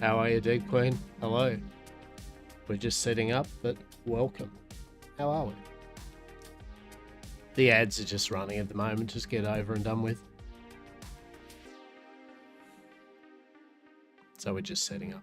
How are you, Dead Queen? Hello. We're just setting up, but welcome. How are we? The ads are just running at the moment. Just get over and done with. So we're just setting up.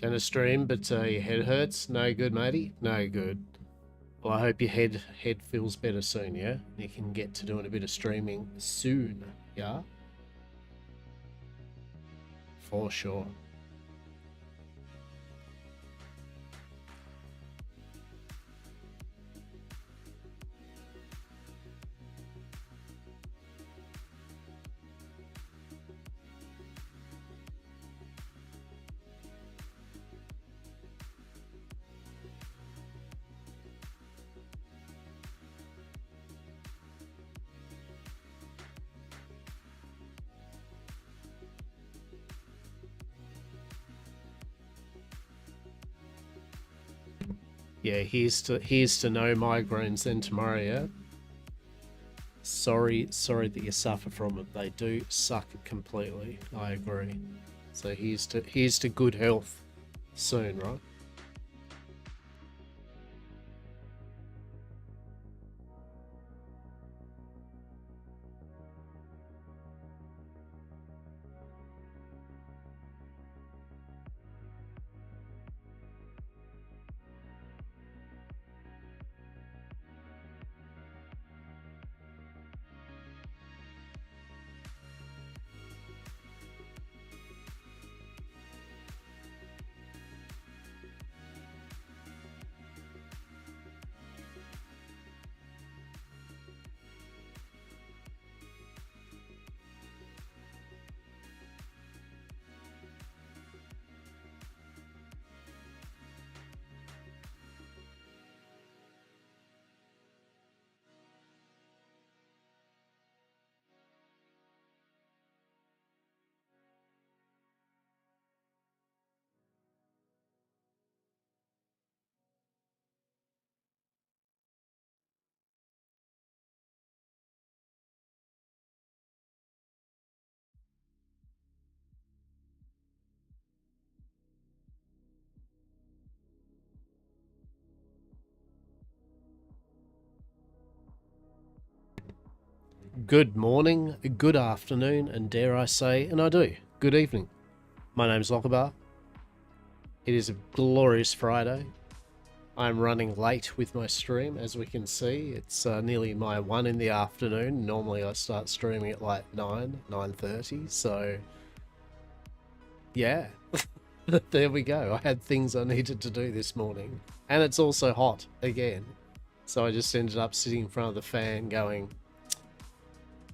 Gonna stream, but your head hurts? No good, matey? No good. Well, I hope your head feels better soon, yeah? You can get to doing a bit of streaming soon, yeah? For sure. Yeah, here's to no migraines then tomorrow, yeah? Sorry that you suffer from it. They do suck completely. I agree. So here's to good health soon, right? Good morning, good afternoon, and dare I say, and I do, good evening. My name's Lockabar. It is a glorious Friday. I'm running late with my stream, as we can see. It's nearly my 1 in the afternoon. Normally I start streaming at like 9:30, so yeah. There we go. I had things I needed to do this morning. And it's also hot again. So I just ended up sitting in front of the fan going,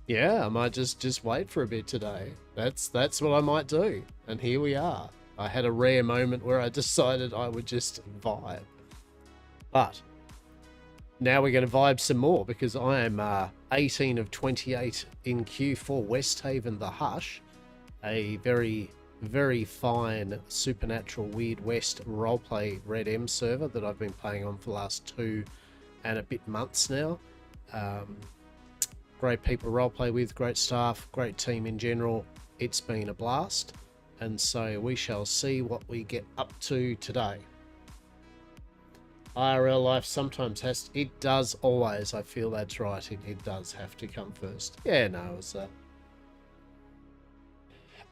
yeah, I might just wait for a bit today. That's what I might do. And here we are. I had a rare moment where I decided I would just vibe. But now we're going to vibe some more because I am 18 of 28 in queue for Westhaven the Hush, a very, very fine Supernatural Weird West roleplay Red M server that I've been playing on for the last 2 and a bit months now. Great people to roleplay with, great staff, great team in general. It's been a blast, and so we shall see what we get up to today. IRL life sometimes has, it does always, I feel that's right, it does have to come first. Yeah, no, it was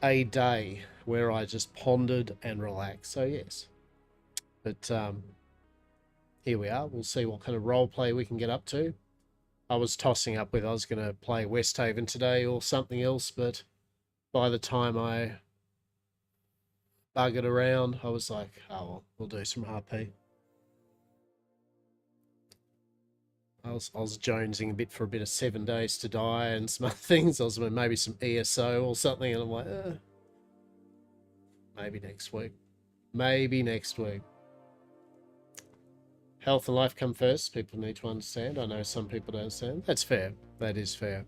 a day where I just pondered and relaxed, so yes. But here we are, we'll see what kind of role play we can get up to. I was tossing up whether I was going to play Westhaven today or something else, but by the time I buggered around, I was like, oh well, we'll do some RP. I was jonesing a bit for a bit of 7 Days to Die and some other things. I was maybe some ESO or something, and I'm like, maybe next week. Maybe next week. Health and life come first. People need to understand. I know some people don't understand. That's fair. That is fair.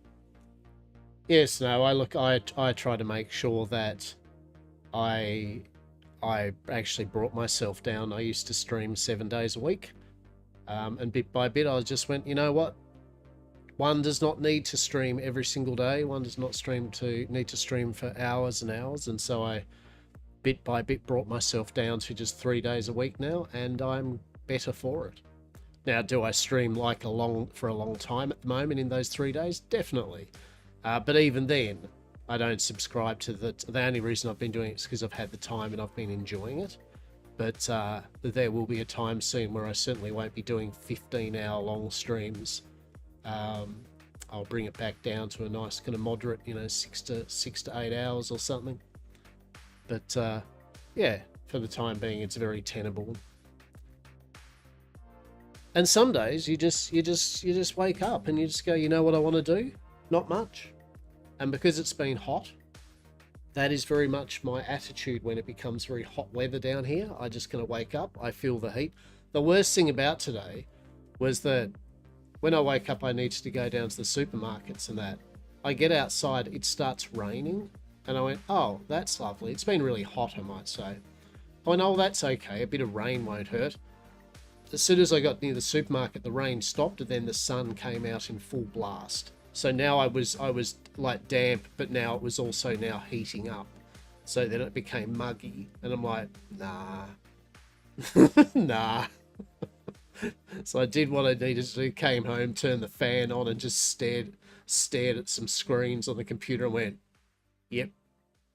Yes, no, I try to make sure that I I actually brought myself down. I used to stream 7 days a week, and bit by bit, I just went, you know what? One does not need to stream every single day. One does not need to stream for hours and hours, and so I bit by bit brought myself down to just 3 days a week now, and I'm better for it. Now, do I stream like for a long time at the moment in those 3 days? Definitely. But even then, I don't subscribe to the only reason I've been doing it is because I've had the time and I've been enjoying it. But there will be a time soon where I certainly won't be doing 15-hour long streams. I'll bring it back down to a nice kind of moderate, 6 to 8 hours or something. But yeah, for the time being, it's very tenable. And some days you just wake up and you just go, you know what I want to do? Not much. And because it's been hot, that is very much my attitude when it becomes very hot weather down here. I just kind of wake up, I feel the heat. The worst thing about today was that when I wake up, I needed to go down to the supermarkets and that. I get outside, it starts raining. And I went, oh, that's lovely. It's been really hot, I might say. I went, oh, that's okay. A bit of rain won't hurt. As soon as I got near the supermarket, the rain stopped and then the sun came out in full blast. So now I was like damp, but now it was also now heating up. So then it became muggy. And I'm like, nah. Nah. So I did what I needed to do, came home, turned the fan on and just stared at some screens on the computer and went, yep.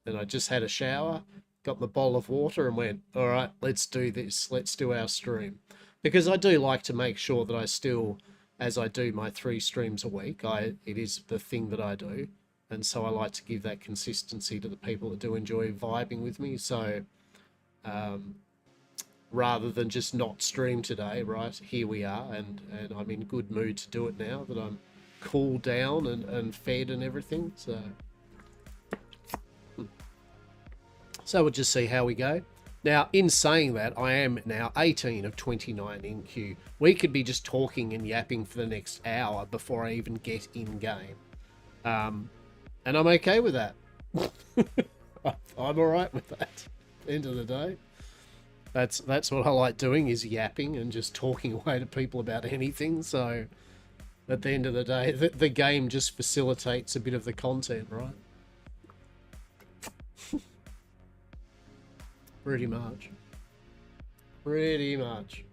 And I just had a shower, got my bowl of water and went, all right, let's do this. Let's do our stream. Because I do like to make sure that I still, as I do my 3 streams a week, it is the thing that I do. And so I like to give that consistency to the people that do enjoy vibing with me. So rather than just not stream today, right, here we are. And I'm in good mood to do it now that I'm cooled down and fed and everything. So we'll just see how we go. Now, in saying that, I am now 18 of 29 in queue. We could be just talking and yapping for the next hour before I even get in game. And I'm okay with that. I'm all right with that. At the end of the day, that's what I like doing, is yapping and just talking away to people about anything. So at the end of the day, the game just facilitates a bit of the content, right? Pretty much. Pretty much.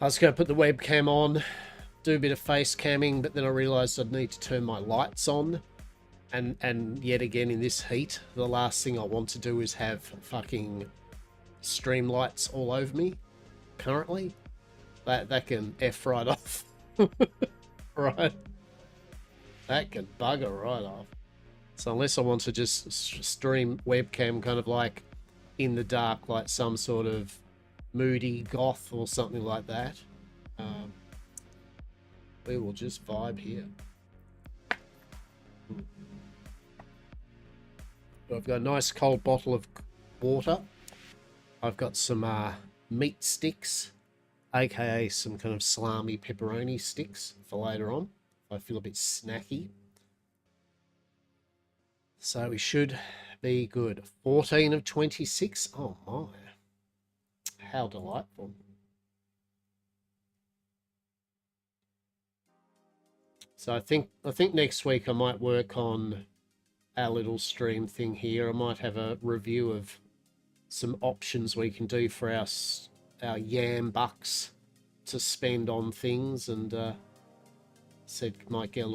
I was going to put the webcam on, do a bit of face camming, but then I realised I'd need to turn my lights on. And yet again, in this heat, the last thing I want to do is have fucking stream lights all over me, currently. That can F right off. Right? That can bugger right off. So unless I want to just stream webcam kind of like in the dark, like some sort of moody goth or something like that, we will just vibe here. I've got a nice cold bottle of water. I've got some meat sticks, aka some kind of salami pepperoni sticks for later on. I feel a bit snacky. So we should be good. 14 of 26. Oh my. How delightful. So I think next week I might work on our little stream thing here. I might have a review of some options we can do for our yam bucks to spend on things, and said might get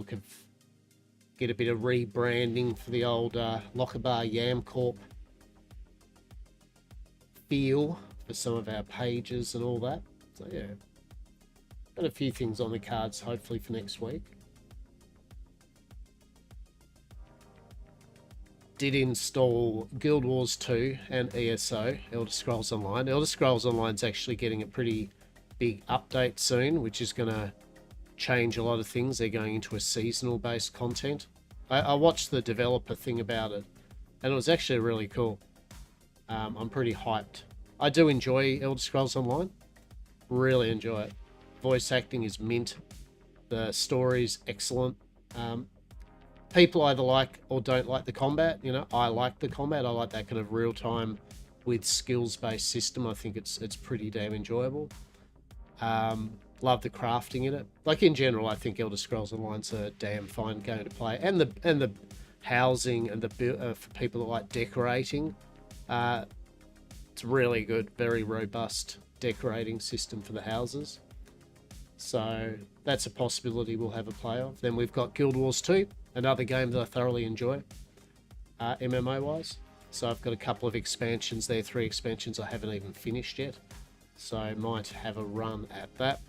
a bit of rebranding for the old Lockerbar Yam Corp feel for some of our pages and all that. So yeah, got a few things on the cards hopefully for next week. Did install Guild Wars 2 and ESO, Elder Scrolls Online. Elder Scrolls Online's actually getting a pretty big update soon, which is going to change a lot of things. They're going into a seasonal based content. I watched the developer thing about it, and it was actually really cool. I'm pretty hyped. I do enjoy Elder Scrolls Online. Really enjoy it. Voice acting is mint. The story's excellent. People either like or don't like the combat. You know, I like the combat. I like that kind of real time with skills based system. I think it's pretty damn enjoyable. Love the crafting in it. Like in general, I think Elder Scrolls Online's a damn fine game to play, and the housing and the for people that like decorating, it's really good. Very robust decorating system for the houses. So that's a possibility we'll have a play of. Then we've got Guild Wars 2, another game that I thoroughly enjoy, MMO wise. So I've got a couple of expansions there, 3 expansions I haven't even finished yet. So I might have a run at that.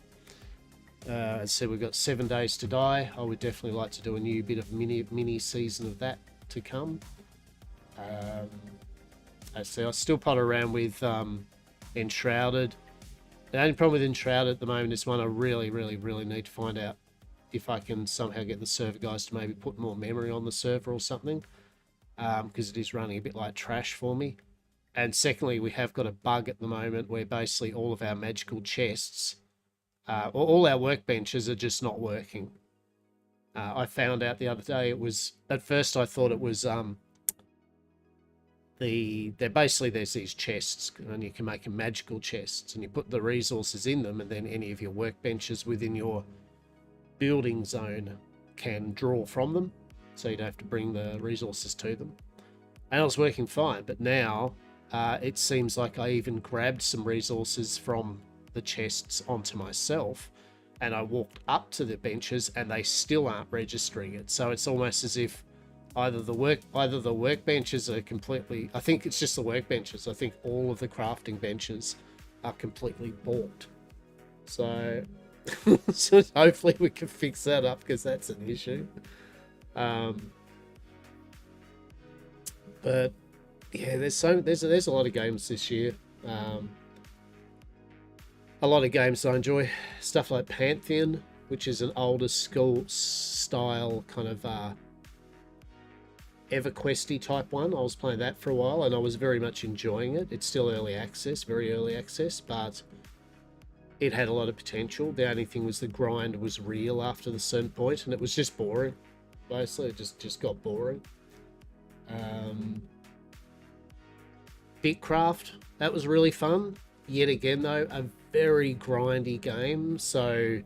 As I said, we've got 7 Days to Die. I would definitely like to do a new bit of mini season of that to come. I still potter around with Enshrouded. The only problem with Enshrouded at the moment is one I really need to find out if I can somehow get the server guys to maybe put more memory on the server or something, because it is running a bit like trash for me. And secondly, we have got a bug at the moment where basically all of our magical chests, all our workbenches are just not working. I found out the other day it was, at first I thought it was there's these chests and you can make them magical chests and you put the resources in them, and then any of your workbenches within your building zone can draw from them, so you don't have to bring the resources to them. And it was working fine, but now it seems like I even grabbed some resources from the chests onto myself, and I walked up to the benches and they still aren't registering it. So it's almost as if either the workbenches are completely, I think it's just the workbenches. I think all of the crafting benches are completely bought. So, so hopefully we can fix that up, because that's an issue. But yeah, there's a lot of games this year. A lot of games I enjoy. Stuff like Pantheon, which is an older school style kind of EverQuesty type one. I was playing that for a while and I was very much enjoying it. It's still early access, very early access, but it had a lot of potential. The only thing was the grind was real after the certain point, and it was just boring. Basically, it just got boring. Bitcraft, that was really fun. Yet again, though, a very grindy game, so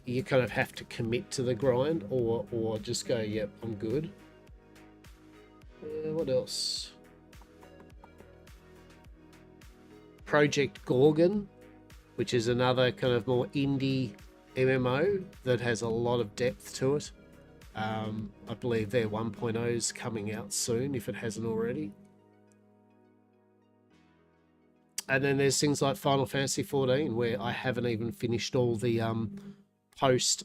you kind of have to commit to the grind, or just go, yep, I'm good. What else? Project Gorgon, which is another kind of more indie MMO that has a lot of depth to it. I believe their 1.0 is coming out soon, if it hasn't already. And then there's things like Final Fantasy 14, where I haven't even finished all the post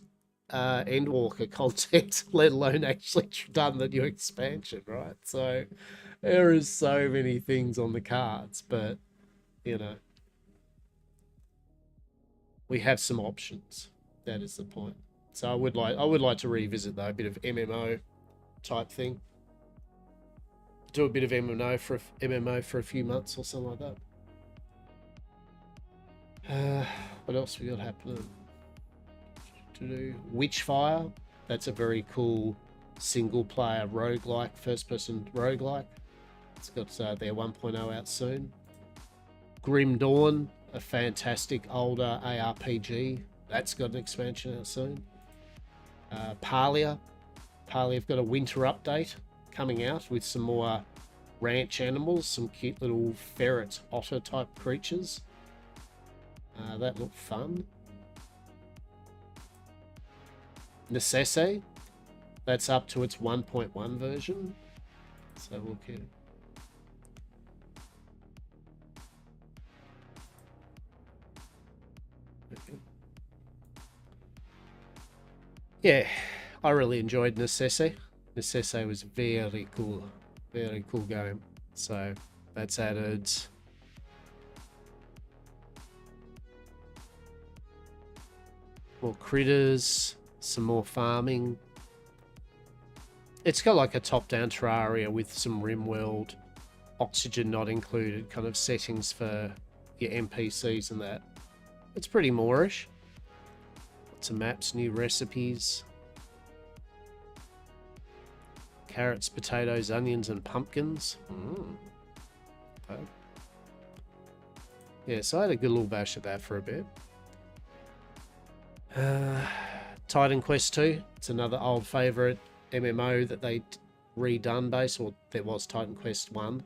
Endwalker content, let alone actually done the new expansion, right? So there is so many things on the cards, but you know, we have some options. That is the point. So I would like to revisit though a bit of MMO type thing. Do a bit of MMO for a few months or something like that. What else we got happening to do? Witchfire. That's a very cool single player roguelike, first person roguelike. It's got their 1.0 out soon. Grim Dawn, a fantastic older ARPG. That's got an expansion out soon. Parlia have got a winter update coming out with some more ranch animals, some cute little ferret otter type creatures. That looked fun. Necesse, that's up to its 1.1 version. So look here. Okay. Yeah, I really enjoyed Necesse. Necesse was very cool game. So that's added. More critters, some more farming. It's got like a top-down Terraria with some RimWorld, oxygen not included, kind of settings for your NPCs and that. It's pretty Moorish. Some maps, new recipes. Carrots, potatoes, onions, and pumpkins. Okay. Yeah, so I had a good little bash at that for a bit. Titan Quest 2. It's another old favourite MMO that they redone base, or there was Titan Quest 1.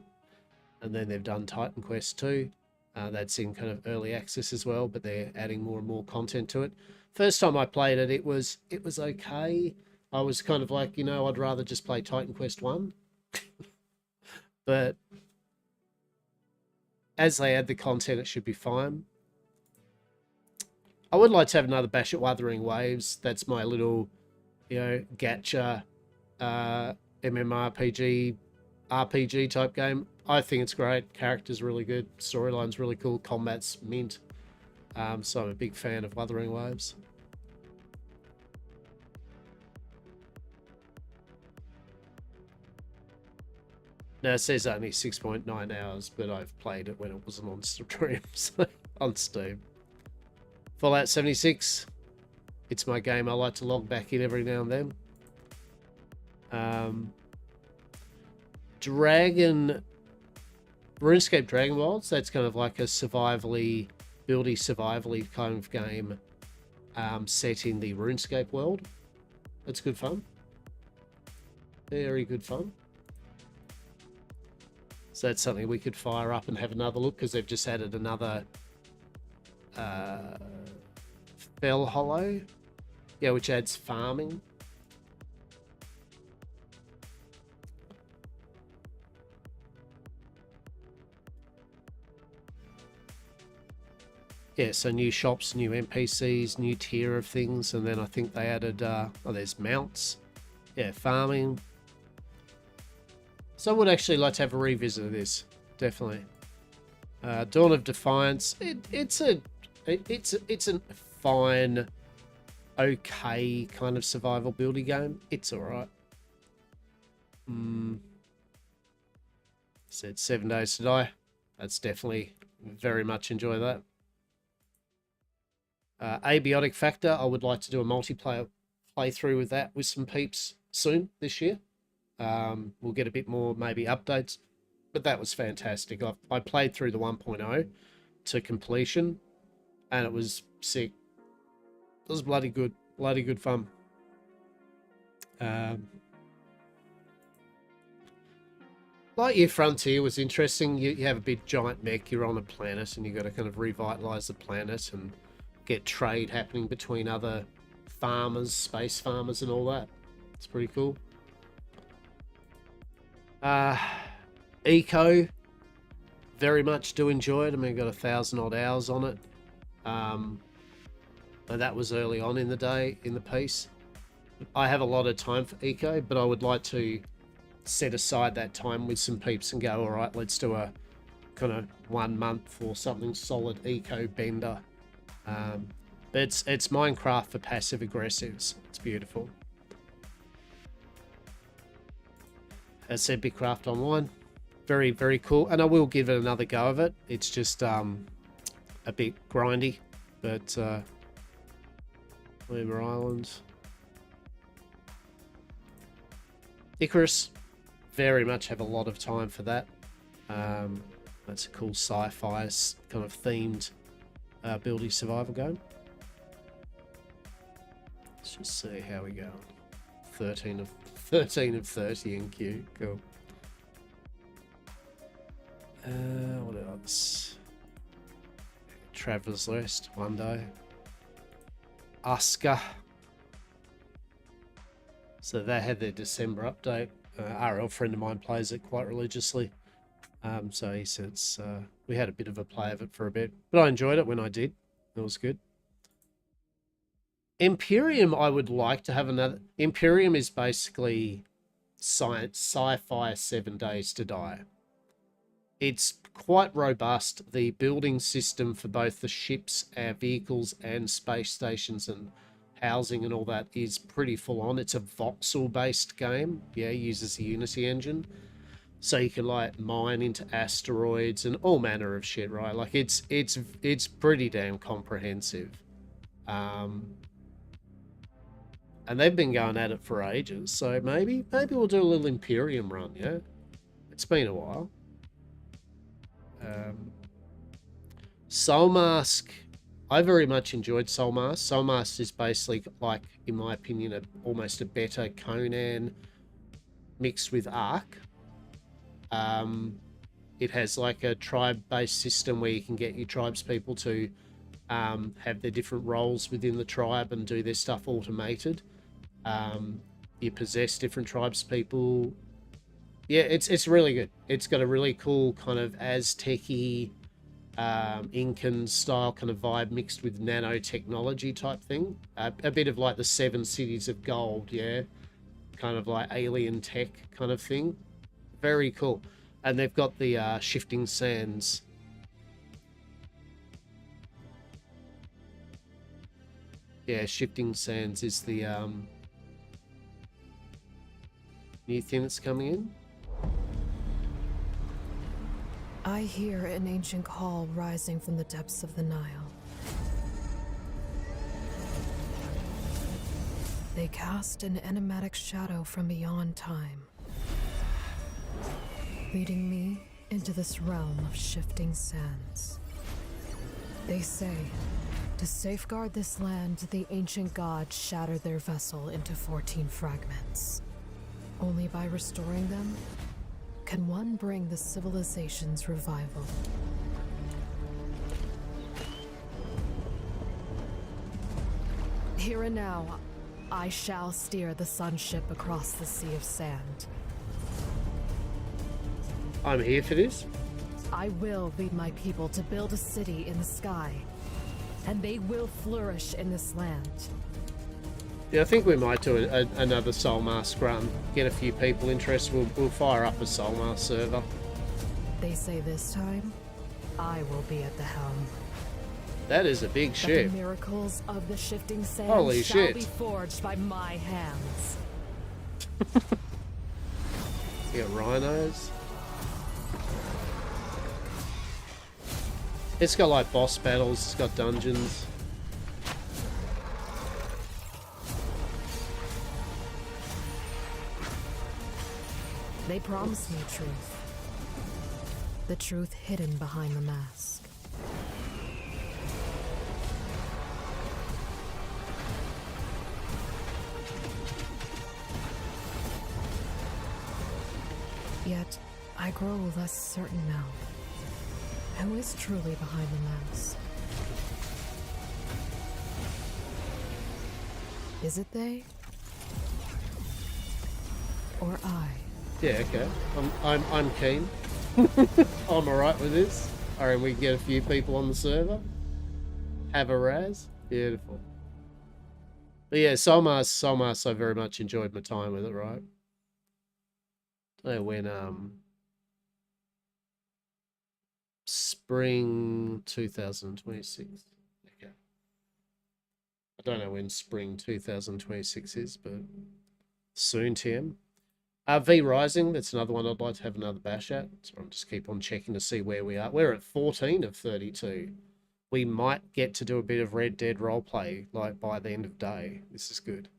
And then they've done Titan Quest 2. That's in kind of early access as well, but they're adding more and more content to it. First time I played it, it was okay. I was kind of like, you know, I'd rather just play Titan Quest 1. But as they add the content, it should be fine. I would like to have another bash at Wuthering Waves. That's my little, you know, gacha MMORPG RPG type game. I think it's great. Character's really good. Storyline's really cool. Combat's mint. So I'm a big fan of Wuthering Waves. Now it says only 6.9 hours, but I've played it when it wasn't on stream, so on Steam. Fallout 76. It's my game I like to log back in every now and then. RuneScape Dragon Wilds, that's kind of like a survivally, buildy survivally kind of game set in the RuneScape world. That's good fun. Very good fun. So that's something we could fire up and have another look, because they've just added another Fell Hollow. Yeah, which adds farming. Yeah, so new shops, new NPCs, new tier of things, and then I think they added, oh, there's mounts. Yeah, farming. So I would actually like to have a revisit of this, definitely. Dawn of Defiance. It's a fine, okay kind of survival building game. It's all right. Said 7 Days to Die. That's definitely very much enjoy that. Abiotic Factor. I would like to do a multiplayer playthrough with that with some peeps soon this year. We'll get a bit more maybe updates, but that was fantastic. I played through the 1.0 to completion, and it was sick. It was bloody good fun. Lightyear Frontier was interesting. You have a big giant mech, you're on a planet, and you got to kind of revitalize the planet and get trade happening between other farmers, space farmers, and all that. It's pretty cool. Eco, very much do enjoy it. I mean, I got 1,000 odd hours on it. But that was early on in the day, in the piece. I have a lot of time for Eco, but I would like to set aside that time with some peeps and go, all right, let's do a kind of 1 month or something solid Eco bender. But it's Minecraft for passive aggressives. It's beautiful. As said, Bigcraft Online, very, very cool, and I will give it another go of it. It's just a bit grindy, but Weaver Island, Icarus, very much have a lot of time for that. That's a cool sci-fi kind of themed building survival game. Let's just see how we go. 13 of 30 in queue. Cool. What else? Traveler's List, one day. Aska. So they had their December update. RL friend of mine plays it quite religiously. So he says we had a bit of a play of it for a bit, but I enjoyed it when I did. It was good. Imperium, I would like to have another. Imperium is basically sci-fi 7 Days to Die. It's quite robust. The building system for both the ships, vehicles, and space stations and housing and all that is pretty full on. It's a voxel-based game. Yeah, uses the Unity engine. So you can like mine into asteroids and all manner of shit, right? Like it's pretty damn comprehensive. And they've been going at it for ages. So maybe we'll do a little Imperium run, yeah? It's been a while. Soul Mask. I very much enjoyed Soul Mask. Soul Mask is basically like, in my opinion, almost a better Conan mixed with Ark. It has like a tribe-based system where you can get your tribespeople to have their different roles within the tribe and do their stuff automated. You possess different tribespeople. Yeah, it's really good. It's got a really cool kind of Aztec-y, Incan style kind of vibe mixed with nanotechnology type thing. A bit of like the Seven Cities of Gold, yeah? Kind of like alien tech kind of thing. Very cool. And they've got the Shifting Sands. Yeah, Shifting Sands is the new thing that's coming in. I hear an ancient call rising from the depths of the Nile. They cast an enigmatic shadow from beyond time, leading me into this realm of shifting sands. They say, to safeguard this land, the ancient gods shattered their vessel into 14 fragments. Only by restoring them can one bring the civilization's revival. Here and now, I shall steer the sun ship across the sea of sand. I'm here for this. I will lead my people to build a city in the sky, and they will flourish in this land. Yeah, I think we might do another Soul Mask run. Get a few people interested. We'll fire up a Soul Mask server. They say this time, I will be at the helm. That is a big ship. The miracles of the shifting sands Holy shall shit. be forged by my hands. You got rhinos. It's got like boss battles. It's got dungeons. They promised me truth. The truth hidden behind the mask. Yet, I grow less certain now. Who is truly behind the mask? Is it they? Or I? Yeah, okay. I'm keen. I'm alright with this. I reckon we can get a few people on the server. Have a raz. Beautiful. But yeah, Soul Mask, I very much enjoyed my time with it, right? I don't know when spring 2026. Okay. I don't know when spring 2026 is, but soon, TM. V Rising, that's another one I'd like to have another bash at. So I'm just keep on checking to see where we are. We're at 14 of 32. We might get to do a bit of Red Dead roleplay like by the end of day. This is good.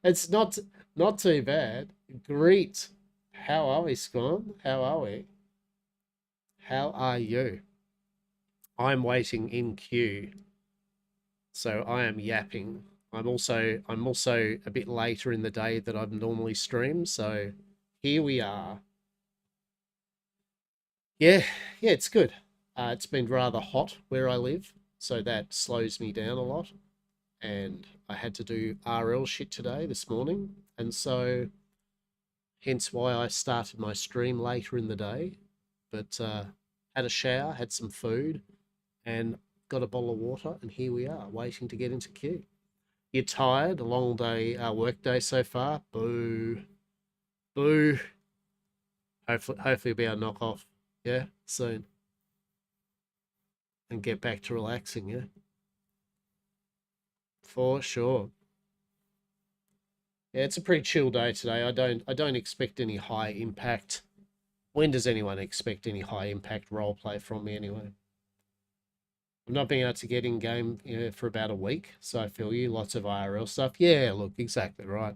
It's not too bad. Great. How are we, Scon? How are we? How are you? I'm waiting in queue. So I am yapping. I'm also a bit later in the day that I've normally streamed, so here we are. Yeah, it's good. It's been rather hot where I live, so that slows me down a lot. And I had to do RL shit today, this morning, and so hence why I started my stream later in the day. But had a shower, had some food, and got a bottle of water, and here we are, waiting to get into queue. You're tired? A long day, work day so far? Boo. Boo. Hopefully we'll be able to knock off, yeah, soon. And get back to relaxing, yeah? For sure. Yeah, it's a pretty chill day today. I don't expect any high impact. When does anyone expect any high impact roleplay from me anyway? I've not been able to get in game, for about a week, so I feel you. Lots of IRL stuff. Yeah, look, exactly right.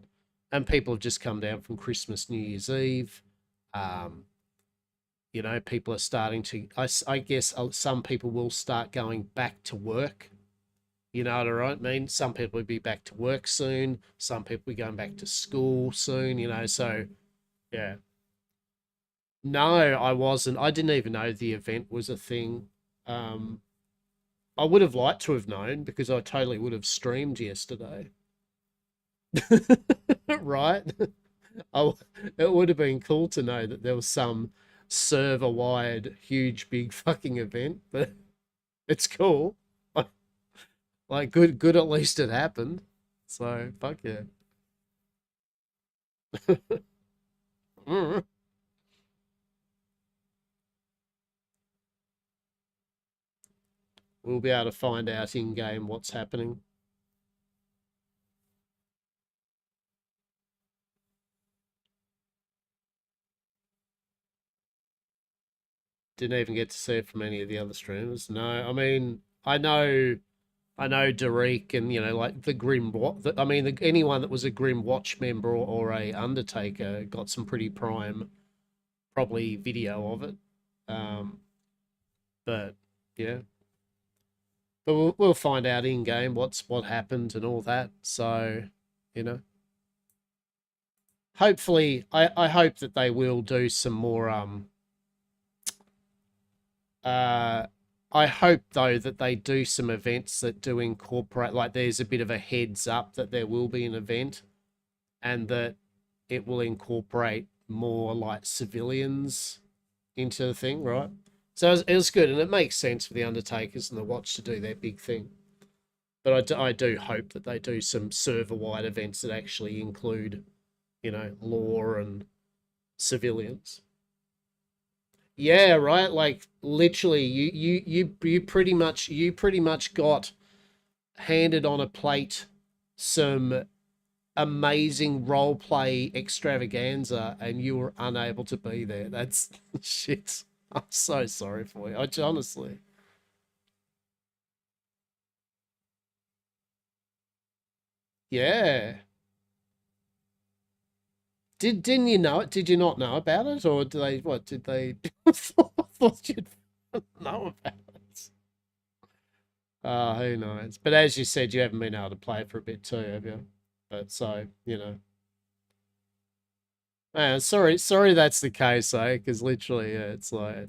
And people have just come down from Christmas, New Year's Eve. Um, people are starting to. I guess some people will start going back to work. You know what I mean? Some people will be back to work soon. Some people will be going back to school soon. So yeah. No, I wasn't. I didn't even know the event was a thing. Um, I would have liked to have known because I totally would have streamed yesterday. Right? I, it would have been cool to know that there was some server-wide, huge, big fucking event, but it's cool. Like good. At least it happened. So fuck yeah. Mm. We'll be able to find out in game what's happening. Didn't even get to see it from any of the other streamers. No, I mean, I know Derek and like the Grim Watch. I mean, anyone that was a Grim Watch member or a Undertaker got some pretty prime, probably video of it. Um, but yeah, but we'll find out in game what happened and all that. So, you know, hopefully, I hope that they will do some more. Uh, I hope though that they do some events that do incorporate, like there's a bit of a heads up that there will be an event, and that it will incorporate more like civilians into the thing, right? So it was good, and it makes sense for the Undertakers and the Watch to do their big thing. But I do hope that they do some server-wide events that actually include, law and civilians. Yeah, right. Like literally, you pretty much got handed on a plate some amazing role play extravaganza, and you were unable to be there. That's shit. I'm so sorry for you. Honestly. Yeah. Didn't you know it? Did you not know about it, or did they? What did they? I thought you'd know about it. Who knows? But as you said, you haven't been able to play for a bit too, have you? But so man, sorry that's the case, eh? Because literally, yeah, it's like,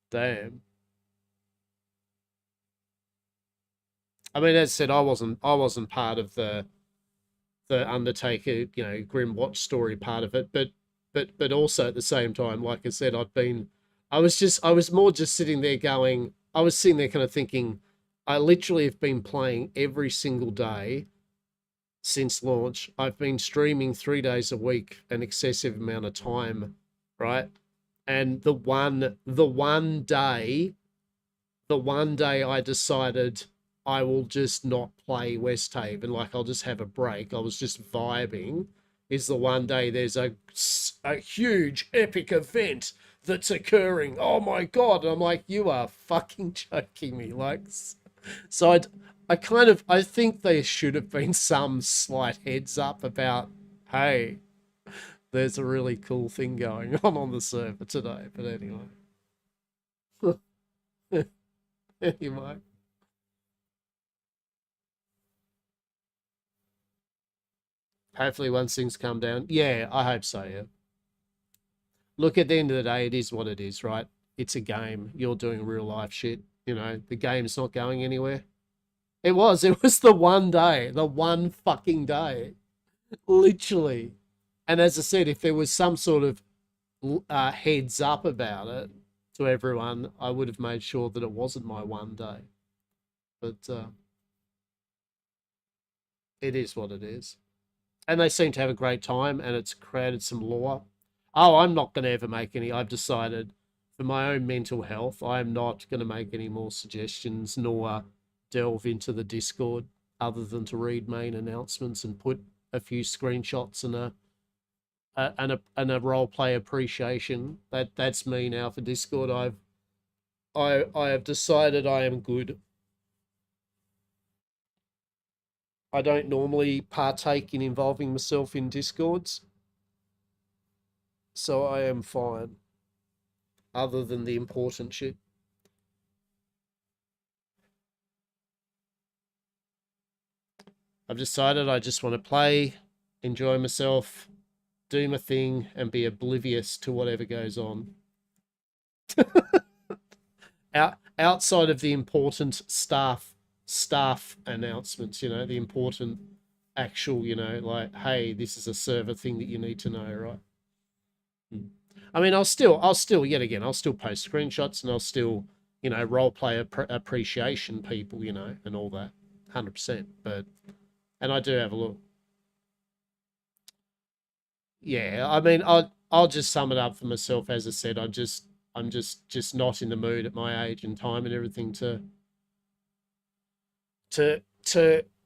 damn. I mean, as I said, I wasn't part of the Undertaker, Grim Watch story part of it, but also at the same time, like I said, I was more just sitting there going, I was sitting there kind of thinking, I literally have been playing every single day since launch. I've been streaming 3 days a week, an excessive amount of time, right? And the one day I decided I will just not play Westhaven, like I'll just have a break. I was just vibing. Is the one day there's a huge epic event that's occurring. Oh my god! And I'm like, you are fucking joking me. Like, so I think there should have been some slight heads up about, hey, there's a really cool thing going on the server today. But anyway, anyway. Hopefully, once things calm down. Yeah, I hope so. Yeah. Look, at the end of the day, it is what it is, right? It's a game. You're doing real life shit. The game's not going anywhere. It was. It was the one day, the one fucking day, literally. And as I said, if there was some sort of heads up about it to everyone, I would have made sure that it wasn't my one day. But it is what it is. And they seem to have a great time, and it's created some lore. Oh, I'm not going to ever make any. I've decided for my own mental health, I'm not going to make any more suggestions nor delve into the Discord other than to read main announcements and put a few screenshots and a role play appreciation. That's me now for Discord. I have decided I am good. I don't normally partake in involving myself in discords, so I am fine, other than the important shit. I've decided I just want to play, enjoy myself, do my thing, and be oblivious to whatever goes on. Outside of the important staff announcements, you know, the important actual, you know, like, hey, this is a server thing that you need to know, right? I mean, yet again, I'll still post screenshots, and I'll still, you know, role play appreciation people, you know, and all that, 100%. But, and I do have a look. Yeah, I mean, I'll just sum it up for myself. As I said, I'm just not in the mood at my age and time and everything to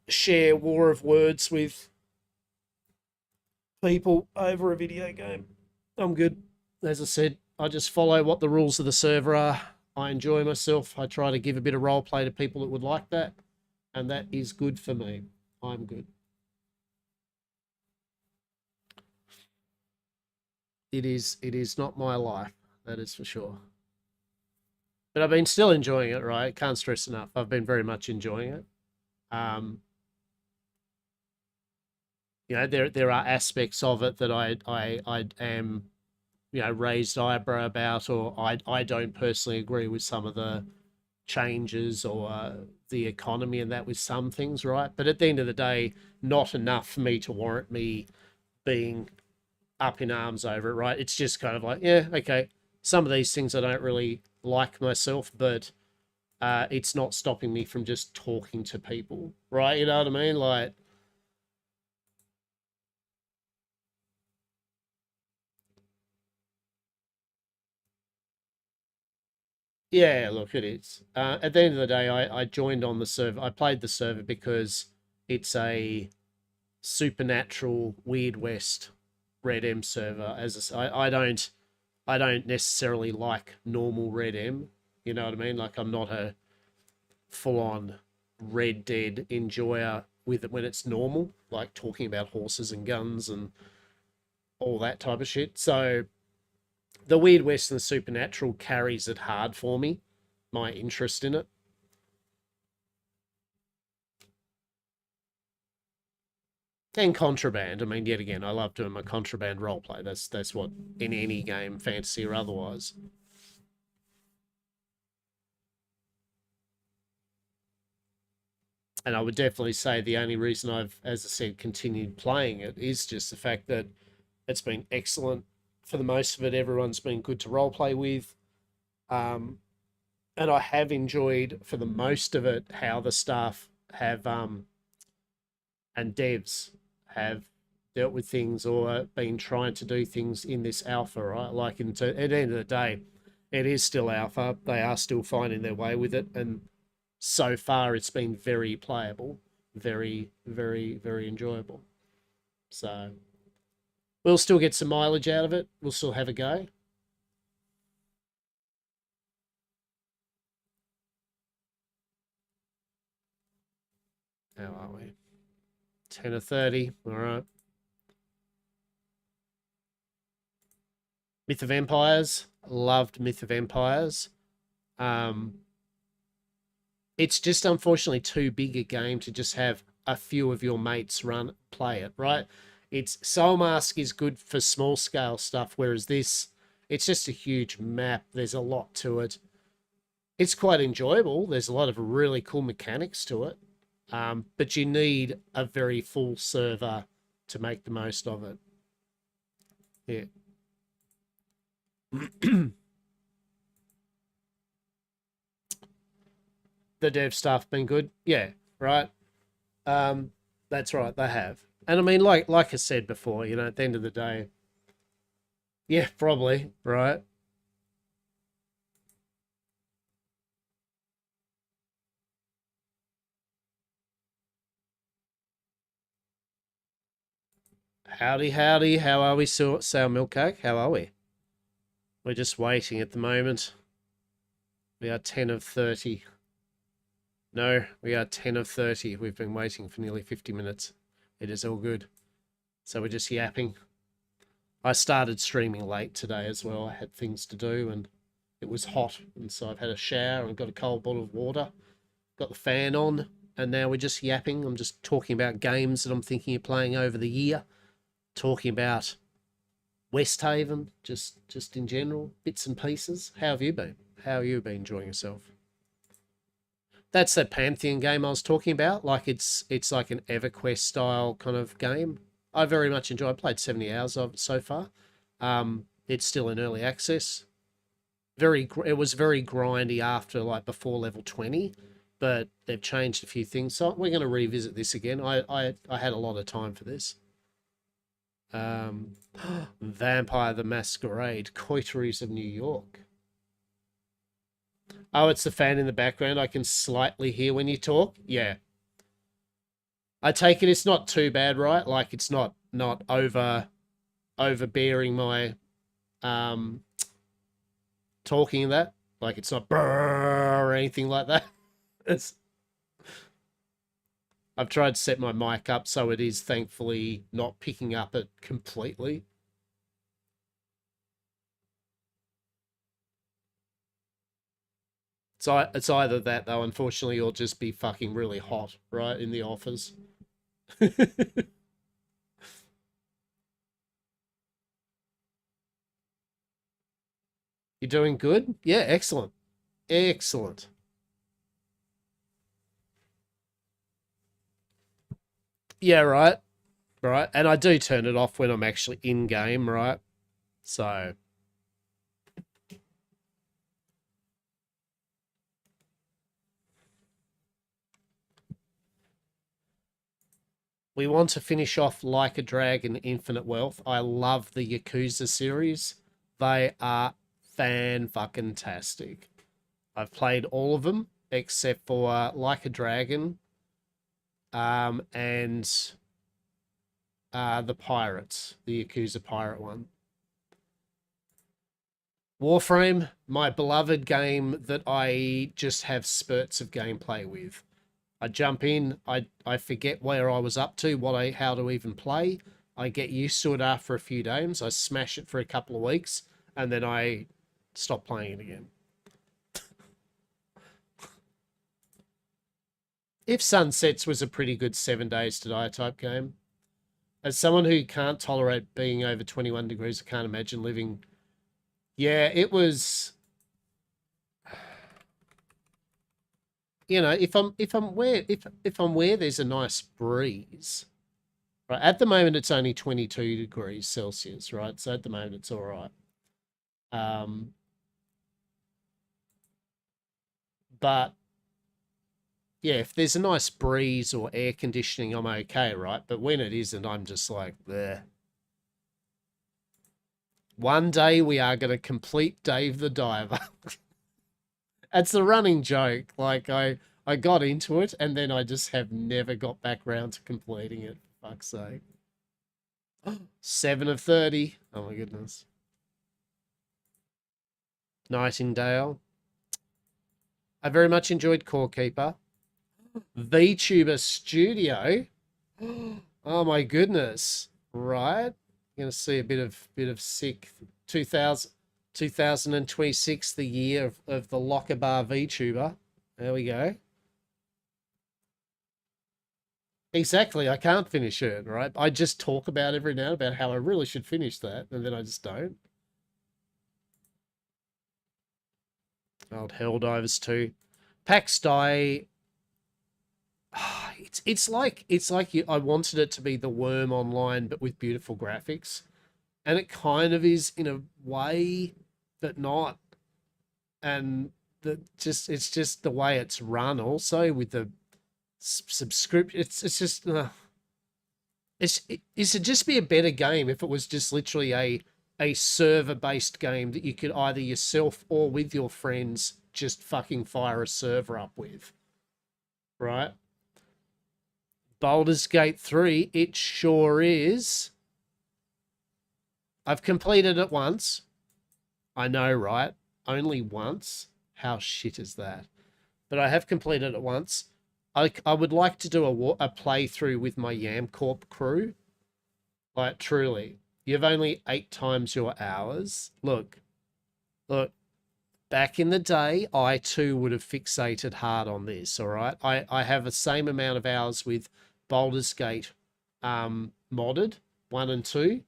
share war of words with people over a video game. I'm good. As I said, I just follow what the rules of the server are. I enjoy myself. I try to give a bit of role play to people that would like that, and that is good for me. I'm good. It is not my life, that is for sure. But I've been still enjoying it, right? Can't stress enough. I've been very much enjoying it. You know, there are aspects of it that I am, you know, raised eyebrow about, or I don't personally agree with some of the changes or the economy and that with some things, right? But at the end of the day, not enough for me to warrant me being up in arms over it, right? It's just kind of like, yeah, okay. Some of these things I don't really like myself, but it's not stopping me from just talking to people, right? You know what I mean? Like, yeah, look, it is. At the end of the day, I joined on the server. I played the server because it's a supernatural Weird West Red M server. I don't necessarily like normal Red M. You know what I mean? Like, I'm not a full on Red Dead enjoyer with it when it's normal, like talking about horses and guns and all that type of shit. So the Weird West and the supernatural carries it hard for me, my interest in it. And contraband. I mean, yet again, I love doing my contraband roleplay. That's what in any game, fantasy or otherwise. And I would definitely say the only reason I've, as I said, continued playing it is just the fact that it's been excellent for the most of it. Everyone's been good to roleplay with. And I have enjoyed for the most of it how the staff have and devs have dealt with things or been trying to do things in this alpha, right? Like, at the end of the day, it is still alpha. They are still finding their way with it, and so far it's been very playable, very, very, very enjoyable. So we'll still get some mileage out of it. We'll still have a go. How are we? 10 or 30. All right. Myth of Empires. Loved Myth of Empires. It's just unfortunately too big a game to just have a few of your mates play it, right? It's Soul Mask is good for small scale stuff, whereas this, it's just a huge map. There's a lot to it. It's quite enjoyable. There's a lot of really cool mechanics to it. But you need a very full server to make the most of it. Yeah. The dev staff been good? Yeah, right. That's right, they have. And I mean, like I said before, you know, at the end of the day, yeah, probably, right? Howdy, howdy. How are we, Sour Milkcake? How are we? We're just waiting at the moment. We are 10 of 30. No, we are 10 of 30. We've been waiting for nearly 50 minutes. It is all good. So we're just yapping. I started streaming late today as well. I had things to do and it was hot. And so I've had a shower and got a cold bottle of water. Got the fan on. And now we're just yapping. I'm just talking about games that I'm thinking of playing over the year. Talking about Westhaven, just in general, bits and pieces. How have you been? How have you been enjoying yourself? That's that Pantheon game I was talking about. Like it's like an EverQuest style kind of game. I very much enjoy. I played 70 hours of it so far. It's still in early access. It was very grindy after like before level 20, but they've changed a few things. So we're going to revisit this again. I had a lot of time for this. Vampire the Masquerade, Coteries of New York. Oh, it's the fan in the background. I can slightly hear when you talk. Yeah. I take it it's not too bad, right? Like it's not overbearing my talking that. Like it's not or anything like that. I've tried to set my mic up so it is thankfully not picking up it completely. It's either that though, unfortunately, or just be fucking really hot, right, in the office. You're doing good? Yeah, excellent. Excellent. Yeah, right. Right. And I do turn it off when I'm actually in game, right? So we want to finish off Like a Dragon Infinite Wealth. I love the Yakuza series. They are fan-fucking-tastic. I've played all of them except for Like a Dragon and the Pirates, the Yakuza Pirate one. Warframe, my beloved game that I just have spurts of gameplay with. I jump in, I forget where I was up to, how to even play. I get used to it after a few days. I smash it for a couple of weeks, and then I stop playing it again. If Sunsets was a pretty good 7 Days to Die type game. As someone who can't tolerate being over 21 degrees, I can't imagine living. Yeah, it was. You know, if I'm where there's a nice breeze, right? At the moment, it's only 22 degrees Celsius, right? So at the moment, it's all right. But yeah, if there's a nice breeze or air conditioning, I'm okay, right? But when it isn't, I'm just like, bleh. One day we are going to complete Dave the Diver. It's the running joke. Like I got into it and then I just have never got back round to completing it. For fuck's sake. 7 of 30. Oh my goodness. Nightingale. I very much enjoyed Core Keeper. VTuber Studio. Oh my goodness. Right. You're gonna see a bit of sick 2026, the year of the Locker Bar VTuber. There we go. Exactly. I can't finish it, right? I just talk about every now about how I really should finish that, and then I just don't. Old Helldivers 2. PAX Die. It's like I wanted it to be the Worm Online, but with beautiful graphics, and it kind of is in a way, but not. And it's just the way it's run. Also with the subscription, it's just it should just be a better game if it was just literally a server based game that you could either yourself or with your friends just fucking fire a server up with, right? Baldur's Gate 3, it sure is. I've completed it once. I know, right? Only once. How shit is that? But I have completed it once. I would like to do a playthrough with my Yam Corp crew. Like, truly. You have only 8 times your hours. Look, back in the day, I too would have fixated hard on this, all right? I have the same amount of hours with Baldur's Gate modded, 1 and 2.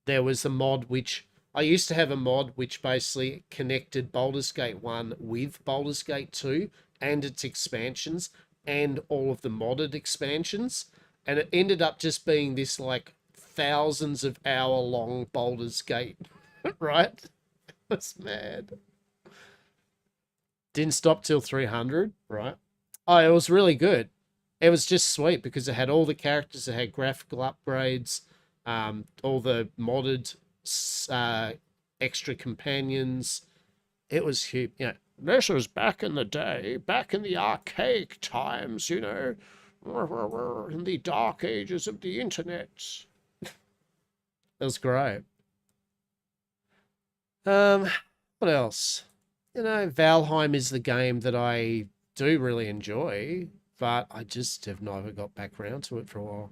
There was a mod which... I used to have a mod which basically connected Baldur's Gate 1 with Baldur's Gate 2 and its expansions and all of the modded expansions. And it ended up just being this, like, thousands of hour long Baldur's Gate, right? That's mad. Didn't stop till 300, right? Oh, it was really good. It was just sweet because it had all the characters, it had graphical upgrades, all the modded extra companions. It was huge. You know, this was back in the day, back in the archaic times, you know, in the dark ages of the internet. It was great. What else? You know, Valheim is the game that I do really enjoy, but I just have never got back around to it for a while.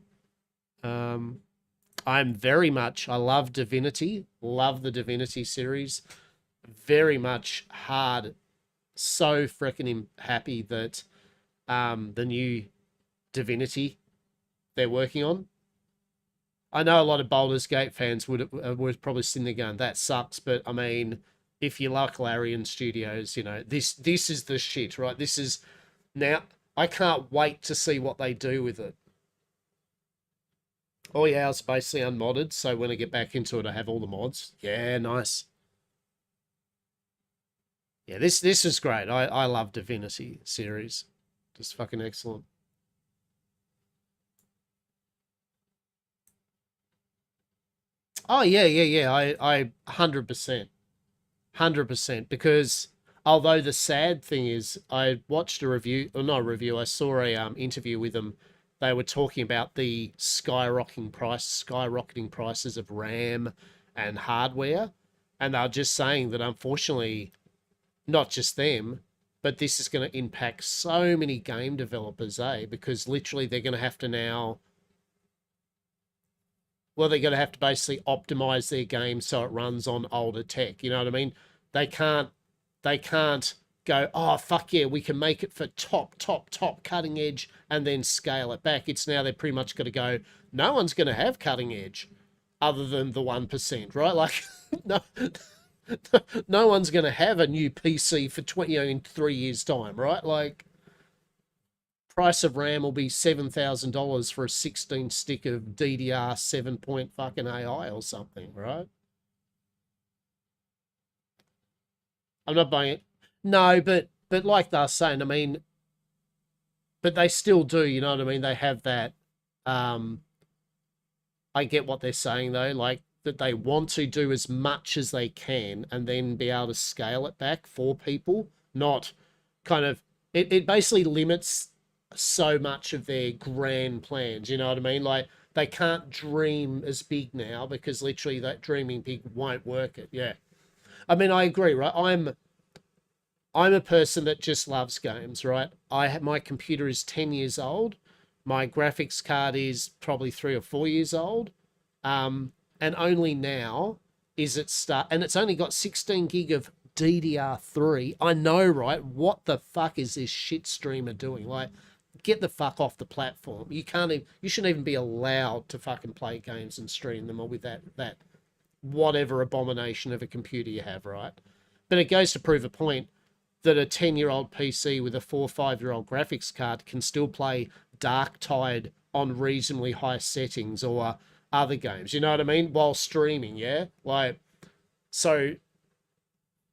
I'm very much, I love Divinity, love the Divinity series, very much hard, so freaking happy that the new Divinity they're working on. I know a lot of Baldur's Gate fans would probably sitting there going, that sucks, but I mean, if you like Larian Studios, you know, this is the shit, right? This is, now, I can't wait to see what they do with it. Oh yeah, it's basically unmodded, so when I get back into it, I have all the mods. Yeah, nice. Yeah, this is great. I love Divinity series. Just fucking excellent. Oh yeah. I 100%. 100%, because although the sad thing is I watched a review, or not a review, I saw a interview with them. They were talking about the skyrocketing prices of RAM and hardware, and they were just saying that unfortunately, not just them, but this is going to impact so many game developers, because literally they're going to have to now, well, they're going to have to basically optimize their game so it runs on older tech. You know what I mean? They can't go, oh, fuck yeah, we can make it for top cutting edge and then scale it back. It's now they're pretty much going to go, no one's going to have cutting edge other than the 1%, right? Like, no one's going to have a new PC for 20, in 3 years' time, right? Like, price of RAM will be $7,000 for a 16 stick of DDR 7 point fucking AI or something, right? I'm not buying it. No, but like they're saying, I mean, but they still do, you know what I mean? They have that. I get what they're saying though, like that they want to do as much as they can and then be able to scale it back for people, not kind of, it basically limits so much of their grand plans, you know what I mean? Like they can't dream as big now because literally that dreaming big won't work it. Yeah. I mean, I agree, right? I'm a person that just loves games, right? My computer is 10 years old. My graphics card is probably 3 or 4 years old. And only now is it and it's only got 16 gig of DDR3. I know, right? What the fuck is this shit streamer doing? Like, get the fuck off the platform. You shouldn't even be allowed to fucking play games and stream them, or with that whatever abomination of a computer you have, right? But it goes to prove a point that a 10-year-old PC with a 4 or 5-year-old graphics card can still play Darktide on reasonably high settings or other games, you know what I mean? While streaming, yeah? Like, so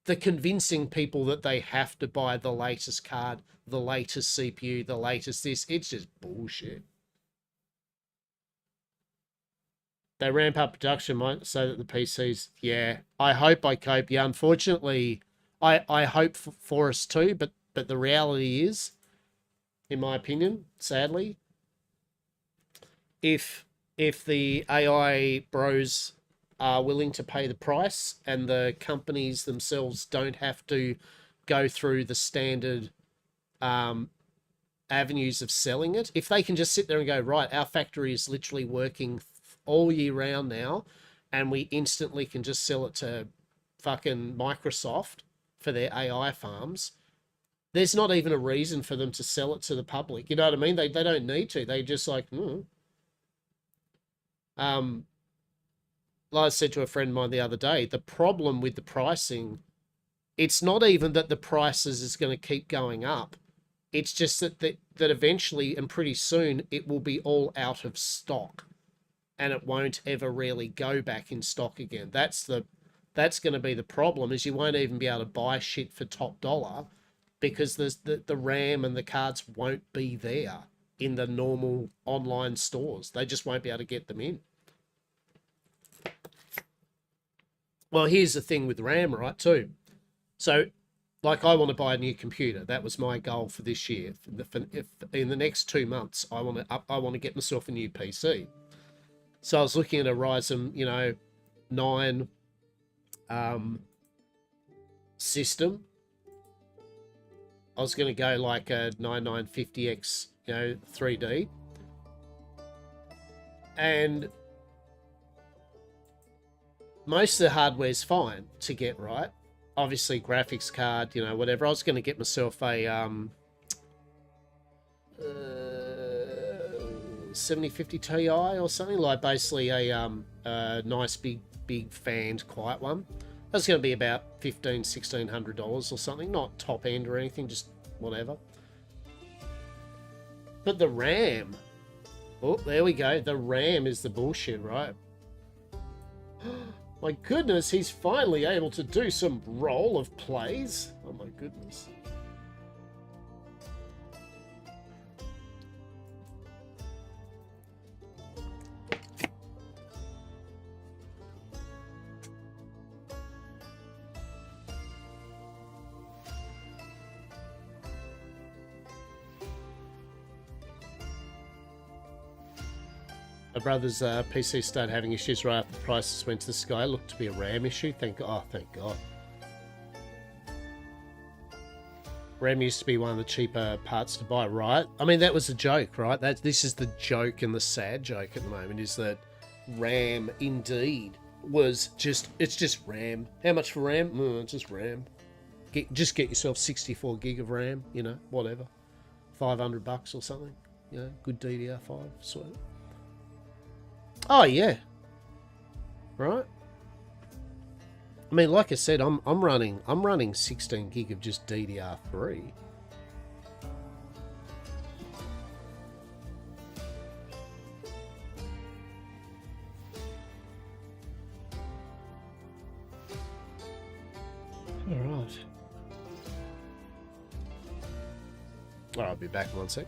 the convincing people that they have to buy the latest card, the latest CPU, the latest this, it's just bullshit. They ramp up production so that the PCs, yeah, I hope I cope. Yeah, unfortunately, I hope for us too, but the reality is, in my opinion, sadly, if the AI bros are willing to pay the price and the companies themselves don't have to go through the standard avenues of selling it. If they can just sit there and go, right, our factory is literally working all year round now, and we instantly can just sell it to fucking Microsoft for their AI farms, there's not even a reason for them to sell it to the public. You know what I mean? They don't need to. They just like, like I said to a friend of mine the other day, the problem with the pricing, it's not even that the prices is going to keep going up. It's just that eventually and pretty soon it will be all out of stock, and it won't ever really go back in stock again. That's going to be the problem, is you won't even be able to buy shit for top dollar because the RAM and the cards won't be there in the normal online stores. They just won't be able to get them in. Well, here's the thing with RAM, right, too. So, like, I want to buy a new computer. That was my goal for this year. If in the next 2 months, I want to get myself a new PC. So I was looking at a Ryzen, 9 system. I was going to go like a 9950X, 3D. And most of the hardware's fine to get right. Obviously, graphics card, whatever. I was going to get myself a 7050 Ti or something, like basically a nice big fanned quiet one. That's going to be about $1,500-$1,600 or something, not top end or anything, just whatever. But the RAM, oh, there we go. The RAM is the bullshit, right? My goodness, he's finally able to do some role of plays. Oh my goodness. My brother's PC started having issues right after the prices went to the sky. It looked to be a RAM issue. Thank God. RAM used to be one of the cheaper parts to buy, right? I mean, that was a joke, right? This is the joke, and the sad joke at the moment is that RAM indeed was it's just RAM. How much for RAM? It's just RAM. Just get yourself 64 gig of RAM, whatever. $500 or something. Good DDR5, sweet. Oh yeah, right. I mean, like I said, I'm running 16 gig of just DDR3. All right. I'll be back in 1 sec.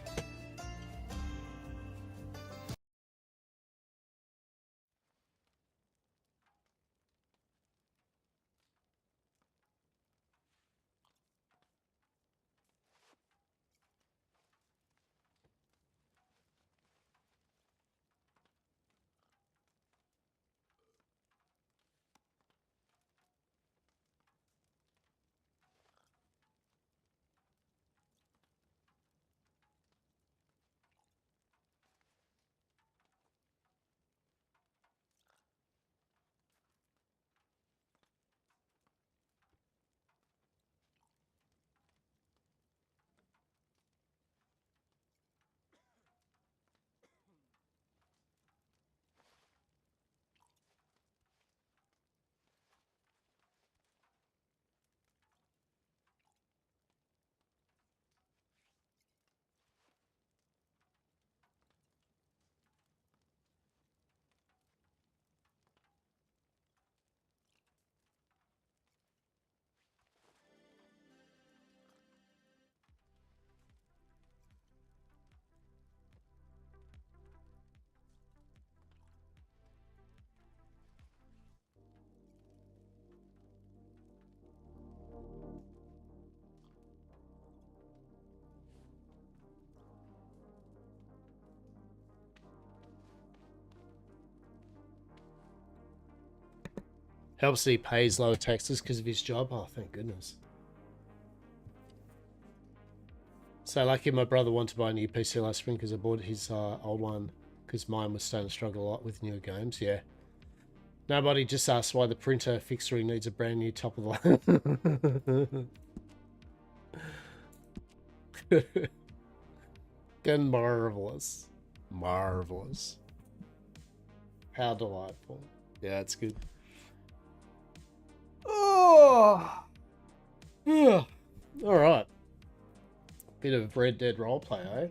Helps that he pays lower taxes because of his job. Oh, thank goodness. So lucky my brother wanted to buy a new PC last spring because I bought his old one because mine was starting to struggle a lot with newer games. Yeah. Nobody just asked why the printer fixery needs a brand new top of the line. Good, marvelous. Marvelous. How delightful. Yeah, it's good. Oh! Yeah. Alright. Bit of Red Dead roleplay, eh?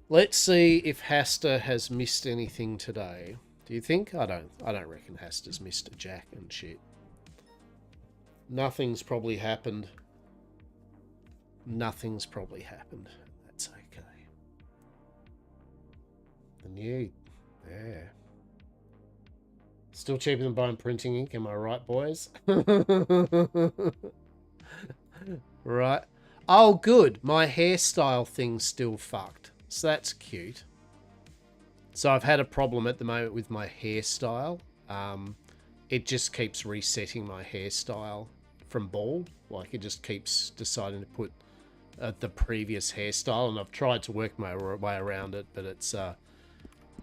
Let's see if Hastur has missed anything today. Do you think? I don't reckon Hastur's missed a jack and shit. Nothing's probably happened. Nothing's probably happened. That's okay. The new... Yeah. Still cheaper than buying printing ink, am I right, boys? Right. Oh, good. My hairstyle thing's still fucked. So that's cute. So I've had a problem at the moment with my hairstyle. It just keeps resetting my hairstyle from bald. Like, it just keeps deciding to put the previous hairstyle. And I've tried to work my way around it, but it's...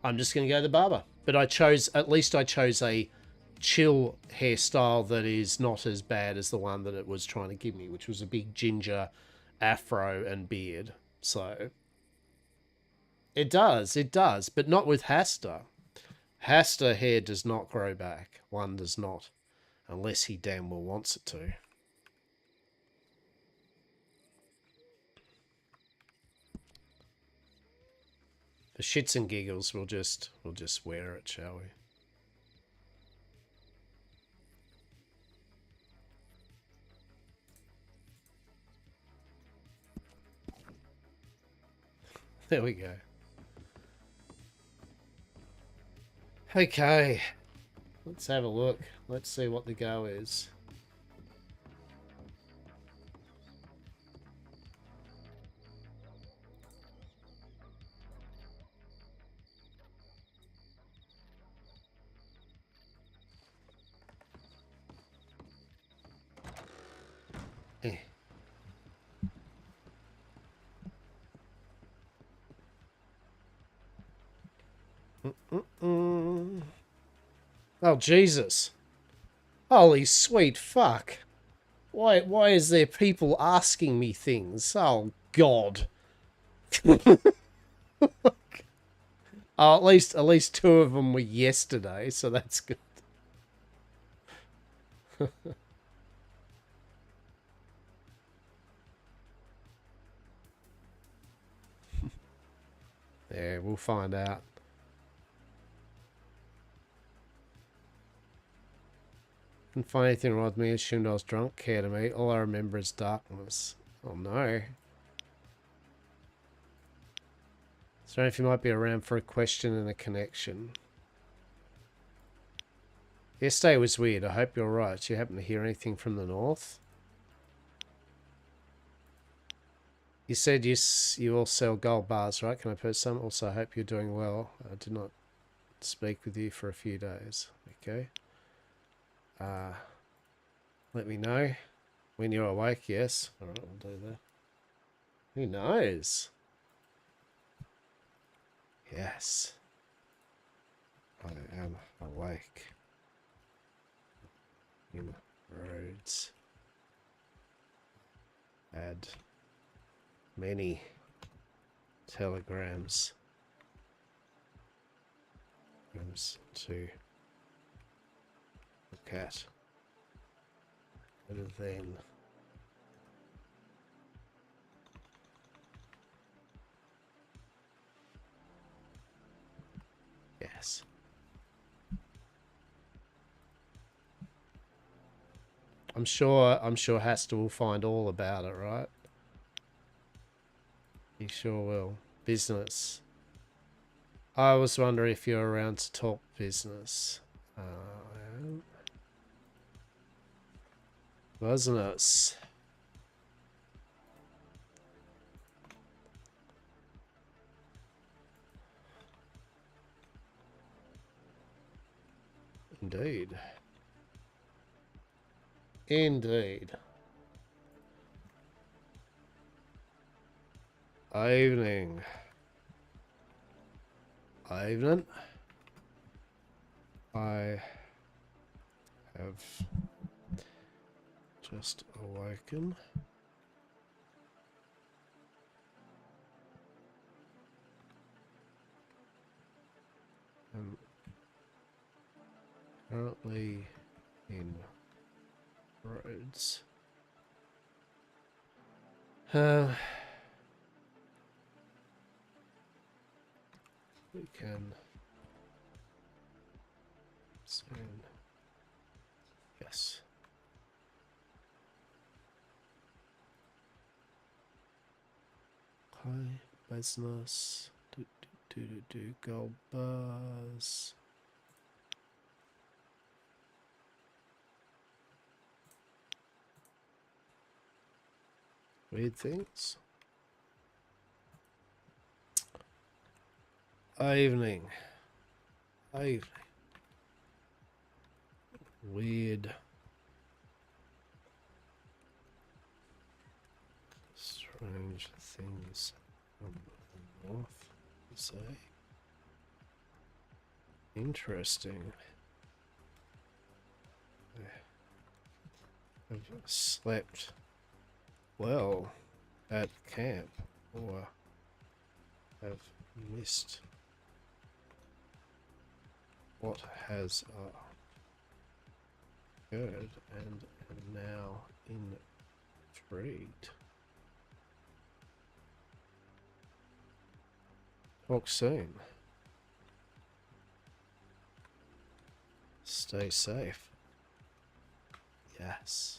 I'm just going to go to the barber. But at least I chose a chill hairstyle that is not as bad as the one that it was trying to give me, which was a big ginger afro and beard. So it does, but not with Hastur. Hastur hair does not grow back. One does not, unless he damn well wants it to. For shits and giggles, we'll just wear it, shall we? There we go. Okay. Let's have a look. Let's see what the go is. Eh. Oh, Jesus. Holy sweet fuck. Why is there people asking me things? Oh, God. Oh, at least two of them were yesterday, so that's good. Yeah, we'll find out. Didn't find anything wrong with me. Assumed I was drunk. Care to me. All I remember is darkness. Oh no. So if you might be around for a question and a connection. Yesterday was weird. I hope you're right. Do you happen to hear anything from the north? You said you all sell gold bars, right? Can I purchase some? Also, I hope you're doing well. I did not speak with you for a few days. Okay. Let me know when you're awake. Yes. All right, we'll do that. Who knows? Yes. I am awake. In roads. Add many telegrams to look at. And then yes. I'm sure Hastur will find all about it, right? He sure will. Business. I was wondering if you're around to talk business. Business. Indeed. Indeed. Evening. Evening. I have just awoken. I'm currently in roads. We can soon. Yes. Hi, business. Gold bars. Weird things. Evening. Evening. Weird. Strange things from the north, you say? Interesting. I've slept well at camp, or have missed what has occurred and am now intrigued. Talk soon. Stay safe. Yes.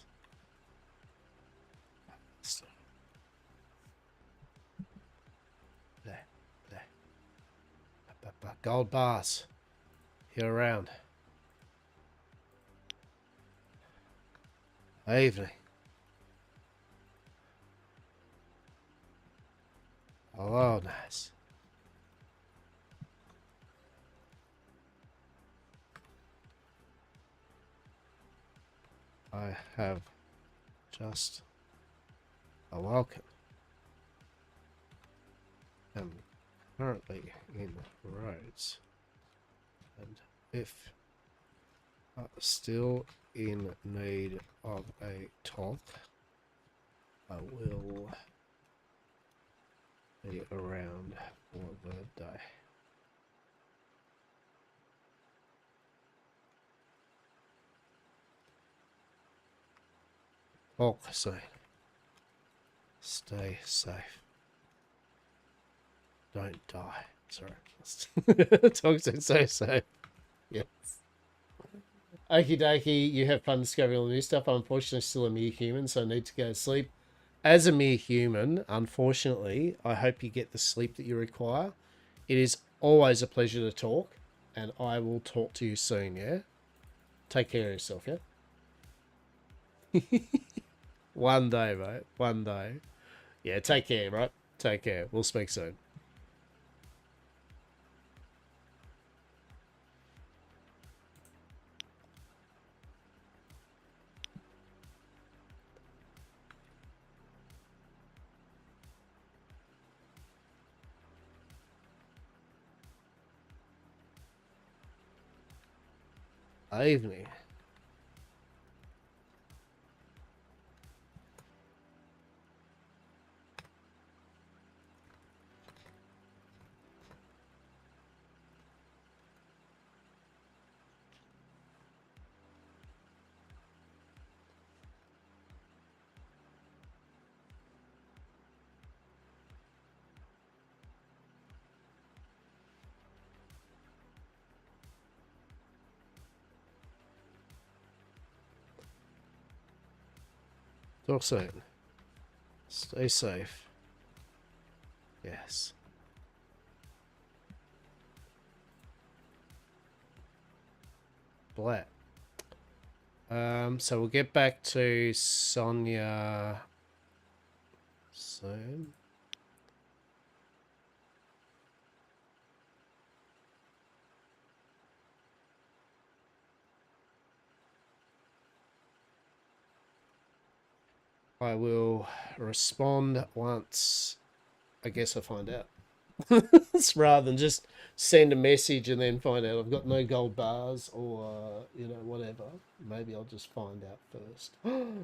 There, there. Gold bars. Here around. Evening. Hello, nice. I have just awoken. I'm currently in roads, and if still in need of a talk, I will be around for the day. Talk soon. Stay safe. Don't die. Sorry. Talk soon. Stay safe. Yes. Okie dokie, you have fun discovering all the new stuff. I'm unfortunately still a mere human, so I need to go to sleep. As a mere human, unfortunately, I hope you get the sleep that you require. It is always a pleasure to talk, and I will talk to you soon, yeah? Take care of yourself, yeah? One day, mate. One day. Yeah, take care, right? Take care. We'll speak soon. Evening. Talk soon. Stay safe. Yes. Black. So we'll get back to Sonia soon. I will respond once I guess I find out. Rather than just send a message and then find out I've got no gold bars or, you know, whatever. Maybe I'll just find out first.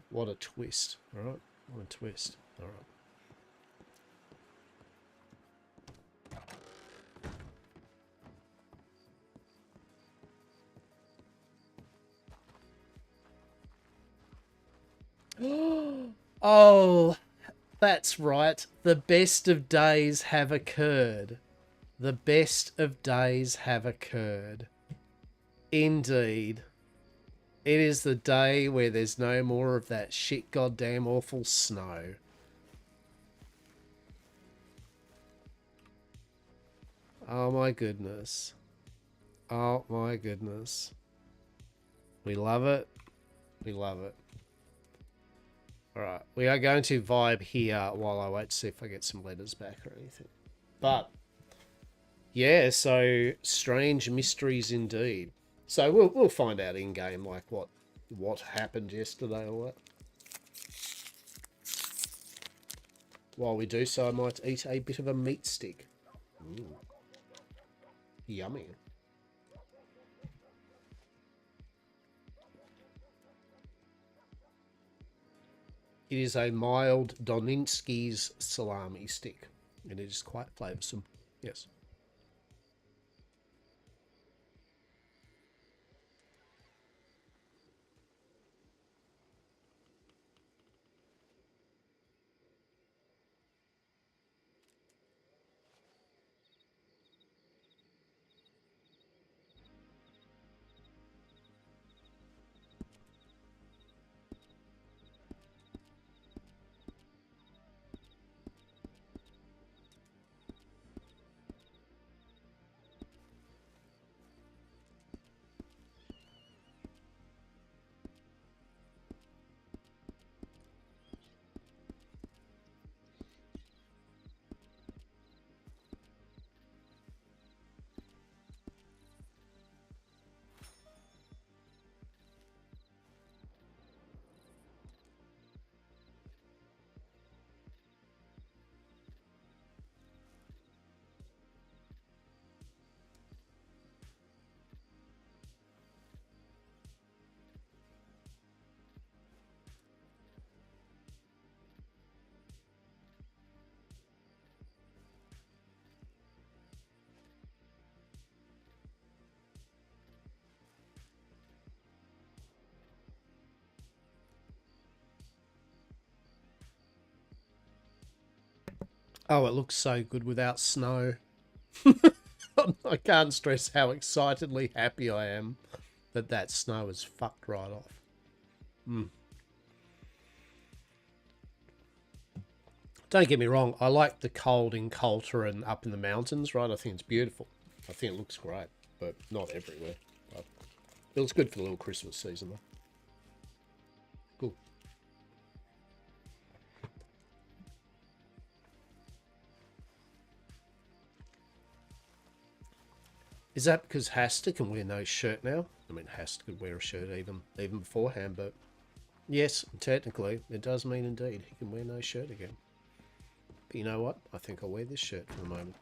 What a twist. All right. What a twist. All right. Oh, that's right. The best of days have occurred. The best of days have occurred. Indeed. It is the day where there's no more of that shit goddamn awful snow. Oh my goodness. Oh my goodness. We love it. We love it. Alright, we are going to vibe here while I wait to see if I get some letters back or anything. But, yeah, so strange mysteries indeed. So we'll find out in game like what happened yesterday or what. While we do so, I might eat a bit of a meat stick. Ooh. Yummy. It is a mild Doninsky's salami stick, and it is quite flavoursome. Yes. Oh, it looks so good without snow. I can't stress how excitedly happy I am that that snow is fucked right off. Don't get me wrong, I like the cold in Coulter and up in the mountains, right? I think it's beautiful. I think it looks great, but not everywhere. But it looks good for the little Christmas season, though. Cool. Is that because Hastur can wear no shirt now? I mean, Hastur could wear a shirt even beforehand, but yes, technically, it does mean indeed he can wear no shirt again. But you know what? I think I'll wear this shirt for the moment.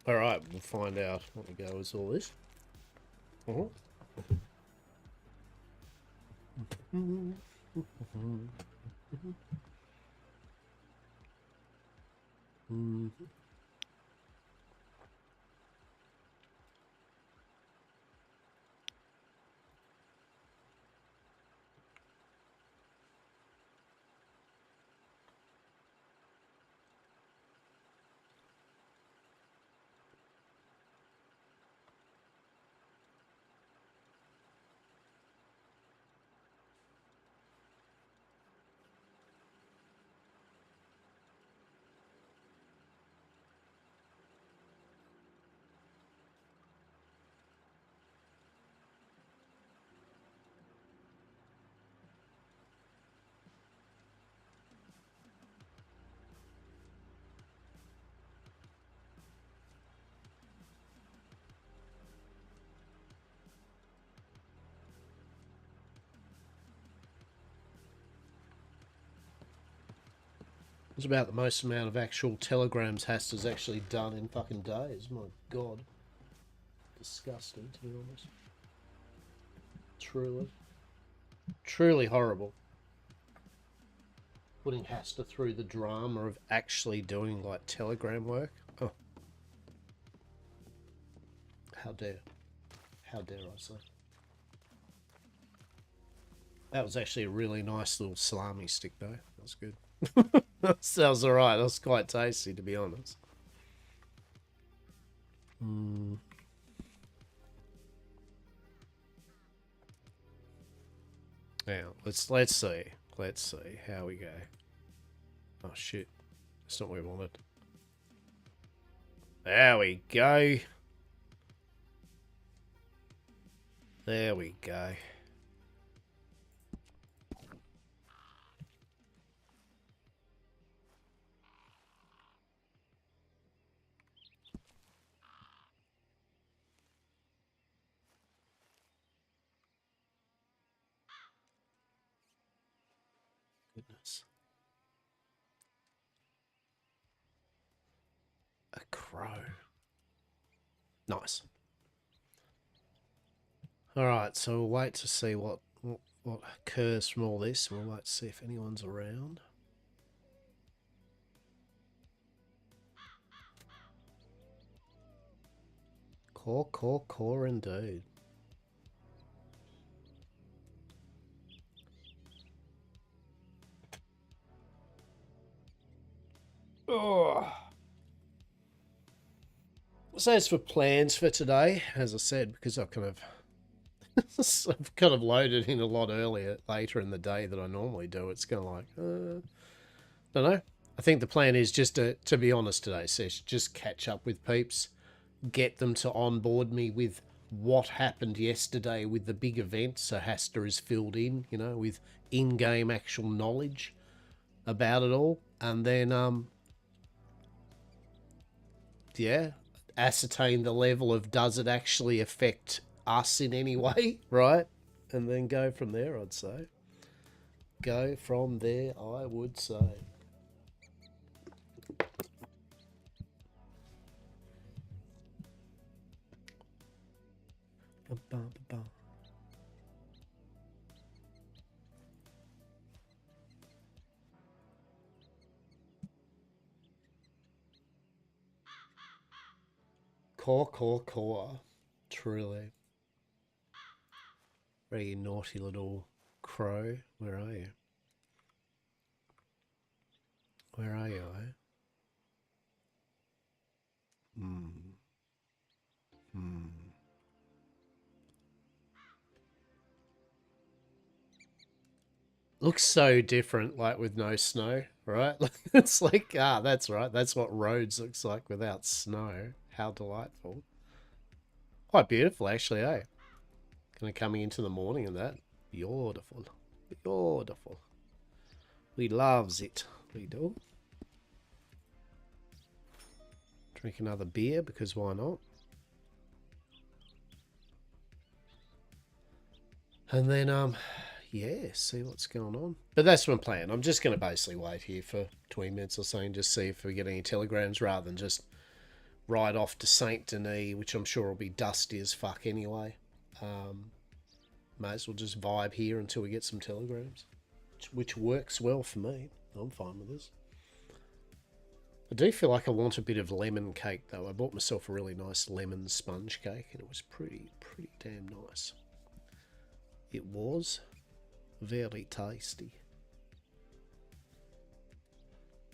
Alright, we'll find out what we go with all this. It's about the most amount of actual telegrams Hastur's actually done in fucking days. My god. Disgusting, to be honest. Truly. Truly horrible. Putting Hastur through the drama of actually doing, like, telegram work. Oh. How dare. How dare I say. That was actually a really nice little salami stick, though. That was good. That was alright. That was quite tasty, to be honest. Now, let's see. Let's see how we go. Oh, shit. That's not what we wanted. There we go. There we go. Goodness. A crow. Nice. Alright, so we'll wait to see what occurs from all this. We'll wait to see if anyone's around. Core indeed. Oh. So as for plans for today, as I said, because I've kind of loaded in a lot later in the day than I normally do. It's kind of like, don't know. I think the plan is just to be honest today, Sesh, just catch up with peeps, get them to onboard me with what happened yesterday with the big event, so Hastur is filled in, you know, with in-game actual knowledge about it all, and then yeah, ascertain the level of does it actually affect us in any way, right? And then go from there, I'd say. Go from there, I would say. Core. Truly. Where are you, naughty little crow? Where are you? Where are you, eh? Looks so different, like with no snow, right? It's like, that's right. That's what Rhodes looks like without snow. How delightful. Quite beautiful, actually, eh? Kind of coming into the morning and that. Beautiful. Beautiful. We loves it. We do. Drink another beer, because why not? And then, yeah, see what's going on. But that's my plan. I'm just going to basically wait here for 20 minutes or so and just see if we get any telegrams rather than just ride off to Saint Denis, which I'm sure will be dusty as fuck anyway. May as well just vibe here until we get some telegrams, which works well for me. I'm fine with this. I do feel like I want a bit of lemon cake though. I bought myself a really nice lemon sponge cake and it was pretty damn nice. It was very tasty.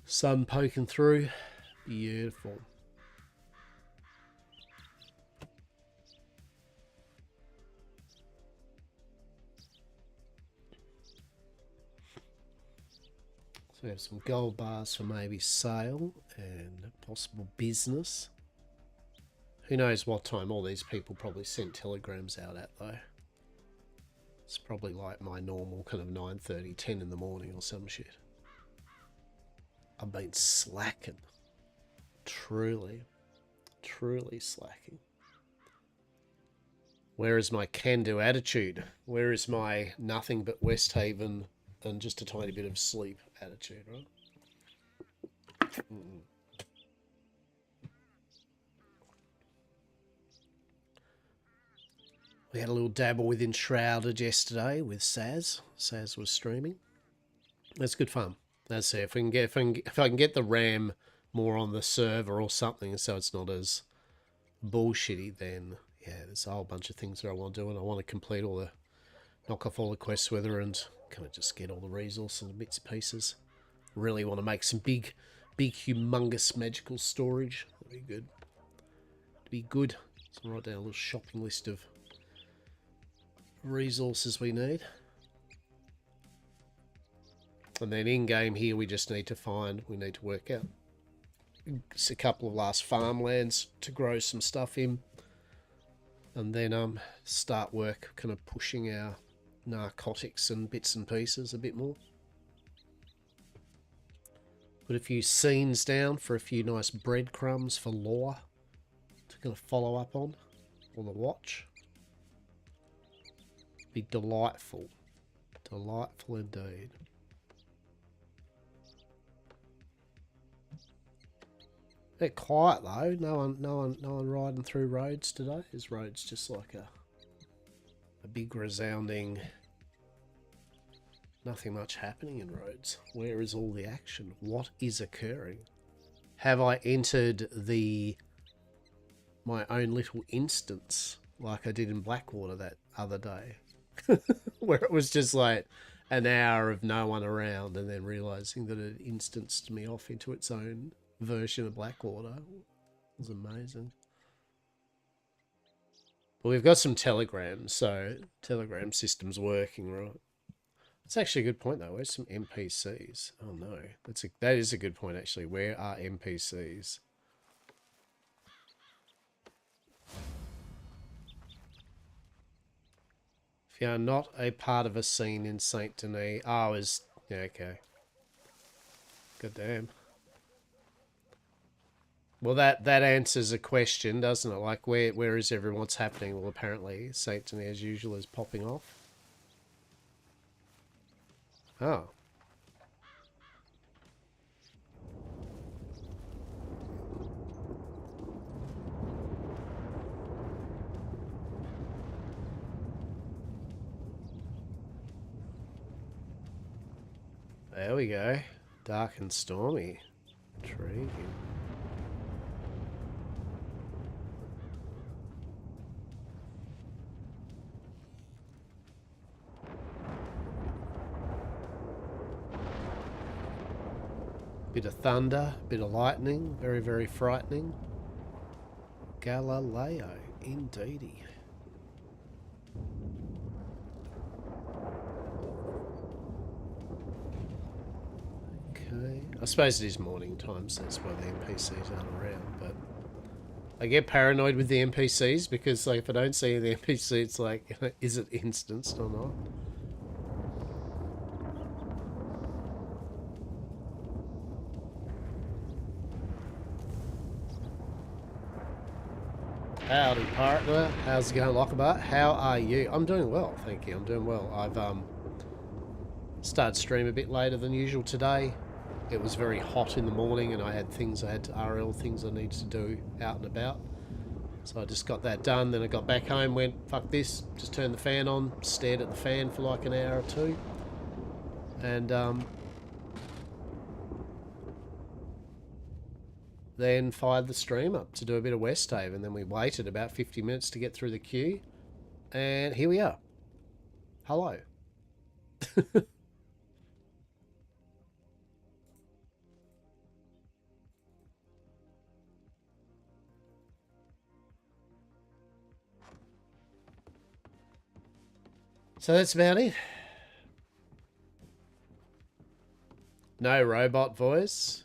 Sun poking through. Beautiful. So we have some gold bars for maybe sale and possible business. Who knows what time all these people probably sent telegrams out at though. It's probably like my normal kind of 9:30, 10 in the morning or some shit. I've been slacking. Truly slacking. Where is my can-do attitude? Where is my nothing but Westhaven and just a tiny bit of sleep attitude, right? We had a little dabble with Enshrouded yesterday with Saz. Saz was streaming. That's good fun. That's it. If I can get the RAM more on the server or something, so it's not as bullshitty, then yeah, there's a whole bunch of things that I want to do, and I want to complete all the knock off all the quests with her and kind of just get all the resources and bits and pieces. Really want to make some big, humongous magical storage. That'd be good. It'd be good. So I'll write down a little shopping list of resources we need. And then in game here, we just need to work out a couple of last farmlands to grow some stuff in. And then start work kind of pushing our narcotics and bits and pieces a bit more. Put a few scenes down for a few nice breadcrumbs for lore to kind of follow up on the watch. Be delightful. Delightful indeed. A bit quiet though. No one riding through roads today. Is roads just like a big resounding nothing much happening in roads? Where is all the action? What is occurring? Have I entered my own little instance like I did in Blackwater that other day? Where it was just like an hour of no one around and then realizing that it instanced me off into its own version of Blackwater. It was amazing. But we've got some telegrams, so telegram system's working, right? That's actually a good point though. Where's some NPCs? Oh no, that is a good point actually. Where are NPCs? If you are not a part of a scene in Saint Denis, yeah, okay. God damn. Well, that answers a question, doesn't it? Like, where is everyone? What's happening? Well, apparently, Saint Denis, as usual, is popping off. Oh. There we go. Dark and stormy. Intriguing. Bit of thunder, bit of lightning, very, very frightening. Galileo, indeedy. Okay, I suppose it is morning time, so that's why the NPCs aren't around, but I get paranoid with the NPCs because like if I don't see the NPC, it's like, is it instanced or not? Howdy partner, how's it going, Lockabat? How are you? I'm doing well, thank you. I'm doing well. I've started stream a bit later than usual today. it was very hot in the morning and I had things I had to RL, things I needed to do out and about. So I just got that done. Then I got back home, went, fuck this, just turned the fan on, stared at the fan for like an hour or two. And then fired the stream up to do a bit of Westhaven. Then we waited about 50 minutes to get through the queue. And here we are. Hello. So that's about it. No robot voice.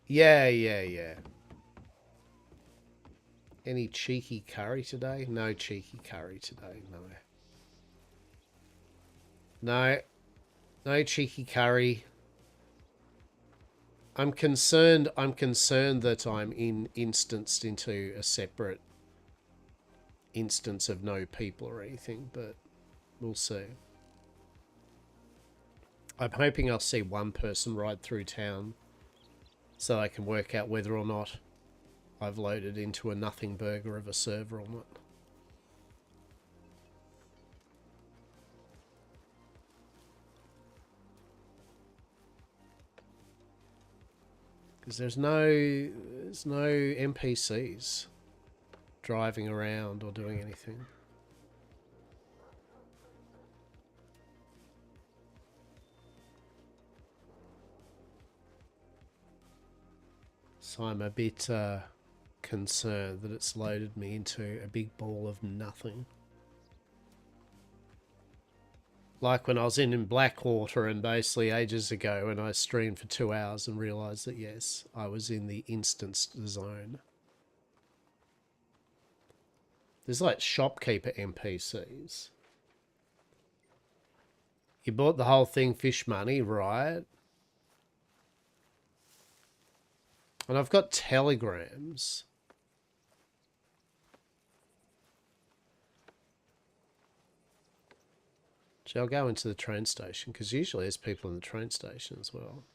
Yeah. Any cheeky curry today? No cheeky curry today, no. No cheeky curry. I'm concerned that I'm instanced into a separate instance of no people or anything, but we'll see. I'm hoping I'll see one person ride through town so I can work out whether or not I've loaded into a nothing burger of a server or not. Because there's no NPCs driving around or doing anything. So I'm a bit concerned that it's loaded me into a big ball of nothing. Like when I was in Blackwater and basically ages ago and I streamed for 2 hours and realised that yes, I was in the instanced zone. There's like shopkeeper NPCs. You bought the whole thing fish money, right? And I've got telegrams. So I'll go into the train station because usually there's people in the train station as well.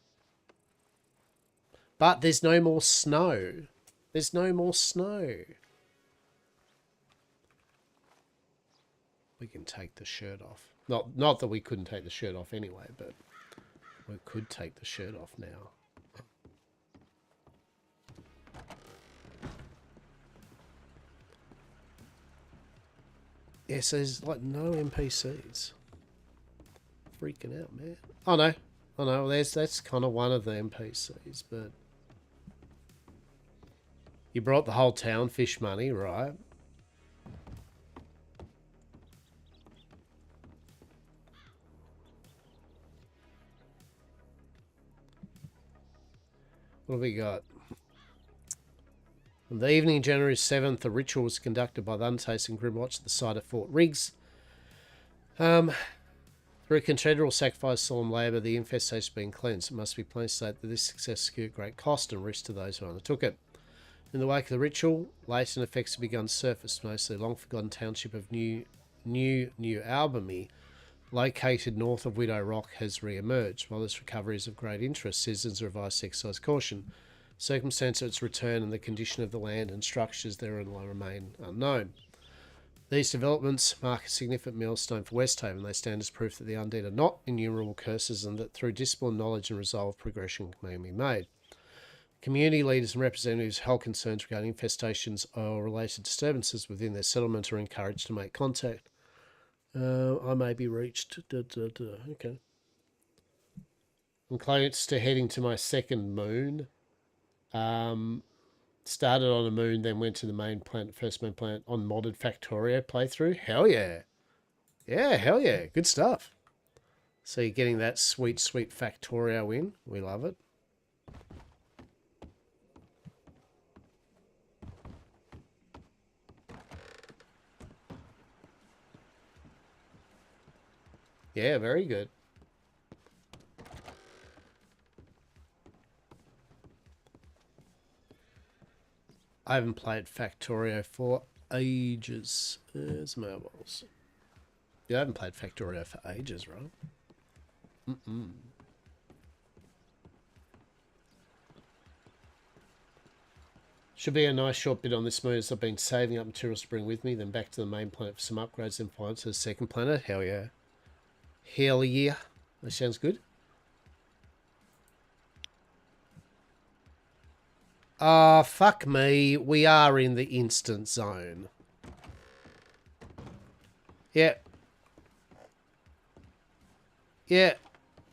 But there's no more snow. There's no more snow. We can take the shirt off. Not that we couldn't take the shirt off anyway, but we could take the shirt off now. Yeah, so there's like no NPCs. Freaking out, man. Oh no, that's kind of one of the NPCs, but you brought the whole town fish money, right? What have we got? On the evening of January 7th, a ritual was conducted by the untasting Grimwatch at the site of Fort Riggs. Through a considerable sacrifice, solemn labour, the infestation has been cleansed. It must be plain to state that this success secured great cost and risk to those who undertook it. In the wake of the ritual, latent effects have begun to surface. Mostly the long-forgotten township of New Albany, located north of Widow Rock, has re-emerged. While this recovery is of great interest, citizens are advised to exercise caution. Circumstance of its return and the condition of the land and structures therein will remain unknown. These developments mark a significant milestone for Westhaven. They stand as proof that the undead are not innumerable curses and that through discipline, knowledge and resolve, progression may be made. Community leaders and representatives held concerns regarding infestations or related disturbances within their settlement are encouraged to make contact. I may be reached. Okay. I'm close to heading to my second moon. Started on a moon, then went to the main planet, first main planet on modded Factorio playthrough. Hell yeah. Yeah, hell yeah. Good stuff. So you're getting that sweet, sweet Factorio in. We love it. Yeah, very good. I haven't played Factorio for ages. There's mobiles. Yeah, I haven't played Factorio for ages, right? Should be a nice short bit on this moon as I've been saving up materials to bring with me, then back to the main planet for some upgrades, then fly to the second planet. Hell yeah. Hell yeah. That sounds good. Fuck me. We are in the instant zone. Yeah. Yeah.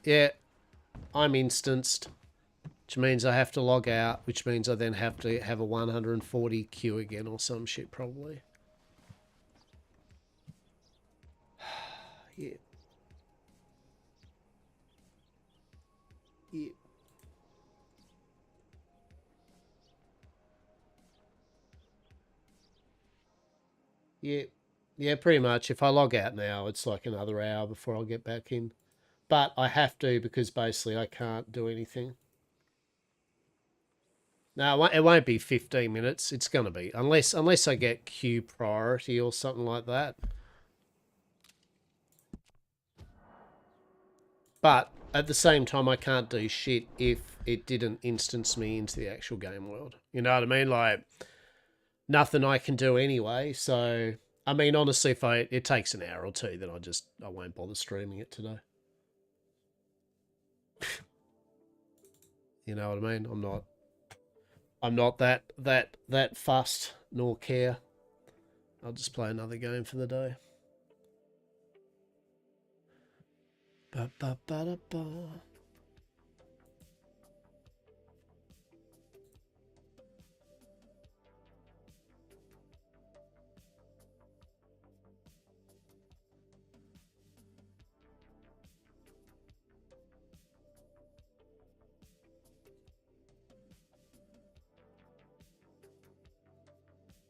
Yeah. I'm instanced. Which means I have to log out, which means I then have to have a 140 queue again or some shit, probably. Yeah. Yeah. Yeah. Yeah, pretty much. If I log out now, it's like another hour before I'll get back in. But I have to because basically I can't do anything. No, it won't be 15 minutes. It's going to be. Unless I get queue priority or something like that. But at the same time, I can't do shit if it didn't instance me into the actual game world. You know what I mean? Like, nothing I can do anyway. So, I mean, honestly, if it takes an hour or two, then I won't bother streaming it today. You know what I mean? I'm not that fussed nor care. I'll just play another game for the day. Ba ba ba da ba.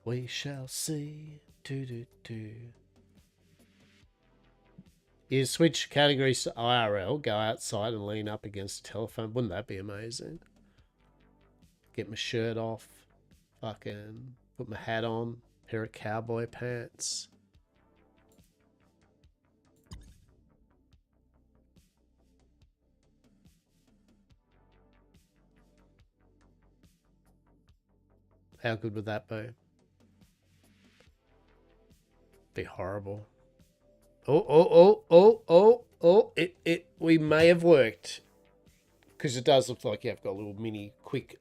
We shall see. Do do do. You switch categories to IRL, go outside and lean up against a telephone. Wouldn't that be amazing? Get my shirt off, fucking put my hat on, pair of cowboy pants. How good would that be? Be horrible. We may have worked. Because it does look like you've got a little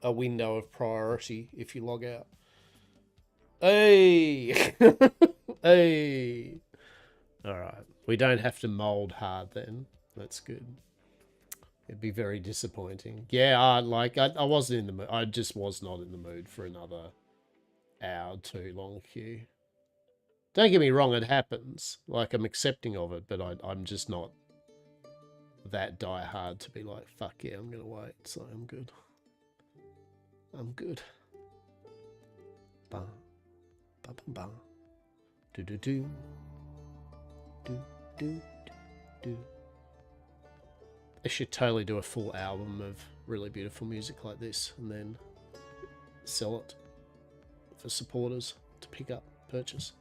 a window of priority if you log out. Hey! Hey! Alright. We don't have to mold hard then. That's good. It'd be very disappointing. Yeah, I wasn't in the mood. I just was not in the mood for another hour too long queue. Don't get me wrong, it happens. Like, I'm accepting of it, but I'm just not that die hard to be like, fuck yeah, I'm gonna wait. So I'm good. I'm good. Ba, ba, ba, ba. Do do do. Do do do. I should totally do a full album of really beautiful music like this and then sell it for supporters to pick up, purchase.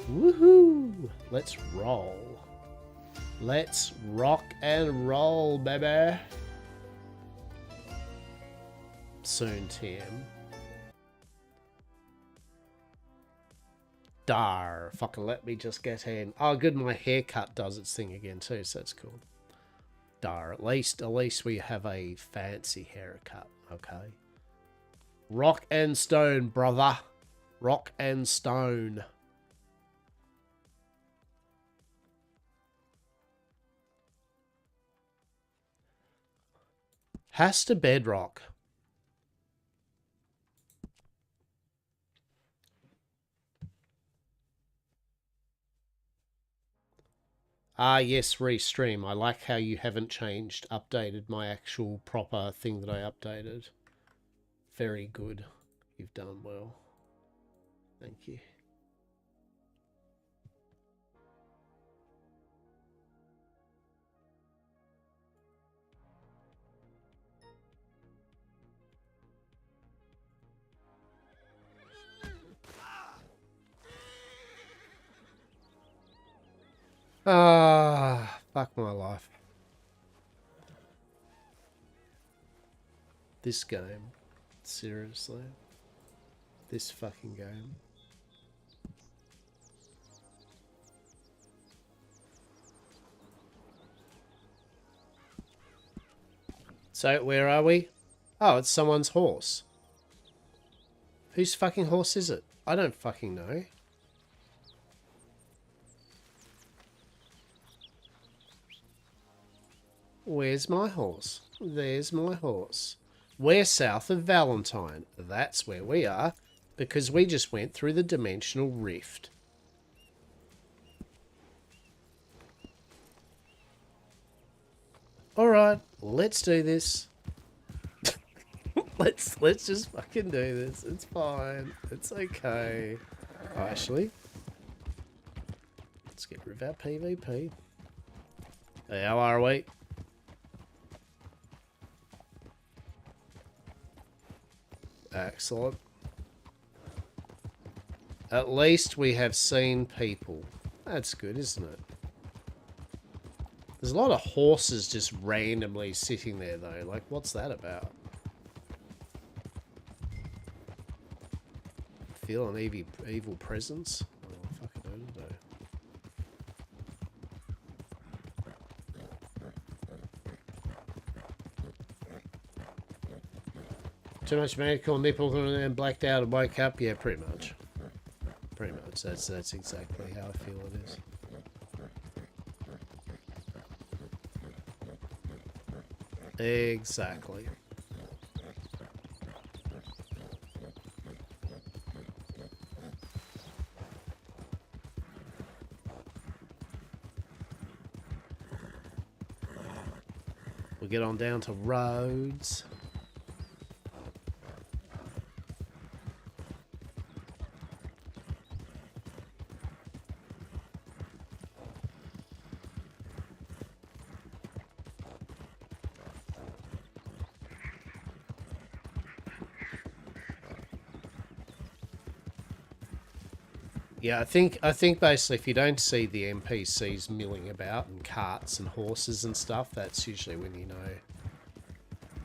Woohoo! Let's roll. Let's rock and roll, baby. Soon, TM. Dar. Fucking let me just get in. Oh, good. My haircut does its thing again too, so that's cool. Dar. At least we have a fancy haircut. Okay. Rock and stone, brother. Rock and stone. Hastur bedrock. Ah, yes, restream. I like how you haven't updated my actual proper thing that I updated. Very good. You've done well. Thank you. Ah, fuck my life. This game. Seriously. This fucking game. So, where are we? Oh, it's someone's horse. Whose fucking horse is it? I don't fucking know. Where's my horse? There's my horse. We're south of Valentine. That's where we are, because we just went through the dimensional rift. Alright, let's do this. let's just fucking do this. It's fine. It's okay. Oh, actually, let's get rid of our PvP. Hey, how are we? Excellent. At least we have seen people. That's good, isn't it? There's a lot of horses just randomly sitting there, though. Like, what's that about? Feel an evil presence? Oh, fuck, I don't know. Too much medical nipple and blacked out and woke up? Yeah, pretty much. Pretty much. That's exactly how I feel it is. Exactly. We'll get on down to roads. Yeah, I think basically if you don't see the NPCs milling about and carts and horses and stuff, that's usually when you know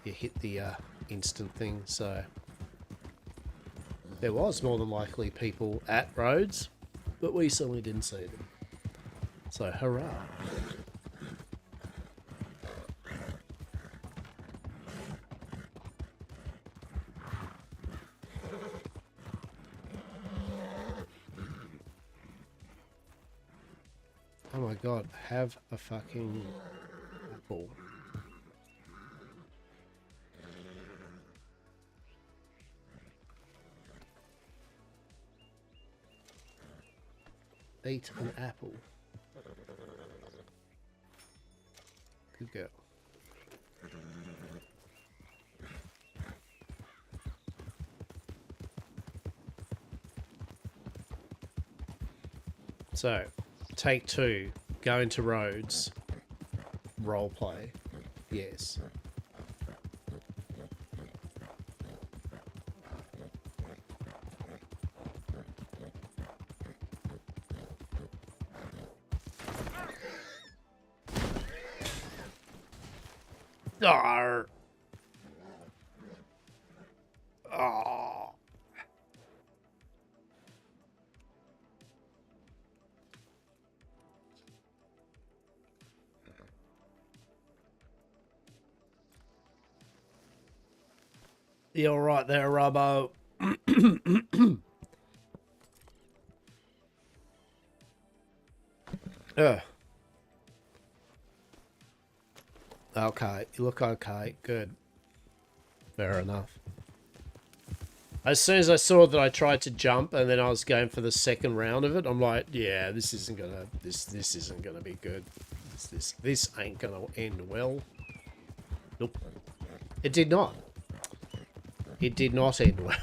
you hit the instant thing. So there was more than likely people at roads, but we certainly didn't see them. So hurrah. Oh my god, have a fucking apple. Eat an apple. Good girl. So, take 2. Go into roads. Roleplay. Yes. Arr. Oh. You're right there, Robbo. Okay, you look okay. Good. Fair enough. As soon as I saw that I tried to jump and then I was going for the second round of it, I'm like, yeah, this isn't gonna be good. This ain't gonna end well. Nope. It did not. It did not end well.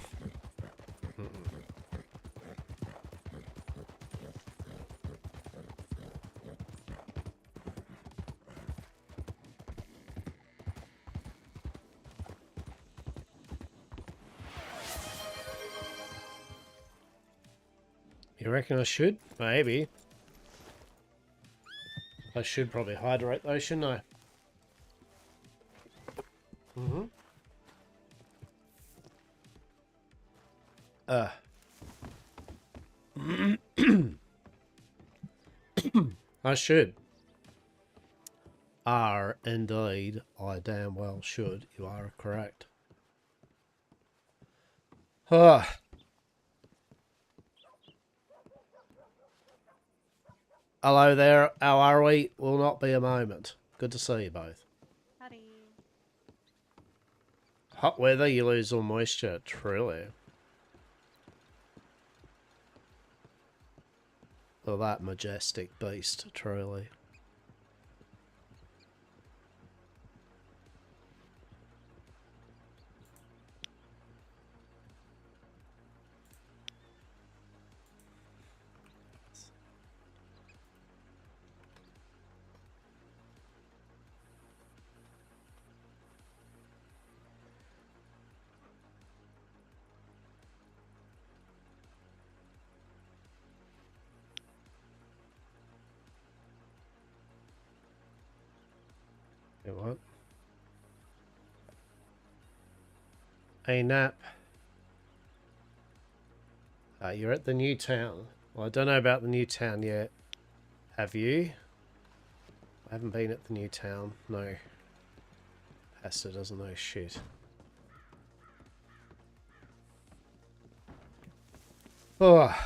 You reckon I should? Maybe. I should probably hydrate though, shouldn't I? I should. Indeed. I damn well should. You are correct. Hello there. How are we? Will not be a moment. Good to see you both. Howdy. Hot weather, you lose all moisture. Truly. Oh, that majestic beast. Truly. You know what? Hey, Nap. You're at the new town. Well, I don't know about the new town yet. Have you? I haven't been at the new town. No. Hastur doesn't know shit. Oh,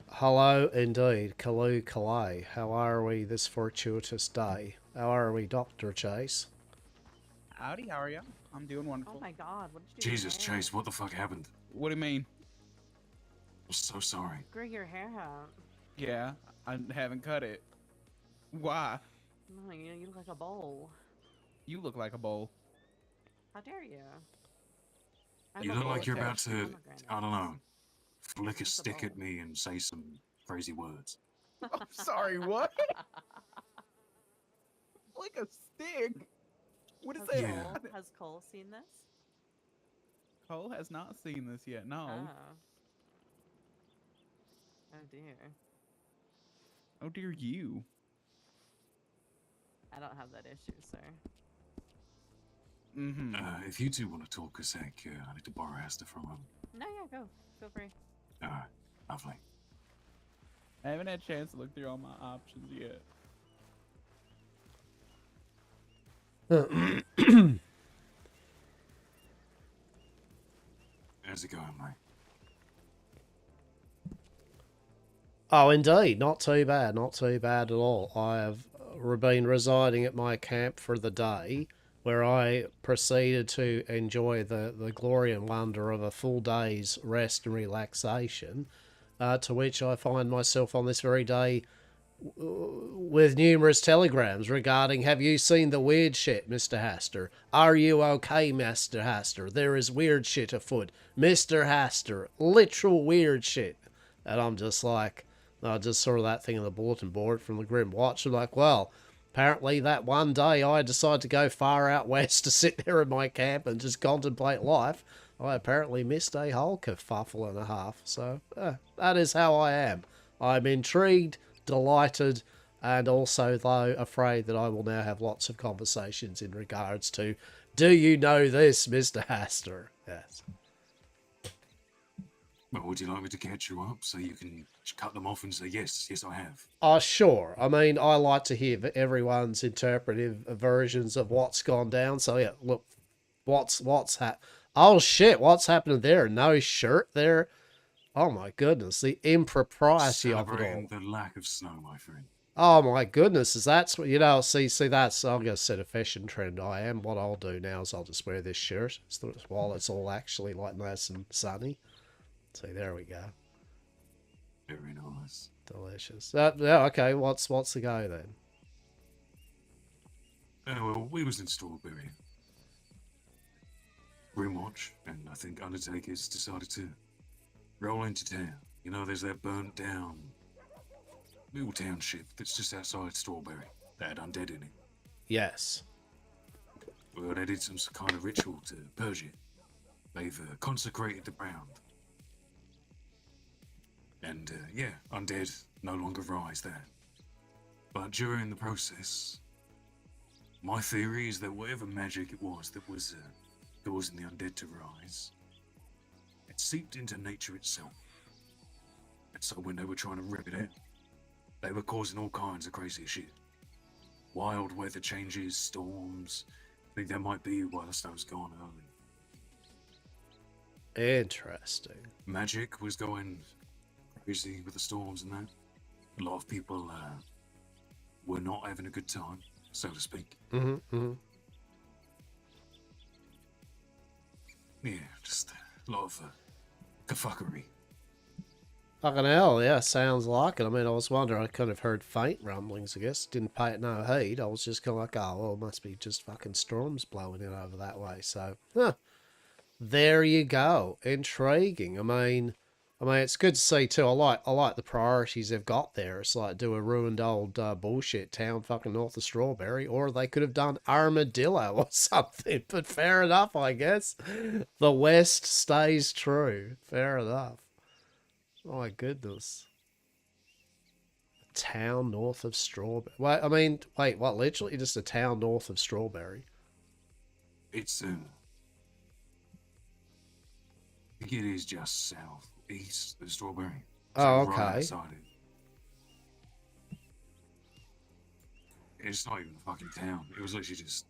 hello indeed. Kalu Kalay. How are we this fortuitous day? How are we, Dr. Chase? Howdy, how are you? I'm doing wonderful. Oh my god, what did you do? Jesus, to your hair? Chase, what the fuck happened? What do you mean? I'm so sorry. Grew your hair out. Yeah, I haven't cut it. Why? No, you look like a bowl. You look like a bowl. How dare you? I'm You a look bowl like you're of about to, pomegranates. I don't know, flick a Just a stick at bowl. me and say some crazy words. I'm sorry, what? Like a stick? What is Has that? Yeah. Cole seen this? Cole has not seen this yet, no. Oh. Oh dear. Oh dear you. I don't have that issue, sir. Mm-hmm. If you two want to talk a sec, I need to borrow Hastur for a moment. No, yeah, go. Feel free. Alright, lovely. I haven't had a chance to look through all my options yet. How's it going, mate? Oh, indeed. Not too bad. Not too bad at all. I have been residing at my camp for the day, where I proceeded to enjoy the glory and wonder of a full day's rest and relaxation, to which I find myself on this very day with numerous telegrams regarding, have you seen the weird shit, Mr. Hastur? Are you okay, Mr. Hastur? There is weird shit afoot. Mr. Hastur, literal weird shit. And I'm just like, I just saw that thing on the bulletin board from the Grim Watch. I'm like, well, apparently that one day I decided to go far out west to sit there in my camp and just contemplate life. I apparently missed a whole kerfuffle and a half. So that is how I am. I'm intrigued, delighted, and also, though, afraid that I will now have lots of conversations in regards to, do you know this, Mr. Hastur? Yes. Well, would you like me to catch you up so you can cut them off and say, yes, yes, I have? Sure. I mean, I like to hear everyone's interpretive versions of what's gone down. So, yeah, look, what's oh, shit, what's happening there? No shirt there? Oh, my goodness, the impropriety of it all. Celebrating the lack of snow, my friend. Oh my goodness, is that's what, you know, see, that's, I'm going to set a fashion trend I am. What I'll do now is I'll just wear this shirt while it's all actually like nice and sunny. See, there we go. Very nice. Delicious. Yeah, okay, what's the go then? Well, we was in Strawberry. Grimwatch, and I think Undertaker's decided to roll into town. You know, there's that burnt down little township that's just outside Strawberry that had undead in it. Yes. Well, they did some kind of ritual to purge it. They've consecrated the ground. And, yeah, undead no longer rise there. But during the process, my theory is that whatever magic it was that was causing the undead to rise, it seeped into nature itself. And so when they were trying to rip it out, they were causing all kinds of crazy shit. Wild weather changes, storms. I think that might be why the snow's gone early. Interesting. Magic was going crazy with the storms and that. A lot of people were not having a good time, so to speak. Yeah, just a lot of kafuckery. Fucking hell, yeah, sounds like it. I mean, I was wondering, I kind of heard faint rumblings, I guess. Didn't pay it no heed. I was just kind of like, oh, well, it must be just fucking storms blowing in over that way. So, there you go. Intriguing. I mean, it's good to see too. I like the priorities they've got there. It's like do a ruined old bullshit town fucking north of Strawberry, or they could have done Armadillo or something. But fair enough, I guess. The West stays true. Fair enough. Oh my goodness. A town north of Strawberry. Wait, what? Literally just a town north of Strawberry. It's I think it is just southeast of Strawberry. Oh, Right okay. outside it. It's not even a fucking town. It was literally just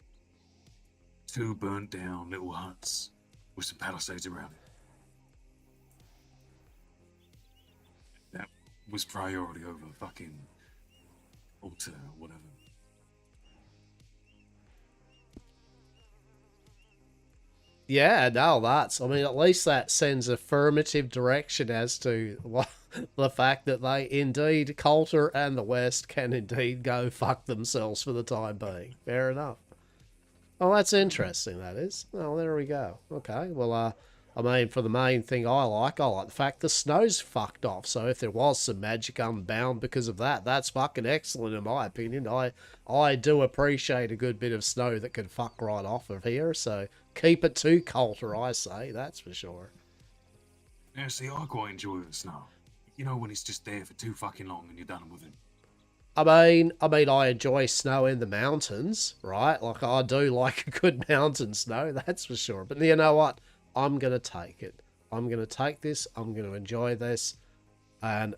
two burnt down little huts with some palisades around it. That was priority over fucking altar or whatever. Yeah, no, I mean, at least that sends affirmative direction as to the fact that they indeed, Coulter and the West, can indeed go fuck themselves for the time being. Fair enough. Oh, that's interesting, that is. Well, there we go. Okay, well, I mean, for the main thing I like the fact the snow's fucked off. So if there was some magic unbound because of that, that's fucking excellent in my opinion. I do appreciate a good bit of snow that can fuck right off of here, so keep it to Coulter, I say, that's for sure. Yeah, see, I quite enjoy the snow. You know, when it's just there for too fucking long and you're done with it. I mean, I enjoy snow in the mountains, right? Like, I do like a good mountain snow, that's for sure. But you know what? I'm going to take it. I'm going to take this. I'm going to enjoy this. And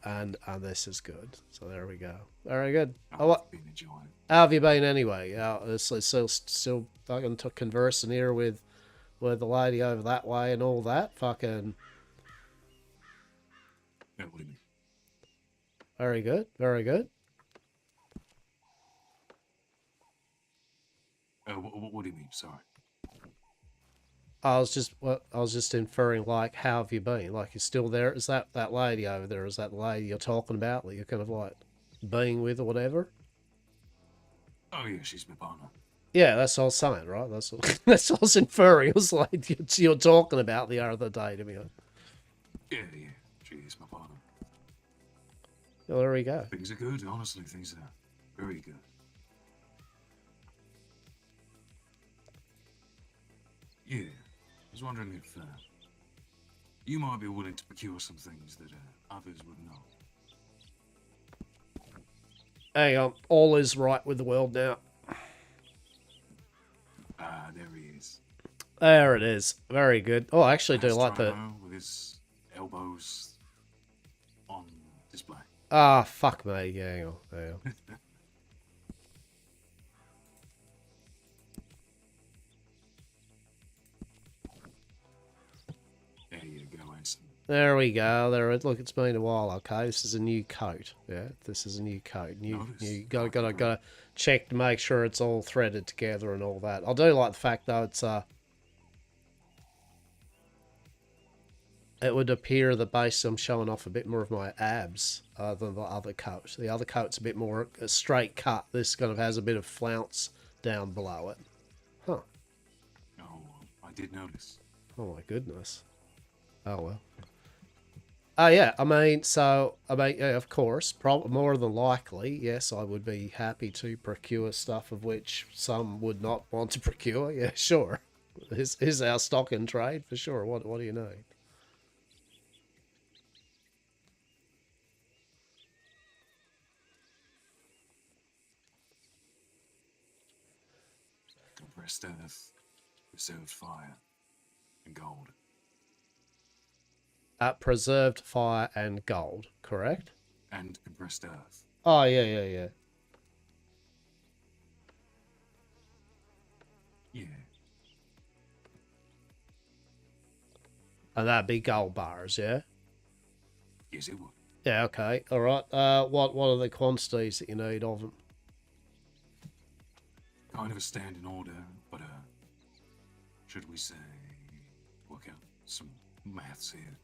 this is good. So there we go. Very good. I've been enjoying it. How have you been anyway? Still fucking conversing here with the lady over that way and all that. Fucking. Yeah, what do you mean? Very good. Very good. What do you mean? Sorry. I was just inferring, like, how have you been? Like, you're still there? Is that lady over there? Is that the lady you're talking about that you're kind of like being with or whatever? Oh yeah, she's my partner. Yeah, that's what I was saying, right? That's what I was inferring. It was like you're talking about the other day to me. Yeah, she is my partner. Well, there we go. Things are good, honestly. Things are very good. Yeah, I was wondering if you might be willing to procure some things that others would know. Hang on, all is right with the world now. Ah, there he is. There it is. Very good. Oh, I actually do like the... With his elbows on display. Ah, fuck me. Yeah, hang on. Hang on. There you go, Anson. There we go. There. Look, it's been a while. Okay, this is a new coat. Yeah, this is a new coat. You gotta check to make sure it's all threaded together and all that. I do like the fact though it's it would appear that basically I'm showing off a bit more of my abs than the other coat. The other coat's a bit more a straight cut. This kind of has a bit of flounce down below it. Huh. Oh, I did notice. Oh my goodness. Oh well. Yeah, I mean, yeah, of course, more than likely, yes, I would be happy to procure stuff of which some would not want to procure. Yeah, sure. Is our stock in trade for sure. What do you need? Compressed earth, reserved fire, and gold. Preserved fire and gold, correct? And compressed earth. Oh, yeah. Yeah. And that'd be gold bars, yeah? Yes, it would. Yeah, okay. All right. What are the quantities that you need of them? Kind of a standing order, but should we say, work out some maths here.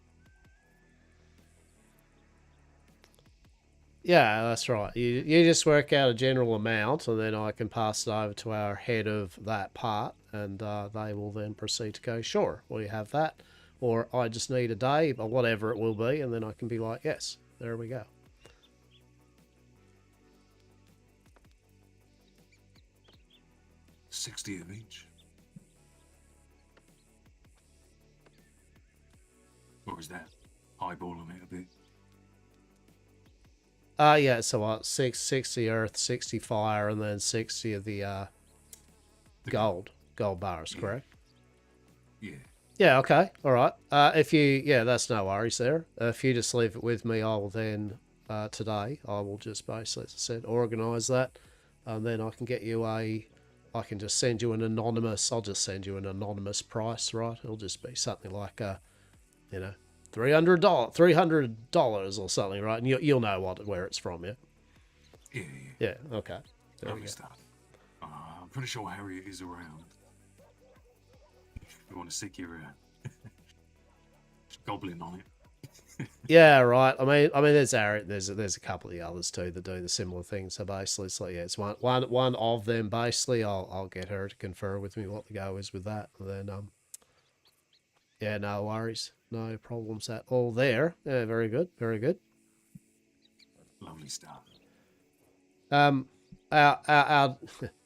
Yeah, that's right. You just work out a general amount, and then I can pass it over to our head of that part, and they will then proceed to go, sure, we have that. Or I just need a day, or whatever it will be, and then I can be like, yes, there we go. $60 of each. Or is that eyeballing it a bit? Yeah, so what, 60 earth, 60 fire, and then 60 of the gold bars, Yeah. correct? Yeah. Yeah, okay, all right. Yeah, that's no worries there. If you just leave it with me, I will then, today, I will just basically, as I said, organise that, and then I can get you I can just send you an anonymous, I'll just send you an anonymous price, right? It'll just be something like, $300 or something, right? And you'll know where it's from, yeah? Yeah. Yeah, okay. There we Lovely go. stuff. I'm pretty sure Harriet is around. If you want to stick your goblin on it. Yeah, right. I mean, there's a couple of the others too that do the similar thing. So basically, it's like, yeah, it's one of them. Basically, I'll get her to confer with me what the go is with that, and then yeah, no worries, no problems at all there. Yeah, very good, very good. Lovely stuff. Our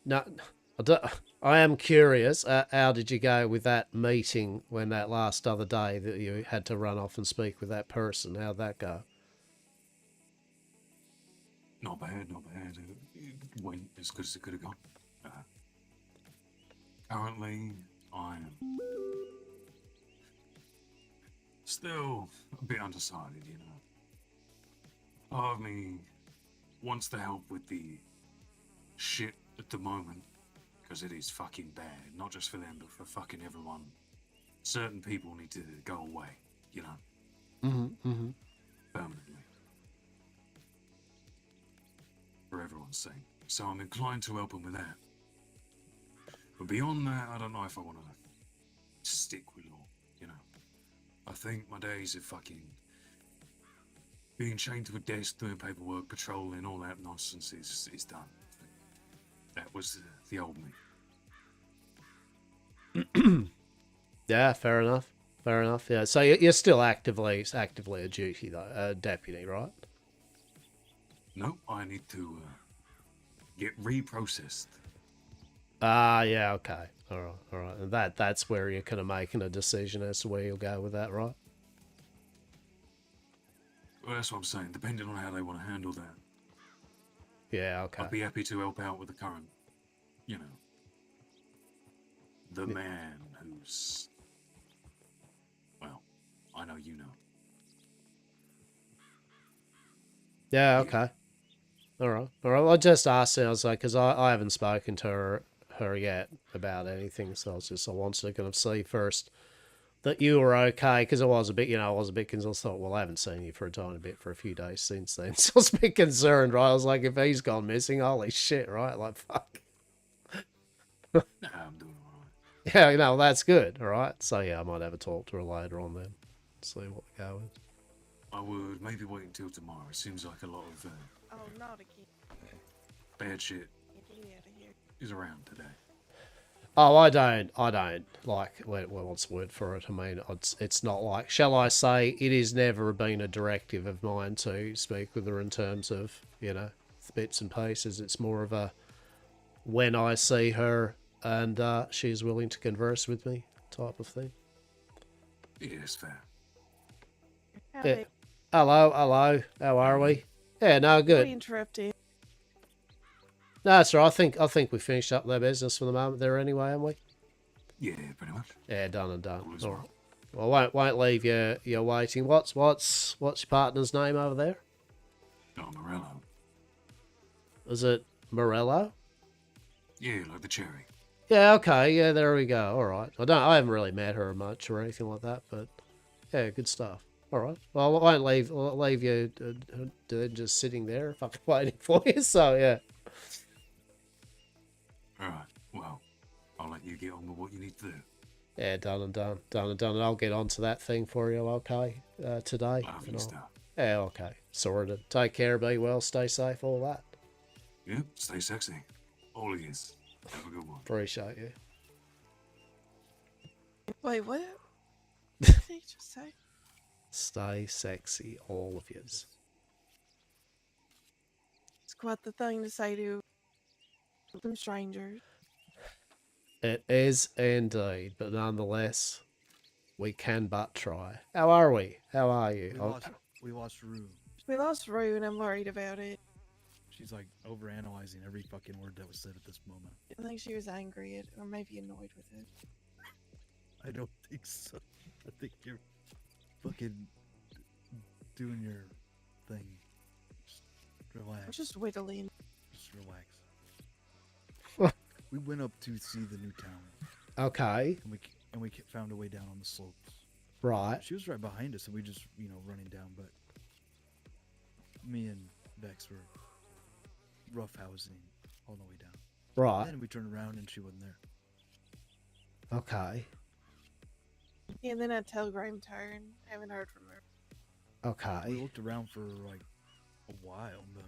no, I am curious. How did you go with that meeting when that last other day that you had to run off and speak with that person? How'd that go? Not bad, not bad. It went as good as it could have gone. Currently, I'm still a bit undecided, you know. Part of me wants to help with the shit at the moment, because it is fucking bad. Not just for them, but for fucking everyone. Certain people need to go away, you know. Permanently. For everyone's sake. So I'm inclined to help them with that. But beyond that, I don't know if I want to stick with law, you know. I think my days of fucking being chained to a desk, doing paperwork, patrolling, all that nonsense is done. That was the old me. Yeah, fair enough. Fair enough. Yeah, so you're still actively a duty though, deputy, right? No, I need to get reprocessed. Ah, yeah, okay. All right. And that's where you're kind of making a decision as to where you'll go with that, right? Well, that's what I'm saying. Depending on how they want to handle that, Yeah, okay. I'd be happy to help out with the current, you know, the man who's, well, I know you know. Yeah, okay. All right. I just asked her, I was like, because I haven't spoken to her yet about anything, so I wanted to kind of see first that you were okay, because I was a bit concerned. I thought, well, I haven't seen you for a tiny bit for a few days since then, so I was a bit concerned, right? I was like, if he's gone missing, holy shit, right? Like, fuck. Nah, I'm doing alright. Yeah, that's good, all right? So, yeah, I might have a talk to her later on then. see what we go with. I would maybe wait until tomorrow. It seems like a lot of Oh, not again. bad shit Get out of here. is around today. Oh, I don't like. Well, what's the word for it? I mean, it's not like. Shall I say? It has never been a directive of mine to speak with her in terms of bits and pieces. It's more of a when I see her and she's willing to converse with me type of thing. Yes, fair. Yeah. Hello. How are we? Yeah, no, good. We interrupted. No, that's right. I think we finished up their business for the moment there anyway, haven't we? Yeah, pretty much. Yeah, done and done. All is All well. right. Well, won't leave you waiting. What's your partner's name over there? Oh, Morello. Is it Morello? Yeah, like the cherry. Yeah, okay. Yeah, there we go. All right. I haven't really met her much or anything like that, but yeah, good stuff. All right. Well, I won't leave you just sitting there fucking waiting for you. So yeah. All right. Well, I'll let you get on with what you need to do. Yeah, done and done. And I'll get onto that thing for you, okay, today. Lovely stuff. Yeah, okay. Sorted. Take care, be well, stay safe, all that. Yep, stay sexy. All of yous. Have a good one. Appreciate you. Wait, what? What did he just say? Stay sexy, all of yous. It's quite the thing to say to some strangers. It is indeed, but nonetheless, we can but try. How are we? How are you? We lost Rue. We lost Rue and I'm worried about it. She's like overanalyzing every fucking word that was said at this moment. I think she was angry at, or maybe annoyed with it. I don't think so. I think you're fucking doing your thing. Just relax. I'm just whittling. Just relax. We went up to see the new town, Okay, and we found a way down on the slopes. right, She was right behind us, and we just running down. But me and Vex were roughhousing all the way down. right, Then we turned around and she wasn't there. okay, Yeah, and then I telegrammed her and haven't heard from her. We okay. looked around for like a while, but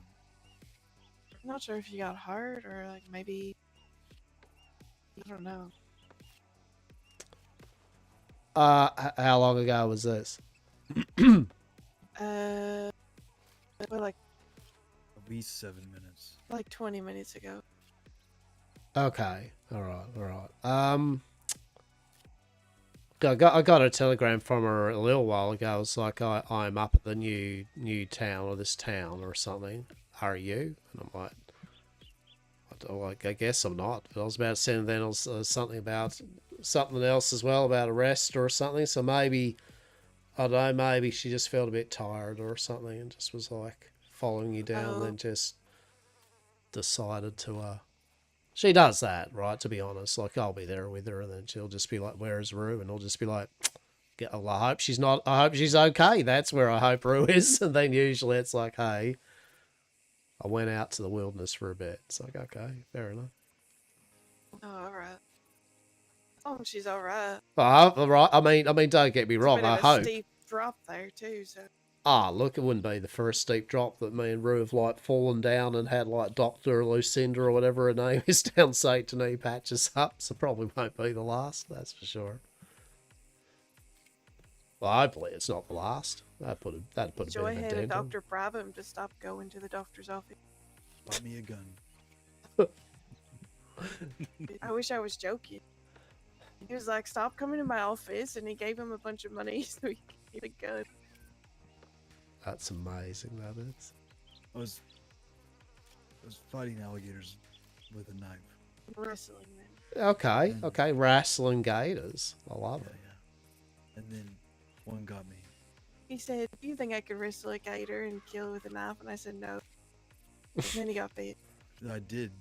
I'm not sure if she got hurt or like maybe. I don't know. How long ago was this? Well, like at least 7 minutes. 20 minutes ago. Okay, all right. I got a telegram from her a little while ago. It's like I'm up at the new town or this town or something. Are you? And I'm like, I guess I'm not. But I was about to send then something about something else as well about a rest or something. So maybe I don't know. Maybe she just felt a bit tired or something and just was like following you down. And then just decided to. She does that, right? To be honest, like I'll be there with her, and then she'll just be like, "Where is Rue?" And I'll just be like, "Well, I hope she's not. I hope she's okay. That's where I hope Rue is." And then usually it's like, "Hey, I went out to the wilderness for a bit." It's like, okay, fair enough. Oh, alright. Oh, she's alright. All right. I mean, don't get me It's a wrong. bit I of a hope. steep drop there too, so. Look, it wouldn't be the first steep drop that me and Rue have like fallen down and had like Dr. Lucinda or whatever her name is down St. Denis patches up, so probably won't be the last, that's for sure. Well, hopefully it's not the last. That'd put a bit Joy of a had a dent on. doctor bribe him to stop going to the doctor's office. Bought me a gun. I wish I was joking. He was like, stop coming to my office, and he gave him a bunch of money so he could get a gun. That's amazing, that is. I was fighting alligators with a knife. Wrestling them. Okay, wrestling gators. I love Yeah, it. yeah. And then one got me. He said, do you think I could wrestle a gator and kill with a knife? And I said, no. And then he got bit. I did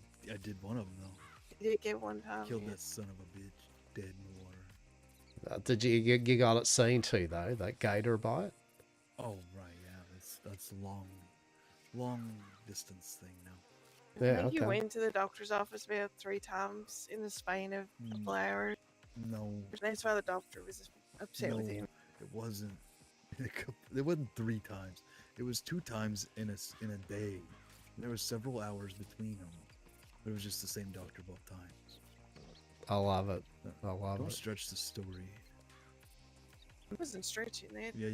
one of them though. He did get one time. Killed yeah. that son of a bitch dead in the water. Did you got it seen too though? That gator bite. Oh right, yeah. That's a long distance thing now. I Yeah, think you okay. went to the doctor's office about 3 times in the span of a couple hours. No, That's why the doctor was upset with no, you. it wasn't. It wasn't 3 times. It was 2 times in a day. There was several hours between them. It was just the same doctor both times. I love it. I love Don't it. stretch the story. I wasn't stretching it. Yeah,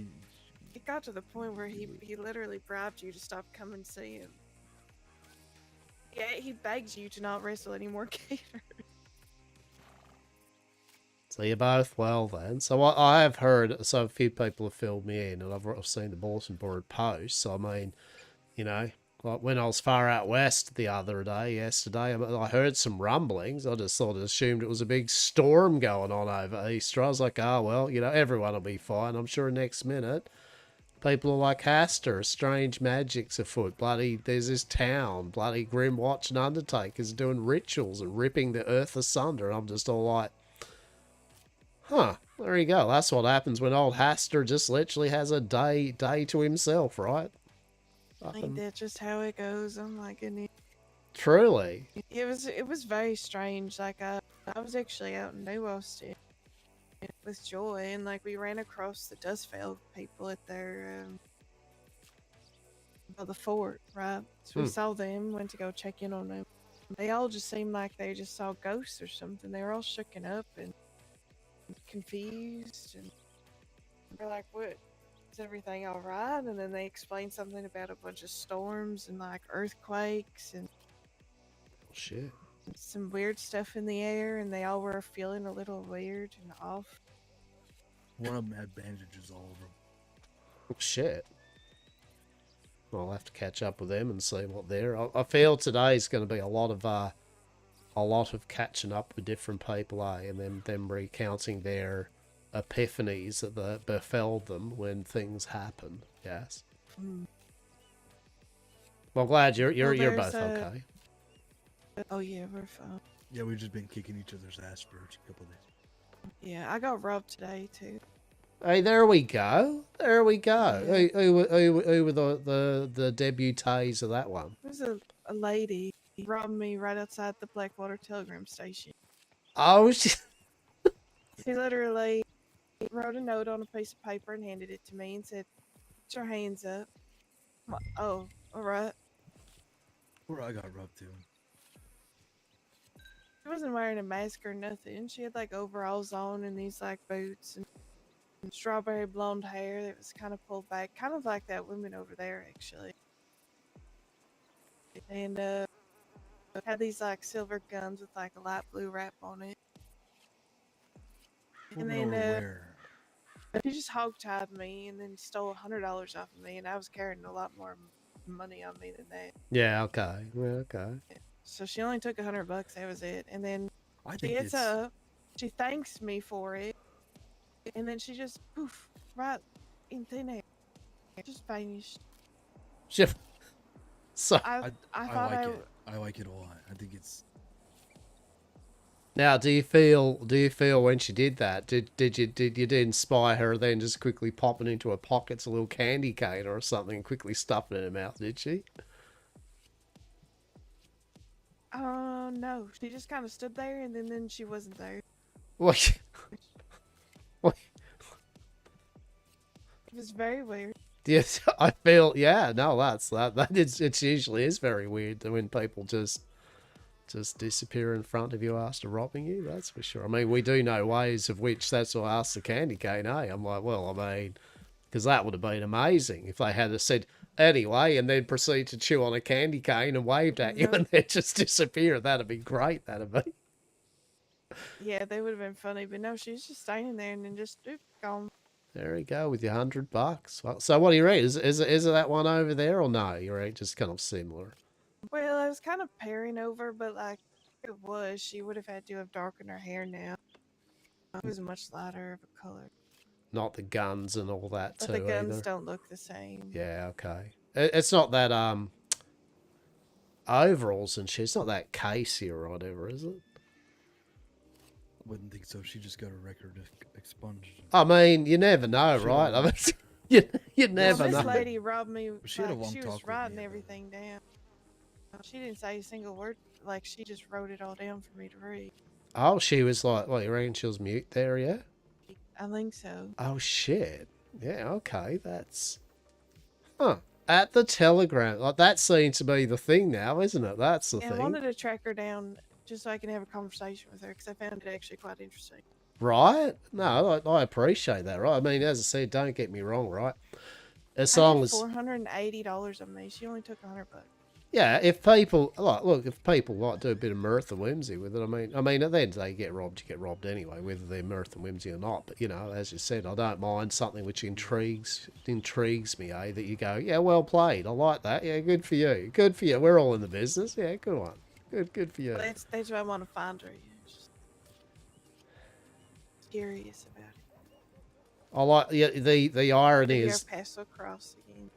It got to the point where he literally bribed you to stop coming to see him. Yeah, he begs you to not wrestle any more gators. So you're both well then. So I have heard, so a few people have filled me in, and I've seen the bulletin board posts. So I mean, you know, like when I was far out west the other day, yesterday, I heard some rumblings. I just sort of assumed it was a big storm going on over Easter. I was like, oh well, you know, everyone will be fine. I'm sure next minute. People are like Hastur, strange magic's afoot. Bloody, there's this town, bloody Grimwatch and Undertakers doing rituals and ripping the earth asunder. And I'm just all like, huh, there you go. That's what happens when old Hastur just literally has a day to himself, right? Ain't that just how it goes? I'm like, Truly. it was very strange. Like I was actually out in New Austin with Joy, and like we ran across the Dustfield people at their by the fort, right? So we saw them, went to go check in on them. They all just seemed like they just saw ghosts or something. They were all shooken up and confused, and we're like, "What? Is everything all right?" And then they explained something about a bunch of storms and like earthquakes and Shit. some weird stuff in the air, and they all were feeling a little weird and off. one of them had bandages all over him. Shit. I'll have to catch up with them and see what they're. I feel today's going to be a lot of catching up with different people, and then them recounting their epiphanies that befell them when things happened. Yes. Well, glad you're both okay. Oh yeah, we're fine. Yeah, we've just been kicking each other's ass for a couple of days. Yeah, I got robbed today too. Hey, there we go. There we go. Yeah. Who were the debutees of that one? There's a lady robbed me right outside the Blackwater Telegram Station. Oh, she... She literally wrote a note on a piece of paper and handed it to me and said, "Put your hands up." I'm like, oh, all right. Where I got robbed too. She wasn't wearing a mask or nothing. She had like overalls on and these like boots and strawberry blonde hair that was kind of pulled back, kind of like that woman over there actually. And had these like silver guns with like a light blue wrap on it. And then Where? she just hog-tied me and then stole $100 off of me, and I was carrying a lot more money on me than that. Yeah. Okay. Yeah, okay. So she only took $100. That was it. And then I she think gets it's up, she thanks me for it, and then she just poof right in thin air, just vanished. Shit. So I thought like it. I like it a lot. I think it's. now, do you feel when she did that? Did you inspire her then just quickly popping into her pockets a little candy cane or something and quickly stuffing it in her mouth? Did she? No, she just kind of stood there, and then she wasn't there. What? What? It was very weird. Yes, I feel. Yeah, no, that is. It usually is very weird when people just disappear in front of you after robbing you. That's for sure. I mean, we do know ways of which that's why I asked the candy cane. Hey, I'm like, well, I mean, because that would have been amazing if they had said anyway, and then proceed to chew on a candy cane and waved at you, and then just disappear. That'd be great. That'd be. Yeah, they would have been funny, but no, she was just standing there and then just gone. There you go with your $100. Well, so what do you rate? Is it that one over there or no? You rate just kind of similar. Well, I was kind of pairing over, but like it was, she would have had to have darkened her hair now. It was much lighter of a color. Not the guns and all that But too. the guns either. don't look the same. Yeah, okay. It's not that overalls and shit. It's not that Casey or whatever, is it? Wouldn't think so. She just got a record expunged. I mean, you never know, right? I mean, you never Well, this know. lady robbed me. She had a long she talk was with writing me about everything down. She didn't say a single word. Like she just wrote it all down for me to read. Oh, she was like, what, you reckon she was mute there, yeah? I think so. Oh, shit. Yeah, okay, that's... Huh. At the Telegram. Like, that seems to be the thing now, isn't it? That's the Yeah, I thing. wanted to track her down just so I can have a conversation with her because I found it actually quite interesting. Right? No, I appreciate that, right? I mean, as I said, don't get me wrong, right? As I had long as... $480 on me. She only took $100. Yeah, if people like look, if people like do a bit of mirth and whimsy with it, I mean, at the end of the day, you get robbed anyway, whether they're mirth and whimsy or not. But you know, as you said, I don't mind something which intrigues me, eh? That you go, yeah, well played, I like that, yeah, good for you, good for you. We're all in the business, yeah, good one, good for you. That's why I want to find her. Yeah, just curious about it. I like the irony Maybe our is paths will cross again.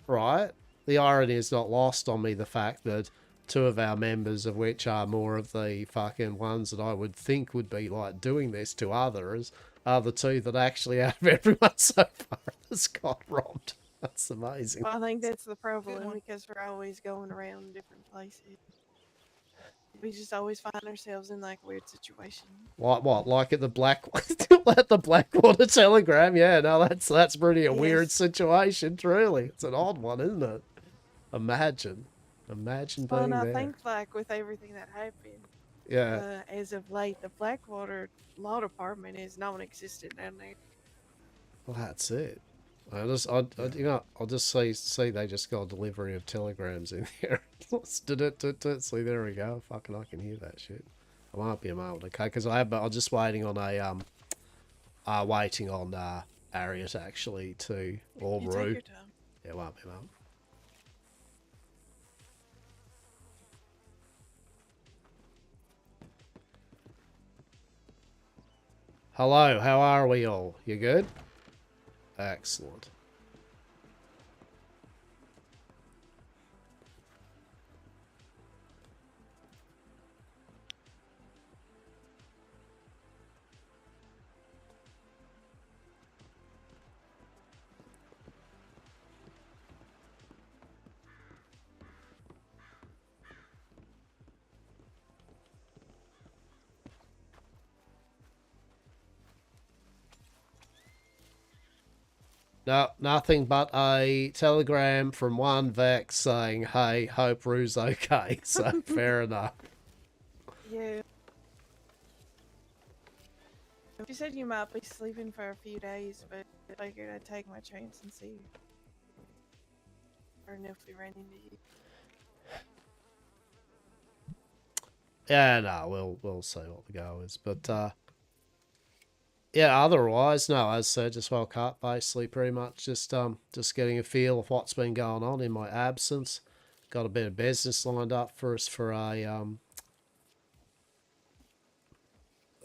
right. The irony is not lost on me the fact that two of our members, of which are more of the fucking ones that I would think would be like doing this to others, are the two that actually out of everyone so far has got robbed. That's amazing. Well, I think that's the problem because we're always going around different places. We just always find ourselves in like weird situations. Like what? Like at the at the Blackwater Telegram? Yeah, no, that's pretty a weird Yes. situation. Truly, it's an odd one, isn't it? Imagine Well, being and I there. think like with everything that happened, Yeah. as of late, the Blackwater Law Department is non-existent down there. Well, that's it. I'll just see they just got a delivery of telegrams in here. See, there we go. Fucking, I can hear that shit. I won't be a moment, okay? Because I'm just waiting on Harriet actually to or You take Rue. your time. Yeah, won't be a moment. Hello, how are we all? You good? Excellent. No, nothing but a telegram from one Vex saying, hey, hope Rue's okay. So, fair enough. Yeah. You said you might be sleeping for a few days, but I figured I'd take my chance and see. Or if we ran into you. Yeah, no, we'll see what the go is. But, yeah, otherwise, no, as I said, just woke up, basically, pretty much just getting a feel of what's been going on in my absence. Got a bit of business lined up for us for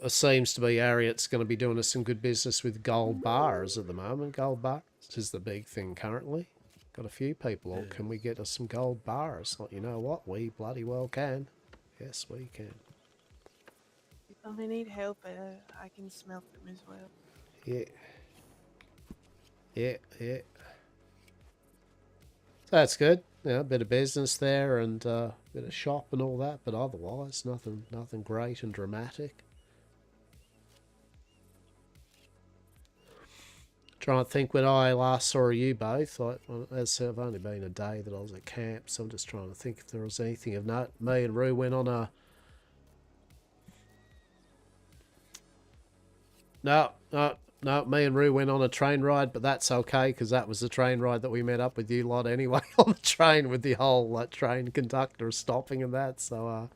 it seems to be Harriet's going to be doing us some good business with gold bars at the moment. Gold bars is the big thing currently. Got a few people on. Can we get us some gold bars? Like, you know what? We bloody well can. Yes, we can. If they need help, I can smelt them as well. Yeah. Yeah. So that's good. Yeah, a bit of business there and a bit of shop and all that, but otherwise nothing great and dramatic. Trying to think when I last saw you both. As I said, I've only been a day that I was at camp, so I'm just trying to think if there was anything of note. Me and Rue went on a... No, me and Rue went on a train ride, but that's okay, because that was the train ride that we met up with you lot anyway, on the train with the whole train conductor stopping and that, so...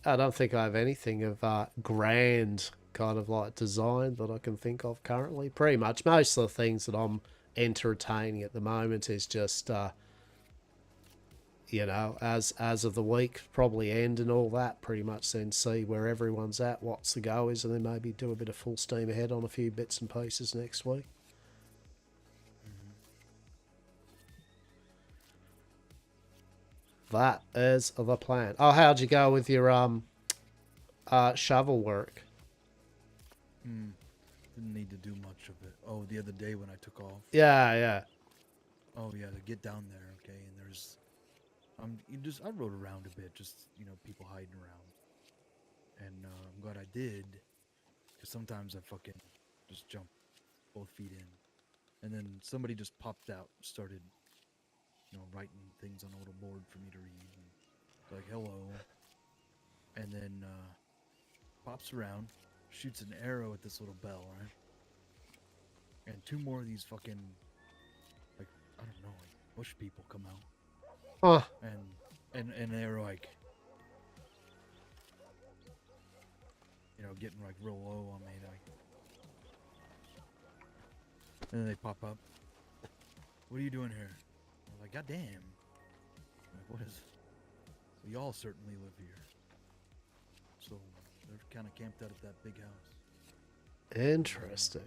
I don't think I have anything of grand kind of like design that I can think of currently. Pretty much most of the things that I'm entertaining at the moment is just you know, as of the week probably end and all that, pretty much then see where everyone's at, what's the go is, and then maybe do a bit of full steam ahead on a few bits and pieces next week. That is the plan. Oh, how'd you go with your shovel work? Didn't need to do much of it. Oh, the other day when I took off. Yeah. Oh yeah, to get down there, okay. And there's, I rode around a bit, just people hiding around. And I'm glad I did, because sometimes I fucking just jumped both feet in. And then somebody just popped out, started, writing things on a little board for me to read. And like, hello. And then pops around, shoots an arrow at this little bell, right? And two more of these fucking, like, I don't know, like bush people come out. Huh. And they're like, getting like real low on me, like. And then they pop up. What are you doing here? I'm like, God damn. I'm like, what is? We all certainly live here. So they're kind of camped out at that big house. Interesting.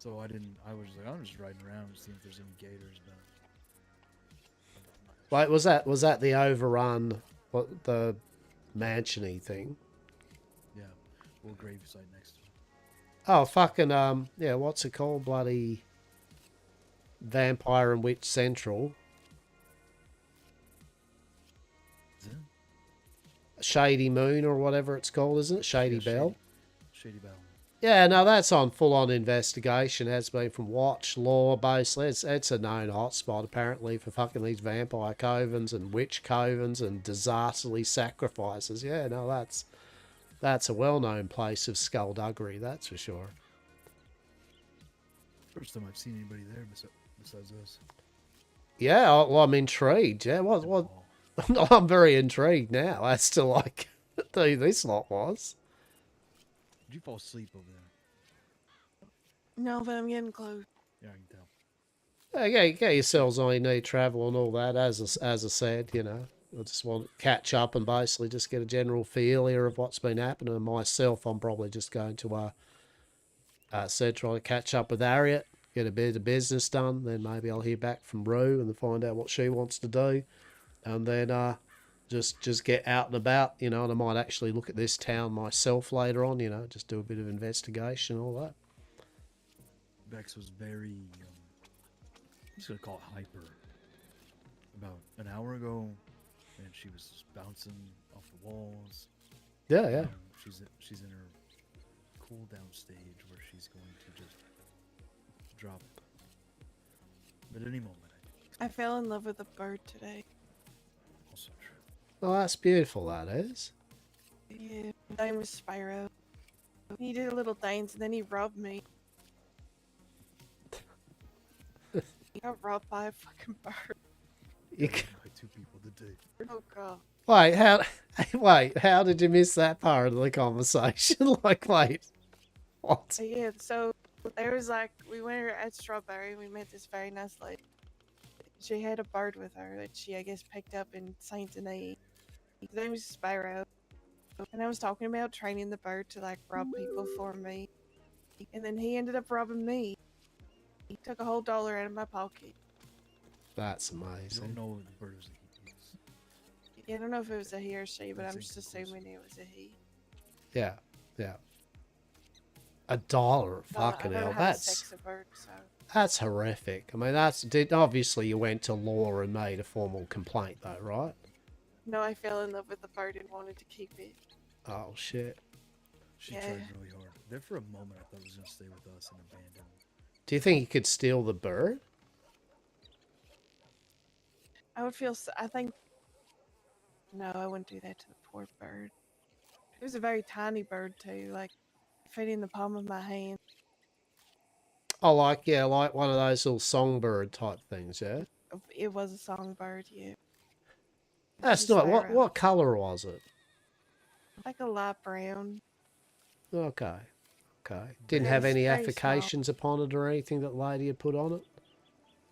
So I was like, I'm just riding around and seeing if there's any gators about. Like, was that the overrun, what, the mansion-y thing? Yeah, little gravesite next to it. Oh, fucking, yeah, what's it called? Bloody Vampire and Witch Central. Is it? Shady Moon or whatever it's called, isn't it? Shady Yeah, Bell. Shady Bell. Yeah, no, that's on full-on investigation. Has been from Watch, Law, basically. It's a known hotspot, apparently, for fucking these vampire covens and witch covens and disasterly sacrifices. Yeah, no, that's a well-known place of skullduggery, that's for sure. First time I've seen anybody there besides us. Yeah, well, I'm intrigued. Yeah, what? I'm very intrigued now as to, like, who this lot was. Did you fall asleep over there? No, but I'm getting close. Yeah, I can tell. Yeah, get yourselves on your need travel and all that. As I said, I just want to catch up and basically just get a general feel here of what's been happening. And myself, I'm probably just going to try to catch up with Harriet, get a bit of business done. Then maybe I'll hear back from Rue and find out what she wants to do, and then just get out and about, and I might actually look at this town myself later on. Just do a bit of investigation and all that. Bex was very, I'm just gonna call it hyper. About an hour ago, and she was just bouncing off the walls. Yeah. She's in her cool down stage where she's going to just drop. But at any moment, I fell in love with a bird today. also true. Well, that's beautiful, that is. Yeah, his name was Spyro. He did a little dance and then he rubbed me. He got rubbed by a fucking bird. You By two people today. Oh god. Wait, how did you miss that part of the conversation? Like, wait, what? Yeah, so there was like, we went at Strawberry, we met this very nice lady. She had a bird with her that she, I guess, picked up in Saint Denis. His name was Spyro. And I was talking about training the bird to like rob people for me. And then he ended up robbing me. He took a whole $1 out of my pocket. That's You don't amazing. know the bird was a he. Yeah, I don't know if it was a he or she, but That's I'm just inconclusive. assuming it was a he. Yeah. $1, Well, fucking I don't hell, know how to sex a bird, so. that's horrific. I mean, obviously you went to law and made a formal complaint, though, right? No, I fell in love with the bird and wanted to keep it. Oh shit. She Yeah. tried really hard. There for a moment, I thought it was gonna stay with us and abandon. Do you think you could steal the bird? I would feel, I think, no, I wouldn't do that to the poor bird. It was a very tiny bird too, like, fit in the palm of my hand. Oh, like one of those little songbird type things, yeah. It was a songbird, yeah. That's It was a not sparrow. what color was it? Like a light brown. Okay. Didn't Yeah, have it's any very small. affixations upon it or anything that the lady had put on it.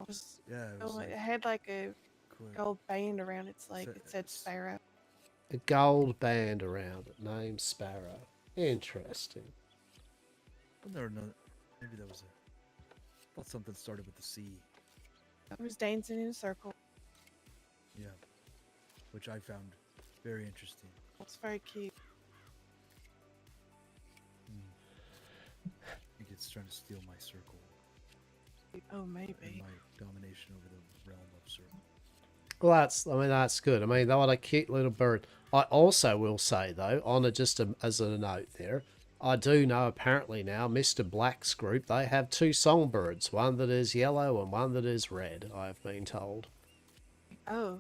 It was, Yeah, it was oh, like it had like a quick. gold band around its leg. So- It said Sparrow. A gold band around it, named Sparrow. Interesting. But there another. Maybe that was it. I thought something started with the C. It was dancing in a circle. Yeah, which I found very interesting. It's very cute. I think it's trying to steal my circle Oh, and maybe. my domination over the realm of circle. Well, that's good. I mean, what a cute little bird. I also will say though, as a note there, I do know apparently now, Mr. Black's group, they have two songbirds, one that is yellow and one that is red, I've been told. Oh,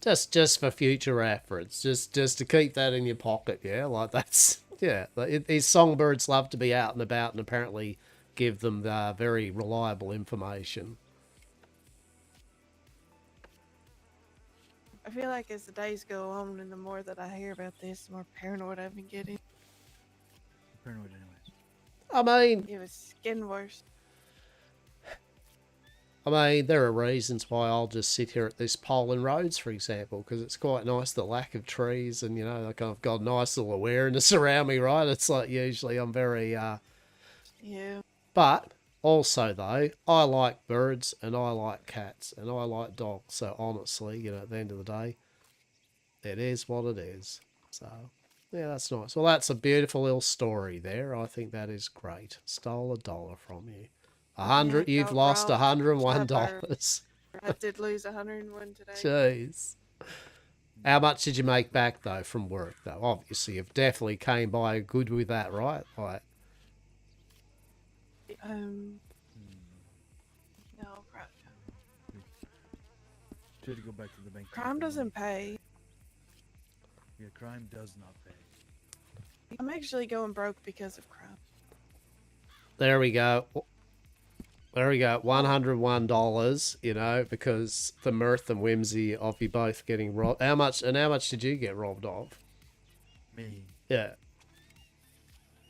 Just for future reference, just to keep that in your pocket, yeah? Like that's, yeah. These songbirds love to be out and about and apparently give them very reliable information. I feel like as the days go on and the more that I hear about this, the more paranoid I've been getting. Paranoid, anyways. I mean, It was getting worse. there are reasons why I'll just sit here at this Poland Roads, for example, because it's quite nice, the lack of trees, and, you know, like I've got a nice little awareness around me, right? It's like usually I'm very, Yeah. But also, though, I like birds, and I like cats, and I like dogs, so honestly, you know, at the end of the day, it is what it is. So, yeah, that's nice. Well, that's a beautiful little story there. I think that is great. Stole $1 from you. You've got lost robbed $101. I did lose 101 today. Jeez. How much did you make back, though, from work, though? Obviously, you've definitely came by good with that, right? Like, No, crime. She had to go back to the bank. to Crime get the doesn't money. pay. Yeah, crime does not pay. I'm actually going broke because of crime. there we go. There we go. $101, you know, because the mirth and whimsy of you both getting robbed. How much did you get robbed of? Me. Yeah.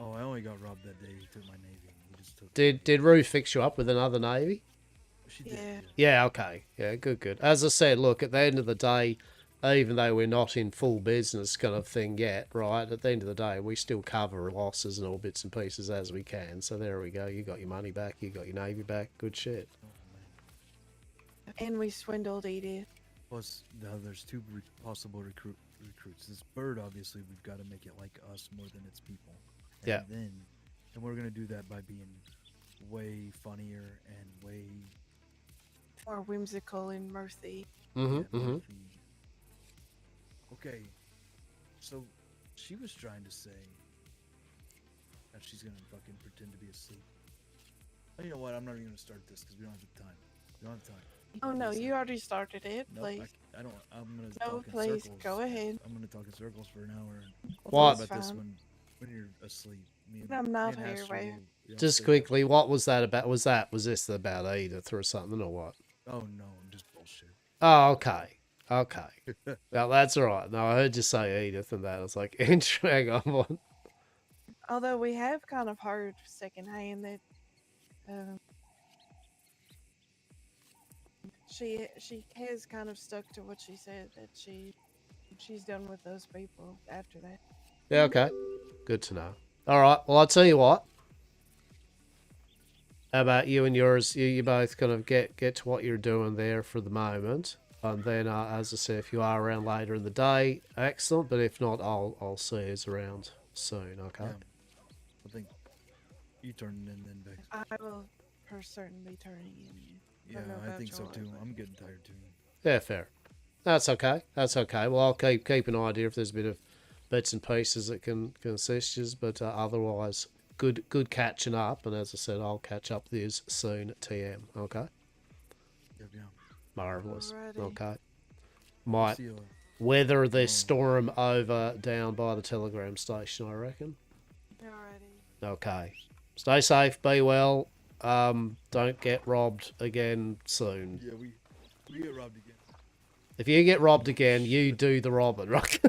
Oh, I only got robbed that day. He took my navy. He just took. Did Rue fix you up with another navy? She did. Yeah. Yeah, okay. Yeah, good. As I said, look, at the end of the day, even though we're not in full business kind of thing yet, right, at the end of the day, we still cover losses and all bits and pieces as we can. So there we go. You got your money back. You got your navy back. Good shit. Oh, man. And we swindled Edith. Plus, now there's two possible recruits. This bird, obviously, we've got to make it like us more than its people. And Yeah. And we're gonna do that by being way funnier and way More whimsical and mirthy. Mm-hmm. Okay, so she was trying to say that she's gonna fucking pretend to be asleep. Oh, you know what? I'm not even gonna start this because we don't have time. We don't have time. Oh no, you already started it. Nope, Please. I don't. I'm gonna No, talk in please, circles. go ahead. I'm gonna talk in circles for an hour. And What? we'll talk about this Fine. when you're asleep. I'm not me and here, Hastur right? will Just stay- quickly, what was that about? Was this about Edith or something or what? Oh no, just bullshit. Oh, okay. Well, that's all right. No, I heard you say Edith and that. I was like, hang on. Although we have kind of heard secondhand that she has kind of stuck to what she said, that she's done with those people after that. Yeah, okay. Good to know. All right. Well, I'll tell you what. How about you and yours? You both kind of get to what you're doing there for the moment. And then, as I said, if you are around later in the day, excellent. But if not, I'll see you around soon, okay? Yeah. I think you turn in then, Bex. I will for certain be turning in. Yeah, don't know I about think so yours, too. but- I'm getting tired too. Yeah, fair. That's okay. Well, I'll keep an idea if there's a bit of bits and pieces that can assist you. But otherwise, good catching up. And as I said, I'll catch up with you soon at TM, okay? Yep, yeah. Marvellous. Alrighty. Okay. Might See you. weather the storm over down by the telegram station, I reckon. Alrighty. Okay. Stay safe, be well. Don't get robbed again soon. Yeah, we get robbed again. If you get robbed again, you do the robbing, right?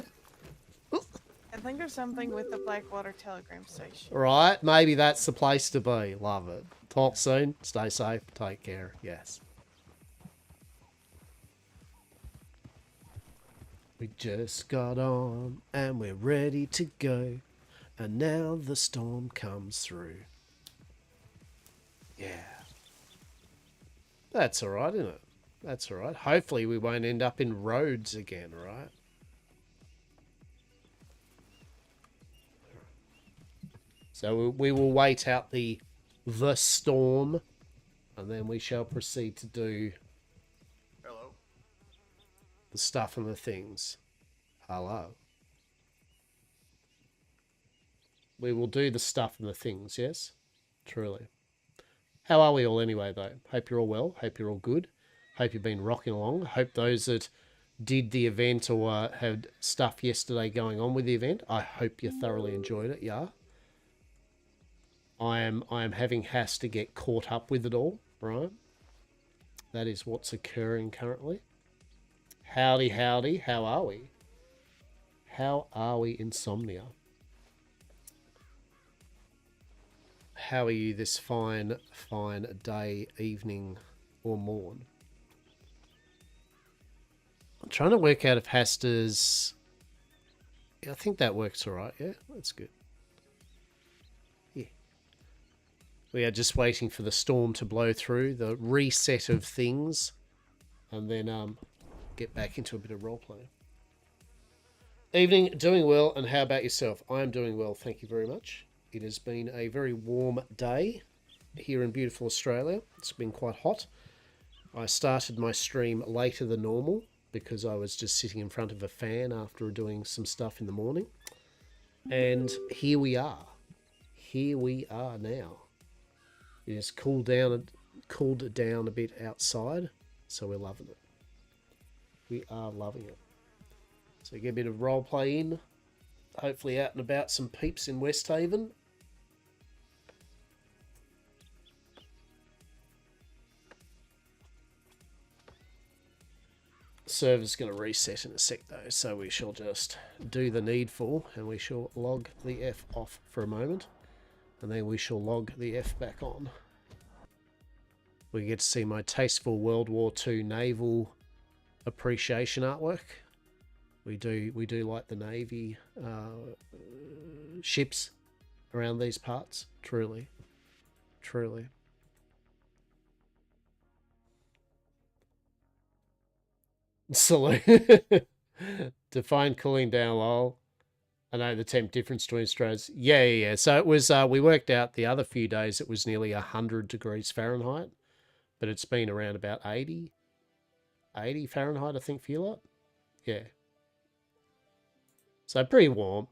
I think there's something with the Blackwater Telegram Station. Right? Maybe that's the place to be. Love it. Talk soon. Stay safe. Take care. Yes. We just got on and we're ready to go. And now the storm comes through. Yeah. That's alright, isn't it? That's alright. Hopefully we won't end up in roads again, right? So we will wait out the storm, and then we shall proceed to do the stuff and the things. Hello. We will do the stuff and the things, yes? Truly. How are we all anyway, though? Hope you're all well. Hope you're all good. Hope you've been rocking along. Hope those that did the event or had stuff yesterday going on with the event, I hope you thoroughly enjoyed it, yeah? I am having to get caught up with it all, right? That is what's occurring currently. Howdy, howdy. How are we? How are we, Insomnia? How are you this fine day, evening, or morn? I'm trying to work out if Hastur's... Yeah, I think that works all right. Yeah, that's good. Yeah. We are just waiting for the storm to blow through, the reset of things, and then get back into a bit of roleplay. Evening, doing well, and how about yourself? I am doing well, thank you very much. It has been a very warm day here in beautiful Australia. It's been quite hot. I started my stream later than normal because I was just sitting in front of a fan after doing some stuff in the morning. And here we are. Here we are now. It has cooled down a bit outside, so we're loving it. We are loving it. So get a bit of roleplay in. Hopefully out and about some peeps in Westhaven. Server's going to reset in a sec though, so we shall just do the needful and we shall log the F off for a moment, and then we shall log the F back on. We get to see my tasteful World War II naval appreciation artwork. We do like the Navy ships around these parts, truly. Truly. Salute. Define cooling down, lol. I know the temp difference between Australia's. Yeah. So it was, we worked out the other few days it was nearly 100 degrees Fahrenheit, but it's been around about 80 Fahrenheit, I think, for you lot. Yeah. So pretty warm.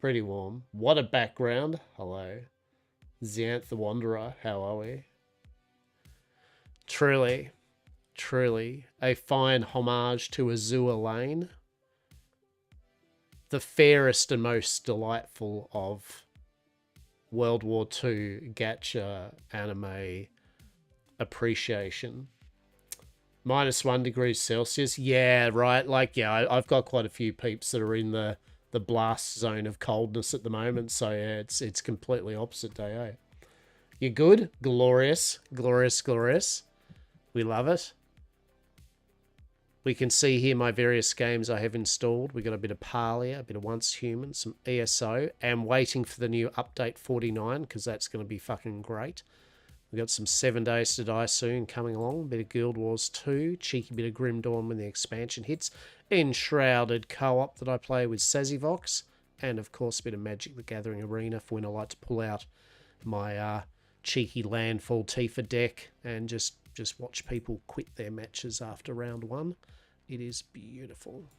Pretty warm. What a background. Hello. Xanth the Wanderer. How are we? Truly a fine homage to Azure Lane. The fairest and most delightful of World War II gacha anime appreciation. -1 degrees Celsius. Yeah, right. Like, yeah, I've got quite a few peeps that are in the blast zone of coldness at the moment. So yeah, it's completely opposite day, eh? You good? Glorious. We love it. We can see here my various games I have installed. We got a bit of Parlia, a bit of Once Human, some ESO, and waiting for the new update 49 because that's going to be fucking great. We got some 7 Days to Die soon coming along, a bit of Guild Wars 2, cheeky bit of Grim Dawn when the expansion hits, Enshrouded co-op that I play with Sazyvox, and of course a bit of Magic the Gathering Arena for when I like to pull out my cheeky Landfall Tifa deck and just watch people quit their matches after round 1. It is beautiful.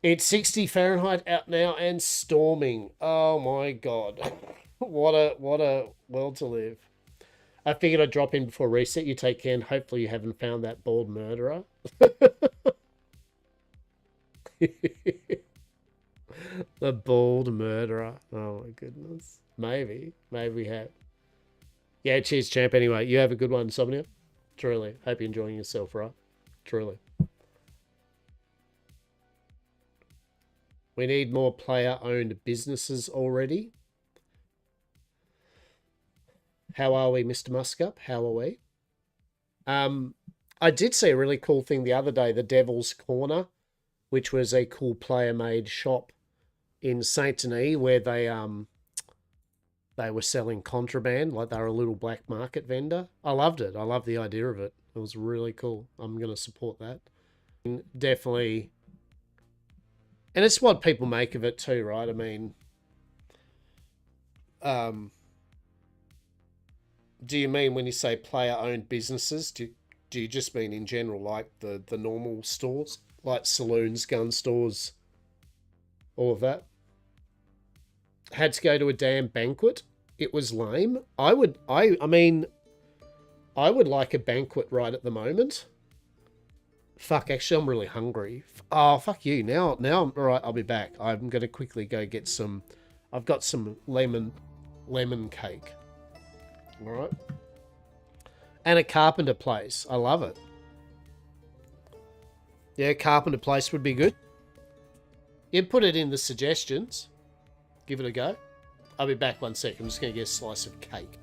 It's 60 Fahrenheit out now and storming. Oh my god. What a world to live. I figured I'd drop in before reset. You take care and hopefully you haven't found that bald murderer. The bald murderer. Oh my goodness. Maybe we have. Yeah, cheers, champ. Anyway, you have a good one, Insomnia. Truly. Hope you're enjoying yourself, right? Truly. We need more player-owned businesses already. How are we, Mr. Muskup? How are we? I did see a really cool thing the other day, the Devil's Corner, which was a cool player-made shop in Saint Denis where they were selling contraband, like they were a little black market vendor. I loved it. I love the idea of it. It was really cool. I'm going to support that. Definitely. And it's what people make of it too, right? I mean, do you mean when you say player-owned businesses, do you just mean in general, like the normal stores, like saloons, gun stores, all of that? had to go to a damn banquet. It was lame. I mean, I would like a banquet right at the moment. Fuck, actually, I'm really hungry. Oh, fuck you. Now, I'm all right. I'll be back. I'm gonna quickly go get some. I've got some lemon cake. All right. And a carpenter place. I love it. Yeah, carpenter place would be good. You put it in the suggestions. Give it a go. I'll be back 1 sec. I'm just gonna get a slice of cake.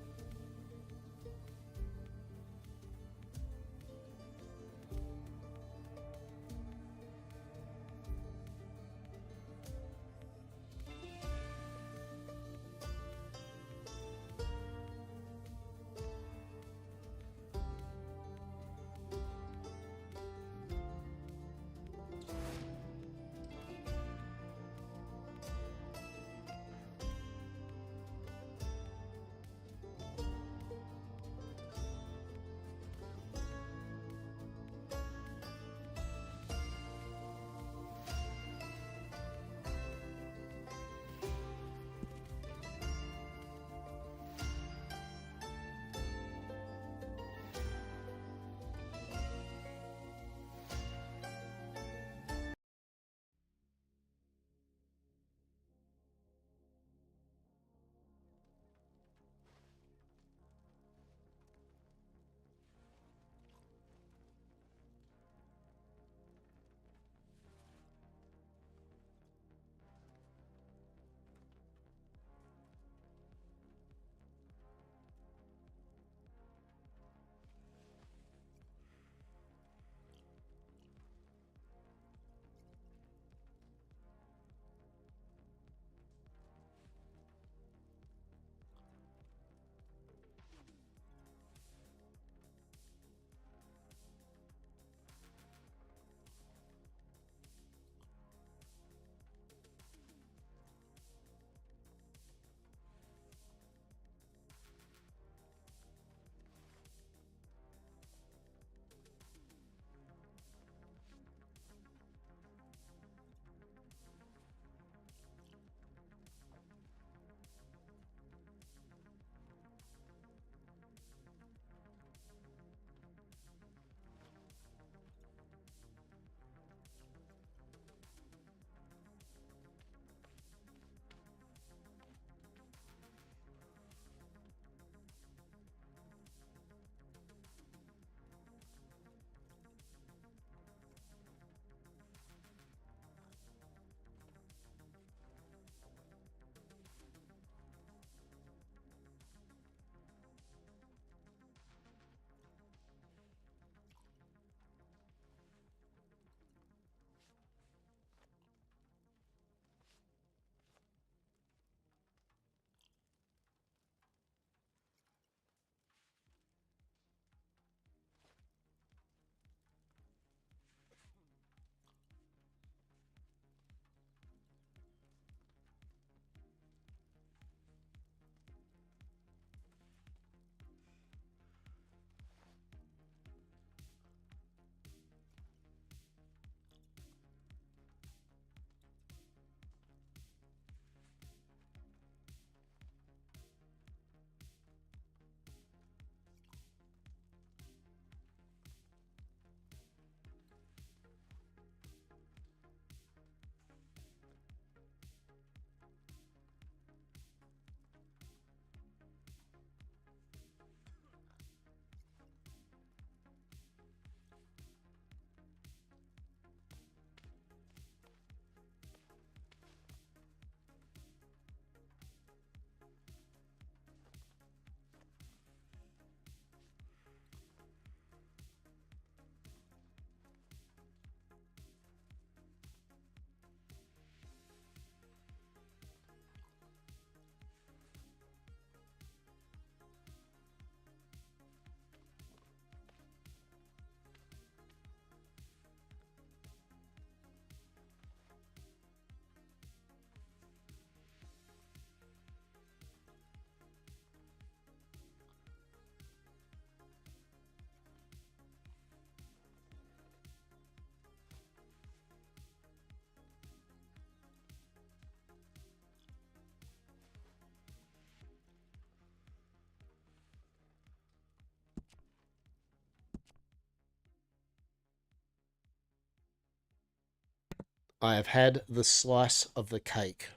I have had the slice of the cake.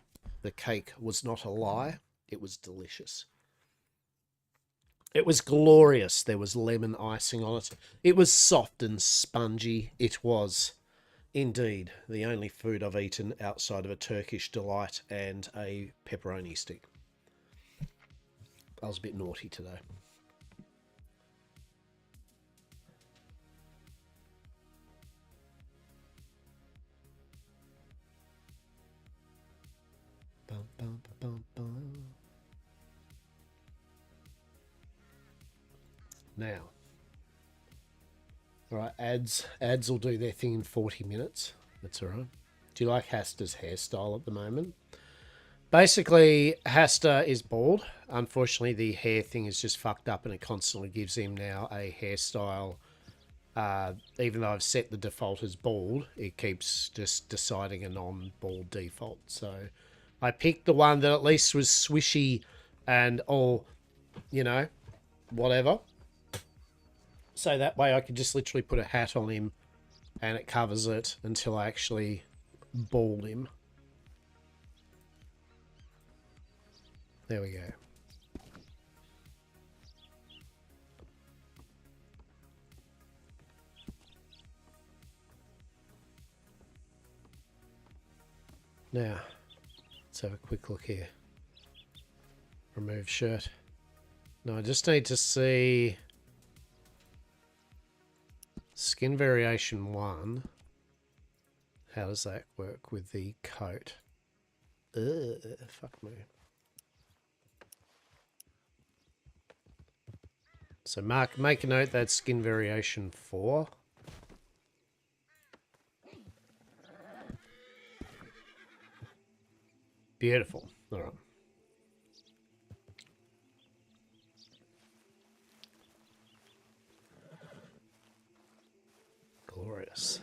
The cake was not a lie. It was delicious. It was glorious. There was lemon icing on it. It was soft and spongy. It was indeed the only food I've eaten outside of a Turkish delight and a pepperoni stick. I was a bit naughty today. Bum, bum, bum, bum. Now, all right, ads will do their thing in 40 minutes. That's all right. Do you like Hastur's hairstyle at the moment? Basically, Hastur is bald. Unfortunately, the hair thing is just fucked up, and it constantly gives him now a hairstyle. Even though I've set the default as bald, it keeps just deciding a non-bald default. So I picked the one that at least was swishy and all, you know, whatever. So that way I could just literally put a hat on him and it covers it until I actually bald him. There we go. Now, let's have a quick look here. Remove shirt. No, I just need to see skin variation 1. How does that work with the coat? Fuck me. So make a note that's skin variation 4. Beautiful. All right. Glorious.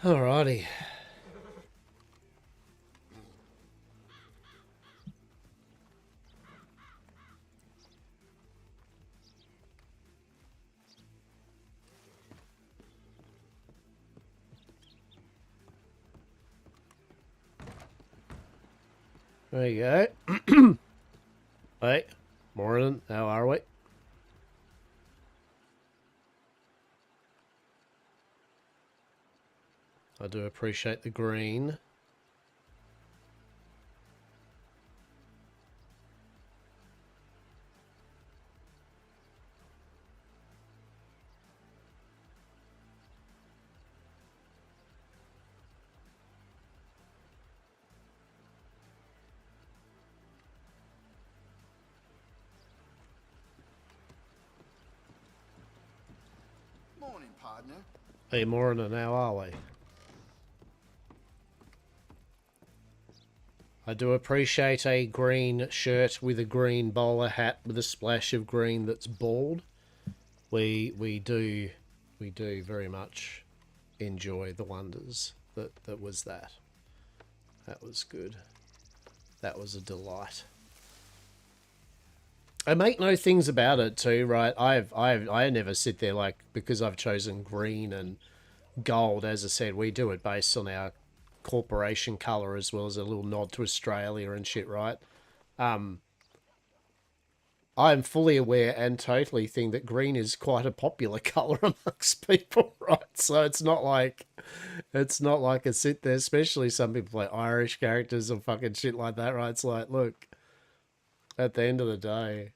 Alrighty. There you go. Hey, morning. How are we? I do appreciate the green. Morning, partner. Hey, morning. How are we? I do appreciate a green shirt with a green bowler hat with a splash of green that's bald. We do very much enjoy the wonders that was that. That was good. That was a delight. I make no things about it too, right? I never sit there like, because I've chosen green and gold, as I said, we do it based on our corporation colour as well as a little nod to Australia and shit, right? I'm fully aware and totally think that green is quite a popular colour amongst people, right? So it's not like I sit there, especially some people play Irish characters or fucking shit like that, right? It's like, look, at the end of the day,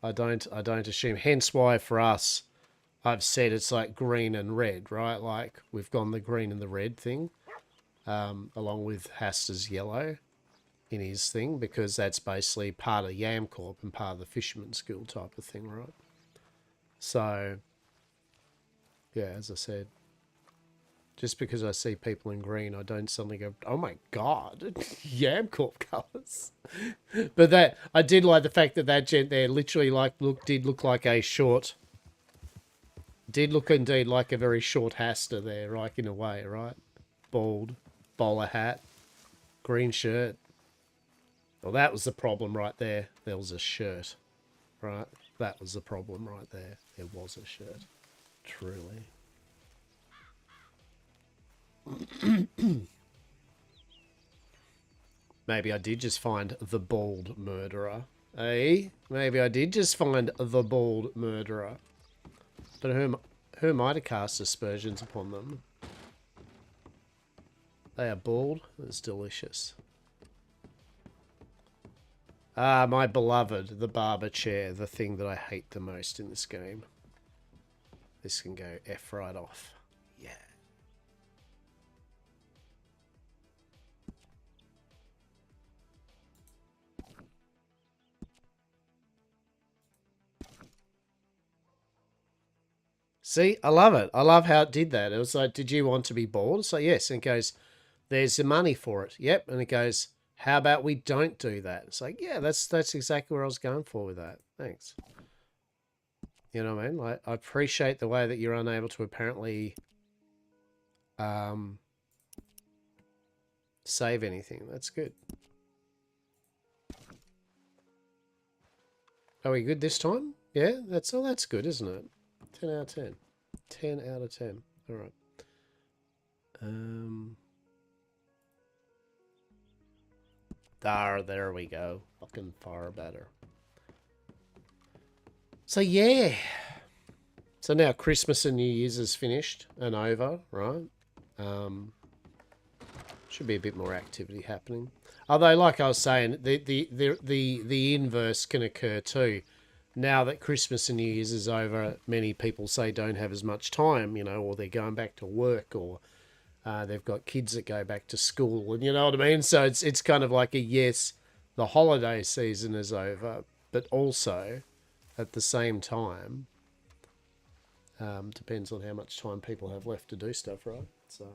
I don't assume. Hence why for us, I've said it's like green and red, right? Like we've gone the green and the red thing, along with Hastur's yellow in his thing, because that's basically part of Yam Corp and part of the Fisherman's Guild type of thing, right? So, yeah, as I said, just because I see people in green, I don't suddenly go, oh my god, Yam Corp colours. But that, I did like the fact that that gent there literally did look like a short Did look indeed like a very short Hastur there, like in a way, right? Bald, bowler hat, green shirt. Well, that was the problem right there. There was a shirt, right? That was the problem right there. There was a shirt. Truly. Maybe I did just find the bald murderer. Eh? Maybe I did just find the bald murderer. But who am I to cast aspersions upon them? They are bald. It's delicious. Ah, my beloved, the barber chair, the thing that I hate the most in this game. This can go F right off. Yeah. See, I love it. I love how it did that. It was like, did you want to be bald? So yes, and it goes, there's the money for it. Yep, and it goes, how about we don't do that? It's like, yeah, that's exactly where I was going for with that. Thanks. You know what I mean? Like, I appreciate the way that you're unable to apparently save anything. That's good. Are we good this time? Yeah, that's good, isn't it? 10 out of 10. 10 out of 10. All right. There we go. Fucking far better. So yeah. So now Christmas and New Year's is finished and over, right? Should be a bit more activity happening. Although, like I was saying, the inverse can occur too. Now that Christmas and New Year's is over, many people say don't have as much time, you know, or they're going back to work, or they've got kids that go back to school, and you know what I mean? So it's kind of like a yes, the holiday season is over, but also at the same time, depends on how much time people have left to do stuff, right? So.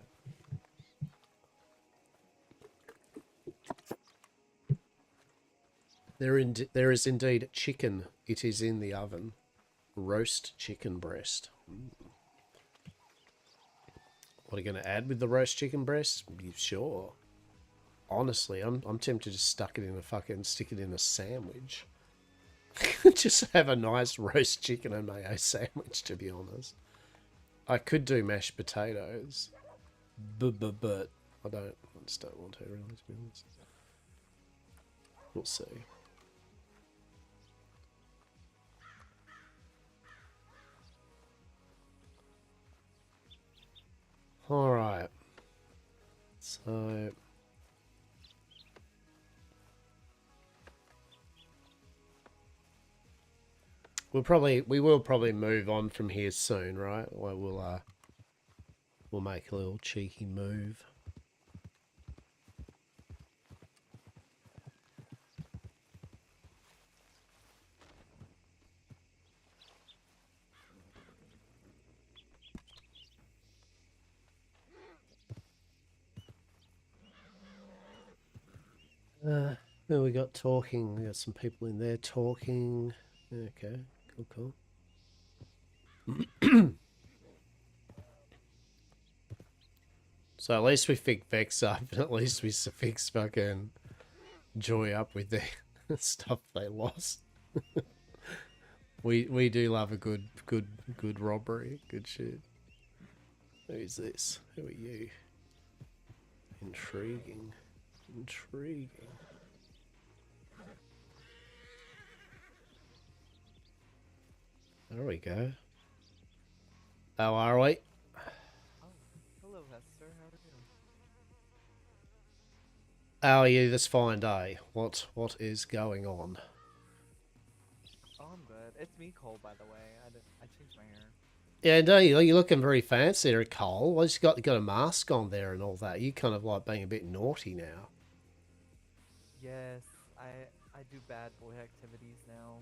There is indeed chicken. It is in the oven. Roast chicken breast. What are you going to add with the roast chicken breast? Sure. Honestly, I'm tempted to stick it in a sandwich. Just have a nice roast chicken and mayo sandwich, to be honest. I could do mashed potatoes. But I just don't want to, really, to be honest. We'll see. Alright. So... we will probably move on from here soon, right? We'll make a little cheeky move. Then we got talking. We got some people in there talking. Okay, cool. So at least we fix Vex up, and at least we fix fucking Joy up with their stuff they lost. we do love a good robbery, good shit. Who's this? Who are you? Intriguing. There we go. How are we? Oh, hello, Hester. How are you? How are you this fine day? What is going on? Oh, I'm good. It's me, Cole, by the way. I changed my hair. Yeah, no, you're looking very fancy there, Cole. Well, you got a mask on there and all that. You kind of like being a bit naughty now. Yes, I do bad boy activities now.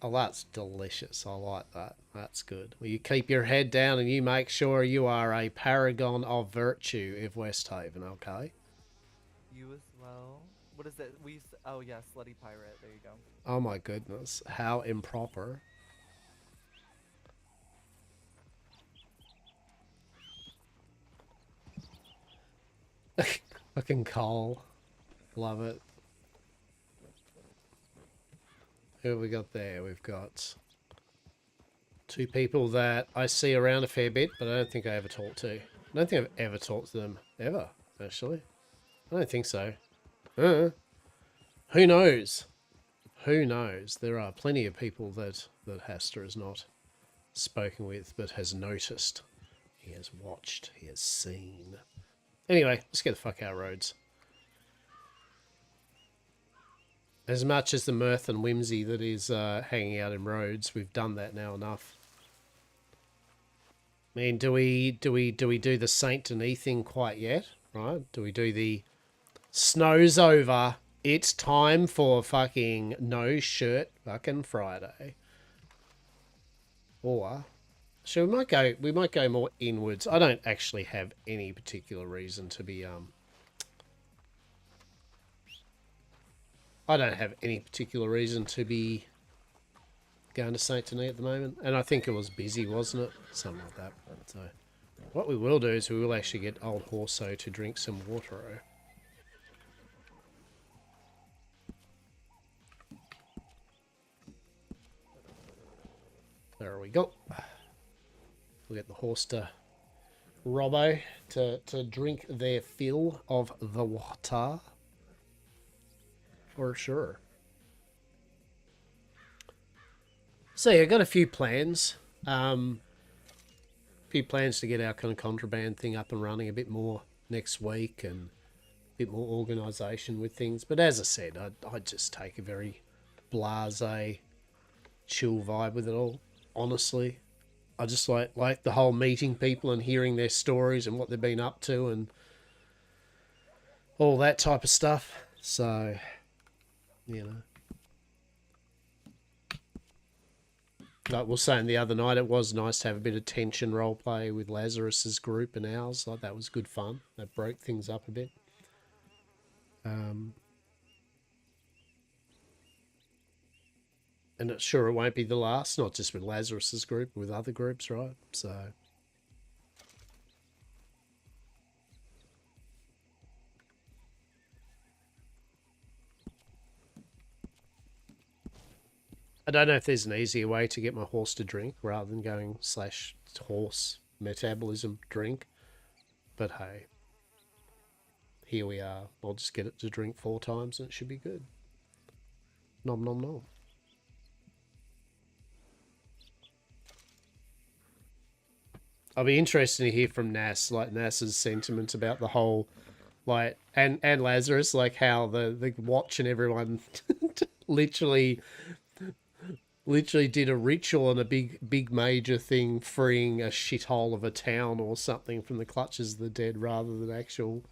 Oh, that's delicious. I like that. That's good. Well, you keep your head down and you make sure you are a paragon of virtue of Westhaven, okay? You as well. What is it? Oh yeah, slutty pirate. There you go. Oh my goodness. How improper. Fucking coal. Love it. Who have we got there? We've got two people that I see around a fair bit, but I don't think I ever talk to. I don't think I've ever talked to them, ever, actually. I don't think so. Who knows? Who knows? There are plenty of people that Hastur has not spoken with, but has noticed. He has watched. He has seen. Anyway, let's get the fuck out of roads. As much as the mirth and whimsy that is hanging out in roads, we've done that now enough. I mean, do we do the Saint Denis thing quite yet? Right? Do we do the snow's over? It's time for fucking no shirt fucking Friday. Or so we might go more inwards. I don't actually have any particular reason to be I don't have any particular reason to be going to Saint Denis at the moment. And I think it was busy, wasn't it? Something like that. So what we will do is we will actually get old Horso to drink some water. There we go. We'll get the horse to Robbo to drink their fill of the water. For sure. So yeah, I got a few plans. Few plans to get our kind of contraband thing up and running a bit more next week and a bit more organisation with things. But as I said, I'd just take a very blasé, chill vibe with it all. Honestly, I just like the whole meeting people and hearing their stories and what they've been up to and all that type of stuff. So, you know. Like we were saying the other night, it was nice to have a bit of tension roleplay with Lazarus's group and ours. Like that was good fun. That broke things up a bit. And it won't be the last, not just with Lazarus's group, but with other groups, right? So I don't know if there's an easier way to get my horse to drink rather than going / horse metabolism drink. But hey, here we are. I'll just get it to drink 4 times and it should be good. Nom nom nom. I'll be interested to hear from Nas, like Nas's sentiments about the whole, like, and Lazarus, like how the watch and everyone literally did a ritual and a big major thing, freeing a shithole of a town or something from the clutches of the dead, rather than actual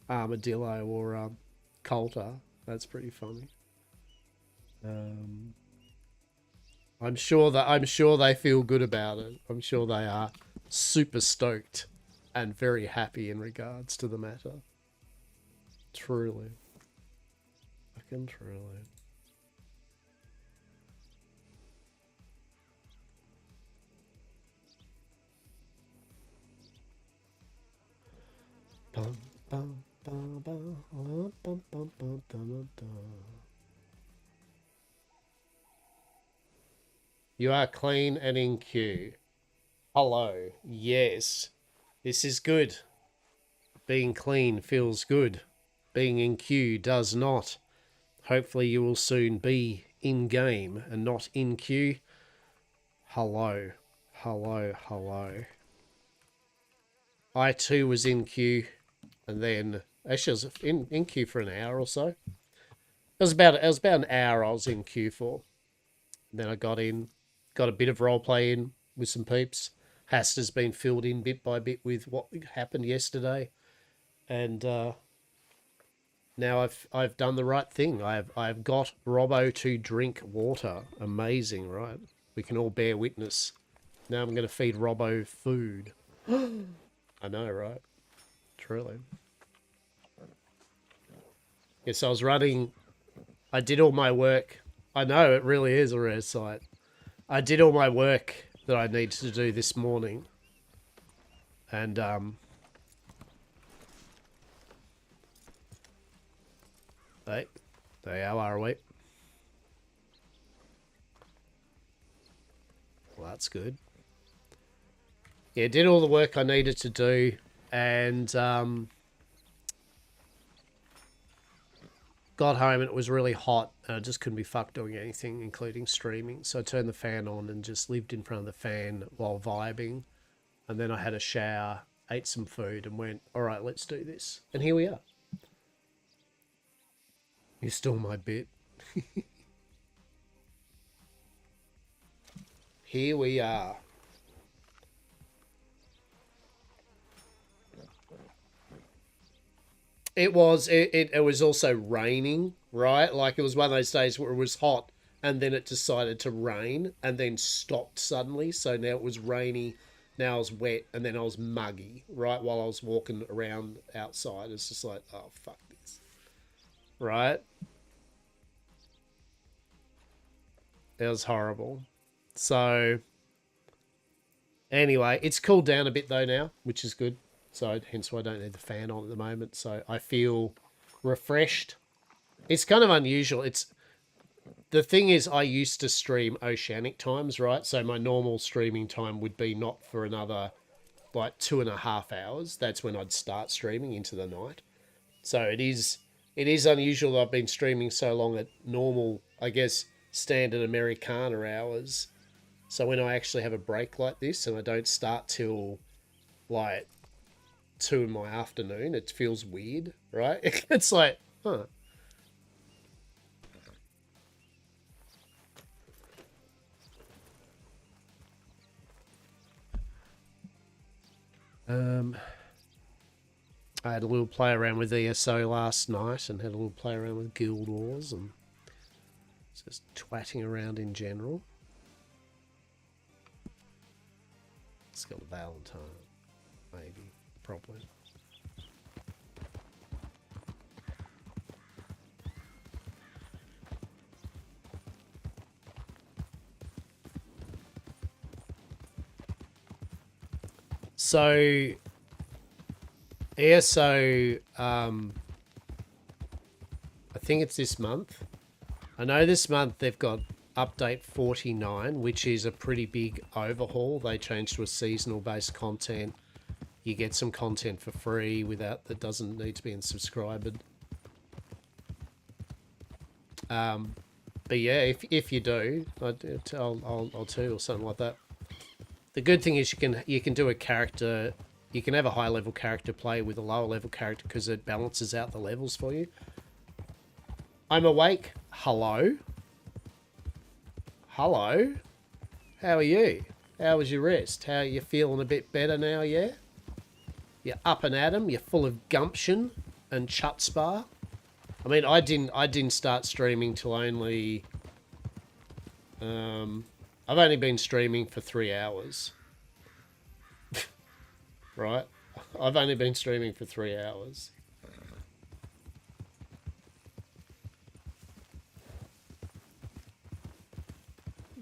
armadillo or Coulter. That's pretty funny. I'm sure they feel good about it. I'm sure they are super stoked and very happy in regards to the matter. Truly. Fucking truly. Bum, bum, bum, bum, bum, bum, bum, bum, bum, bum. You are clean and in queue. Hello. Yes. This is good. Being clean feels good. Being in queue does not. Hopefully you will soon be in game and not in queue. Hello. Hello. Hello. I too was in queue, and then actually I was in queue for an hour or so. It was about an hour I was in queue for. And then I got a bit of roleplay in with some peeps. Hastur's been filled in bit by bit with what happened yesterday, and now I've done the right thing. I've got Robbo to drink water. Amazing, right? We can all bear witness. Now I'm going to feed Robbo food. I know, right? Truly. Yes, I was running. I did all my work. I know, it really is a rare sight. I did all my work that I needed to do this morning. And Hey, how are we? Well, that's good. Yeah, did all the work I needed to do, and got home and it was really hot, and I just couldn't be fucked doing anything, including streaming. So I turned the fan on and just lived in front of the fan while vibing. And then I had a shower, ate some food, and went, all right, let's do this. And here we are. You stole my bit. Here we are. It was also raining, right? Like it was one of those days where it was hot and then it decided to rain and then stopped suddenly. So now it was rainy, now I was wet, and then I was muggy, right? While I was walking around outside. It's just like, oh, fuck this. Right? It was horrible. So, anyway, it's cooled down a bit though now, which is good. So, hence why I don't need the fan on at the moment. So, I feel refreshed. It's kind of unusual. The thing is, I used to stream oceanic times, right? So, my normal streaming time would be not for another, like, 2.5 hours. That's when I'd start streaming into the night. So, it is unusual that I've been streaming so long at normal, I guess, standard Americana hours. So, when I actually have a break like this and I don't start till, like, 2 in my afternoon, it feels weird, right? It's like, huh. I had a little play around with ESO last night and had a little play around with Guild Wars and just twatting around in general. It's got a Valentine, maybe, probably. So, ESO, I think it's this month. I know this month they've got update 49, which is a pretty big overhaul. They changed to a seasonal based content. You get some content for free that doesn't need to be subscribed. But yeah, if you do, I'll tell you or something like that. The good thing is you can do a character. You can have a high level character play with a lower level character because it balances out the levels for you. I'm awake. Hello. Hello. How are you? How was your rest? How are you feeling a bit better now, yeah? You're up and at 'em. You're full of gumption and chutzpah. I mean, I didn't start streaming till only... I've only been streaming for 3 hours. Right? I've only been streaming for 3 hours.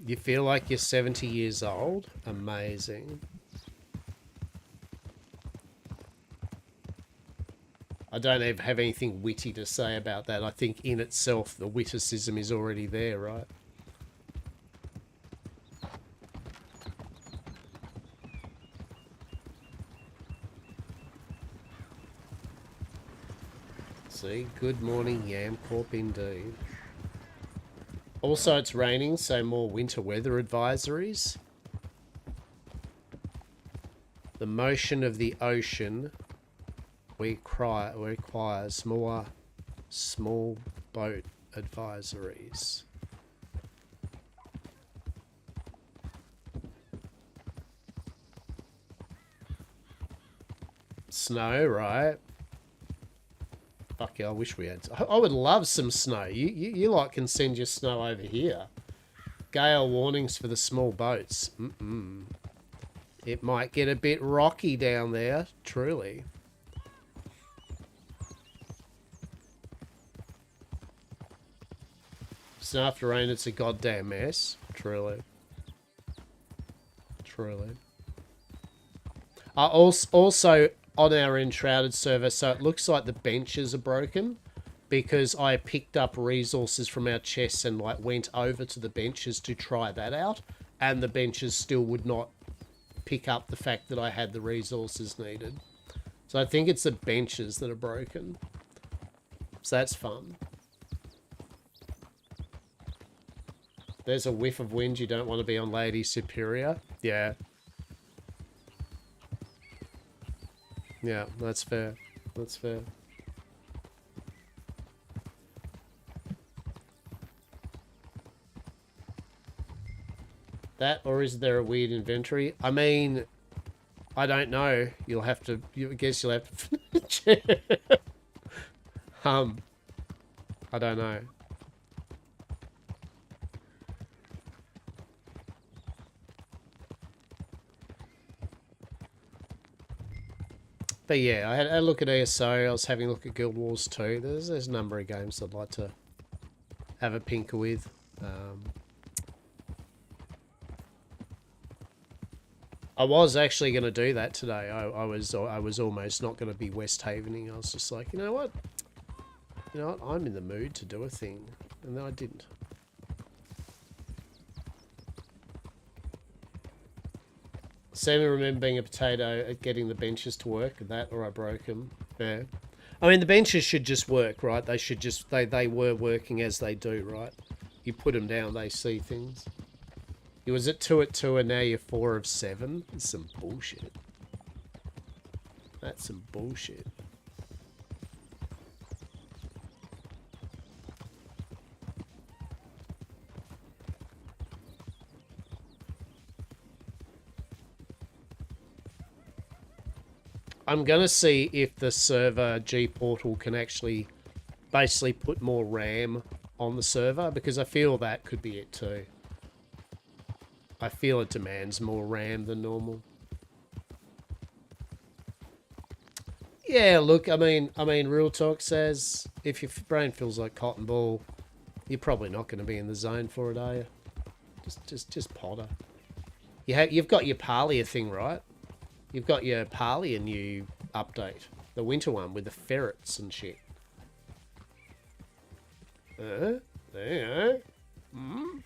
You feel like you're 70 years old? Amazing. I don't even have anything witty to say about that. I think in itself the witticism is already there, right? See, good morning, Yam Corp indeed. Also, it's raining, so more winter weather advisories. The motion of the ocean requires more small boat advisories. Snow, right? Fuck yeah, I wish we had... I would love some snow. You like can send your snow over here. Gale warnings for the small boats. It might get a bit rocky down there, truly. Snow after rain, it's a goddamn mess. Truly. Truly. Also, on our Enshrouded server, so it looks like the benches are broken because I picked up resources from our chests and like went over to the benches to try that out, and the benches still would not pick up the fact that I had the resources needed. So I think it's the benches that are broken. So that's fun. There's a whiff of wind. You don't want to be on Lady Superior. Yeah. Yeah, that's fair. That's fair. That, or is there a weird inventory? I mean, I don't know. You'll have to. I guess you'll have to. I don't know. But yeah, I had a look at ESO. I was having a look at Guild Wars 2. There's a number of games I'd like to have a pinker with. I was actually going to do that today. I was almost not going to be Westhavening. I was just like, you know what? You know what? I'm in the mood to do a thing. And then I didn't. Sammy remember being a potato at getting the benches to work. That or I broke them. Yeah. I mean, the benches should just work, right? They should just... They were working as they do, right? You put them down, they see things. You was at 2 and now you're 4 of 7. That's some bullshit. That's some bullshit. I'm gonna see if the server G Portal can actually basically put more RAM on the server, because I feel that could be it too. I feel it demands more RAM than normal. Yeah, look, I mean, Real Talk says if your brain feels like cotton ball, you're probably not going to be in the zone for it, are you? Just potter. You've got your Parlia thing, right? You've got your Parlia new update, the winter one with the ferrets and shit. There you go. Hmm.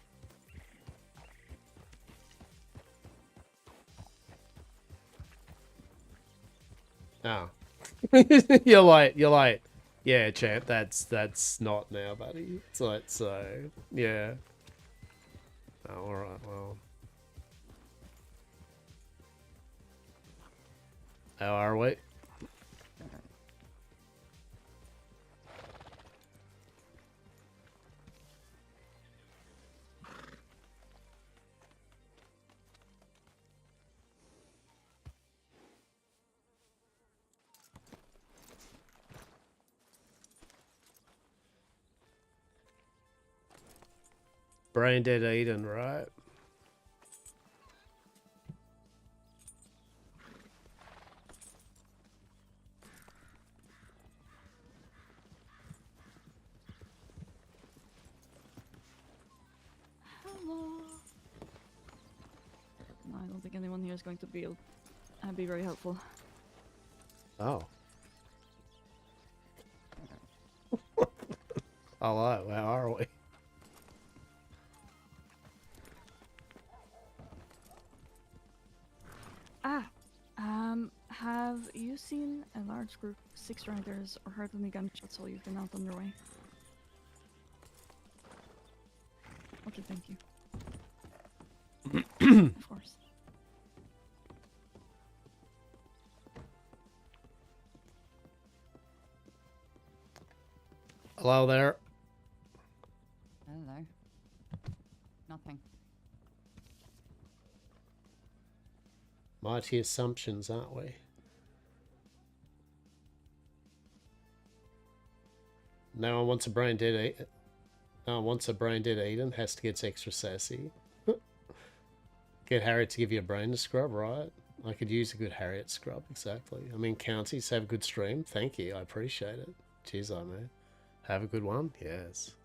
Oh. you're like, yeah, champ, that's not now, buddy. It's like, so, yeah. Oh, alright, well. How are we? Brain Dead Eden, right? Hello. No, I don't think anyone here is going to be very helpful. Oh. Hello, how are we? Have you seen a large group of 6 riders or heard any gunshots while you've been out on your way? Okay, thank you. Of course. Hello there. Hello. Nothing. Mighty assumptions, aren't we? No one wants a brain dead. No one wants a brain dead Eden. Has to get extra sassy. Get Harriet to give you a brain to scrub, right? I could use a good Harriet scrub, exactly. I mean, counties, have a good stream. Thank you, I appreciate it. Cheers, I man. Have a good one. Yes.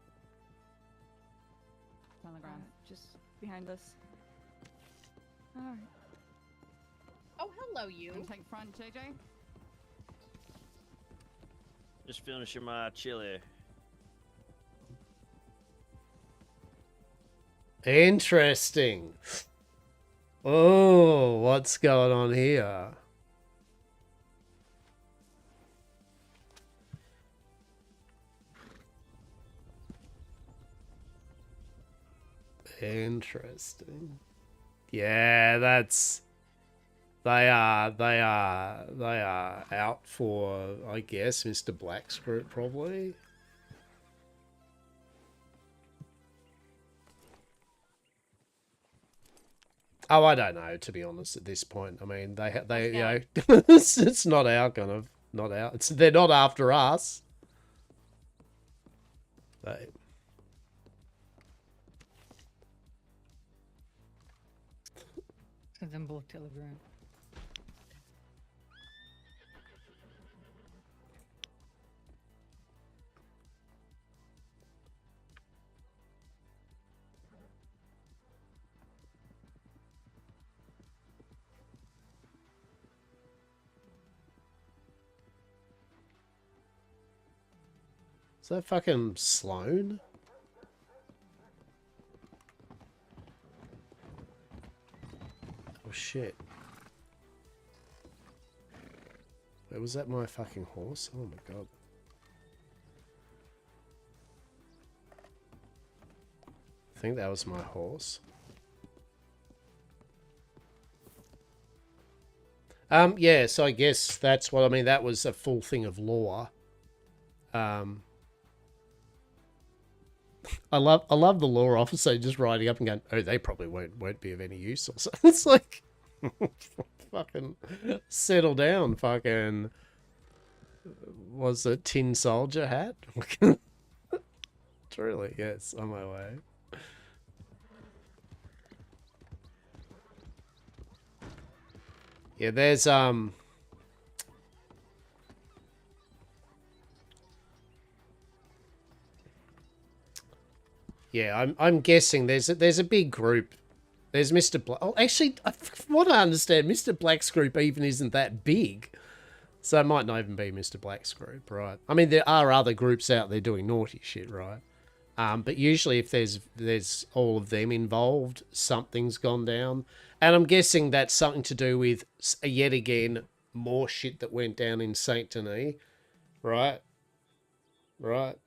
Telegram. Just behind us. Alright. Oh, hello, you. Take front, JJ. Just finishing my chili. Interesting. Oh, what's going on here? Interesting. Yeah, that's... They are out for, I guess, Mr. Black's group, probably. Oh, I don't know, to be honest, at this point. I mean, they you know, it's not our kind of, not our, they're not after us. They... Send them both Telegram. Is that fucking Sloan? Oh shit. Wait, was that my fucking horse? Oh my god. I think that was my horse. Yeah, so I guess that's what I mean. That was a full thing of lore. I love the law officer just riding up and going, oh, they probably won't be of any use. Or so. It's like, fucking settle down, fucking. Was it tin soldier hat? Truly, yes, on my way. Yeah, there's yeah, I'm guessing there's a big group. There's Mr. Black. Oh, actually, from what I understand, Mr. Black's group even isn't that big, so it might not even be Mr. Black's group, right? I mean, there are other groups out there doing naughty shit, right? But usually, if there's all of them involved, something's gone down, and I'm guessing that's something to do with yet again more shit that went down in Saint Denis, right? Right.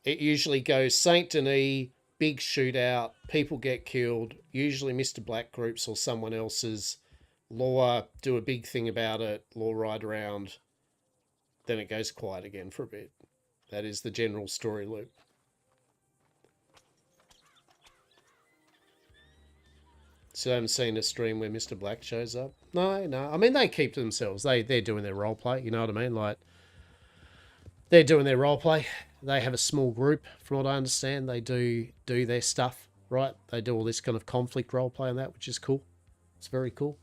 It usually goes Saint Denis, big shootout, people get killed. Usually Mr. Black groups or someone else's law do a big thing about it, law ride around, then it goes quiet again for a bit. That is the general story loop. So I haven't seen a stream where Mr. Black shows up. No. I mean, they keep to themselves. They're doing their role play. You know what I mean? Like, they're doing their role play. They have a small group, from what I understand. They do their stuff, right? They do all this kind of conflict role play and that, which is cool. It's very cool.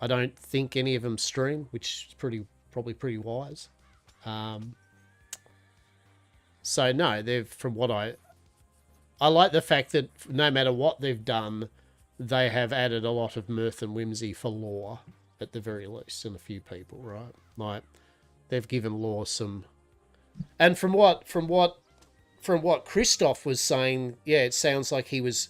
I don't think any of them stream, which is probably pretty wise. So no, they've, from what I like the fact that no matter what they've done, they have added a lot of mirth and whimsy for lore, at the very least, and a few people, right? Like, they've given lore some, and from what Christoph was saying, yeah, it sounds like he was,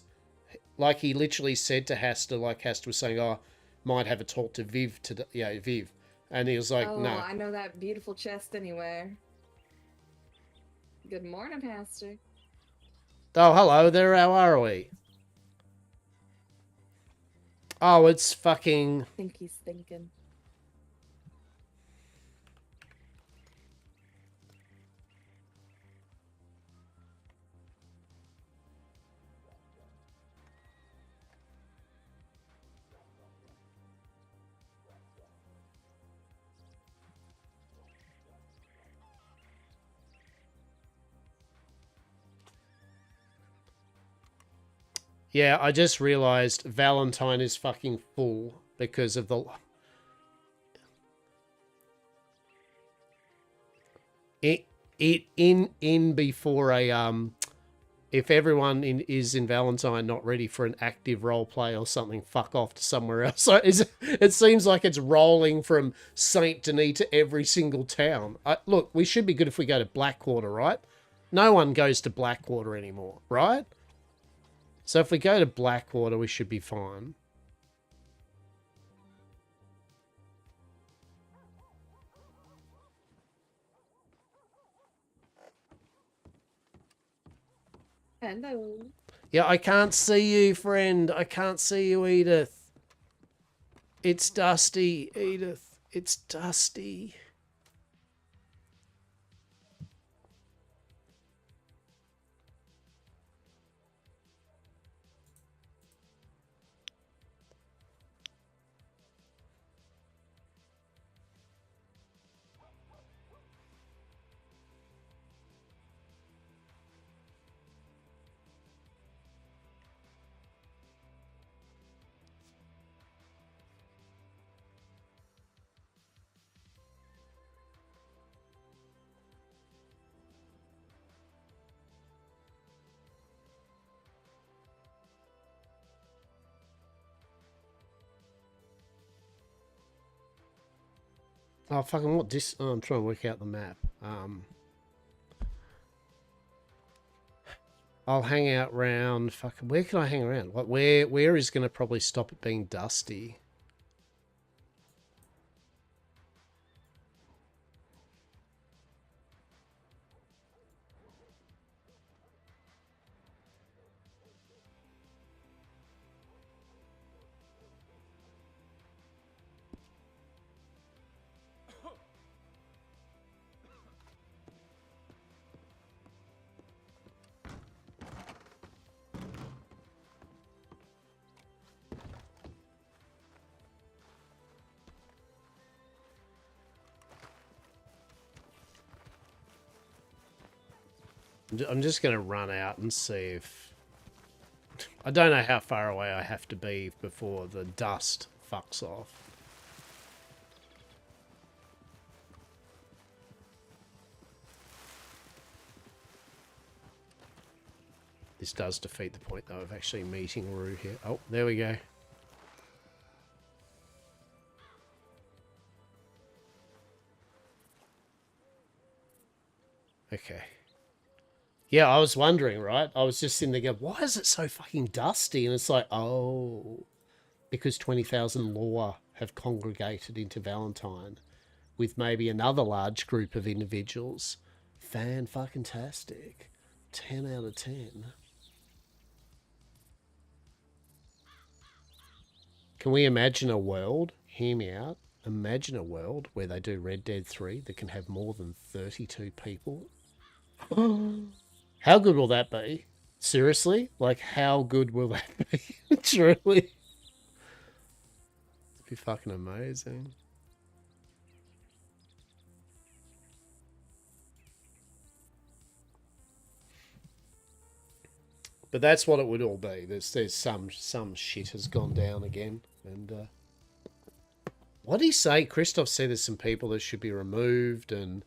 like he literally said to Hastur, like Hastur was saying, oh, might have a talk to Viv today, yeah, Viv, and he was like, oh, no. I know that beautiful chest anywhere. Good morning, Hastur. Oh, hello there, how are we? Oh, it's fucking... I think he's thinking. Yeah, I just realized Valentine is fucking full because of the... In before a if everyone is in Valentine not ready for an active role play or something, fuck off to somewhere else. So it seems like it's rolling from Saint Denis to every single town. Look, we should be good if we go to Blackwater, right? No one goes to Blackwater anymore, right? So if we go to Blackwater, we should be fine. Hello. Yeah, I can't see you, friend. I can't see you, Edith. It's dusty, Edith. It's dusty. Oh, fucking what this... Oh, I'm trying to work out the map. I'll hang out round... Fucking... Where can I hang around? Like, where is going to probably stop it being dusty? I'm just going to run out and see if... I don't know how far away I have to be before the dust fucks off. This does defeat the point, though, of actually meeting Rue here. Oh, there we go. Okay. Yeah, I was wondering, right? I was just sitting there going, why is it so fucking dusty? And it's like, oh, because 20,000 lore have congregated into Valentine with maybe another large group of individuals. Fan-fucking-tastic. 10 out of 10. Can we imagine a world, hear me out, imagine a world where they do Red Dead 3 that can have more than 32 people? How good will that be? Seriously? Like, how good will that be? Truly? It'd be fucking amazing. But that's what it would all be. There's some shit has gone down again. And, what did he say? Christoph said there's some people that should be removed and...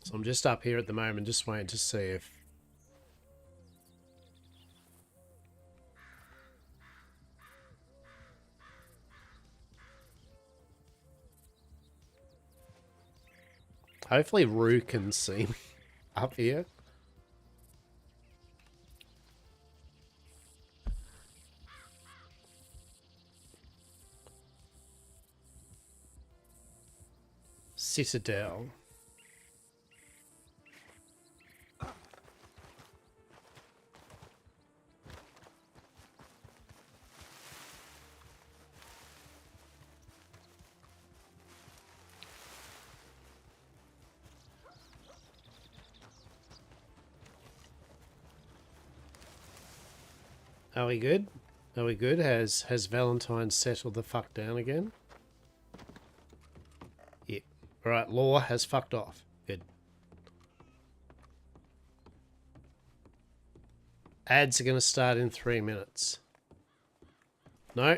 So I'm just up here at the moment, just waiting to see if... Hopefully Rue can see me up here. Citadel. Are we good? Are we good? Has Valentine settled the fuck down again? Yeah. Alright, Law has fucked off. Good. Ads are going to start in 3 minutes. No?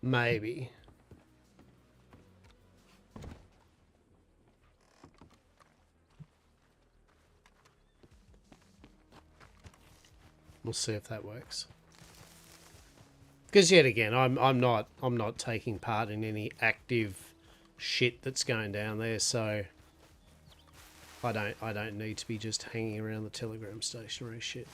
Maybe. We'll see if that works. Because yet again, I'm not taking part in any active shit that's going down there, so I don't need to be just hanging around the telegram stationery shit.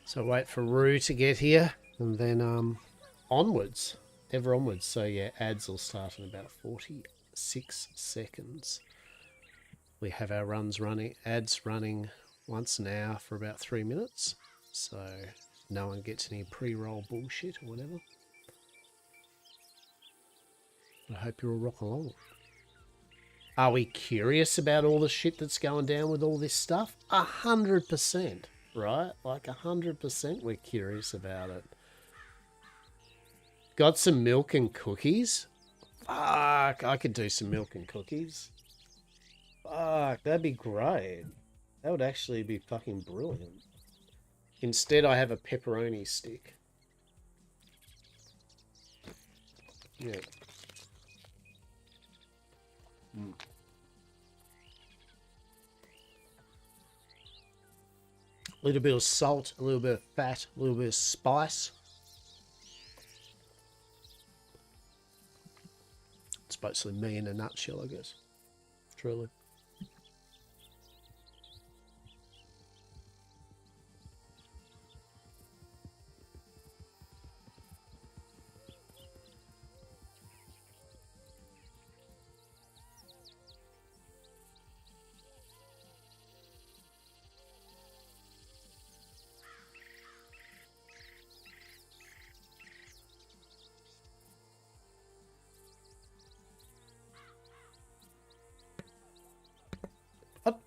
So wait for Rue to get here, and then onwards, ever onwards. So yeah, ads will start in about 46 seconds. We have our ads running once an hour for about 3 minutes, so no one gets any pre-roll bullshit or whatever. I hope you'll rock along. Are we curious about all the shit that's going down with all this stuff? 100%. Right? Like 100% we're curious about it. Got some milk and cookies? Fuck, I could do some milk and cookies. Fuck, that'd be great. That would actually be fucking brilliant. Instead, I have a pepperoni stick. Yeah. Mm. A little bit of salt, a little bit of fat, a little bit of spice. It's basically me in a nutshell, I guess. Truly.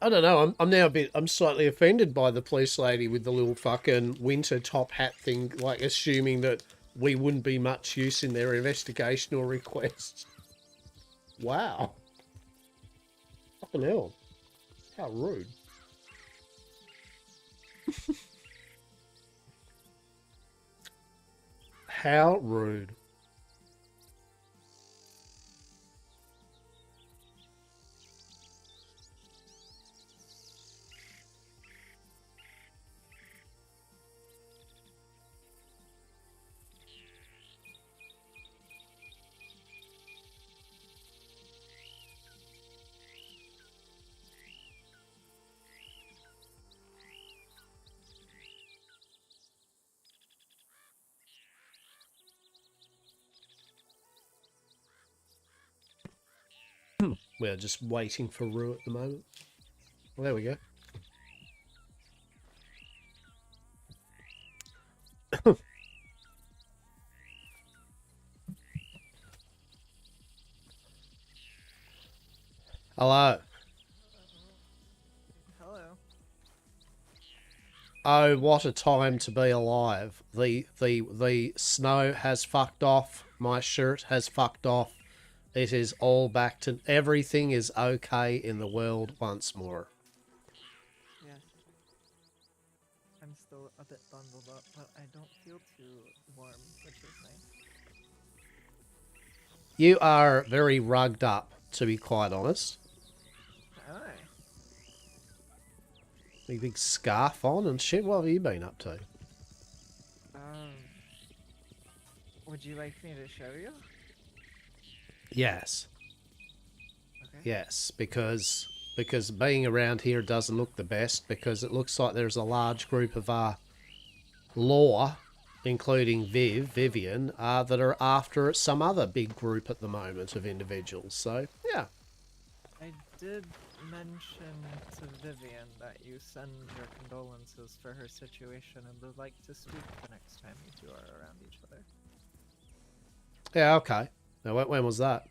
I don't know. I'm now I'm slightly offended by the police lady with the little fucking winter top hat thing, like assuming that we wouldn't be much use in their investigation or request. Wow. Fucking hell. How rude. How rude. We're just waiting for Rue at the moment. Well, there we go. Hello. Hello. Oh, what a time to be alive. The snow has fucked off. My shirt has fucked off. It is all back to... Everything is okay in the world once more. Yes. I'm still a bit bundled up, but I don't feel too warm, which is nice. You are very rugged up, to be quite honest. Aye. Big scarf on and shit. What have you been up to? Would you like me to show you? Yes. Okay. Yes, because being around here doesn't look the best, because it looks like there's a large group of law, including Vivian, that are after some other big group at the moment of individuals. So, yeah. I did mention to Vivian that you send your condolences for her situation and would like to speak the next time you two are around each other. Yeah, okay. Now, when was that?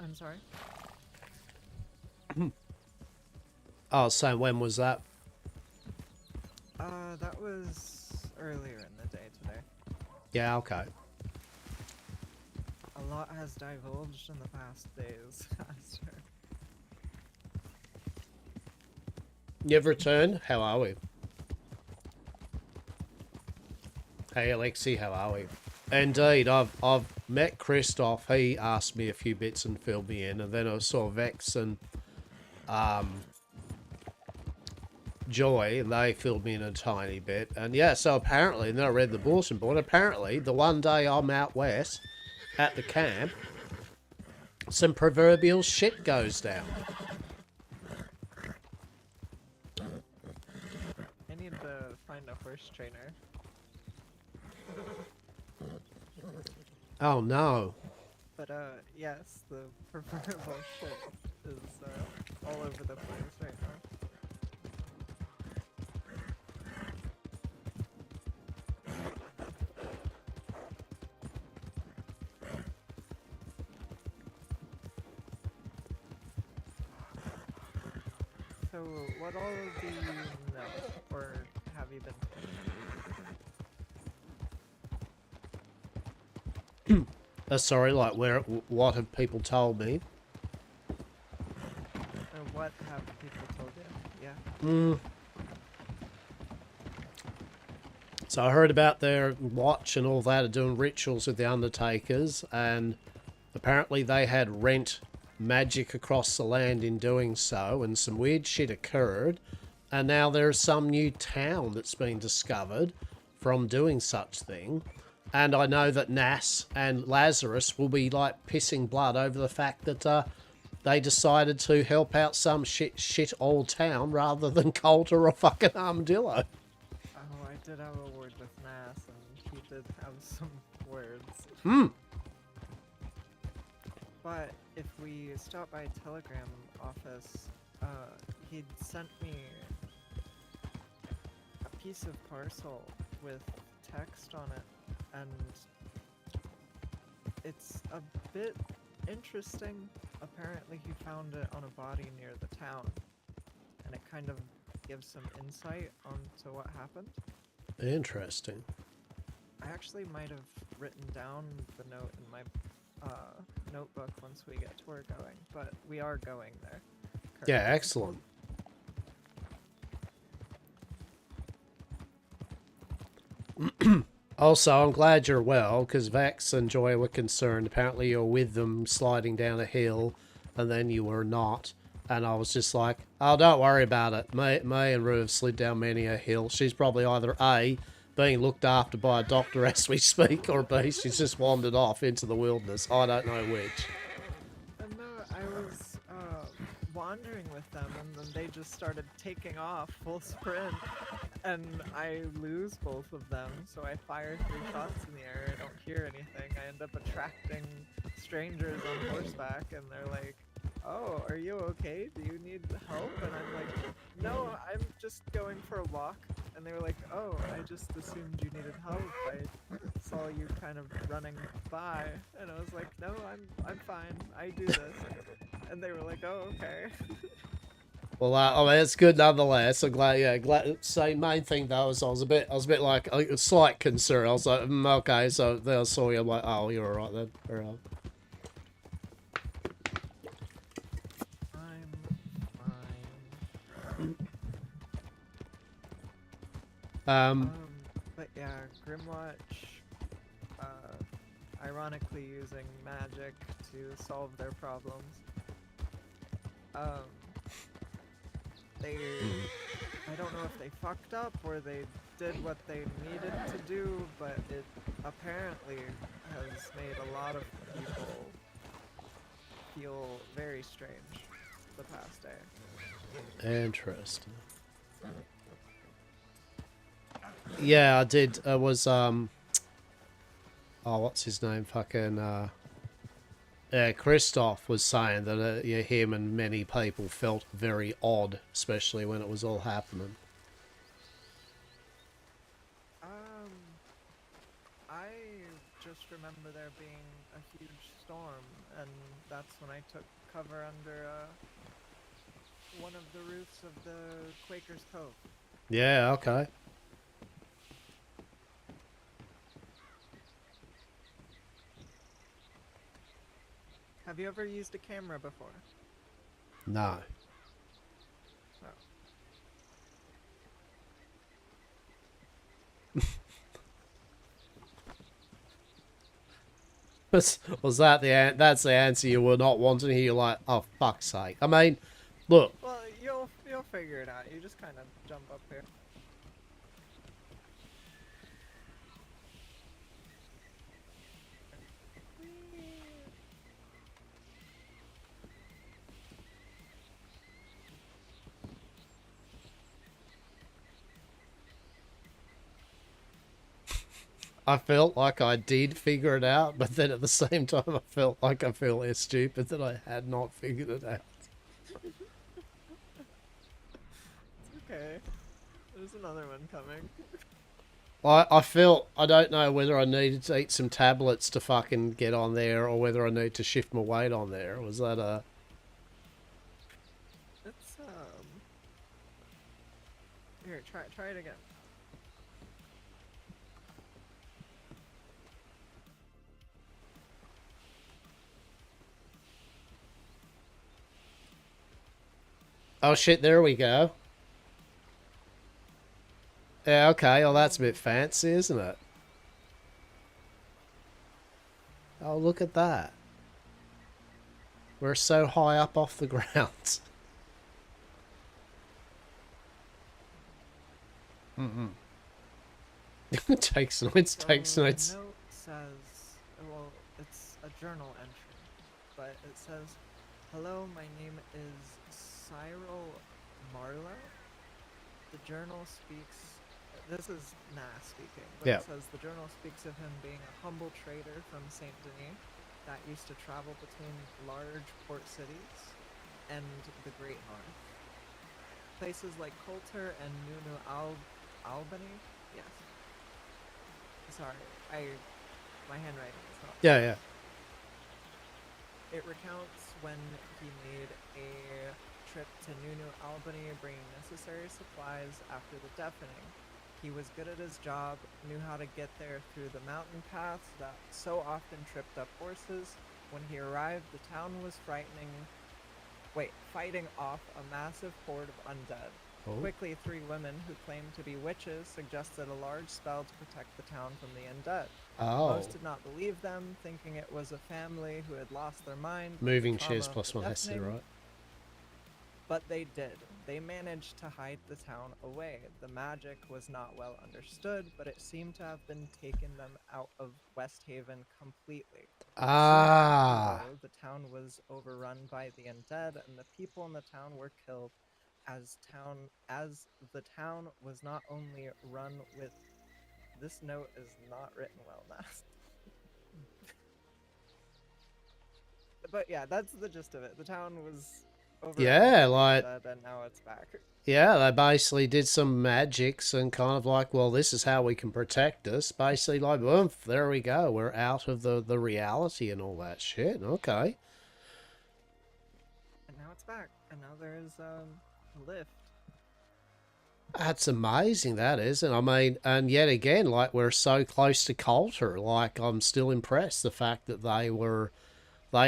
I'm sorry? Oh, so when was that? That was earlier in the day today. Yeah, okay. A lot has divulged in the past days, Hastur. You've returned? How are we? Hey, Alexi, how are we? Indeed, I've met Christoph. He asked me a few bits and filled me in, and then I saw Vex and Joy, and they filled me in a tiny bit. And yeah, so apparently, and then I read the bulletin board, apparently the one day I'm out west at the camp, some proverbial shit goes down. I need to find a horse trainer. Oh no. But yes, the proverbial shit is all over the place right now. So, what all do you know, or have you been told? Sorry, like what have people told me? What have people told you? Yeah. So I heard about their watch and all that, are doing rituals with the Undertakers, and apparently they had rent magic across the land in doing so, and some weird shit occurred, and now there's some new town that's been discovered from doing such thing. And I know that Nas and Lazarus will be like pissing blood over the fact that they decided to help out some shit old town rather than Coulter or fucking Armadillo. Oh, I did have a word with Nas, and he did have some words. But if we stop by Telegram office, he'd sent me a piece of parcel with text on it, and it's a bit interesting. Apparently he found it on a body near the town, and it kind of gives some insight onto what happened. Interesting. I actually might have written down the note in my notebook once we get tour going, but we are going there. Yeah, excellent. Also, I'm glad you're well, because Vex and Joy were concerned. Apparently you're with them sliding down a hill, and then you were not. And I was just like, oh, don't worry about it. May and Rue have slid down many a hill. She's probably either A, being looked after by a doctor as we speak, or B, she's just wandered off into the wilderness. I don't know which. No, I was wandering with them, and then they just started taking off full sprint, and I lose both of them, so I fire 3 shots in the air. I don't hear anything. I end up attracting strangers on horseback, and they're like, oh, are you okay? Do you need help? And I'm like, no, I'm just going for a walk. And they were like, oh, I just assumed you needed help. I saw you kind of running by. And I was like, no, I'm fine. I do this. And they were like, oh, okay. Well, I mean, it's good nonetheless. I'm glad. Yeah, glad. So main thing though is I was a bit like a slight concern. I was like, okay. So then I saw you. I'm like, oh, you're all right then. All right. But yeah, Grimwatch, ironically using magic to solve their problems. I don't know if they fucked up or they did what they needed to do, but it apparently has made a lot of people feel very strange the past day. Interesting. Yeah, I did. It was oh, what's his name? Fucking Christoph was saying that yeah, him and many people felt very odd, especially when it was all happening. I just remember there being a huge storm, and that's when I took cover under one of the roofs of the Quaker's Cove. Yeah, okay. Have you ever used a camera before? No. No. Was that that's the answer you were not wanting? You're like, oh fuck's sake. I mean, look. Well, you'll figure it out. You just kind of jump up here. I felt like I did figure it out, but then at the same time I felt like I feel less stupid that I had not figured it out. It's okay. There's another one coming. I felt, I don't know whether I needed to eat some tablets to fucking get on there or whether I need to shift my weight on there. Was that a... It's, Here, try it again. Oh shit, there we go. Yeah, okay, well that's a bit fancy, isn't it? Oh, look at that. We're so high up off the ground. Takes notes, takes notes. The note says, well, it's a journal entry, but it says, "Hello, my name is Cyril Marlowe. The journal speaks," this is Nah speaking, but Yeah. It says the journal speaks of him being a humble trader from Saint Denis that used to travel between large port cities and the Great North. Places like Coulter and New Albany. Yes. Sorry, my handwriting is not. Yeah. It recounts when he made a trip to New Albany bringing necessary supplies after the deafening. He was good at his job, knew how to get there through the mountain paths that so often tripped up horses. When he arrived, the town was fighting off a massive horde of undead. Oh. Quickly, 3 women who claimed to be witches suggested a large spell to protect the town from the undead. Oh. Most did not believe them, thinking it was a family who had lost their mind. Moving the trauma chairs of plus the one has to, deafening. right? But they did. They managed to hide the town away. The magic was not well understood, but it seemed to have been taken them out of Westhaven completely. Ah. Soon after, though, the town was overrun by the undead, and the people in the town were killed. As the town was not only run with... This note is not written well, Nast. But yeah, that's the gist of it. The town was overrun Yeah, by the like... undead, and now it's back. Yeah, they basically did some magics and kind of like, well, this is how we can protect us. Basically like, boom, there we go. We're out of the reality and all that shit. Okay. And now it's back. And now there's a lift. That's amazing, that is. And I mean, and yet again, like, we're so close to Coulter. Like, I'm still impressed the fact that they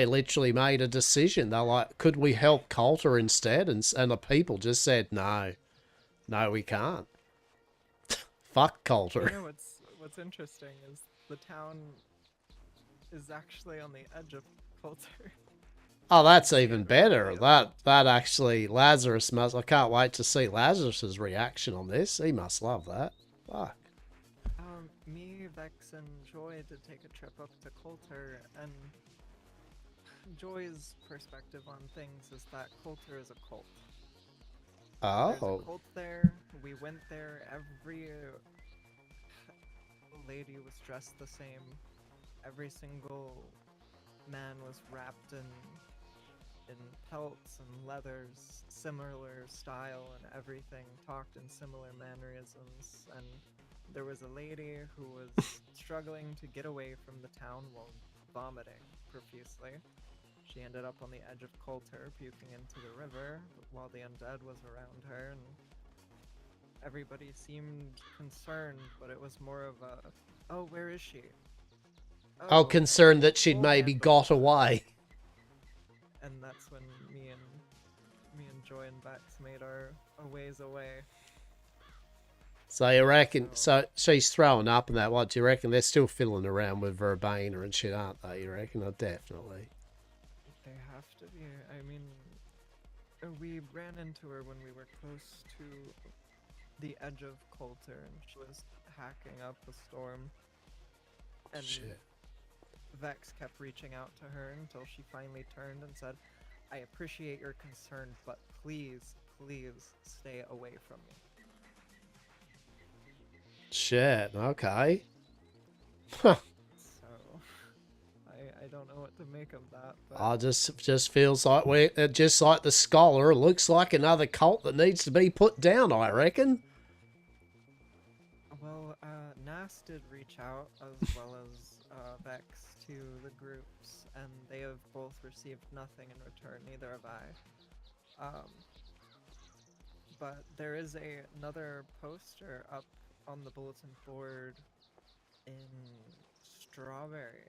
literally made a decision. They're like, could we help Coulter instead? And the people just said, no, we can't. Fuck Coulter. You know what's interesting is the town is actually on the edge of Coulter. Oh, that's even better. That actually, Lazarus must... I can't wait to see Lazarus's reaction on this. He must love that. Fuck. Me, Vex, and Joy did take a trip up to Coulter, and Joy's perspective on things is that Coulter is a cult. There's a cult there. We went there. Every lady was dressed the same. Every single man was wrapped in pelts and leathers, similar style and everything, talked in similar mannerisms, and there was a lady who was struggling to get away from the town while vomiting profusely. She ended up on the edge of Coulter, puking into the river, while the undead was around her, and everybody seemed concerned, but it was more of a, oh, where is she? Oh, concerned that she'd we'll maybe handle got it." away. And that's when me and Joy and Bex made our ways away. So you reckon, so she's throwing up and that, what, do you reckon they're still fiddling around with Verbena and shit, aren't they, you reckon? Oh, definitely. They have to be. I mean, we ran into her when we were close to the edge of Coulter, and she was hacking up a storm. And Shit. Vex kept reaching out to her until she finally turned and said, I appreciate your concern, but please, please stay away from me. Shit, okay. Huh. So, I don't know what to make of that. But I just feels like we're just like the scholar. It looks like another cult that needs to be put down, I reckon. well, Nas did reach out as well as Vex to the groups, and they have both received nothing in return. Neither have I. But there is another poster up on the bulletin board in Strawberry,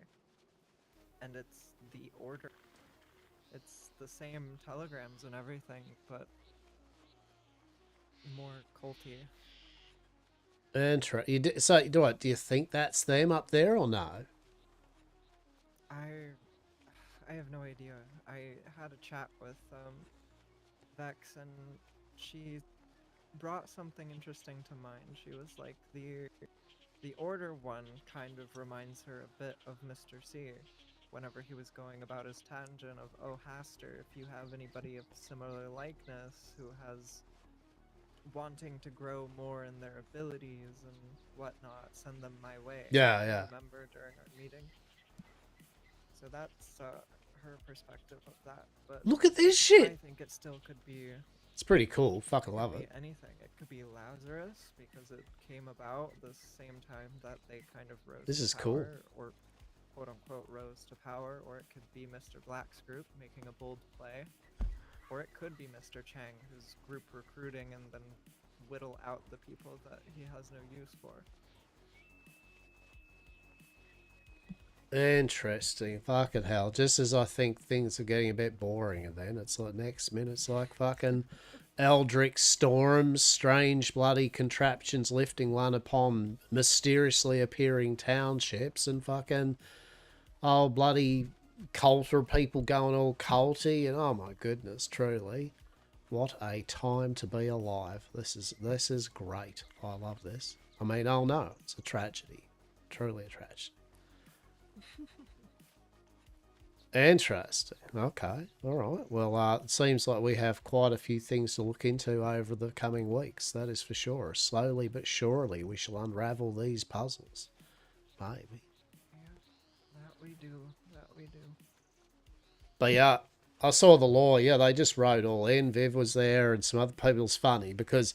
and it's the order. It's the same telegrams and everything, but more culty. Interesting. So, do you think that's them up there or no? I have no idea. I had a chat with Vex, and she brought something interesting to mind. She was like, the Order one kind of reminds her a bit of Mr. C, whenever he was going about his tangent of, oh, Hastur, if you have anybody of similar likeness who has wanting to grow more in their abilities and whatnot, send them my way. Yeah, I yeah. remember during our meeting. So that's her perspective of that. But Look at this shit. I think it still could be. It's pretty cool. Fucking Could love be it. anything. It could be Lazarus because it came about the same time that they kind of rose. This to is cool. power, or quote unquote rose to power, or it could be Mr. Black's group making a bold play, or it could be Mr. Chang, whose group recruiting and then whittle out the people that he has no use for. Interesting. Fucking hell. Just as I think things are getting a bit boring, and then it's like next minute it's like fucking eldritch storms, strange bloody contraptions lifting one upon mysteriously appearing townships, and fucking bloody culter people going all culty, and oh my goodness, truly. What a time to be alive. This is great. I love this. I mean, oh no, it's a tragedy. Truly a tragedy. Interesting. Okay. All right. Well, it seems like we have quite a few things to look into over the coming weeks. That is for sure. Slowly but surely, we shall unravel these puzzles. Maybe. Yeah, that we do. That we do. But yeah, I saw the law. Yeah, they just wrote all in. Viv was there and some other people. It's funny because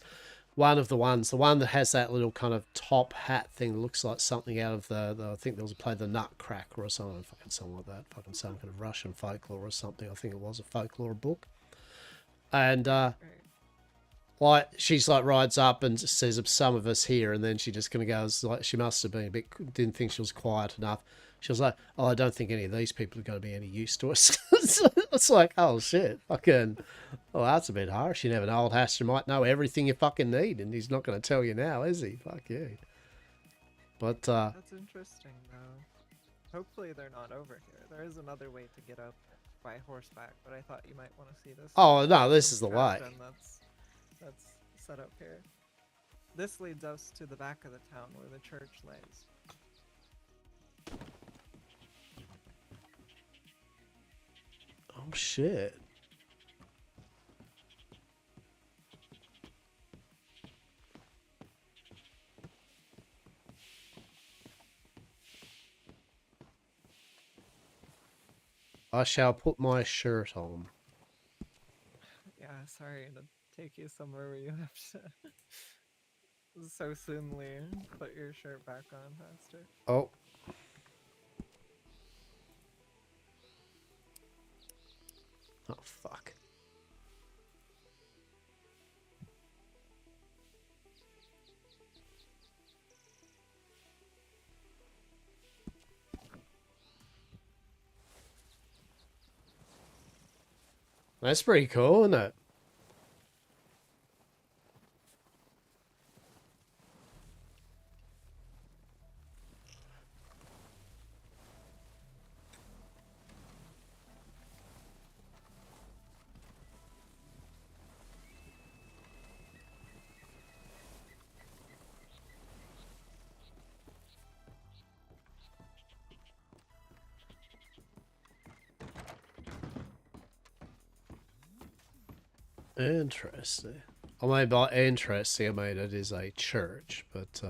one of the one that has that little kind of top hat thing that looks like something out of the I think there was a play, The Nutcracker or something, fucking something like that, fucking some kind of Russian folklore or something. I think it was a folklore book. And like she's like rides up and says, some of us here, and then she just kind of goes like, she must have been a bit, didn't think she was quiet enough. She was like, oh, I don't think any of these people are going to be any use to us. It's like, oh shit, fucking, oh, that's a bit harsh. You never know, old Hastur might know everything you fucking need, and he's not going to tell you now, is he? Fuck you. But that's interesting though. Hopefully they're not over here. There is another way to get up by horseback, but I thought you might want to see this. oh no, this is the way. That's set up here. This leads us to the back of the town where the church lays. Oh shit. I shall put my shirt on. Yeah, sorry to take you somewhere where you have to so soonly put your shirt back on, Hastur. Oh. Oh, fuck. That's pretty cool, isn't it? Interesting. I mean, by interesting, I mean it is a church, but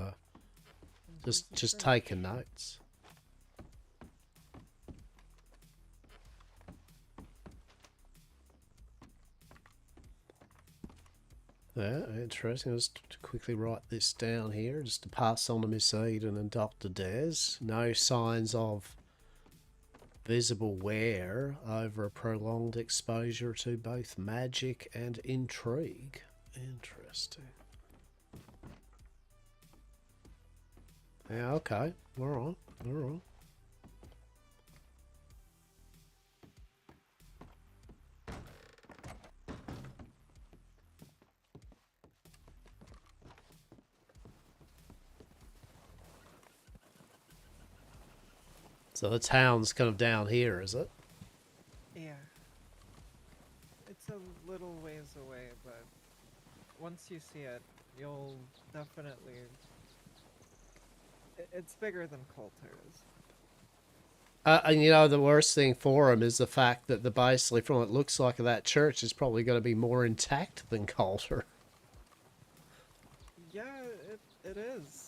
just taking notes. Yeah, interesting. Let's quickly write this down here, just to pass on to Miss Eden and Dr. Des. No signs of visible wear over a prolonged exposure to both magic and intrigue. Interesting. Yeah, okay. Alright, alright. So the town's kind of down here, is it? Yeah. It's a little ways away, but once you see it, you'll definitely... It's bigger than Coulter is. And you know, the worst thing for him is the fact that basically, from what it looks like, that church is probably going to be more intact than Coulter. Yeah, it is.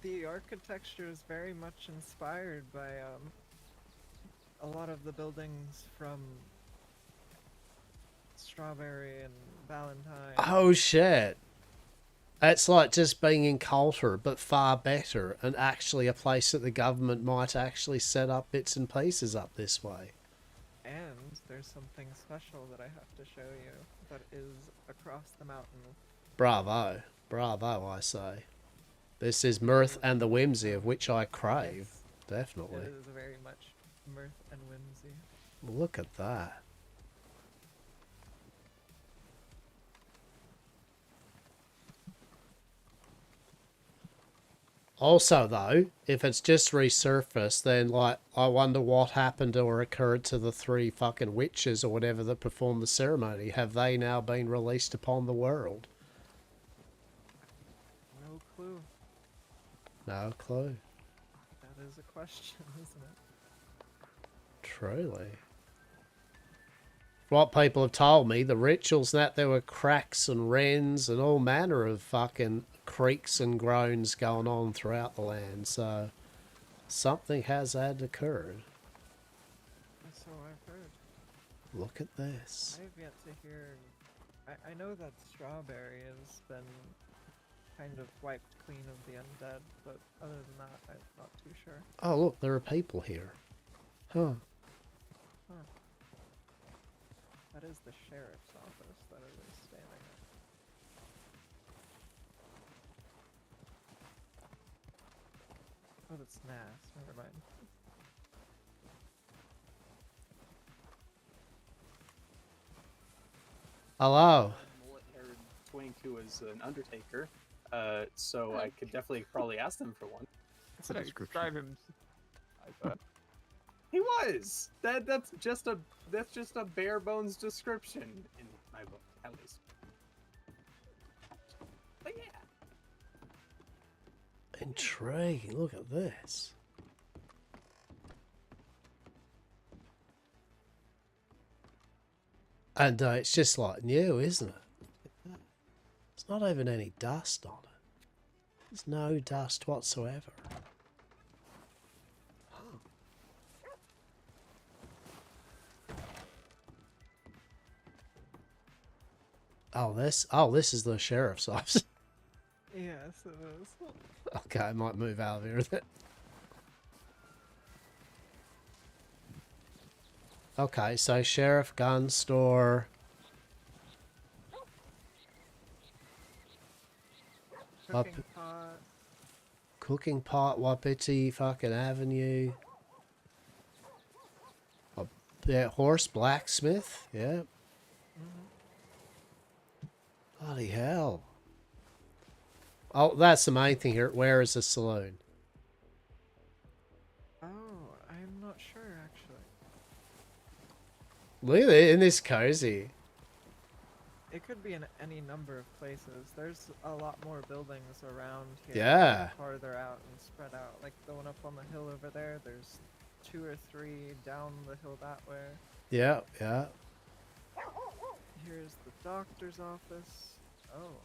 The architecture is very much inspired by a lot of the buildings from Strawberry and Valentine. Oh shit. It's like just being in Coulter, but far better, and actually a place that the government might actually set up bits and pieces up this way. And there's something special that I have to show you that is across the mountain. Bravo. Bravo, I say. This is mirth and the whimsy of which I crave. Yes, Definitely. it is very much mirth and whimsy. Look at that. Also, though, if it's just resurfaced, then, like, I wonder what happened or occurred to the 3 fucking witches or whatever that performed the ceremony. Have they now been released upon the world? No clue. No clue. That is a question, isn't it? Truly. What people have told me, the rituals that there were cracks and wrens and all manner of fucking creaks and groans going on throughout the land, so something has had occurred. So I've heard. Look at this. I've yet to hear... I know that Strawberry has been kind of wiped clean of the undead, but other than that, I'm not too sure. Oh, look, there are people here. Huh. Huh. That is the sheriff's office that it is standing at. Oh, that's Nass. Never mind. Hello. Or 22 is an undertaker, so I could definitely probably ask them for one. That's a describe him. I thought. He was. That's just a bare bones description in my book, at least. But yeah. Intriguing. Look at this. And it's just like new, isn't it? There's not even any dust on it. There's no dust whatsoever. this is the sheriff's office. Yes, it is. Okay, I might move out of here with it. Okay, so sheriff, gun store. Cooking pot. Cooking pot, Wapiti fucking Avenue. Oh, yeah, horse blacksmith, yeah. Bloody hell. Oh, that's the main thing here. Where is the saloon? Oh, I'm not sure actually. Look at it, in this cozy. It could be in any number of places. There's a lot more buildings around here. Yeah. Farther out and spread out. Like the one up on the hill over there, there's 2 or 3 down the hill that way. Yeah, yeah. Here's the doctor's office. Oh.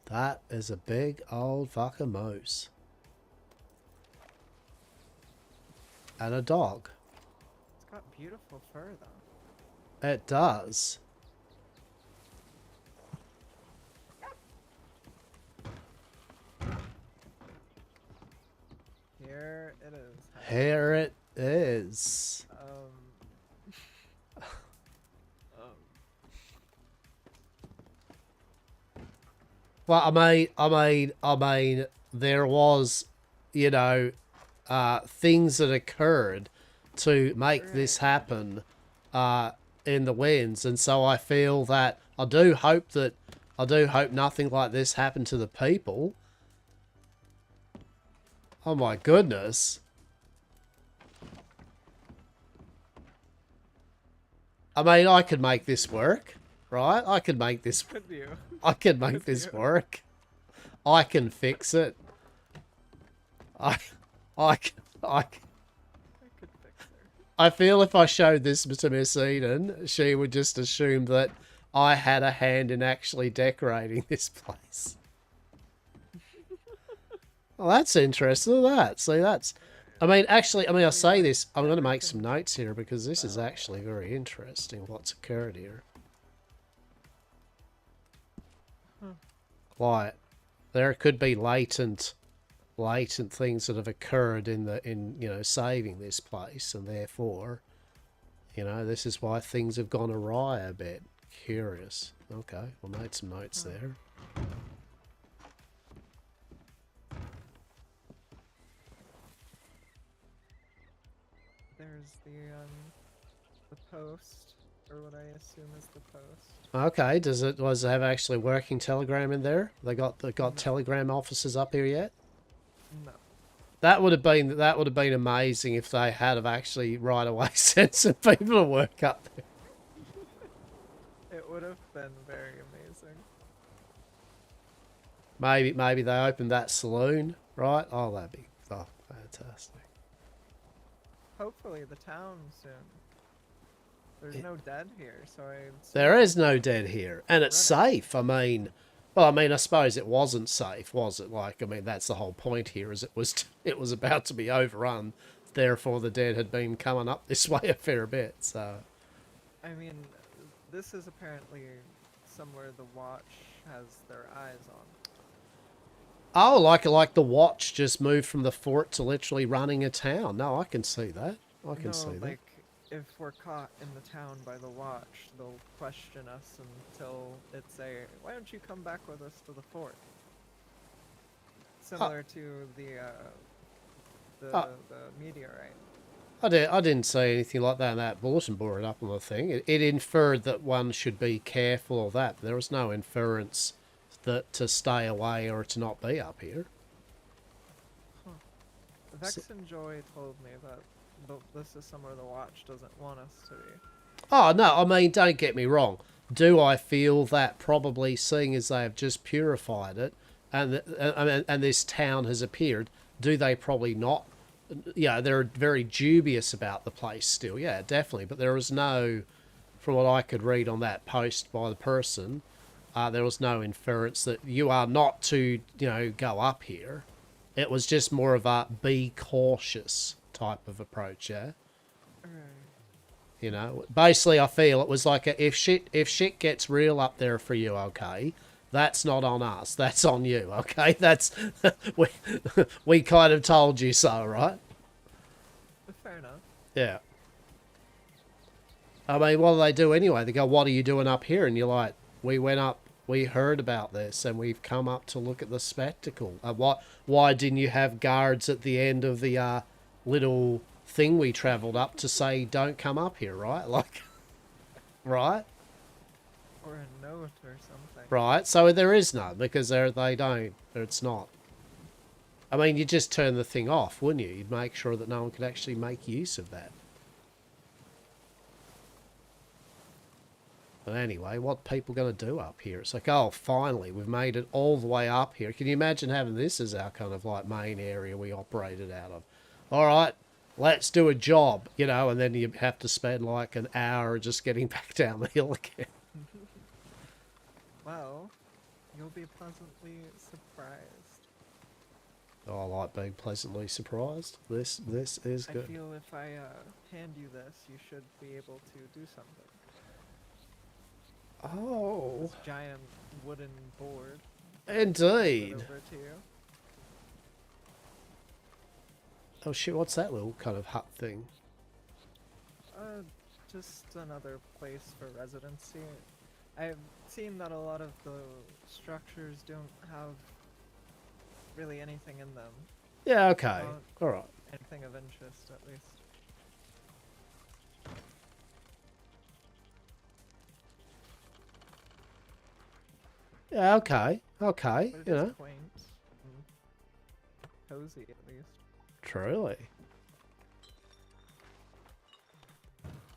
That is a big old fucking moose. And a dog. It's got beautiful fur though. It does. Here it is. Here it is. Well, I mean, there was, you know, things that occurred to make this happen, in the winds, and so I feel that I do hope nothing like this happened to the people. Oh my goodness. I mean, I could make this work, right? I could make this. Could you? I could make this work. I can fix it. I feel if I showed this to Miss Eden, she would just assume that I had a hand in actually decorating this place. Well, that's interesting. Look at that. See, that's... I mean, actually, I say this... I'm going to make some notes here because this is actually very interesting what's occurred here. Like, there could be latent things that have occurred in you know, saving this place, and therefore, you know, this is why things have gone awry a bit. Curious. Okay, well, made some notes there. There's the post, or what I assume is the post. Okay, does it have actually working telegram in there? They got telegram offices up here yet? No. That would have been amazing if they had have actually right away sent some people to work up there. It would have been very amazing. Maybe they opened that saloon, right? Oh, that'd be fantastic. Hopefully the town soon. There's no dead here, so There is no dead here, and it's safe. I mean, well, I suppose it wasn't safe, was it? Like, I mean, that's the whole point here, is it was about to be overrun. Therefore, the dead had been coming up this way a fair bit. So, I mean, this is apparently somewhere the Watch has their eyes on. oh, like the Watch just moved from the fort to literally running a town. No, I can see that. I can see that. Like, if we're caught in the town by the Watch, they'll question us until it say, "Why don't you come back with us to the fort?" Similar to the meteorite. I didn't say anything like that in that bulletin board up on the thing. It inferred that one should be careful of that. There was no inference that to stay away or to not be up here. Huh. Vex and Joy told me that this is somewhere the Watch doesn't want us to be. Oh, no, I mean, don't get me wrong. Do I feel that probably, seeing as they have just purified it, and this town has appeared, do they probably not? Yeah, they're very dubious about the place still. Yeah, definitely. But there was no, from what I could read on that post by the person, there was no inference that you are not to, you know, go up here. It was just more of a be cautious type of approach, yeah? Right. You know, basically, I feel it was like if shit gets real up there for you, okay, that's not on us. That's on you, okay. That's we kind of told you so, right? Fair enough. Yeah. I mean, what do they do anyway? They go, "What are you doing up here?" And you're like, "We went up. We heard about this, and we've come up to look at the spectacle." Why didn't you have guards at the end of the little thing we travelled up to say, "Don't come up here," right? Like, right? Or a note or something. Right. So there is none because they don't. It's not. I mean, you just turn the thing off, wouldn't you? You'd make sure that no one could actually make use of that. But anyway, what people going to do up here? It's like, oh, finally, we've made it all the way up here. Can you imagine having this as our kind of like main area we operated out of? All right, let's do a job, you know, and then you have to spend like an hour just getting back down the hill again. Well, you'll be pleasantly surprised. Oh, I like being pleasantly surprised. This is good. I feel if I hand you this, you should be able to do something. Oh. This giant wooden board. Indeed. Over to you. Oh shit, what's that little kind of hut thing? Just another place for residency. I've seen that a lot of the structures don't have really anything in them. Yeah, okay. Alright. Anything of interest, at least. Yeah, okay. Okay, But it you is know. quaint and cozy, at least. Truly.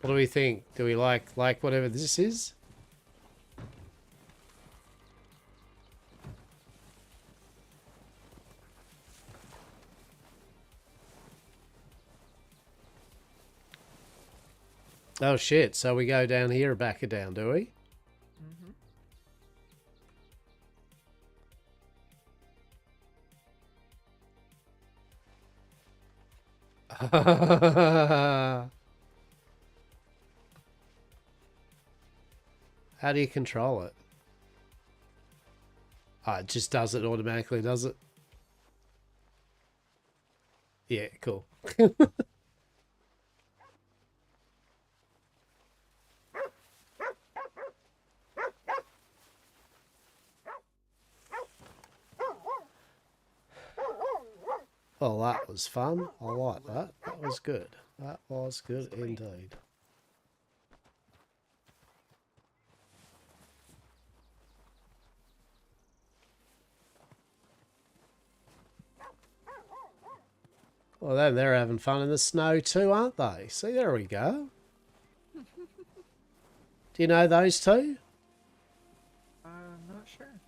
What do we think? Do we like whatever this is? Oh shit, so we go down here, back it down, do we? How do you control it? Oh, it just does it automatically, does it? Yeah, cool. Well, that was fun. I like that. That was good. That was good indeed. Well, then they're having fun in the snow too, aren't they? See, there we go. Do you know those two? I'm not sure.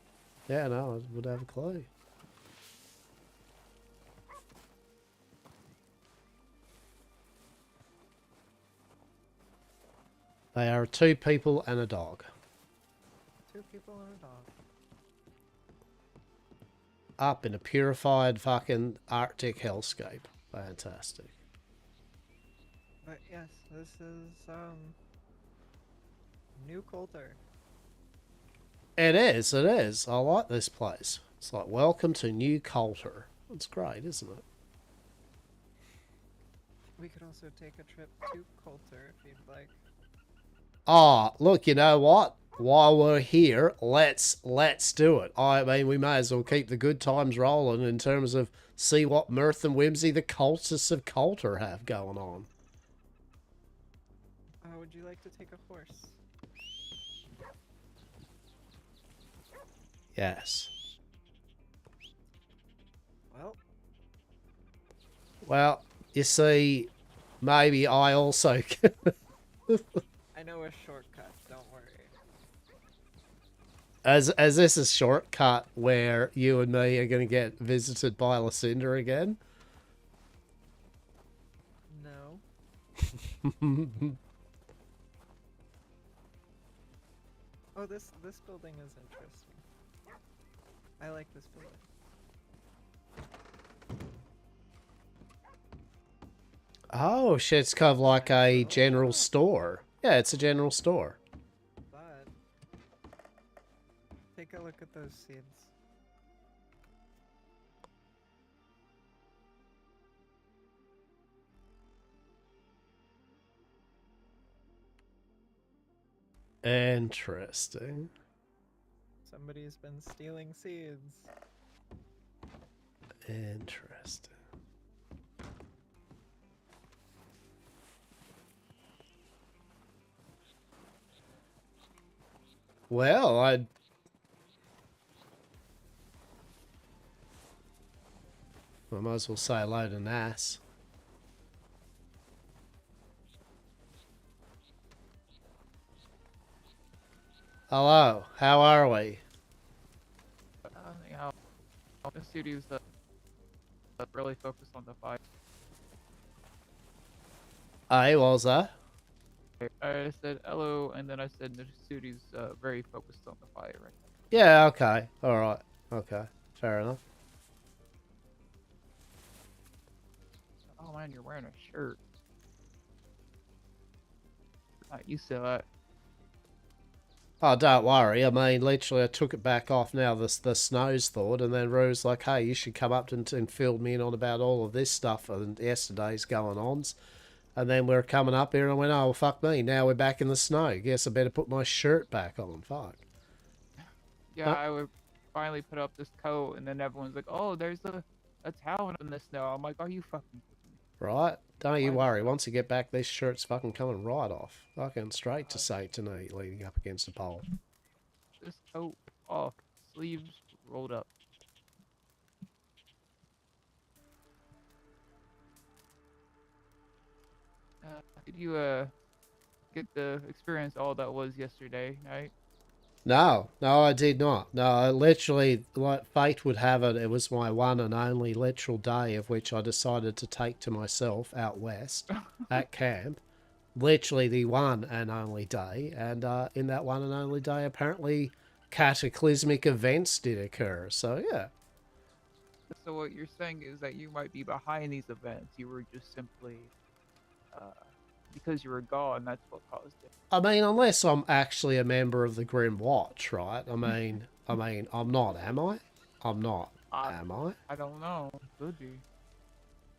Yeah, no, I would have a clue. They are 2 people and a dog. 2 people and a dog. Up in a purified fucking Arctic hellscape. Fantastic. But yes, this is New Coulter. It is, it is. I like this place. It's like, welcome to New Coulter. It's great, isn't it? We could also take a trip to Coulter if you'd like. Ah, look, you know what? While we're here, let's do it. I mean, we may as well keep the good times rolling in terms of see what mirth and whimsy the cultists of Coulter have going on. Would you like to take a horse? Yes. Well, you see, maybe I also... I know a shortcut, don't worry. As this is shortcut where you and me are going to get visited by Lucinda again? No. Oh, this building is interesting. I like this building. Oh shit! It's kind of like a general store. Yeah, it's a general store. But take a look at those seeds. Interesting. Somebody's been stealing seeds. Interesting. Well, I might as well say hello to Nas. Hello, how are we? Anyhow, the studios that really focused on the fight. Hey, what was that? I said hello, and then I said the studio's very focused on the fight right now. Yeah, okay. Alright. Okay. Fair enough. Oh man, you're wearing a shirt. Not used to that. Oh, don't worry. I mean, literally, I took it back off now. The snow's thawed, and then Rue's like, "Hey, you should come up and fill me in on about all of this stuff and yesterday's going-ons." And then we're coming up here, and I went, "Oh, well, fuck me. Now we're back in the snow. Guess I better put my shirt back on. Fuck." Yeah, I would finally put up this coat, and then everyone's like, "Oh, there's a towel in the snow." I'm like, "Are you fucking kidding me?" Right? Don't you worry. Once you get back, this shirt's fucking coming right off. Fucking straight to Saint Denis, leaning up against the pole. This coat off, sleeves rolled up. Did you get the experience all that was yesterday night? No, I did not. No, I literally, like fate would have it, it was my one and only literal day of which I decided to take to myself out west at camp. Literally the one and only day. And in that one and only day, apparently cataclysmic events did occur. So, yeah. So what you're saying is that you might be behind these events. You were just simply, because you were gone, that's what caused it. I mean, unless I'm actually a member of the Grim Watch, right? I mean, I'm not, am I? I'm not, am I? I don't know. Could be.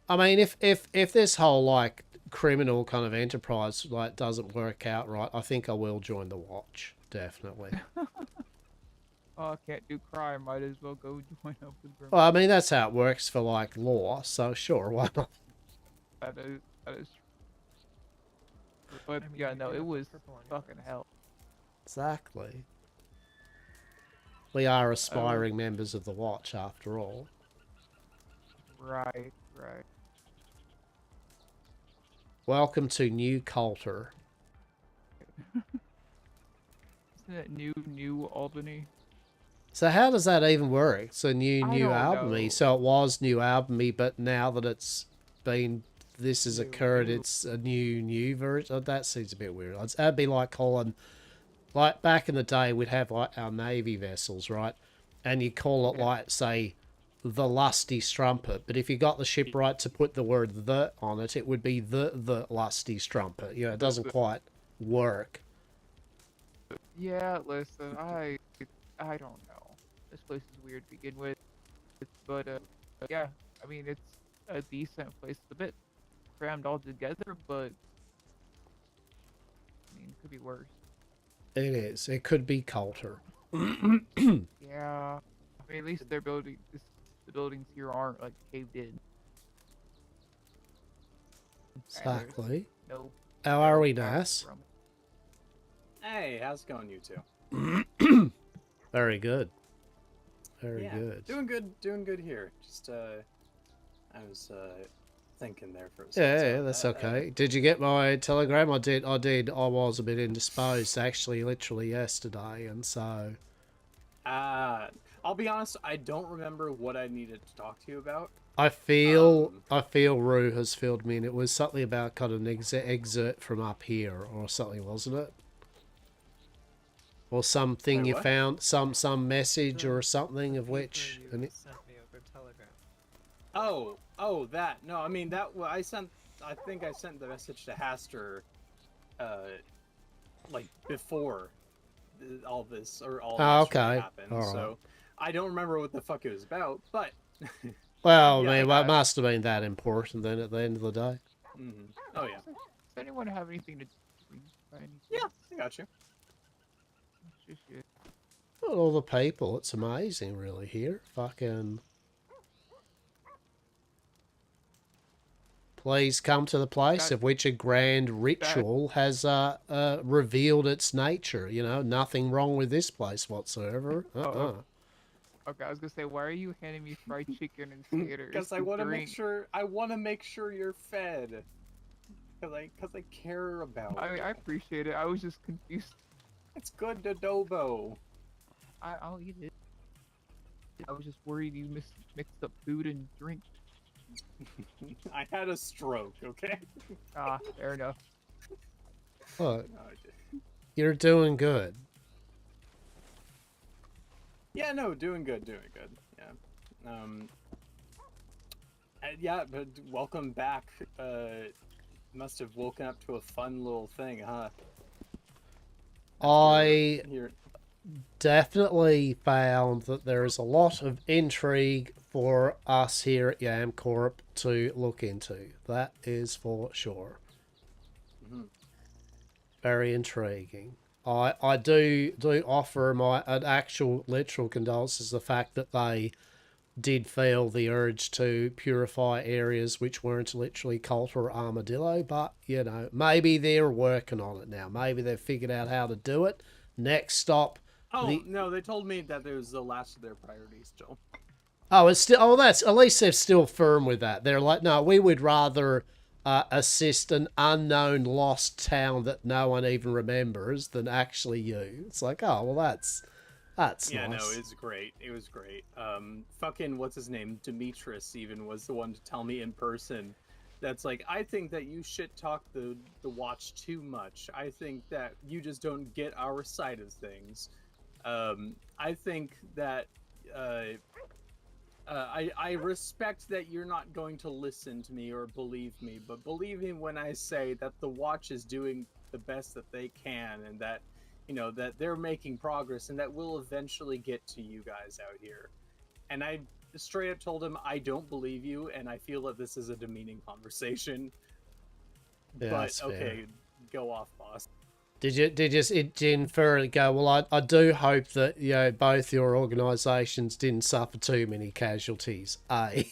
I mean, if this whole, like, criminal kind of enterprise, like, doesn't work out right, I think I will join the Watch. Definitely. Oh, I can't do crime. Might as well go join up with Grim. Well, I mean, that's how it works for, like, law, so sure, why not? That is. But yeah, no, it was fucking hell. Exactly. We are aspiring members of the Watch, after all. Right. Welcome to New Coulter. Isn't it New Albany? So how does that even work? So new Albany. Know. So it was New Albany, but now that it's been, this has occurred, it's a new version. Oh, that seems a bit weird. That'd be like calling, like back in the day, we'd have like our Navy vessels, right? And you call it like, say, the Lusty Strumpet. But if you got the ship right to put the word "the" on it, it would be the Lusty Strumpet. You know, it doesn't quite work. Yeah, listen, I don't know. This place is weird to begin with, but yeah, I mean it's a decent place. It's a bit crammed all together, but I mean it could be worse. It is. It could be Coulter. Yeah, I mean at least the buildings here aren't like caved in. Exactly. No. How are we, Nas? Hey, how's it going, you two? Very good. Very good. Doing good here. Just I was thinking there for a second. Yeah, that's okay. Did you get my telegram? I did. I was a bit indisposed actually, literally yesterday, and so. I'll be honest. I don't remember what I needed to talk to you about. I feel Rue has filled me in. It was something about kind of an excerpt from up here or something, wasn't it? Or something you found, some message or something of which. Sent me over telegram. Oh, that. No, I mean I sent I think I sent the message to Hastur, like before all this Oh, this really okay. happened. All right. So I don't remember what the fuck it was about, but Well, yeah, I mean, it must have been that important then at the end of the day. Oh yeah. Does anyone have anything to drink by any Yeah, chance? I got you. Shit. Look at all the people. It's amazing, really, here. Fucking... Please come to the place of which a grand ritual has revealed its nature. You know, nothing wrong with this place whatsoever. Okay, I was gonna say, why are you handing me fried chicken and skaters? Because I want to make sure. I want to make sure you're fed. Because I care about. I appreciate it. I was just confused. It's good adobo. I'll eat it. I was just worried you mixed up food and drink. I had a stroke. Okay. Ah, fair enough. Look, you're doing good. Yeah, no, doing good. Yeah. Yeah, but welcome back. Must have woken up to a fun little thing, huh? I Here. definitely found that there is a lot of intrigue for us here at Yam Corp to look into. That is for sure. Very intriguing. I do offer my an actual literal condolences the fact that they did feel the urge to purify areas which weren't literally cult or armadillo, but you know, maybe they're working on it now. Maybe they've figured out how to do it. Next stop. Oh no, they told me that it was the last of their priorities still. Oh, it's still. Oh, that's at least they're still firm with that. They're like, no, we would rather assist an unknown lost town that no one even remembers than actually you. It's like, oh well, that's yeah, nice. No, it was great. It was great. Fucking what's his name? Demetrius even was the one to tell me in person. That's like, I think that you shit talk the watch too much. I think that you just don't get our side of things. I think that I respect that you're not going to listen to me or believe me, but believe me when I say that the watch is doing the best that they can, and that, you know, that they're making progress, and that we'll eventually get to you guys out here. And I straight up told him, I don't believe you, and I feel that this is a demeaning conversation. Yeah, but okay, go off, boss. Did you infer and go, well, I do hope that, you know, both your organisations didn't suffer too many casualties, eh?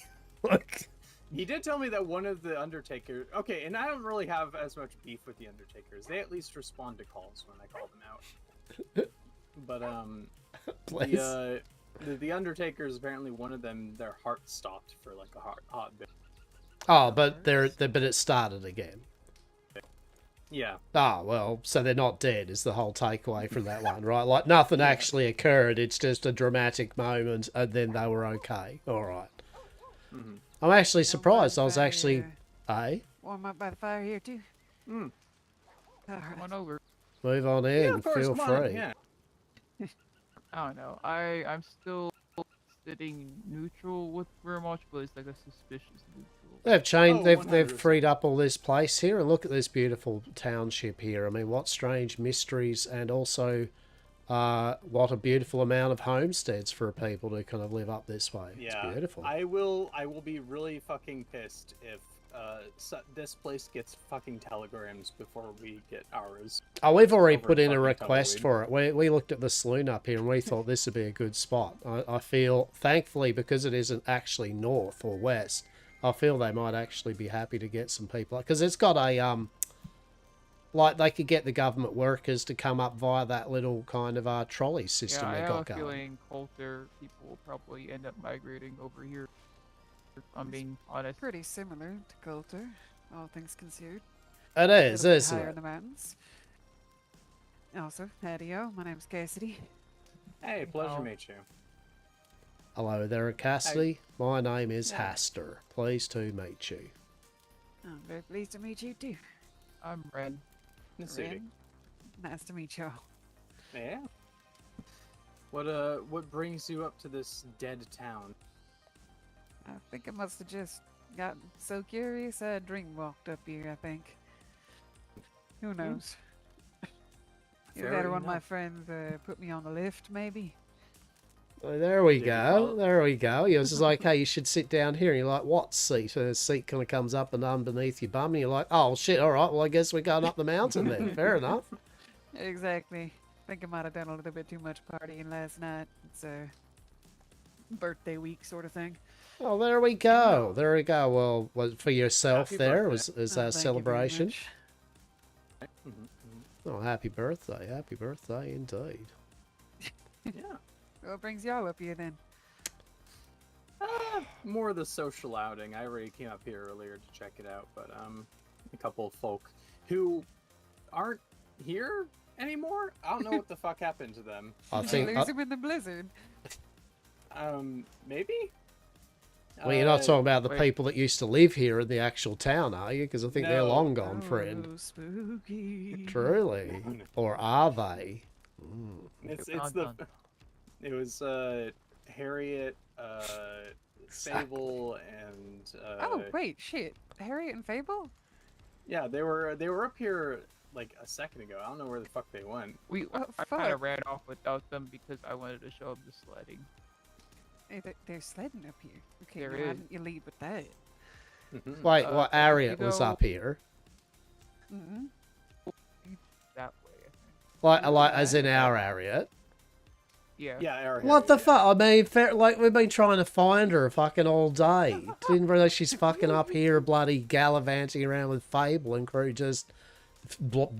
Like, he did tell me that one of the Undertaker... Okay, and I don't really have as much beef with the Undertakers. They at least respond to calls when I call them out. But, the Undertakers, apparently one of them, their heart stopped for like a hot bit. Oh, but it started again. Yeah. Ah, well, so they're not dead is the whole takeaway from that one, right? Like, nothing actually occurred. It's just a dramatic moment, and then they were okay. All right. Mm-hmm. I'm actually surprised. I was actually... Warm up by the fire here, too. Mm. All right. Come on over. Move on in. Yeah, of course, Feel come free. on, yeah. I don't know. I'm still sitting neutral with very much, but it's like a suspicious neutral. They've changed. Oh, they've 100%. freed up all this place here, and look at this beautiful township here. I mean, what strange mysteries, and also, what a beautiful amount of homesteads for people to kind of live up this way. Yeah, It's beautiful. I will be really fucking pissed if this place gets fucking telegrams before we get ours. Oh, we've already over put in a fucking request tumbleweed. for it. We looked at the saloon up here, and we thought this would be a good spot. I feel, thankfully, because it isn't actually north or west, I feel they might actually be happy to get some people, because it's got a like they could get the government workers to come up via that little kind of trolley system Yeah, I they have got a going. feeling Coulter people will probably end up migrating over here. If I'm being honest. Pretty similar to Coulter, all things considered. It is, A little bit isn't higher in it? the mountains. Also, Adio, my name's Cassidy. Hey, pleasure to meet you. Hello there, Cassidy. My name is Yeah. Hastur. Pleased to meet you. I'm very pleased to meet you too. I'm Ren. Ren, nice to meet y'all. Yeah. What brings you up to this dead town? I think I must have just got so curious I dream walked up here, I think. Who knows? Either that Fair or one of my enough. friends put me on the lift, maybe. Oh, there we Did he go. follow? There we go. He was just like, hey, you should sit down here. And you're like, what seat? And the seat kind of comes up and underneath your bum. And you're like, oh, shit, all right. Well, I guess we're going up the mountain then. Fair enough. Exactly. Think I might have done a little bit too much partying last night. It's a birthday week sort of thing. Oh, there we go. There we go. Well, for yourself Happy there birthday. was Oh, our thank you very celebration. much. Oh, happy birthday. Happy birthday indeed. Yeah. What brings y'all up here then? More the social outing. I already came up here earlier to check it out, but a couple of folk who aren't here anymore. I don't know what the fuck happened to them. I Did think. you lose him in the blizzard? Maybe. Well, you're not talking about the wait. people that used to live here in the actual town, are you? Because I think they're No. long gone, friend. Oh, spooky. Truly. Or are they? Mm. It's Dun, the. dun. It was Harriet, Fable, and Oh, wait, shit. Harriet and Fable? yeah, they were up here like a second ago. I don't know where the fuck they went. Oh, I kind fuck. of ran off without them because I wanted to show them the sledding. Hey, they're sledding up here. Okay, There now is. why didn't you lead with that? Wait, Uh, well, you Harriet was go- up here. Mm-hmm. That way, I think. Like as in our Harriet. Yeah. Yeah, Harriet. What the yeah. fuck? I mean, like, we've been trying to find her fucking all day. Didn't realize she's fucking up here bloody gallivanting around with Fable and crew just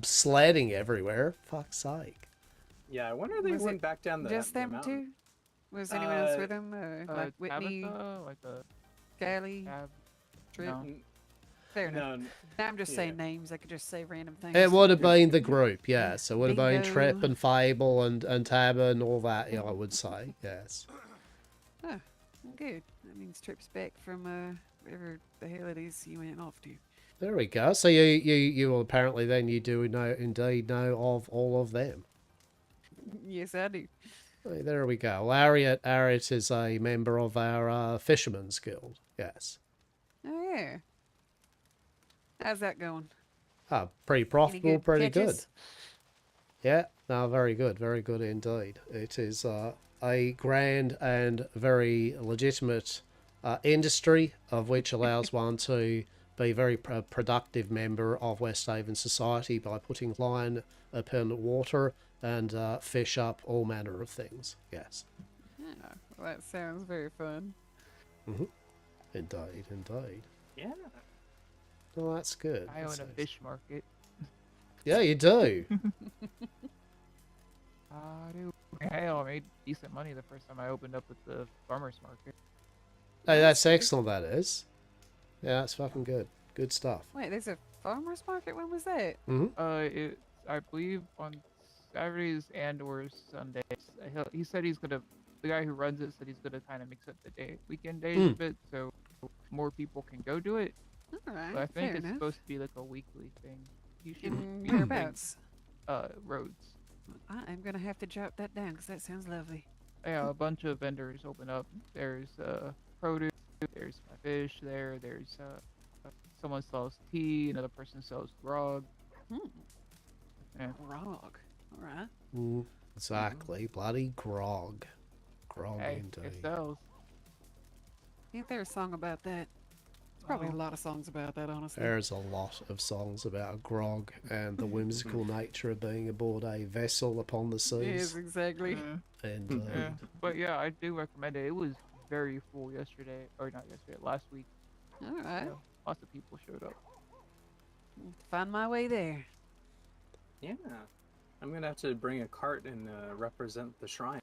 sledding everywhere. Fuck's sake. Yeah, I wonder if they Was went it back down the Just the them mountain. two? Was anyone else Uh, with them? Like Whitney, Tabitha, like a Gally, cab. Trip? No. Fair enough. No, Now I'm just yeah. saying names. I could just say random things. It would have been the group, yes. It would have been Bingo. Trip and Fable and Tabba and all that, yeah, I would say, yes. Oh, good. That means Trip's back from wherever the hell it is you went off to. There we go. So you will apparently then you do indeed know of all of them. Yes, I do. Hey, there we go. Harriet is a member of our Fisherman's Guild. Yes. Oh, yeah. How's that going? Pretty Any profitable, pretty good. catches? Yeah, no, very good indeed. It is a grand and very legitimate industry of which allows one to be a very productive member of Westhaven society by putting line upon water and fish up all manner of things. Yes. Yeah, well, that sounds very fun. Indeed. Yeah. Well, that's good. I own That's a nice. fish market. Yeah, you do. Dude. Hell, I made decent money the first time I opened up at the farmer's market. Hey, that's excellent, that is. Yeah, that's fucking good. Good stuff. Wait, there's a farmer's market? When was that? It's, I believe, on Saturdays and or Sundays. He said he's gonna, the guy who runs it said he's gonna kind of mix up the weekend days a bit, so more people can go do it. Alright, But I think fair it's enough. supposed to be like a weekly thing. You should In be whereabouts? Roads. I'm gonna have to jot that down because that sounds lovely. Yeah, a bunch of vendors open up. There's produce, there's my fish there, there's someone sells tea, another person sells grog. Yeah. Grog. Alright. Exactly. Bloody grog. Grog Hey, indeed. it sells. Ain't there a song about that? There's probably a lot of songs about that, honestly. There's a lot of songs about grog and the whimsical nature of being aboard a vessel upon the Yes, seas. exactly. And Yeah. But yeah, I do recommend it. It was very full yesterday, or not yesterday, last week. Alright. So, lots of people showed up. Find my way there. Yeah. I'm gonna have to bring a cart and represent the shrine.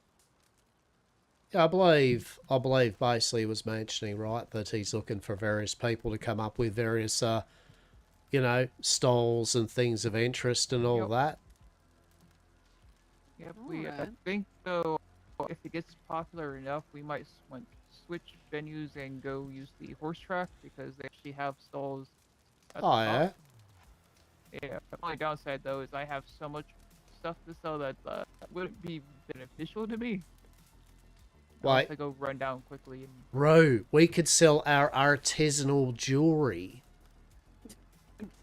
yeah, I believe basically was mentioning, right, that he's looking for various people to come up with various, stalls and things of interest and all Yep. that. Yep, I Alright. think though, if it gets popular enough, we might switch venues and go use the horse track because they actually have stalls. At the Oh, top. yeah? Yeah. The only downside though is I have so much stuff to sell that wouldn't be beneficial to me. I'll Wait. have to go run down quickly. And... Ro, we could sell our artisanal jewelry.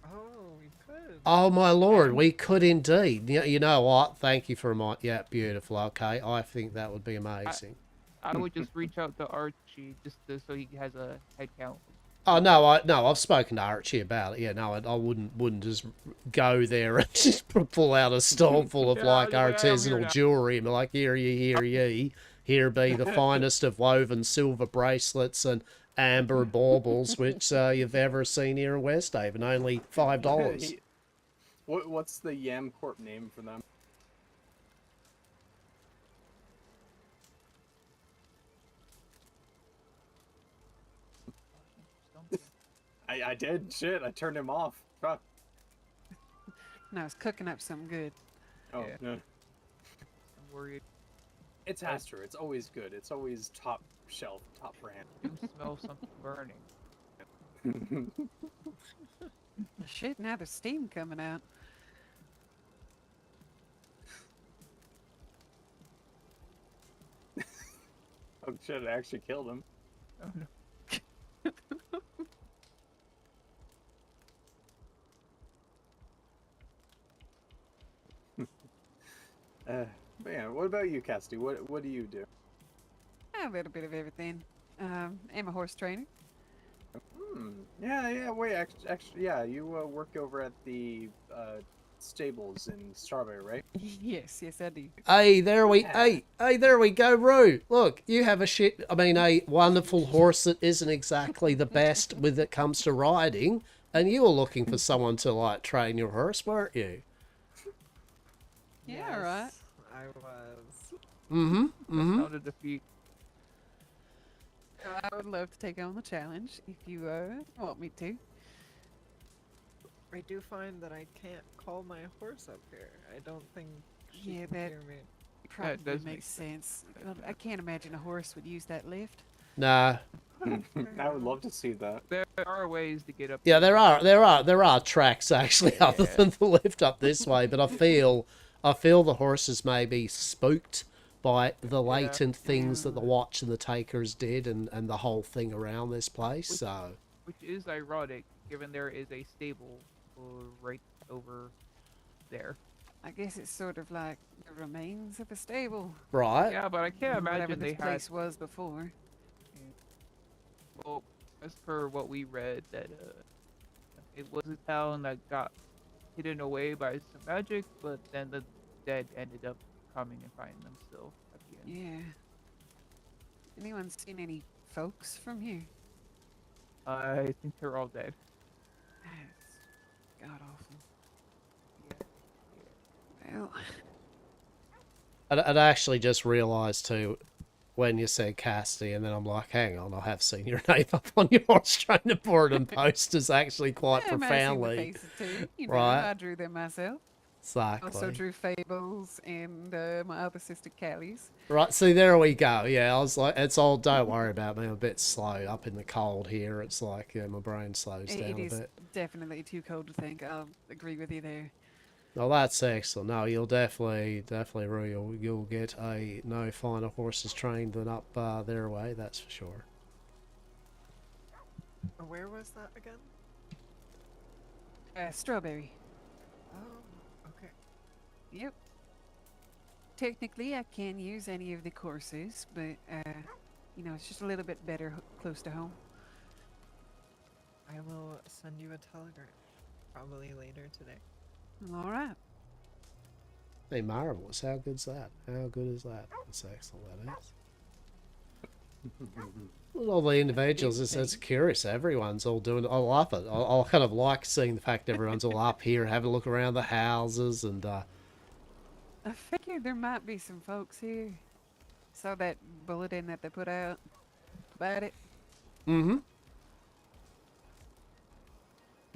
Oh, we could. Oh my lord, we could indeed. You know what? Thank you for yeah, beautiful. Okay, I think that would be amazing. I would just reach out to Archie so he has a head count. Oh no, I've spoken to Archie about it. Yeah, no, I wouldn't just go there and just pull out a stall full of like artisanal jewelry and be like, here ye, here be the finest of woven silver bracelets and amber baubles which you've ever seen here in Westhaven. Only $5. What's the Yam Corp name for them? I did. Shit, I turned him off. Fuck. No, I was cooking up something good. Oh, Yeah. no. I'm worried. It's Hastur. It's always good. It's always top shelf, top brand. You smell something burning. Shit, now there's steam coming out. Oh shit, I actually killed him. Oh no. Man, what about you, Cassidy? What do you do? A little bit of everything. I'm a horse trainer. Yeah. Wait, actually, yeah. You work over at the stables in Strawberry, right? Yes, I do. Hey, there we go, Roo. Look, you have a wonderful horse that isn't exactly the best when it comes to riding, and you were looking for someone to like train your horse, weren't you? Yeah, right. I was. Mm-hmm. Not a defeat. I would love to take on the challenge if you want me to. I do find that I can't call my horse up here. I don't think she Yeah, can that hear me. probably does makes sense. I can't imagine a horse would use that lift. Nah. I would love to see that. There are ways to get up. Yeah, there are tracks actually other than the lift up this way, but I feel the horses may be spooked by the latent things that the watch and the takers did and the whole thing around this place. Which is ironic, given there is a stable right over there. I guess it's sort of like the remains of a stable. Right. Yeah, but I can't Whatever imagine this they had. place was before. Well, as per what we read, that it was a town that got hidden away by some magic, but then the dead ended up coming and finding them still at the end. Yeah. Anyone seen any folks from here? I think they're all dead. That's god awful. Well, I'd actually just realised too when you said Cassidy, and then I'm like, hang on, I have seen your name up on your horse trainer board and posters actually quite yeah, profoundly. I might have seen the faces too. Right. I drew them myself. Exactly. Also drew Fables and my other sister Callie's. Right, see, there we go. Yeah, I was like, don't worry about me. I'm a bit slow up in the cold here. It's like, yeah, my brain slows down a bit. It is definitely too cold to think. I'll agree with you there. Well, that's excellent. No, you'll definitely, Roo, you'll get no finer horses trained than up their way, that's for sure. Where was that again? Strawberry. Oh, okay. Yep. Technically, I can use any of the courses, but, it's just a little bit better close to home. I will send you a telegram, probably later today. All right. Hey, marvelous. How good's that? How good is that? That's excellent, that is. Well, all the individuals, it's curious. Everyone's all doing it. I love it. I kind of like seeing the fact everyone's all up here, having a look around the houses, and I figured there might be some folks here. Saw that bulletin that they put out about it. Mm-hmm.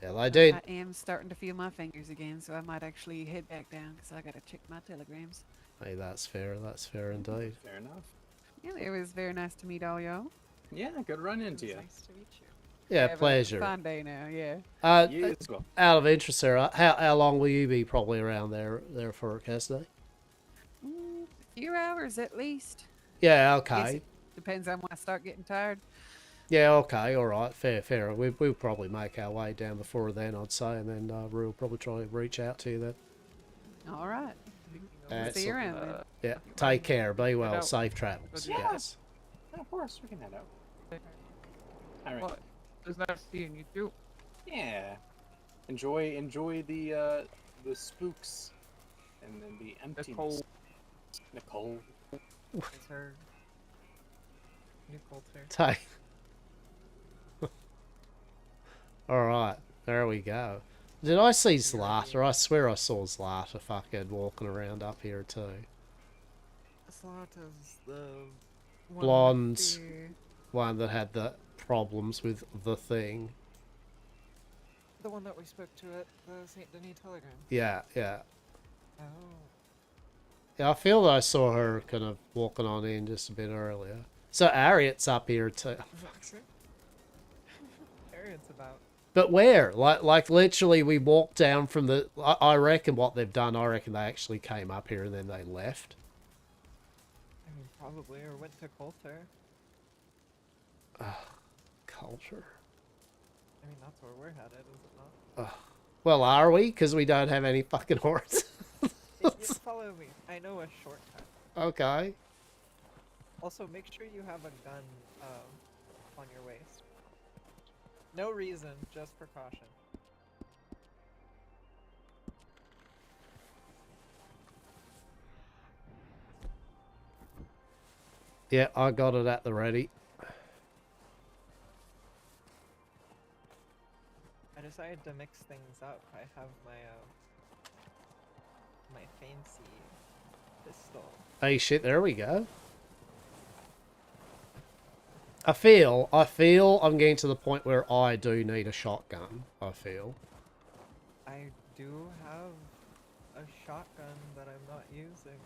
Yeah, they did. I am starting to feel my fingers again, so I might actually head back down because I gotta check my telegrams. Hey, that's fair. That's fair indeed. Fair enough. Yeah, it was very nice to meet all y'all. Yeah, good run into you. Nice to meet you. Yeah, Have pleasure. a fun day now, yeah. You as well. Out of interest, Sarah, how long will you be probably around there for Cassidy? A few hours at least. Yeah, okay. Depends on when I start getting tired. Yeah, okay, all right, fair. We'll probably make our way down before then, I'd say, and then Rue will probably try to reach out to you then. All right. That's See you around then. Yeah, take care, be well, out. safe travels. Yeah. Yes. Of course, we can head out. All right. Well, it's nice seeing you too. Yeah. Enjoy the spooks and then the emptiness. Nicole. Is her Nicole too? Take. All right, there we go. Did I see Zlata? I swear I saw Zlata fucking walking around up here too. Zlata's the one Blonde with the... one that had the problems with the thing. The one that we spoke to at the St. Denis Telegram. Yeah. Oh. Yeah, I feel that I saw her kind of walking on in just a bit earlier. So Harriet's up here too. Harriet's about. But where? Like literally we walked down from the... I reckon what they've done, I reckon they actually came up here and then they left. I mean, probably, or went to Coulter. Coulter. I mean, that's where we're headed, is it not? Well, are we? Because we don't have any fucking horses. Follow me. I know a shortcut. Okay. Also, make sure you have a gun on your waist. No reason, just precaution. Yeah, I got it at the ready. I decided to mix things up. I have my my fancy pistol. Hey, shit, there we go. I feel I'm getting to the point where I do need a shotgun, I feel. I do have a shotgun that I'm not using.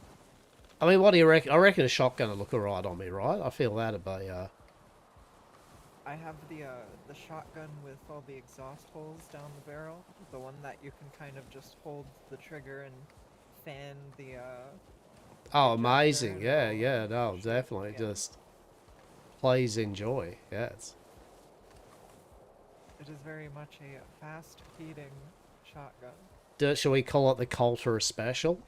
I mean, what do you reckon? I reckon a shotgun would look alright on me, right? I feel that'd be, I have the shotgun with all the exhaust holes down the barrel. The one that you can kind of just hold the trigger and fan the, Oh, amazing. Yeah, no, definitely. Yeah. Just please enjoy. Yes. It is very much a fast-feeding shotgun. Shall we call it the Coulter Special?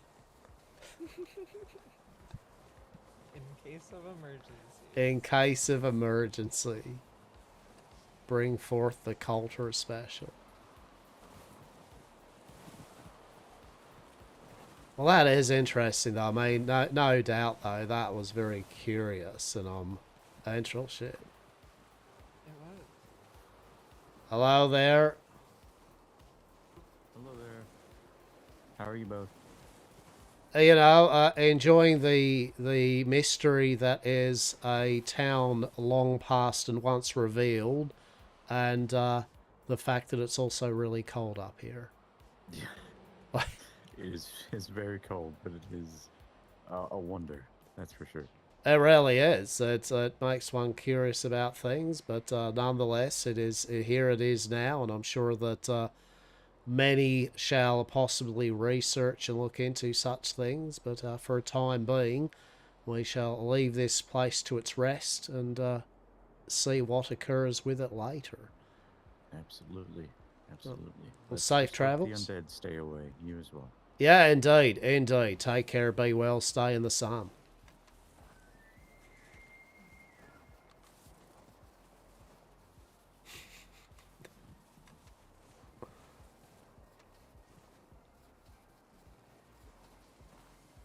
In case of emergency. In case of emergency. Bring forth the Coulter Special. Well, that is interesting, though. I mean, no doubt, though, that was very curious, and shit. It was. Hello there. Hello there. How are you both? You know, enjoying the mystery that is a town long past and once revealed, and the fact that it's also really cold up here. Yeah. It's very cold, but it is a wonder, that's for sure. It really is. It makes one curious about things, but nonetheless, it is now, and I'm sure that many shall possibly research and look into such things, but for a time being, we shall leave this place to its rest and see what occurs with it later. Absolutely. Well, safe travels. The undead stay away. You as well. Yeah, indeed. Take care, be well, stay in the sun.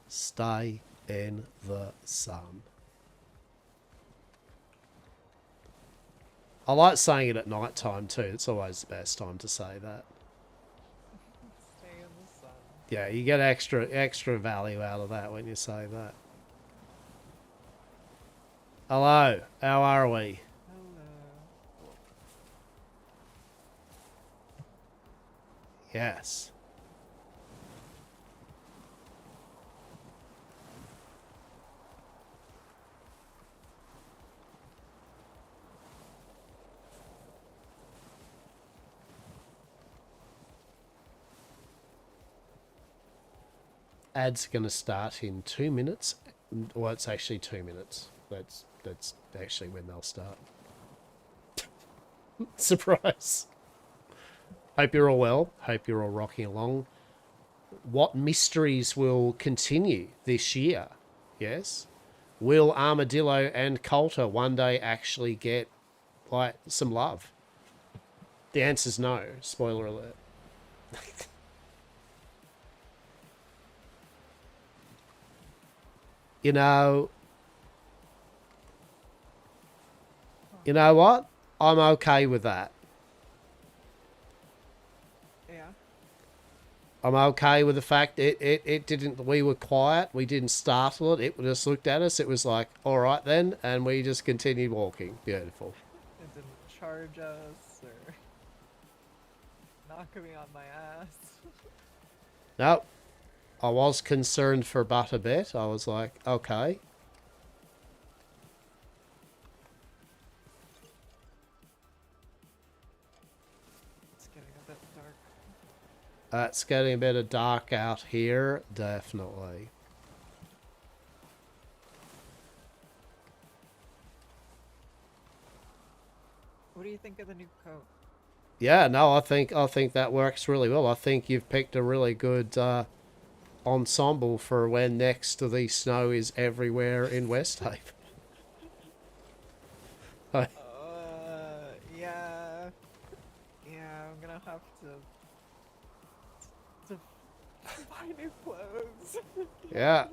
Stay in the sun. I like saying it at night time too. It's always the best time to say that. Stay in the sun. Yeah, you get extra value out of that when you say that. Hello, how are we? Hello. Yes. Ad's going to start in 2 minutes. Well, it's actually 2 minutes. That's actually when they'll start. Surprise. Hope you're all well. Hope you're all rocking along. What mysteries will continue this year? Yes. Will Armadillo and Coulter one day actually get, like, some love? The answer's no. Spoiler alert. You know what? I'm okay with that. Yeah. I'm okay with the fact it didn't, we were quiet, we didn't startle it, it just looked at us, it was like, alright then, and we just continued walking. Beautiful. It didn't charge us or knock me on my ass. No, I was concerned for but a bit. I was like, okay. It's getting a bit dark. It's getting a bit of dark out here, definitely. What do you think of the new coat? Yeah, no, I think that works really well. I think you've picked a really good ensemble for when next the snow is everywhere in Westhaven. Yeah. Yeah, I'm gonna have to buy new clothes. Yeah.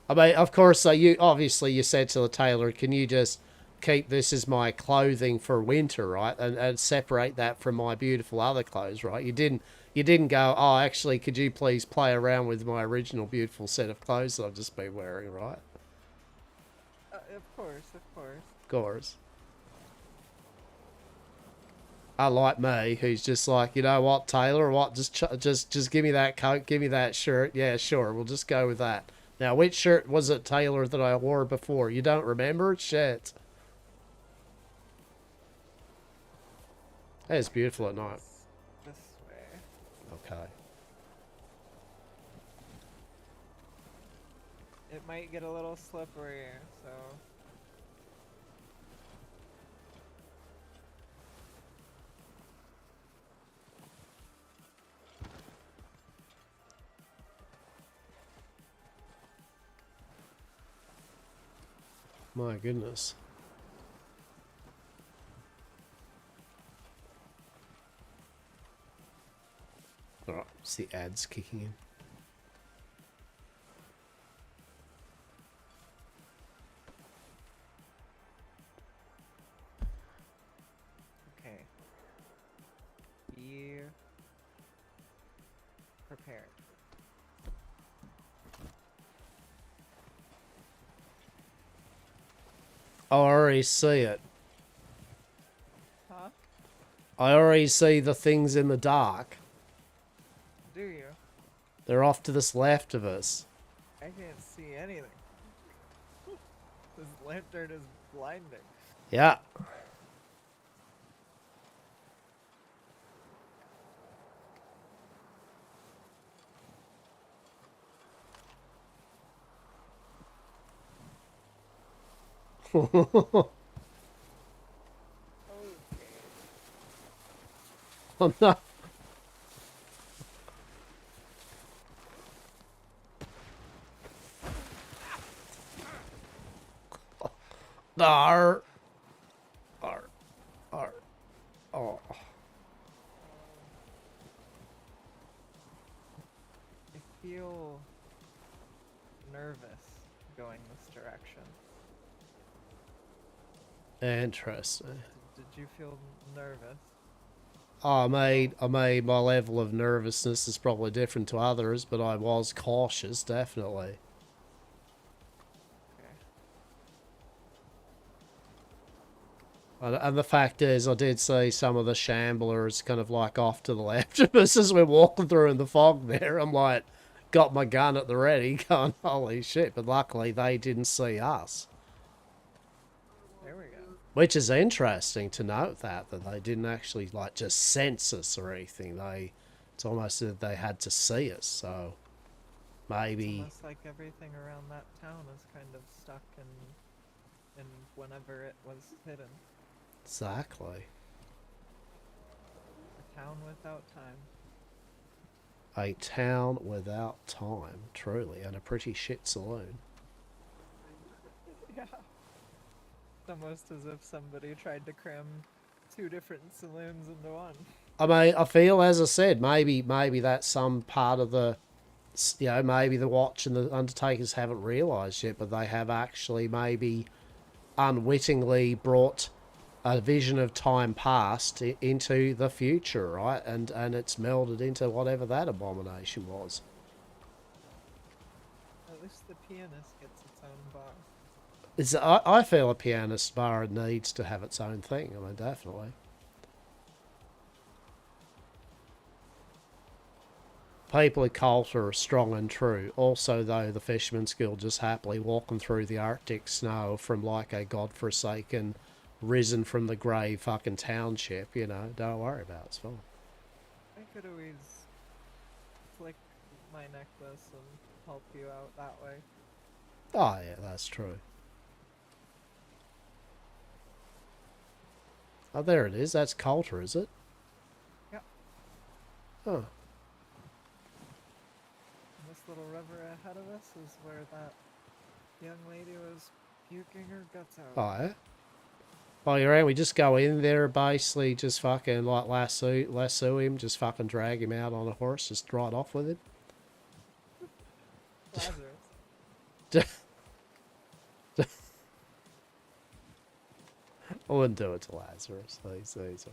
I mean, of course, you said to the tailor, can you just keep this as my clothing for winter, right? And separate that from my beautiful other clothes, right? You didn't go, oh, actually, could you please play around with my original beautiful set of clothes that I've just been wearing, right? Of course. Of course. Unlike me, who's just like, you know what, Taylor, what, just give me that coat, give me that shirt. Yeah, sure, we'll just go with that. Now, which shirt was it, Taylor, that I wore before? You don't remember? Shit. Hey, it's beautiful at night. This way. Okay. It might get a little slippery, so... My goodness. Alright, it's the ads kicking in. Okay. Be prepared. I already see it. Huh? I already see the things in the dark. Do you? They're off to this left of us. I can't see anything. This lantern is blinding. Yeah. Oh no. Arr. Arr. Arr. Oh. I feel nervous going this direction. Interesting. Did you feel nervous? I made my level of nervousness is probably different to others, but I was cautious, definitely. And the fact is, I did see some of the shamblers kind of like off to the left of us as we're walking through in the fog there. I'm like, got my gun at the ready, going, holy shit. But luckily, they didn't see us. There we go. Which is interesting to note that they didn't actually, like, just sense us or anything. It's almost as if they had to see us, so... maybe. It's almost like everything around that town is kind of stuck in whenever it was hidden. Exactly. A town without time. A town without time, truly, and a pretty shit saloon. Yeah. It's almost as if somebody tried to cram 2 different saloons into one. I mean, I feel, as I said, maybe that's some part of the, you know, maybe the Watch and the Undertakers haven't realised yet, but they have actually maybe unwittingly brought a vision of time past into the future, right? And it's melded into whatever that abomination was. At least the pianist gets its own bar. I feel a pianist bar needs to have its own thing. I mean, definitely. People at Coulter are strong and true. Also, though, the Fisherman's Guild just happily walking through the Arctic snow from like a godforsaken, risen from the grave fucking township, you know. Don't worry about it, it's fine. I could always flick my necklace and help you out that way. Oh, yeah, that's true. Oh, there it is. That's Coulter, is it? Yep. Oh. This little river ahead of us is where that young lady was puking her guts out. Oh, yeah? While you're around, we just go in there, basically just fucking like lasso him, just fucking drag him out on a horse, just ride off with him. Lazarus. I wouldn't do it to Lazarus. He's alright.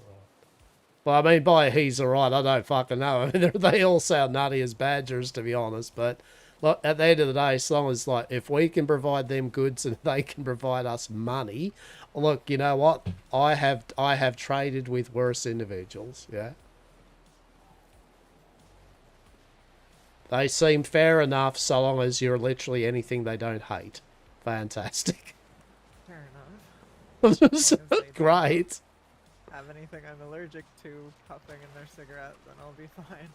Well, I mean, by he's alright, I don't fucking know. I mean, they all sound nutty as badgers, to be honest. But look, at the end of the day, as long as, like, if we can provide them goods and they can provide us money, look, you know what? I have traded with worse individuals, yeah? They seem fair enough so long as you're literally anything they don't hate. Fantastic. Fair enough. As long as they Great. don't have anything I'm allergic to puffing in their cigarette, then I'll be fine.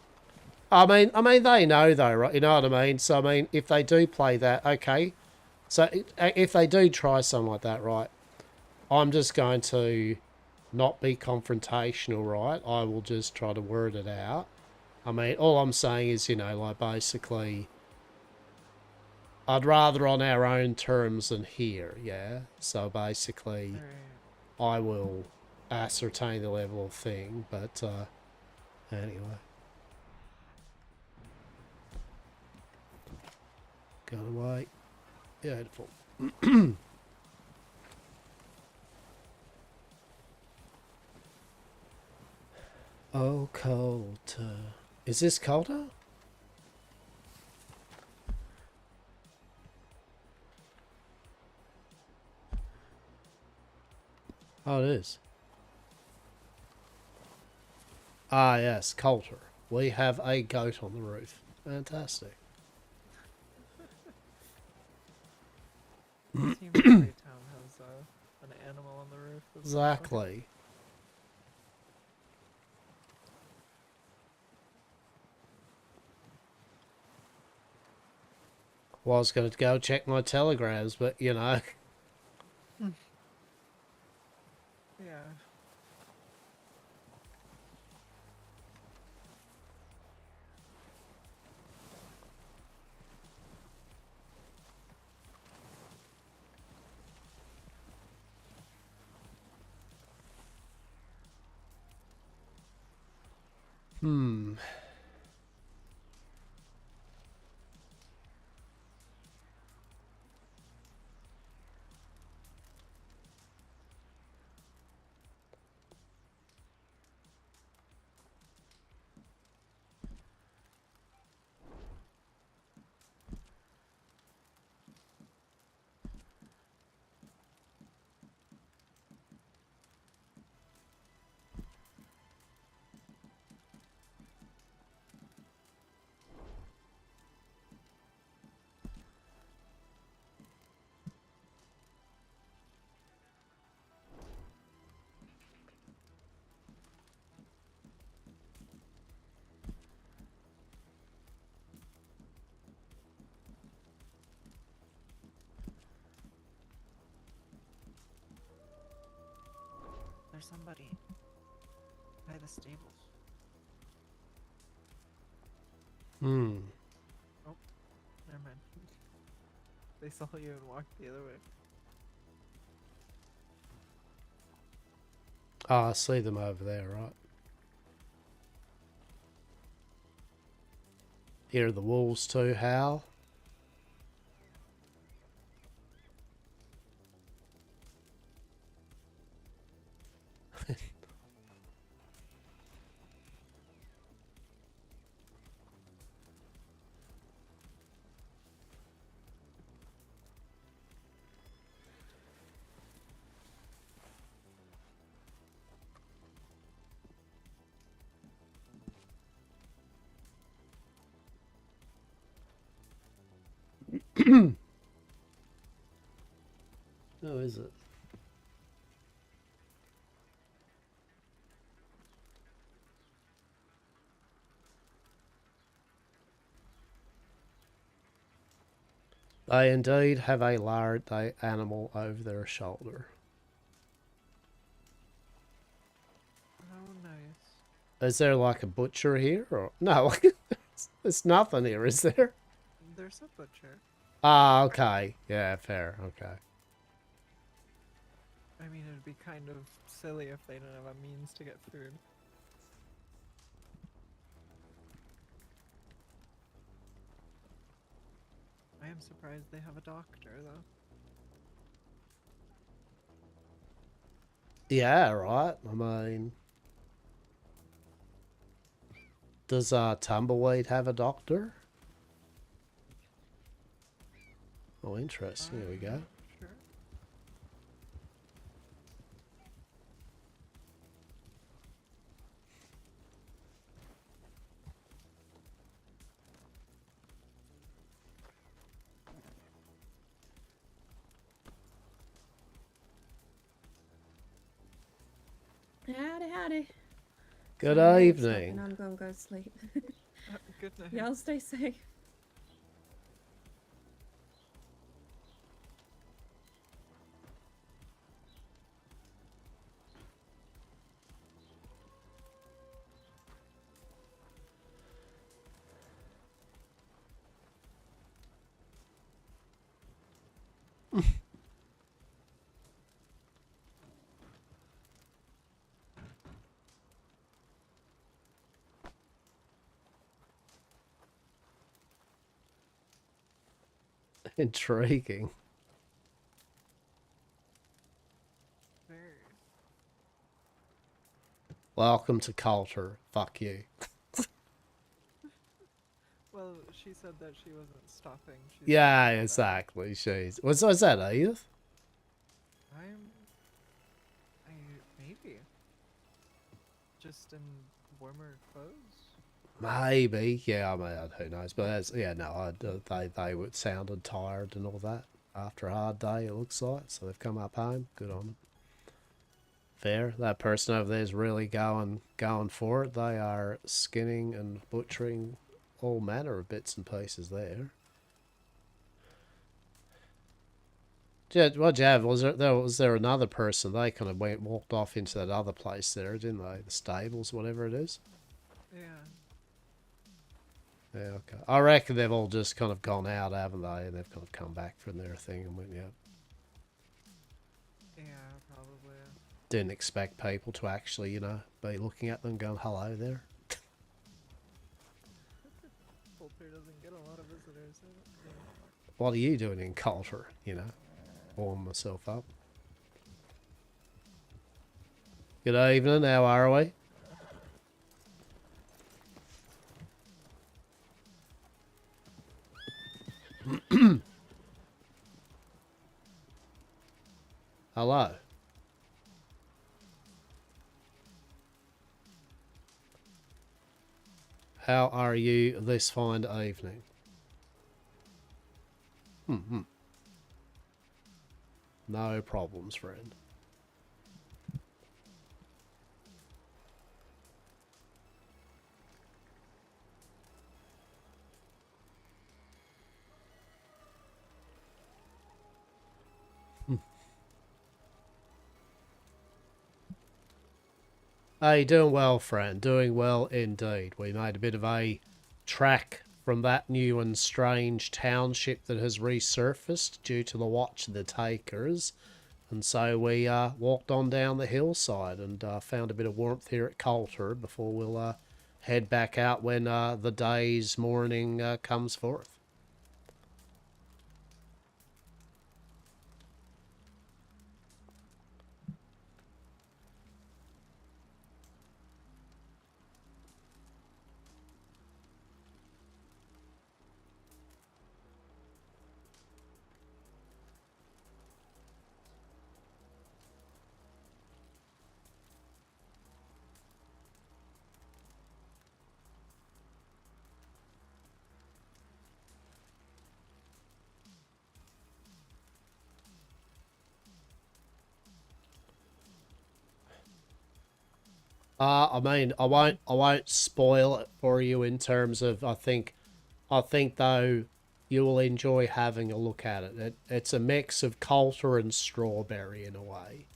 I mean, they know though, right? You know what I mean? So, I mean, if they do play that, okay. So, if they do try something like that, right, I'm just going to not be confrontational, right? I will just try to word it out. I mean, all I'm saying is, you know, like, basically, I'd rather on our own terms than here, yeah? So, basically, I will ascertain the level of thing, but, anyway. Got away. Beautiful. Oh, Coulter. Is this Coulter? Oh, it is. Ah, yes, Coulter. We have a goat on the roof. Fantastic. It seems every town has an animal on the roof. Exactly. Well, I was going to go check my telegrams, but, you know. Yeah. Hmm. for somebody by the stables. Hmm. Oh, never mind. They saw you and walked the other way. Oh, I see them over there, right? Hear the wolves too howl. Oh, is it? They indeed have a large animal over their shoulder. Oh, nice. Is there like a butcher here? Or no, there's nothing here, is there? There's a butcher. Ah, okay. Yeah, fair. Okay. I mean, it'd be kind of silly if they didn't have a means to get food. I am surprised they have a doctor, though. Yeah, right. I mean, does Tumbleweed have a doctor? Oh, interesting. Here we go. Sure. Howdy, howdy. Good Sorry, I'm evening. stopping. I'm gonna go to sleep. Good night. Y'all stay safe. Intriguing. Very. Welcome to Coulter. Fuck you. Well, she said that she wasn't stopping. She Yeah, said that- exactly. She's. Was that Edith? Maybe. Just in warmer clothes? Maybe. Yeah, I mean, who knows? But that's, yeah, no, they would sounded tired and all that after a hard day. It looks like, so they've come up home. Good on them. Fair. That person over there is really going for it. They are skinning and butchering all manner of bits and pieces there. What'd you have? Was there another person? They kind of walked off into that other place there, didn't they? The stables, whatever it is. Yeah. Yeah, okay. I reckon they've all just kind of gone out, haven't they? And they've kind of come back from their thing and went, yeah. Yeah, probably. Didn't expect people to actually, be looking at them going, hello there. Coulter doesn't get a lot of visitors. What are you doing in Coulter, Warm myself up. Good evening, how are we? Hello. How are you this fine evening? No problems, friend. Hey, doing well, friend. Doing well indeed. We made a bit of a track from that new and strange township that has resurfaced due to the Watch of the Takers. And so we walked on down the hillside and found a bit of warmth here at Coulter before we'll head back out when the day's morning comes forth. I mean, I won't spoil it for you in terms of, I think though you will enjoy having a look at it. It's a mix of Coulter and Strawberry in a way.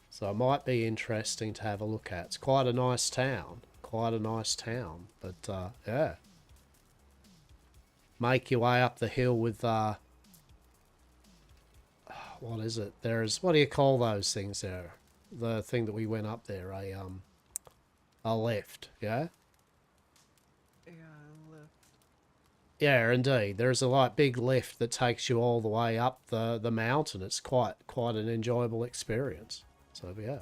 So it might be interesting to have a look at. It's quite a nice town. But, yeah. Make your way up the hill with, what is it? What do you call those things there? The thing that we went up there, a lift, yeah? Yeah, lift. Yeah, indeed. There's a big lift that takes you all the way up the mountain. It's quite an enjoyable experience. So yeah.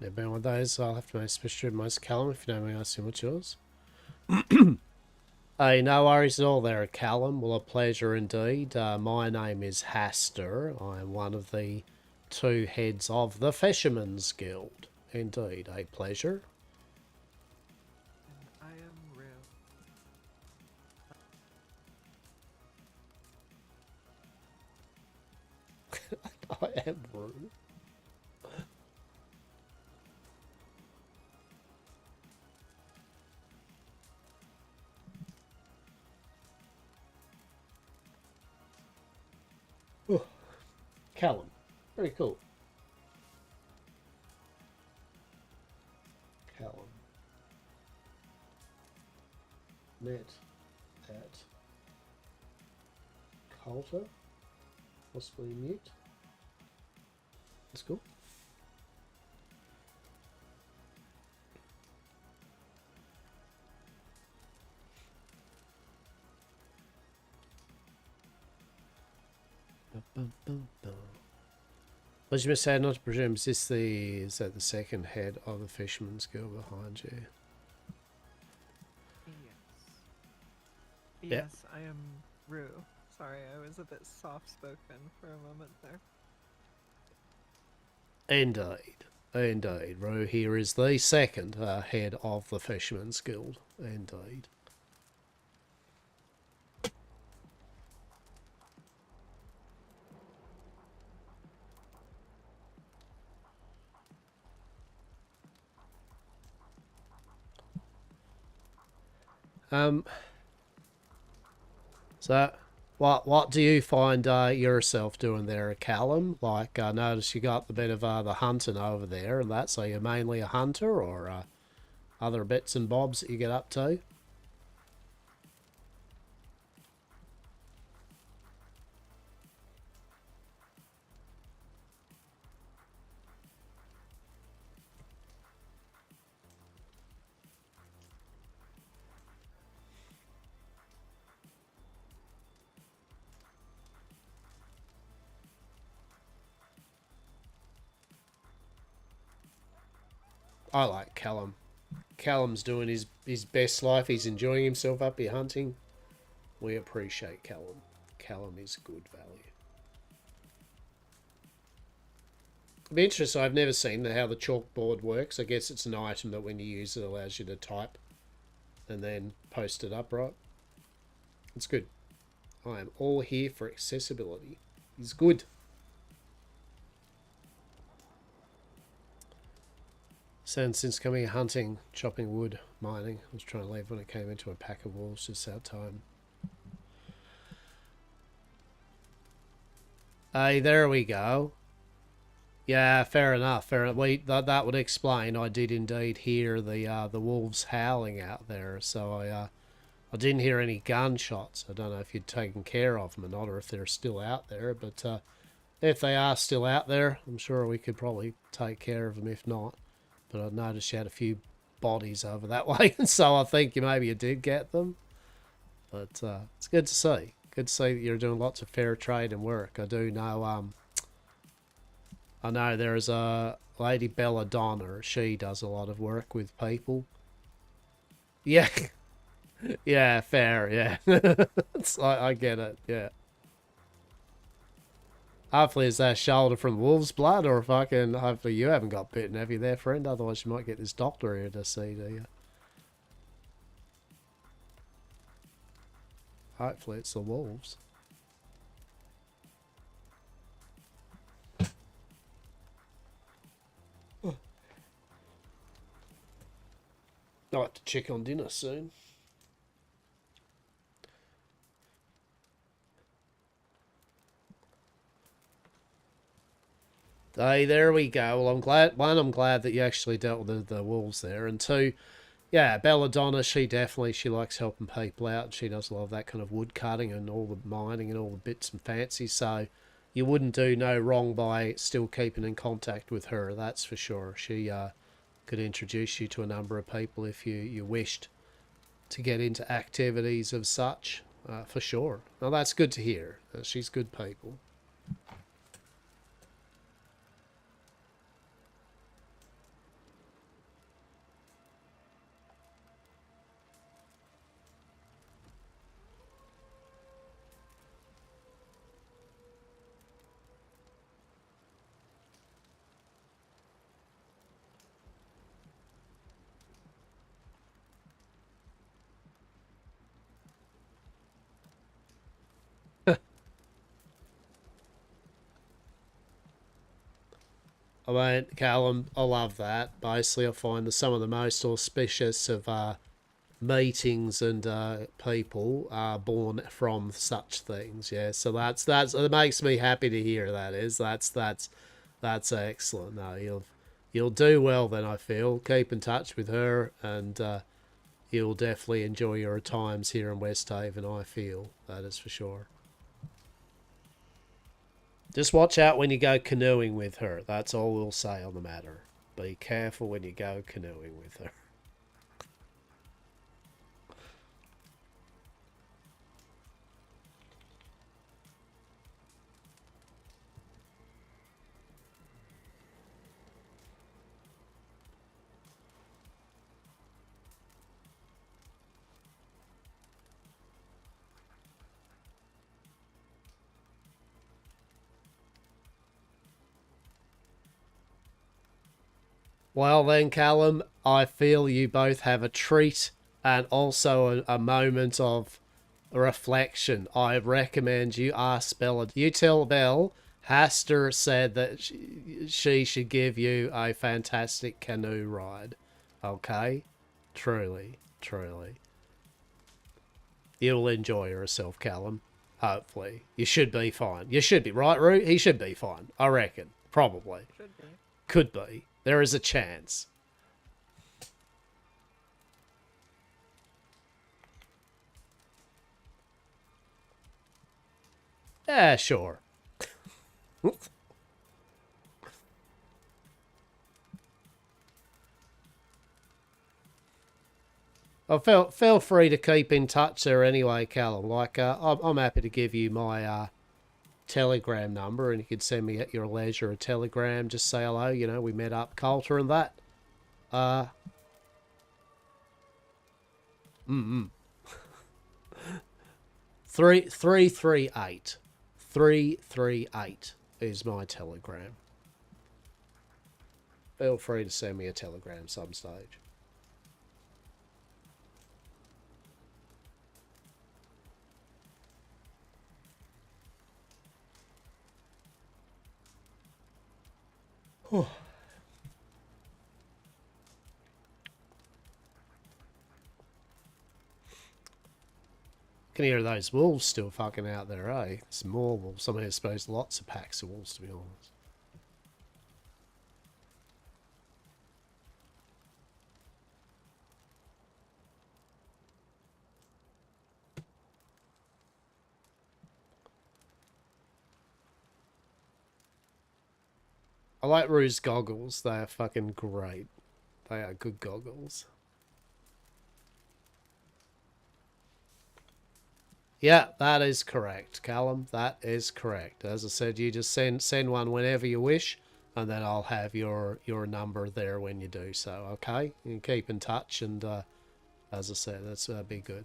Never been one of those. I'll have to make special most Callum if you don't mind asking what's yours. Hey, no worries at all there, Callum. Well, a pleasure indeed. My name is Hastur. I am one of the two heads of the Fisherman's Guild. Indeed, a pleasure. And I am Rue. I am Rue. Oh, Callum. Very cool. Callum. Met at Coulter. Possibly mute. That's cool. Was you sad not to presume? Is that the second head of the Fisherman's Guild behind you? Yes. Yes, I am Rue. Sorry, I was a bit soft-spoken for a moment there. Indeed. Indeed. Rue here is the second head of the Fisherman's Guild. Indeed. So, what do you find yourself doing there, Callum? Like, I notice you got the bit of the hunting over there, and that. So you're mainly a hunter, or other bits and bobs that you get up to? I like Callum. Callum's doing his best life. He's enjoying himself up here hunting. We appreciate Callum. Callum is good value. It'd be interesting. I've never seen how the chalkboard works. I guess it's an item that when you use it allows you to type and then post it up, right? It's good. I am all here for accessibility. It's good. Since coming hunting, chopping wood, mining. I was trying to leave when it came into a pack of wolves, just out time. Hey, there we go. Yeah, fair enough. Fair enough. That would explain. I did indeed hear the wolves howling out there, so I didn't hear any gunshots. I don't know if you'd taken care of them or not, or if they're still out there. But if they are still out there, I'm sure we could probably take care of them. If not, but I noticed you had a few bodies over that way, so I think maybe you did get them. But it's good to see. Good to see that you're doing lots of fair trade and work. I do know. I know there's a lady Belladonna. She does a lot of work with people. Yeah. Yeah, fair, yeah. I get it, yeah. Hopefully it's that shoulder from wolf's blood, or fucking, hopefully you haven't got bitten, have you there, friend? Otherwise you might get this doctor here to see, do you? Hopefully it's the wolves. I'll have to check on dinner soon. Hey, there we go. Well, I'm glad. One, I'm glad that you actually dealt with the wolves there, and two, yeah, Belladonna. She likes helping people out, and she does a lot of that kind of wood cutting and all the mining and all the bits and fancies. So you wouldn't do no wrong by still keeping in contact with her. That's for sure. She could introduce you to a number of people if you wished to get into activities of such. For sure. Well, that's good to hear. She's good people. I mean, Callum, I love that. Basically, I find that some of the most auspicious of meetings and people are born from such things. Yeah, so that's it makes me happy to hear. That's excellent. No, you'll do well then. I feel keep in touch with her, and you'll definitely enjoy your times here in Westhaven. I feel that is for sure. Just watch out when you go canoeing with her. That's all we'll say on the matter. Be careful when you go canoeing with her. Well then, Callum, I feel you both have a treat and also a moment of reflection. I recommend you ask Bella. You tell Belle Hastur said that she should give you a fantastic canoe ride. Okay? Truly, truly. You'll enjoy yourself, Callum. Hopefully. You should be fine. You should be, right, Roo? He should be fine. I reckon. Probably. Should be. Could be. There is a chance. Yeah, sure. Well, feel free to keep in touch there anyway, Callum. Like, I'm happy to give you my Telegram number, and you could send me at your leisure a telegram. Just say hello. You know, we met up, Coulter, and that. Mm-mm. 338. 338 is my telegram. Feel free to send me a telegram some stage. Can hear those wolves still fucking out there, eh? Some more wolves. I mean, I suppose lots of packs of wolves, to be honest. I like Rue's goggles. They are fucking great. They are good goggles. Yeah, that is correct, Callum. That is correct. As I said, you just send one whenever you wish, and then I'll have your number there when you do so. Okay, you can keep in touch, and as I said, that's be good.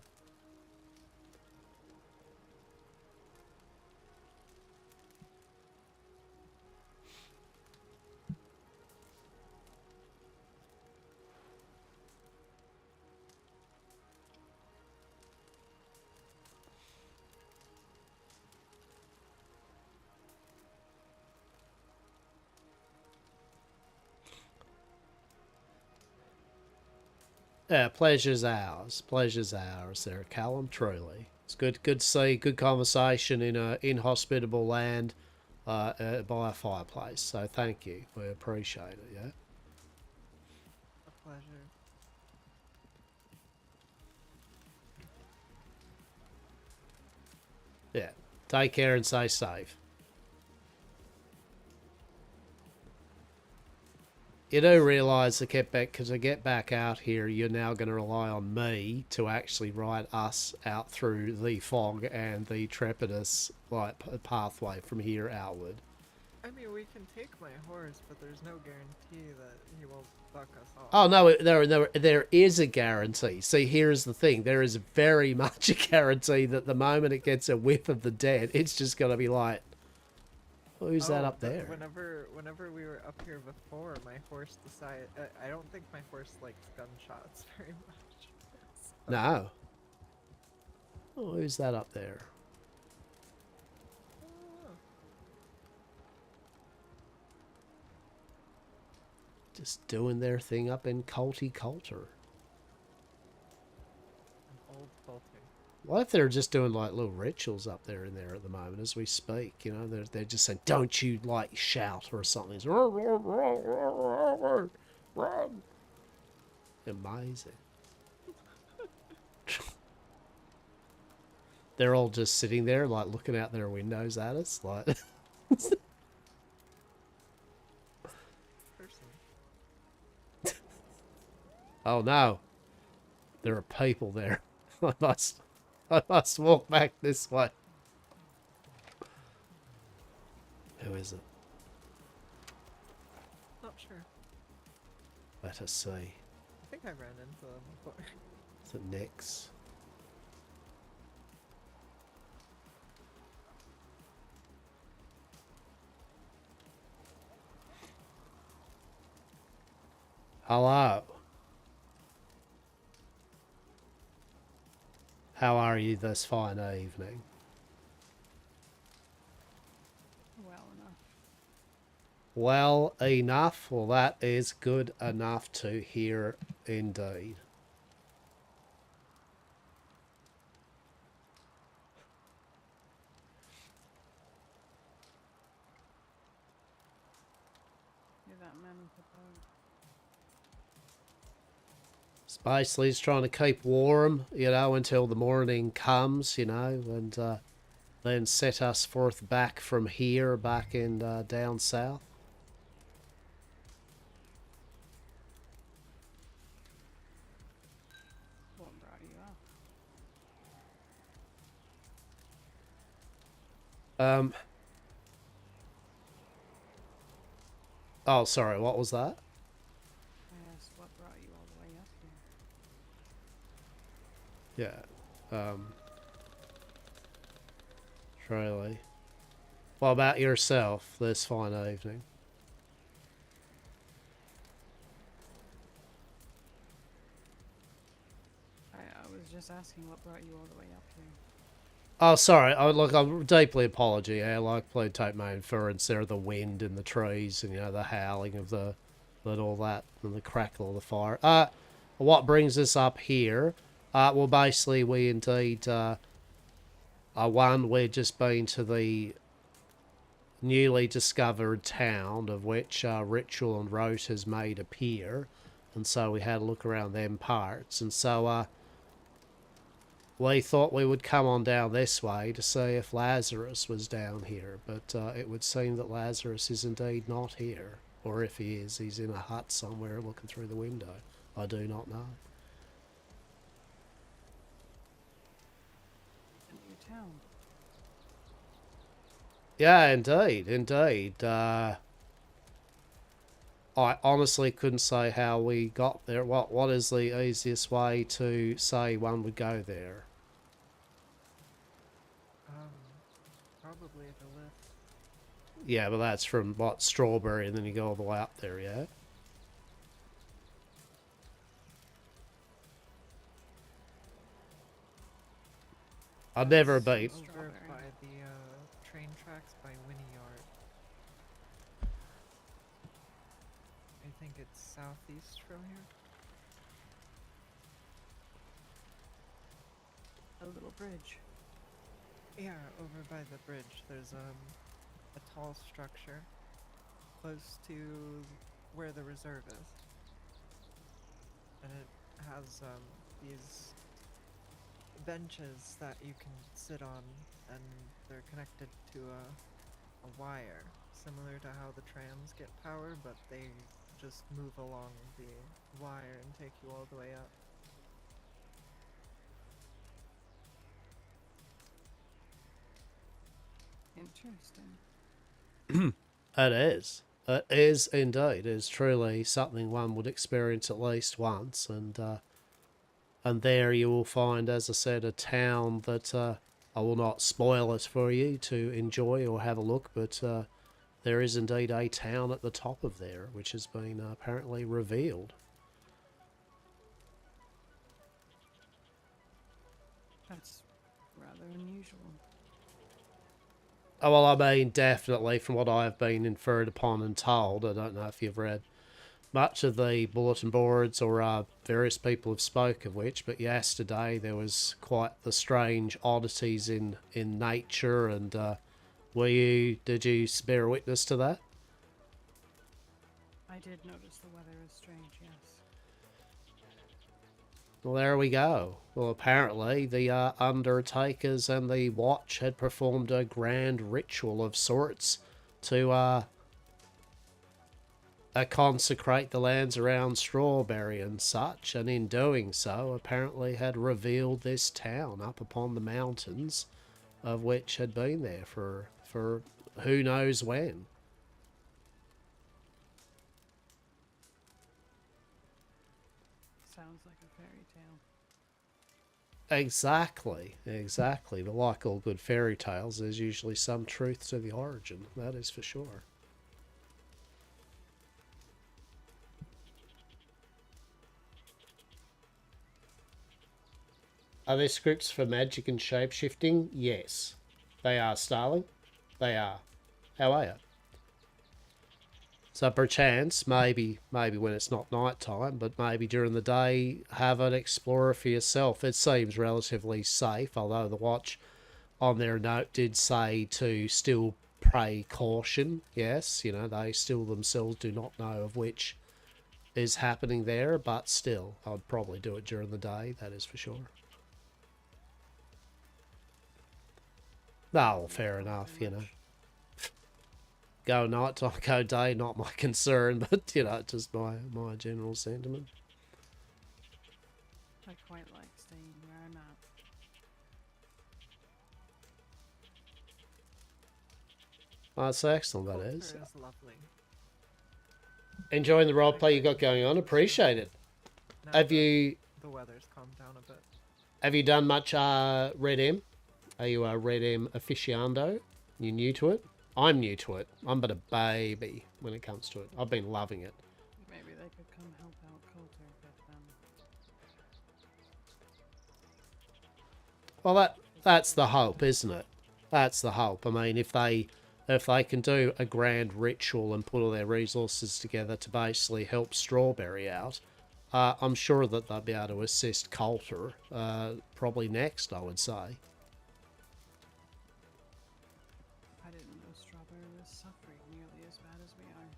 Yeah, pleasure's ours. Pleasure's ours there, Callum, truly. It's good to see good conversation in a inhospitable land by a fireplace. So thank you. We appreciate it, yeah? A pleasure. Yeah. Take care and stay safe. You do realise to get back out here, you're now going to rely on me to actually ride us out through the fog and the trepidous pathway from here outward. I mean, we can take my horse, but there's no guarantee that he won't buck us off. Oh no, there is a guarantee. See, here's the thing: there is very much a guarantee that the moment it gets a whiff of the dead, it's just going to be like, who's that up there? Whenever we were up here before, my horse decided. I don't think my horse likes gunshots very much. No. Oh, who's that up there? Just doing their thing up in Coulter. An old Coulter. What if they're just doing like little rituals up there in there at the moment as we speak? You know, they're just saying, "Don't you like shout" or something. It's amazing. They're all just sitting there, like looking out their windows at us, like. Oh no, there are people there. I must walk back this way. Who is it? Not sure. Let us see. I think I ran into them before. Is it Nix? Hello. How are you this fine evening? Well enough. Well enough? Well, that is good enough to hear indeed. You're that man with the boat. Basically, he's trying to keep warm, you know, until the morning comes, you know, and then set us forth back from here, back in down south. What brought you up? Oh, sorry, what was that? I asked what brought Yeah. Truly. What about yourself this fine evening? I was just asking what brought you all the way up here. Oh, sorry. Look, I'm deeply apology. Yeah, like, please take my inference there, the wind and the trees and, you know, the howling of the, and all that, and the crackle of the fire. What brings us up here? Well, basically, we indeed, one, we've just been to the newly discovered town of which Ritual and Rote has made appear, and so we had a look around them parts, and so, we thought we would come on down this way to see if Lazarus was down here, but it would seem that Lazarus is indeed not here. Or if he is, he's in a hut somewhere looking through the window. I do not know. In your town. Yeah, indeed, indeed. I honestly couldn't say how we got there. What is the easiest way to say one would go there? Probably the lift. Yeah, but that's from, what, Strawberry, and then you go all the way up there, yeah? I've never been. Over by the train tracks by Winnie Yard. I think it's southeast from here. A little bridge. Yeah, over by the bridge, there's a tall structure close to where the reserve is, and it has these benches that you can sit on, and they're connected to a wire, similar to how the trams get power, but they just move along the wire and take you all the way up. Interesting. It is. It is indeed. It is truly something one would experience at least once, and there you will find, as I said, a town that I will not spoil it for you to enjoy or have a look, but there is indeed a town at the top of there, which has been apparently revealed. That's rather unusual. Oh, well, I mean, definitely from what I've been inferred upon and told, I don't know if you've read much of the bulletin boards or various people have spoke of which, but yesterday there was quite the strange oddities in nature, and did you bear witness to that? I did notice the weather is strange, yes. Well, there we go. Well, apparently the Undertakers and the Watch had performed a grand ritual of sorts to consecrate the lands around Strawberry and such, and in doing so apparently had revealed this town up upon the mountains, of which had been there for who knows when. Sounds like a fairy tale. Exactly. But like all good fairy tales, there's usually some truth to the origin, that is for sure. Are there scripts for magic and shapeshifting? Yes. They are, Starling. They are. How are you? So perchance, maybe when it's not night time, but maybe during the day, have an explorer for yourself. It seems relatively safe, although the Watch on their note did say to still pray caution. Yes, you know, they still themselves do not know of which is happening there, but still, I'd probably do it during the day, that is for sure. No, fair enough, you know. Go night time, go day, not my concern, but, you know, just my general sentiment. I quite like staying where I'm at. Oh, that's excellent, that is. Culture is lovely. Enjoying the roleplay you got going on, appreciate it. Now Have that you... The weather's calmed down a bit. Have you done much Red M? Are you a Red M aficionado? You new to it? I'm new to it. I'm but a baby when it comes to it. I've been loving it. Maybe they could come help out Coulter, but Well, that's the hope, isn't it? That's the hope. I mean, if they can do a grand ritual and put all their resources together to basically help Strawberry out, I'm sure that they'll be able to assist Coulter probably next, I would say. I didn't know Strawberry was suffering nearly as bad as we are.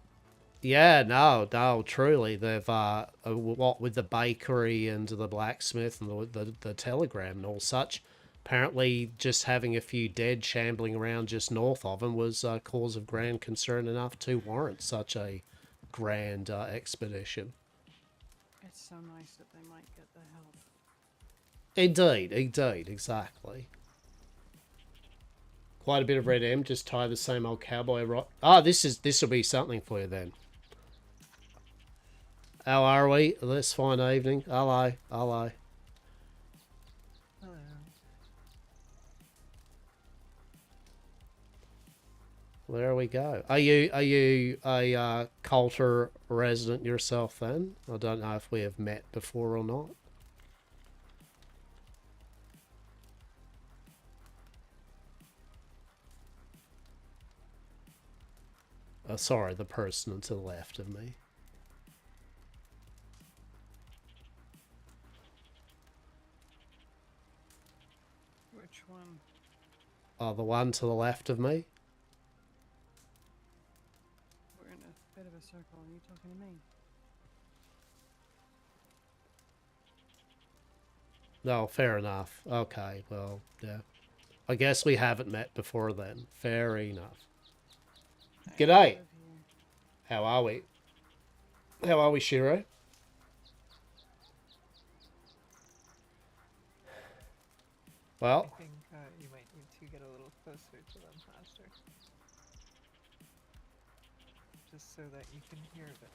Yeah, no, truly. They've, what with the bakery and the blacksmith and the telegram and all such, apparently just having a few dead shambling around just north of them was a cause of grand concern enough to warrant such a grand expedition. It's so nice that they might get the help. Indeed, exactly. Quite a bit of Red M, just tie the same old cowboy rock. Ah, this will be something for you then. How are we this fine evening? Hello. Hello. There we go. Are you a Coulter resident yourself then? I don't know if we have met before or not. Sorry, the person to the left of me. Which one? The one to the left of me. We're in a bit of a circle. Are you talking to me? No, fair enough. Okay, well, yeah. I guess we haven't met before then. Fair enough. G'day. How are we? How are we, Shiro? Well, I think you might need to get a little closer to them, Hastur. Just so that you can hear a bit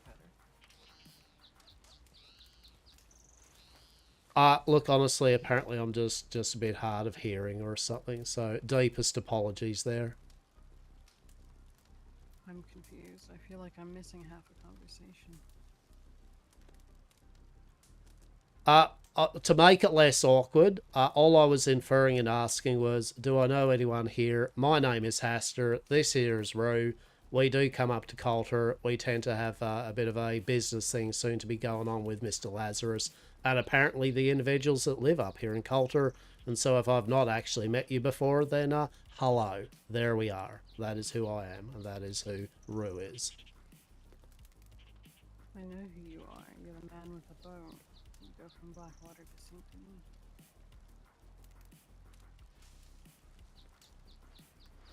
better. look, honestly, apparently I'm just a bit hard of hearing or something, so deepest apologies there. I'm confused. I feel like I'm missing half a conversation. To make it less awkward, all I was inferring and asking was, do I know anyone here? My name is Hastur. This here is Rue. We do come up to Coulter. We tend to have a bit of a business thing soon to be going on with Mr. Lazarus and apparently the individuals that live up here in Coulter. And so if I've not actually met you before, then hello. There we are. That is who I am, and that is who Rue is. I know who you are. You're the man with the bow. You go from Blackwater to St. Denis.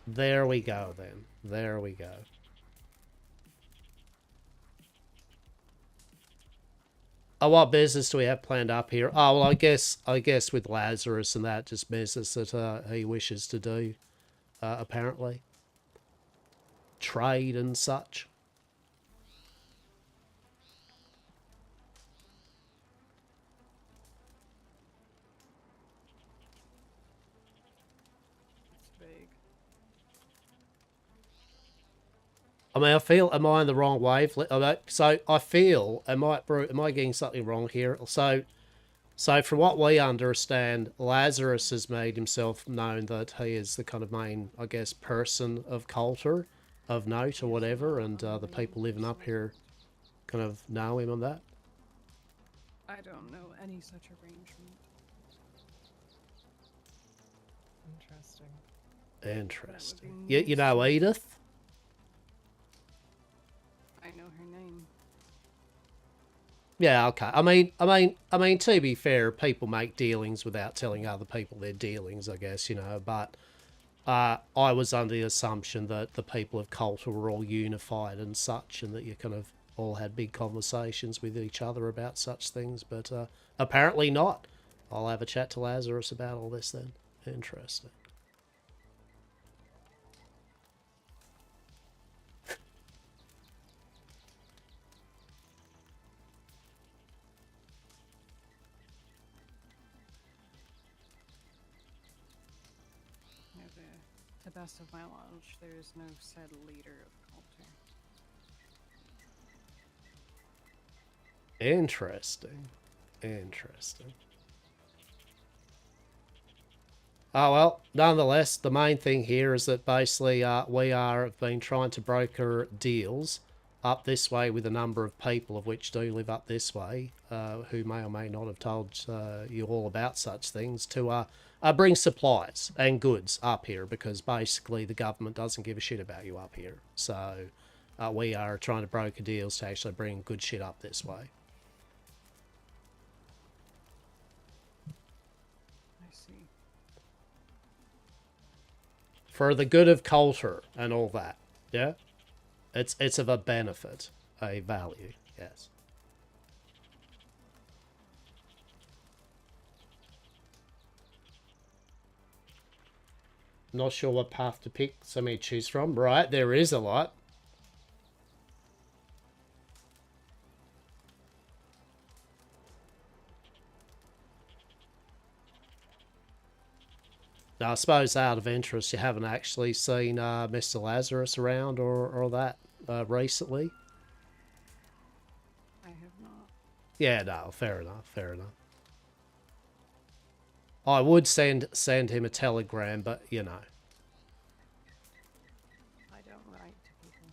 There we go, then. There we go. Oh, what business do we have planned up here? Oh, well, I guess with Lazarus and that, just business that he wishes to do, apparently. Trade and such. It's vague. I mean, I feel, am I in the wrong wavelength? So I feel, am I getting something wrong here? So from what we understand, Lazarus has made himself known that he is the kind of main, I guess, person of Coulter, of note or whatever, and the people living up here kind of know him on that. I don't know any such arrangement. Interesting. Interesting. You know Edith? I know her name. Yeah, okay. I mean, to be fair, people make dealings without telling other people their dealings, I guess, you know, but I was under the assumption that the people of Coulter were all unified and such, and that you kind of all had big conversations with each other about such things, but apparently not. I'll have a chat to Lazarus about all this then. Interesting. best of my knowledge, there is no said leader of culture. Interesting. Interesting. Oh well, nonetheless, the main thing here is that basically we have been trying to broker deals up this way with a number of people of which do live up this way, who may or may not have told you all about such things, to bring supplies and goods up here, because basically the government doesn't give a shit about you up here. So we are trying to broker deals to actually bring good shit up this way. I see. For the good of culture and all that, yeah? It's of a benefit, a value, yes. Not sure what path to pick, so many to choose from. Right, there is a lot. Now, I suppose out of interest, you haven't actually seen Mr. Lazarus around or that recently? I have not. Yeah, no, fair enough, fair enough. I would send him a telegram, but, you know. I don't write to people.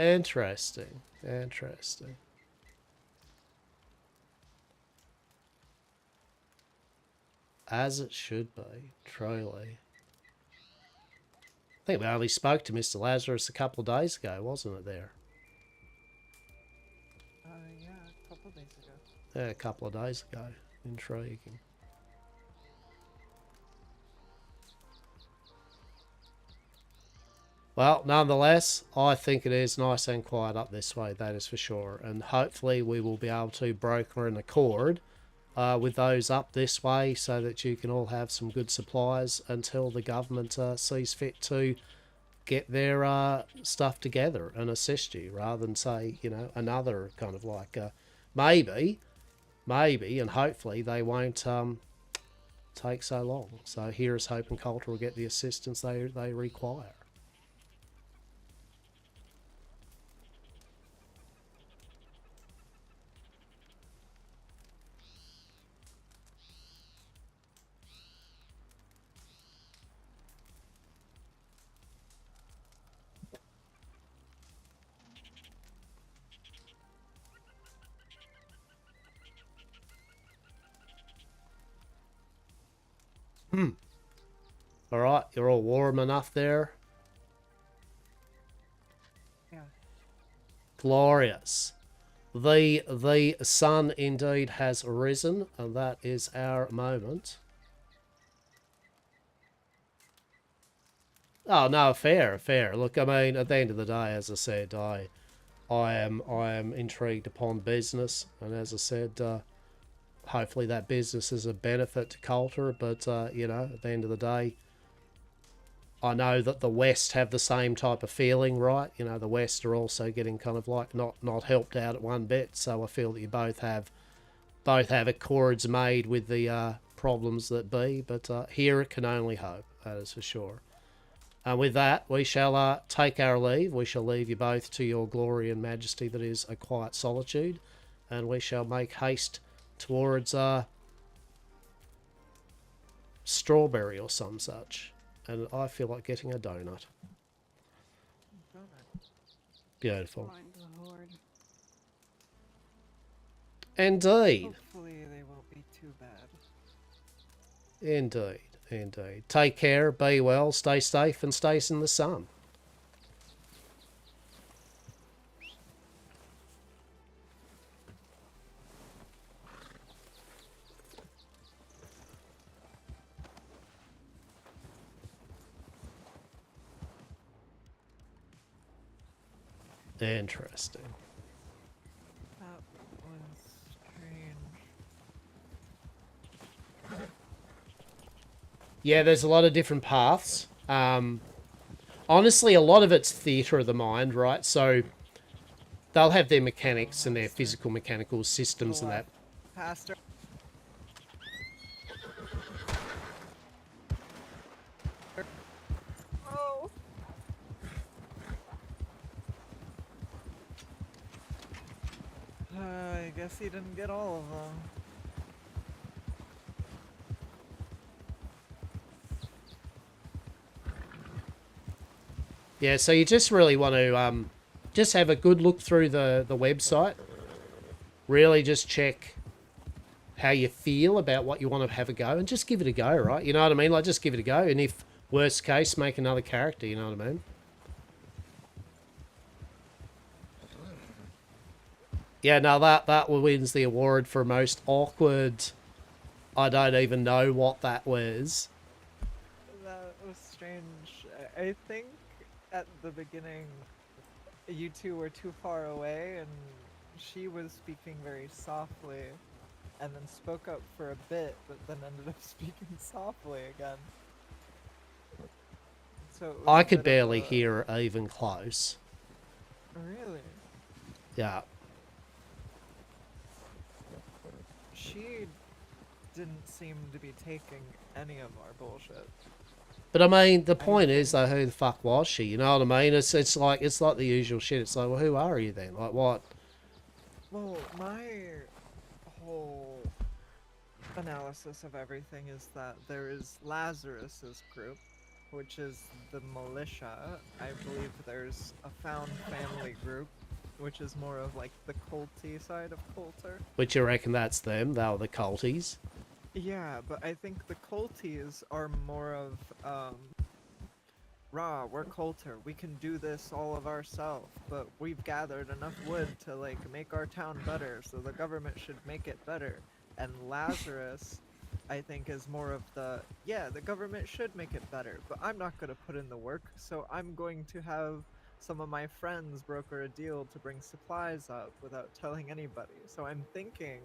Interesting, interesting. As it should be, truly. I think we only spoke to Mr. Lazarus a couple of days ago, wasn't it there? Yeah, a couple days ago. Yeah, a couple of days ago. Intriguing. Well, nonetheless, I think it is nice and quiet up this way, that is for sure. And hopefully we will be able to broker an accord with those up this way so that you can all have some good supplies until the government sees fit to get their stuff together and assist you, rather than say, you know, another kind of like maybe, and hopefully they won't take so long. So here's hoping Culture will get the assistance they require. Alright, you're all warm enough there? Yeah. Glorious. The sun indeed has risen, and that is our moment. Oh no, fair. Look, I mean, at the end of the day, as I said, I am intrigued upon business, and as I said, hopefully that business is a benefit to Coulter, but you know, at the end of the day, I know that the West have the same type of feeling, right? You know, the West are also getting kind of like not helped out at one bit, so I feel that you both have accords made with the problems that be, but here it can only hope, that is for sure. And with that, we shall take our leave. We shall leave you both to your glory and majesty that is a quiet solitude, and we shall make haste towards Strawberry or some such. And I feel like getting a donut. Beautiful. Find the horde. Indeed. Hopefully they won't be too bad. Indeed. Take care, be well, stay safe, and stay in the sun. Interesting. That was strange. Yeah, there's a lot of different paths. Honestly, a lot of it's theatre of the mind, right? So they'll have their mechanics and their physical mechanical systems and that. Hastur. Oh. I guess he didn't get all of them. Yeah, so you just really want to just have a good look through the website. Really just check how you feel about what you want to have a go and just give it a go, right? You know what I mean? Like, just give it a go. And if worst case, make another character, you know what I mean? Yeah, no, that wins the award for most awkward. I don't even know what that was. That was strange. I think at the beginning, you two were too far away, and she was speaking very softly, and then spoke up for a bit, but then ended up speaking softly again. So it was I a could bit of barely a- hear her even close. Really? Yeah. She didn't seem to be taking any of our bullshit. But I mean, the point is, though, who the fuck was she? You know what I mean? It's like the usual shit. It's like, well, who are you then? Like, what? Well, my whole analysis of everything is that there is Lazarus's group, which is the militia. I believe there's a found family group, which is more of like the culty side of Coulter. Which you reckon that's them? They were the culties. Yeah, but I think the culties are more of, rah, we're Coulter, we can do this all of ourselves, but we've gathered enough wood to, like, make our town better, so the government should make it better. And Lazarus, I think, is more of the, yeah, the government should make it better, but I'm not gonna put in the work, so I'm going to have some of my friends broker a deal to bring supplies up without telling anybody. So I'm thinking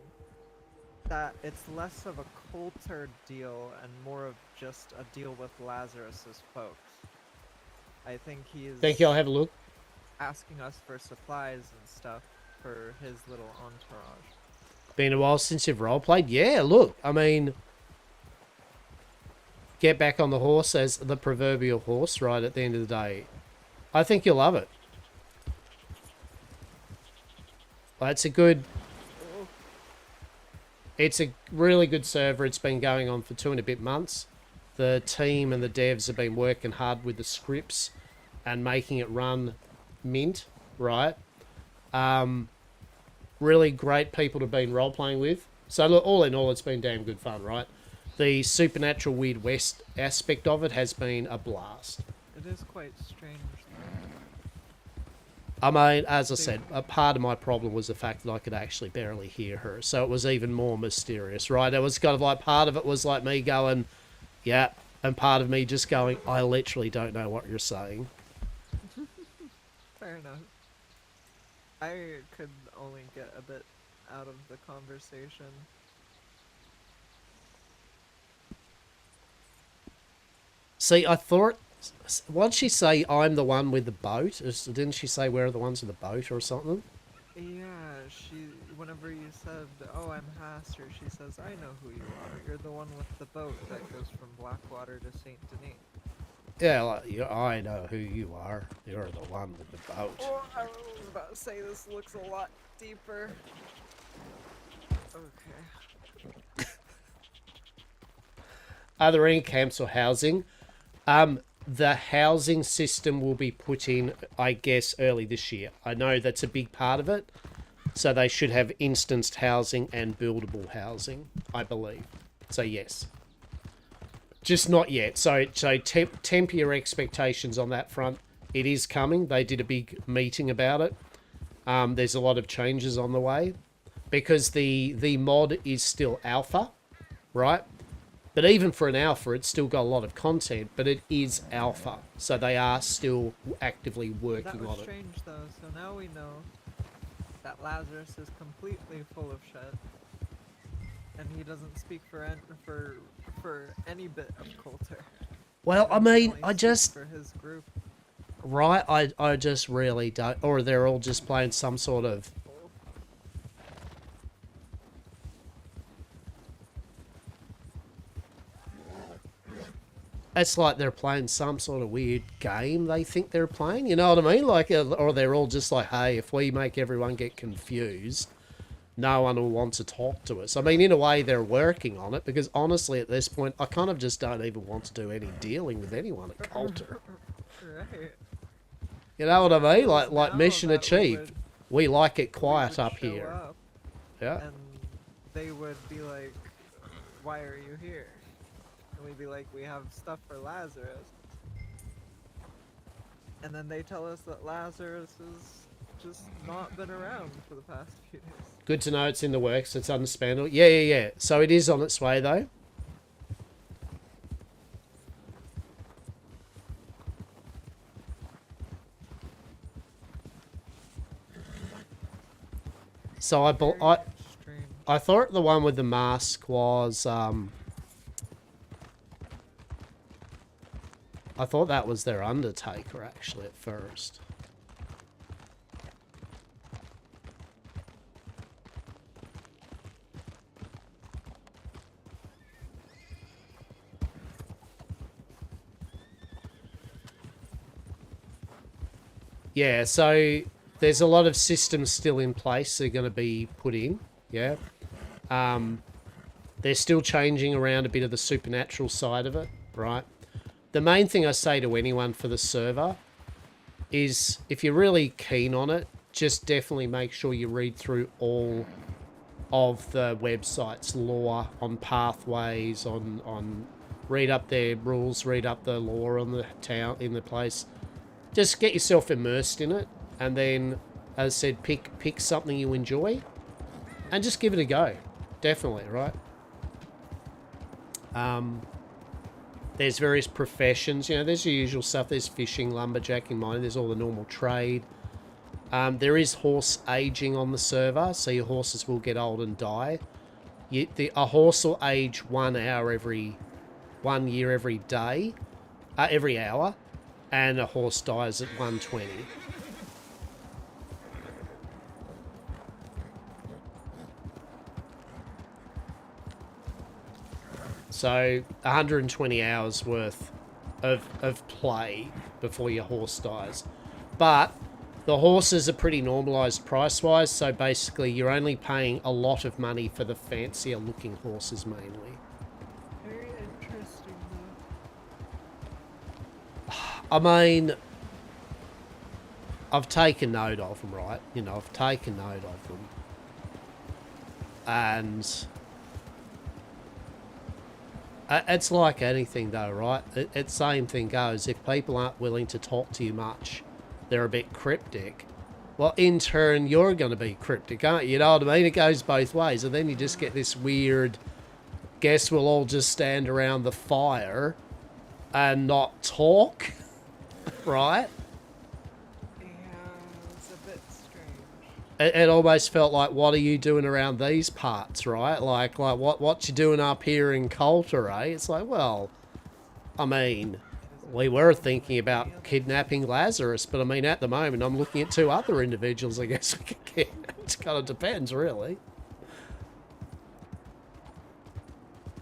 that it's less of a Coulter deal and more of just a deal with Lazarus's folks. I think he's Thank you, I'll have a look. asking us for supplies and stuff for his little entourage. Been a while since you've roleplayed? Yeah, look, I mean, get back on the horse as the proverbial horse, right, at the end of the day. I think you'll love it. It's a good... It's a really good server. It's been going on for 2 and a bit months. The team and the devs have been working hard with the scripts and making it run mint, right? Really great people to have been role-playing with. So look, all in all, it's been damn good fun, right? The supernatural Weird West aspect of it has been a blast. It is quite strange. I mean, as I said, a part of my problem was the fact that I could actually barely hear her. So it was even more mysterious, right? It was kind of like, part of it was like me going, yeah, and part of me just going, I literally don't know what you're saying. Fair enough. I could only get a bit out of the conversation. See, I thought, once she say I'm the one with the boat, didn't she say we're the ones with the boat or something? Yeah, whenever you said, oh, I'm Hastur, she says, I know who you are. You're the one with the boat that goes from Blackwater to St. Denis. Yeah, like, I know who you are. You're the one with the boat. Oh, I was about to say this looks a lot deeper. Okay. Are there any camps or housing? The housing system will be put in, I guess, early this year. I know that's a big part of it. So they should have instanced housing and buildable housing, I believe. So yes. Just not yet. So temper your expectations on that front. It is coming. They did a big meeting about it. There's a lot of changes on the way. Because the mod is still alpha, right? But even for an alpha, it's still got a lot of content, but it is alpha. So they are still actively working on it. That was strange, though. So now we know that Lazarus is completely full of shit. And he doesn't speak for any bit of Coulter. Well, I mean, I Speaks just... for his group. Right? I just really don't... Or they're all just playing some sort of... it's like they're playing some sort of weird game they think they're playing, you know what I mean? Like, or they're all just like, hey, if we make everyone get confused, no one will want to talk to us. I mean, in a way, they're working on it, because honestly, at this point, I kind of just don't even want to do any dealing with anyone at Coulter. Right. You know what I mean? Feels Like now mission that achieved. We like it we quiet would up show here. up Yeah. And they would be like, why are you here? And we'd be like, we have stuff for Lazarus. And then they tell us that Lazarus has just not been around for the past few days. Good to know it's in the works. It's understandable. Yeah. So it is on its way, though. So I thought the one with the mask was I thought that was their Undertaker actually at first. Yeah, so there's a lot of systems still in place they're going to be put in, yeah. They're still changing around a bit of the supernatural side of it, right? The main thing I say to anyone for the server is, if you're really keen on it, just definitely make sure you read through all of the website's lore on pathways, on read up their rules, read up the lore on the town, in the place. Just get yourself immersed in it, and then, as I said, pick something you enjoy, and just give it a go. Definitely, right? There's various professions, you know, there's your usual stuff. There's fishing, lumberjacking, mining, there's all the normal trade. There is horse aging on the server, so your horses will get old and die. A horse will age 1 hour every 1 year every day, every hour, and a horse dies at 120. So 120 hours worth of play before your horse dies. But the horses are pretty normalised price-wise, so basically you're only paying a lot of money for the fancier looking horses mainly. Very interesting though. I mean, I've taken note of them, right? You know, I've taken note of them. And it's like anything though, right? It's same thing goes. If people aren't willing to talk to you much, they're a bit cryptic. Well, in turn, you're going to be cryptic, aren't you? You know what I mean? It goes both ways. And then you just get this weird, guess we'll all just stand around the fire and not talk, right? Yeah, it's a bit strange. It almost felt like, what are you doing around these parts, right? Like what you doing up here in Coulter, eh? It's like, well, I mean, we were thinking about kidnapping Lazarus, but I mean, at the moment, I'm looking at 2 other individuals I guess we could get. It kind of depends, really.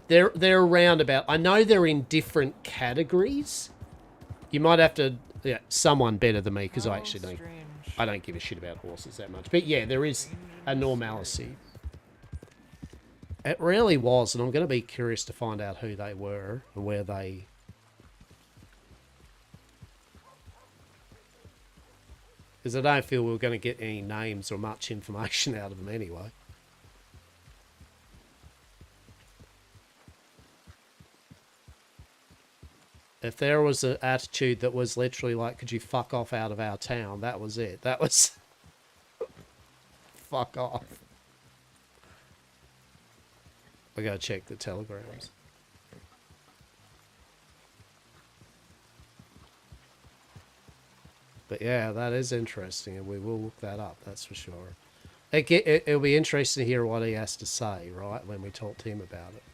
They're around about, I know they're in different categories. You might have to, yeah, someone better than me, because I actually don't give a shit about horses that much. But yeah, there is a normalcy. It really was, and I'm going to be curious to find out who they were and where they... Because I don't feel we were going to get any names or much information out of them anyway. If there was an attitude that was literally like, could you fuck off out of our town, that was it. That was... fuck off. I gotta check the telegrams. But yeah, that is interesting, and we will look that up, that's for sure. It'll be interesting to hear what he has to say, right, when we talk to him about it.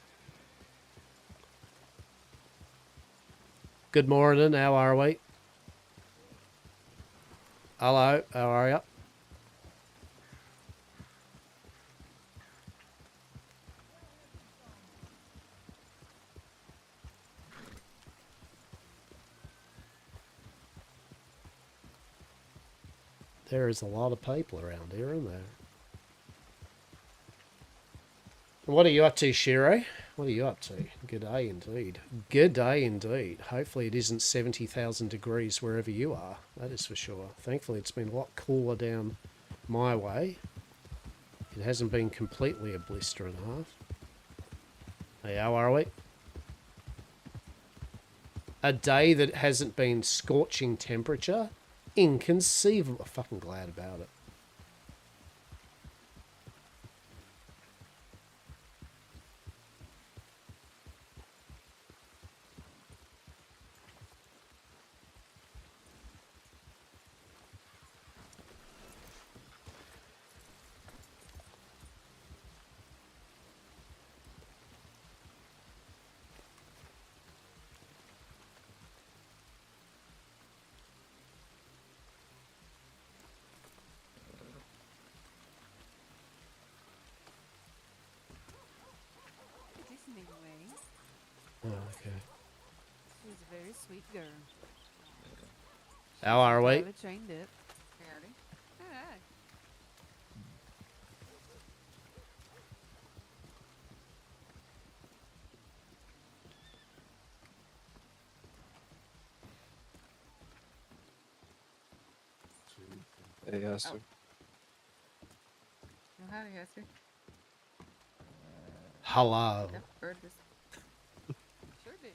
Good morning, how are we? Hello, how are you? There is a lot of people around here, isn't there? What are you up to, Shiro? What are you up to? Good day indeed. Good day indeed. Hopefully it isn't 70,000 degrees wherever you are. That is for sure. Thankfully it's been a lot cooler down my way. It hasn't been completely a blister and a half. Hey, how are we? A day that hasn't been scorching temperature? Inconceivable. I'm fucking glad about it. It isn't anyway. Oh, okay. She's a very sweet girl. How are we? Well trained up. Fairly. Aye. Hey, Hastur. Oh, howdy, Hastur. Hello. Yep, bird was. Sure did.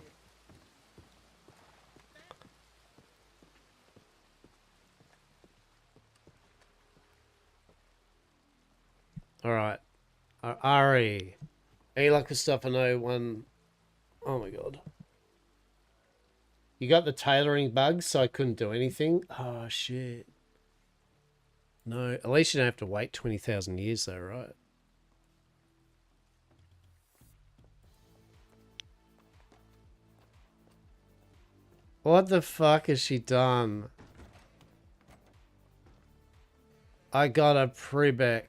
Alright. Ari. Any luck with stuff I know one... Oh my god. You got the tailoring bug, so I couldn't do anything? Oh, shit. No, at least you don't have to wait 20,000 years though, right? What the fuck has she done? I got a Prebec.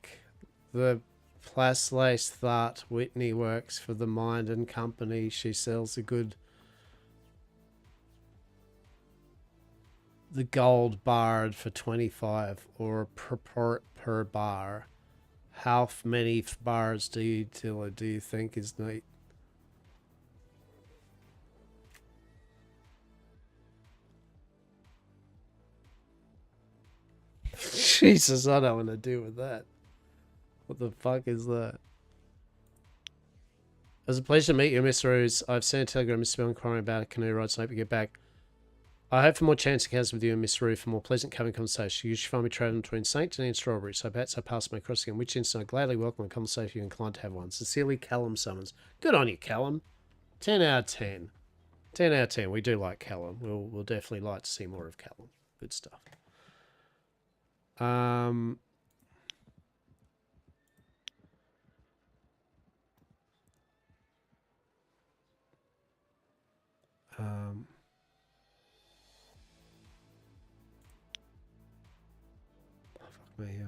The Plaslace Thart Whitney works for the Mind and Company. She sells a good... The gold barred for 25 or per bar. How many bars do you think is neat? Jesus, I don't want to deal with that. What the fuck is that? It was a pleasure to meet you, Mr. Ruse. I've sent a telegram to Spell inquiring about a canoe ride, so I hope you get back. I hope for more chance encounters with you and Miss Rue for more pleasant coming conversation. You should find me travelling between St. Denis and Strawberry, so perhaps I pass my crossing, in which instant I gladly welcome a conversation if you're inclined to have one. Sincerely, Callum Summons. Good on you, Callum. 10 out of 10. 10 out of 10. We do like Callum. We'll definitely like to see more of Callum. Good stuff. Fuck me,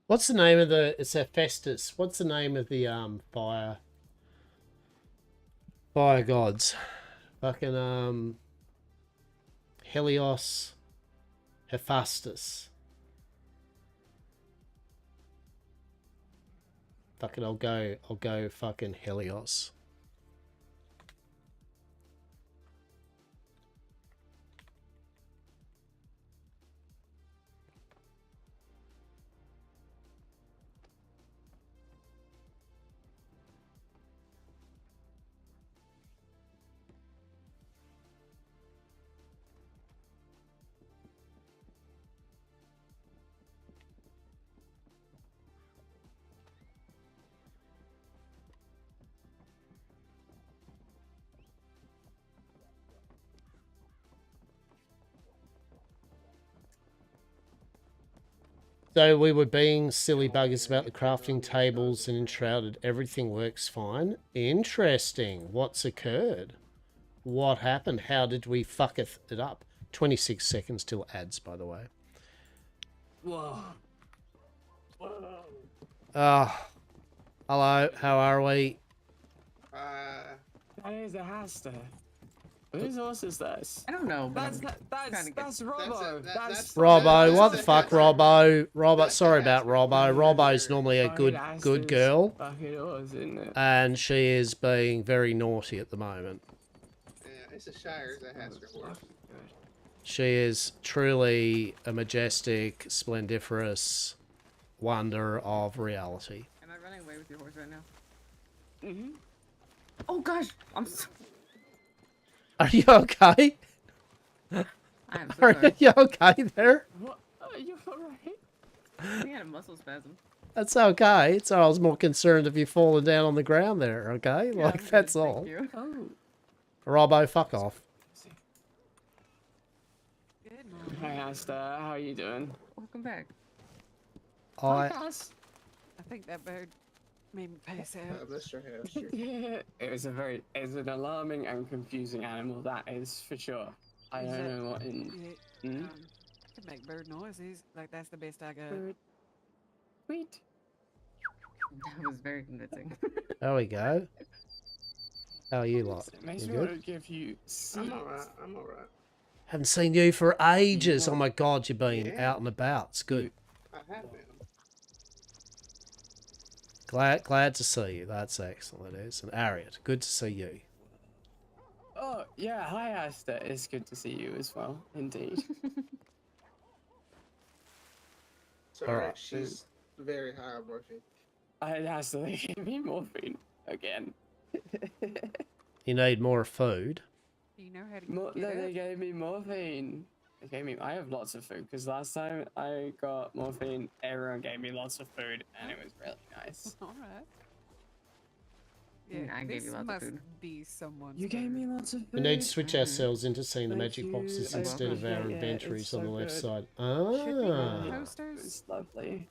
What's the name of the? It's Hephaestus. What's the name of the fire gods? Fucking Helios, Fucking I'll go fucking Helios. So we were being silly buggers about the crafting tables and enshrouded. Everything works fine. Interesting. What's occurred? What happened? How did we fuck it up? 26 seconds till ads, by the way. Whoa. Hello, how are we? That is a Hastur. Whose horse is this? I don't know. That's Robbo. That's Robbo, what the fuck, Robbo? Robbo, sorry about Robbo. Robbo's normally a good girl. Fucking horse, isn't it? And she is being very naughty at the moment. Yeah, it's a Shire, it's a Hastur horse. She is truly a majestic, splendiferous wonder of reality. Am I running away with your horse right now? Mm-hmm. Oh gosh, I'm so... Are you okay? I am so Are sorry. you okay there? What? Are you alright? I had a muscle spasm. That's okay. So I was more concerned if you falling down on the ground there, okay? Yeah, Like, that's all. Thank you. Oh. Robbo, fuck off. Good morning. Hey Hastur, how are you doing? Welcome back. I I think that bird made me pass out. Mr. Hastur. Yeah, it's an alarming and confusing animal, that is for sure. I Is don't that- know what in... Yeah, Hmm? I could make bird noises. Like, that's the best I got. Bird. Sweet. That was very convincing. There we go. How are you lot? It makes You me want good? to give you seeds. I'm alright. Haven't seen you for ages. Oh my god, you've been Yeah. out and about. It's good. I have been. Glad to see you. That's excellent, it is. And Ariat, good to see you. Oh, yeah, hi Hastur. It's good to see you as well, indeed. Sorry, Alright. she's very high on morphine. I has to give me morphine again. You need more food. You know how to No, get they up? gave me morphine. They gave me. I have lots of food because last time I got morphine, everyone gave me lots of food, and it was really nice. All right. Yeah, I gave you this lots of must food. be someone's You gave bird. me lots of food. We need to switch ourselves into seeing the Thank magic you, boxes I instead of our appreciate it, inventories it's on the so left good. side. Should be Ah. posters. It's lovely.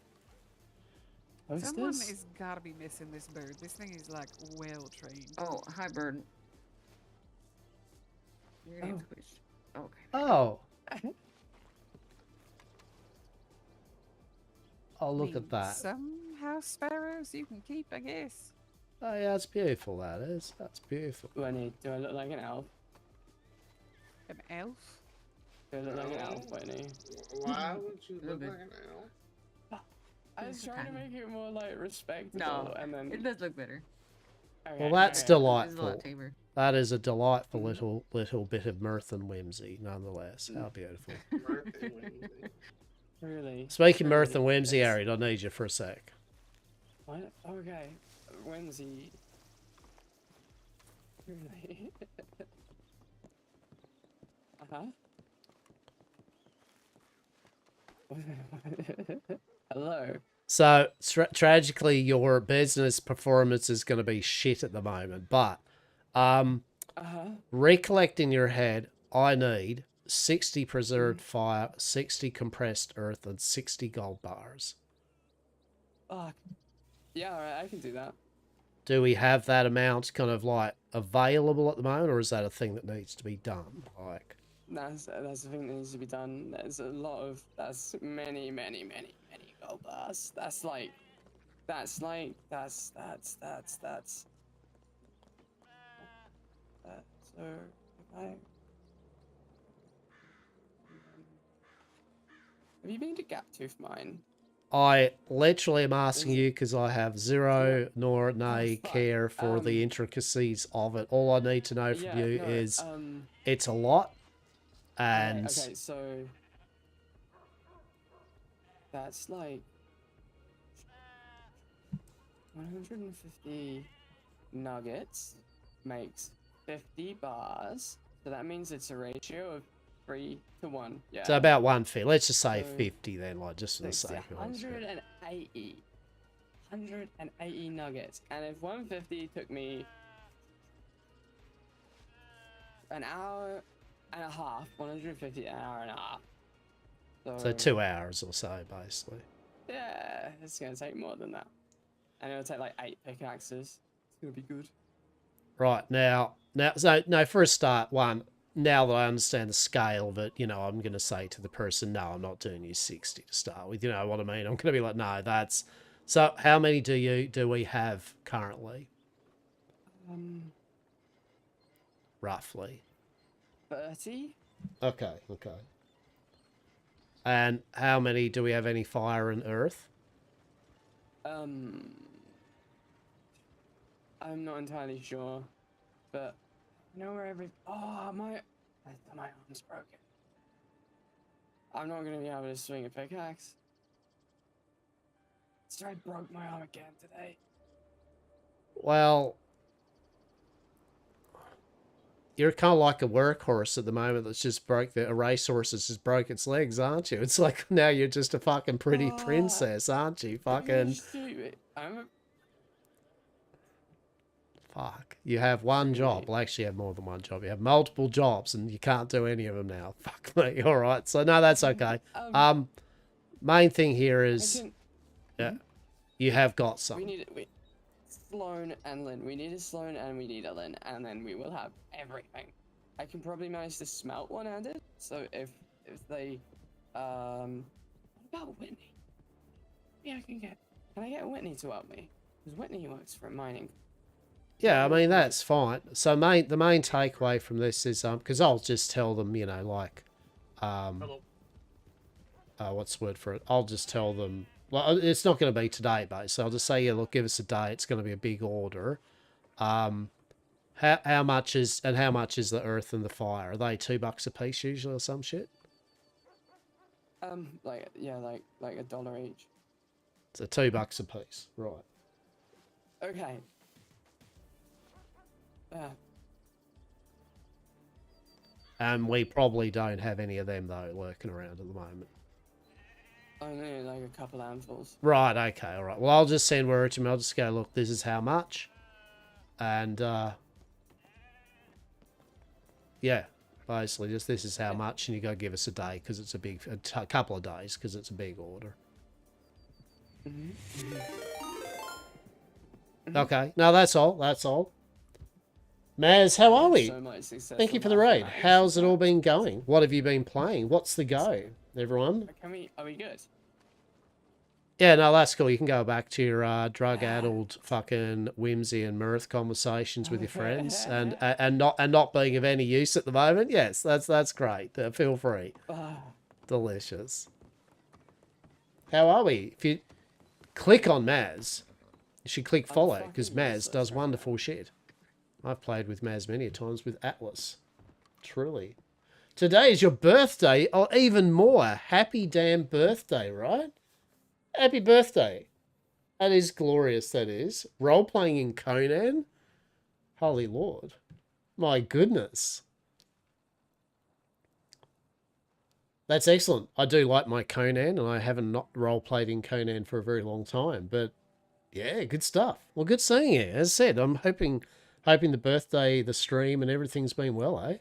Someone Hostess? has got to be missing this bird. This thing is like well trained. Oh, hi, bird. Your name's Oh. Quish. Okay. Oh. Oh, look at that. Some house sparrows you can keep, I guess. Oh, yeah, that's beautiful, that is. That's beautiful. Do I look like an elf? An elf? Do I look like an elf, Whitney? Why would you Little look bit. like an elf? I was trying to make it more like respectable, No, and then. it does look better. Okay, Well, that's okay. It's a delightful. lot tamer. That is a delightful little bit of mirth and whimsy, nonetheless. How beautiful. Mirth and whimsy. Really? Speaking mirth and Really? whimsy, Yes. Ariat, I need you for a sec. What? Okay. Whimsy. Really? Uh-huh. Hello. So, tragically, your business performance is going to be shit at the moment, but Uh-huh. recollect in your head, I need 60 preserved fire, 60 compressed earth, and 60 gold bars. Oh, yeah, alright, I can do that. Do we have that amount kind of like available at the moment, or is that a thing that needs to be done? Like, That's the thing that needs to be done. There's a lot of, that's many gold bars. That's so if I have you been to Gaptooth Mine? I literally am asking you because I have zero nor nay care for the intricacies of it. All I need to know from you is it's a lot, and okay, so that's like 150 nuggets makes 50 bars. So that means it's a ratio of 3 to 1. Yeah. so about 150. Let's just say So 50 then, like just for the sake of it. 180 nuggets. And if 150 took me an hour and a half, 150 an hour and a half. So 2 hours or so, basically. Yeah, it's gonna take more than that. And it'll take like 8 pickaxes. It's gonna be good. Right, now, so, no, for a start, now that I understand the scale of it, you know, I'm going to say to the person, no, I'm not doing you 60 to start with, you know what I mean? I'm going to be like, no, that's... So, how many do we have currently? Roughly. 30? Okay. And how many do we have any fire and earth? I'm not entirely sure, but I know where my arm's broken. I'm not gonna be able to swing a pickaxe. So I broke my arm again today. Well, you're kind of like a workhorse at the moment that's just a racehorse that's just broke its legs, aren't you? It's like now you're just a fucking pretty princess, aren't you? Fucking... Fuck. You have one job. Well, actually, you have more than one job. You have multiple jobs, and you can't do any of them now. Fuck me. All right. So, no, that's okay. Main thing here is... Yeah, you have got some. We need Sloan and Lynn. We need a Sloan and we need a Lynn, and then we will have everything. I can probably manage to smelt one-handed. So if they, what about Whitney? Yeah, Can I get Whitney to help me? Because Whitney works for mining. Yeah, I mean, that's fine. So the main takeaway from this is, because I'll just tell them, you know, like, what's the word for it? I'll just tell them, well, it's not going to be today, but so I'll just say, yeah, look, give us a day. It's going to be a big order. How much is the earth and the fire? Are they $2 a piece usually or some shit? Like $1 each. So $2 a piece, right? Okay. And we probably don't have any of them though lurking around at the moment. Only like a couple handfuls. Right, okay, all right. Well, I'll just send word to him. I'll just go, look, this is how much. And, yeah, basically just this is how much, and you got to give us a day because it's a couple of days because it's a big order. Okay, no, that's all. Maz, how are we? Thank you for the raid. How's it all been going? What have you been playing? What's the go, everyone? Are we good? Yeah, no, that's cool. You can go back to your drug-addled fucking whimsy and mirth conversations with your friends, and not being of any use at the moment. Yes, that's great. Feel free. Delicious. How are we? If you click on Maz, you should click follow because Maz does wonderful shit. I've played with Maz many times with Atlas. Truly. Today is your birthday, or even more. Happy damn birthday, right? Happy birthday. That is glorious, that is. Role-playing in Conan? Holy Lord. My goodness. That's excellent. I do like my Conan, and I haven't not role-played in Conan for a very long time. But, yeah, good stuff. Well, good seeing you. As I said, I'm hoping the birthday, the stream, and everything's been well, eh?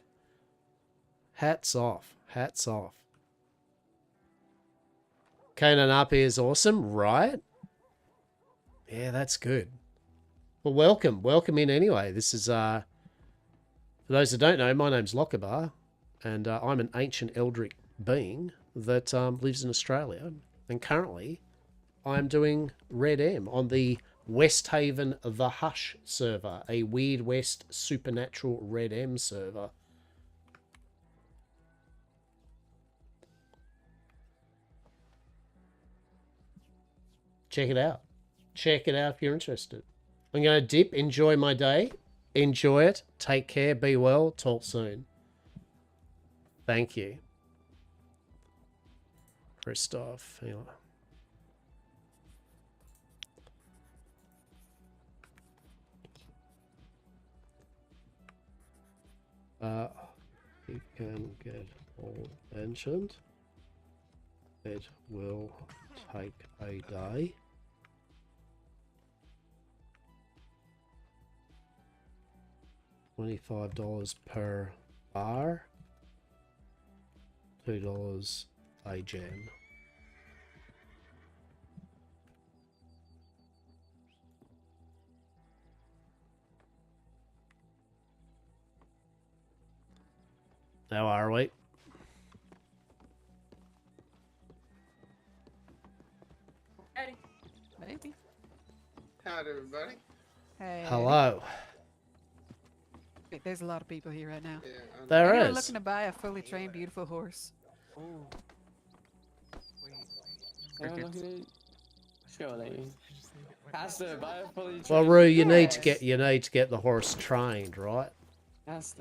Hats off. Hats off. Conan RP is awesome, right? Yeah, that's good. Well, welcome. Welcome in anyway. This is, for those that don't know, my name's Lockabar, and I'm an ancient eldritch being that lives in Australia and currently I'm doing Red M on the Westhaven The Hush server, a Weird West supernatural Red M server. Check it out. Check it out if you're interested. I'm going to dip, enjoy my day. Enjoy it. Take care. Be well. Talk soon. Thank you. Christoph. Hang on. You can get all mentioned. It will take a day. $25 per bar. $2 a gem. How are we? Ready? Maybe. Howdy, everybody. Hey. Hello. Wait, there's a lot of people here right now. Yeah, There Anyone is. looking to buy a fully trained, beautiful horse? Oh. Surely. Hastur, buy a fully trained. Well, Rue, you need to Yes. get the horse trained, right? Hastur.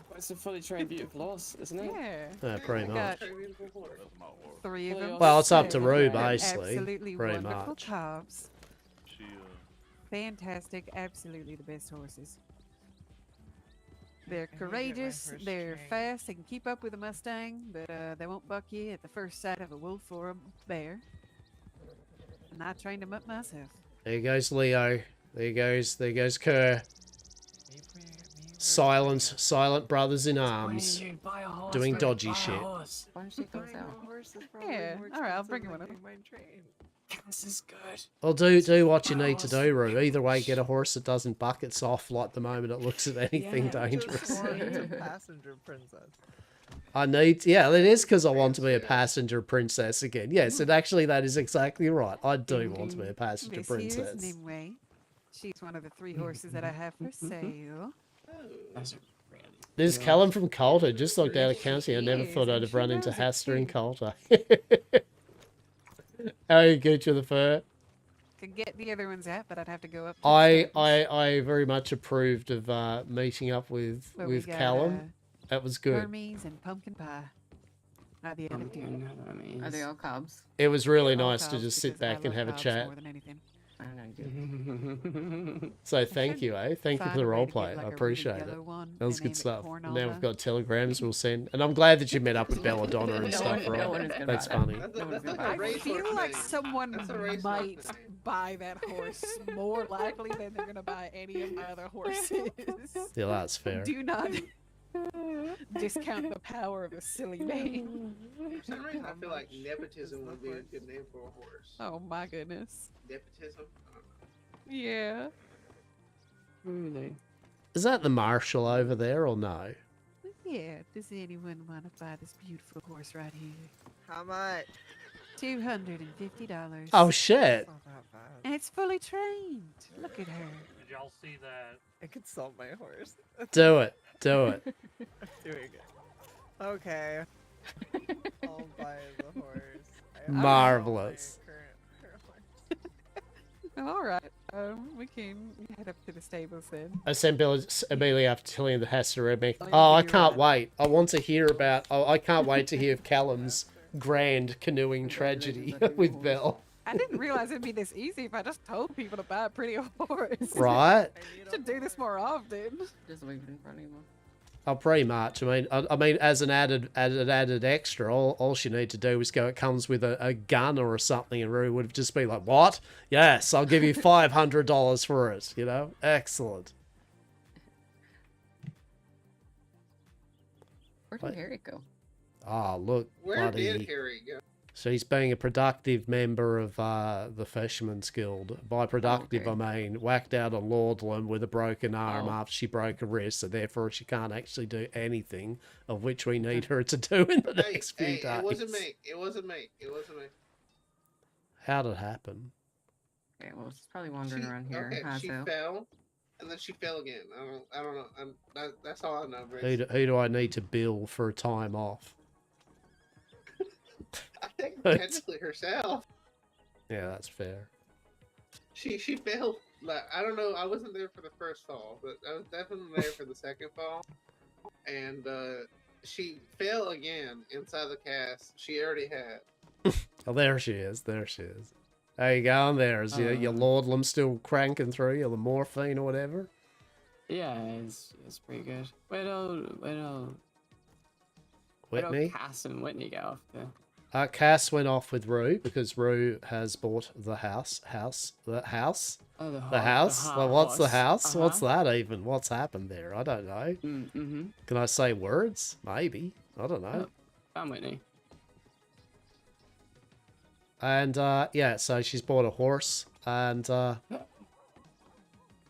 Well, it's a fully trained, beautiful horse, isn't it? Yeah. Pretty I got much. 3 of them. Well, it's up to They're Rue, basically. Absolutely Pretty wonderful much. calves. Fantastic, absolutely the best horses. They're courageous, they're fast, they can keep up with a Mustang, but they won't buck you at the first sight of a wolf or a bear. And I trained them up myself. There goes Leo. There goes Kerr. Silent brothers in arms. Doing dodgy shit. Yeah, alright, I'll bring you one of them. This is good. Well, do what you need to do, Rue. Either way, get a horse that doesn't buck its off like the moment it looks at anything dangerous. Passenger princess. It is because I want to be a passenger princess again. Yes, and actually that is exactly right. I do want to be a passenger This here's princess. Nimue. She's one of the 3 horses that I have for sale. This is Callum from Coulter. Just looked out of county. I never thought I'd have run into Hastur in Coulter. How are you, Gooch with the fur? Could get the other ones out, but I'd have to go up to I very much approved of meeting up with Well, we got, Callum. That was good. Hermes and pumpkin pie. Are the other 2. Are they all cobs? It was really They're all nice to cobs just sit because I back and love have a cobs chat. more than anything. I know you. So thank you, eh? Thank you find for the a way role to get, play. like, I a really appreciate it. yellow one That was and good name it stuff. Corn Now we've Oliver. got telegrams we'll send. And I'm glad that you met up with Belladonna and No stuff, one- no one right? is gonna That's buy that. funny. I feel like someone That's a racehorse might thing. buy that horse more likely than they're going to buy any of my other horses. Yeah, that's fair. Do not discount the power of a silly name. For some reason, I feel like nepotism would be a good name for a horse. Oh my goodness. Nepotism? Yeah. Really? Is that the marshal over there or no? Yeah. Does anyone want to buy this beautiful horse right here? How much? $250. Oh, shit. Not that bad. And it's fully trained. Look at her. Did y'all see that? I could sell my horse. Do it. Do it. I'm doing it. Okay. I'll buy the horse. Marvelous. All right. We can head up to the stables then. I sent Billy immediately after telling him the Hastur me. Oh, I can't wait. I want to hear about... Oh, I can't wait to hear of Callum's grand canoeing tragedy with Belle. I didn't realize it'd be this easy if I just told people to buy a pretty horse. Right? Should do this more often. Just leave it in front of you. Oh, pretty much. I mean, as an added extra, all you need to do is go. It comes with a gun or something, and Rue would just be like, "What? Yes, I'll give you $500 for it." You know, excellent. Where did Harry go? Oh, look, Where bloody. did Harry go? So he's being a productive member of the Fisherman's Guild. By productive, okay. I mean whacked out a Lordland with a broken arm Oh. after she broke a wrist, so therefore she can't actually do anything of which we need her to do in the next few days. It wasn't me. It wasn't me. It wasn't me. How did it happen? Okay, well, she's probably wandering around here. Okay, How she so? fell, and then she fell again. I don't know. That's all I know, Who Grace. who do I need to bill for a time off? I think technically herself. Yeah, that's fair. She fell. Like, I don't know. I wasn't there for the first fall, but I was definitely there for the second fall, and she fell again inside the cast she already had. Oh, there she is. There she is. How you going there? Is your laudanum still cranking through your morphine or whatever? Yeah, it's pretty good. Where'd Whitney? Cass and Whitney get off to? Cass went off with Rue because Rue has bought the house. The house? Oh, The house? Well, what's the house? Uh-huh. What's that even? What's happened there? I don't know. Mm-hmm. Can I say words? Maybe. I don't know. Found Whitney. And yeah, so she's bought a horse, and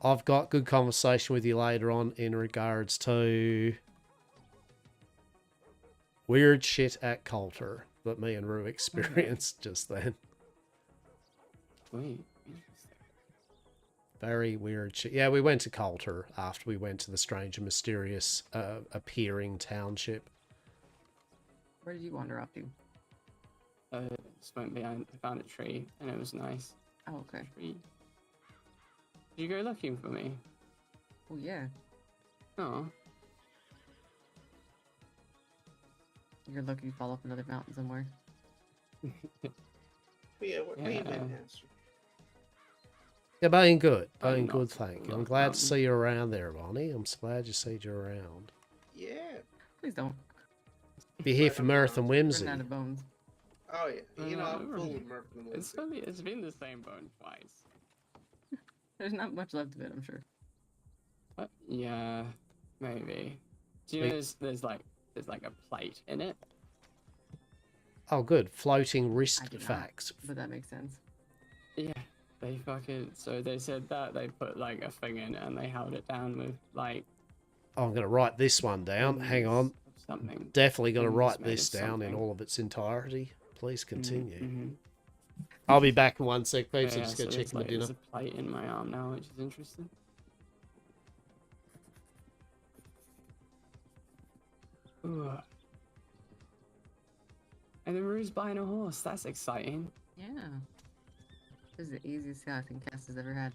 I've got good conversation with you later on in regards to weird shit at Coulter that me and Rue experienced just then. Sweet. Very weird shit. Yeah, we went to Coulter after we went to the strange and mysterious appearing township. Where did you wander off to? Just went behind. I found a tree, and it was nice. Oh, okay. Tree. Did you go looking for me? Oh, yeah. Oh. You're lucky you fall off another mountain somewhere. Yeah, where you been, Hastur? Yeah, being good. I'm Being not good, thank you. I'm looking glad up. to see you around there, Bonnie. I'm so glad you see you around. Yeah. Please don't. Be here for Mirth and Whimsy. Run out of bones. Oh yeah. You know I'm full of mirth and whimsy. It's been the same bone twice. There's not much left of it, I'm sure. Yeah, maybe. Do you know there's like a plate in it? Oh, good. Floating wrist I do not, facts. but that makes sense. Yeah, they fucking. So they said that they put like a thing in it and they held it down with like Oh, I'm going to write this one down. Hang on. something. Definitely going to Things write made of this down in something. all of its entirety. Please continue. Mm-hmm. I'll be back in 1 sec, peeps. Yeah, I'm just so going to check my dinner. there's a plate in my arm now, which is interesting. Ooh. And then Rue's buying a horse. That's exciting. Yeah. This is the easiest guy I think Cass has ever had.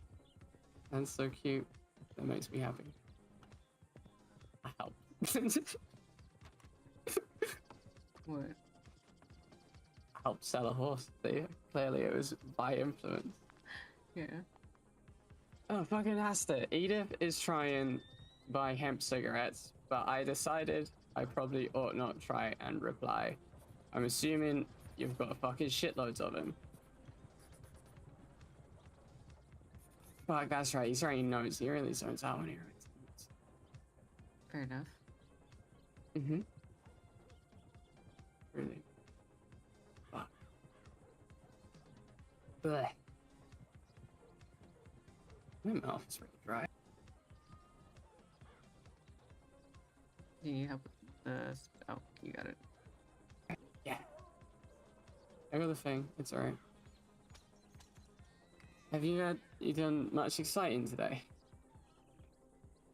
That's so cute. That makes me happy. I help. What? I helped sell a horse. See? Clearly it was by influence. Yeah. Oh, fucking Hastur. Edith is trying buy hemp cigarettes, but I decided I probably ought not try and reply. I'm assuming you've got fucking shitloads of him. Fuck, that's right. He's writing notes. He really zones out when he writes notes. Fair enough. Mm-hmm. Really. Fuck. Blech. My mouth is really dry. Do you need help with the... Oh, you got it. Yeah. I got the thing. It's alright. Have you done much exciting today?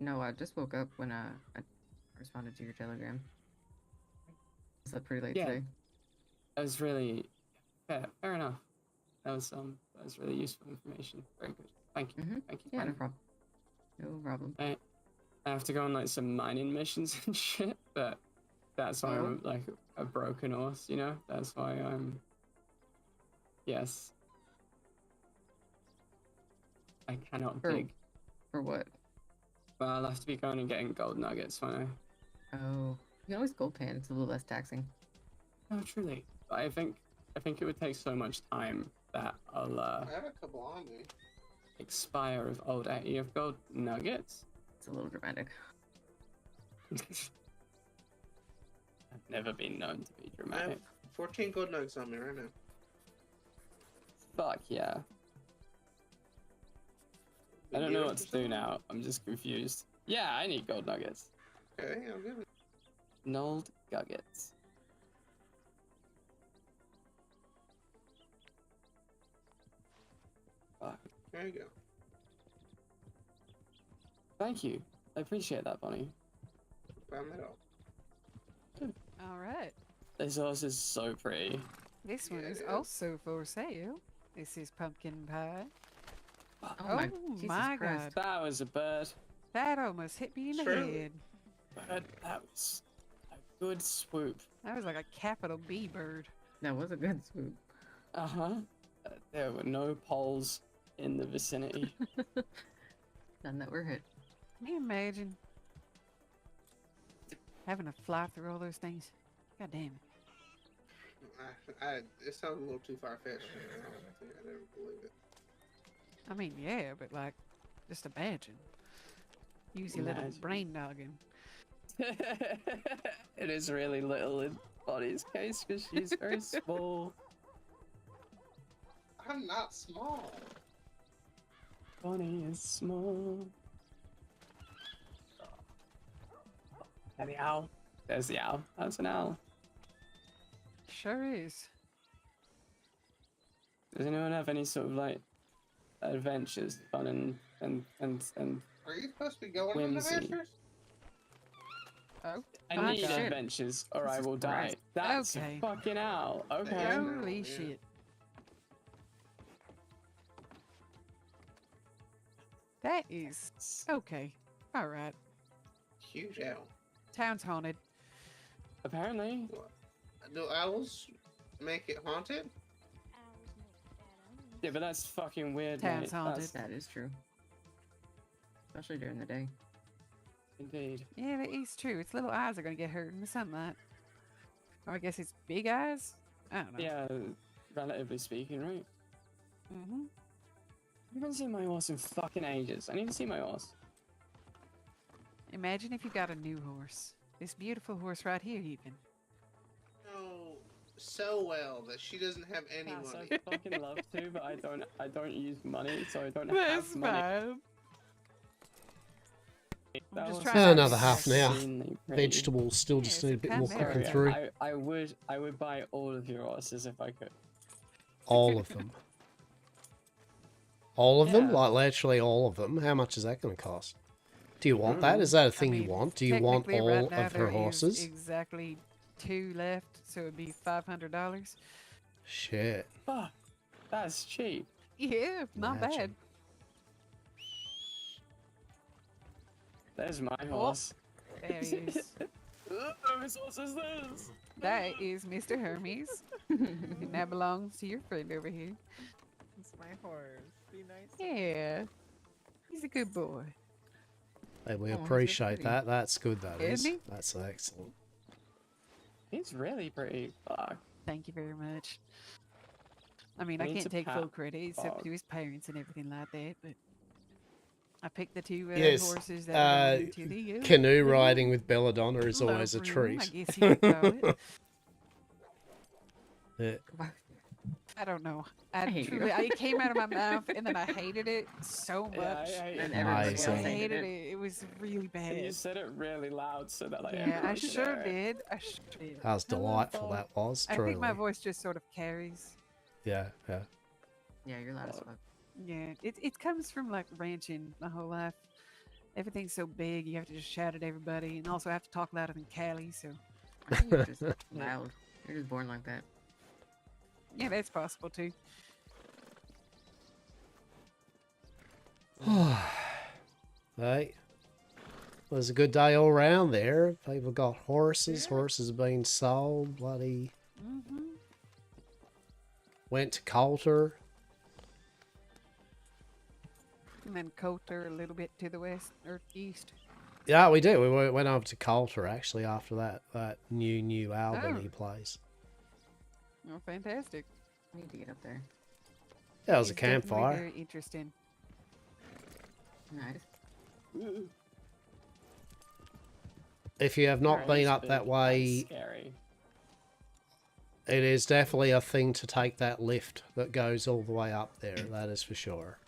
No, I just woke up when I responded to your telegram. I slept pretty late today. That was really fair enough. That was really useful information. Very good. Thank you. Thank you. Yeah, no Brandon. problem. No problem. I have to go on like some mining missions and shit, but that's why I'm like a broken horse, you know? That's why I'm yes. I cannot dig. For what? Well, I'll have to be going and getting gold nuggets when I Oh. You can always gold pan, it's a little less taxing. Oh truly. But I think it would take so much time that I'll I have a couple on me. expire of old 80 of gold nuggets. It's a little dramatic. I've never been known to be I have dramatic. 14 gold nuggets on me right now. Fuck yeah. I don't know what to do now. I'm just confused. Yeah, I need gold nuggets. Okay, I'll give it. Nold nuggets. There you go. Thank you. I appreciate that, Bonnie. Found that all. All right. This horse is so pretty. This one is also for sale. This is pumpkin pie. Oh my, Jesus my Christ. God. That was a bird. That almost hit me in the Surely. head. Bird, that was a good swoop. That was like a capital B bird. That was a good swoop. Uh-huh. There were no poles in the vicinity. None that were hit. Can you imagine having to fly through all those things? God damn it. It sounds a little too far-fetched. I never believe it. I mean, yeah, but like, just imagine. Use your little Imagine. brain noggin. It is really little in Bonnie's case because she's very small. I'm not small. Bonnie is small. And the owl. There's the owl. That's an owl. Sure is. Does anyone have any sort of like adventures, fun and Are you supposed to be going on whimsy? adventures? Oh, I my need God. adventures or I Jesus will die. Christ. That's Okay. a fucking owl. Okay. Holy Yeah. shit. That is okay. All right. Huge owl. Town's haunted. Apparently. Do owls make it haunted? Yeah, but that's fucking weird, Town's mate. haunted. That's That is true. Especially during the day. indeed. Yeah, that is true. Its little eyes are gonna get hurt in the sunlight. Or I guess it's big eyes. I don't know. Yeah, relatively speaking, right? Mm-hmm. I haven't seen my horse in fucking ages. I need to see my horse. Imagine if you got a new horse. This beautiful horse right here, even. No, so well that she doesn't have any Yes, money. I fucking love to, but I don't use money, so I don't That's have money. fine. That just was trying to- Another half now. obscenely pretty. Vegetables still just Yeah, need a it's bit a more chimera. cooking Sorry, through. I would buy all of your horses if I could. All of them. All of them? Yeah. Like literally all of them? How much is that going to cost? Do you want that? Is that a thing you want? Do you want technically, all right now, of her there is horses? exactly 2 left, so it'd be $500. Shit. Fuck, that's cheap. Yeah, not bad. Imagine. There's my horse. There he is. Whose horse is this? That is Mr. Hermes. It now belongs to your friend over here. It's my horse. Be nice. Yeah. He's a good boy. Hey, we Oh, he's appreciate pretty. that. That's good, that is. Isn't he? That's excellent. He's really pretty. Fuck. Thank you very much. I mean, I I need can't to take full pat credit. It's up Bob. to his parents and everything like that, but I picked the 2 Yes, horses that are going into the canoe little riding with Belladonna is love always a room, treat. I guess you could call it. Yeah. I don't know. I hate you. It came out of my mouth, and then I hated it so much. Yeah, I hate And it. everybody Nice. else I hated hated it. it. It was really And you bad. said it really loud so that like Yeah, I everyone could sure hear it. did. I sure did. That was delightful, that was. I Truly. think my voice just sort of carries. Yeah, yeah. Yeah, you're loud as fuck. Yeah, it comes from like ranching my whole life. Everything's so big, you have to just shout at everybody, and also have to talk louder than Callie. So I think you're just loud. You're just born like that. yeah, that's possible too. Right. It was a good day all round there. People got horses. Horses being sold. Bloody. Mm-hmm. Went to Coulter. And then Coulter a little bit to the west or east. Yeah, we did. We went over to Coulter actually after that new Albany place. Oh, fantastic! I need to get up there. Yeah, it was a It's definitely campfire. Very interesting. Nice. If you have not Alright, been it's up big. that That's way, scary. it is definitely a thing to take that lift that goes all the way up there. That is for sure.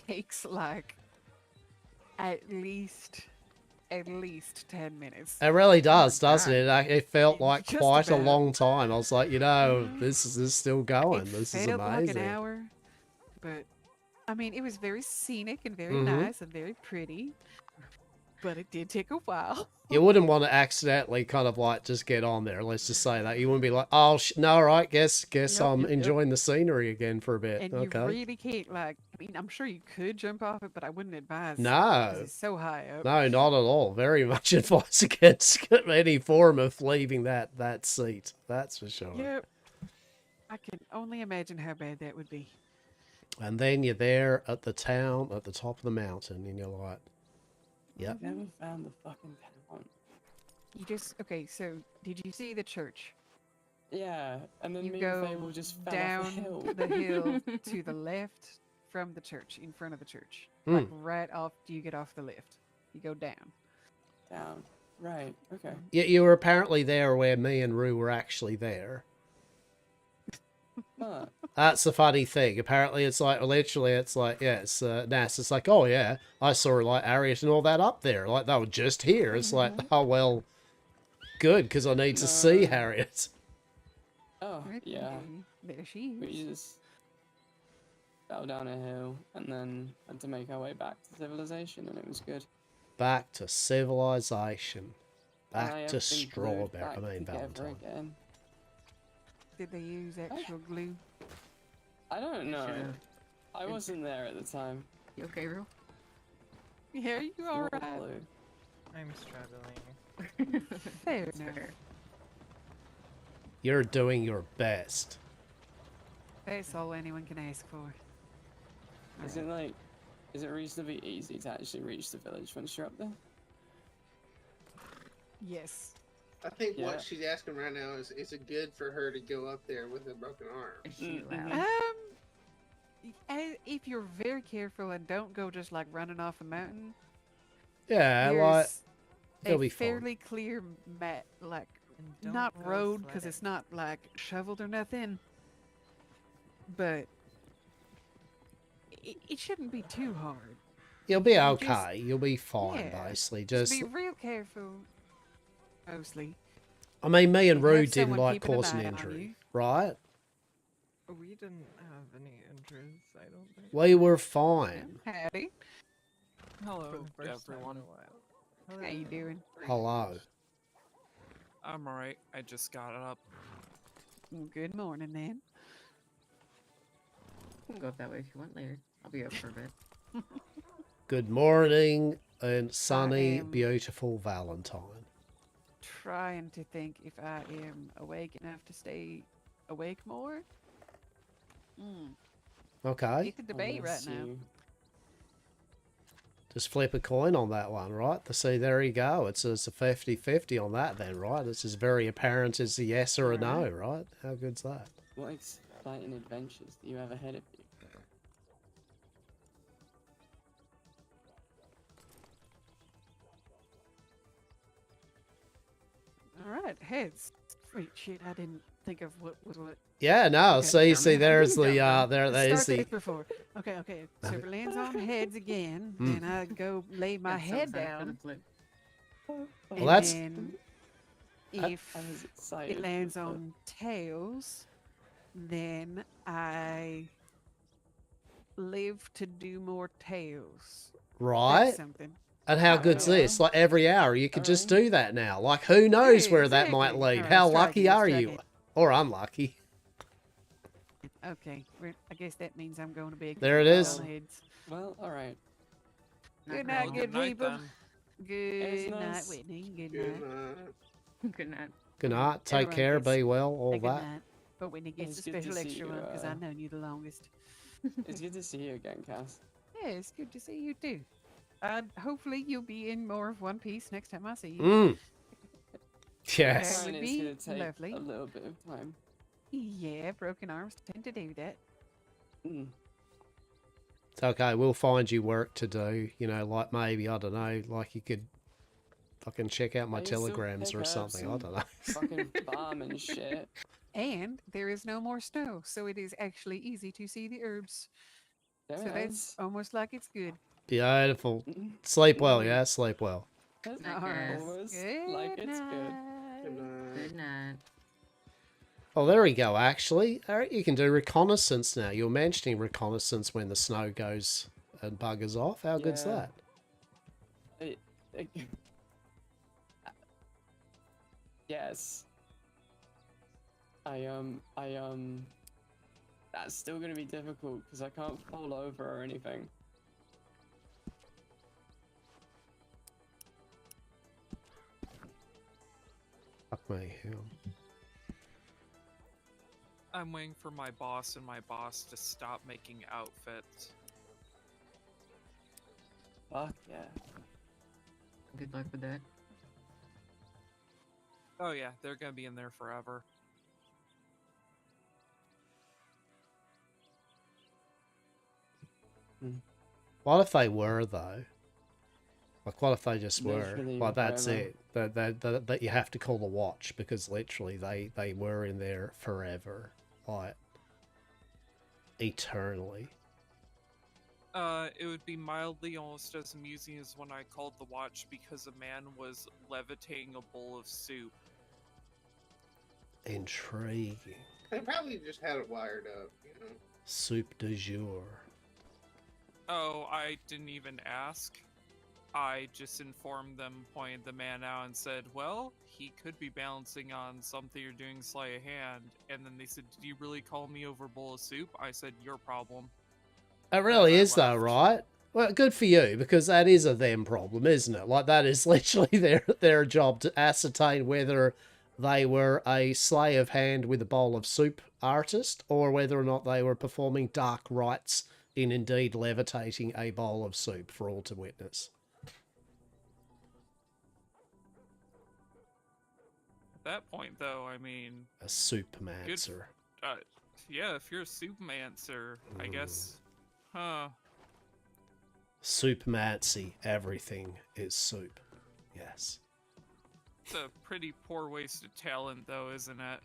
Takes like at least 10 minutes. It really does, doesn't it? It felt like Just quite a about. long time. I was like, this is still going. It This is felt like amazing. an hour, but I mean, it was very scenic and very Mhm. nice and very pretty, but it did take a while. You wouldn't want to accidentally kind of like just get on there. Let's just say that. You wouldn't be like, oh, no, right, guess Yep, I'm yep, yep. enjoying the scenery again for a bit. And Okay. you really can't, like, I mean, I'm sure you could jump off it, but I wouldn't advise. 'Cause No. it's so high up. No, not at all. Very much advise against any form of leaving that seat. That's for sure. Yep. I can only imagine how bad that would be. And then you're there at the town, at the top of the mountain, and you're like, yep. Never found the fucking town. You just, okay, so did you see the church? Yeah, and then You me and Fable go just fell down off the hill. the hill to the left from the church, in front of the church. Hmm. Like right off, you get off the lift. You go down. Down. Right, okay. Yeah, you were apparently there where me and Rue were actually there. Huh. That's the funny thing. Apparently, it's like, literally, it's like, yeah, it's Nass. It's like, oh, yeah, I saw, like, Harriet and all that up there. Like, they were just here. It's like, oh, well, good, because I need to see Harriet. Oh, yeah. There she is. We just fell down a hill and then had to make our way back to civilization, and it was good. Back to civilization. And I Back have to been strawberry. glued back I mean, together Valentine. again. Did they use actual glue? I don't know. Should've. I wasn't there at the time. You okay, Rue? Yeah, you What alright? glue? I'm struggling. Fair That's enough. fair. You're doing your best. That's all anyone can ask for. Is it reasonably easy to actually reach the village once you're up there? Yes. I think Yeah. what she's asking right now is it good for her to go up there with a broken arm? Is she Mhm. loud? If you're very careful and don't go just like running off a mountain, Yeah, like, there's it'll a be fine. fairly clear like don't not go road because sledding. it's not like shoveled or nothing, but it shouldn't be too hard. You'll be You okay. You'll be fine, yeah, basically. Just Just, be real careful. Mostly. I mean, me and Have Rue didn't someone like keeping an cause an eye on injury, you. right? We didn't have any injuries, I don't think. We were fine. Howdy. Hello, For the first time in a everyone. while. How you doing? Hello. I'm alright. I just got up. Good morning, then. We can go up that way if you want later. I'll be up for a bit. Good morning and sunny, am- beautiful Valentine. Trying to think if I am awake enough to stay awake more. Okay. It's a debate right now. Just flip a coin on that one, right? See, there you go. It's a 50-50 on that then, right? It's as very apparent as a yes or a no, right? How good's that? What exciting adventures do you have ahead of you? All right, heads. Wait, shit, I didn't think of what was what. Yeah, no, Okay. see, there's the, there is Start the, this before. Okay. So if it lands on heads again, Hmm. then I go lay my That's so head excited for the down. flip. Well, And that's- then I if was excited it for lands the flip. on tails, then I live to do more tails. right? That's something. And how good's this? Like every hour, you could just do that now. Like who knows Yeah, where that might exactly. lead? Alright, How let's try lucky again, let's are try you? again. Or unlucky? Okay, I guess that means I'm going to bed. There it is. Heads. Well, alright. Good night, good people. It's Good night, nice. Whitney. Good Good night. night. Good night. Good night. Take Everyone care. gets Be well. All a good that. night. But Whitney gets It's a good to special see extra you, one because uh, I've known you the longest. It's good to see you again, Cass. Yeah, it's good to see you too. Hopefully you'll be in more of One Piece next time I see you. Mm. That Yes. would And be it's gonna take lovely. a little bit of time. Yeah, broken arms tend to do that. Mm. It's okay. We'll find you work to do. You know, like maybe, I don't know, like you could fucking check out my I used to telegrams pick or up something. I some don't know. Fucking farm and shit. And there is no more snow, so it is actually easy to see the herbs. There So it that's is. almost like it's good. Beautiful. Mm. Sleep well, yeah? Sleep well. That's Night, Alright. guys. almost Good like it's good. night. Good night. Good night. Oh, there we go, actually. Alright, you can do reconnaissance now. You're mentioning reconnaissance when the snow goes and buggers off. How good's Yeah. that? Yes. That's still gonna be difficult because I can't fall over or anything. Fuck me, hell. I'm waiting for my boss and my boss to stop making outfits. Fuck yeah. Good luck with that. Oh yeah, they're gonna be in there forever. What if they were, though? Like, what if they just were? Literally Like, that's forever. it. That you have to call the watch, because literally they were in there forever. Like, eternally. It would be mildly almost as amusing as when I called the watch because a man was levitating a bowl of soup. Intriguing. They probably just had it wired up, you know? Soup du jour. Oh, I didn't even ask. I just informed them, pointed the man out, and said, well, he could be balancing on something you're doing sleight of hand. And then they said, did you really call me over a bowl of soup? I said, your problem. It really is, though, right? Well, good for you, because that is a them problem, isn't it? Like, that is literally their job to ascertain whether they were a sleight of hand with a bowl of soup artist, or whether or not they were performing dark rites in indeed levitating a bowl of soup for all to witness. At that point, though, I mean... A soup-mancer. Yeah, if you're a soup-mancer, I guess... Huh. Soup-mancy. Everything is soup. Yes. It's a pretty poor waste of talent, though, isn't it?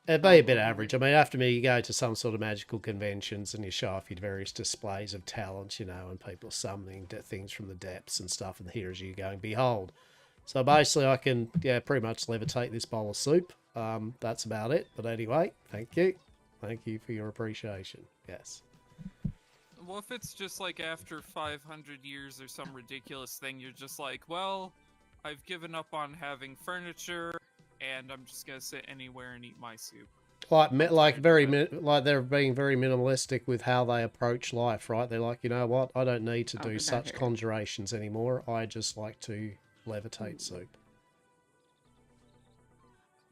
It'd be a bit average. I mean, after me, you go to some sort of magical conventions and you show off your various displays of talent, you know, and people are summoning things from the depths and stuff, and here's you going, behold. So basically, I can, yeah, pretty much levitate this bowl of soup. That's about it. But anyway, thank you. Thank you for your appreciation. Yes. Well, if it's just like after 500 years or some ridiculous thing, you're just like, well, I've given up on having furniture, and I'm just gonna sit anywhere and eat my soup. Like they're being very minimalistic with how they approach life, right? They're like, you know what? I don't need to do such conjurations anymore. I just like to levitate soup.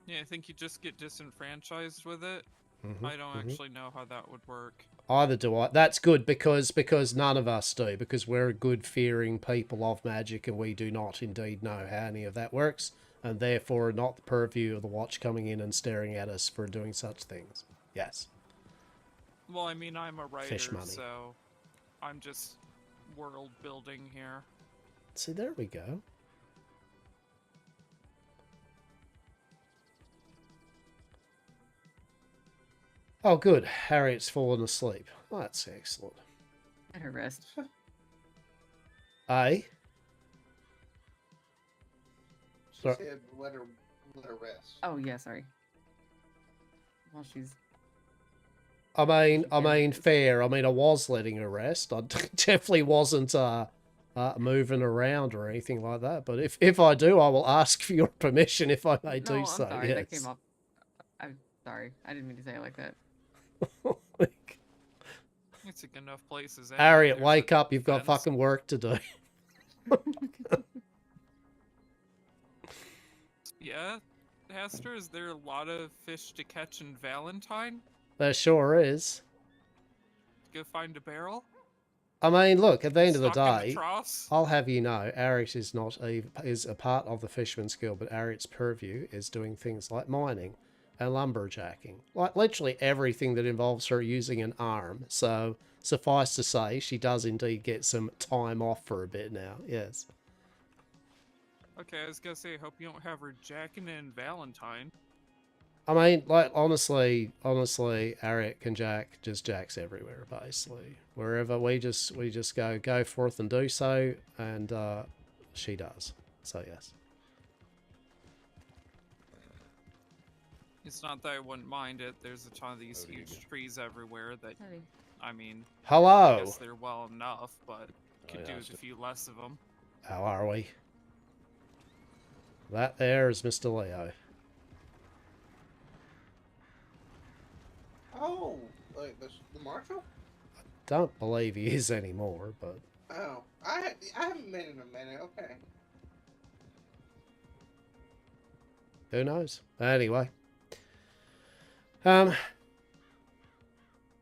Yeah, I think you just get disenfranchised with it. Mhm, I don't actually know how that would work. Either do I. That's good because none of us do, because we're good fearing people of magic and we do not indeed know how any of that works, and therefore not the purview of the watch coming in and staring at us for doing such things. Yes. Well, I mean, I'm a writer, Fish money. so I'm just world building here. See, there we go. Oh, good. Harriet's fallen asleep. Oh, that's excellent. Let her rest. Eh? She Sorry. said let her rest. Oh, yeah, sorry. Well, she's... I mean, fair. I mean, I was letting her rest. I definitely wasn't moving around or anything like that. But if I do, I will ask for your permission if I may do so. I'm sorry, yes. that came off... I'm sorry. I didn't mean to say it like that. It's enough places. Harriet, wake up. You've got fucking work to do. Yeah, Hastur, is there a lot of fish to catch in Valentine? There sure is. Go find a barrel? I mean, look, at the end of the Stock in the day, troughs? I'll have you know, Harriet is is a part of the Fisherman's Guild, but Harriet's purview is doing things like mining and lumberjacking. Like, literally everything that involves her using an arm. So, suffice to say, she does indeed get some time off for a bit now, yes. Okay, I was gonna say, I hope you don't have her jacking in Valentine. I mean, like, honestly, Harriet can just jacks everywhere, basically. Wherever we just go forth and do so, and she does. So, yes. It's not that I wouldn't mind it. There's a ton of these huge trees everywhere that, I mean, Hello. I guess they're well enough, but could do with a few less of them. How are we? That there is Mr. Leo. Oh, like the marshal? Don't believe he is anymore, but Oh, I haven't been in a minute. Okay. who knows? Anyway.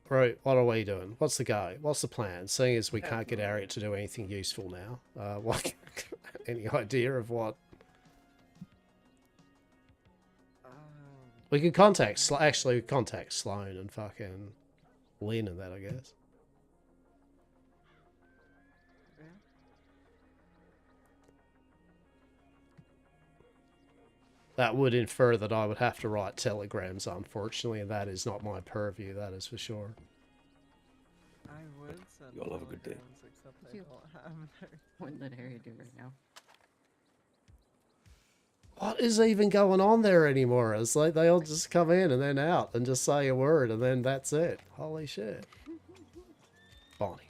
Right, what are we doing? What's the go? What's the plan? Seeing as we can't get Harriet to do anything useful now, what? Any idea of what? We could contact, actually contact Sloan and fucking Lynn and that, I guess. That would infer that I would have to write telegrams, unfortunately, and that is not my purview, that is for sure. I would send You all have a good day. telegrams, except I don't have their... What did Harry do right now? What is even going on there anymore? It's like they all just come in and then out and just say a word and then that's it. Holy shit. Bonnie.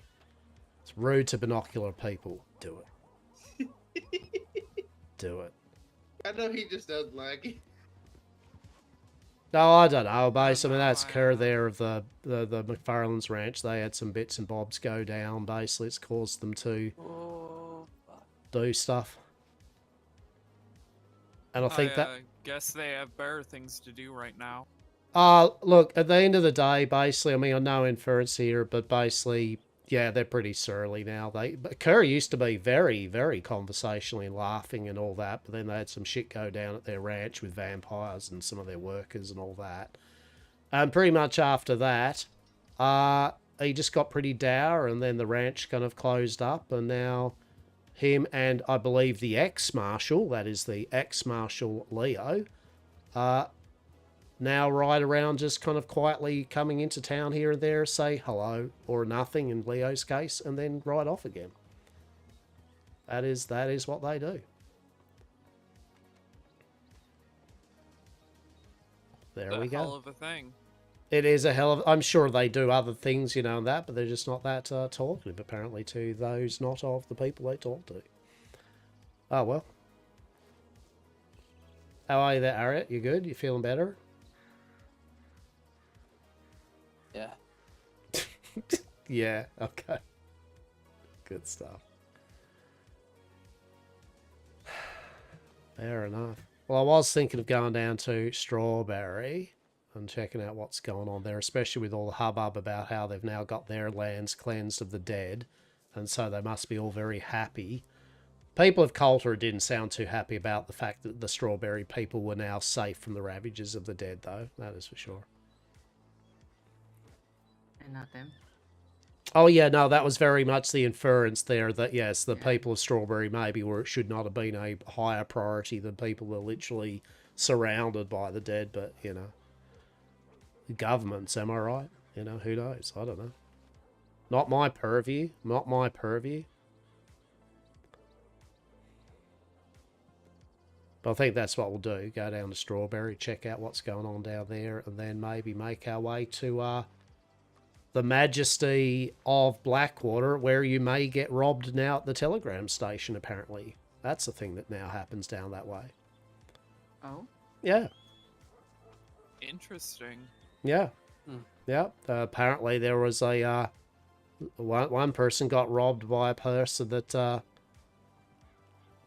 It's rude to binocular people. Do it. Do it. I know he just doesn't like it. No, I don't know. Basically, I mean, that's Kerr there of the McFarlane's ranch. They had some bits and bobs go down. Basically, it's caused them to do stuff. And I think that... guess they have better things to do right now. Look, at the end of the day, basically, I mean, I know inference here, but basically, yeah, they're pretty surly now. But Kerr used to be very, very conversational and laughing and all that, but then they had some shit go down at their ranch with vampires and some of their workers and all that. And pretty much after that, he just got pretty dour, and then the ranch kind of closed up, and now him and I believe the ex-marshal, that is the ex-marshal Leo, now ride around just kind of quietly coming into town here and there, say hello or nothing in Leo's case, and then ride off again. That is what they do. There we go. Hell of a thing. It is a hell of... I'm sure they do other things, you know, and that, but they're just not that talkative, apparently, to those not of the people they talk to. Oh, well. How are you there, Harriet? You good? You feeling better? Yeah. Yeah, okay. Good stuff. Fair enough. Well, I was thinking of going down to Strawberry and checking out what's going on there, especially with all the hubbub about how they've now got their lands cleansed of the dead, and so they must be all very happy. People of Coulter didn't sound too happy about the fact that the Strawberry people were now safe from the ravages of the dead, though. That is for sure. And not them. Oh, yeah, no, that was very much the inference there that, yes, the people of Strawberry maybe should not have been a higher priority than people who are literally surrounded by the dead, but, you know. Governments, am I right? You know, who knows? I don't know. Not my purview. Not my purview. But I think that's what we'll do. Go down to Strawberry, check out what's going on down there, and then maybe make our way to the Majesty of Blackwater, where you may get robbed now at the telegram station, apparently. That's a thing that now happens down that way. Oh? Yeah. Interesting. Yeah. Yeah. Apparently there was a... one person got robbed by a person that...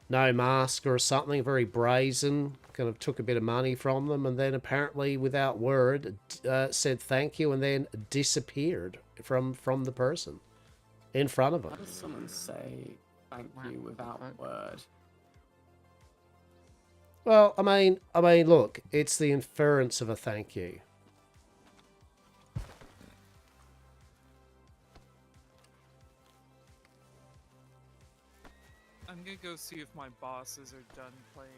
no mask or something, very brazen, kind of took a bit of money from them, and then apparently without word said thank you and then disappeared from the person in front of them. How does someone say thank you without word? Well, I mean, look, it's the inference of a thank you. I'm gonna go see if my bosses are done playing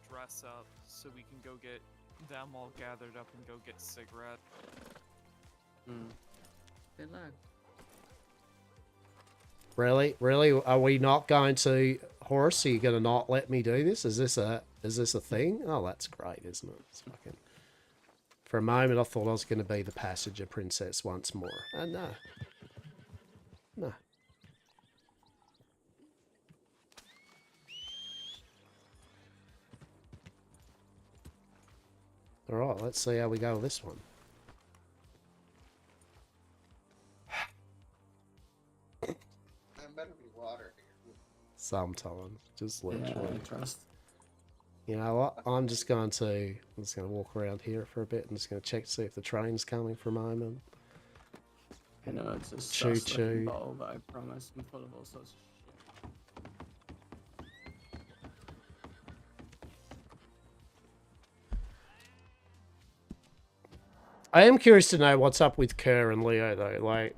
dress up so we can go get them all gathered up and go get a cigarette. Good luck. Really? Really? Are we not going to... Horace, are you going to not let me do this? Is this a thing? Oh, that's great, isn't it? It's fucking... For a moment, I thought I was going to be the passenger princess once more. And no. No. Alright, let's see how we go with this one. There better be water here. Sometimes. Just Yeah, literally. I trust. You know what? I'm just going to walk around here for a bit. I'm just going to check to see if the train's coming for a moment. I know it's a Choo sus looking choo. bowl, but I promise I'm full of all sorts of shit. I am curious to know what's up with Kerr and Leo, though. Like,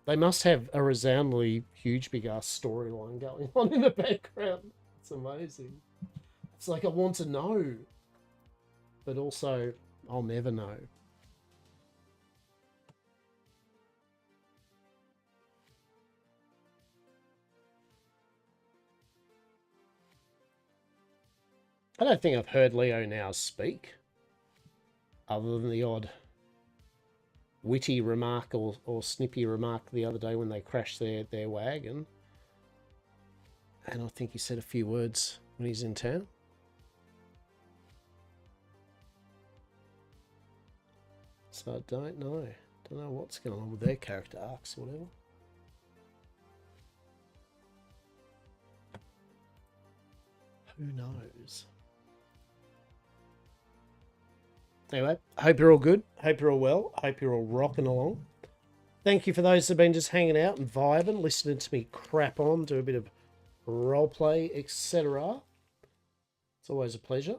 they must have a resoundingly huge, big-ass storyline going on in the background. It's amazing. It's like I want to know, but also I'll never know. I don't think I've heard Leo now speak, other than the odd witty remark or snippy remark the other day when they crashed their wagon. And I think he said a few words when he's in town. So I don't know. Don't know what's going on with their character arcs or whatever. Who knows? Anyway, hope you're all good. Hope you're all well. Hope you're all rocking along. Thank you for those that have been just hanging out and vibing, listening to me crap on, do a bit of roleplay, etc. It's always a pleasure.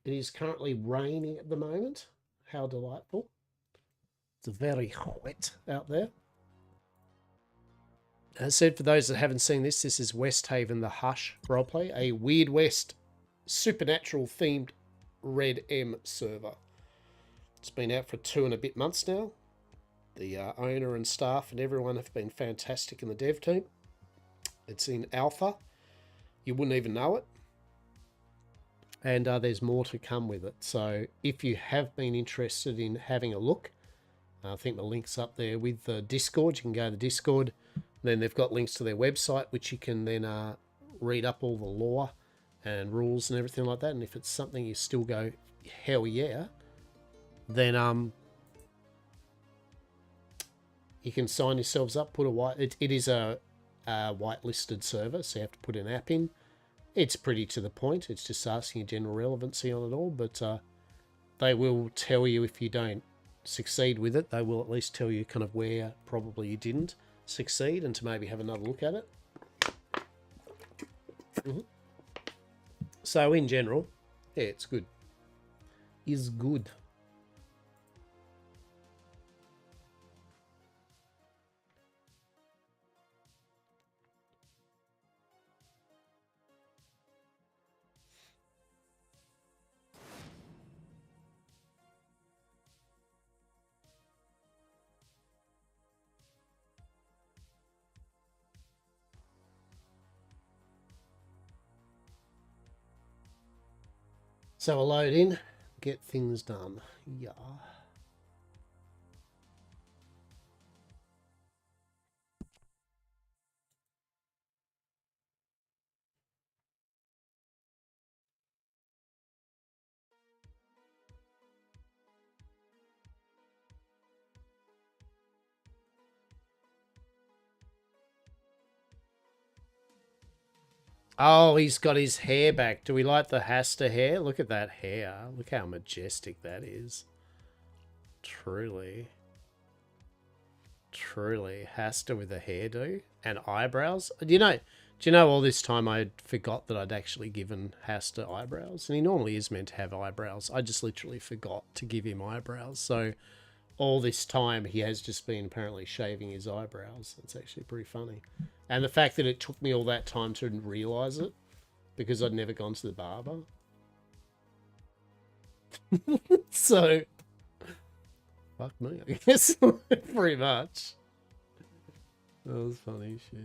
It is currently raining at the moment. How delightful. It's very wet out there. As I said, for those that haven't seen this, this is Westhaven the Hush roleplay, a Weird West supernatural themed Red M server. It's been out for 2 and a bit months now. The owner and staff and everyone have been fantastic in the dev team. It's in alpha. You wouldn't even know it. And there's more to come with it. So if you have been interested in having a look, I think the link's up there with the Discord. You can go to the Discord. Then they've got links to their website, which you can then read up all the lore and rules and everything like that. And if it's something you still go, hell yeah, then you can sign yourselves up, put a white... It is a whitelisted server, so you have to put an app in. It's pretty to the point. It's just asking a general relevancy on it all, but they will tell you if you don't succeed with it. They will at least tell you kind of where probably you didn't succeed and to maybe have another look at it. So in general, yeah, it's good. Is good. So I'll load in, get things done. Yeah. Oh, he's got his hair back. Do we like the Hastur hair? Look at that hair. Look how majestic that is. Truly. Truly. Hastur with a hairdo and eyebrows. Do you know all this time I forgot that I'd actually given Hastur eyebrows? And he normally is meant to have eyebrows. I just literally forgot to give him eyebrows. So all this time he has just been apparently shaving his eyebrows. It's actually pretty funny. And the fact that it took me all that time to realise it, because I'd never gone to the barber. So, fuck me, I guess. Pretty much. That was funny shit.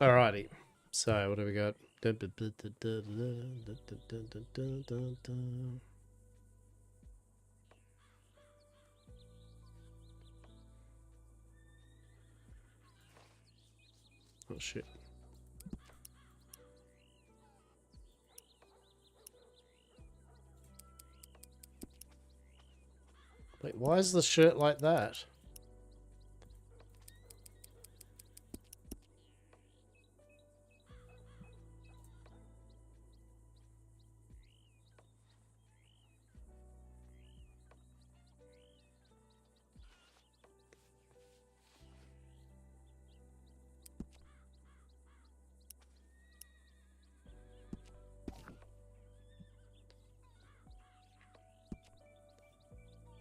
Alrighty. So what do we got? Oh shit. Wait, why is the shirt like that?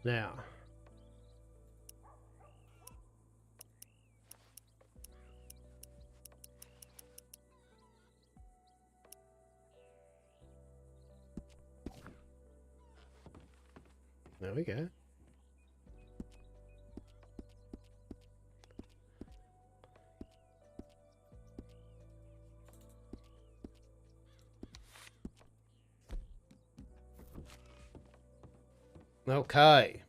Now. There we go. Okay.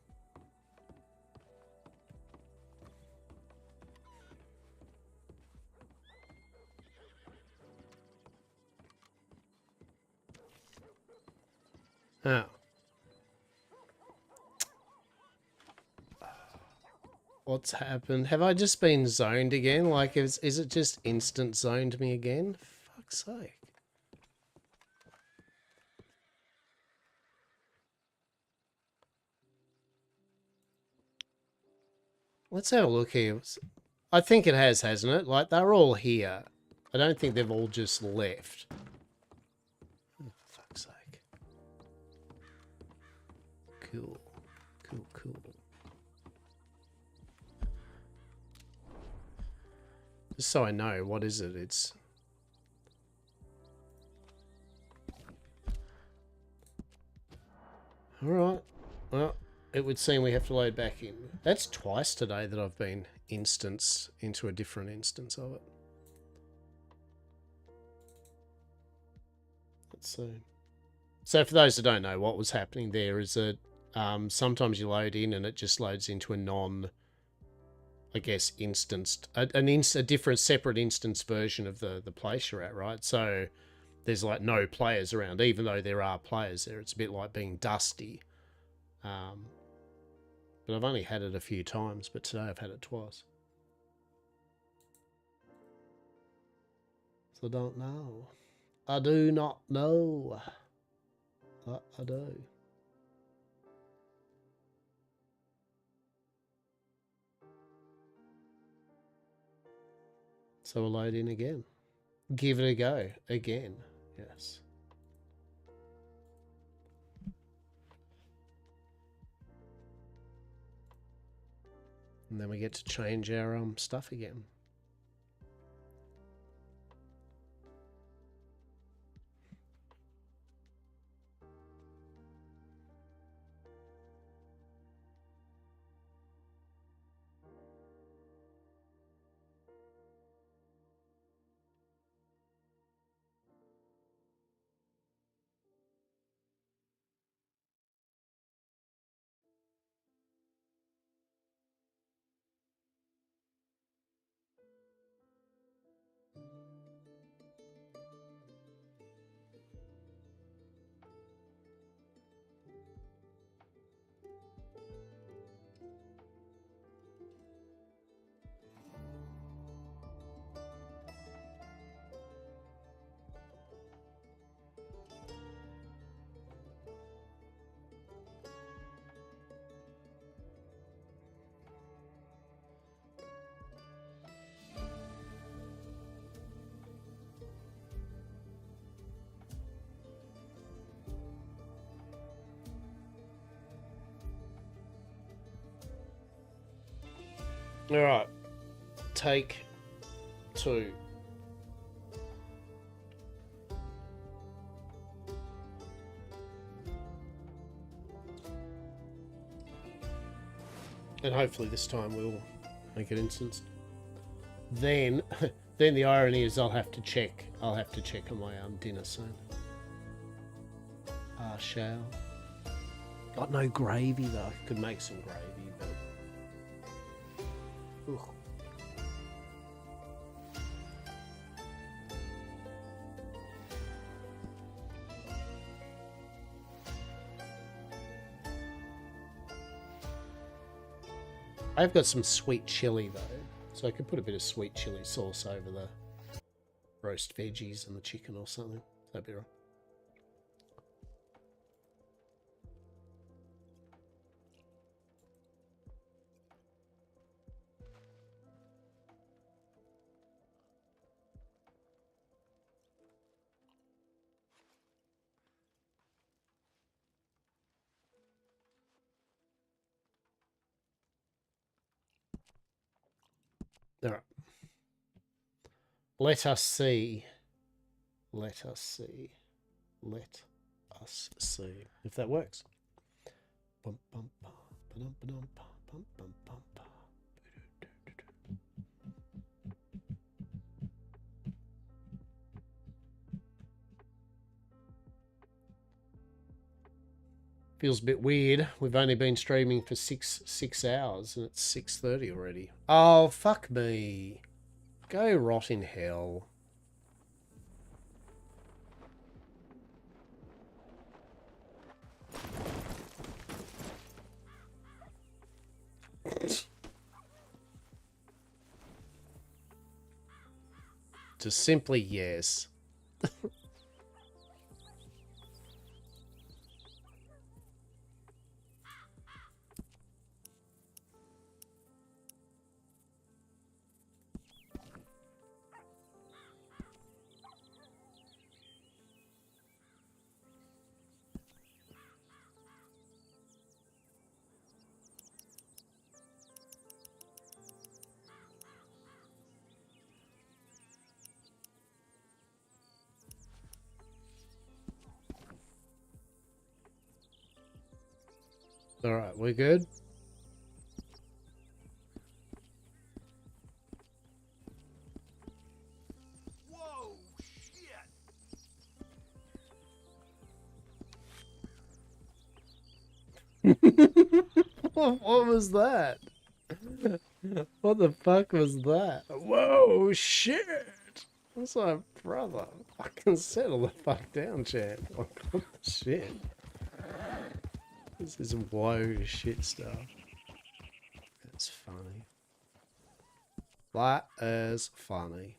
Oh. What's happened? Have I just been zoned again? Like, is it just instant zoned me again? Fuck's sake. Let's have a look here. I think it has, hasn't it? Like, they're all here. I don't think they've all just left. Oh, fuck's sake. Cool. Cool, cool. Just so I know, what is it? It's... Alright. Well, it would seem we have to load back in. That's twice today that I've been instanced into a different instance of it. Let's see. So for those that don't know, what was happening there is that sometimes you load in and it just loads into a non... I guess instanced... a different separate instance version of the place you're at, right? So there's like no players around, even though there are players there. It's a bit like being dusty. But I've only had it a few times, but today I've had it twice. So I don't know. I do not know. I do. So we'll load in again. Give it a go again. Yes. And then we get to change our stuff again. All right, take 2. And hopefully this time we'll make it instanced. Then, Then the irony is I'll have to check on my dinner soon. Shall. Got no gravy though. I could make some gravy, but ooh. I've got some sweet chili though, so I could put a bit of sweet chili sauce over the roast veggies and the chicken or something. That'd be right. All right. Let us see. Let us see. Let us see if that works. Bum, bum, bum, ba-dum, ba-dum, bum, bum, bum, bum, bum. Feels a bit weird. We've only been streaming for six hours and it's 6:30 already. Oh, fuck me. Go rot in hell. Just simply yes. All right, we're good. Whoa, shit! What was that? What the fuck was that? Whoa, shit! What's my brother? Fucking settle the fuck down, chat. What the shit? This is whoa shit stuff. That's funny. That is funny.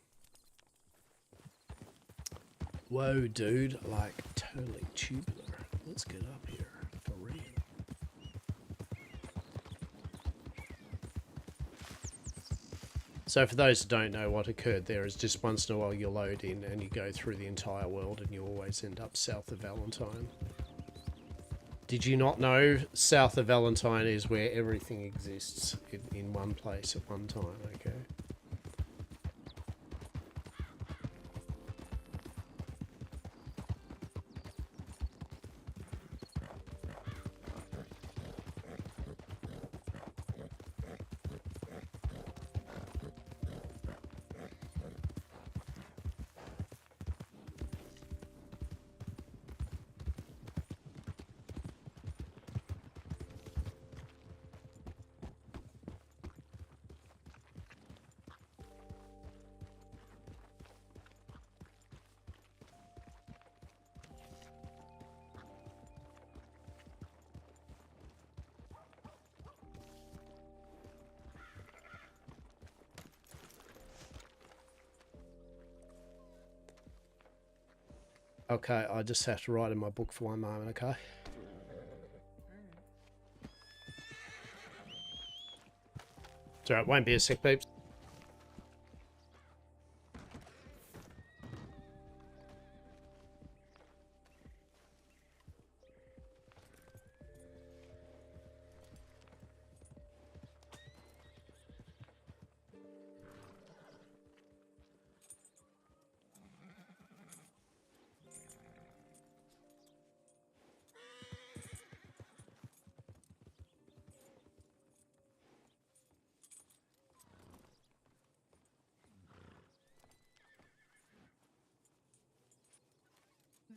Whoa, dude. Like, totally tubular. Let's get up here. For real. So for those who don't know, what occurred there is just once in a while you load in and you go through the entire world and you always end up south of Valentine. Did you not know south of Valentine is where everything exists in one place at one time, okay? Okay, I just have to write in my book for one moment, okay? It's alright, won't be a sec, peeps.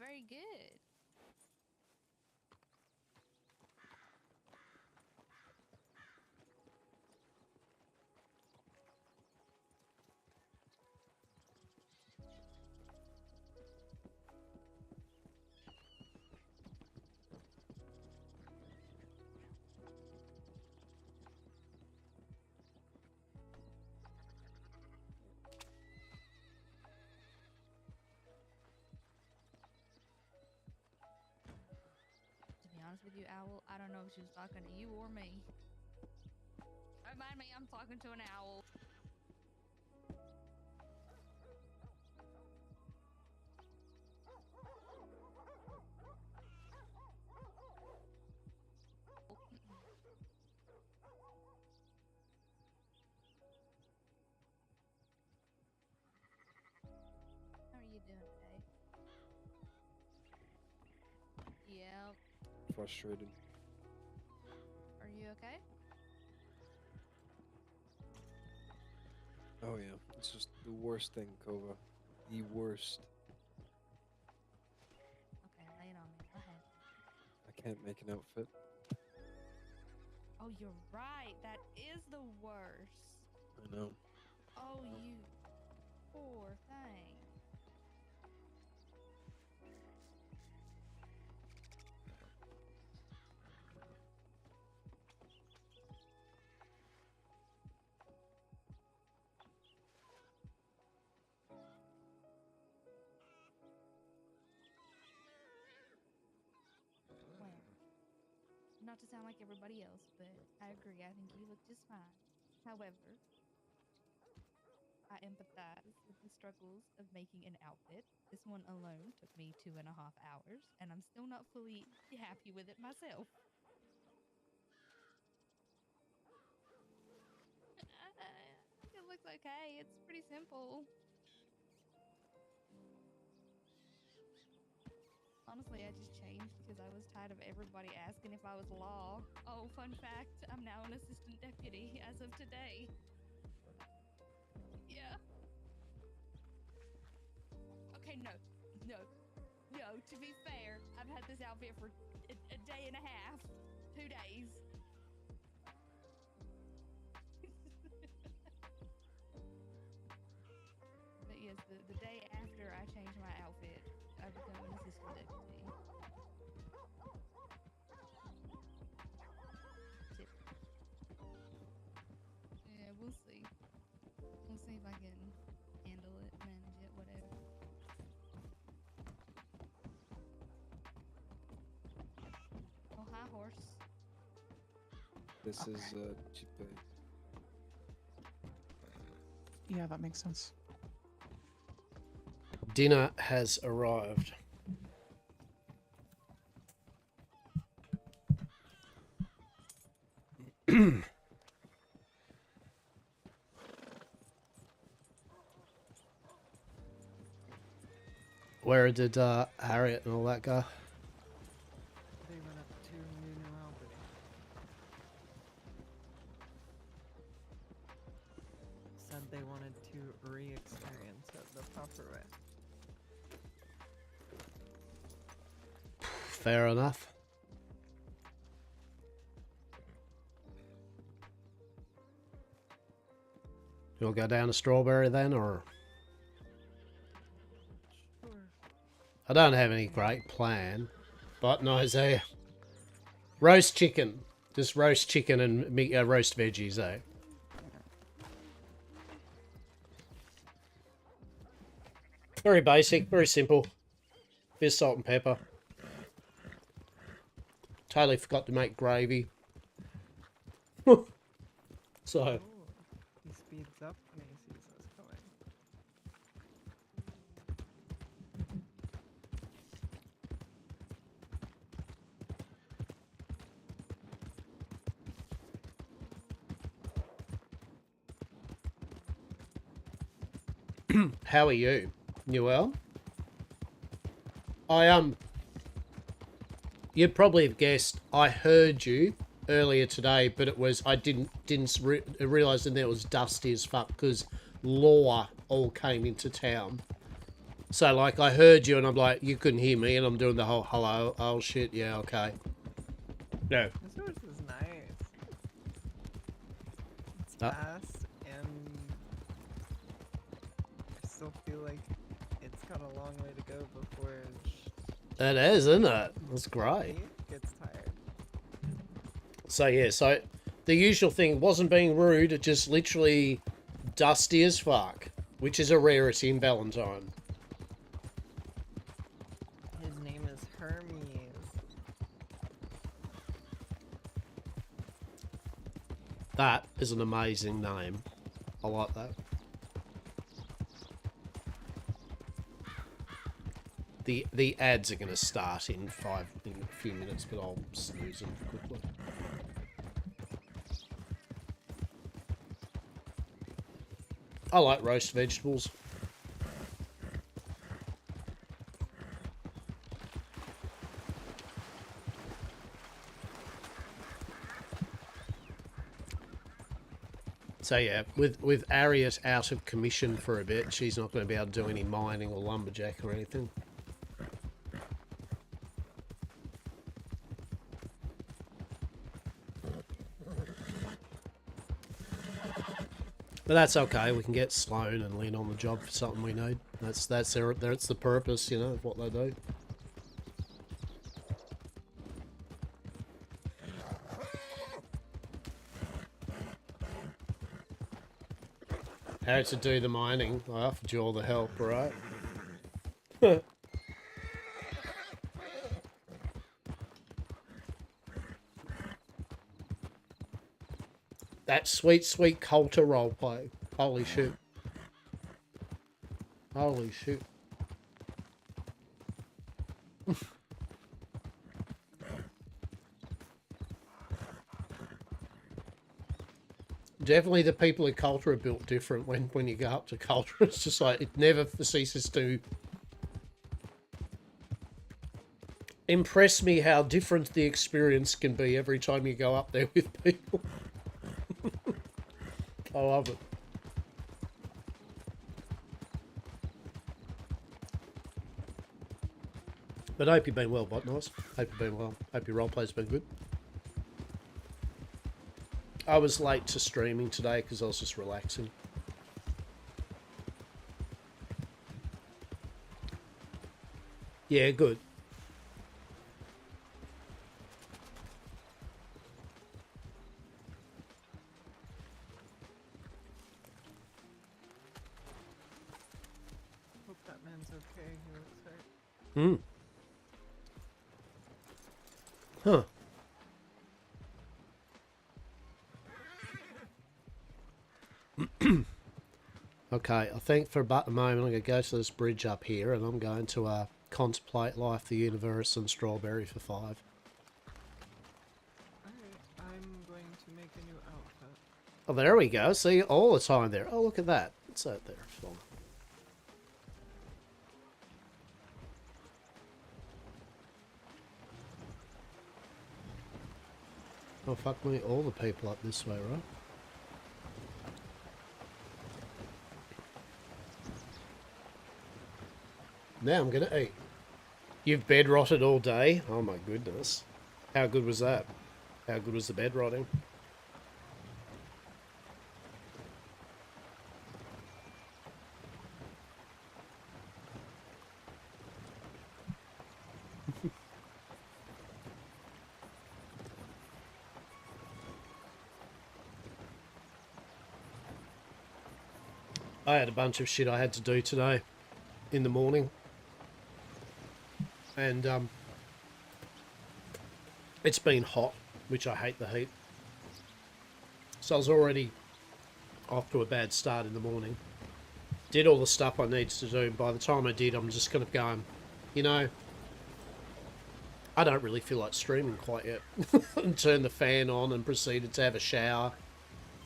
very good. To be honest with you, Owl, I don't know if she was talking to you or me. Remind me, I'm talking to an owl. How are you doing today? Yeah. Frustrated. Are you okay? Oh yeah, it's just the worst thing, Kova. The worst. Okay, lay it on me. Go ahead. I can't make an outfit. Oh, you're right. That is the worst. I know. Oh, you poor thing. Well, not to sound like everybody else, but I agree. I think you look just fine. However, I empathize with the struggles of making an outfit. This one alone took me 2.5 hours, and I'm still not fully happy with it myself. I think it looks okay. It's pretty simple. Honestly, I just changed because I was tired of everybody asking if I was law. Oh, fun fact, I'm now an assistant deputy as of today. Yeah. Okay, no. To be fair, I've had this outfit for a day and a half. 2 days. But yes, the day after I changed my outfit, I become an assistant deputy. Yeah, we'll see. We'll see if I can handle it, manage it, whatever. Oh, hi, horse. This is Chipe. Yeah, that makes sense. Dinner has arrived. Where did Harriet and all that go? They went up to New Albany. Said they wanted to re-experience it the proper way. Fair enough. You'll go down to Strawberry then, or? Sure. I don't have any great plan, but no, Isaiah. Roast chicken. Just roast chicken and roast veggies, eh? Very basic, very simple. Bit of salt and pepper. Totally forgot to make gravy. So. Oh, he speeds up when he sees us coming. How are you? You well? You'd probably have guessed I heard you earlier today, but it was I didn't realize that it was dusty as fuck because law all came into town. So, like, I heard you and I'm like, you couldn't hear me and I'm doing the whole hello, oh shit, yeah, okay. No. This horse is nice. It's Ah. fast, and I still feel like it's got a long way to go before It is, isn't it? That's great. it gets tired. So, yeah, so the usual thing wasn't being rude, it just literally dusty as fuck, which is a rarity in Valentine. His name is Hermes. That is an amazing name. I like that. The ads are going to start in a few minutes, but I'll snooze them quickly. I like roast vegetables. So yeah, with Ariat out of commission for a bit, she's not going to be able to do any mining or lumberjack or anything. But that's okay. We can get Sloan and Lynn on the job for something we need. That's the purpose, you know, of what they do. How to do the mining? I offered you all the help, right? That sweet, sweet Coulter roleplay. Holy shit. Holy shit. Definitely the people at Coulter are built different when you go up to Coulter. It's just like, it never ceases to impress me how different the experience can be every time you go up there with people. I love it. But I hope you've been well, Botnos. Hope you've been well. Hope your roleplay's been good. I was late to streaming today because I was just relaxing. Yeah, good. Hope that man's okay. He looks hurt. Hmm. Huh. Okay, I think for about a moment I'm going to go to this bridge up here and I'm going to contemplate life, the universe, and strawberry for 5. Alright, I'm going to make a new outfit. Oh, there we go. See, all the time there. Oh, look at that. What's that there? Fine. Oh, fuck me. All the people up this way, right? Now I'm going to eat. You've bed rotted all day? Oh my goodness. How good was that? How good was the bed rotting? I had a bunch of shit I had to do today in the morning. And it's been hot, which I hate the heat. So I was already off to a bad start in the morning. Did all the stuff I needed to do. By the time I did, I'm just kind of going, you know, I don't really feel like streaming quite yet. And turned the fan on and proceeded to have a shower.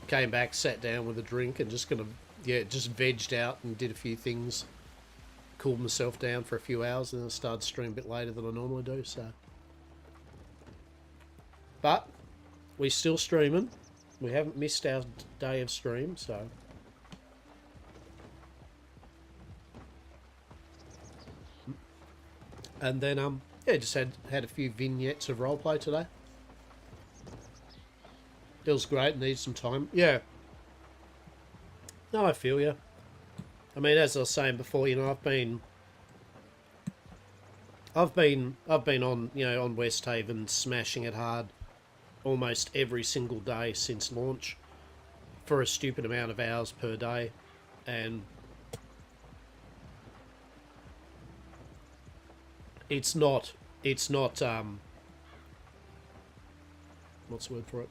Came back, sat down with a drink and just kind of, yeah, just vegged out and did a few things. Cooled myself down for a few hours and then I started streaming a bit later than I normally do, so. But, we're still streaming. We haven't missed our day of stream, so. And then yeah, just had a few vignettes of roleplay today. It was great. Needs some time. Yeah. No, I feel you. I mean, as I was saying before, you know, I've been on, you know, on Westhaven, smashing it hard almost every single day since launch for a stupid amount of hours per day, and it's not what's the word for it?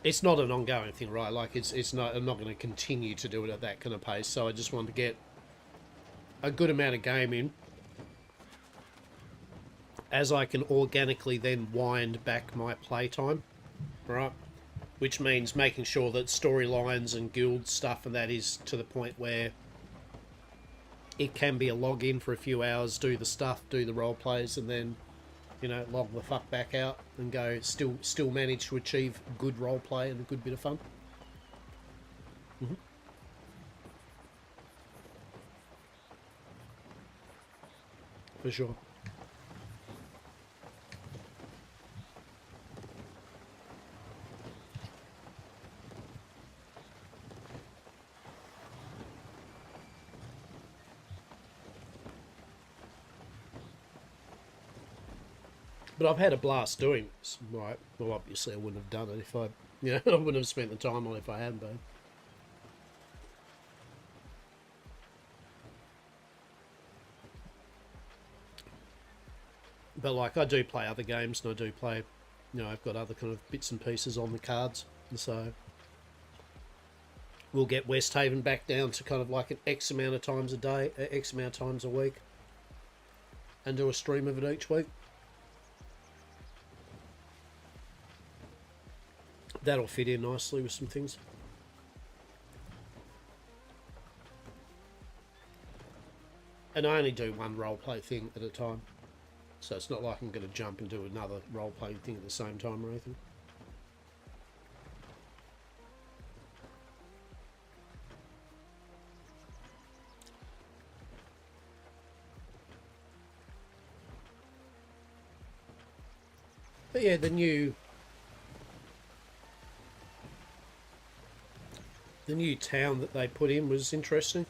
It's not an ongoing thing, right? Like it's not. I'm not going to continue to do it at that kind of pace. So I just wanted to get a good amount of game in, as I can organically then wind back my playtime, right? Which means making sure that storylines and guild stuff and that is to the point where it can be a login for a few hours, do the stuff, do the role plays, and then, you know, log the fuck back out and go. Still manage to achieve good role play and a good bit of fun. For sure. But I've had a blast doing this, right? Well, obviously I wouldn't have done it if I, you know, I wouldn't have spent the time on it if I hadn't been. But like, I do play other games, and I do play, you know, I've got other kind of bits and pieces on the cards, and so we'll get Westhaven back down to kind of like an X amount of times a day, X amount of times a week, and do a stream of it each week. That'll fit in nicely with some things. And I only do one roleplay thing at a time. So it's not like I'm going to jump and do another role-playing thing at the same time or anything. But yeah, the new town that they put in was interesting.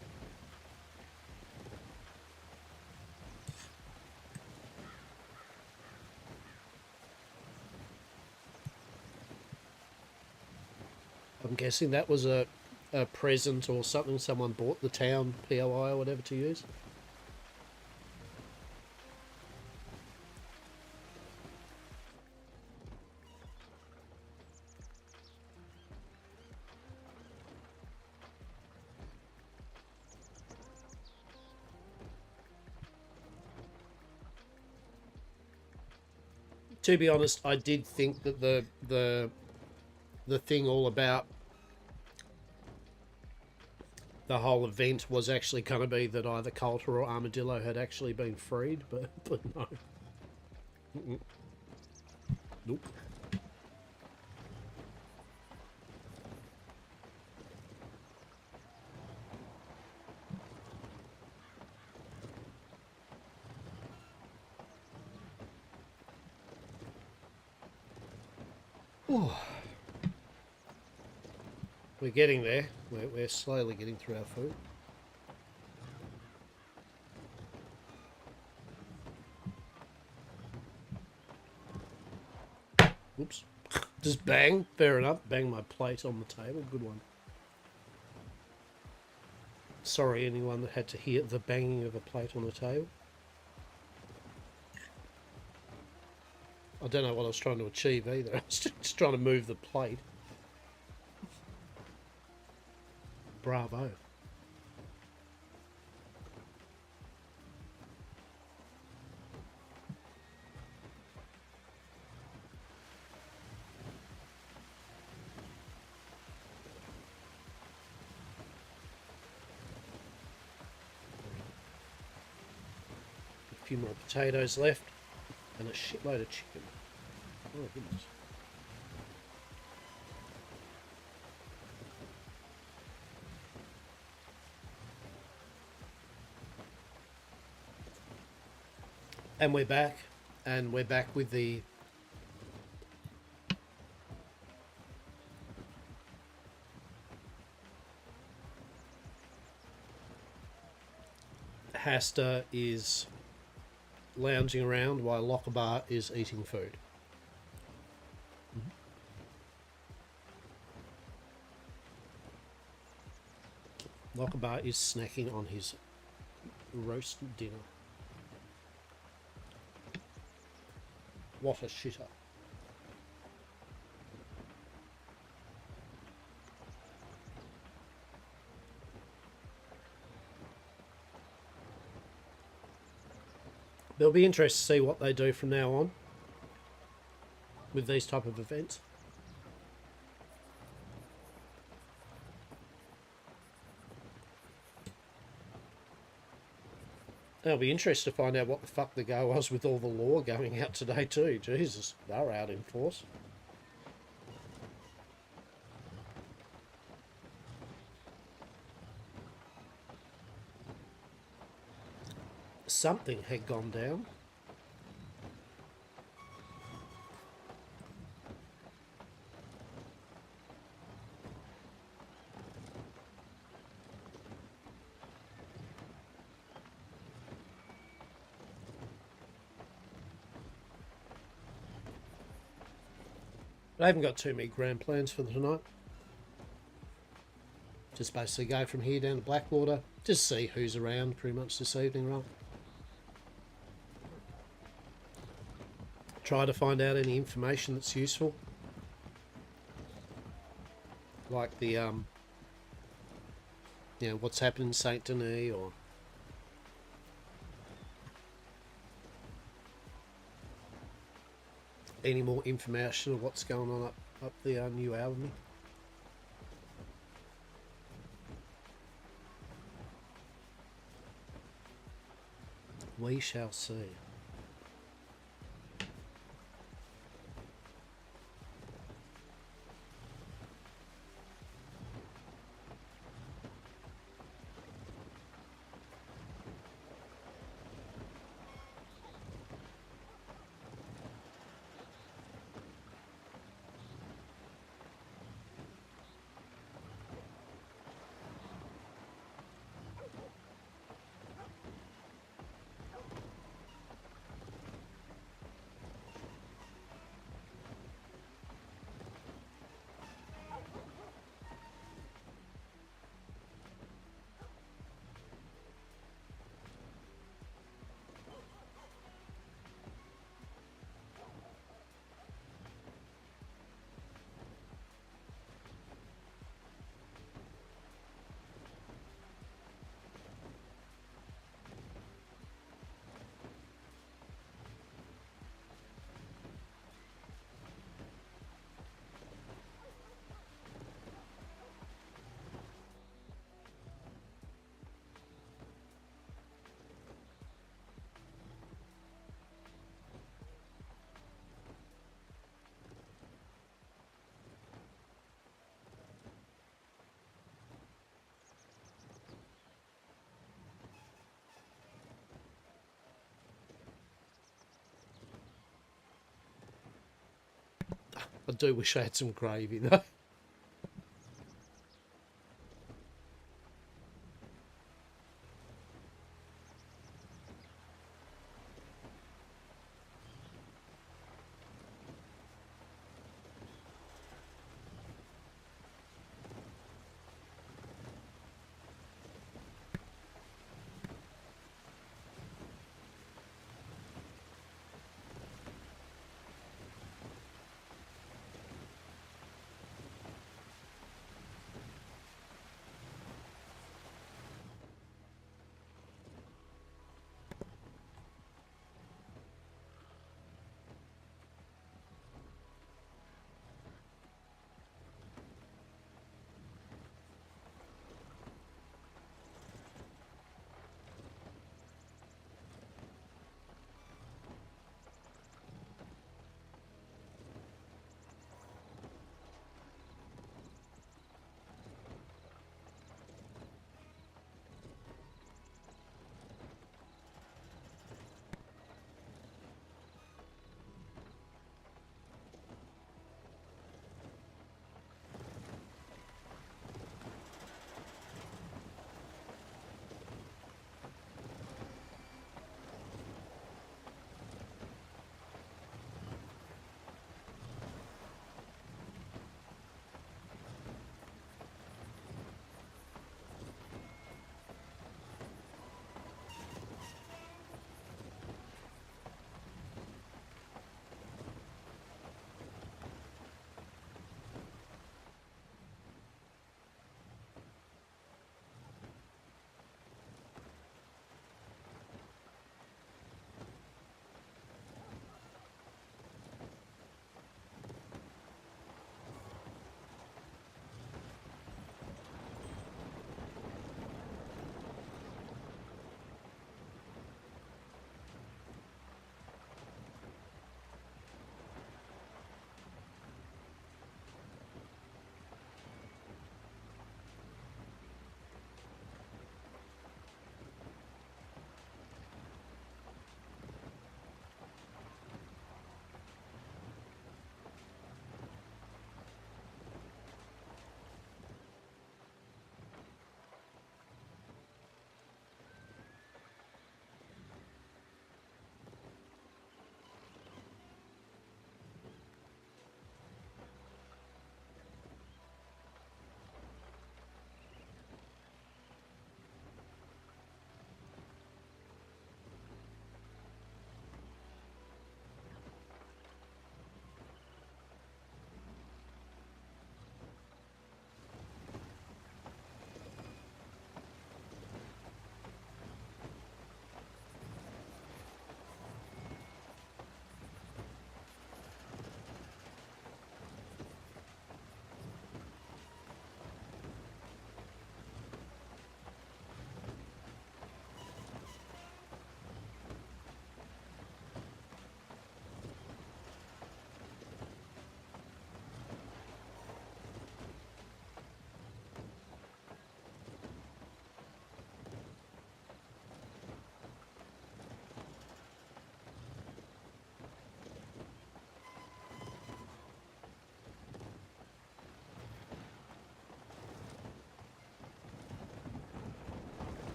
I'm guessing that was a present or something someone bought the town POI or whatever to use. To be honest, I did think that the thing all about the whole event was actually going to be that either Coulter or Armadillo had actually been freed, but no. Nope. Ooh. We're getting there. We're slowly getting through our food. Oops. Just bang. Fair enough. Bang my plate on the table. Good one. Sorry, anyone that had to hear the banging of a plate on the table. I don't know what I was trying to achieve either. I was just trying to move the plate. Bravo. A few more potatoes left and a shitload of chicken. Oh goodness. And we're back. And we're back with the Hastur is lounging around while Lochabar is eating food. Lochabar is snacking on his roast dinner. What a shitter. It'll be interesting to see what they do from now on with these type of events. It'll be interesting to find out what the fuck the go was with all the law going out today too. Jesus, they're out in force. Something had gone down. I haven't got too many grand plans for tonight. Just basically go from here down to Blackwater. Just see who's around pretty much this evening, right? Try to find out any information that's useful. Like the, you know, what's happened in Saint Denis, or any more information of what's going on up the New Albany. We shall see. I do wish I had some gravy though.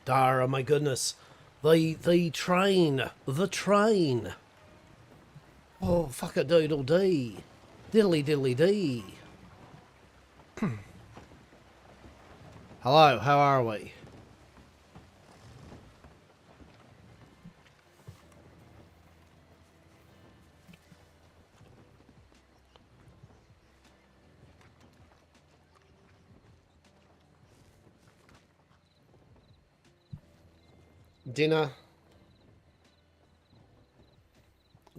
Oh my goodness. The train. The train. Oh, fuck a doodle dee. Diddly diddly dee. Hello, how are we? Dinner.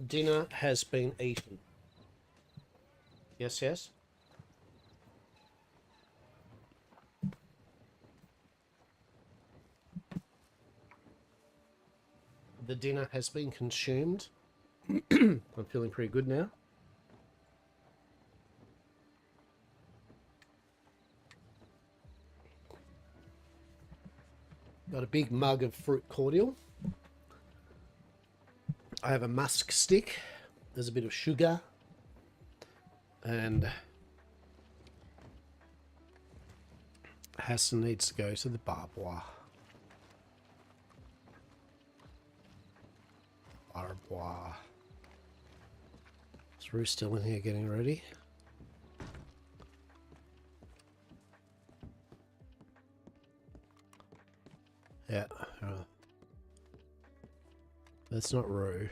Dinner has been eaten. Yes, yes. The dinner has been consumed. I'm feeling pretty good now. Got a big mug of fruit cordial. I have a musk stick. There's a bit of sugar. And Hastur needs to go to the barboir. Barboir. Is Rue still in here getting ready? Yeah. That's not Rue.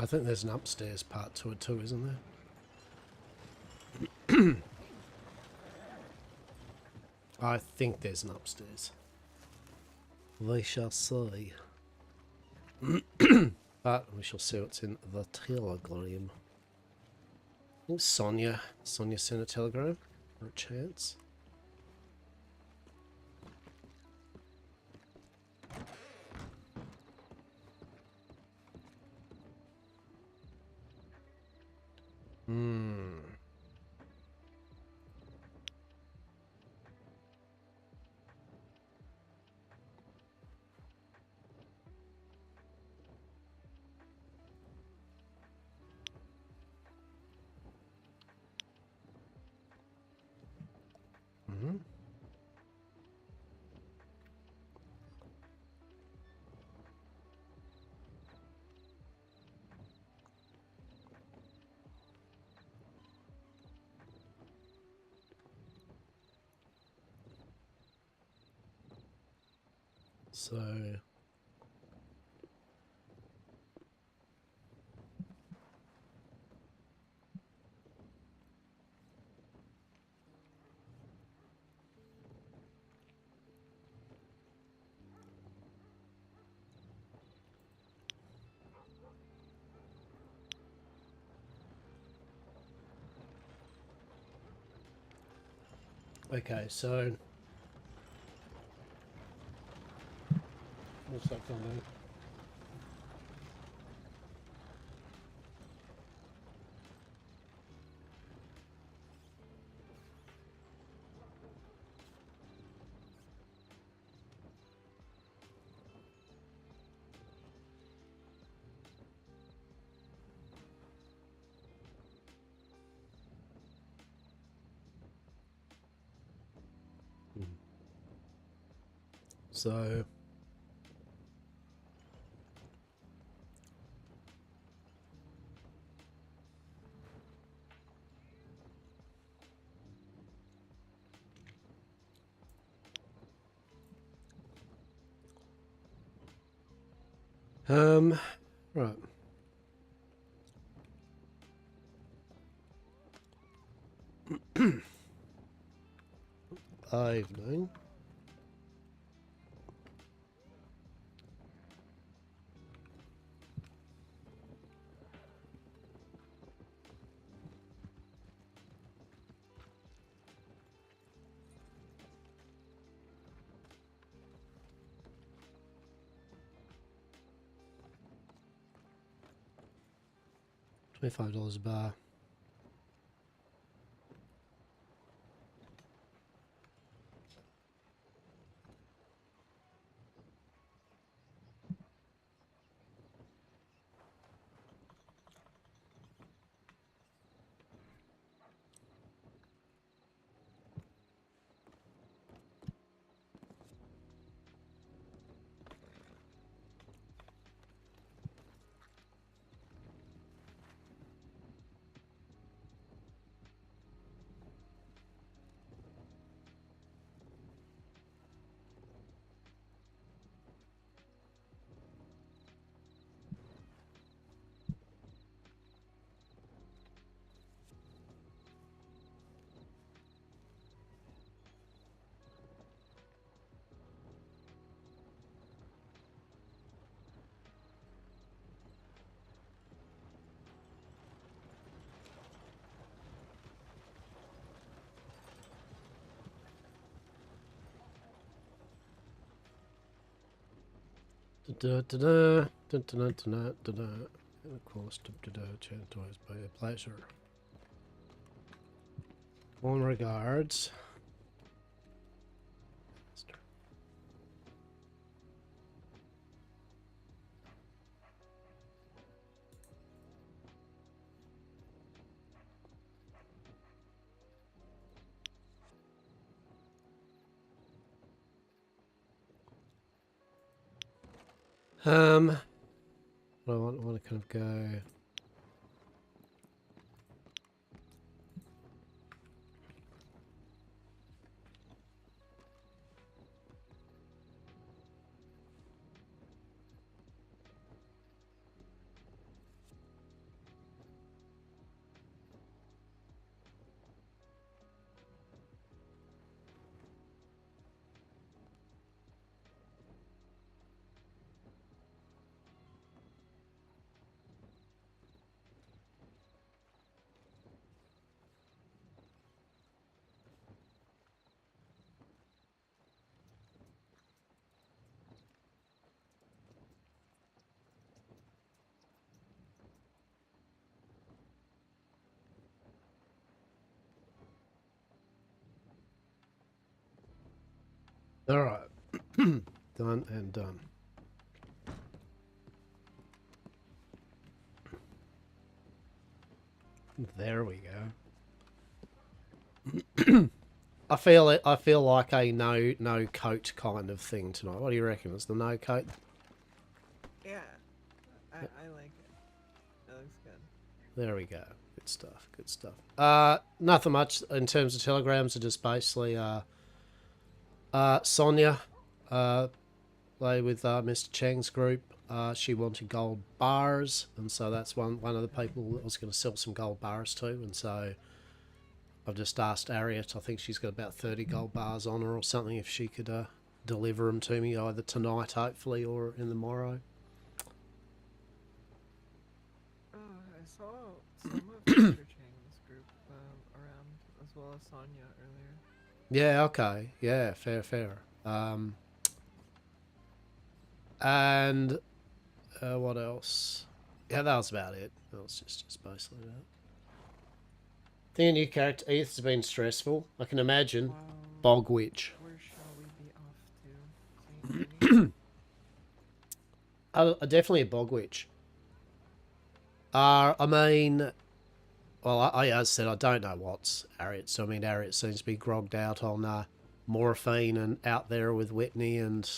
I think there's an upstairs part to it too, isn't there? I think there's an upstairs. We shall see. But we shall see what's in the telegram. I think Sonia sent a telegram for a chance. So okay, so what's that going on? So right. Evening. $25 a bar. Da-da-da-da, da-da-da-da-da-da. And of course, chant always by a pleasure. Warm regards. I want to kind of go. All right, done and done. There we go. I feel it. I feel like a no coat kind of thing tonight. What do you reckon? Is the no coat? Yeah, I like it. That looks good. There we go. Good stuff. Good stuff. Nothing much in terms of telegrams. Are just basically Sonia, play with Mr. Chang's group. She wanted gold bars, and so that's one of the people that was going to sell some gold bars to, and so I've just asked Harriet. I think she's got about 30 gold bars on her or something. If she could deliver them to me either tonight, hopefully, or in the morrow. I saw some of Mr. Chang's group around, as well as Sonya earlier. Yeah. Okay. Yeah. Fair. And what else? Yeah, that was about it. That was just basically that. I think a new character Edith's been stressful. I can imagine. Bog Witch. Where shall we be off to? Definitely a Bog Witch. I mean, well, I as I said, I don't know what's Harriet. So I mean, Harriet seems to be grogged out on morphine and out there with Whitney and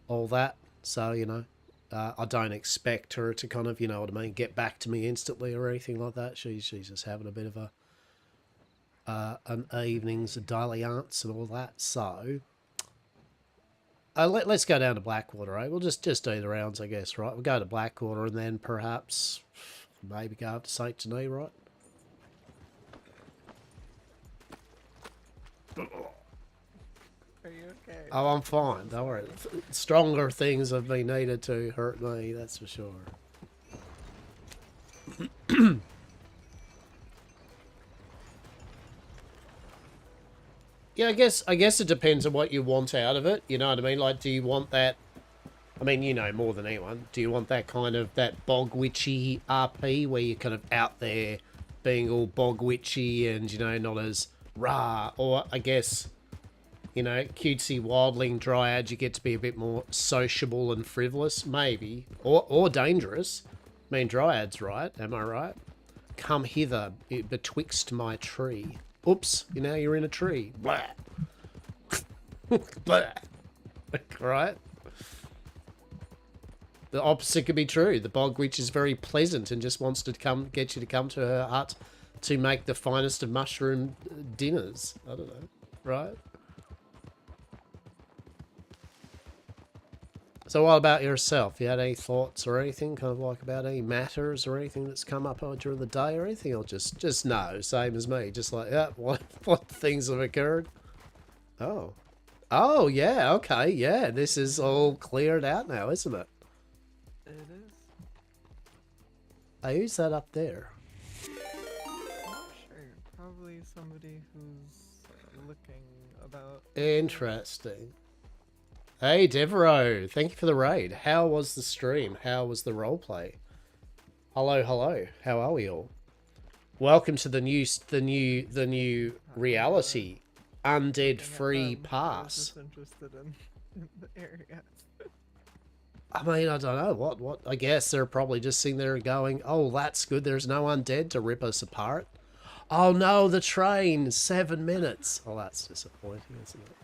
all that. So you know, I don't expect her to kind of, you know what I mean, get back to me instantly or anything like that. She's just having a bit of an evening's dalliance and all that. So let's go down to Blackwater, right? We'll just do the rounds, I guess, right? We'll go to Blackwater and then perhaps maybe go up to Saint Denis, right? Are you okay? Oh, I'm fine. Don't worry. Stronger things have been needed to hurt me, that's for sure. Yeah, I guess it depends on what you want out of it. You know what I mean? Like, do you want that I mean, you know more than anyone. Do you want that kind of, that bog witchy RP where you're kind of out there being all bog witchy and, you know, not as rah? Or, I guess, you know, cutesy wildling dryad, you get to be a bit more sociable and frivolous, maybe. Or dangerous. I mean, dryad's right, am I right? Come hither betwixt my tree. Oops, you know, you're in a tree. Blah. Blah. Right? The opposite could be true. The bog witch is very pleasant and just wants to get you to come to her hut to make the finest of mushroom dinners. I don't know, right? So what about yourself? You had any thoughts or anything, kind of like about any matters or anything that's come up during the day or anything? Or just no, same as me, just like, yeah, what things have occurred? Oh. Oh, yeah, okay, yeah, this is all cleared out now, isn't it? It is. Who's that up there? Not sure. Probably somebody who's looking about. Interesting. Hey, Devereaux, thank you for the raid. How was the stream? How was the roleplay? Hello, hello. How are we all? Welcome to the new reality. Undead free pass. I was just interested in the area. I mean, I don't know. What? I guess they're probably just sitting there going, oh, that's good. There's no undead to rip us apart. Oh, no, the train. 7 minutes. Oh, that's disappointing, isn't it?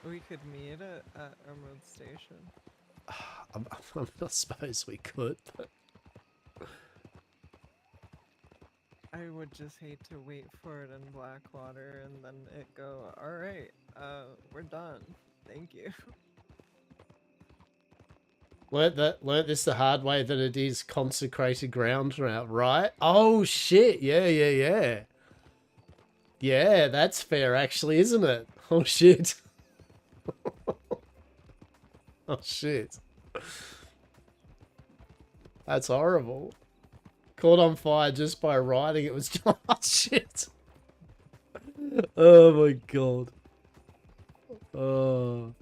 We could meet at Emerald Station. I suppose we could, but... I would just hate to wait for it in Blackwater and then it go, alright, we're done. Thank you. Learnt this the hard way that it is consecrated ground now, right? Oh, shit. Yeah. Yeah, that's fair, actually, isn't it? Oh, shit. Oh, shit. That's horrible. Caught on fire just by riding it was... Oh, shit. Oh, my God. Oh...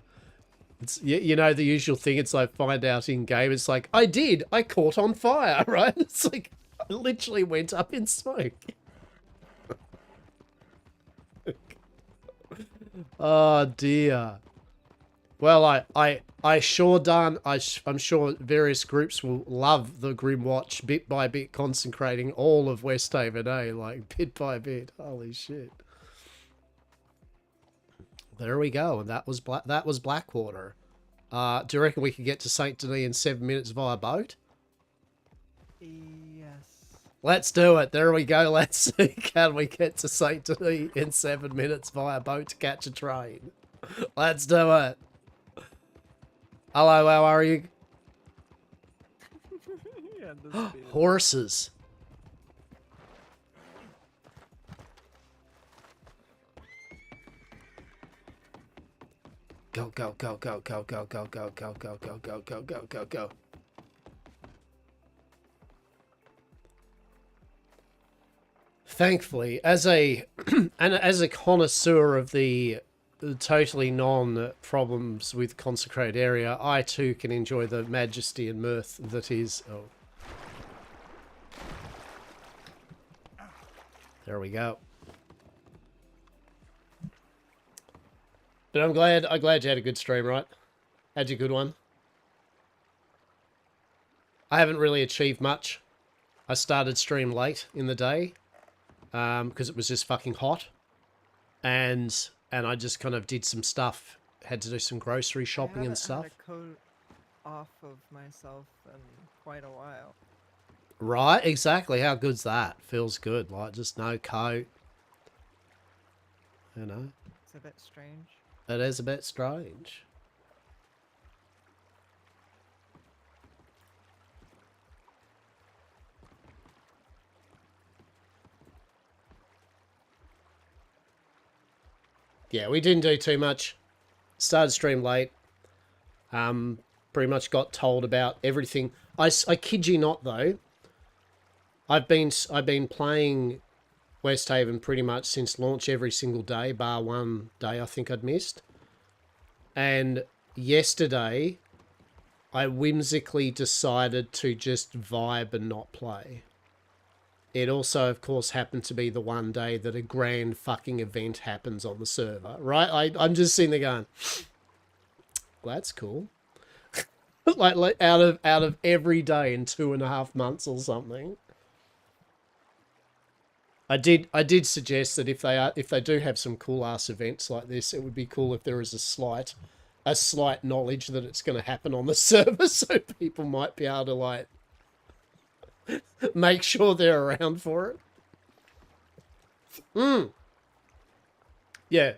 It's, you know, the usual thing, it's like find out in game, it's like, I caught on fire, right? It's like, I literally went up in smoke. Oh dear. Well, I sure done, I'm sure various groups will love the Grimwatch bit by bit consecrating all of Westhaven, eh? Like, bit by bit. Holy shit. There we go, and that was Blackwater. Do you reckon we could get to Saint Denis in 7 minutes via boat? Yes. Let's do it. There we go. Let's see. Can we get to Saint Denis in 7 minutes via boat to catch a train? Let's do it. Hello, how are you? Yeah, horses. Go, go, go, go, go, go, go, go, go, go, go, go, go, go, go, go. Thankfully, as a connoisseur of the totally non-problems with consecrated area, I too can enjoy the majesty and mirth that is... Oh. There we go. But I'm glad you had a good stream, right? Had you a good one? I haven't really achieved much. I started stream late in the day because it was just fucking hot, and I just kind of did some stuff. Had to do some grocery shopping and stuff. I had a coat off of myself in quite a while. Right, exactly. How good's that? Feels good. Like just no coat. You know. It's a bit strange. It is a bit strange. Yeah, we didn't do too much. Started stream late. Pretty much got told about everything. I kid you not though. I've been playing Westhaven pretty much since launch every single day, bar one day I think I'd missed. And yesterday, I whimsically decided to just vibe and not play. It also, of course, happened to be the one day that a grand fucking event happens on the server, right? I'm just sitting there going, well, that's cool. like out of every day in 2.5 months or something. I did suggest that if they do have some cool ass events like this, it would be cool if there is a slight knowledge that it's going to happen on the server, so people might be able to like make sure they're around for it. Yeah.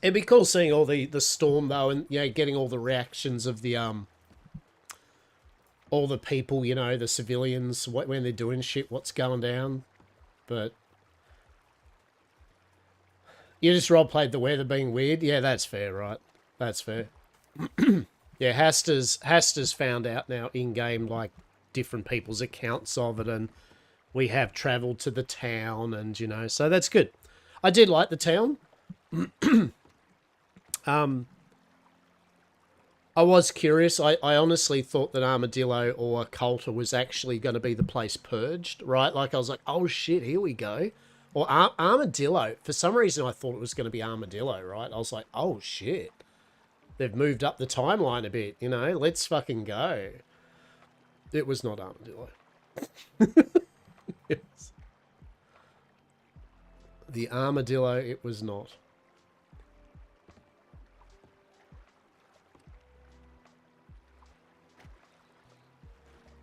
It'd be cool seeing all the storm though, and getting all the reactions of the all the people, the civilians, when they're doing shit, what's going down. But you just role-played the weather being weird. Yeah, that's fair, right? That's fair. Yeah, Hastur's found out now in-game, like, different people's accounts of it, and we have travelled to the town, and, so that's good. I did like the town. I was curious. I honestly thought that Armadillo or Coulter was actually going to be the place purged, right? Like, I was like, oh shit, here we go. Or Armadillo. For some reason, I thought it was going to be Armadillo, right? I was like, oh shit. They've moved up the timeline a bit, Let's fucking go. It was not Armadillo. Yes. The Armadillo, it was not.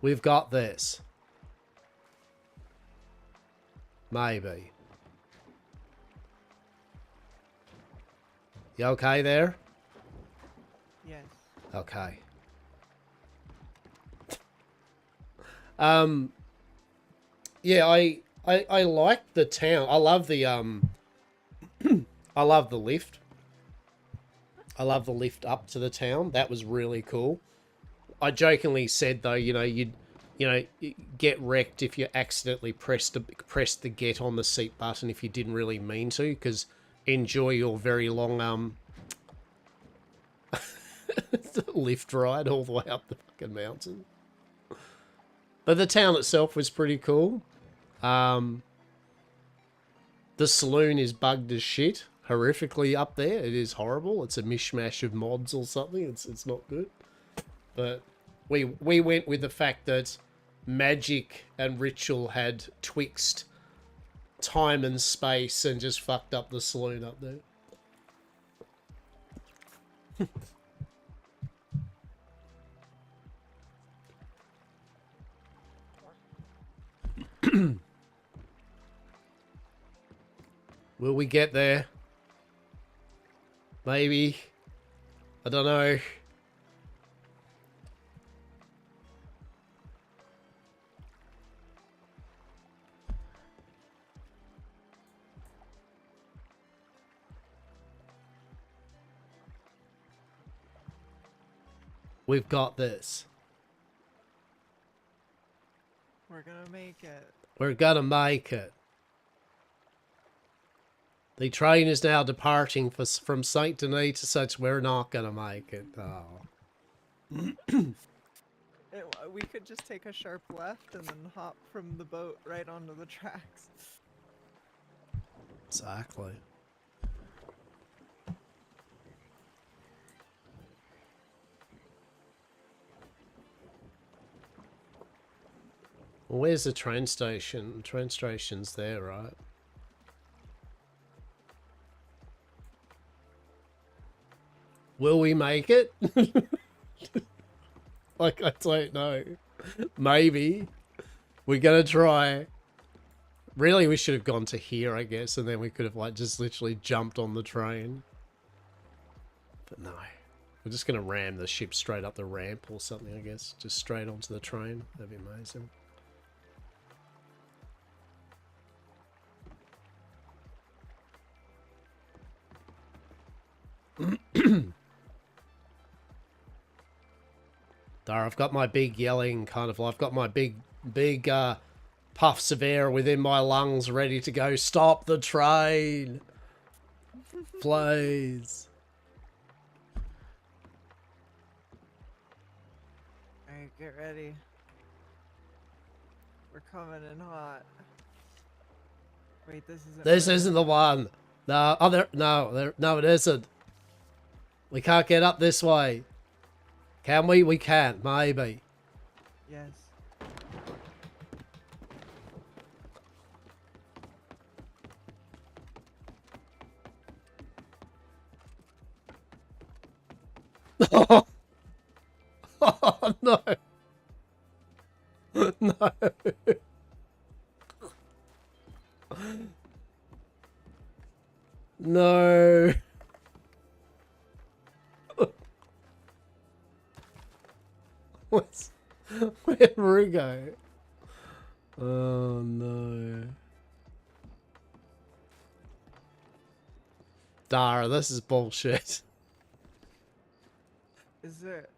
We've got this. Maybe. You okay there? Yes. Okay. Yeah, I like the town. I love the I love the lift. I love the lift up to the town. That was really cool. I jokingly said though, you'd get wrecked if you accidentally pressed the get on the seat button if you didn't really mean to, because enjoy your very long lift ride all the way up the fucking mountain. But the town itself was pretty cool. The saloon is bugged as shit, horrifically up there. It is horrible. It's a mishmash of mods or something. It's not good. But we went with the fact that magic and ritual had twixt time and space and just fucked up the saloon up there. Will we get there? Maybe. I don't know. We've got this. We're gonna make it. We're gonna make it. The train is now departing from Saint Denis to such we're not gonna make it. Oh. We could just take a sharp left and then hop from the boat right onto the tracks. Exactly. Well, where's the train station? The train station's there, right? Will we make it? Like, I don't know. Maybe. We're gonna try. Really, we should have gone to here, I guess, and then we could have, like, just literally jumped on the train. But no. We're just gonna ram the ship straight up the ramp or something, I guess. Just straight onto the train. That'd be amazing. There, I've got my big yelling kind of, I've got my big puffs of air within my lungs ready to go. Stop the train! Please. Alright, get ready. We're coming in hot. Wait, this isn't. This right. isn't the one. No, oh, no, it isn't. We can't get up this way. Can we? We can't. Maybe. Yes. Oh, oh no. No. No. Where'd Rue go? Oh no. Dara, this is bullshit. Is it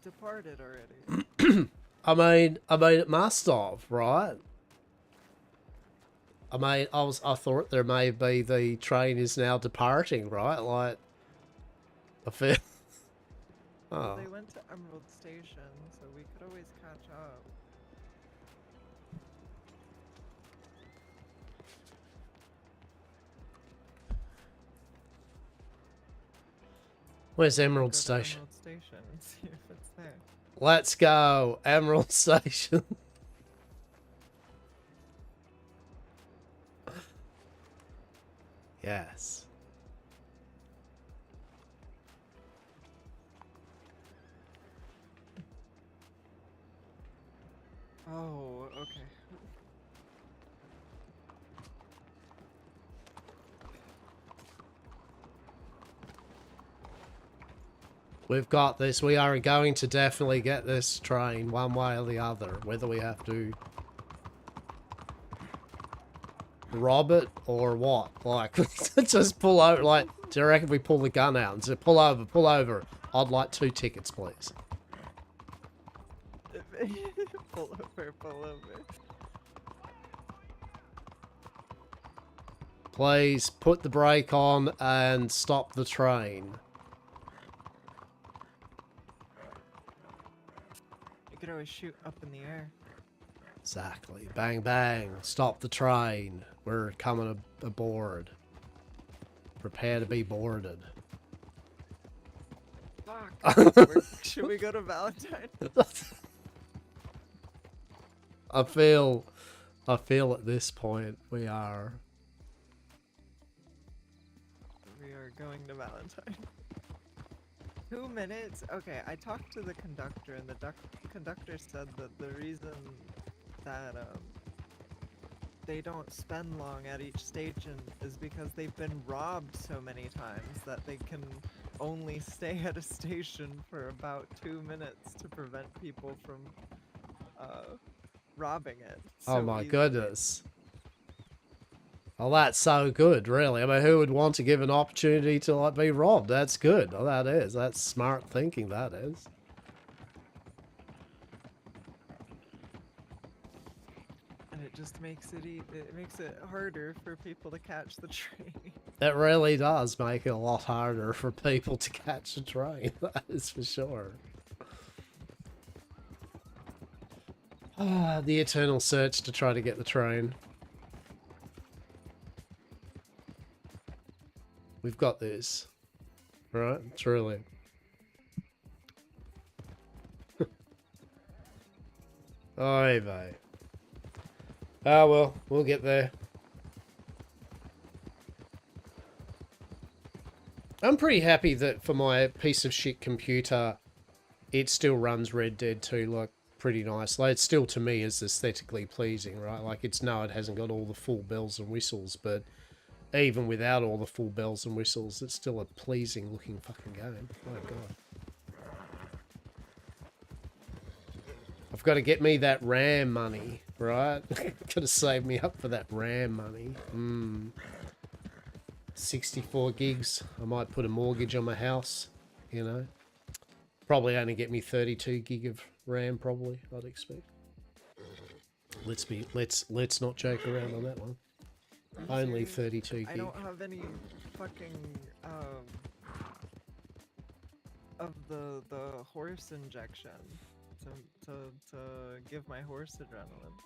departed already? I mean, it must have, right? I mean, I thought there may be the train is now departing, right? Like, I feel. Oh. They went to Emerald Station, so we could always catch up. Where's Go Emerald to Station? Emerald Station and see if it's there. Let's go, Emerald Station. Yes. Oh, okay. We've got this. We are going to definitely get this train one way or the other. Whether we have to rob it or what. Like, just pull over. Like, do you reckon we pull the gun out and say, pull over, pull over. I'd like 2 tickets, please. Pull over, pull over. Please put the brake on and stop the train. You could always shoot up in the air. Exactly. Bang, bang. Stop the train. We're coming aboard. Prepare to be boarded. Fuck. Should we go to Valentine? I feel at this point we are. We are going to Valentine. 2 minutes? Okay, I talked to the conductor, and the conductor said that the reason that they don't spend long at each station is because they've been robbed so many times that they can only stay at a station for about 2 minutes to prevent people from robbing it. Oh so my easily. goodness. Oh, that's so good, really. I mean, who would want to give an opportunity to like be robbed? That's good. Oh, that is. That's smart thinking, that is. And it just makes it makes it harder for people to catch the train. It really does make it a lot harder for people to catch a train. That is for sure. Ah, the eternal search to try to get the train. We've got this. Right? Truly. Oy vey. Ah, well, we'll get there. I'm pretty happy that for my piece of shit computer, it still runs Red Dead 2, like, pretty nice. Like, it still, to me, is aesthetically pleasing, right? Like, it's, no, it hasn't got all the full bells and whistles, but even without all the full bells and whistles, it's still a pleasing looking fucking game. My god. I've got to get me that RAM money, right? Got to save me up for that RAM money. 64 gigs. I might put a mortgage on my house, you know. Probably only get me 32 gig of RAM, probably, I'd expect. Let's not joke around on that one. Only 32 gig. I don't have any fucking of the horse injection. to give my horse adrenaline.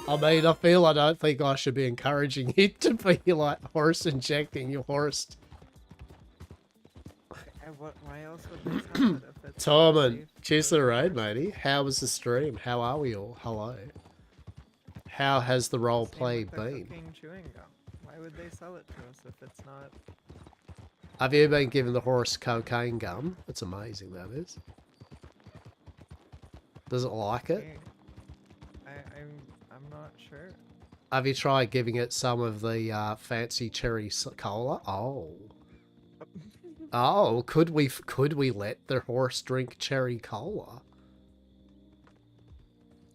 I mean, I don't think I should be encouraging you to be like horse injecting your horse. Why else would they sell it if it's Tormund, safe cheers for to the raid, horses? matey. How was the stream? How are we all? Hello. How has the role Same play with the been? cocaine chewing gum. Why would they sell it to us if it's not? Have you been given the horse cocaine gum? That's amazing, that is. Does it like it? I'm not sure. Have you tried giving it some of the fancy cherry cola? Oh. Oh, could we let the horse drink cherry cola?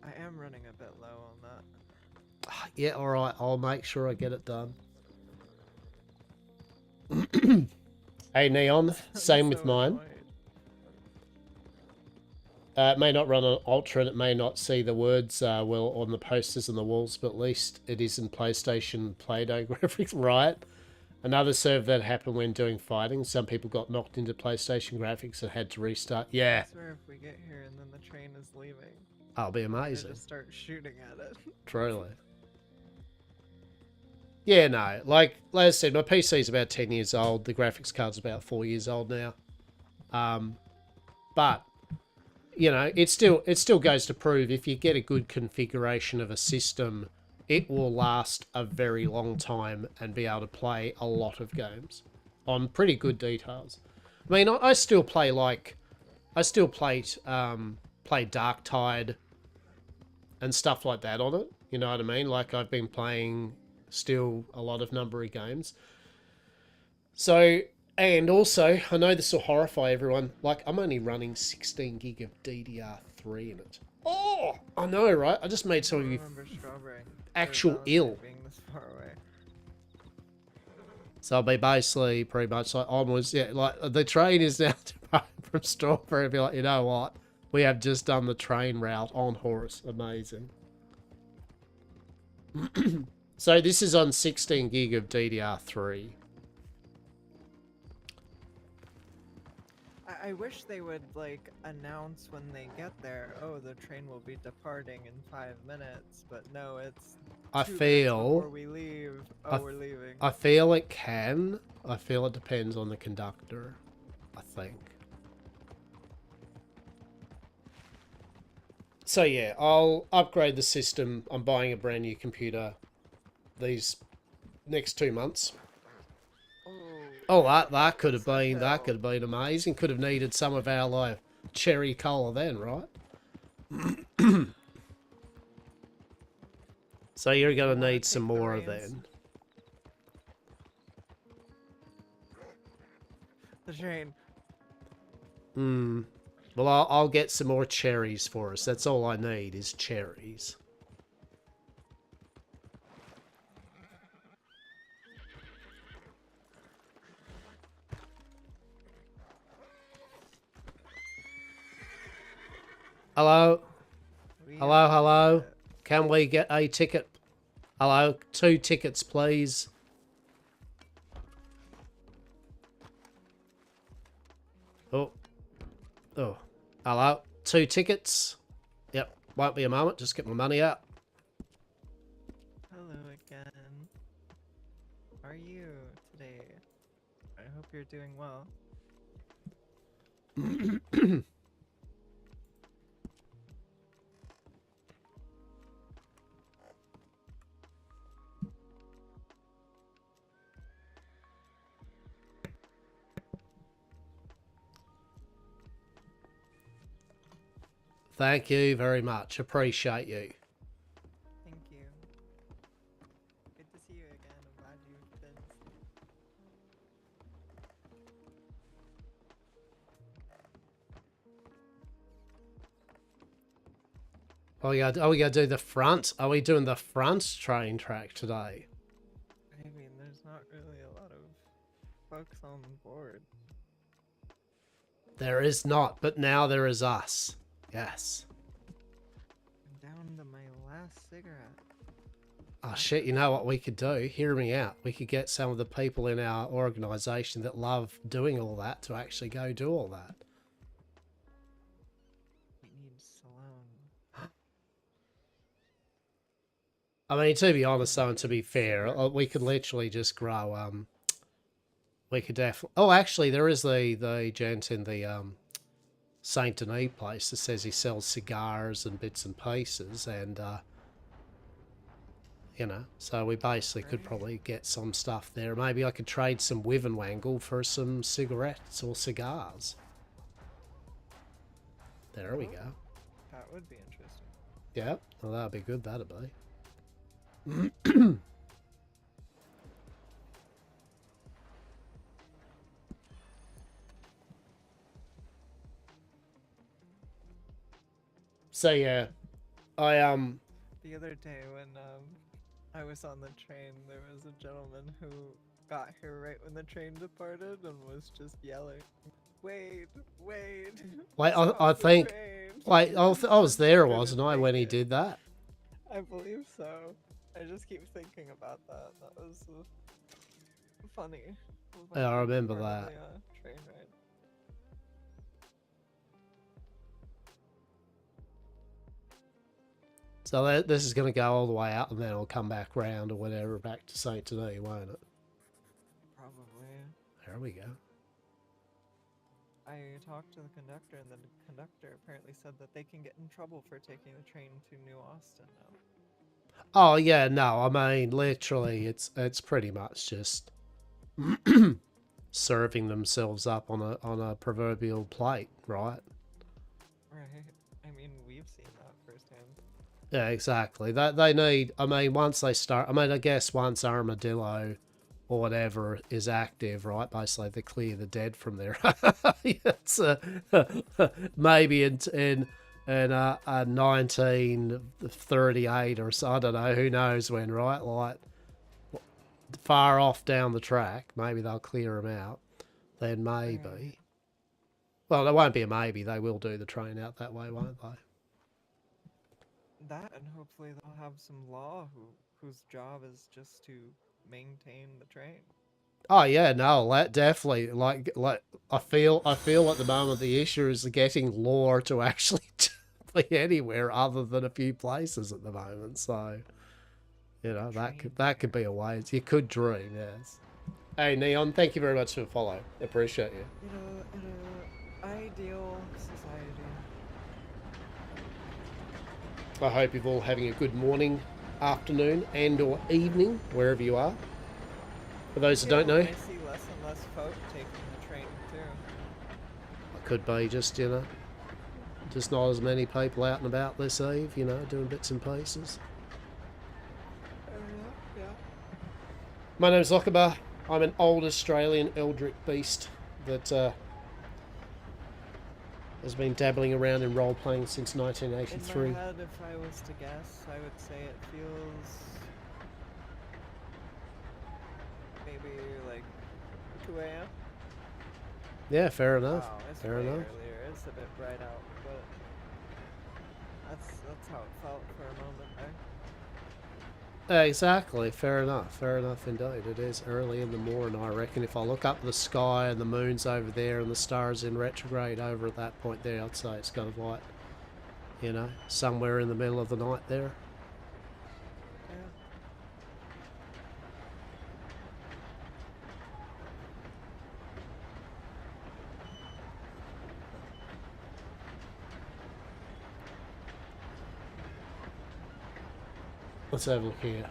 I am running a bit low on that. Yeah, alright, I'll make sure I get it done. Hey, Neon, same with mine. It may not run on Ultra and it may not see the words well on the posters and the walls, but at least it is in PlayStation Play-Doh graphics, right? Another server that happened when doing fighting. Some people got knocked into PlayStation graphics and had to restart. Yeah. I swear if we get here and then the train is leaving, That'll be I'm gonna amazing. just start shooting at it. Truly. Yeah, no. Like I said, my PC's about 10 years old. The graphics card's about 4 years old now. But you know, it still goes to prove if you get a good configuration of a system, it will last a very long time and be able to play a lot of games on pretty good details. I mean, I still play play Dark Tide and stuff like that on it. You know what I mean? Like I've been playing still a lot of number of games. So, and also, I know this will horrify everyone. Like, I'm only running 16 gig of DDR3 in it. Oh, I know, right? I just made some of you actual ill. Being this far away. So I'll be basically pretty much like onwards. Yeah, like the train is now from Strawberry. Be like, you know what? We have just done the train route on horse. Amazing. So this is on 16 gig of DDR3. I wish they would like announce when they get there. Oh, the train will be departing in 5 minutes. But no, it's. I 2 minutes feel. before we leave. Oh, we're leaving. I feel it can. I feel it depends on the conductor. I think. So yeah, I'll upgrade the system. I'm buying a brand new computer these next 2 months. Oh, that could have been amazing. Could have needed some of our like cherry cola then, right? So you're gonna need some more then. The train. Well, I'll get some more cherries for us. That's all I need is cherries. Hello? Hello, hello? Can we get a ticket? Hello? 2 tickets, please. Oh. Oh. Hello? 2 tickets? Yep. Won't be a moment. Just get my money out. Hello again. How are you today? I hope you're doing well. Thank you very much. Appreciate you. Thank you. Good to see you again. I'm glad you've been. Are we gonna do the front? Are we doing the front train track today? I mean, there's not really a lot of folks on board. There is not, but now there is us. Yes. I'm down to my last cigarette. Oh shit, you know what we could do? Hear me out. We could get some of the people in our organisation that love doing all that to actually go do all that. We need Salone. I mean, to be honest though, and to be fair, we could literally just grow, we could definitely... Oh, actually, there is the gent in the, Saint Denis place that says he sells cigars and bits and pieces, and, you know, so we basically could probably get some stuff there. Maybe I could trade some Wivenwangle for some cigarettes or cigars. There we go. That would be interesting. Yeah, well, that'd be good, that'd be. So yeah, I The other day when I was on the train, there was a gentleman who got here right when the train departed and was just yelling, "Wait, wait!" Wait, stop I the think, train." wait, I was there, wasn't I, when he did that? I believe so. I just keep thinking about that. That was funny. It was my Yeah, I favorite remember part of that. the, train ride. So this is going to go all the way out and then it'll come back round or whatever, back to Saint Denis, won't it? Probably. There we go. I talked to the conductor, and the conductor apparently said that they can get in trouble for taking the train to New Austin now. Oh yeah, no, I mean literally, it's pretty much just serving themselves up on a proverbial plate, right? Right. I mean, we've seen that firsthand. Yeah, exactly. That they need. I mean, once they start. I mean, I guess once Armadillo or whatever is active, right? Basically, they clear the dead from there. It's maybe in 1938 or so. I don't know. Who knows when, right? Like far off down the track, maybe they'll clear them out. Then maybe. Well, there won't be a maybe. They will do the train out that way, won't they? That, and hopefully they'll have some law whose job is just to maintain the train. Oh yeah, no, that definitely like I feel at the moment the issue is getting law to actually be anywhere other than a few places at the moment. So, you know, that could be a way. You could dream, yes. Hey Neon, thank you very much for the follow. Appreciate you. In a ideal society. I hope you're all having a good morning, afternoon, and or evening, wherever you are. For those who don't know, I see less and less folk taking the train too. it could be just, you know, just not as many people out and about this eve, you know, doing bits and pieces. Yeah. My name's Lockabar. I'm an old Australian eldritch beast that has been dabbling around in role-playing since 1983. In my head, if I was to guess, I would say it feels maybe like 2 a.m. Yeah, fair enough. Wow, it's Fair way enough. earlier. It's a bit bright out, but that's how it felt for a moment there. Exactly. Fair enough. Fair enough indeed. It is early in the morning, I reckon. If I look up the sky and the moon's over there and the stars in retrograde over at that point there, I'd say it's kind of like, you know, somewhere in the middle of the night there. Yeah. Let's have a look here.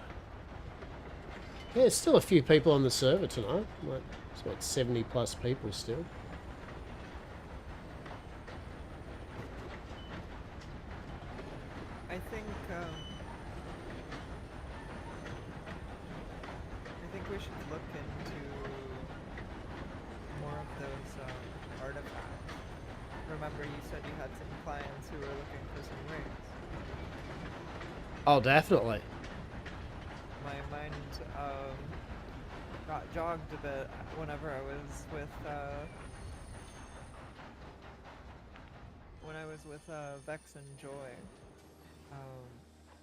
Yeah, there's still a few people on the server tonight. Like, it's what, 70 plus people still. I think we should look into more of those artifacts. Remember, you said you had some clients who were looking for some rings. Oh, definitely. My mind got jogged a bit whenever I was with Vex and Joy.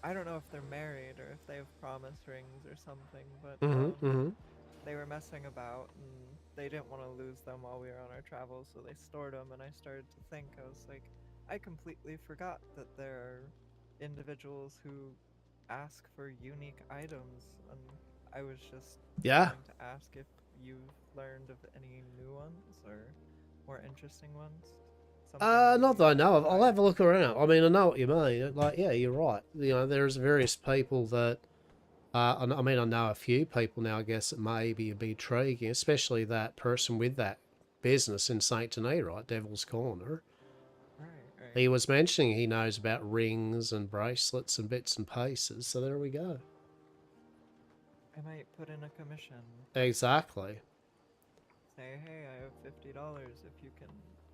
I don't know if they're married or if they have promise rings or something, but they were messing about and they didn't want to lose them while we were on our travels, so they stored them. And I started to think, I was like, I completely forgot that there are individuals who ask for unique items, and I was just Yeah. going to ask if you've learned of any new ones or more interesting ones. Not that I know of. I'll have a look around. I mean, I know what you mean. Like, yeah, you're right. You know, there's various people that, I mean, I know a few people now, I guess, that maybe be intriguing, especially that person with that business in St. Denis, right? Devil's Corner. Right. He was mentioning he knows about rings and bracelets and bits and pieces, so there we go. I might put in a commission. Exactly. Say, hey, I have $50 if you can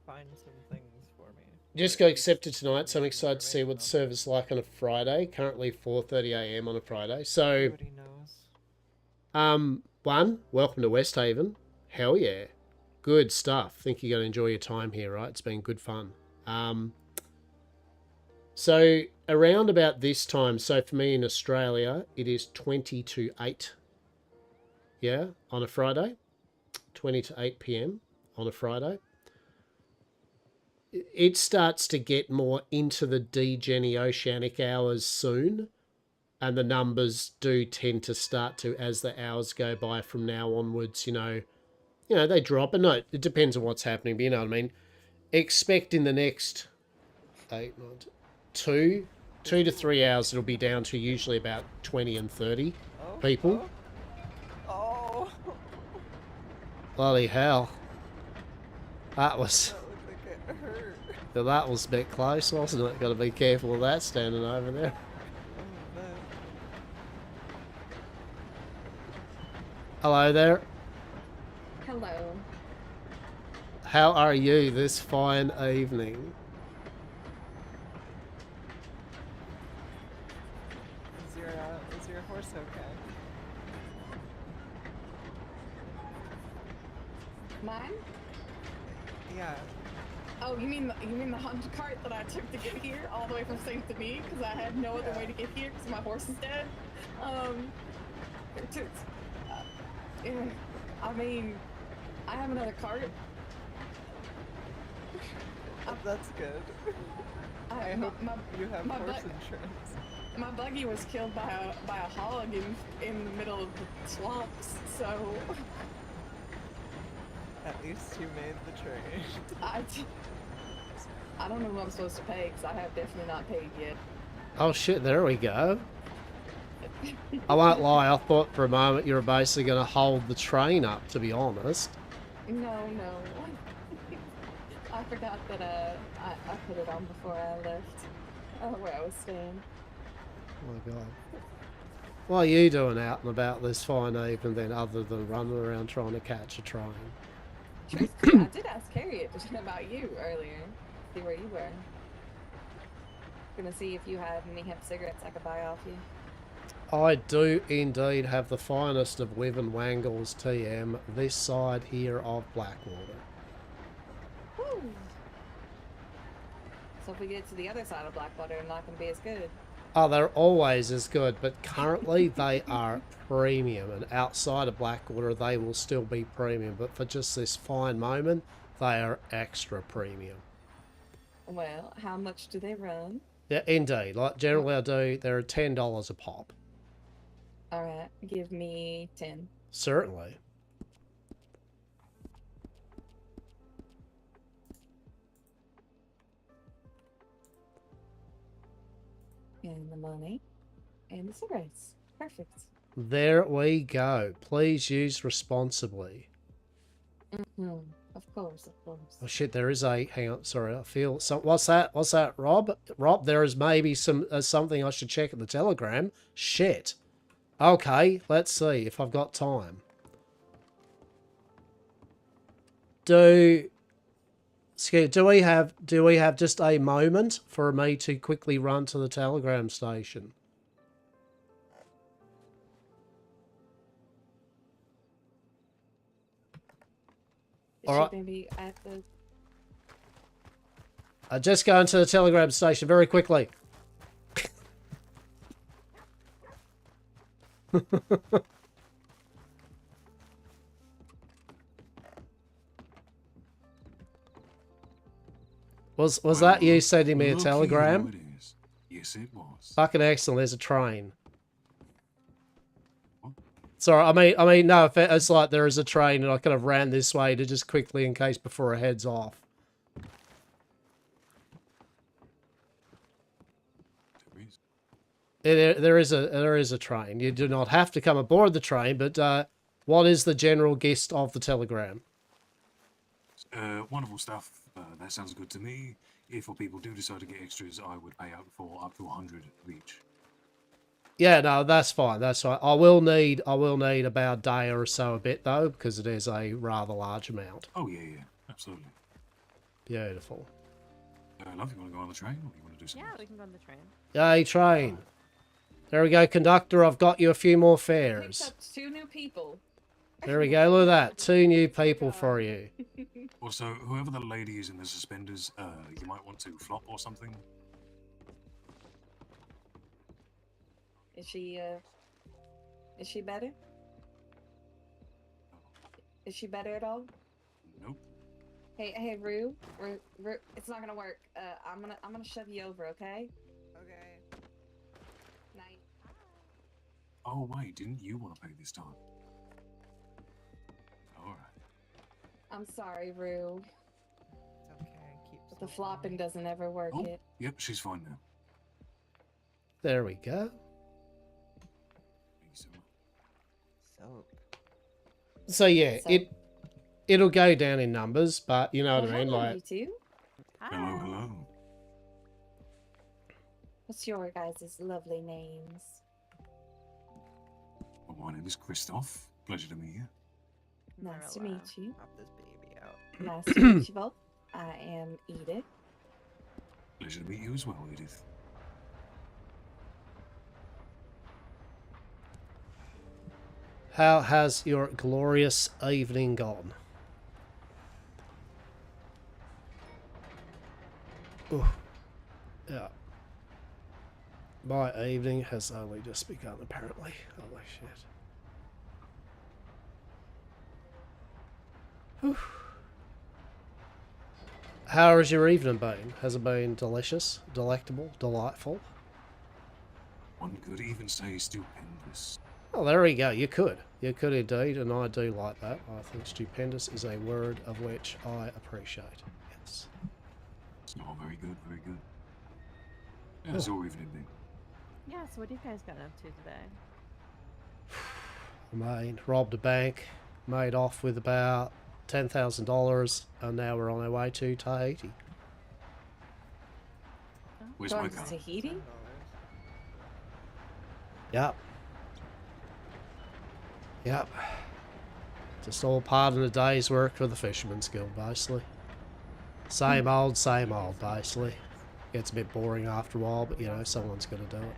find some things for me. Just got accepted tonight, so I'm excited to see what the server's like on a Friday. Currently 4:30 AM on a Friday. So, Everybody knows. one, welcome to Westhaven. Hell yeah. Good stuff. Think you're going to enjoy your time here, right? It's been good fun. So, around about this time, so for me in Australia, it is 20 to 8. Yeah, on a Friday. 20 to 8 PM on a Friday. It starts to get more into the DGeni Oceanic hours soon, and the numbers do tend to start to, as the hours go by from now onwards, you know, they drop. And no, it depends on what's happening, but you know what I mean. Expect in the next 2 to 3 hours, it'll be down to usually about 20 and 30 people. Oh. Bloody hell. That was... That looked like it hurt. That was a bit close, wasn't it? Got to be careful of that standing over there. Hello there. Hello. How are you this fine evening? Is your horse okay? Mine? Yeah. Oh, you mean the hunt cart that I took to get here, all the way from St. Denis, because I had no other way to get here because my horse is dead. I mean, I have another cart. That's good. I hope you have horse insurance. My buggy was killed by a hog in the middle of the swamps, so. At least you made the trade. I don't know what I'm supposed to pay because I have definitely not paid yet. Oh shit, there we go. I won't lie, I thought for a moment you were basically going to hold the train up, to be honest. No. I forgot that I put it on before I left where I was staying. Oh my god. What are you doing out and about this fine evening then, other than running around trying to catch a train? Truthfully, I did ask Harriet about you earlier. See where you were. Gonna see if you had any hemp cigarettes I could buy off you. I do indeed have the finest of Wyvern Wangles TM this side here of Blackwater. Woo. So if we get to the other side of Blackwater, they're not gonna be as good. Oh, they're always as good, but currently they are premium, and outside of Blackwater they will still be premium, but for just this fine moment, they are extra premium. Well, how much do they run? Yeah, indeed. Like generally I do, they're $10 a pop. Alright, give me 10. Certainly. And the money. And the cigarettes. Perfect. There we go. Please use responsibly. Mm-hmm. Of course. Oh shit, there is a... Hang on, sorry, I feel... What's that? What's that, Rob? Rob, there is maybe something I should check at the Telegram. Shit. Okay, let's see if I've got time. Do we have just a moment for me to quickly run to the Telegram station? All right. Maybe at the... Just go into the Telegram station very quickly. Was that you look- sending me a looky who telegram? it is. Yes, it was. Fucking excellent. There's a train. Sorry, I mean, no, it's like there is a train, and I kind of ran this way to just quickly in case before it heads off. There is a train. You do not have to come aboard the train, but what is the general gist of the telegram? Wonderful stuff. That sounds good to me. If people do decide to get extras, I would pay out for up to 100 of each. Yeah, no, that's fine. That's fine. I will need about a day or so a bit though, because it is a rather large amount. Oh yeah, absolutely. Beautiful. Love, you want to go on the train, or you want to do something? Yeah, we can go on the train. Yay, train. There we go, conductor. I've got you a few more fares. Picked up 2 new people. There we go. Look at that. 2 new people for you. Also, whoever the lady is in the suspenders, you might want to flop or something. Is she better? Is she better at all? Nope. Hey, Rue, it's not gonna work. I'm gonna shove you over, okay? Okay. Night. Oh wait, didn't you want to pay this time? Alright. I'm sorry, Rue. It's okay. But the flopping doesn't ever work. Oh, It. yep, she's fine now. There we go. Soap. So yeah, So- it'll go down in numbers, but you know what I mean, hello, like. you two. Hello, hello. What's your guys' lovely names? Well, my name is Christoph. Pleasure to meet you. Nice to meet you. Pop this baby out. Nice to meet you both. I am Edith. Pleasure to meet you as well, Edith. How has your glorious evening gone? Ooh. Yeah. My evening has only just begun, apparently. Holy shit. Whew. How has your evening been? Has it been delicious, delectable, delightful? One could even say stupendous. Oh, there we go. You could. You could indeed, and I do like that. I think stupendous is a word of which I appreciate. Yes. Oh, very good, very good. How's your evening been? Yeah, so what have you guys got up to today? I mean, robbed a bank, made off with about $10,000, and now we're on our way to Tahiti. Where's Going my to car? Tahiti? Yep. Yep. Just all part of the day's work for the Fisherman's Guild, basically. Same old, basically. Gets a bit boring after a while, but you know, someone's got to do it.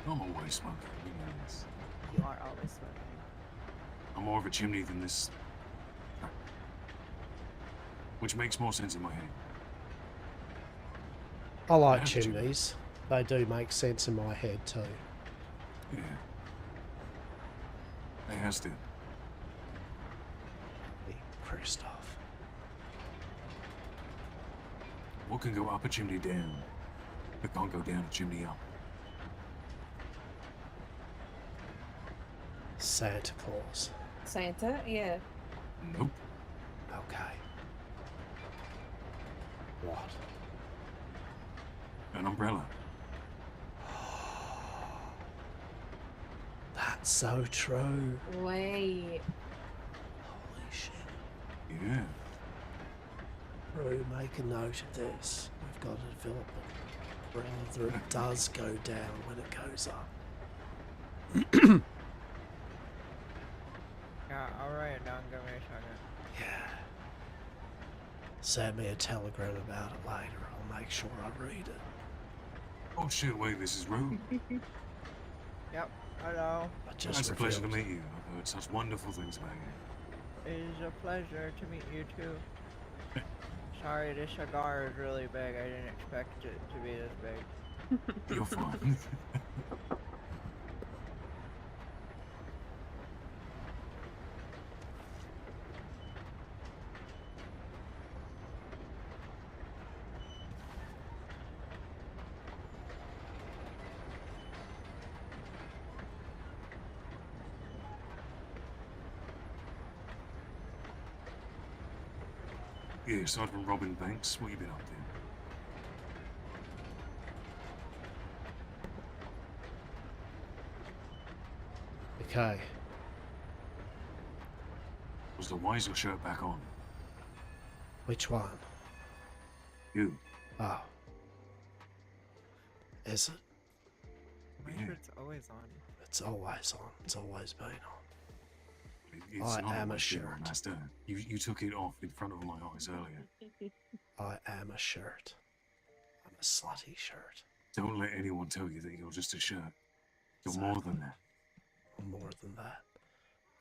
I'm always smoking, you know this. You are always smoking. I'm more of a chimney than this. Which makes more sense in my head. I like Yeah, chimney. chimneys. They do make sense in my head, too. Yeah. Hey, Hastur. Christoph. What can go up a chimney down, but can't go down a chimney up? Santa Claus. Santa? Yeah. Nope. Okay. What? An umbrella. That's so true. Wait. Holy shit. Yeah. Rue, make a note of this. We've got to develop it. Rather it does go down when it goes up. Yeah, I'll write it down. Give me a second. Yeah. Send me a telegram about it later. I'll make sure I read it. Oh shit, wait, this is Rue. Yep. Hello. It's a pleasure to meet you. I've heard such wonderful things about you. It is a pleasure to meet you too. Sorry, this cigar is really big. I didn't expect it to be this big. You're fine. Yeah, aside from robbing banks, what you been up to? Okay. Was the Weisel shirt back on? Which one? You. Oh. Is it? My Yeah. shirt's always on. It's always on. It's always been on. It's I not am a always been on, shirt. Master. You took it off in front of my eyes earlier. I am a shirt. I'm a slutty shirt. Don't let anyone tell you that you're just a shirt. You're more than that. I'm more than that.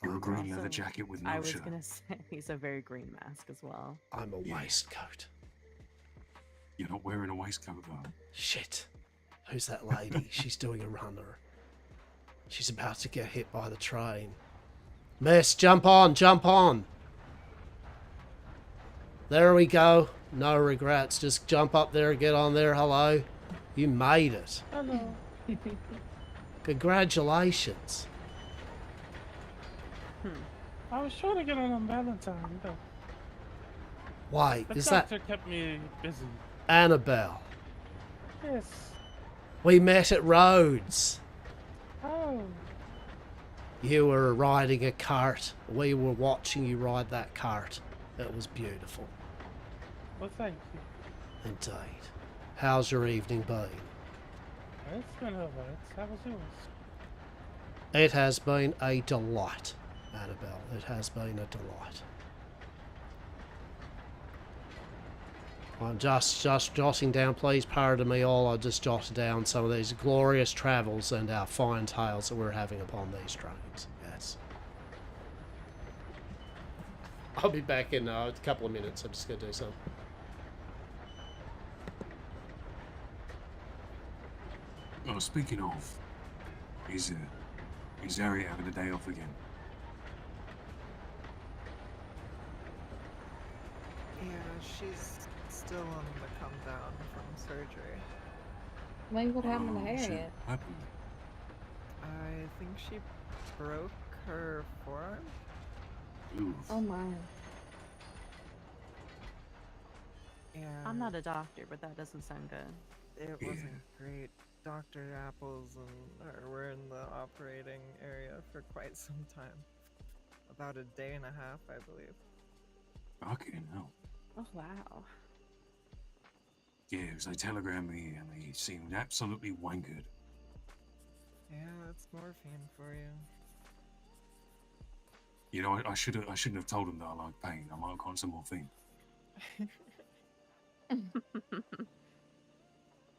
You're a green leather Also, jacket with no I was shirt. gonna say he's a very green mask as well. I'm a waistcoat. You're not wearing a waistcoat though. Shit. Who's that lady? She's doing a runner. She's about to get hit by the train. Miss, jump on, jump on. There we go. No regrets. Just jump up there, get on there. Hello. You made it. Hello. Congratulations. I was trying to get on Valentine, but Wait, the is that doctor kept me busy. Annabelle? Yes. We met at Rhodes. Oh. You were riding a cart. We were watching you ride that cart. It was beautiful. Well, thank you. Indeed. How's your evening been? It's been alright. How was yours? It has been a delight, Annabelle. It has been a delight. I'm just jotting down, please pardon me all, I just jotted down some of these glorious travels and our fine tales that we're having upon these trains. Yes. I'll be back in a couple of minutes. I'm just going to do something. Oh, speaking of, is Harriet having a day off again? Yeah, she's still on the come down from surgery. Wait, what happened to Oh, shit. Harriet? Happened. I think she broke her forearm. Oof. Oh my. Yeah. I'm not a doctor, but that doesn't sound good. It wasn't great. Dr. Apples and her were in the operating area for quite some time. About a day and a half, I believe. Fucking hell. Oh wow. Yeah, because they telegrammed me and they seemed absolutely wankered. Yeah, that's morphine for you. You know, I shouldn't have told them that I like pain. I might have gotten some morphine.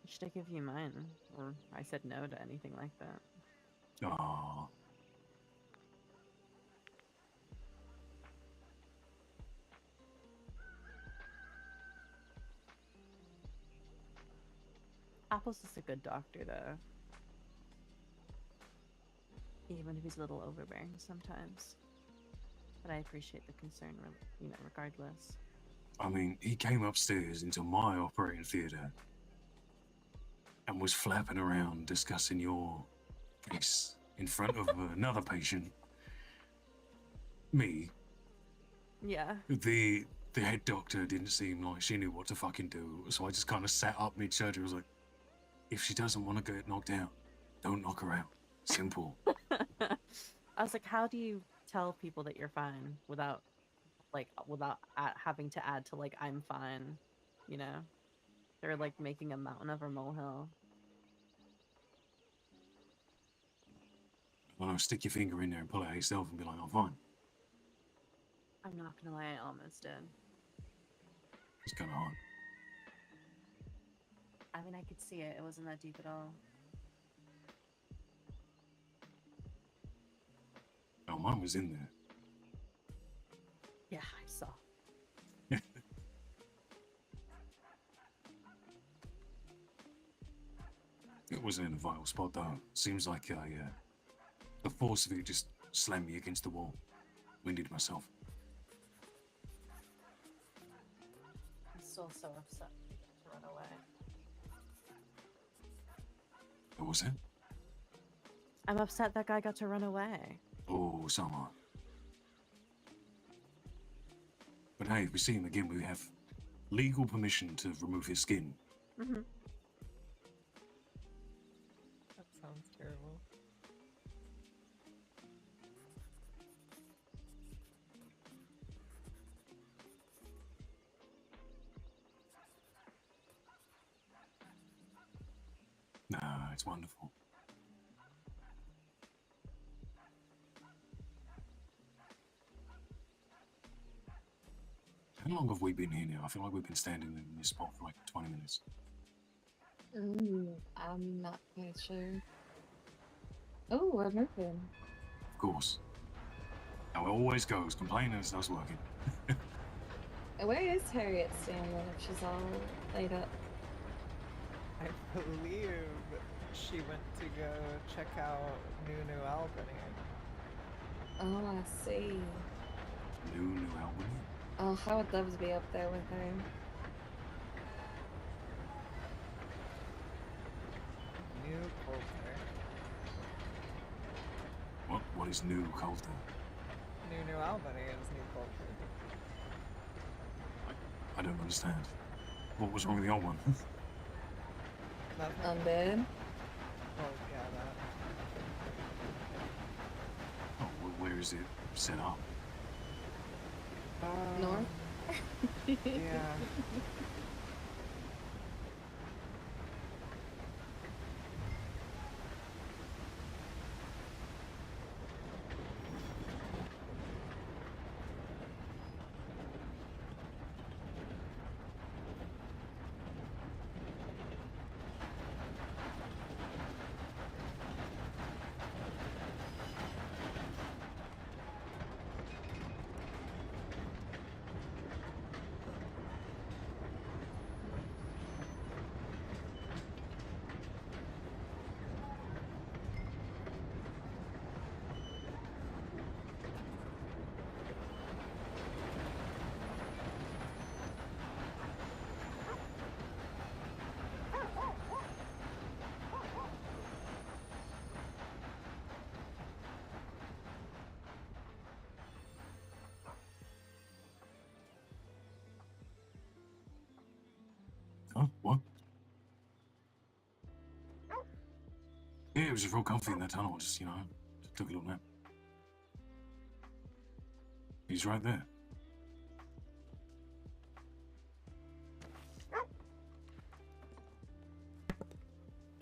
Should I give you mine? Or I said no to anything like that. Oh. Apple's is a good doctor, though. Even if he's a little overbearing sometimes. But I appreciate the concern, you know, regardless. I mean, he came upstairs into my operating theatre and was flapping around discussing your case in front of another patient. Me. Yeah. The head doctor didn't seem like she knew what to fucking do, so I just kind of sat up mid-surgery. I was like, if she doesn't want to get knocked out, don't knock her out. Simple. I was like, how do you tell people that you're fine without having to add to like I'm fine, you know? They're like making a mountain of a molehill. I don't know, stick your finger in there and pull it out yourself and be like, I'm fine. I'm not gonna lie, I almost did. It's kind of hard. I mean, I could see it. It wasn't that deep at all. Oh, mine was in there. Yeah, I saw. It wasn't in a vital spot though. Seems like the force of it just slammed me against the wall. Winded myself. I'm still so upset to run away. What was it? I'm upset that guy got to run away. Oh, someone. But hey, if we see him again, we have legal permission to remove his skin. Mm-hmm. That sounds terrible. No, it's wonderful. How long have we been here now? I feel like we've been standing in this spot for like 20 minutes. I'm not quite sure. Oh, we're moving. Of course. How it always goes, complaining starts working. Where is Harriet standing if she's all laid up? I believe she went to go check out New Albany. Oh, I see. New Albany? Oh, I would love to be up there with her. New Coulter. What is New Coulter? New Albany is New Coulter. I don't understand. What was wrong with the old one? Undead? Oh, yeah, that. Oh, well, where is it set up? North? Yeah. Huh? What? Yeah, it was real comfy in that tunnel. Just, took a little nap. He's right there.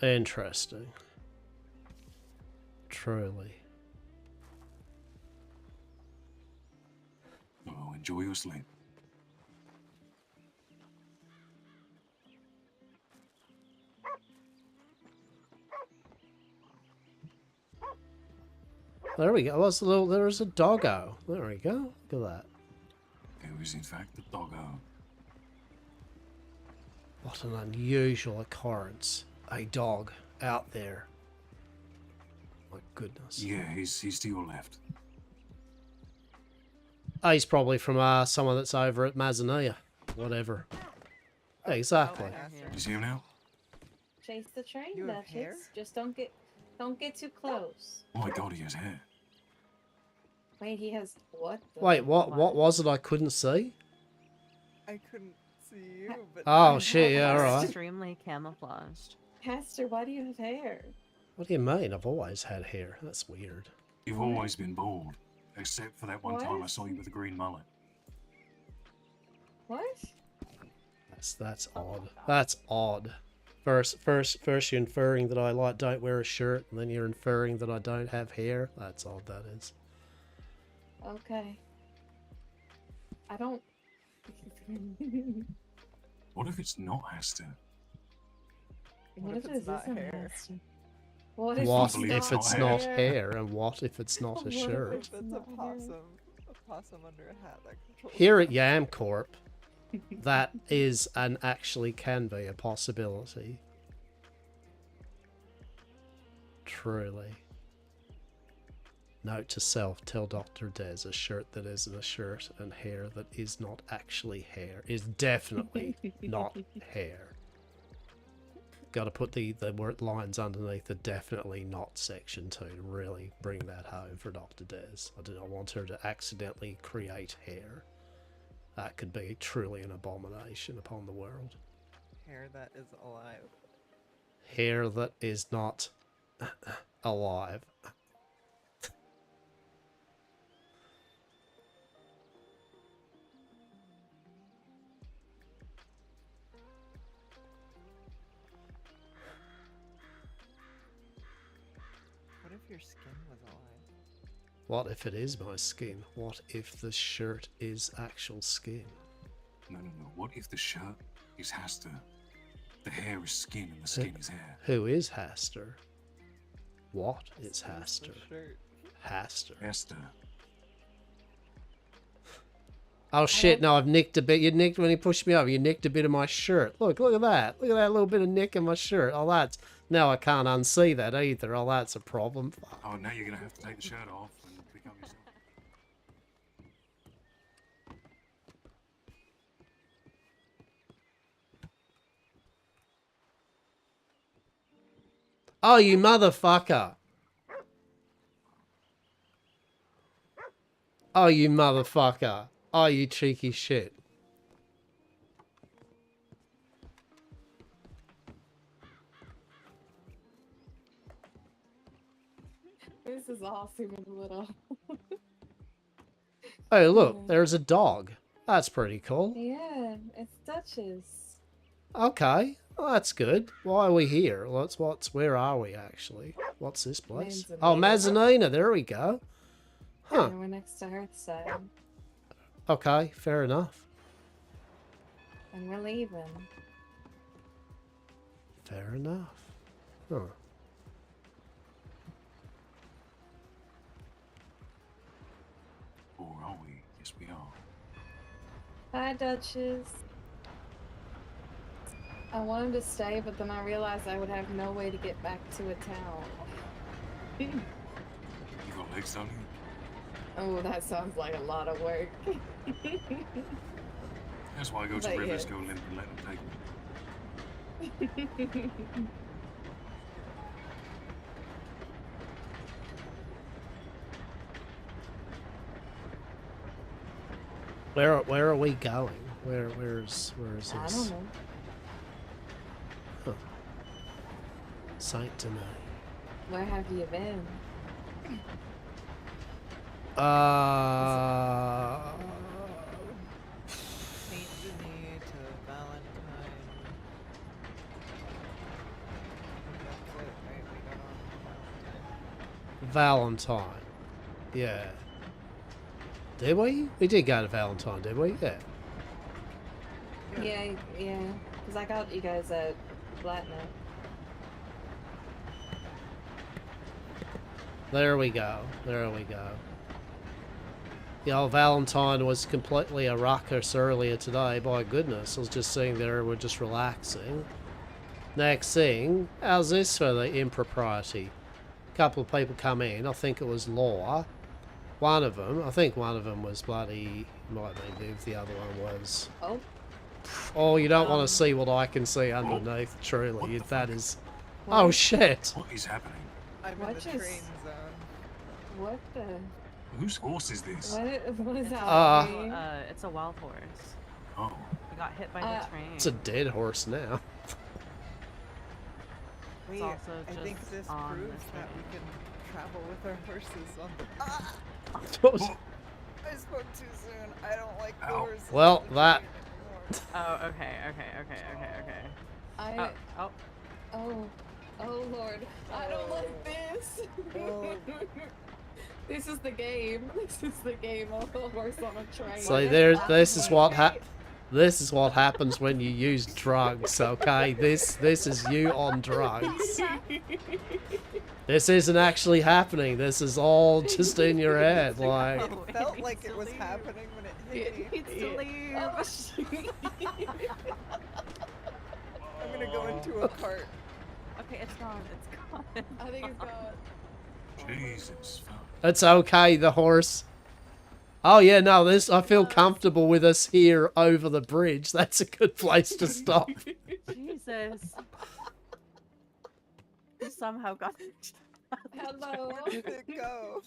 Interesting. Truly. Oh, enjoy your sleep. There we go. There's a doggo. There we go. Look at that. It was in fact the doggo. What an unusual occurrence. A dog out there. My goodness. Yeah, he's to your left. Oh, he's probably from someone that's over at Mazzania. Whatever. Yeah, exactly. You see him now? Chase the train, You have hair? Duchess. Just don't get too close. Oh my god, he has hair. Wait, he has what? Wait, what was it I couldn't see? I couldn't see you, but Oh shit, yeah, Hastur. alright. Extremely camouflaged. Hastur, why do you have hair? What do you mean? I've always had hair. That's weird. You've always been bald. Except for that one time I What? saw you with a green mullet. What? That's odd. That's odd. First you're inferring that I don't wear a shirt, and then you're inferring that I don't have hair. That's odd, that is. Okay. I don't. What if it's not Hastur? What if it's this not isn't hair? Hastur? What if What it's if it's not hair, and what if it's not a What if shirt? it's If it's not a possum under a hat that controls. Here at Yam Corp, that is and actually can be a possibility. Truly. Note to self, tell Dr. Des a shirt that isn't a shirt and hair that is not actually hair is definitely not hair. Got to put the word lines underneath the definitely not section to really bring that home for Dr. Des. I do not want her to accidentally create hair That could be truly an abomination upon the world. Hair that is alive. Hair that is not alive. What if your skin was alive? What if it is my skin? What if the shirt is actual skin? No. What if the shirt is Hastur? The hair is skin and the skin is hair. Who is Hastur? What is Hastur? Shirt. Hastur. Hastur. Oh shit, no, I've nicked a bit. You nicked when he pushed me over, you nicked a bit of my shirt. Look at that. Look at that little bit of nick in my shirt. Oh, that's... Now I can't unsee that either. Oh, that's a problem. Oh, now you're gonna have to take the shirt off and become yourself. Oh, you motherfucker. Oh, you motherfucker. Oh, you cheeky shit. This is all seeming a little. Oh, look, there's a dog. That's pretty cool. Yeah, it's Duchess. Okay, well, that's good. Why are we here? Where are we actually? What's this place? Oh, Mazzanina, there we go. Huh. And we're next to Hearthside. Okay, fair enough. And we're leaving. Fair enough. Huh. Or are we? Yes, we are. Bye, Duchess. I wanted to stay, but then I realized I would have no way to get back to a town. You got legs, don't you? Oh, that sounds like a lot of work. That's why I go to But Rivers, yes. go limp and let them take me. Where are we going? Where is this? I don't know. Huh. Saint Denis. Where have you been? Saint Denis to Valentine. That's it, right? We got on Valentine. Yeah. Did we? We did go to Valentine, did we? Yeah. Yeah. Because I got you guys at Platinum. There we go. There we go. Yeah, old Valentine was completely a ruckus earlier today. By goodness, I was just sitting there, we're just relaxing. Next thing, how's this for the impropriety? A couple of people come in. I think it was Law. I think one of them was bloody... Might be if the other one was... Oh. Oh, you don't want to see what I can see underneath, truly. That is... Oh, shit! What is happening? I'm in the train zone. What the? Whose horse is this? What is that? It's a wild horse. Oh. We got hit by the train. It's a dead horse now. Wait, also I think just this on proves this that we can travel with our horses on the... What was- I spoke too soon. I don't like the Ow. horses. Well, that... Oh, okay. I. Oh. Oh Lord. I don't like this. This is the game. This is the game of a horse on a train. So this is what happens when you use drugs, okay? This is you on drugs. This isn't actually happening. This is all just in your head, like... It felt like it was happening when it hit me. It's to leave. I'm gonna go into a cart. Okay, it's gone. It's gone. I think it's gone. Jesus. It's okay, the horse. Oh yeah, no, I feel comfortable with us here over the bridge. That's a good place to stop. Jesus. You somehow got Hello. Where did it go?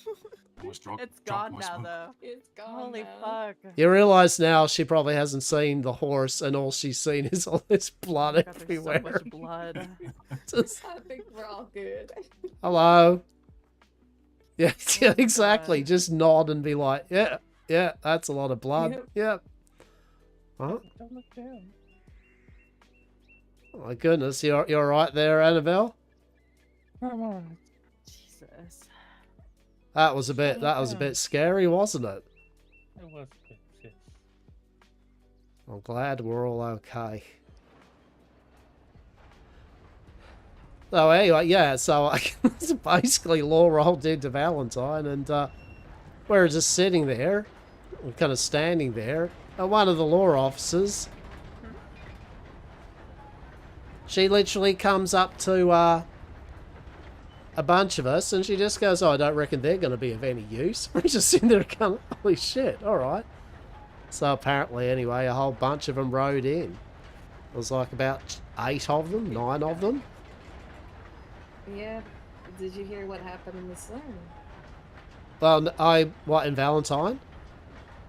Almost dropped, It's dropped gone my now, smoke. though. It's gone Holy now. fuck. You realise now she probably hasn't seen the horse, and all she's seen is all this blood Oh my God, there's everywhere. so much blood. Just, I think we're all good. hello. Yeah, yeah, Oh my exactly. God. Just nod and be like, yeah, yeah, that's a lot of blood. Yep. Yep. Huh? Don't look down. Oh my goodness, you're right there, Annabelle. Come on. Jesus. That was a bit scary, wasn't it? It was good, yes. I'm glad we're all okay. So anyway, yeah, so it's basically Law rolled into Valentine, and we're just sitting there, kind of standing there, and one of the law officers, she literally comes up to a bunch of us, and she just goes, oh, I don't reckon they're going to be of any use. We're just sitting there going, holy shit, all right. So apparently, anyway, a whole bunch of them rode in. It was like about 8 of them, 9 of them. Yeah. Did you hear what happened in the saloon? Well, what, in Valentine?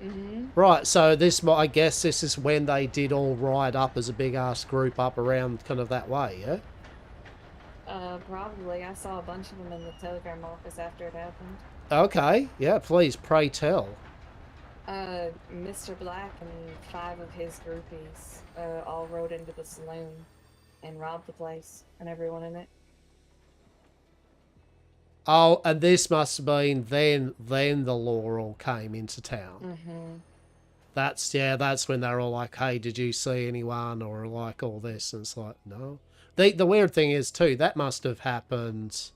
Mm-hmm. Right, so I guess this is when they did all ride up as a big-ass group up around kind of that way, yeah? Probably. I saw a bunch of them in the telegram office after it happened. Okay, yeah, please, pray tell. Mr. Black and 5 of his groupies, all rode into the saloon and robbed the place and everyone in it. Oh, and this must have been then the law all came into town. Mm-hmm. That's when they're all like, hey, did you see anyone, or like all this, and it's like, no. The weird thing is too, that must have happened,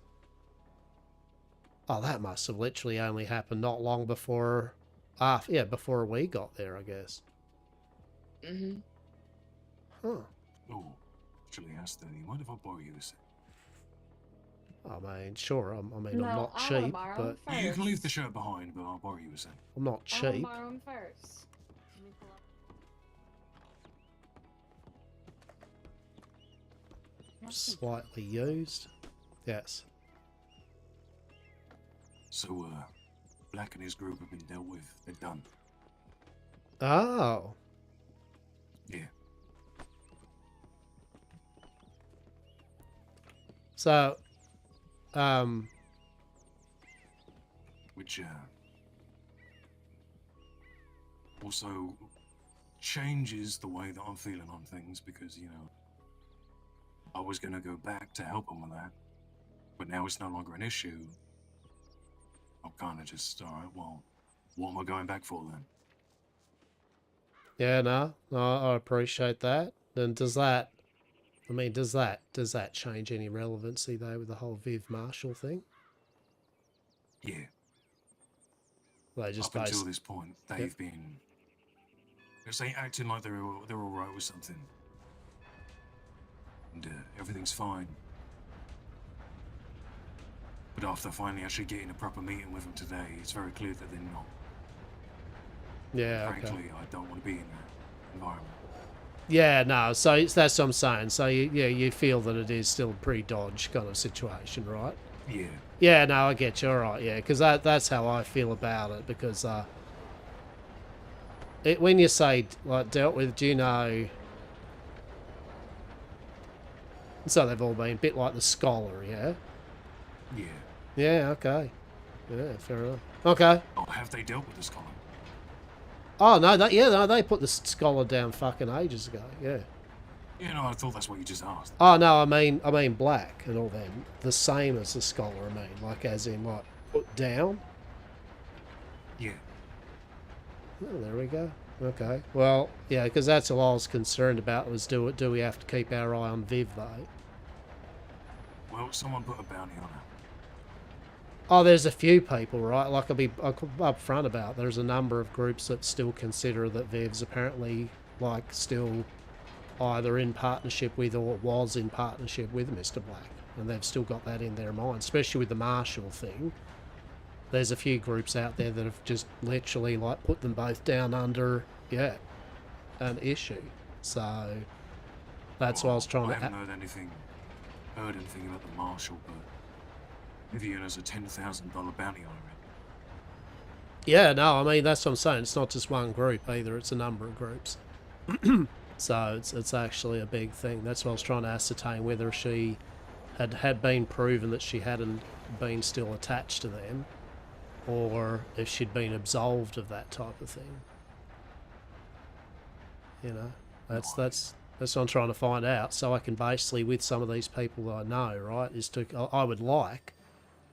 that must have literally only happened not long before, before we got there, I guess. Mm-hmm. Huh. Oh, actually, Hastur, you mind if I borrow you a sec? I mean, sure, I'm No, not I wanna cheap, borrow but... them first. You can leave the shirt behind, but I'll borrow you a sec. I'm not I wanna cheap. borrow them first. Slightly used. Yes. So, Black and his group have been dealt with. They're done. Oh. Yeah. So, Which, also changes the way that I'm feeling on things because, you know, I was going to go back to help him with that, but now it's no longer an issue. I'm kind of just, alright, well, what am I going back for then? yeah, no, I appreciate that. And does that change any relevancy though with the whole Viv Marshall thing? Yeah. They just Up until this point, they've been, they acting like they're all right with something. And everything's fine. But after finally actually getting a proper meeting with them today, it's very clear that they're not. Yeah, Frankly, okay. I don't want to be in that environment. Yeah, no, so that's what I'm saying. So you feel that it is still a pretty dodge kind of situation, right? Yeah. Yeah, no, I get you. All right, yeah, because that's how I feel about it. Because when you say like dealt with, do you know? So they've all been a bit like the scholar, yeah. Yeah. Yeah. Okay. Yeah. Fair enough. Okay. Oh, have they dealt with the scholar? Oh no, they put the scholar down fucking ages ago. Yeah. Yeah, no, I thought that's what you just asked. Oh no, I mean Black and all them, the same as the scholar. I mean, like as in like put down. Yeah. Oh, there we go. Okay. Well, yeah, because that's all I was concerned about was do we have to keep our eye on Viv though? Well, someone put a bounty on her. Oh, there's a few people, right? Like I'll be up front about. There's a number of groups that still consider that Viv's apparently like still either in partnership with or was in partnership with Mr. Black, and they've still got that in their mind, especially with the Marshall thing. There's a few groups out there that have just literally like put them both down under an issue. So that's what I was trying I to. haven't heard anything about the Marshall, but Vivian has a $10,000 bounty on her. Yeah, no, I mean, that's what I'm saying. It's not just one group either. It's a number of groups. So it's actually a big thing. That's what I was trying to ascertain, whether she had been proven that she hadn't been still attached to them, or if she'd been absolved of that type of thing. You know, that's what I'm trying to find out, so I can basically, with some of these people that I know, right, is to, I would like,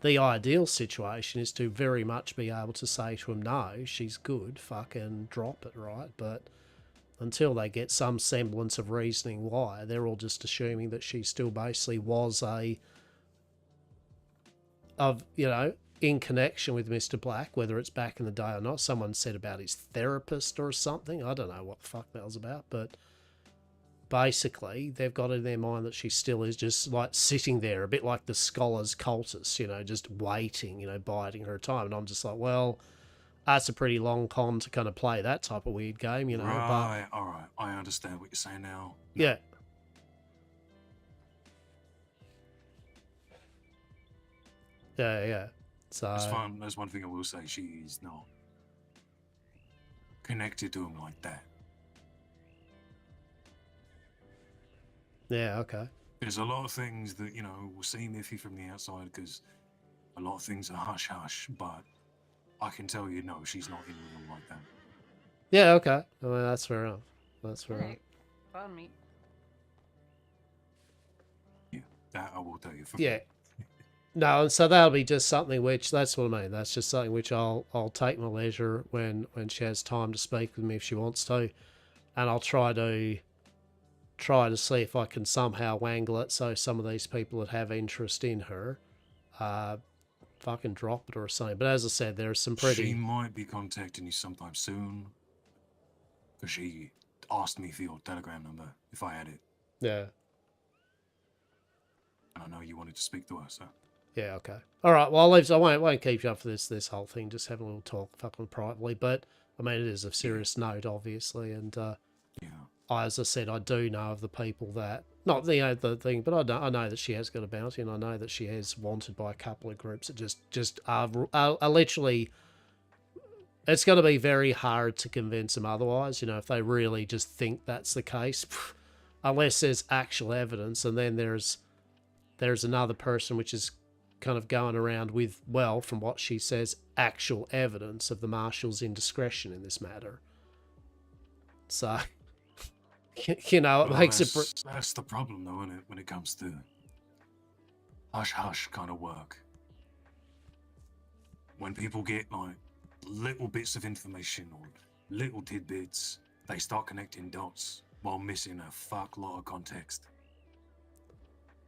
the ideal situation is to very much be able to say to them, no, she's good, fucking drop it, right? But until they get some semblance of reasoning why, they're all just assuming that she still basically was in connection with Mr. Black, whether it's back in the day or not. Someone said about his therapist or something. I don't know what the fuck that was about, but basically they've got in their mind that she still is just like sitting there, a bit like the scholar's cultist, just waiting, biding her time. And I'm just like, well, that's a pretty long con to kind of play that type of weird game, Right, alright, I understand what you're saying now. Yeah. Yeah. So That's one thing I will say. She's not connected to him like that. Yeah, okay. There's a lot of things that, will seem iffy from the outside because a lot of things are hush-hush, but I can tell you, no, she's not in with him like that. Yeah, okay. I mean, that's fair enough. That's fair enough. Fun meat. Yeah, that I will tell you. Yeah. No, so that'll be just something which, that's what I mean. That's just something which I'll take my leisure when she has time to speak with me if she wants to. And I'll try to see if I can somehow wangle it so some of these people that have interest in her fucking drop it or something. But as I said, there's some pretty... She might be contacting you sometime soon. Because she asked me for your Telegram number, if I had it. Yeah. And I know you wanted to speak to her, so... Yeah, okay. All right, well, I won't keep you up for this whole thing, just having a little talk fucking privately. But, I mean, it is of serious note, obviously, and as I said, I do know of the people that... Not the thing, but I know that she has got a bounty, and I know that she is wanted by a couple of groups that just are literally... It's going to be very hard to convince them otherwise, if they really just think that's the case. Unless there's actual evidence, and then there's another person which is kind of going around with, well, from what she says, actual evidence of the marshal's indiscretion in this matter. So, it makes it... That's the problem, though, isn't it, when it comes to hush-hush kind of work. When people get, like, little bits of information or little tidbits, they start connecting dots while missing a fuck lot of context.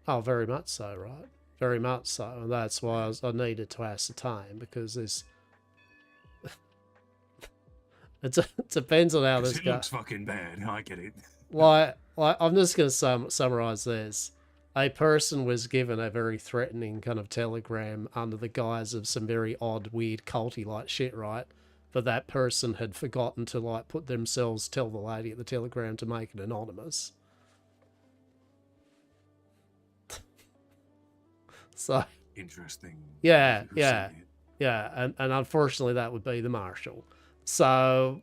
Oh, very much so, right? Very much so. And that's why I needed to ascertain, because there's... it depends on how this goes. It looks fucking bad, I get it. like I'm just going to summarize this. A person was given a very threatening kind of telegram under the guise of some very odd, weird, culty-like shit, right? But that person had forgotten to, like, tell the lady at the telegram to make it anonymous. So interesting. Yeah. And unfortunately that would be the marshal. So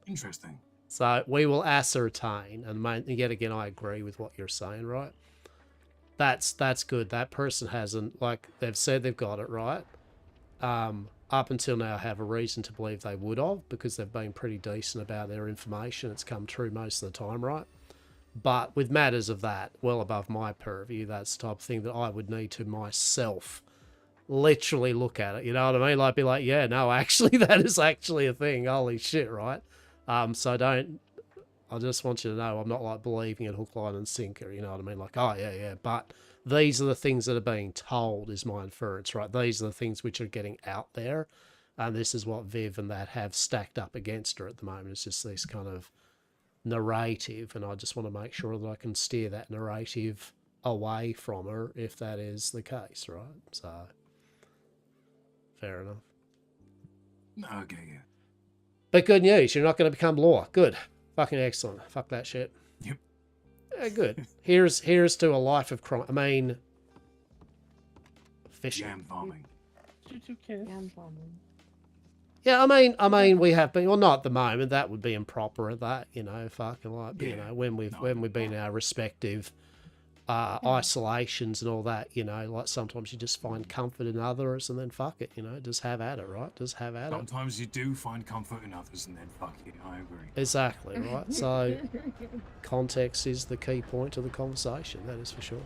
interesting. So we will ascertain, and yet again I agree with what you're saying, right? That's good. That person hasn't, like, they've said they've got it, right? Up until now I have a reason to believe they would have, because they've been pretty decent about their information. It's come true most of the time, right? But with matters of that, well above my purview, that's the type of thing that I would need to myself literally look at it. You know what I mean? Like, be like, yeah, no, actually, that is actually a thing. Holy shit, right? So I just want you to know I'm not, like, believing it hook, line, and sinker. You know what I mean? Like, oh, yeah. But these are the things that are being told, is my inference, right? These are the things which are getting out there. And this is what Viv and that have stacked up against her at the moment. It's just this kind of narrative, and I just want to make sure that I can steer that narrative away from her if that is the case, right? So, fair enough. Okay, yeah. But good news, you're not going to become law. Good. Fucking excellent. Fuck that shit. Yep. Yeah, good. Here's to a life of crime. I mean, fishing. Yam farming. Yam farming. Yeah, I mean, we have been, well, not at the moment. That would be improper of that, you know, fucking like, you know, when we've been in our respective isolations and all that, you know, like sometimes you just find comfort in others and then fuck it, you know, just have at it, right? Just have at it. Sometimes you do find comfort in others and then fuck it, I agree. Exactly, right? So, context is the key point of the conversation, that is for sure.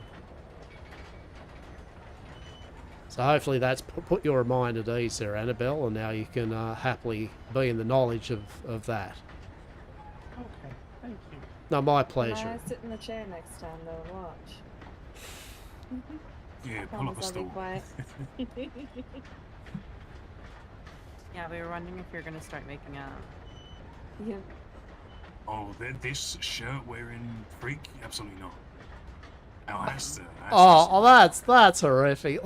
So hopefully that's put your mind at ease there, Annabelle, and now you can happily be in the knowledge of that. Okay, thank you. No, my Can pleasure. I sit in the chair next time though and watch? Yeah, I pull up promise a I'll be stool. quiet. Yeah, we were wondering if you're gonna start making out. Yeah. Oh, this shirt wearing freak? Absolutely not. Now, Hastur, Oh, that's horrific.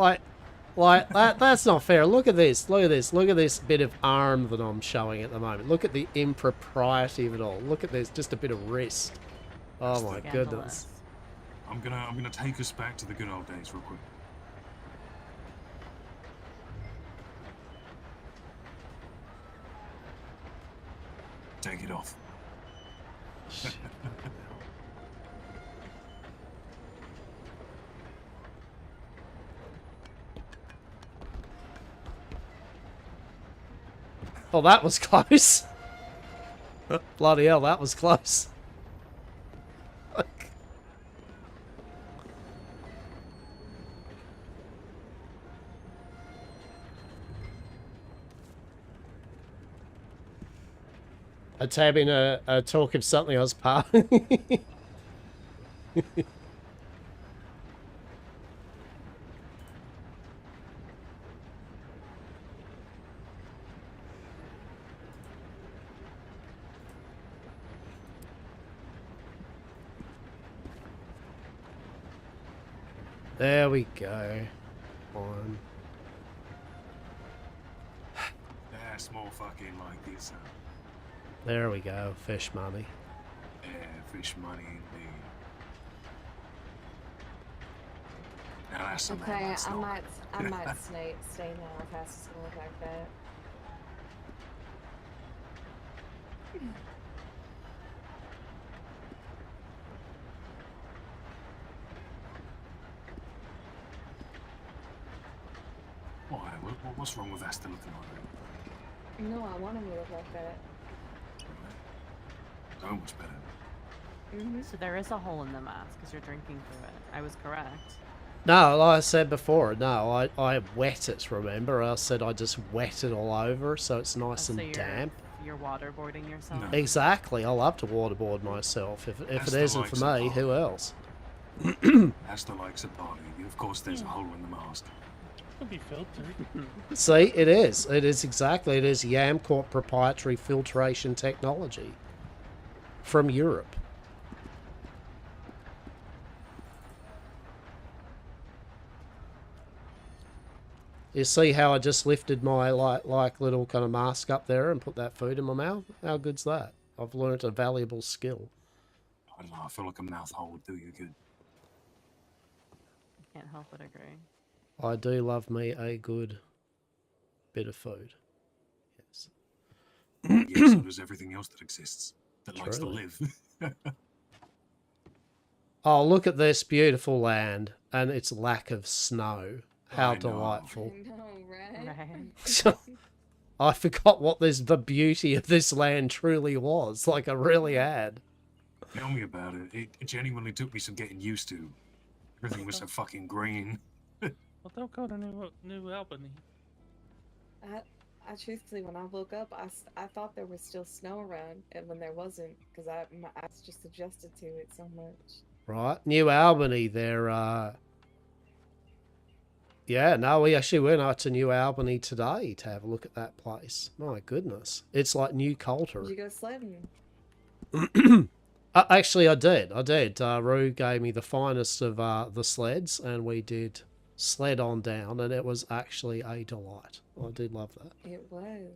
Like that's not fair. Look at this. Look at this. Look at this bit of arm that I'm showing at the moment. Look at the impropriety of it all. Look at this. Just a bit of wrist. Oh my goodness. I'm gonna take us back to the good old days real quick. Take it off. Oh, that was close. Bloody hell, that was close. A tab in a talk of something I was part. There we go. One. That's more fucking like this. There we go. Fish money. Yeah, fish money indeed. Now that's some Okay, man I might stay now if Hastur's gonna look like that. Why? What's wrong with Hastur looking like that? No, I want him to look like that. So much better. So there is a hole in the mask because you're drinking through it. I was correct. No, like I said before, no, I wet it, remember? I said I just wet it all over so it's nice So and damp. You're waterboarding yourself. Exactly. I love to waterboard myself. If it Hastur isn't likes for a me, party. who else? Hastur likes a party. Of course, there's a hole in the mask. Could be filtered. See, it is. It is exactly. It is Yamcorp proprietary filtration technology from Europe. You see how I just lifted my like little kind of mask up there and put that food in my mouth? How good's that? I've learnt a valuable skill. I don't know. I feel like a mouth hole would do you good. Can't help but agree. I do love me a good bit of food. Yes. Yeah, so does everything else that exists that likes to Truly. live. Oh, look at this beautiful land and its lack of snow. How I know. delightful. I know, right? I forgot what the beauty of this land truly was. Like I really had. Tell me about it. It genuinely took me some getting used to. Everything was so fucking green. Well, don't go to New Albany. I truthfully, when I woke up, I thought there was still snow around, and when there wasn't, because my eyes just adjusted to it so much. Right, New Albany. They're yeah. No, we actually went out to New Albany today to have a look at that place. My goodness, it's like New Coulter. Did you go sledding? Actually, I did. Rue gave me the finest of the sleds, and we did sled on down, and it was actually a delight. I did love that. It was.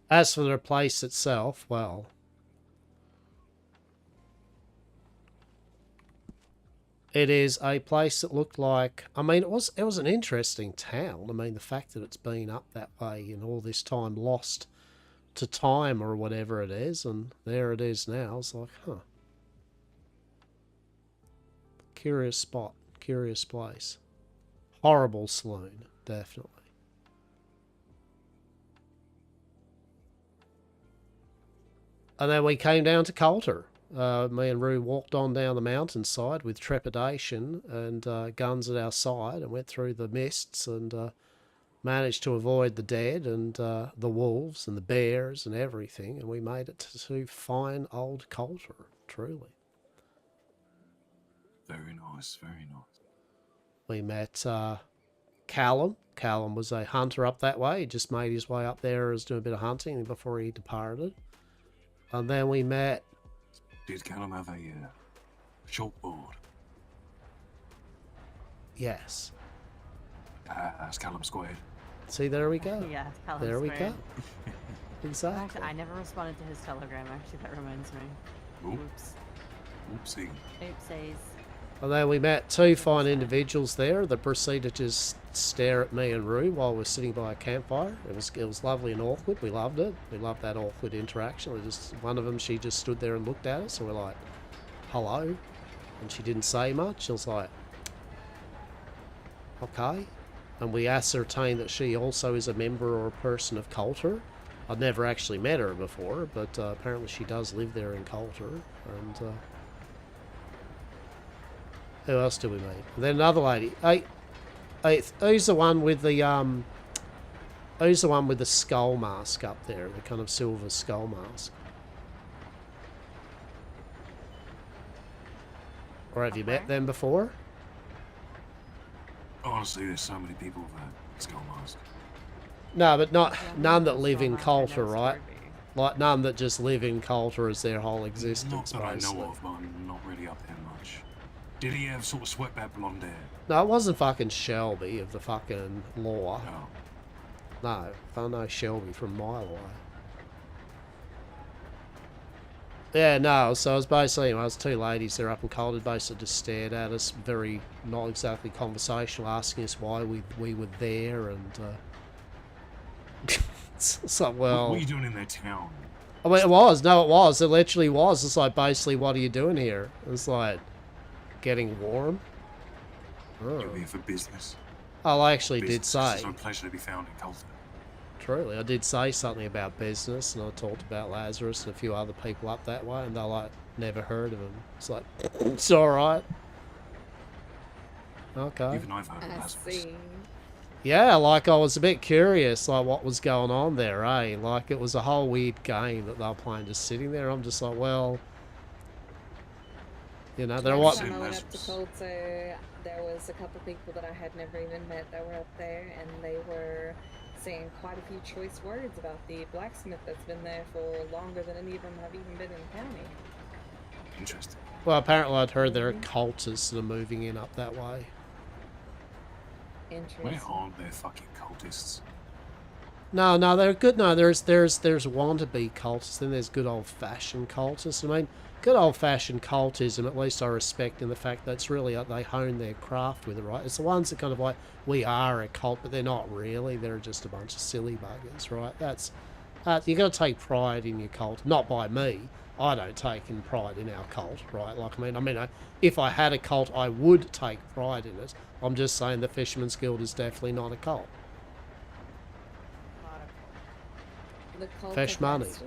As for the place itself, well, it is a place that looked like, I mean, it was an interesting town. I mean, the fact that it's been up that way and all this time lost to time or whatever it is, and there it is now. It's like, huh. Curious spot, curious place. Horrible saloon, definitely. And then we came down to Coulter. Me and Rue walked on down the mountainside with trepidation and guns at our side and went through the mists and managed to avoid the dead and the wolves and the bears and everything. And we made it to fine old Coulter, truly. Very nice, very nice. We met Callum. Callum was a hunter up that way. He just made his way up there as doing a bit of hunting before he departed. And then we met... Did Callum have a chalkboard? Yes. That's Callum squared. See, there we go. Yeah, Callum there we squared. go. Exactly. Actually, I never responded to his telegram. Actually, that reminds me. Oops. Oopsie. Oopsies. And then we met two fine individuals there that proceeded to just stare at me and Rue while we're sitting by a campfire. It was lovely and awkward. We loved it. We loved that awkward interaction. One of them, she just stood there and looked at us, and we're like, hello. And she didn't say much. It was like, okay. And we ascertained that she also is a member or a person of Coulter. I'd never actually met her before, but apparently she does live there in Coulter. And who else did we meet? And then another lady. Who's the one with the who's the one with the skull mask up there? The kind of silver skull mask. Or have you met them before? Honestly, there's so many people with a skull mask. No, but none that live in Coulter, right? Like none that just live in Coulter as their whole existence, Not that basically. I know of, but I'm not really up there much. Did he have sort of sweatback blonde hair? No, it wasn't fucking Shelby of the fucking law. Oh. No, I know Shelby from a mile away. Yeah, no, so it was basically, it was two ladies there up in Coulter, basically just stared at us, very, not exactly conversational, asking us why we were there, and, it's like, well... What are you doing in their town? I mean, it was, it literally was. It's like, basically, what are you doing here? It's like, getting warm? Oh. You're here for business. Oh, I actually did Business, 'cause say. There's no pleasure to be found in Coulter. Truly, I did say something about business, and I talked about Lazarus and a few other people up that way, and they're like, never heard of him. It's like, it's alright. Okay. Even I've heard of Lazarus. Yeah, like, I was a bit curious, like, what was going on there, eh? Like, it was a whole weird game that they were playing, just sitting there. I'm just like, well... You know, they're Last what... time I went up to Coulter, there was a couple people that I had never even met that were up there, and they were saying quite a few choice words about the blacksmith that's been there for longer than any of them have even been in the county. Interesting. Well, apparently I'd heard there are cultists that are moving in up that way. Interesting. Where aren't there fucking cultists? No, they're good. No, there's wannabe cultists, then there's good old-fashioned cultists. I mean, good old-fashioned cultism, at least I respect in the fact that it's really, they hone their craft with it, right? It's the ones that kind of like, we are a cult, but they're not really. They're just a bunch of silly buggers, right? That's you got to take pride in your cult. Not by me. I don't take in pride in our cult, right? Like, I mean, if I had a cult, I would take pride in it. I'm just saying the Fisherman's Guild is definitely not a cult. The cult Fish of money. Hastur? I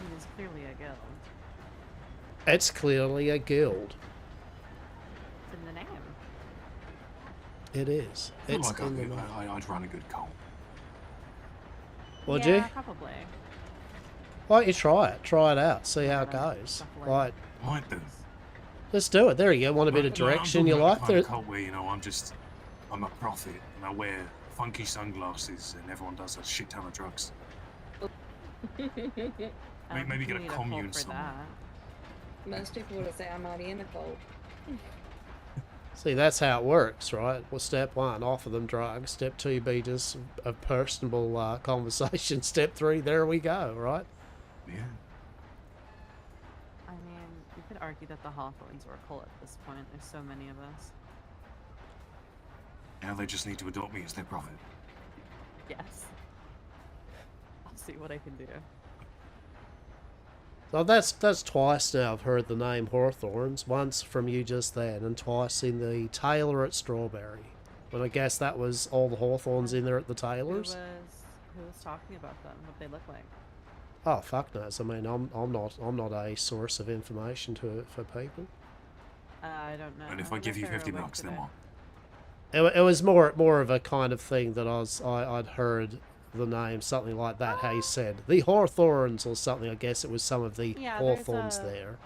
mean, it's clearly a guild. It's clearly a guild. It's in the name. It is. I feel It's like in the name. I'd run a good cult. Would yeah, you? Probably. Why don't you try it? Try it out. See how it goes. Right. Might do. Let's do it. There you go. Want a bit of No, I'm direction talking you about like? the kind of There- cult where, you know, I'm a prophet and I wear funky sunglasses and everyone does a shit ton of drugs. Maybe get a commune somewhere. Most people would say I'm already in a cult. See, that's how it works, right? Well, step 1, offer them drugs. Step 2, be just a personable conversation. Step 3, there we go, right? Yeah. I mean, you could argue that the Hawthorns were a cult at this point. There's so many of us. Now they just need to adopt me as their prophet. Yes. I'll see what I can do. So that's twice now I've heard the name Hawthorns. Once from you just then, and twice in the Taylor at Strawberry. But I guess that was all the Hawthorns in there at the Taylors. Who was talking about them? What they look like? Oh fuck knows. I mean, I'm not a source of information for people. I don't know. And if I give you $50, then what? It was more of a kind of thing that I'd heard the name, something like that. How you said the Hawthorns or something. I guess it was some of the Hawthorns there.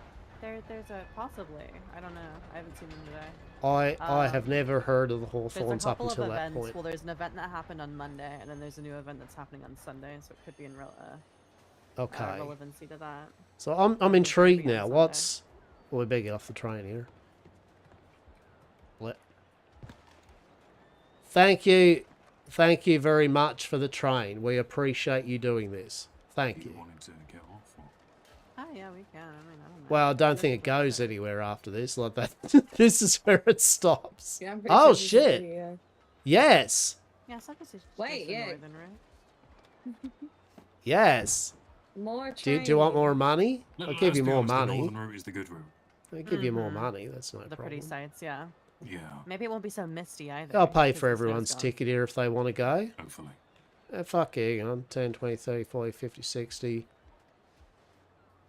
There's a possibly. I don't know. I haven't seen them today. I have never heard of the There's a Hawthorns up couple until of that events. point. Well, there's an event that happened on Monday, and then there's a new event that's happening on Sunday, so it could be in Okay. relevancy to that. So I'm intrigued now. What's we better get off the train here. Thank you very much for the train. We appreciate you doing this. Thank you. Wanted to get off, or... Oh yeah, we can. I mean, I don't know. Well, I don't think it goes anywhere after this. Like that. This is where it stops. Yeah, I'm pretty Oh sure he's shit! pretty, Yes. Yeah, Suckers is Wait, just yeah. northern, right? Yes. More Do you want more trains. money? I'll give you more The money. northern route is the good route. I'll give you more money. That's no The problem. pretty sights, yeah. Yeah. Maybe it won't be so misty either. I'll pay because for the snow's everyone's gone. ticket here if they want to go. Hopefully. Fuck yeah, hang on. 10, 20, 30, 40, 50, 60.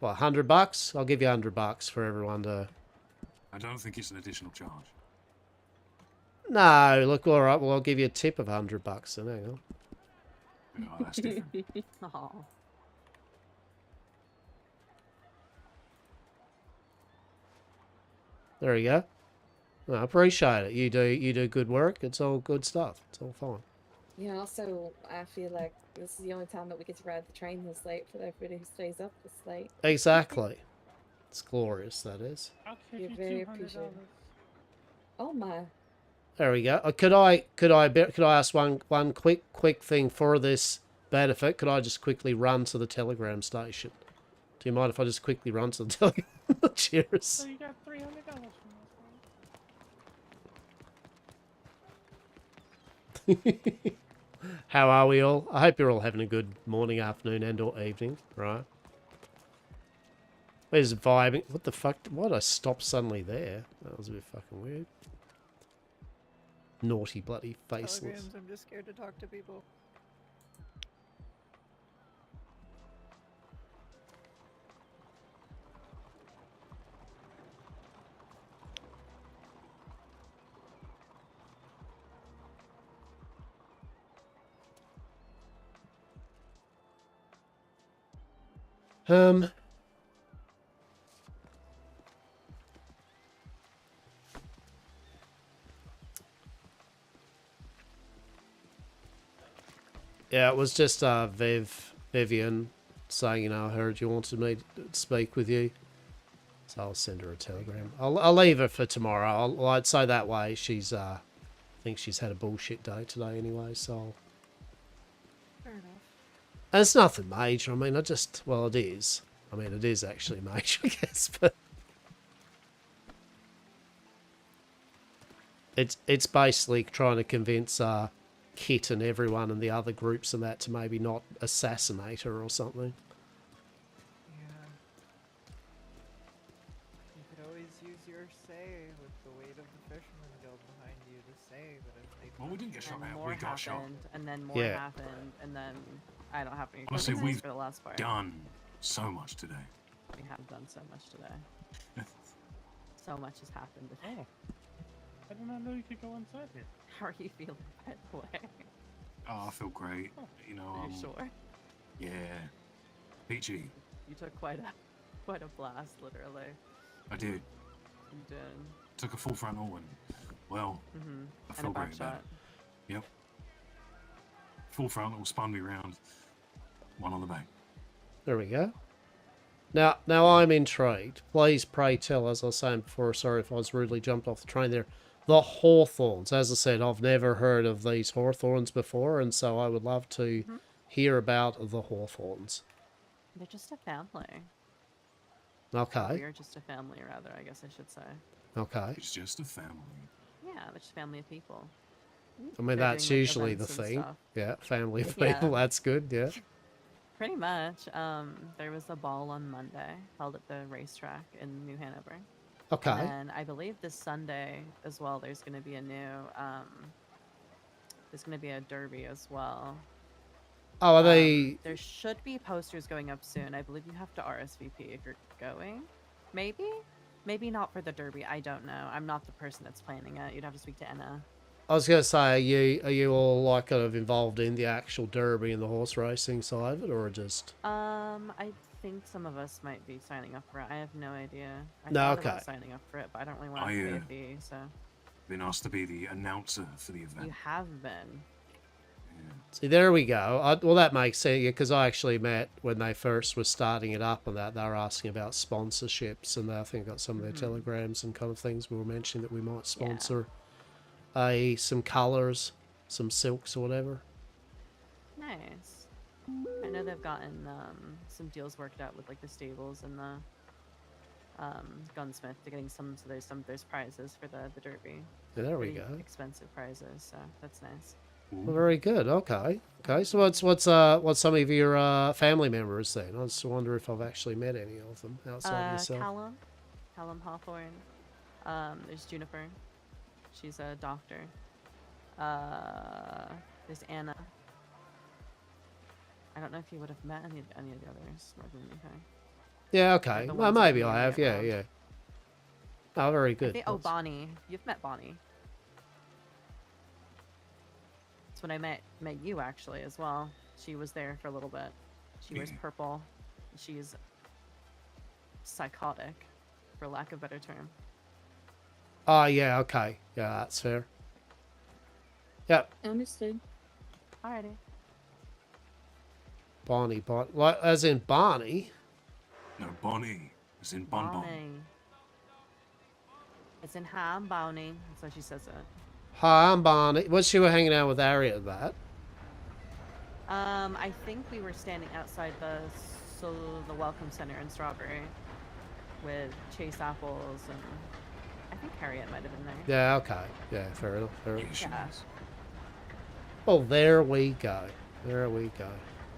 What, $100? I'll give you $100 for everyone to... I don't think it's an additional charge. No, look, alright, well, I'll give you a tip of $100 then, hang on. Oh, that's different. Aw. There you go. I appreciate it. You do good work. It's all good stuff. It's all fine. Yeah, also, I feel like this is the only time that we get to ride the train this late for everybody who stays up this late. Exactly. It's glorious, that is. I'll give You're you very $200. appreciated. Oh my. There we go. Could I ask one quick thing for this benefit? Could I just quickly run to the telegram station? Do you mind if I just quickly run to the telegram? Cheers. So you got $300 from us, How are we all? I hope you're all having a good morning, afternoon, and or evening, right? Where's vibing? What the fuck? Why did I stop suddenly there? That was a bit fucking weird. Naughty bloody faceless. Telegrams, I'm just scared to talk to people. Yeah, it was just Vivian saying, you know, I heard you wanted me to speak with you. So I'll send her a telegram. I'll leave her for tomorrow. I'd say that way. She's I think she's had a bullshit day today anyway, so Fair enough. and it's nothing major. I mean, well, it is. I mean, it is actually major, I guess, but it's basically trying to convince Kit and everyone and the other groups and that to maybe not assassinate her or something. Yeah. You could always use your say with the weight of the Fisherman Guild behind you to say that if they... Well, we didn't get shot And out. more We got shot. happened, and then more Yeah. happened, and then I don't have any Honestly, context we've for the last part. done so much today. We have done so much today. So much has happened today. Oh. I did not know you could go inside here. How are you feeling, by the way? Oh, I feel great. You know, Are you sure? Yeah. Peachy. You took quite a blast, literally. I did. You did. Took a full frontal and, well, I And a feel back great about shot. it. Yep. Full frontal, spun me round. One on the back. There we go. Now I'm intrigued. Please, pray tell, as I was saying before, sorry if I was rudely jumped off the train there. The Hawthorns. As I said, I've never heard of these Hawthorns before, and so I would love to hear about the Hawthorns. They're just a family. Okay. We're just a family, rather, I guess I should say. Okay. It's just a family. Yeah, they're just a family of people. I mean, They're that's doing, like, usually the events and thing. stuff. Yeah, family of Yeah. people. That's good. Yeah. Pretty much. There was a ball on Monday held at the racetrack in New Hanover. Okay. And then I believe this Sunday as well, there's going to be a new, there's going to be a derby as well. Oh, are they? There should be posters going up soon. I believe you have to RSVP if you're going. Maybe? Maybe not for the derby. I don't know. I'm not the person that's planning it. You'd have to speak to Anna. I was gonna say, are you all like kind of involved in the actual derby and the horse racing side of it, or just? I think some of us might be signing up for it. I have no idea. I No, thought okay. about signing up for it, but I don't really want I, to pay a fee, so. Been asked to be the announcer for the event. You have been. See, there we go. Well, that makes sense, because I actually met when they first were starting it up, and that they were asking about sponsorships, and I think got some of their telegrams and kind of things. We were mentioning that we might sponsor some colours, some silks or whatever. Nice. I know they've gotten some deals worked out with like the stables and the gunsmith. They're getting some there's prizes for the derby. Yeah, there we Pretty go. Expensive prizes, so that's nice. Well, very good. Okay. Okay. So what's some of your family members then? I just wonder if I've actually met any of them outside myself. Callum Hawthorne. There's Juniper. She's a doctor. There's Anna. I don't know if you would have met any of the others more than anything. Yeah. Okay. The Well, ones that maybe you I have. get Yeah. around. Yeah. Oh, very good. Oh, Bonnie. You've met Bonnie. That's when I met you actually as well. She was there for a little bit. She wears purple. She's psychotic, for lack of a better term. Oh, yeah. Okay. Yeah, that's fair. Yep. Understood. Alrighty. Bonnie. Like, as in Barney. No, Bonnie. As in Bon Bon. Bonnie. It's in hi, I'm Bonnie. That's how she says it. Hi, I'm Barney. Was she were hanging out with Harriet at that? I think we were standing outside the Welcome Center in Strawberry with Chase Apples, and I think Harriet might have been there. Yeah, okay. Yeah, fair enough. Fair enough. Yeah. Well, there we go. There we go.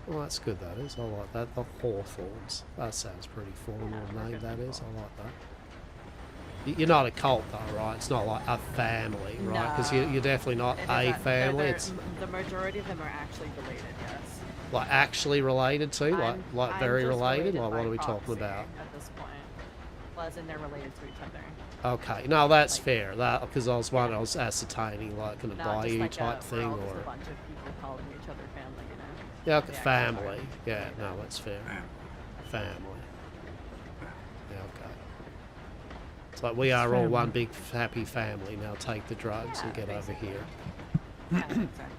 Well, that's good, that is. I like that. The Hawthorns. That sounds pretty formal name, that is. I like that. You're not a cult, though, right? It's not like a family, right? Because you're definitely not a family. It's The majority of them are actually related, yes. like actually related to, like I'm very just related. Like, by what are we talking proxy about? At this point. Well, as in they're related to each other. Okay, no, that's fair. That because I was wondering, I was ascertaining like an No, buy just you like type we're thing, all just or a bunch of people calling each other family, you know? yeah, okay, The actual family. part. Yeah, no, that's fair. Family. Yeah, okay. It's like we are all one big happy family. Now take the drugs and get over here. Yeah, exactly.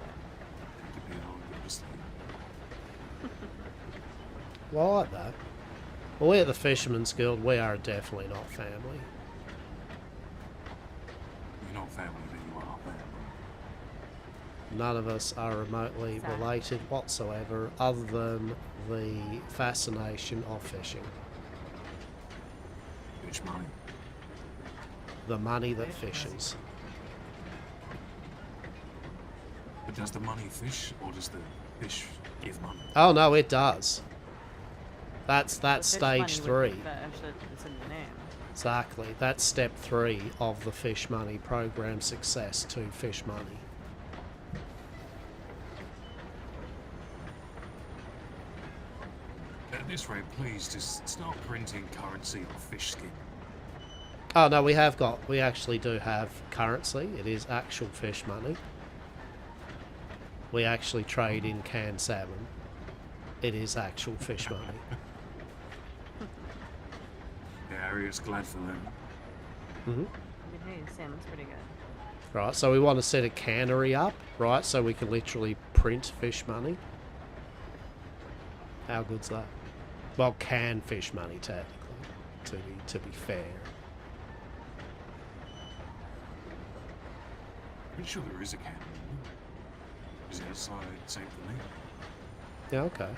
Well, I like that. Well, we at the Fisherman's Guild, we are definitely not family. You're not family, then you are family. None of us are remotely related whatsoever, other than the fascination of fishing. Which money? The money that fishes. But does the money fish, or does the fish give money? Oh no, it does. That's The fish money stage would 3. be it's in the name. Exactly. That's step 3 of the fish money program success to fish money. At this rate, please just start printing currency on fish skin. Oh no, we actually do have currency. It is actual fish money. We actually trade in canned salmon. It is actual fish money. The area's glad for them. Mhm. I mean, hey, salmon's pretty good. Right, so we want to set a cannery up, right, so we can literally print fish money. How good's that? Well, can fish money technically, to be fair. Pretty sure there is a cannon. Is it outside? Same for me. Yeah, okay.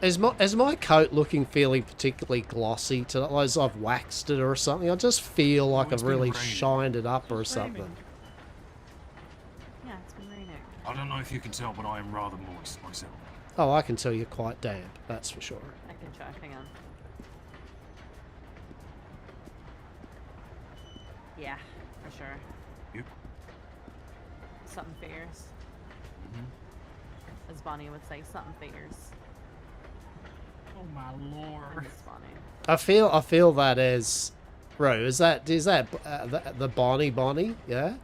Is my coat looking fairly particularly glossy today? Like as I've waxed it or something? I just feel like it's I've been really raining. shined it up or something. Yeah, it's been raining. I don't know if you can tell, but I am rather moist myself. Oh, I can tell you're quite damp, that's for sure. I can check. Hang on. Yeah, for sure. Yep. Something fierce. As Bonnie would say, something fierce. Oh my lord. Miss Bonnie. I feel that is, bro. Is that the Bonnie? Yeah. Yeah,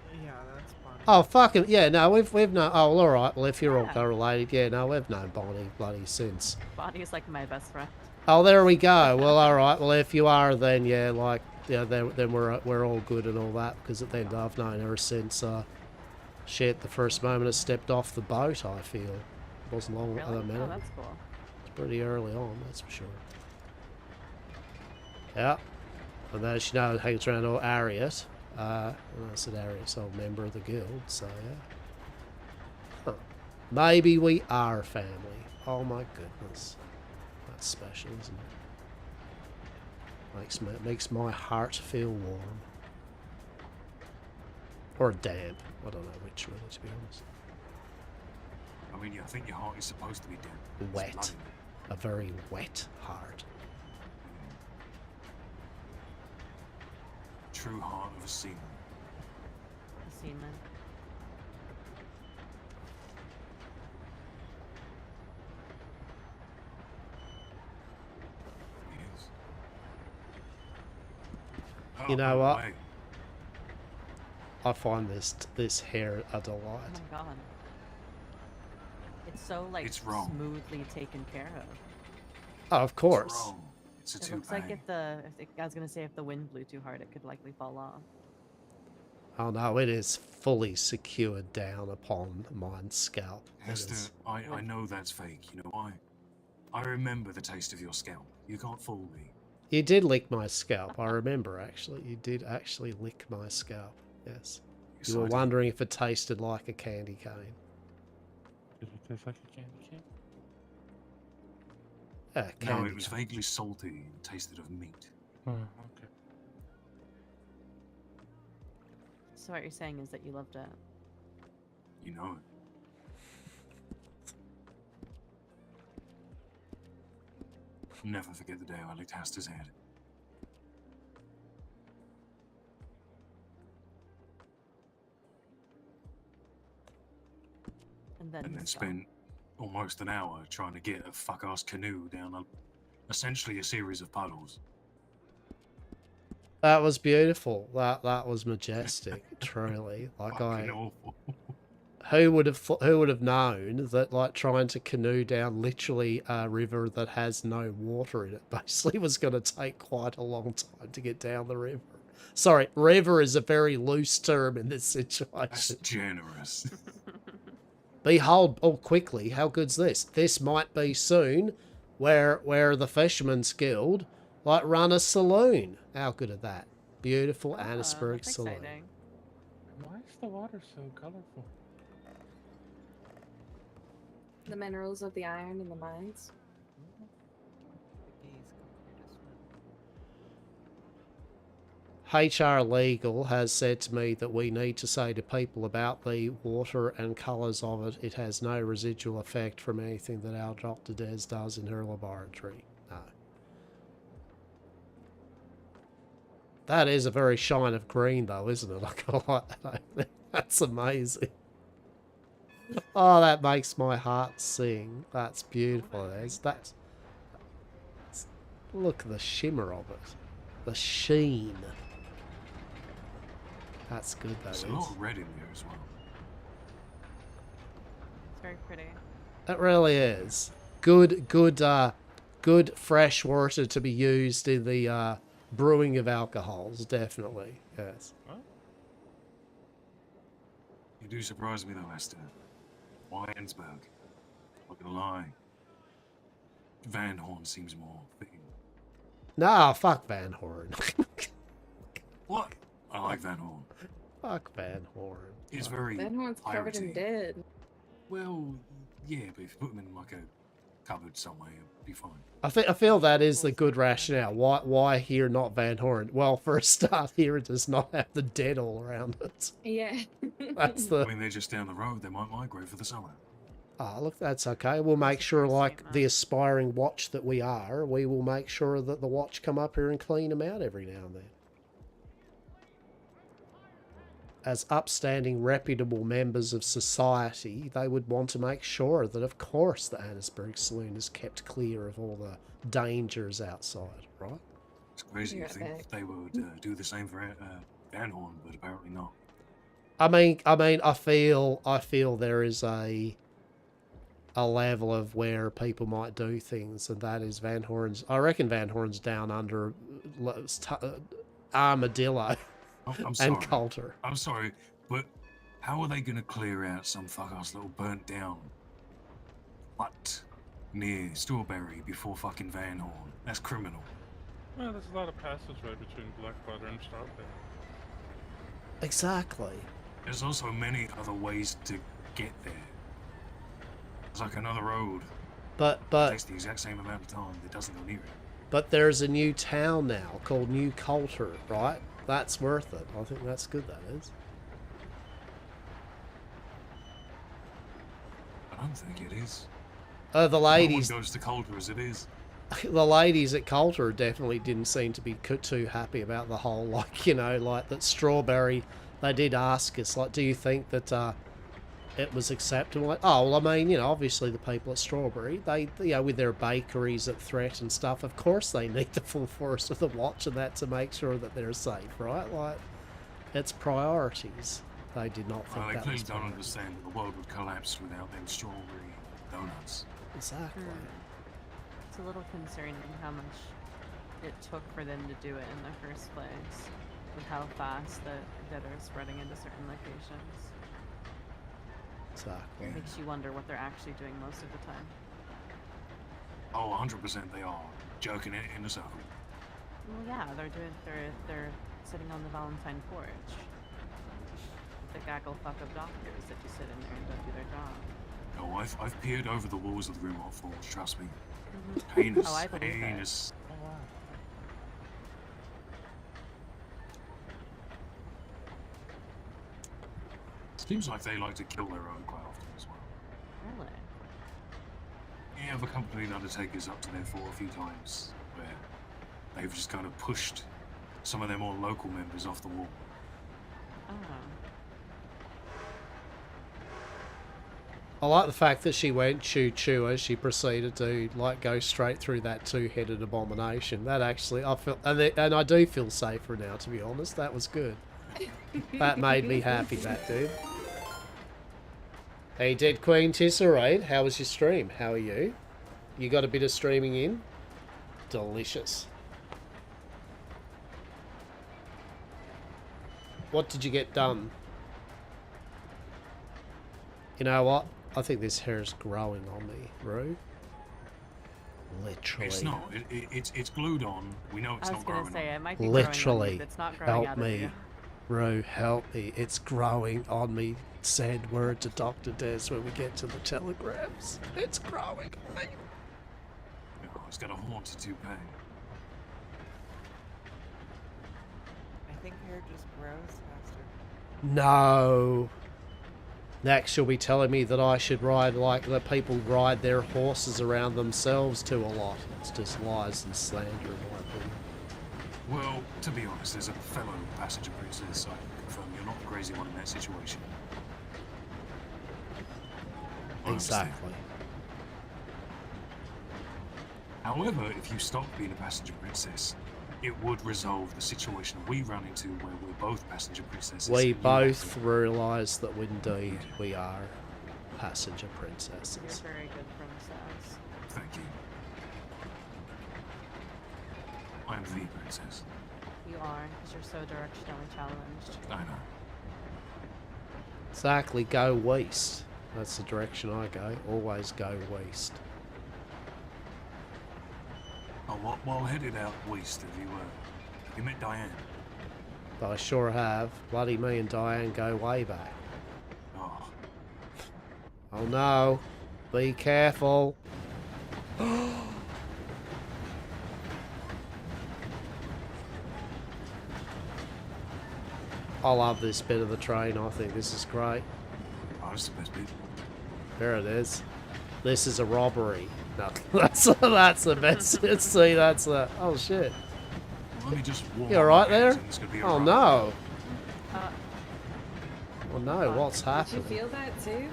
that's Bonnie. Oh fucking yeah. No, we've known. Oh, well, all right. Well, if you're all correlated, yeah. No, we've known Bonnie bloody since. Bonnie's like my best friend. Oh, there we go. Well, all right. Well, if you are, then yeah, like yeah, then we're all good and all that because then I've known her since shit. The first moment I stepped off the boat, I feel it wasn't long Really? a minute. Oh, that's cool. It's pretty early on, that's for sure. Yeah. And then she now hangs around old Ariat. And I said Ariat's old member of the guild, so yeah. Huh. Maybe we are family. Oh my goodness. That's special, isn't it? Makes my heart feel warm. Or damp. I don't know which really, to be honest. I mean, I think your heart is supposed to be damp. It's Wet. bloody. A very wet heart. True heart of a seaman. The seaman. Yes. You Oh, know by the what? way, I find this hair a delight. Oh my god. It's so like It's wrong. smoothly taken care of. Oh, of course. It's a It looks like toupee. I was gonna say if the wind blew too hard, it could likely fall off. Oh no, it is fully secured down upon mine's scalp. It Hester, is- I know that's fake. You know why? I remember the taste of your scalp. You can't fool me. You did lick my scalp. I remember actually. You did actually lick my scalp. Yes. Yes, You were I did. wondering if it tasted like a candy cane. Does it taste like a candy cane? Yeah, No, candy it was cane. vaguely salty and tasted of meat. Oh, okay. So what you're saying is that you loved it. You know it. Never forget the day I licked Hastur's head. And then, And then some. spent almost an hour trying to get a fuck-ass canoe down essentially a series of puddles. That was beautiful. That was majestic, truly. Like Fucking awful. who would have known that like trying to canoe down literally a river that has no water in it basically was going to take quite a long time to get down the river. Sorry, river is a very loose term in this situation. That's generous. Behold, oh quickly, how good's this? This might be soon where the Fisherman's Guild like run a saloon. How good is that? Beautiful Annisburg that's saloon. exciting. Why is the water so colorful? The minerals of the iron in the mines. HR Legal has said to me that we need to say to people about the water and colours of it, it has no residual effect from anything that our Dr. Des does in her laboratory. No. That is a very shine of green though, isn't it? I kind of like that. I think that's amazing. Oh, that makes my heart sing. That's beautiful. That's look at the shimmer of it. The sheen. That's good, though. There's a lot of red in there as well. It's very pretty. It really is. Good fresh water to be used in the brewing of alcohols, definitely. Yes. You do surprise me though, Hester. Why Ensberg? Not gonna lie. Van Horn seems more fitting. Nah, fuck Van Horn. What? Oh, I like Van Horn. Fuck Van Horn. He's very Van Horn's covered in piratey. dead. Well, yeah, but if you put him in like a cupboard somewhere, he'll be fine. I feel that is the good rationale. Why here, not Van Horn? Well, for a start, here it does not have the dead all around it. Yeah. That's the. I mean, they're just down the road. They might migrate for the summer. Ah, look, that's okay. We'll make sure, like the aspiring watch that we are, we will make sure that the watch come up here and clean them out every now and then. As upstanding, reputable members of society, they would want to make sure that, of course, the Annesburg Saloon is kept clear of all the dangers outside, right? It's crazy to think they would do the same for Van Horn, but apparently not. I mean, I feel there is a level of where people might do things, and that is Van Horn's. I reckon Van Horn's down under Armadillo. I'm sorry. And Coulter. I'm sorry, but how are they going to clear out some fuck-ass little burnt down hut near Strawberry before fucking Van Horn? That's criminal. Well, there's a lot of passageway between Blackwater and Strawberry. Exactly. There's also many other ways to get there. It's like another road. But It takes the exact same amount of time. It doesn't go near it. But there's a new town now called New Coulter, right? That's worth it. I think that's good, that is. I don't think it is. The ladies... No one goes to Coulter as it is. The ladies at Coulter definitely didn't seem to be too happy about the whole, like, you know, like that Strawberry. They did ask us, like, do you think that it was acceptable? Like, oh, well, I mean, you know, obviously the people at Strawberry, they, you know, with their bakeries at Threat and stuff, of course they need the full force of the watch and that to make sure that they're safe, right? Like, it's priorities. They did not think Well, they that clearly was don't priority. understand that the world would collapse without them strawberry donuts. Exactly. It's a little concerning how much it took for them to do it in the first place, with how fast that are spreading into certain locations. Exactly. It makes you wonder what they're actually doing most of the time. Oh, 100% they are jerking it in a circle. Well, yeah, they're sitting on the Valentine porch. The gaggle fuck of doctors that just sit in there and don't do their job. Oh, I've peered over the walls of the Grimwald Forge, trust me. Heinous, Oh, I believe it. heinous. Oh, wow. Seems like they like to kill their own quite often as well. Really? Yeah, I've accompanied undertakers up to there for a few times, where they've just kind of pushed some of their more local members off the wall. Oh. I like the fact that she went choo-choo as she proceeded to, like, go straight through that two-headed abomination. That actually, I feel, and I do feel safer now, to be honest. That was good. That made me happy, that did. Hey, Dead Queen Tisserade, how was your stream? How are you? You got a bit of streaming in? Delicious. What did you get done? You know what? I think this hair is growing on me, Roo. Literally. It's not. It's glued on. We know it's I not was gonna growing say on. it might be growing on you, Literally. but it's not growing Help out of me. you. Roo, help me. It's growing on me. Send word to Dr. Des when we get to the telegrams. It's growing on me. Oh, it's got a haunted toupee. I think hair just grows faster. No. Next, you'll be telling me that I should ride like the people ride their horses around themselves too a lot. It's just lies and slander, in my opinion. Well, to be honest, as a fellow passenger princess, I can confirm you're not the crazy one in that situation. Exactly. However, if you stop being a passenger princess, it would resolve the situation we run into where we're both passenger princesses. We and you both have realise that indeed we are passenger princesses. You're a very good princess. to- Thank you. I'm the princess. You are, because you're so directionally challenged. I know. Exactly, go west. That's the direction I go. Always go west. Oh, while headed out west, have you met Diane? But I sure have. Bloody me and Diane go way back. Oh, Oh no. Be careful. I love this bit of the train. I think this is great. oh, that's the best bit. There it is. This is a robbery. No, that's the best. See, that's the... Oh, shit. Well, let me just warm You up alright my hands there? and it's gonna be Oh, alright. no. Oh, no. What's Did you happened? feel that too?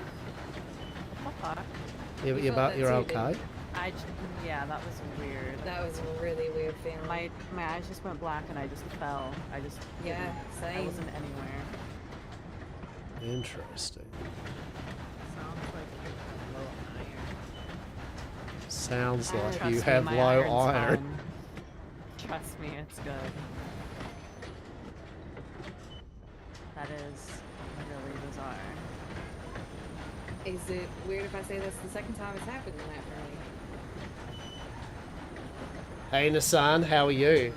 You're felt that too, okay? didn't you? Yeah, that was weird. That was a really weird feeling. My eyes just went black and I just fell. Yeah, I same. wasn't anywhere. Interesting. Sounds like Sounds you have low iron. like you Trust me, have my low iron's iron. fine. Trust me, it's good. That is really bizarre. Is it weird if I say that's the second time it's happened in that for me? Hey, Nassan, how are you?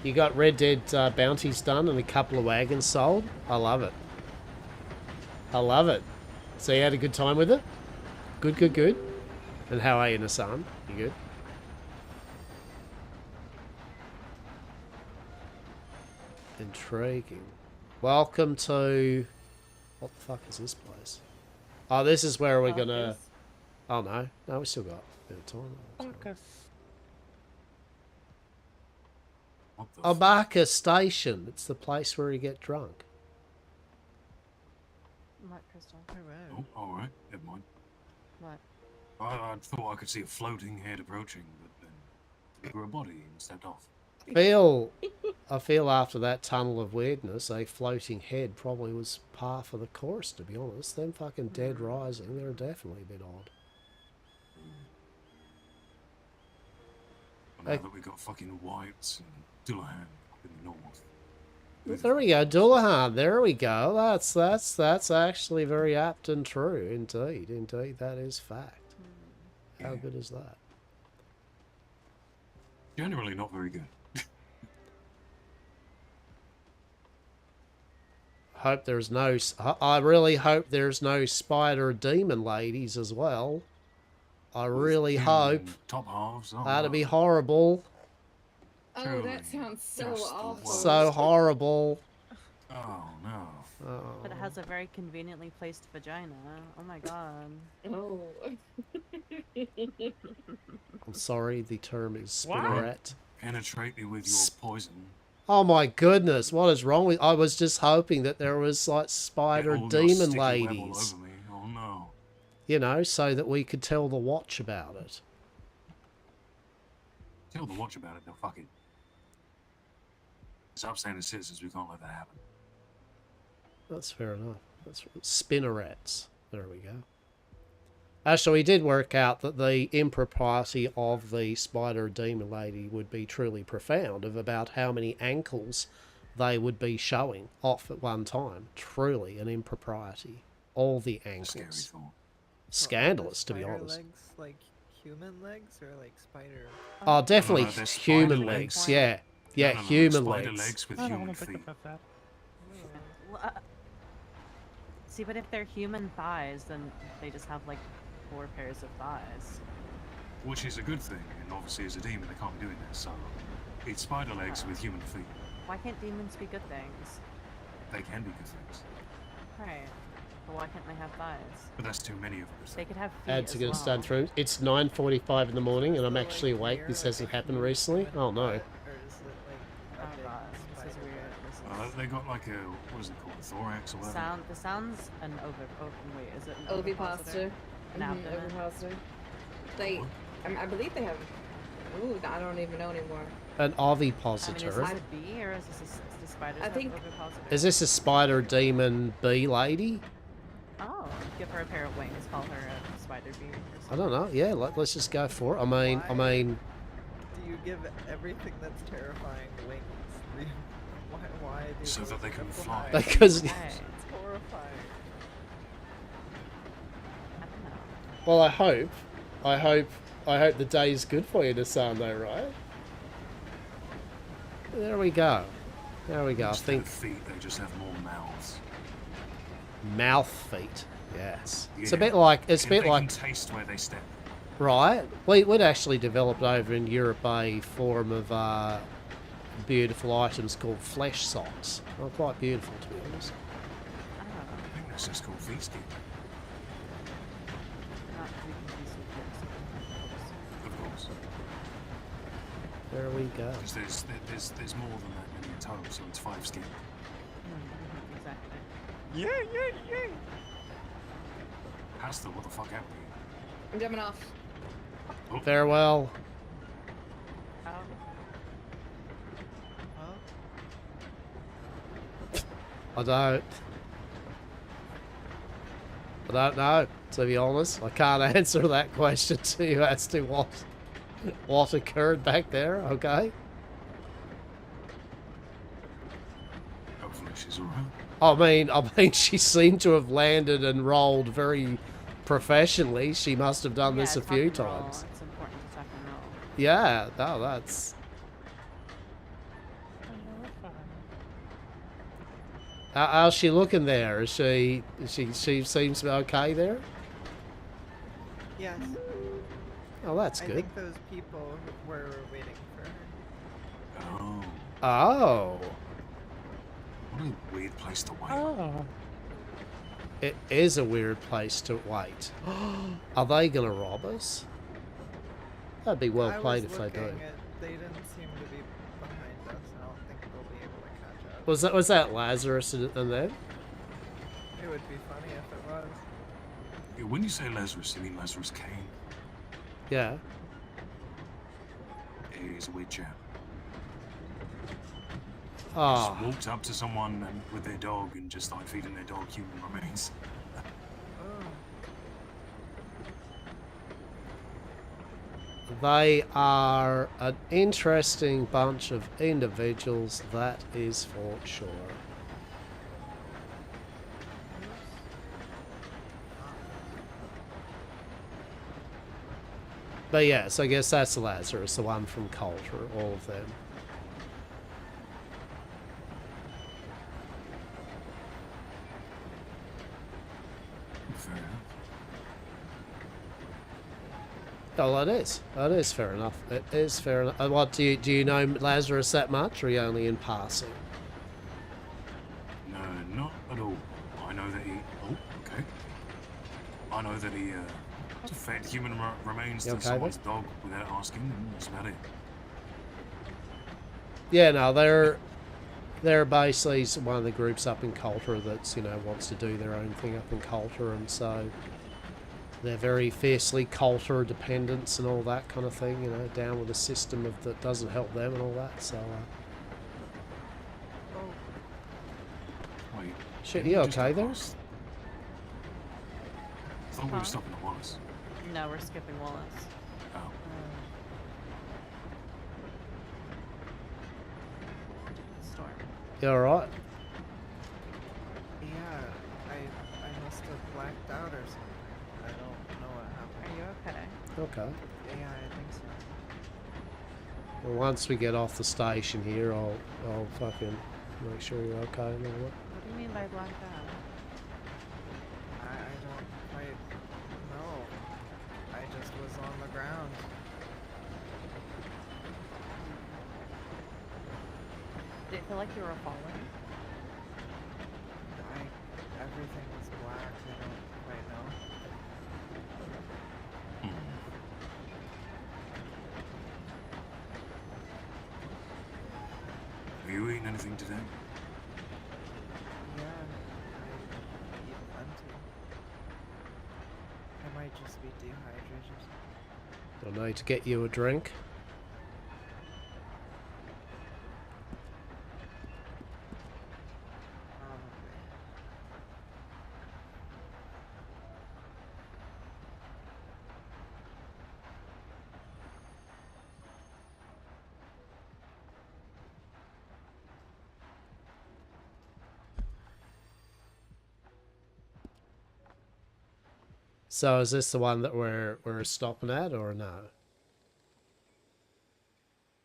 You got Red Dead bounties done and a couple of wagons sold? I love it. I love it. So you had a good time with it? Good, good, good. And how are you, Nassan? You good? Intriguing. Welcome to... What the fuck is this place? Oh, this is where we're gonna... Oh, no. No, we still got a bit of time. Obaka Station. It's the place where you get drunk. What, Crystal? Oh, alright. Never mind. What? I thought I could see a floating head approaching, but then you were a body and stepped off. I feel after that tunnel of weirdness, a floating head probably was par for the course, to be honest. Them fucking dead rising, they're definitely a bit odd. Well, now that we got fucking Whites and Dullahan up in the north. There we go, Dullahan. There we go. That's actually very apt and true, indeed. Indeed, that is fact. How good is that? Generally not very good. Hope there's no... I really hope there's no spider demon ladies as well. I really hope. Top halves. Oh, That'd be horrible. Oh, that sounds so awful. So horrible. Oh, no. Oh. But it has a very conveniently placed vagina. Oh my god. Oh. I'm sorry, the term is What? spinneret. Penetrate me with your poison. Oh my goodness, what is wrong with... I was just hoping that there was like spider Get all your demon sticky web all ladies. over me. Oh, no. You know, so that we could tell the watch about it. Tell the watch about it, they'll fuck it. As upstanding citizens, we can't let that happen. That's fair enough. That's spinnerets. There we go. Actually, we did work out that the impropriety of the spider demon lady would be truly profound, of about how many ankles they would be showing off at one time. Truly an impropriety. All the ankles. Scandalous, to be Spider honest. legs like human legs or like spider? Oh, definitely they're spider human legs. legs. Yeah. Yeah, No, human spider legs. legs with I don't human want to feet. think about that. See, but if they're human thighs, then they just have like 4 pairs of thighs. Which is a good thing, and obviously as a demon they can't be doing that, so it's spider legs with human feet. Why can't demons be good things? They can be good things. Right. But why can't they have thighs? But that's too many of them. They could have feet Ads are as going to well. start through. It's 9:45 in the morning, and I'm actually awake. This hasn't happened recently. Oh no. Or is it like Oh god, this is weird. This is... They got like a, what is it called, a thorax or whatever? The sound's an wait, is it an Ovipositor. An abdomen? Ovipositor. They, I believe they have. Ooh, I don't even know anymore. An I mean, is ovipositor. this a bee or is this the spiders? I have think- ovipositor? Is this a spider demon bee lady? Oh, give her a pair of wings. Call her a spider bee. Or I don't know. Yeah, let's just go for it. I mean, Do you give everything that's terrifying wings? Why do So that they can that's fly. why. Because- It's horrifying. well, I hope the day is good for you, Nassan, though, right? There we go. There we go. I Instead think of feet, they just have more mouths. mouth feet. Yes. It's a Yeah. bit like They can taste where they step. right. We'd actually developed over in Europe a form of beautiful items called flesh socks. Well, quite beautiful to be honest. I think that's just called feet skin. Of course. There we go. Because there's more than that many toes, so it's 5 skin. Exactly. Yeah. Hastur, what the fuck happened? I'm jumping off. Farewell. I don't know, to be honest. I can't answer that question to you as to what occurred back there, okay? Hopefully she's alright. I mean, she seemed to have landed and rolled very professionally. She must have done this a tuck few and roll. times. It's important to tuck and roll. Yeah, no, that's... How's she looking there? She seems to be okay there? Yes. Oh, that's I good. think those people were waiting for her. Oh. Oh. What a weird place to wait. Oh. It is a weird place to wait. Are they gonna rob us? That'd be well played if they do. They didn't seem to be behind us. I don't think they'll be able to catch up. Was that Lazarus and them? It would be funny if it was. Yeah, when you say Lazarus, you mean Lazarus Kane? Yeah. He's a weird chap. Ah. Just walked up to someone with their dog and just started feeding their dog human remains. They are an interesting bunch of individuals, that is for sure. But yes, I guess that's Lazarus, the one from Coulter, all of them. Fair enough. Oh, that is fair enough. It is fair enough. What, do you know Lazarus that much, or are you only in passing? No, not at all. I know that he... Oh, okay. I know that he fed human remains You to okay, someone's mate? dog without asking, and that's about it. Yeah, no, they're basically one of the groups up in Coulter that's, you know, wants to do their own thing up in Coulter, and so they're very fiercely Coulter dependents and all that kind of thing, you know, down with a system that doesn't help them and all that, so... Wait. Shit, didn't you we just okay get there? lost? I thought we were stopping at Wallace. No, we're skipping Wallace. Oh. Storm. You alright? Yeah, I must have blacked out or something. I don't know what happened. Are you okay? Okay. Yeah, I think so. Well, once we get off the station here, I'll fucking make sure you're okay and all that. What do you mean by blacked out? I don't quite know. I just was on the ground. Did it feel like you were falling? Everything was black. I don't quite know. Have you eaten anything today? Yeah, I eat plenty. I might just be dehydrated. I need to get you a drink. So is this the one that we're stopping at, or no?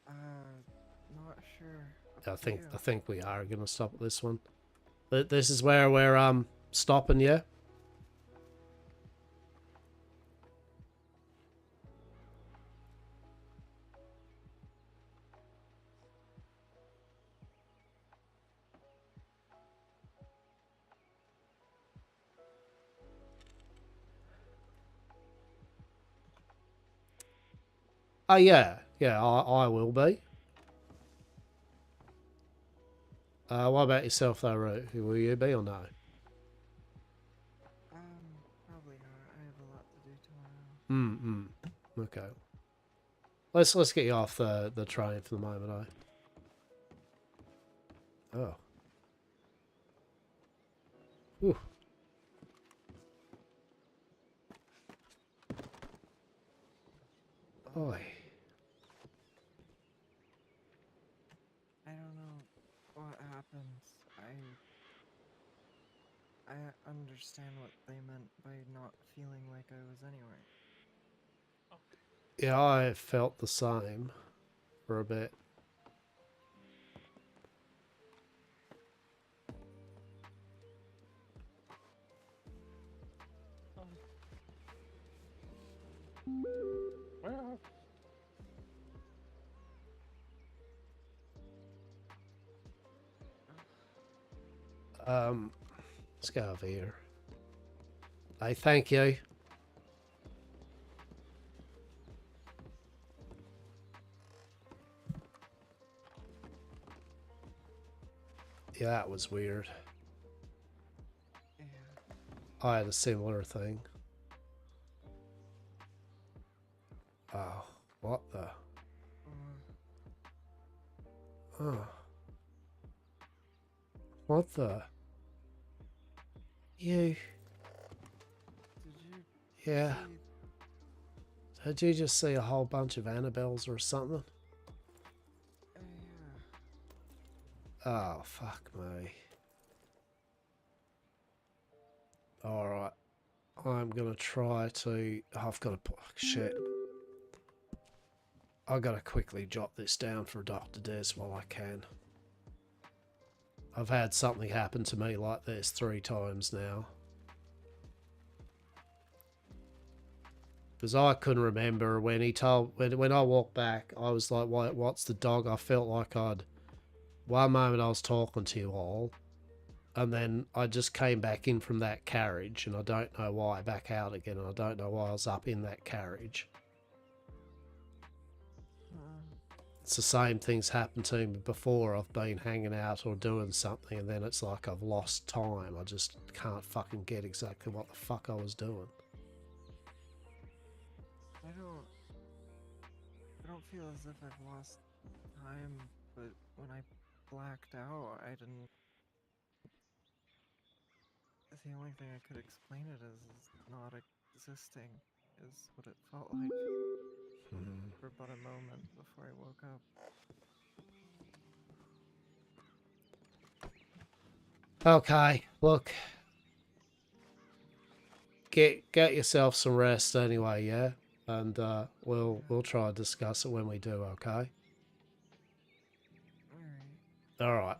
Not sure up to I you. think we are gonna stop at this one. This is where we're stopping, yeah? Oh yeah, I will be. What about yourself though, Root? Will you be or no? Probably not. I have a lot to do tomorrow. Okay. Let's get you off the train for the moment, eh? Oh. Whew. Oi. I don't know what happens. I understand what they meant by not feeling like I was anywhere. Yeah, I felt the same for a bit. Where? Let's go over here. Hey, thank you. Yeah, that was weird. Yeah. I had a similar thing. Oh, what the? Oh. What the? You. Did you? Yeah. See... Did you just see a whole bunch of Annabelles or something? Yeah. Oh, fuck me. Alright. I'm gonna try to... I've got to... Shit. I've got to quickly jot this down for Dr. Des while I can. I've had something happen to me like this 3 times now. Because I couldn't remember when he told... When I walked back, I was like, what's the dog? I felt like I'd... One moment I was talking to you all, and then I just came back in from that carriage, and I don't know why back out again, and I don't know why I was up in that carriage. It's the same things happened to me before. I've been hanging out or doing something, and then it's like I've lost time. I just can't fucking get exactly what the fuck I was doing. I don't feel as if I've lost time, but when I blacked out, I didn't... The only thing I could explain it as is not existing, is what it felt like for but a moment before I woke up. Okay, look. Get yourself some rest anyway, yeah? And we'll try to discuss it when we do, okay? Alright.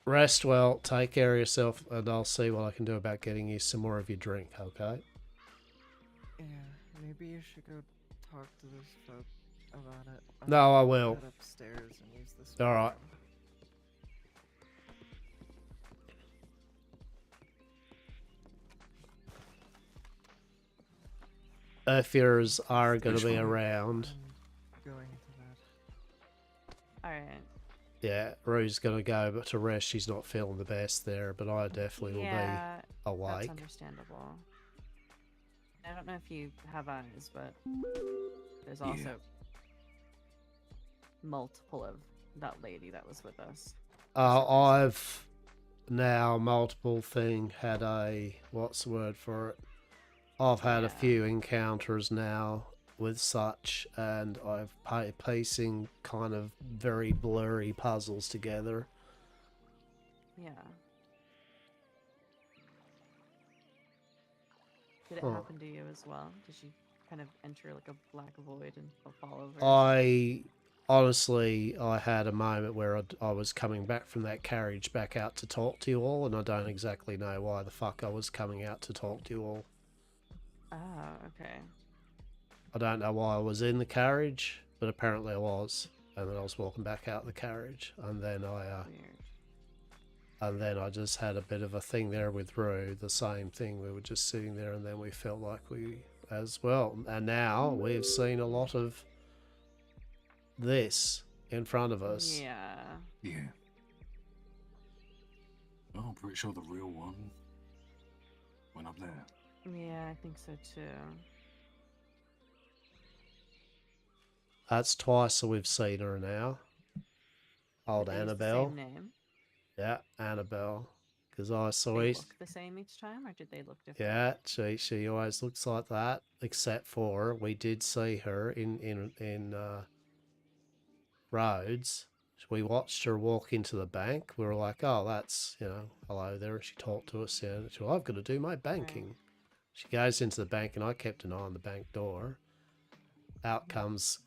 Rest well, take care of yourself, and I'll see what I can do about getting you some more of your drink, okay? Yeah, maybe you should go talk to those folk about it. No, I will. Head upstairs and use this. Alright. If yours are going to be around. Going to that. Alright. Yeah, Rue's going to go but to rest. She's not feeling the best there, but I definitely will be awake. That's understandable. I don't know if you have eyes, but there's also multiple of that lady that was with us. I've now had a... What's the word for it? I've had a few encounters now with such, and I've piecing kind of very blurry puzzles together. Yeah. Did it happen to you as well? Did you kind of enter like a black void and fall over? honestly, I had a moment where I was coming back from that carriage back out to talk to you all, and I don't exactly know why the fuck I was coming out to talk to you all. Oh, okay. I don't know why I was in the carriage, but apparently I was. And then I was walking back out the carriage, and then I just had a bit of a thing there with Rue, the same thing. We were just sitting there, and then we felt like we as well. And now we've seen a lot of this in front of us. Yeah. Yeah. Well, I'm pretty sure the real one went up there. Yeah, I think so too. That's twice that we've seen her now. Old Did they use the Annabelle. same name? Yeah, Annabelle. Because I saw They it. look the same each time, or did they look different? Yeah, she always looks like that, except for we did see her in Rhodes. We watched her walk into the bank. We were like, oh, that's, hello there. And she talked to us. Yeah, and she went, I've got to do my banking. Right. She goes into the bank, and I kept an eye on the bank door. Out comes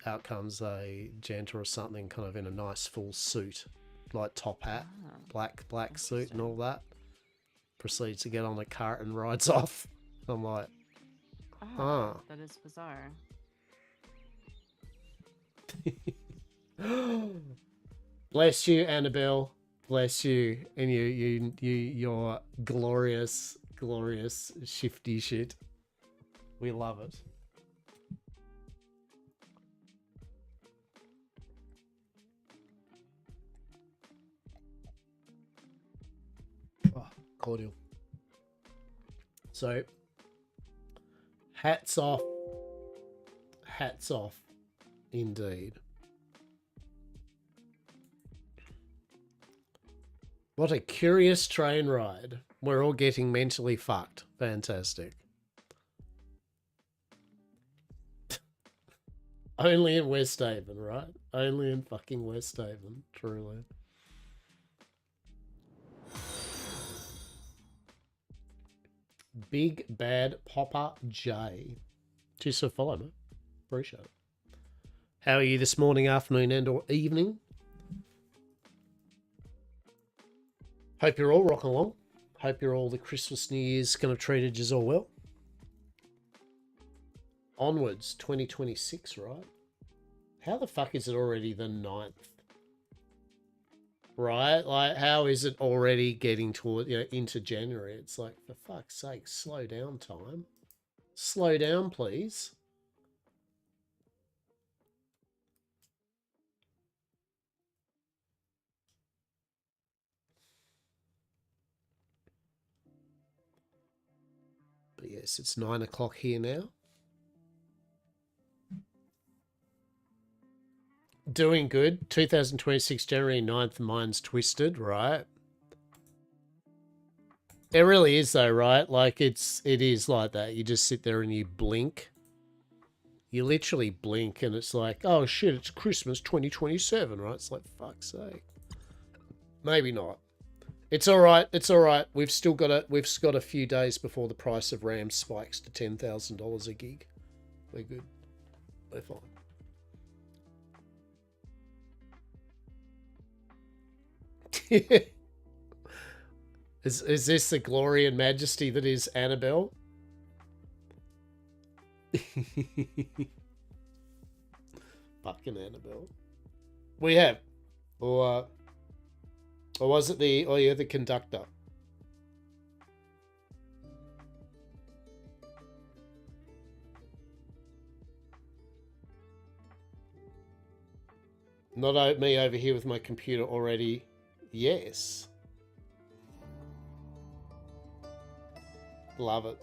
a gent or something, kind of in a nice full suit, like top hat, black suit and all that. Proceeds to get on a cart and rides off. I'm like, that is bizarre. Bless you, Annabelle. Bless you, and your glorious shifty shit. We love it. Oh, cordial. So, hats off. Hats off, indeed. What a curious train ride. We're all getting mentally fucked. Fantastic. Only in Westhaven, right? Only in fucking Westhaven, truly. Big Bad Popper J. Cheers for follow, mate. Appreciate it. How are you this morning, afternoon, and or evening? Hope you're all rocking along. Hope you're all the Christmas, New Year's kind of treated you all well. Onwards, 2026, right? How the fuck is it already the 9th? Right? Like, how is it already getting toward, into January? It's like, for fuck's sake, slow down, time. Slow down, please. But yes, it's 9 o'clock here now. Doing good. 2026 January 9th, mine's twisted, right? It really is though, right? Like it is like that. You just sit there and you blink. You literally blink and it's like, oh shit, it's Christmas 2027, right? It's like, fuck's sake. Maybe not. It's all right. It's all right. We've got a few days before the price of RAM spikes to $10,000 a gig. We're good. We're fine. Is this the glory and majesty that is Annabelle? Fucking Annabelle. We have. Or was it the... Oh, yeah, the conductor. Not me over here with my computer already. Yes. Love it.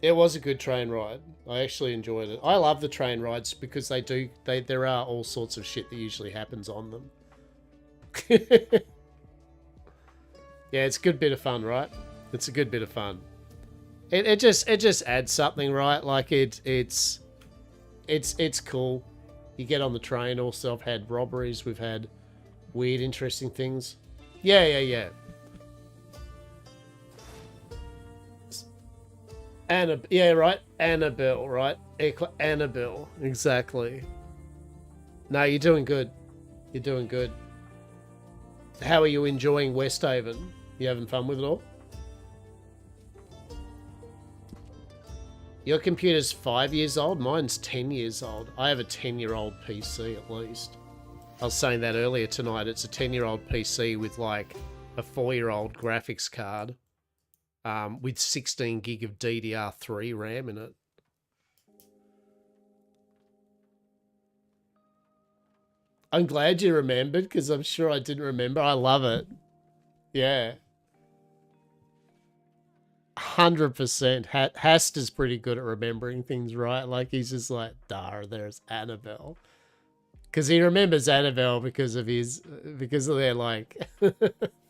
It was a good train ride. I actually enjoyed it. I love the train rides because there are all sorts of shit that usually happens on them. Yeah, it's a good bit of fun, right? It's a good bit of fun. It just adds something, right? Like it's cool. You get on the train. Also, I've had robberies. We've had weird, interesting things. Yeah. Yeah, right. Annabelle, right? Annabelle, exactly. No, you're doing good. You're doing good. How are you enjoying Westhaven? You having fun with it all? Your computer's 5 years old? Mine's 10 years old. I have a 10-year-old PC at least. I was saying that earlier tonight. It's a 10-year-old PC with like a 4-year-old graphics card with 16 gig of DDR3 RAM in it. I'm glad you remembered because I'm sure I didn't remember. I love it. Yeah. 100%. Hastur's pretty good at remembering things, right? Like he's just like, "Dar, there's Annabelle," because he remembers Annabelle because of their like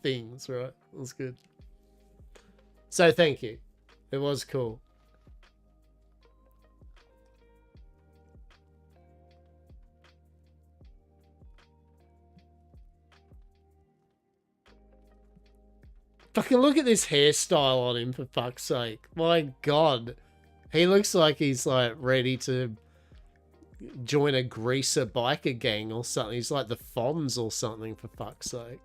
things, right? It was good. So thank you. It was cool. Fucking look at this hairstyle on him, for fuck's sake. My God. He looks like he's like ready to join a greaser biker gang or something. He's like the Fonz or something, for fuck's sake.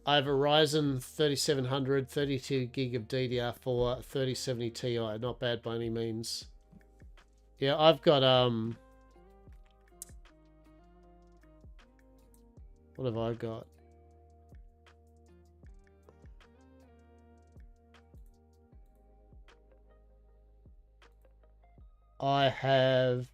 I have a Ryzen 3700, 32 gig of DDR4, 3070 Ti. Not bad by any means. Yeah, I've got, what have I got? I have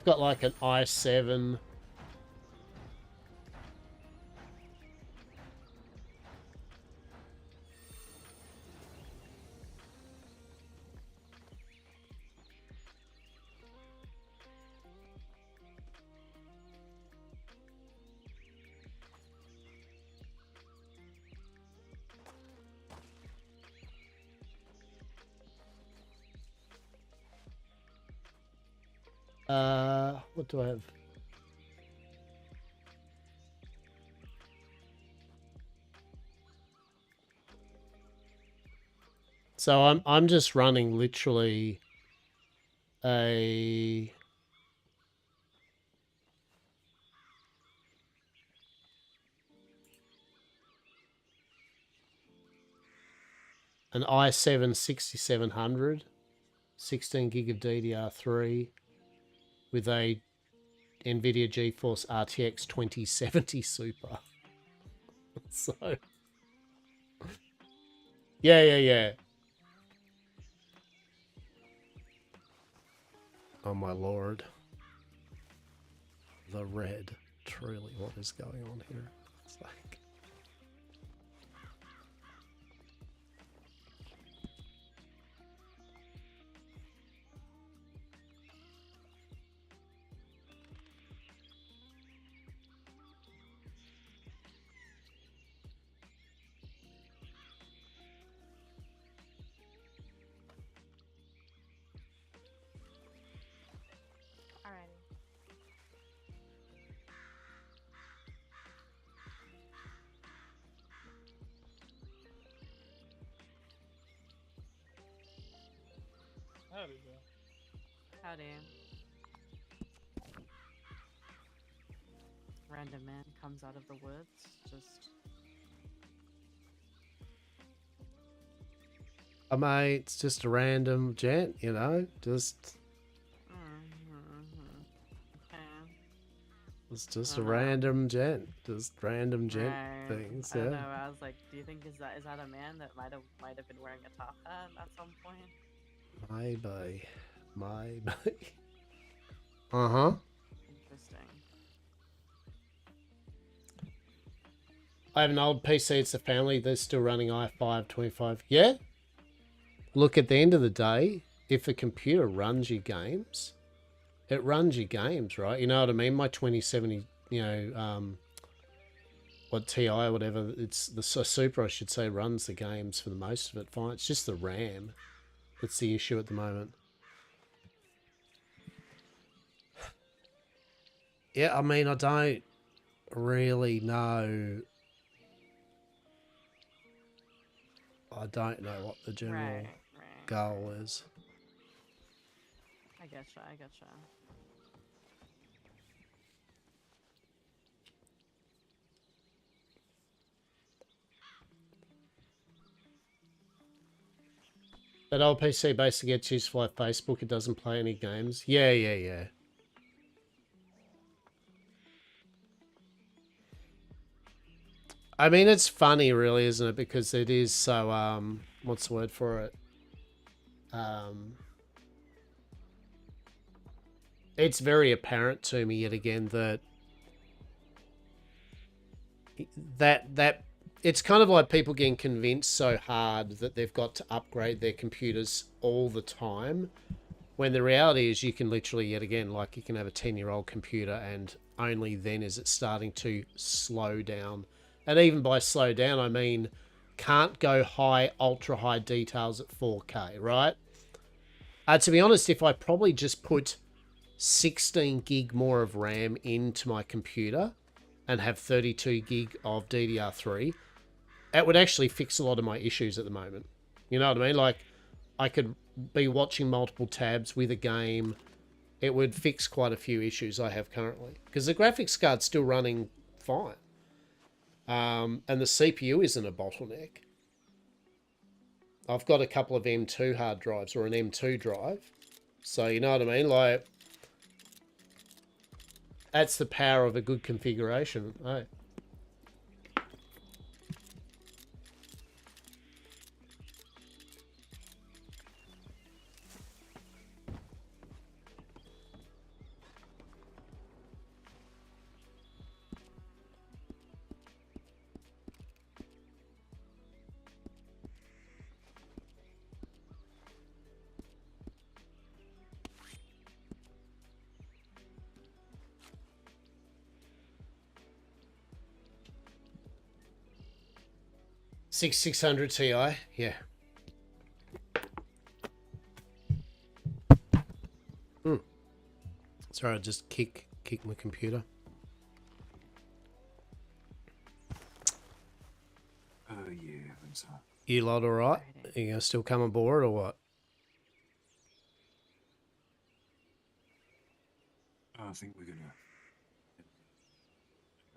like an i7. What do I have? So I'm just running literally an i7 6700, 16 gig of DDR3 with a NVIDIA GeForce RTX 2070 Super. So, yeah. Oh my lord. The red. Truly, what is going on here? It's like... Howdy there. Howdy. Random man comes out of the woods, just... mate, it's just a random gent, you know, just... It's just a random gent, things, I yeah. don't know, I was like, do you think is that a man that might have been wearing a top hat at some point? Maybe. Uh-huh. Interesting. I have an old PC, it's the family, they're still running i5 25. Yeah? Look, at the end of the day, if a computer runs your games, it runs your games, right? You know what I mean? My 2070, you know, what TI or whatever, it's the Super, I should say, runs the games for the most of it. Fine, it's just the RAM. That's the issue at the moment. Yeah, I mean, I don't really know. I don't know what the general goal is. I getcha, I getcha. That old PC basically gets useful at Facebook. It doesn't play any games. Yeah. I mean, it's funny, really, isn't it? Because it is so, what's the word for it? It's very apparent to me yet again that it's kind of like people getting convinced so hard that they've got to upgrade their computers all the time, when the reality is you can literally, yet again, like you can have a 10-year-old computer and only then is it starting to slow down. And even by slow down, I mean can't go high, ultra high details at 4K, right? To be honest, if I probably just put 16 gig more of RAM into my computer and have 32 gig of DDR3, it would actually fix a lot of my issues at the moment. You know what I mean? Like, I could be watching multiple tabs with a game. It would fix quite a few issues I have currently. Because the graphics card's still running fine. And the CPU isn't a bottleneck. I've got a couple of M2 hard drives, or an M2 drive. So, you know what I mean? Like, that's the power of a good configuration. Oh. Six hundred Ti, yeah. Sorry, I just kick my computer. Yeah, I think so. You lot all right? Are you gonna still come aboard or what? I think we're gonna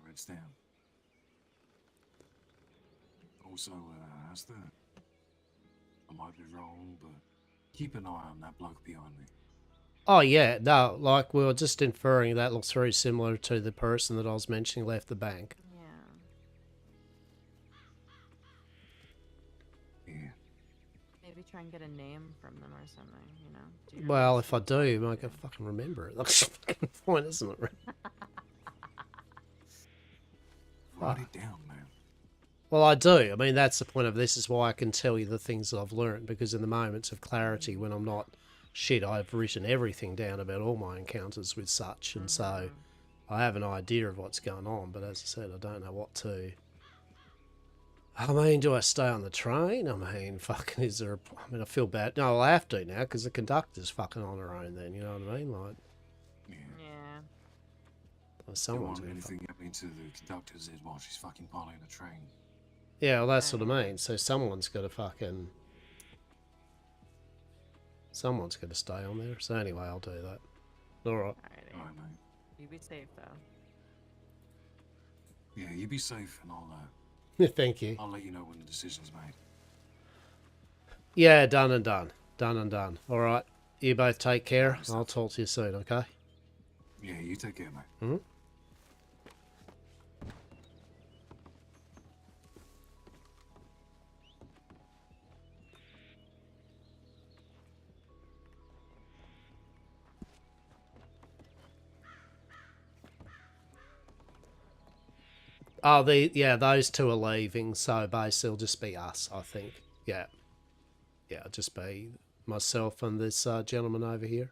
heads down. Also, Hastur, I might be wrong, but keep an eye on that bloke behind me. Oh yeah, no, like we were just inferring that looks very similar to the person that I was mentioning left the bank. Yeah. Maybe try and get a name from them or something, you know? Do your Well, best. if I do, I can fucking remember it. That's the fucking point, isn't it? Write it down, man. Well, I do. I mean, that's the point of this, is why I can tell you the things that I've learned, because in the moments of clarity when I'm not shit, I've written everything down about all my encounters with such, and so I have an idea of what's going on, but as I said, I don't know what to... I mean, do I stay on the train? I mean, fucking, is there I mean, I feel bad. No, I have to now, because the conductor's fucking on her own then, you know what I mean? Like... Yeah. Well, Don't someone's want gonna anything happening to the conductor's head while she's fucking piloting the train. Yeah, well, that's what I mean. So someone's got to fucking... Someone's got to stay on there. So anyway, I'll do that. Alright. Alrighty. Alright, mate. You be safe, though. Yeah, you be safe, and I'll Thank you. I'll let you know when the decision's made. Yeah, done and done. Done and done. Alright. You both take care. I'll talk to you soon, okay? Yeah, you take care, mate. Hmm? Oh, those two are leaving, so basically it'll just be us, I think. Yeah. Yeah, it'll just be myself and this gentleman over here.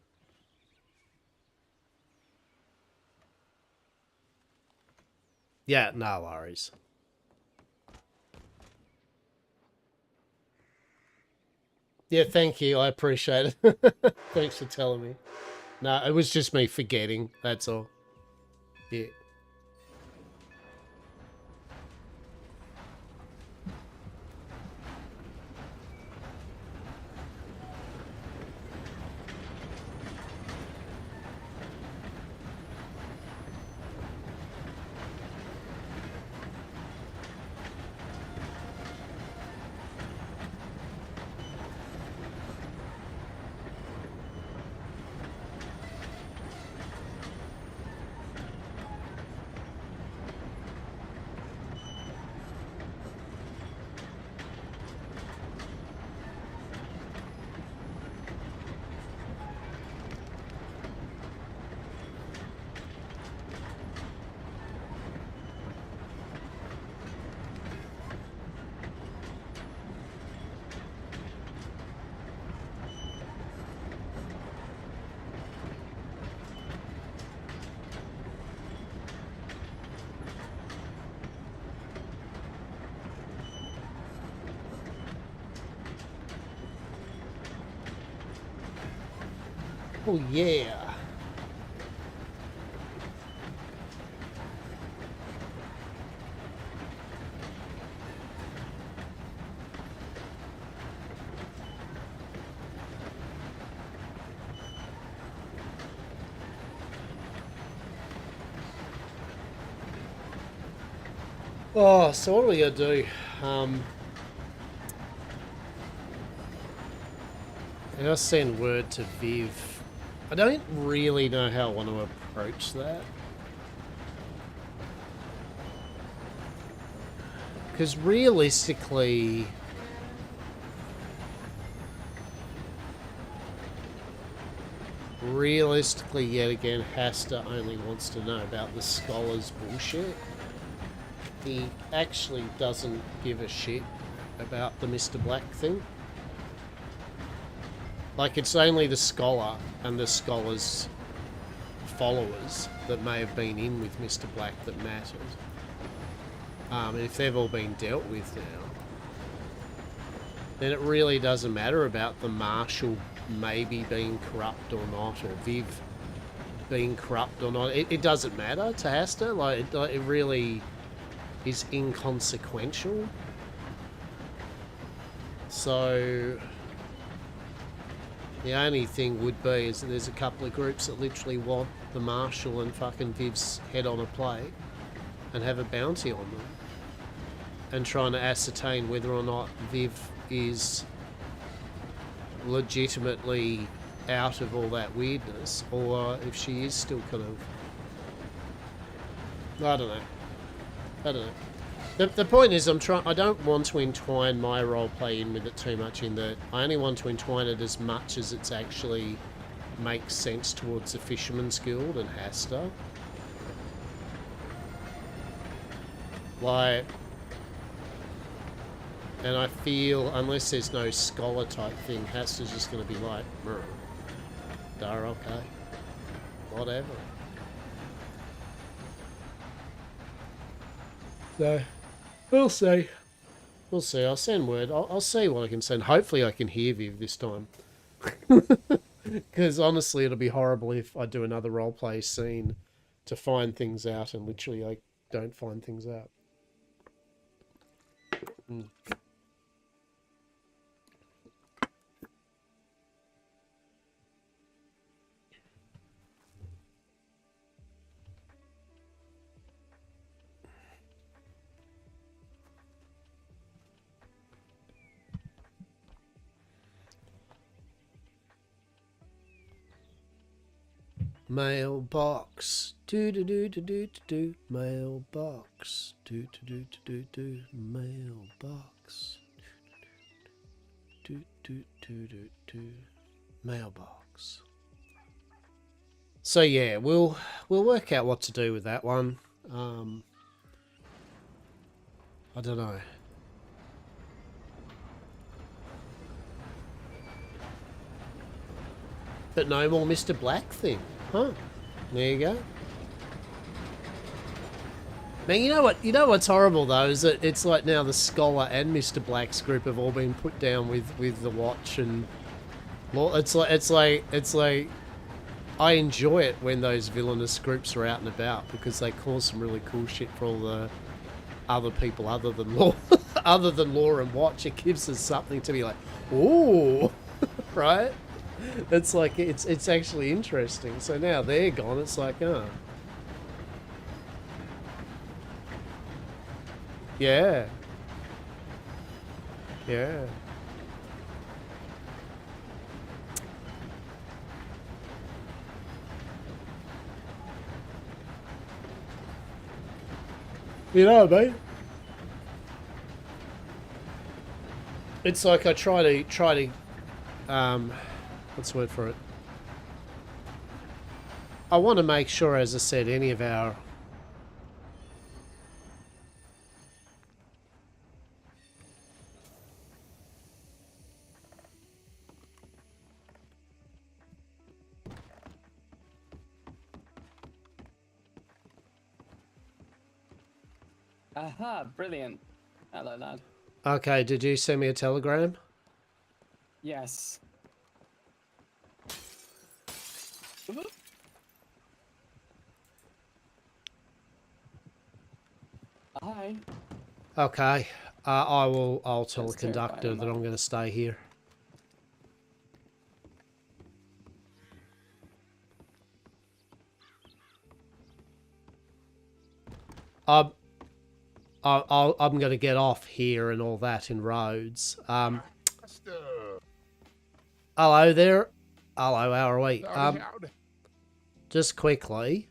Yeah, no worries. Yeah, thank you. I appreciate it. Thanks for telling me. No, it was just me forgetting. That's all. Yeah. Oh, yeah. Oh, so what are we gonna do? I'm gonna send word to Viv. I don't really know how I want to approach that. Because realistically... yet again, Hastur only wants to know about the scholars bullshit. He actually doesn't give a shit about the Mr. Black thing. Like, it's only the scholar and the scholar's followers that may have been in with Mr. Black that matters. And if they've all been dealt with now, then it really doesn't matter about the Marshal maybe being corrupt or not, or Viv being corrupt or not. It doesn't matter to Hastur. Like, it really is inconsequential. So the only thing would be is that there's a couple of groups that literally want the Marshal and fucking Viv's head on a plate and have a bounty on them, and trying to ascertain whether or not Viv is legitimately out of all that weirdness, or if she is still kind of... I don't know. The point is, I don't want to entwine my roleplay in with it too much, in that I only want to entwine it as much as it's actually makes sense towards the Fisherman's Guild and Hastur. Like... And I feel, unless there's no scholar type thing, Hastur's just going to be like, "Dar, okay. Whatever." So, we'll see. We'll see. I'll send word. I'll see what I can send. Hopefully I can hear Viv this time. Because honestly, it'll be horrible if I do another roleplay scene to find things out and literally I don't find things out. Mailbox, do do do do do do. Mailbox, do do do do do. Mailbox, do do do do do. Mailbox. So yeah, we'll work out what to do with that one. I don't know. But no more Mr. Black thing. Huh. There you go. Man, you know what? You know what's horrible though is that it's like now the Scholar and Mr. Black's group have all been put down with the Watch and it's like I enjoy it when those villainous groups are out and about because they cause some really cool shit for all the other people other than Law, other than Law and Watch. It gives us something to be like, ooh, right? It's like it's actually interesting. So now they're gone. It's like, oh. Yeah. Yeah. You know what I mean? It's like I try to what's the word for it? I want to make sure, as I said, any of our Aha, brilliant. Hello, lad. Okay, did you send me a telegram? Yes. Hi. Okay. I'll tell the Let's do it, conductor that I'm going to stay here. I'm going to get off here and all that in Rhodes. Hello there. Hello, how are we? Just quickly.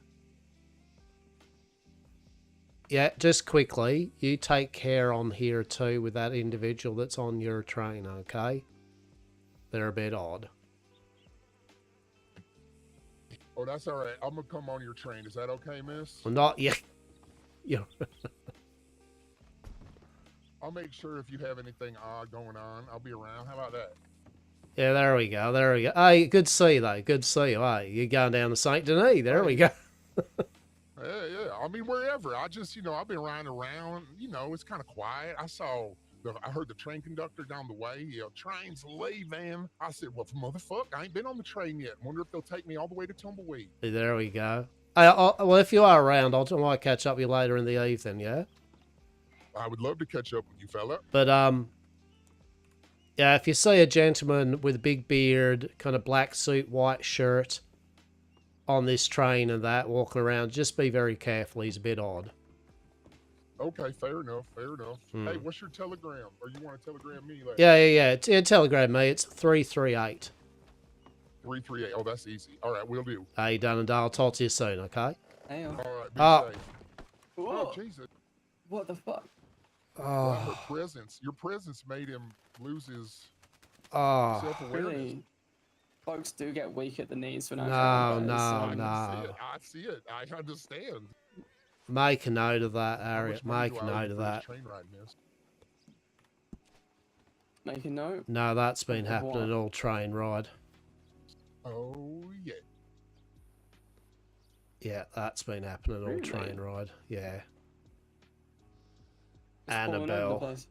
Yeah, just quickly. You take care on here too with that individual that's on your train, okay? They're a bit odd. Oh, that's all right. I'm gonna come on your train. Is that okay, miss? Well, not yet. Yeah. I'll make sure if you have anything odd going on, I'll be around. How about that? Yeah, there we go. There we go. Hey, good to see you, though. Good to see you. Hey, you're going down to St. Denis. There we go. Yeah. I mean, wherever. I just, I've been riding around. It's kind of quiet. I heard the train conductor down the way. Train's leaving. I said, well, motherfucker, I ain't been on the train yet. Wonder if they'll take me all the way to Tumbleweed. There we go. Hey, well, if you are around, I might catch up with you later in the evening, yeah? I would love to catch up with you, fella. But, yeah, if you see a gentleman with a big beard, kind of black suit, white shirt on this train and that, walking around, just be very careful. He's a bit odd. Okay, fair enough. Hmm. Hey, what's your telegram? Or you want to telegram me later? Yeah. Telegram me. It's 338. 338. Oh, that's easy. All right, we'll do. Hey, done and done. I'll talk to you soon, okay? Hey, all right, be safe. Whoa. Oh, Jesus. What the fuck? Well, your presence made him lose his Oh. self-awareness. Really? Folks do get weak at the knees when No. I see it. I understand. Make a note of that, Harriet. Make a note of that. Train ride, miss? Make a note? No, that's been Of happening what? all train ride. Oh, yeah. Yeah, that's been happening all Really? train ride. Yeah. It's falling over the Annabelle. place.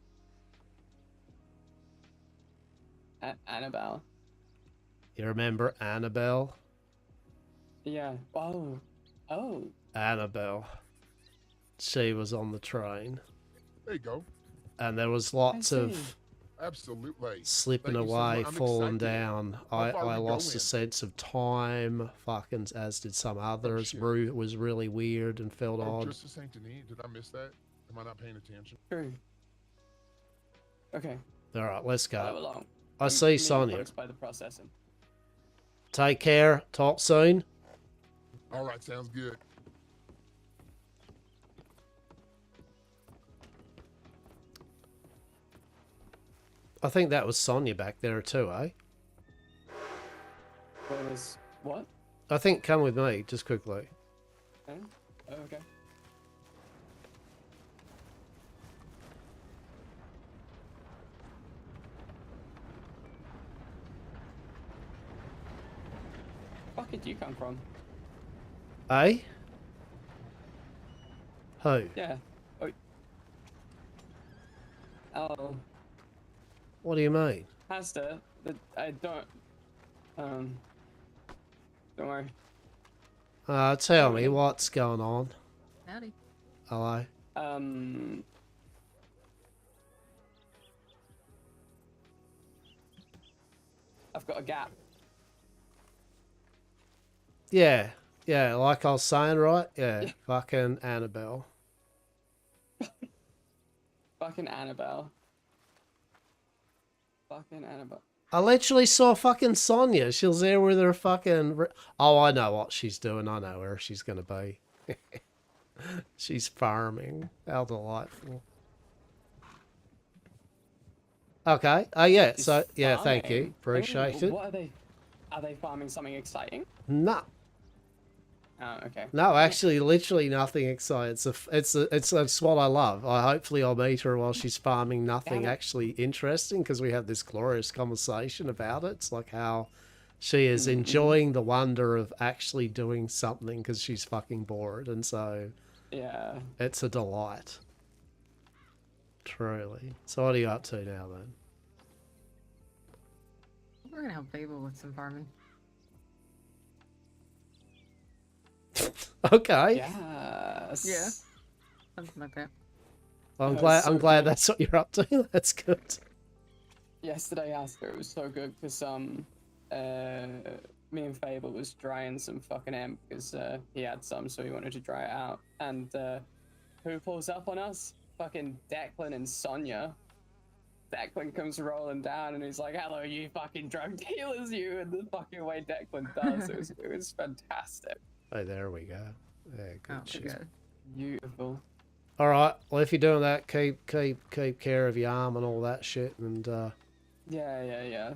Annabelle. You remember Annabelle? Yeah. Oh. Annabelle. She was on the train. There you go. And there was lots of Absolutely. slipping Thank you so away, much. I'm falling excited. down. How I far we lost a going? sense of time, fucking, as did some others. It was really weird and felt Oh, odd. just to St. Denis. Did I miss that? Am I not paying attention? True. Okay. All right, let's Follow go. along. I Me- see me and Sonia. folks by the processing. Take care. Talk soon. All right, sounds good. I think that was Sonia back there too, eh? What was what? I think come with me, just quickly. Okay. Oh, okay. Fuck did you come from? Eh? Who? Yeah. Oh, What do you mean? Hastur. I don't. Don't worry. Tell me what's going on. Howdy. Hello. I've got a gap. Yeah, yeah, like I was saying, right? Yeah, fucking Annabelle. Fucking Annabelle. Fucking Annabelle. I literally saw fucking Sonia. She was there with her fucking... Oh, I know what she's doing. I know where she's going to be. She's farming. How delightful. Okay. Yeah. She's So, yeah, thank you. farming. Appreciate it. What are they? Are they farming something exciting? No. Oh, okay. No, actually, literally nothing exciting. It's what I love. Hopefully I'll meet her while she's farming nothing Damn it. actually interesting, because we had this glorious conversation about it. It's like how she is enjoying the wonder of actually doing something because she's fucking bored. And so Yeah. it's a delight. Truly. So what are you up to now then? We're gonna help Fable with some farming. Okay. Yes. Yeah. Something like that. Well, I'm That glad. was so I'm glad good. that's what you're up to. That's good. Yesterday, Hastur, it was so good because me and Fable was drying some fucking hemp because he had some, so he wanted to dry it out. And who pulls up on us? Fucking Declan and Sonia. Declan comes rolling down and he's like, "Hello, you fucking drug dealers, you!" And the fucking way Declan does, it was fantastic. Oh, there we go. Yeah, good shit. Good. Beautiful. All right. Well, if you're doing that, keep care of your arm and all that shit. And Yeah.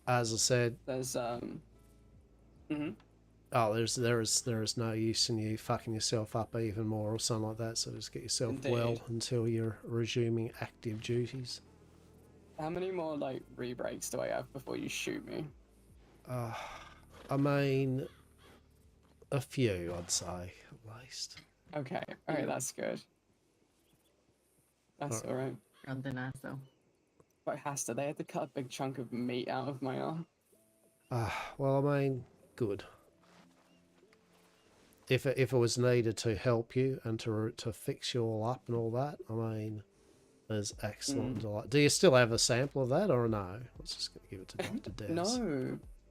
as I said, There's oh, there is no use in you fucking yourself up even more or something like that. So just get yourself well Indeed. until you're resuming active duties. How many more like re-breaks do I have before you shoot me? I mean, a few, I'd say at least. Okay, alright, that's good. That's alright. Something nice though. But Hastur, they had to cut a big chunk of meat out of my arm. Well, I mean, good. If it was needed to help you and to fix you all up and all that, I mean, there's excellent delight. Do you still have a sample of that or no? Let's just give it to Dr. Des.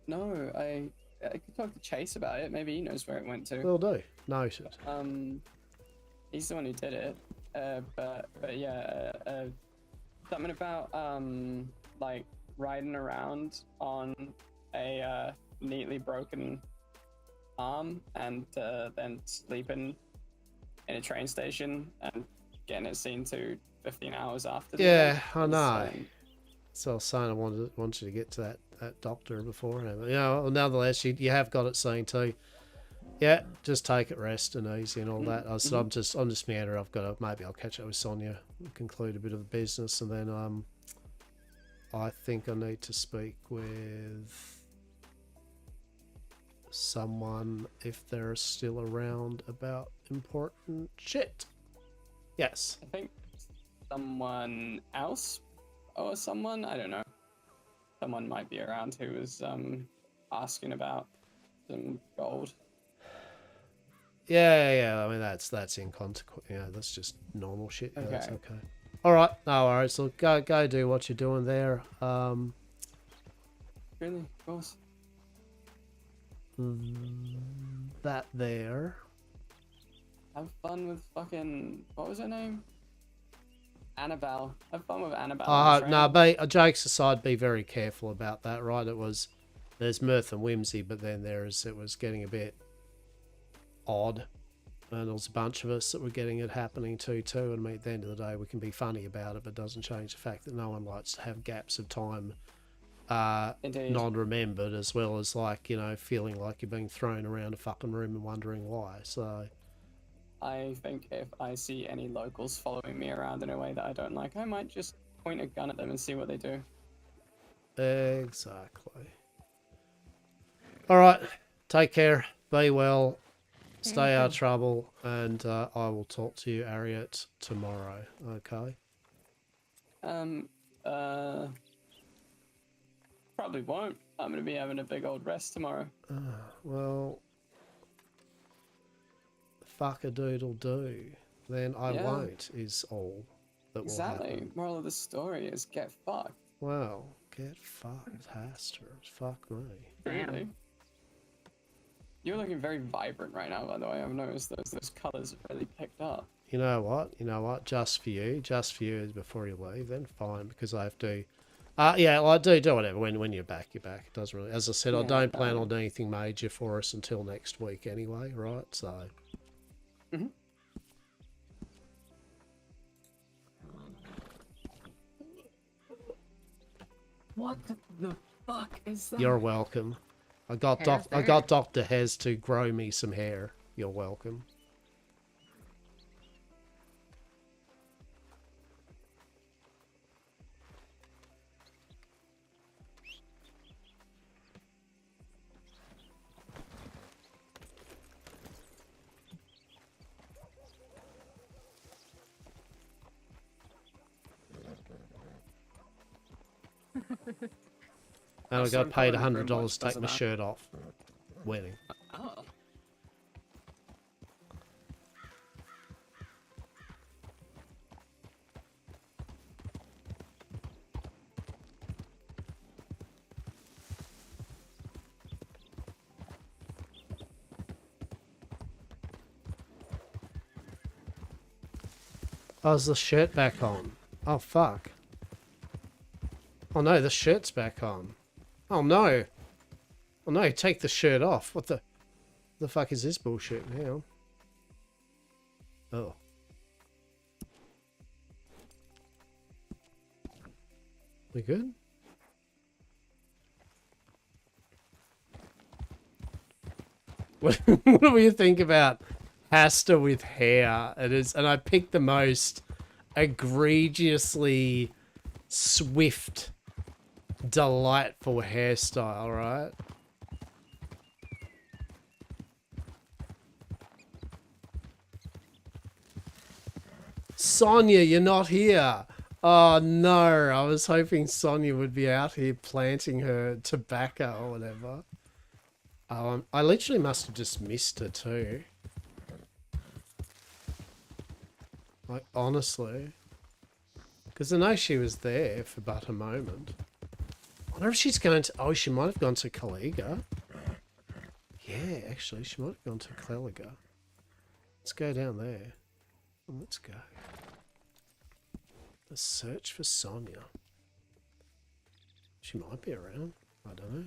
No, I could talk to Chase about it. Maybe he knows where it went to. Will do. Noted. He's the one who did it. But yeah, something about like riding around on a neatly broken arm and then sleeping in a train station and getting it seen to 15 hours after. Yeah, I know. So I was saying I wanted you to get to that doctor beforehand. But, nonetheless, you have got it seen too. Yeah, just take it rest and easy and all that. I said I'm just meandering. Maybe I'll catch up with Sonia and conclude a bit of the business, and then I think I need to speak with someone if they're still around about important shit. Yes. I think someone else or someone, I don't know. Someone might be around who was asking about some gold. Yeah. I mean that's inconsequential. Yeah, that's just normal shit. Yeah, that's Okay. okay. All right, no worries. So go do what you're doing there. Really, of course. That there. Have fun with fucking, what was her name? Annabelle. Have fun with Annabelle. No, jokes aside, be very careful about that, right? There's mirth and whimsy, but then it was getting a bit odd. And there was a bunch of us that were getting it happening too. And I mean, at the end of the day, we can be funny about it, but it doesn't change the fact that no one likes to have gaps of time non-remembered, as well as feeling like you're being thrown around a fucking room and wondering why. So I think if I see any locals following me around in a way that I don't like, I might just point a gun at them and see what they do. Exactly. All right. Take care. Be well. Stay out of trouble, and I will talk to you, Harriet, tomorrow. Okay. Probably won't. I'm gonna be having a big old rest tomorrow. Well, fuck a doodle do. Then I Yeah. won't. Is all that will Exactly. happen. Moral of the story is get fucked. Well, get fucked, Hastur. Fuck me. Really? You're looking very vibrant right now, by the way. I've noticed those colors have really picked up. You know what? You know what? Just for you before you leave. Then fine, because I have to. Yeah, well, do whatever. When you're back, you're back. It doesn't really. As I said, I Yeah, don't plan on anything major for us until next week anyway. Right? So. Mhm. What the fuck is that? You're welcome. I got Dr. Hez to grow me some hair. You're welcome. And I got paid $100 to take my shirt off. Wedding. Oh. Oh, is the shirt back on? Oh, fuck. Oh no, the shirt's back on. Oh no. Oh no, take the shirt off. What the fuck is this bullshit now? Oh. We good? What do you think about Hastur with hair? It is, and I picked the most egregiously swift, delightful hairstyle, right? Sonia, you're not here. Oh no, I was hoping Sonia would be out here planting her tobacco or whatever. I literally must have just missed her too. Like, honestly. Because I know she was there for but a moment. I wonder if she's going to... Oh, she might have gone to Kaliga. Yeah, actually, she might have gone to Kaliga. Let's go down there. Let's go. Let's search for Sonia. She might be around. I don't know.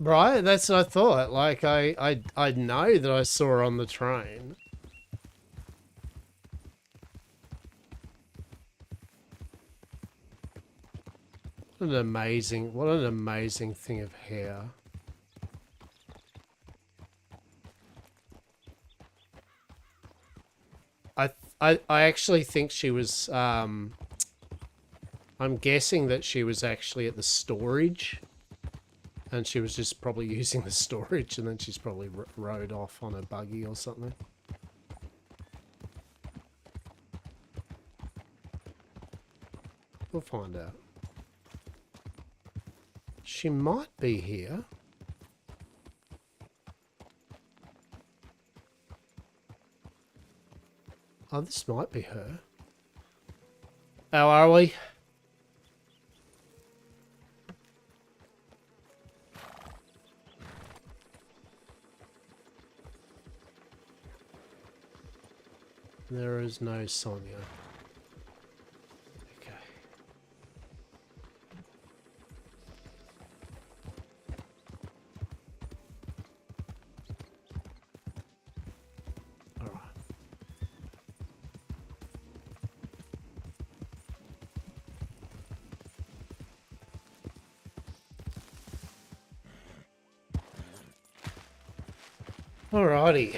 Right, that's what I thought. Like, I know that I saw her on the train. What an amazing thing of hair. I actually think she was, I'm guessing that she was actually at the storage. And she was just probably using the storage, and then she's probably rode off on a buggy or something. We'll find out. She might be here. Oh, this might be her. How are we? There is no Sonia. Okay. Alrighty.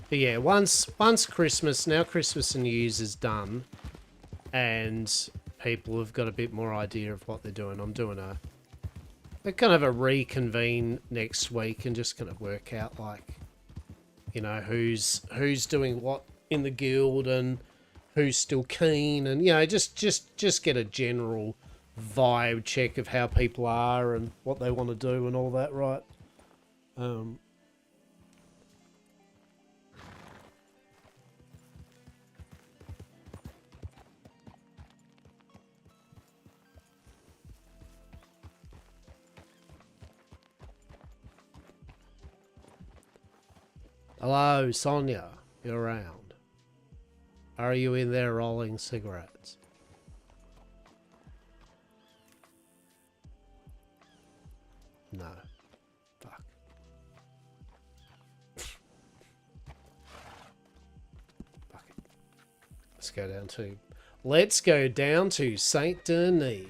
But yeah, once Christmas, now Christmas and New Year's is done, and people have got a bit more idea of what they're doing, I'm doing a kind of a reconvene next week and just kind of work out, like, you know, who's doing what in the guild and who's still keen, and you know, just get a general vibe check of how people are and what they want to do and all that, right? Hello, Sonia. You're around. Are you in there rolling cigarettes? No. Fuck. Fuck it. Let's go down to Saint Denis.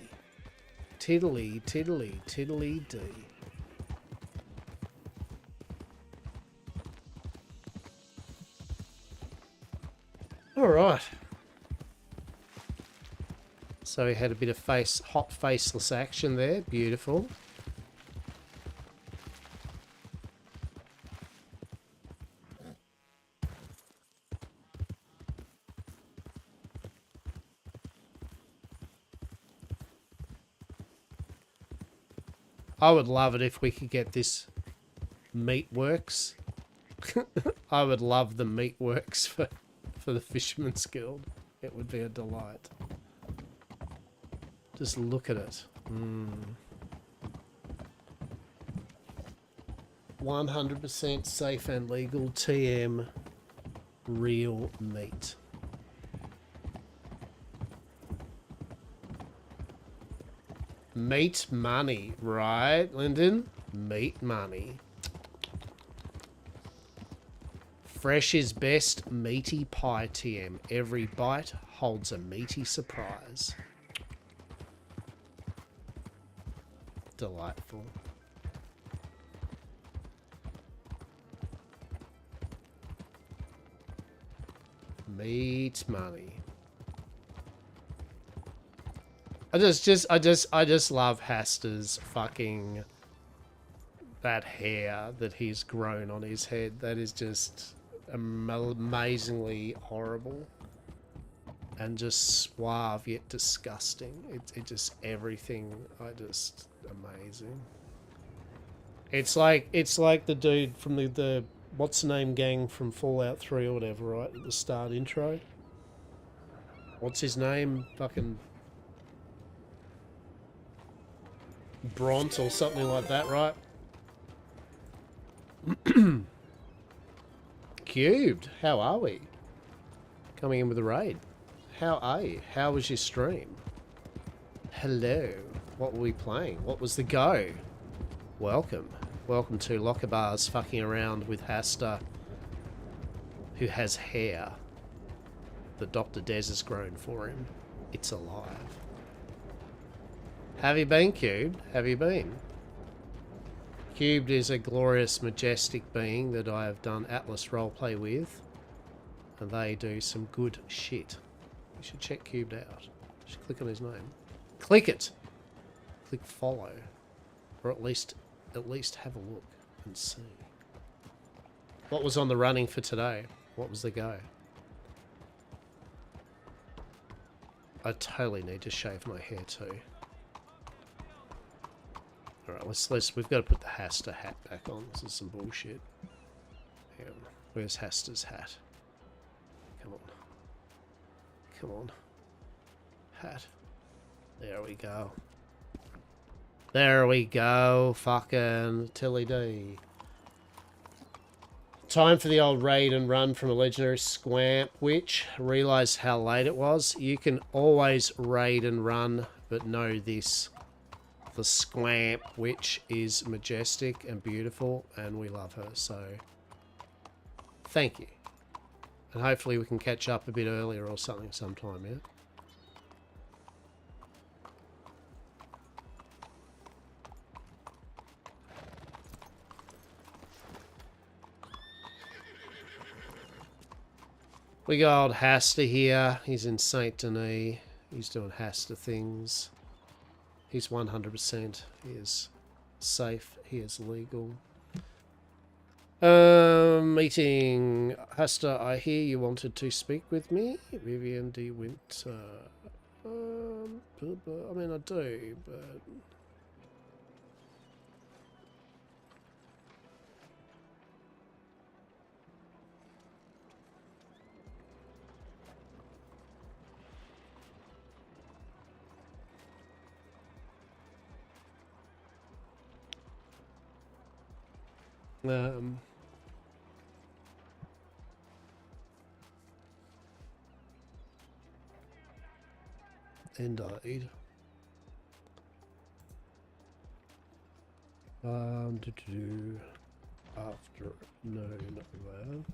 Tiddly, tiddly, tiddly dee. Alright. So we had a bit of hot faceless action there. Beautiful. I would love it if we could get this meat works. I would love the meat works for the Fisherman's Guild. It would be a delight. Just look at it. 100% safe and legal TM real meat. Meat money, right, Lyndon? Meat money. Fresh is best, meaty pie TM. Every bite holds a meaty surprise. Delightful. Meat money. I just love Hastur's fucking that hair that he's grown on his head. That is just amazingly horrible and just suave yet disgusting. It just everything. Amazing. It's like the dude from the what's the name gang from Fallout 3 or whatever, right? At the start intro. What's his name? Fucking Bront or something like that, right? Cubed, how are we? Coming in with a raid. How are you? How was your stream? Hello. What were we playing? What was the go? Welcome. Welcome to Lockerbar's fucking around with Hastur, who has hair that Dr. Des has grown for him. It's alive. Have you been, Cubed? Have you been? Cubed is a glorious, majestic being that I have done Atlas roleplay with, and they do some good shit. You should check Cubed out. You should click on his name. Click it! Click follow. Or at least have a look and see. What was on the running for today? What was the go? I totally need to shave my hair too. Alright, we've got to put the Hastur hat back on. This is some bullshit. Hang on. Where's Hastur's hat? Come on. Come on. Hat. There we go. There we go. Fucking Tilly D. Time for the old raid and run from a legendary Squamp Witch. Realise how late it was. You can always raid and run, but know this. The Squamp Witch is majestic and beautiful, and we love her, so thank you. And hopefully we can catch up a bit earlier or something sometime, yeah? We got old Hastur here. He's in Saint Denis. He's doing Hastur things. He's 100%. He is safe. He is legal. Meeting. Hastur, I hear you wanted to speak with me. Vivian D. Winter. I mean, I do, but... Indeed. Afternoon web.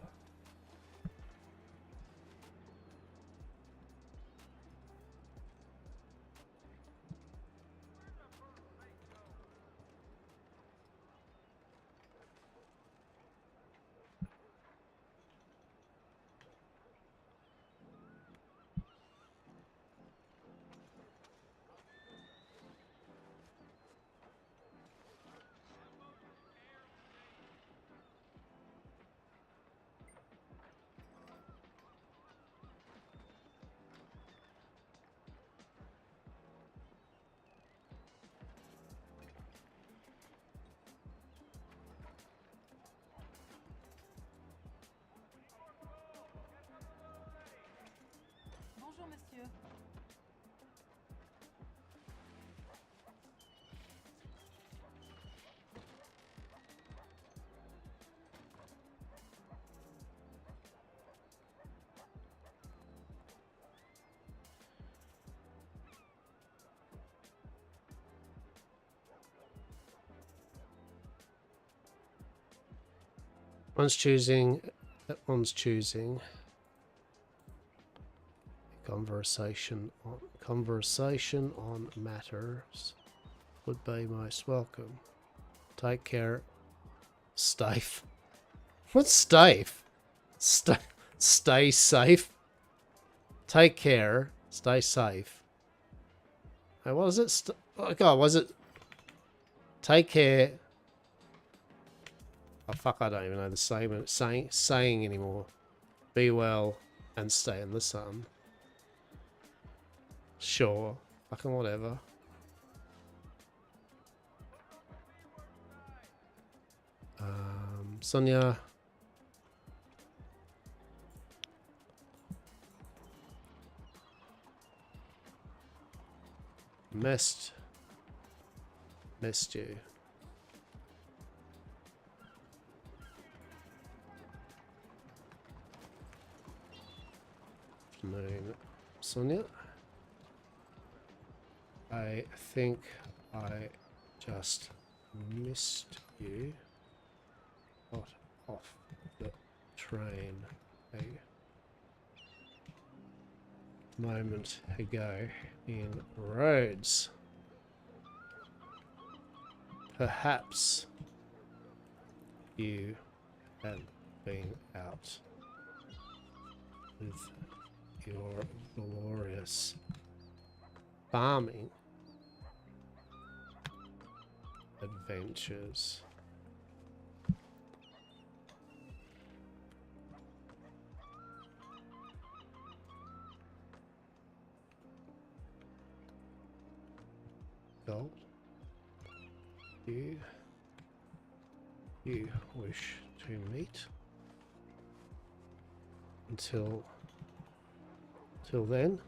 Bonjour, monsieur. One's choosing. That one's choosing. Conversation on matters would be most welcome. Take care. Stafe. What's Stafe? Stay safe. Take care. Stay safe. Hey, what was it? Oh God, was it? Take care. Oh fuck! I don't even know the saying anymore. Be well and stay in the sun. Sure. Fucking whatever. Sonia. Missed you. Afternoon, Sonia. I think I just missed you. Got off the train a moment ago in Rhodes. Perhaps you had been out with your glorious farming adventures. Gold. You wish to meet. Until then.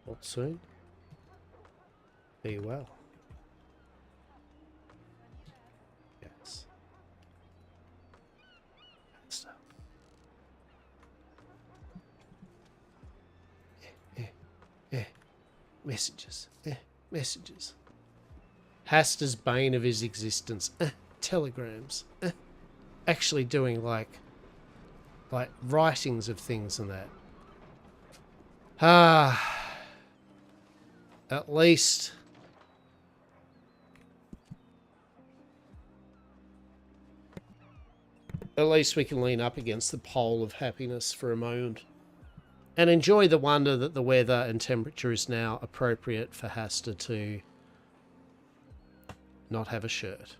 What soon? Be well. Yes. Hastur. Messages. Messages. Hastur's bane of his existence. Telegrams. Actually doing like writings of things and that. At least At least we can lean up against the pole of happiness for a moment and enjoy the wonder that the weather and temperature is now appropriate for Hastur to not have a shirt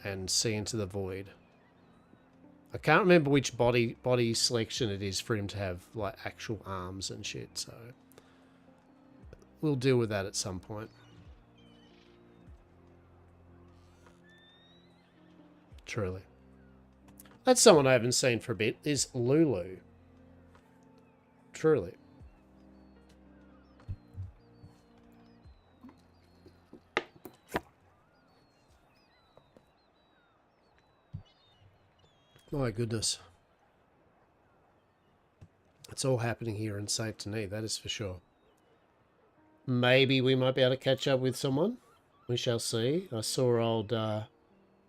and see into the void. I can't remember which body selection it is for him to have like actual arms and shit, so we'll deal with that at some point. Truly. That's someone I haven't seen for a bit, is Lulu. Truly. My goodness. It's all happening here in Saint Denis, that is for sure. Maybe we might be able to catch up with someone. We shall see. I saw old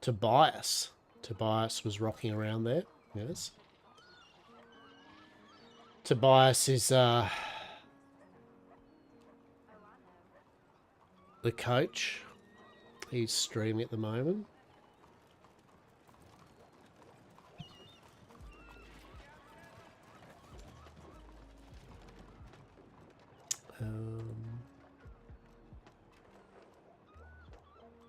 Tobias. Tobias was rocking around there. Yes. Tobias is the coach. He's streaming at the moment.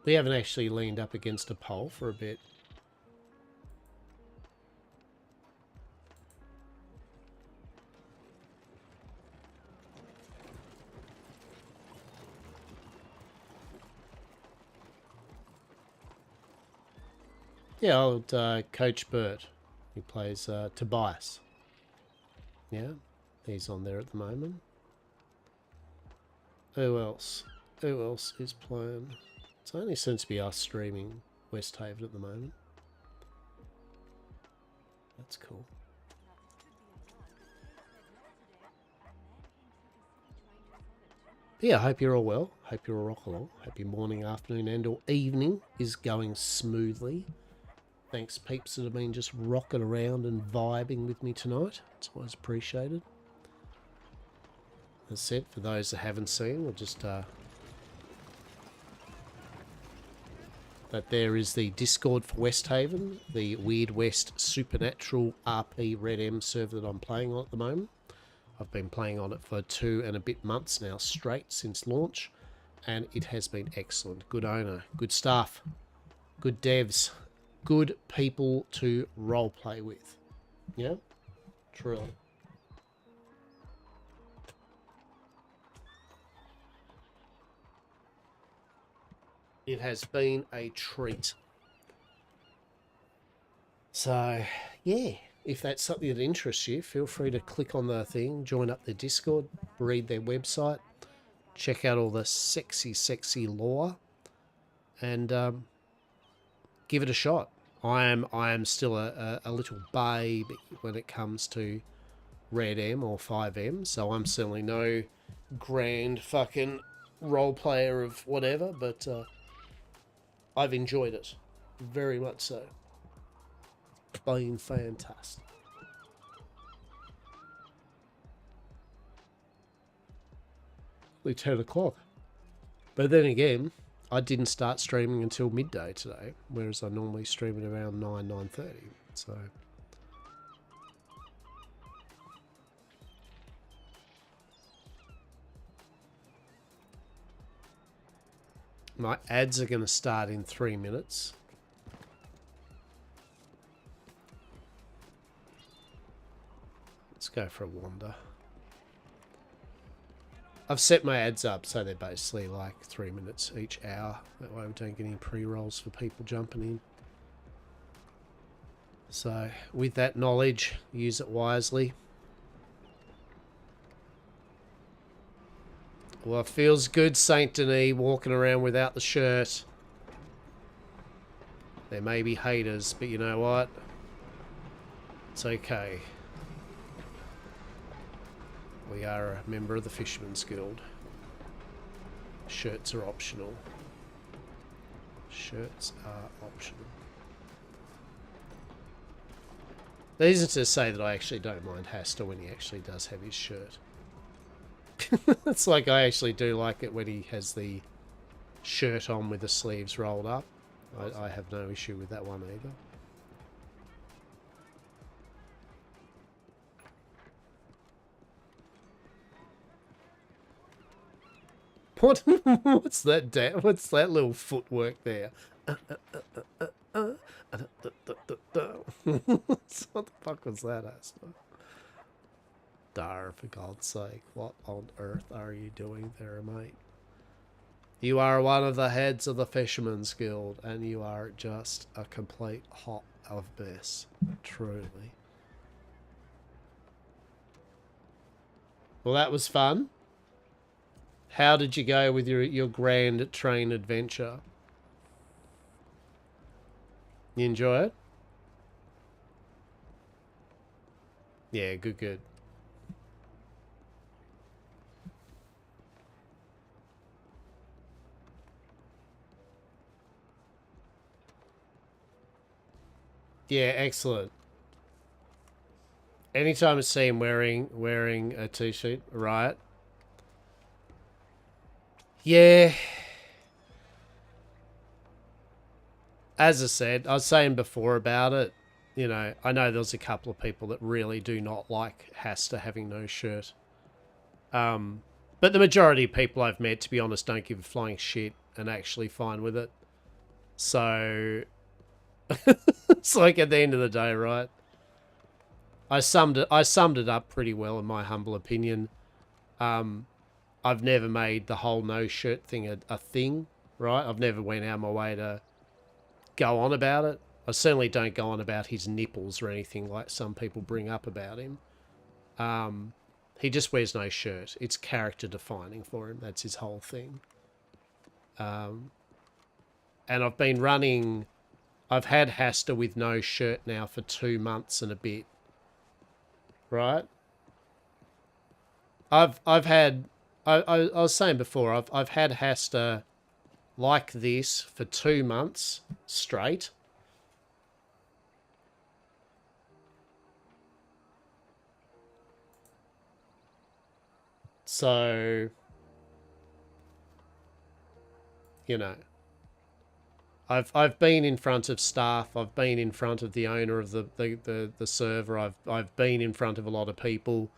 We haven't actually leaned up against a pole for a bit. Yeah, old Coach Bert. He plays Tobias. Yeah, he's on there at the moment. Who else? Who else is playing? It only seems to be us streaming Westhaven at the moment. That's cool. But yeah, I hope you're all well. Hope you're all rock along. Hope your morning, afternoon and or evening is going smoothly. Thanks peeps that have been just rocking around and vibing with me tonight. It's always appreciated. As I said, for those that haven't seen, we'll just that there is the Discord for Westhaven, the Weird West Supernatural RP Red M server that I'm playing on at the moment. I've been playing on it for 2 and a bit months now straight since launch, and it has been excellent. Good owner, good staff, good devs, good people to roleplay with. Yeah? Truly. It has been a treat. So, yeah, if that's something that interests you, feel free to click on the thing, join up their Discord, read their website, check out all the sexy, sexy lore, and give it a shot. I am still a little babe when it comes to Red M or 5M, so I'm certainly no grand fucking role player of whatever, but I've enjoyed it very much so. It's been fantastic. Only 10 o'clock. But then again, I didn't start streaming until midday today, whereas I normally stream at around 9:30. So my ads are going to start in 3 minutes. Let's go for a wander. I've set my ads up so they're basically like 3 minutes each hour. That way we don't get any pre-rolls for people jumping in. So with that knowledge, use it wisely. Well, it feels good, Saint Denis, walking around without the shirt. There may be haters, but you know what? It's okay. We are a member of the Fisherman's Guild. Shirts are optional. Shirts are optional. That isn't to say that I actually don't mind Hastur when he actually does have his shirt. It's like I actually do like it when he has the shirt on with the sleeves rolled up. I have no issue with that one either. What? What's that? What's that little footwork there? What the fuck was that, Hastur? Dar, for God's sake, what on earth are you doing there, mate? You are one of the heads of the Fisherman's Guild, and you are just a complete hot of this, truly. Well, that was fun. How did you go with your grand train adventure? You enjoy it? Yeah, good. Yeah, excellent. Anytime I see him wearing a t-shirt, right? Yeah. As I said, I was saying before about it, you know, I know there's a couple of people that really do not like Hastur having no shirt. But the majority of people I've met, to be honest, don't give a flying shit and actually fine with it. So it's like at the end of the day, right? I summed it up pretty well in my humble opinion. I've never made the whole no shirt thing a thing, right? I've never went out of my way to go on about it. I certainly don't go on about his nipples or anything like some people bring up about him. He just wears no shirt. It's character defining for him. That's his whole thing. And I've been running... I've had Hastur with no shirt now for 2 months and a bit. Right? I was saying before, I've had Hastur like this for 2 months straight. So, you know, I've been in front of staff. I've been in front of the owner of the server. I've been in front of a lot of people,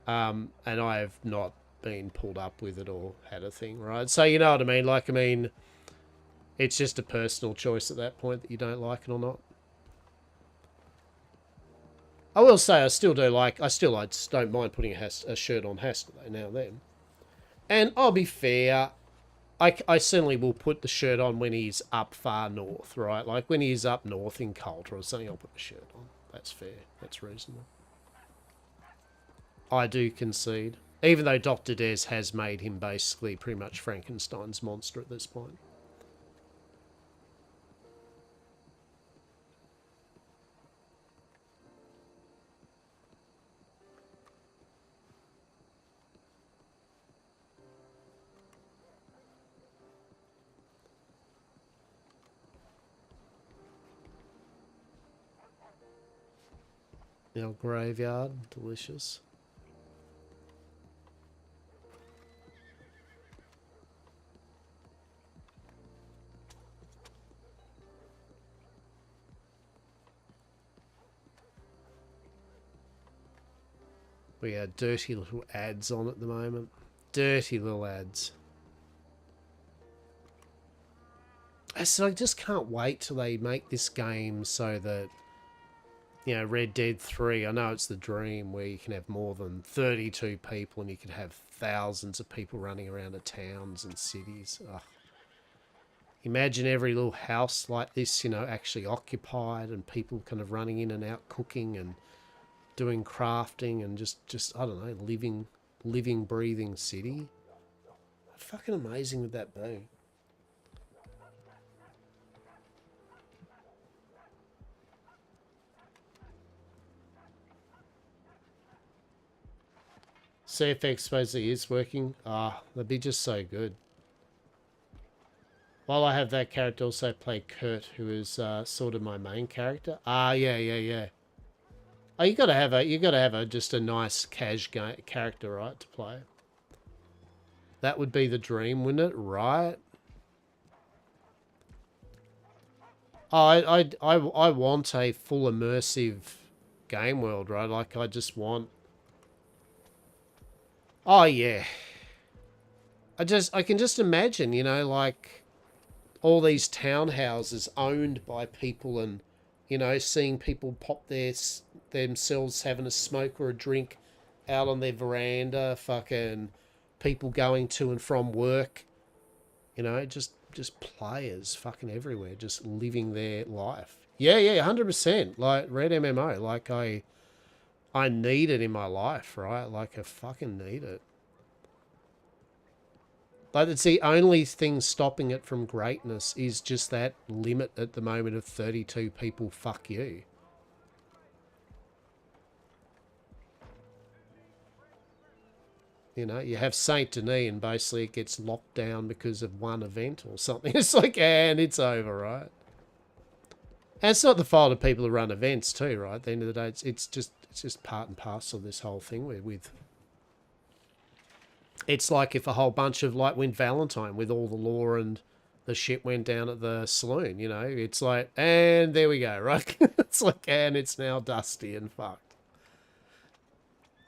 and I have not been pulled up with it or had a thing, right? So you know what I mean? Like, I mean, it's just a personal choice at that point that you don't like it or not. I will say I still don't mind putting a shirt on Hastur though now and then. And I'll be fair, I certainly will put the shirt on when he's up far north, right? Like when he's up north in Coulter or something, I'll put the shirt on. That's fair. That's reasonable. I do concede. Even though Dr. Des has made him basically pretty much Frankenstein's monster at this point. The old graveyard, delicious. We got dirty little ads on at the moment. Dirty little ads. So I just can't wait till they make this game so that, you know, Red Dead 3, I know it's the dream where you can have more than 32 people and you can have thousands of people running around the towns and cities. Ugh. Imagine every little house like this, you know, actually occupied and people kind of running in and out cooking and doing crafting and just I don't know, living, breathing city. How fucking amazing would that be? CFX supposedly is working. Ah, that'd be just so good. While I have that character, also play Kurt, who is sort of my main character. Ah, yeah. Oh, you gotta have just a nice character, right, to play. That would be the dream, wouldn't it? Right? Oh, I want a full immersive game world, right? Like I just want. Oh yeah. I can just imagine, you know, like all these townhouses owned by people, and you know, seeing people pop themselves having a smoke or a drink out on their veranda, fucking people going to and from work, you know, just players fucking everywhere, just living their life. Yeah, 100%. Like Red MMO, like I need it in my life, right? Like I fucking need it. Like it's the only thing stopping it from greatness is just that limit at the moment of 32 people. Fuck you. You know, you have Saint Denis and basically it gets locked down because of one event or something. It's like, and it's over, right? And it's not the fault of people who run events too, right? At the end of the day, it's just part and parcel of this whole thing with it's like if a whole bunch of, like when Valentine with all the law and the shit went down at the saloon, you know, it's like, and there we go, right? It's like, and it's now dusty and fucked.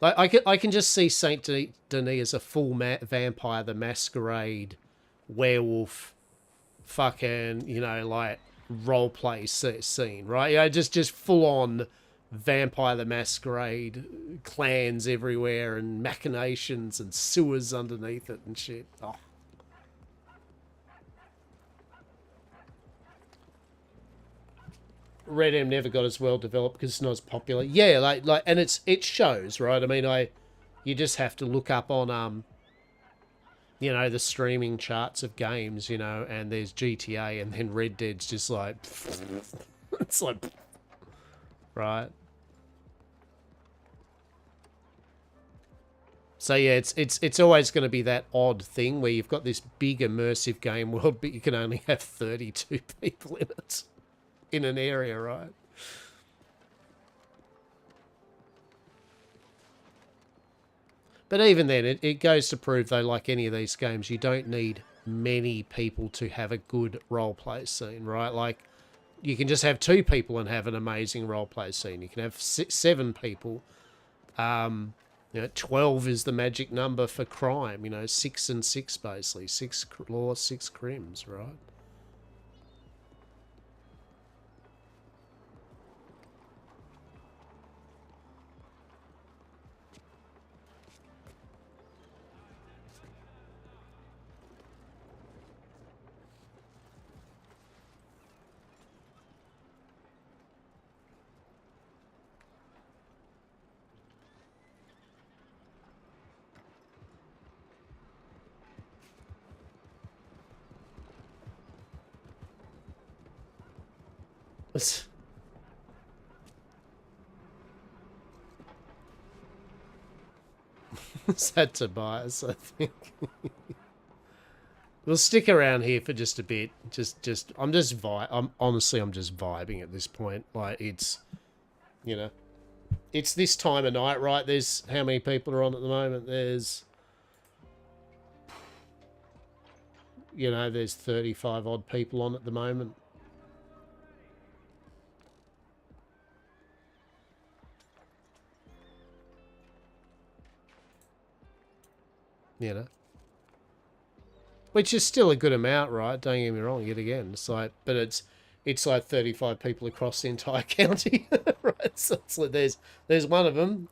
Like I can just see Saint Denis as a full Vampire the Masquerade, werewolf, fucking, you know, like roleplay scene, right? You know, just full on Vampire the Masquerade, clans everywhere and machinations and sewers underneath it and shit. Oh. Red M never got as well developed because it's not as popular. Yeah, like, and it shows, right? I mean, you just have to look up on you know, the streaming charts of games, you know, and there's GTA, and then Red Dead's just like, it's like, right? So yeah, it's always going to be that odd thing where you've got this big immersive game world, but you can only have 32 people in it, in an area, right? But even then, it goes to prove, though, like any of these games, you don't need many people to have a good roleplay scene, right? Like, you can just have 2 people and have an amazing roleplay scene. You can have 7 people. You know, 12 is the magic number for crime. You know, 6 and 6, basically. 6 law, 6 crims, right? Is that Tobias, I think? We'll stick around here for just a bit. I'm just vibing at this point. Like, it's, you know, it's this time of night, right? There's, how many people are on at the moment? There's, you know, there's 35 odd people on at the moment. You know, which is still a good amount, right? Don't get me wrong. Yet again, it's like, but it's like 35 people across the entire county, right? So it's like there's one of them.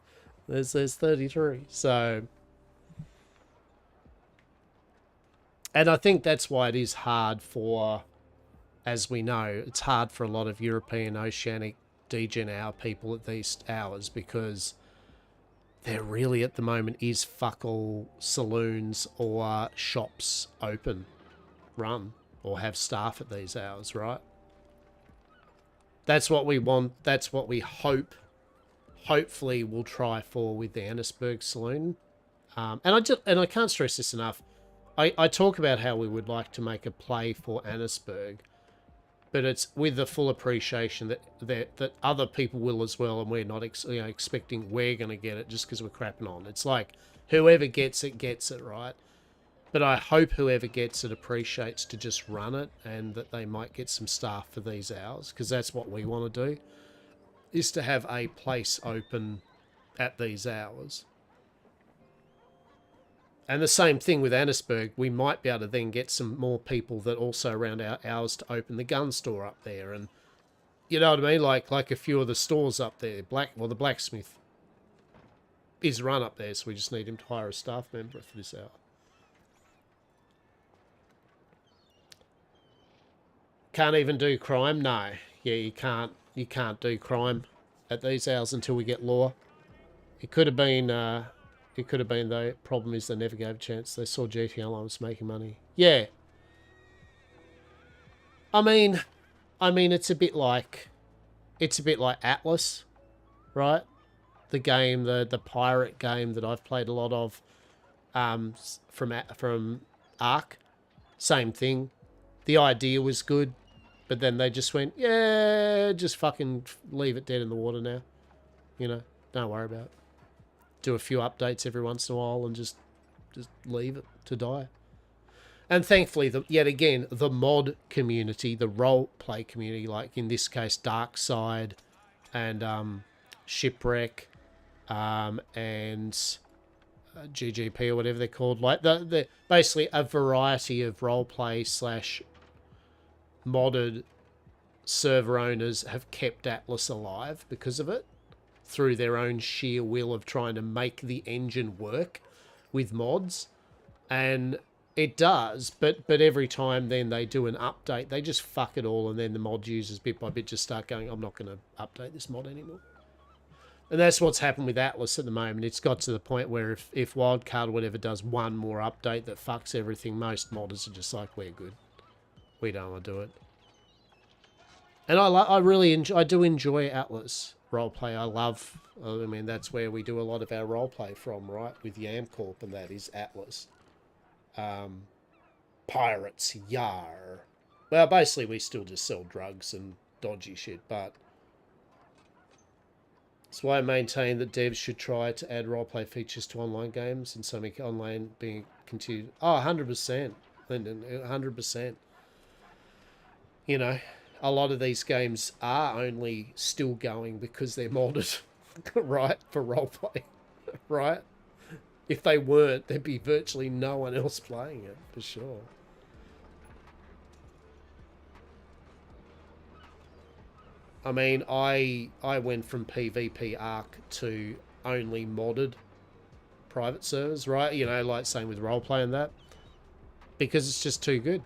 There's 33. So, and I think that's why it is hard for, as we know, it's hard for a lot of European Oceanic degen hour people at these hours, because there really at the moment is fuck all saloons or shops open, run, or have staff at these hours, right? That's what we want. That's what we hopefully we'll try for with the Annisburg Saloon. And I can't stress this enough. I talk about how we would like to make a play for Annisburg, but it's with the full appreciation that other people will as well, and we're not expecting we're going to get it just because we're crapping on. It's like whoever gets it, right? But I hope whoever gets it appreciates to just run it, and that they might get some staff for these hours, because that's what we want to do, is to have a place open at these hours. And the same thing with Annisburg. We might be able to then get some more people that also around ours to open the gun store up there. And you know what I mean? Like a few of the stores up there. The blacksmith is run up there, so we just need him to hire a staff member for this hour. Can't even do crime? No. Yeah, you can't do crime at these hours until we get law. It could have been though. Problem is they never gave a chance. They saw GT Online was making money. Yeah. I mean it's a bit like Atlas, right? The game, the pirate game that I've played a lot of from Ark. Same thing. The idea was good, but then they just went, yeah, just fucking leave it dead in the water now. You know, don't worry about it. Do a few updates every once in a while and just leave it to die. And thankfully, yet again, the mod community, the role-play community, like in this case, Dark Side and Shipwreck and GGP or whatever they're called, like the basically a variety of role-play / modded server owners have kept Atlas alive because of it, through their own sheer will of trying to make the engine work with mods. And it does, but every time then they do an update, they just fuck it all, and then the mod users bit by bit just start going, I'm not going to update this mod anymore. And that's what's happened with Atlas at the moment. It's got to the point where if Wildcard or whatever does one more update that fucks everything, most modders are just like, we're good. We don't want to do it. And I do enjoy Atlas roleplay. I mean, that's where we do a lot of our roleplay from, right? With Yamcorp, and that is Atlas. Pirates, yar. Well, basically we still just sell drugs and dodgy shit, but that's why I maintain that devs should try to add roleplay features to online games and so make online being continued. Oh, 100%, Lyndon, 100%. You know, a lot of these games are only still going because they're modded, right, for roleplay, right? If they weren't, there'd be virtually no one else playing it, for sure. I mean, I went from PvP Arc to only modded private servers, right? You know, like same with roleplay and that. Because it's just too good.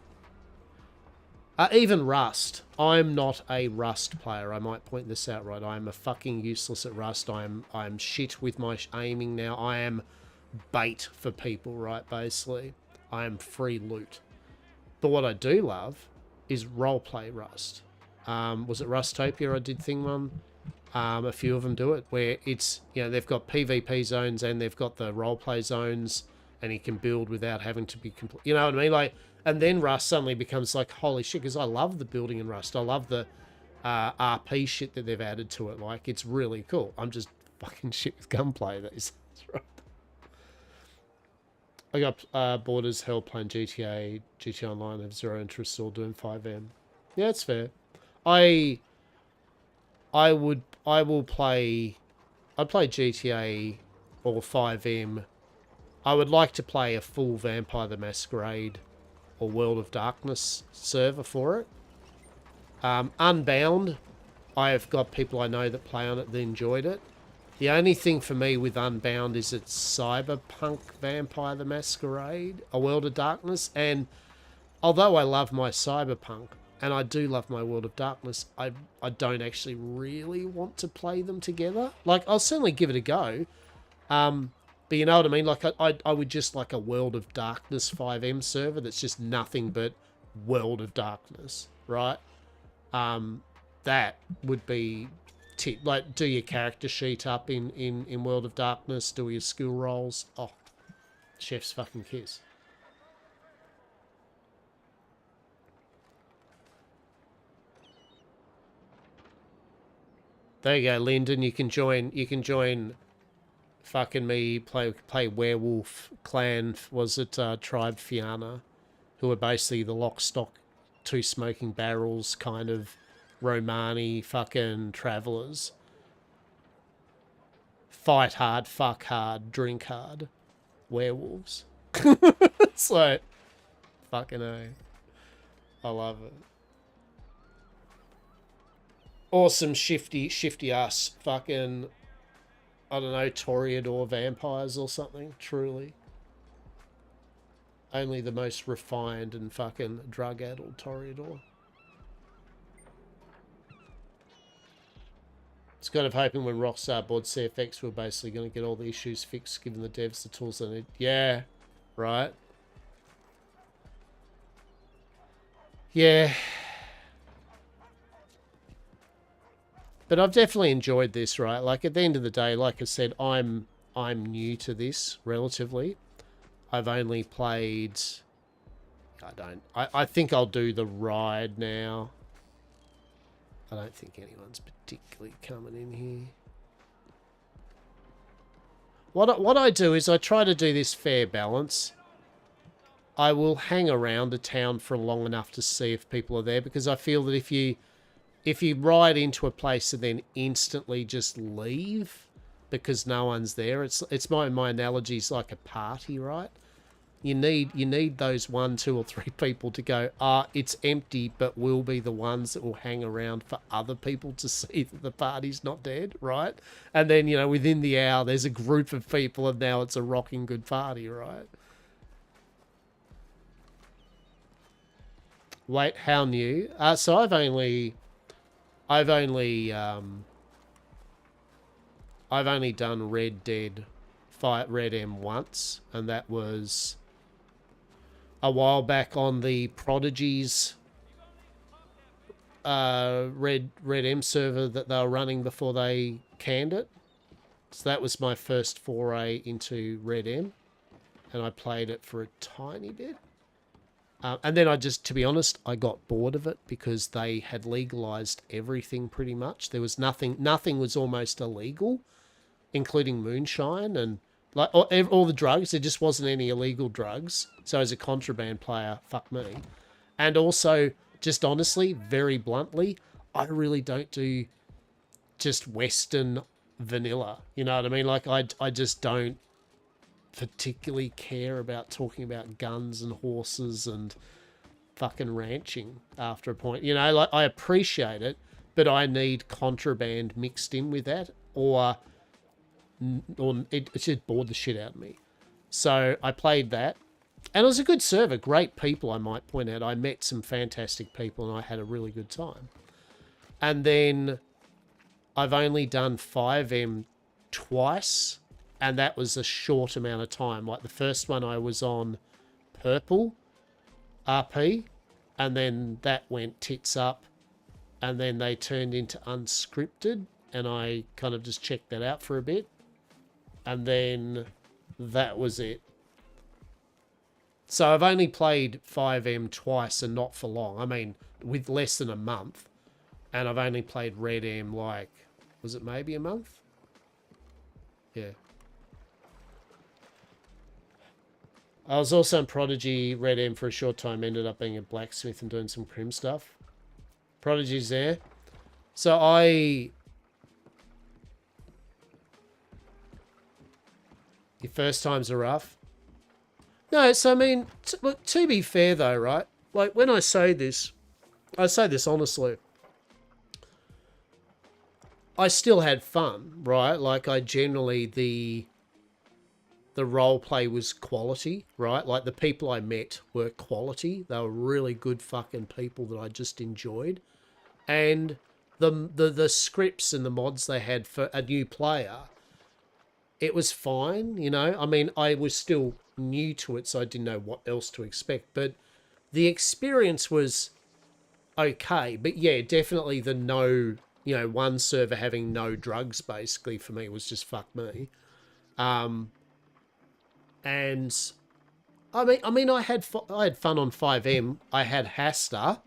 Even Rust. I'm not a Rust player. I might point this out, right? I'm a fucking useless at Rust. I'm shit with my aiming now. I am bait for people, right? Basically, I am free loot. But what I do love is roleplay Rust. Was it Rustopia I did thing one? A few of them do it, where it's, you know, they've got PvP zones and they've got the roleplay zones, and you can build without having to be complete. You know what I mean? Like, and then Rust suddenly becomes like, holy shit, because I love the building in Rust. I love the RP shit that they've added to it. Like, it's really cool. I'm just fucking shit with gunplay. That's right. I got Borders, Hell playing GTA Online, have zero interest, still doing 5M. Yeah, it's fair. I'd play GTA or 5M. I would like to play a full Vampire the Masquerade or World of Darkness server for it. Unbound, I have got people I know that play on it that enjoyed it. The only thing for me with Unbound is it's Cyberpunk Vampire the Masquerade, a World of Darkness, and although I love my Cyberpunk, and I do love my World of Darkness, I don't actually really want to play them together. Like, I'll certainly give it a go. But you know what I mean? Like, I would just like a World of Darkness 5M server that's just nothing but World of Darkness, right? That would be tip. Like, do your character sheet up in World of Darkness, do your skill rolls. Oh, chef's fucking kiss. There you go, Lyndon. You can join fucking me, play Werewolf Clan, was it Tribe Fianna, who are basically the lock, stock, two smoking barrels kind of Romani fucking travellers. Fight hard, fuck hard, drink hard. Werewolves. It's like, fucking A. I love it. Awesome shifty ass fucking, I don't know, Toreador vampires or something, truly. Only the most refined and fucking drug-addled Toreador. It's kind of hoping when Rockstar bought CFX, we're basically going to get all the issues fixed, giving the devs the tools they need. Yeah, right. Yeah. But I've definitely enjoyed this, right? Like, at the end of the day, like I said, I'm new to this, relatively. I've only played... I think I'll do the ride now. I don't think anyone's particularly coming in here. What I do is I try to do this fair balance. I will hang around a town for long enough to see if people are there, because I feel that if you ride into a place and then instantly just leave because no one's there, it's my analogy is like a party, right? You need those 1, 2, or 3 people to go, it's empty, but we'll be the ones that will hang around for other people to see that the party's not dead, right? And then, you know, within the hour, there's a group of people and now it's a rocking good party, right? Wait, how new? So I've only done Red Dead Red M once, and that was a while back on the Prodigy's Red M server that they were running before they canned it. So that was my first foray into Red M, and I played it for a tiny bit. And then to be honest, I got bored of it because they had legalized everything pretty much. There was nothing was almost illegal, including moonshine and like all the drugs. There just wasn't any illegal drugs. So as a contraband player, fuck me. And also, just honestly, very bluntly, I really don't do just Western vanilla. You know what I mean? Like, I just don't particularly care about talking about guns and horses and fucking ranching after a point. You know, like, I appreciate it, but I need contraband mixed in with that, or it just bored the shit out of me. So I played that, and it was a good server, great people, I might point out. I met some fantastic people and I had a really good time. And then I've only done 5M twice, and that was a short amount of time. Like, the first one I was on purple RP, and then that went tits up, and then they turned into unscripted, and I kind of just checked that out for a bit, and then that was it. So I've only played 5M twice, and not for long. I mean, with less than a month. And I've only played Red M, like, was it maybe a month? Yeah. I was also in Prodigy Red M for a short time, ended up being a blacksmith and doing some crim stuff. Prodigy's there. So your first times are rough. No, so I mean, look, to be fair though, right? Like, when I say this honestly. I still had fun, right? Like, I generally, the role play was quality, right? Like, the people I met were quality. They were really good fucking people that I just enjoyed. And the scripts and the mods they had for a new player, it was fine, you know? I mean, I was still new to it, so I didn't know what else to expect. But the experience was okay. But yeah, definitely the no... You know, one server having no drugs, basically, for me, was just fuck me. And I mean, I had fun on 5M. I had Hastur.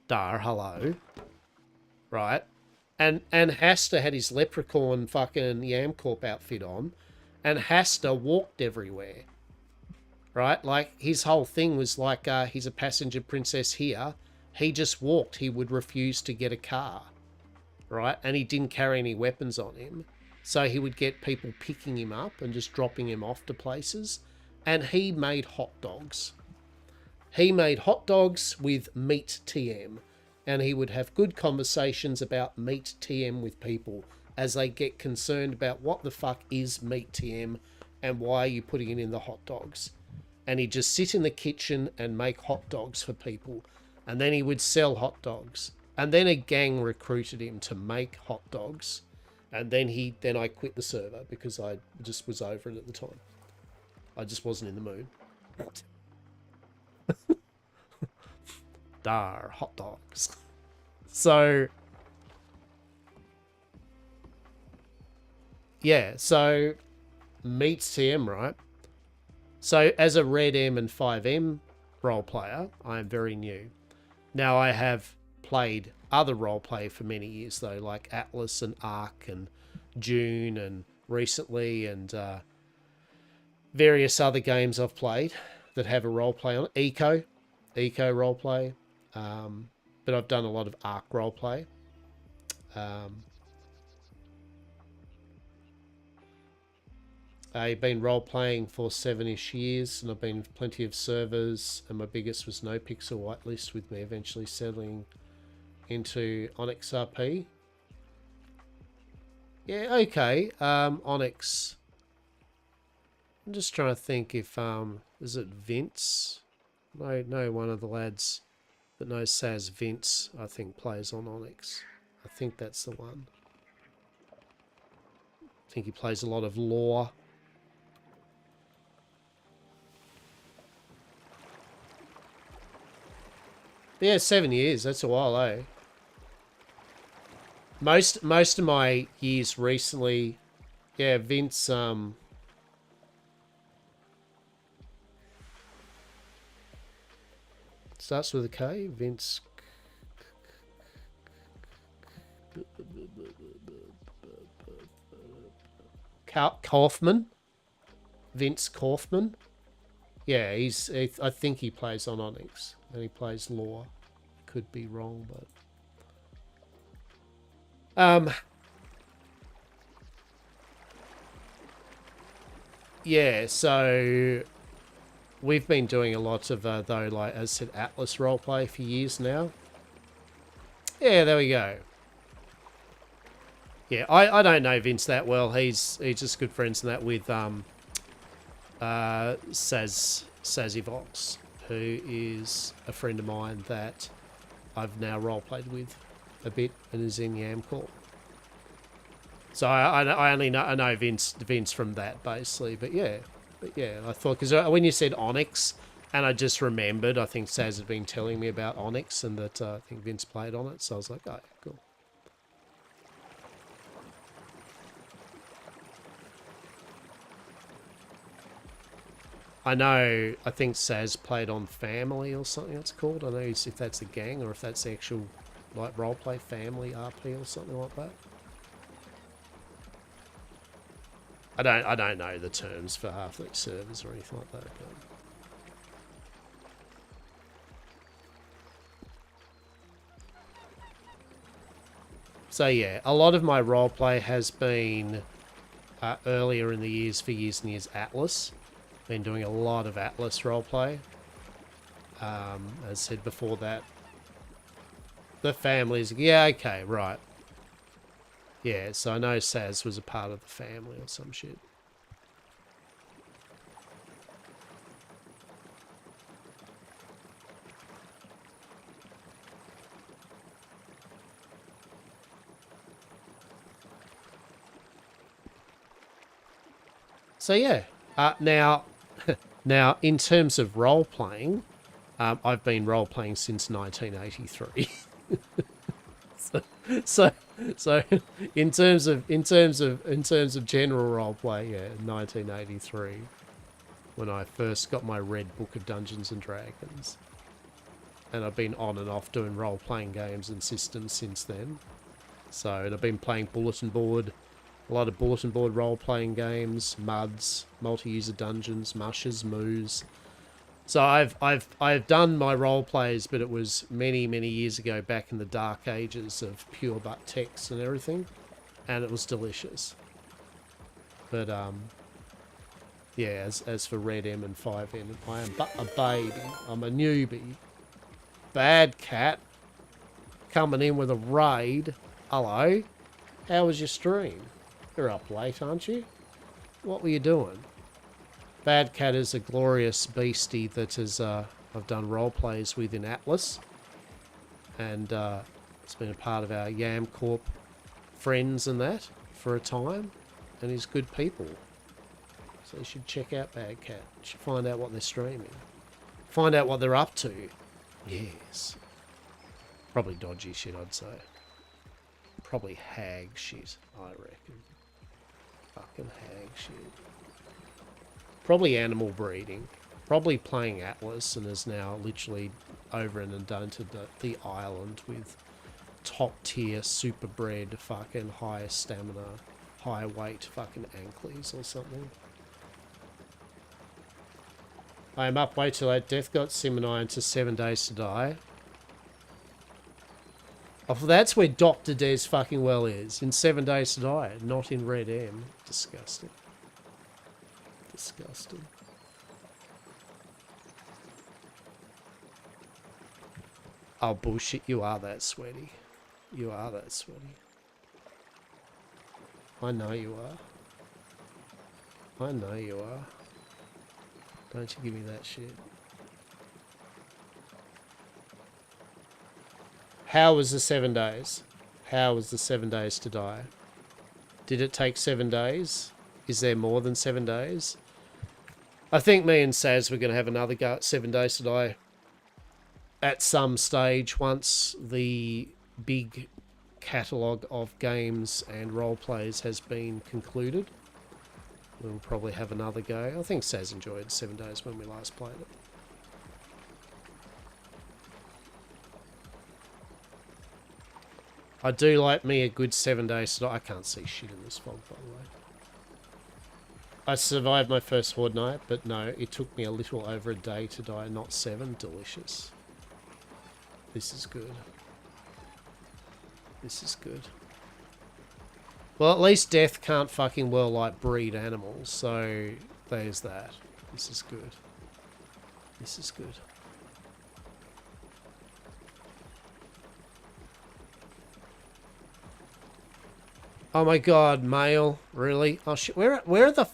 Hello. Right? And Hastur had his leprechaun fucking Yamcorp outfit on, and Hastur walked everywhere. Right? Like, his whole thing was like, he's a passenger princess here. He just walked. He would refuse to get a car, right? And he didn't carry any weapons on him. So he would get people picking him up and just dropping him off to places. and he made hot dogs. He made hot dogs with meat TM, and he would have good conversations about meat TM with people as they get concerned about what the fuck is meat TM and why are you putting it in the hot dogs. And he'd just sit in the kitchen and make hot dogs for people, and then he would sell hot dogs. And then a gang recruited him to make hot dogs, and then I quit the server because I just was over it at the time. I just wasn't in the mood. Dar, hot dogs. So, yeah, so meets TM, right? So as a Red M and 5M role player, I am very new. Now I have played other role play for many years though, like Atlas and Ark and June and recently and various other games I've played that have a role play on it. Eco role play. But I've done a lot of Ark role play. I've been role playing for 7-ish years, and I've been in plenty of servers, and my biggest was No Pixel Whitelist, with me eventually settling into Onyx RP. Yeah, okay. Onyx. I'm just trying to think if is it Vince? No, one of the lads that knows Saz, Vince, I think plays on Onyx. I think that's the one. I think he plays a lot of lore. But yeah, 7 years. That's a while, eh? Most of my years recently, yeah, Vince. Starts with a K. Vince. Kaufman. Vince Kaufman. Yeah, I think he plays on Onyx. And he plays lore. Could be wrong, but yeah, so we've been doing a lot of though, like as I said, Atlas roleplay for years now. Yeah, there we go. Yeah, I don't know Vince that well. He's just good friends and that with Sazivox, who is a friend of mine that I've now roleplayed with a bit and is in Yamcall. So I only know, I know Vince from that basically, but yeah, I thought, because when you said Onyx, and I just remembered, I think Saz had been telling me about Onyx and that I think Vince played on it, so I was like, oh, cool. I know, I think Saz played on Family or something it's called. I don't know if that's a gang or if that's the actual like roleplay Family RP or something like that. I don't know the terms for half the servers or anything like that. But... So yeah, a lot of my roleplay has been earlier in the years, for years and years, Atlas. Been doing a lot of Atlas roleplay. As I said before that, the families. Yeah, okay, right. Yeah, so I know Saz was a part of the family or some shit. So yeah, now in terms of role playing, I've been role playing since 1983. So in terms of general role play, yeah, 1983, when I first got my red book of Dungeons and Dragons, and I've been on and off doing role playing games and systems since then. So and I've been playing bulletin board. A lot of bulletin board role-playing games, MUDs, multi-user dungeons, mushes, moos. So I've done my role plays, but it was many years ago, back in the dark ages of pure butt text and everything, and it was delicious. But Yeah, as for Red M and 5N, I am but a baby. I'm a newbie. Bad Cat. Coming in with a raid. Hello. How was your stream? You're up late, aren't you? What were you doing? Bad Cat is a glorious beastie that is, I've done role plays with in Atlas. And it's been a part of our Yam Corp friends and that for a time. And he's good people. So you should check out Bad Cat. You should find out what they're streaming. Find out what they're up to. Yes. Probably dodgy shit, I'd say. Probably hag shit, I reckon. Fucking hag shit. Probably animal breeding. Probably playing Atlas and is now literally over and done to the island with top tier, super bred, fucking high stamina, high weight fucking anklies or something. I am up way too late. Death got Sim and I into 7 days to die. Oh, that's where Dr. Des fucking well is. In 7 days to die, not in Red M. Disgusting. Disgusting. Oh, bullshit. You are that sweaty. You are that sweaty. I know you are. I know you are. Don't you give me that shit. How was the 7 days? How was the 7 days to die? Did it take 7 days? Is there more than 7 days? I think me and Saz were going to have another go at 7 days to die at some stage once the big catalogue of games and role plays has been concluded. We'll probably have another go. I think Saz enjoyed 7 days when we last played it. I do like me a good 7 days to die. I can't see shit in this fog, by the way. I survived my first Horde night, but no, it took me a little over a day to die, not 7. Delicious. This is good. This is good. Well, at least Death can't fucking well like breed animals, so there's that. This is good. This is good. Oh my god, mail? Really? Oh shit, where the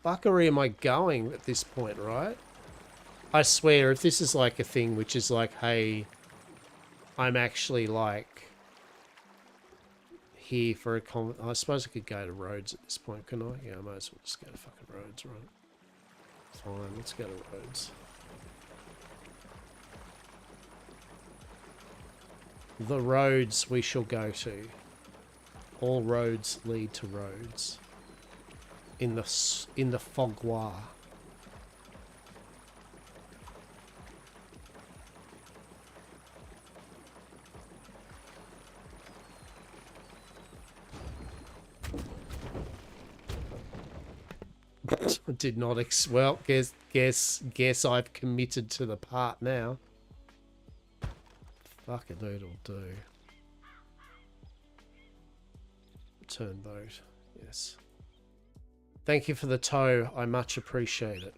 fuckery am I going at this point, right? I swear, if this is like a thing which is like, hey, I'm actually like here for a I suppose I could go to Rhodes at this point, can I? Yeah, I might as well just go to fucking Rhodes, right? Fine, let's go to Rhodes. The roads we shall go to. All roads lead to Rhodes. In the Fogwa. I did not well, guess I've committed to the part now. Fucking doodle do. Return vote. Yes. Thank you for the tow. I much appreciate it.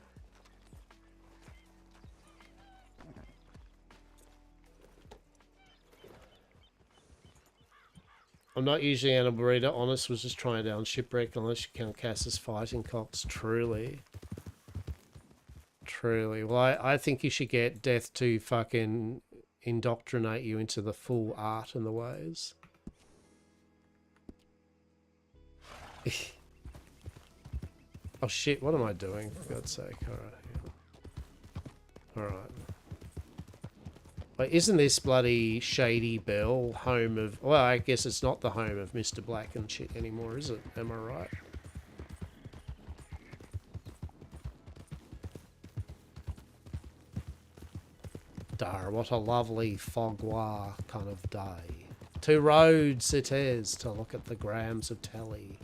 I'm not usually an animal breeder. Honest was just trying down Shipwreck unless you count Cass as fighting cocks. Truly. Truly. Well, I think you should get Death to fucking indoctrinate you into the full art and the ways. Oh shit, what am I doing? For God's sake. Alright. Yeah. Alright. Wait, isn't this bloody Shady Bell home of... Well, I guess it's not the home of Mr. Black and shit anymore, is it? Am I right? Dar, what a lovely Fogwa kind of day. To Rhodes it is to look at the grams of tally.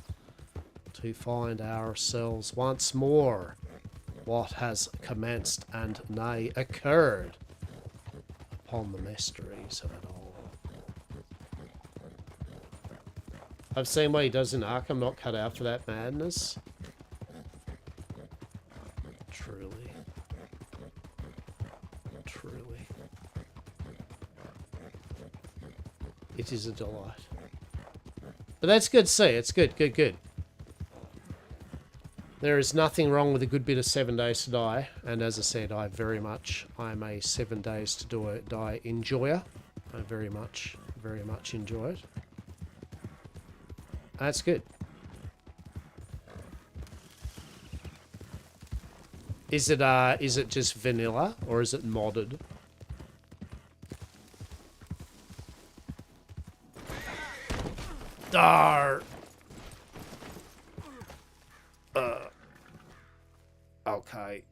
To find ourselves once more what has commenced and nay occurred upon the mysteries of it all. I've seen what he does in Ark. I'm not cut out for that madness. Truly. Truly. It is a delight. But that's good to see. It's good, good, good. There is nothing wrong with a good bit of 7 Days to Die. And as I said, I'm a 7 Days to Die enjoyer. I very much enjoy it. That's good. Is it just vanilla or is it modded? Dar. Okay.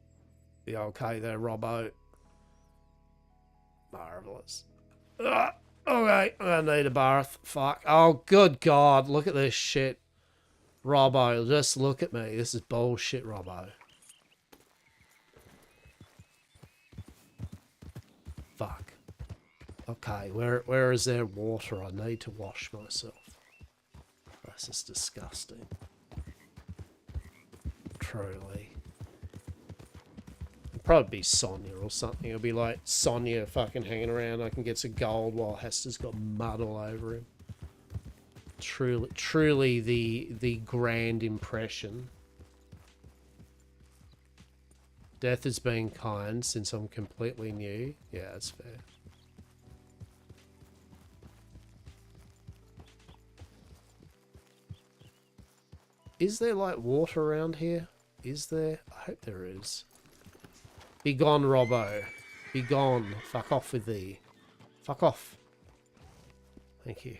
Yeah, okay there, Robbo. Marvellous. Okay, I need a bath. Fuck. Oh, good God. Look at this shit. Robbo, just look at me. This is bullshit, Robbo. Fuck. Okay, where is there water? I need to wash myself. This is disgusting. Truly. It'll probably be Sonia or something. It'll be like Sonia fucking hanging around. I can get some gold while Hastur's got mud all over him. Truly the grand impression. Death has been kind since I'm completely new. Yeah, that's fair. Is there like water around here? Is there? I hope there is. Be gone, Robbo. Be gone. Fuck off with thee. Fuck off. Thank you.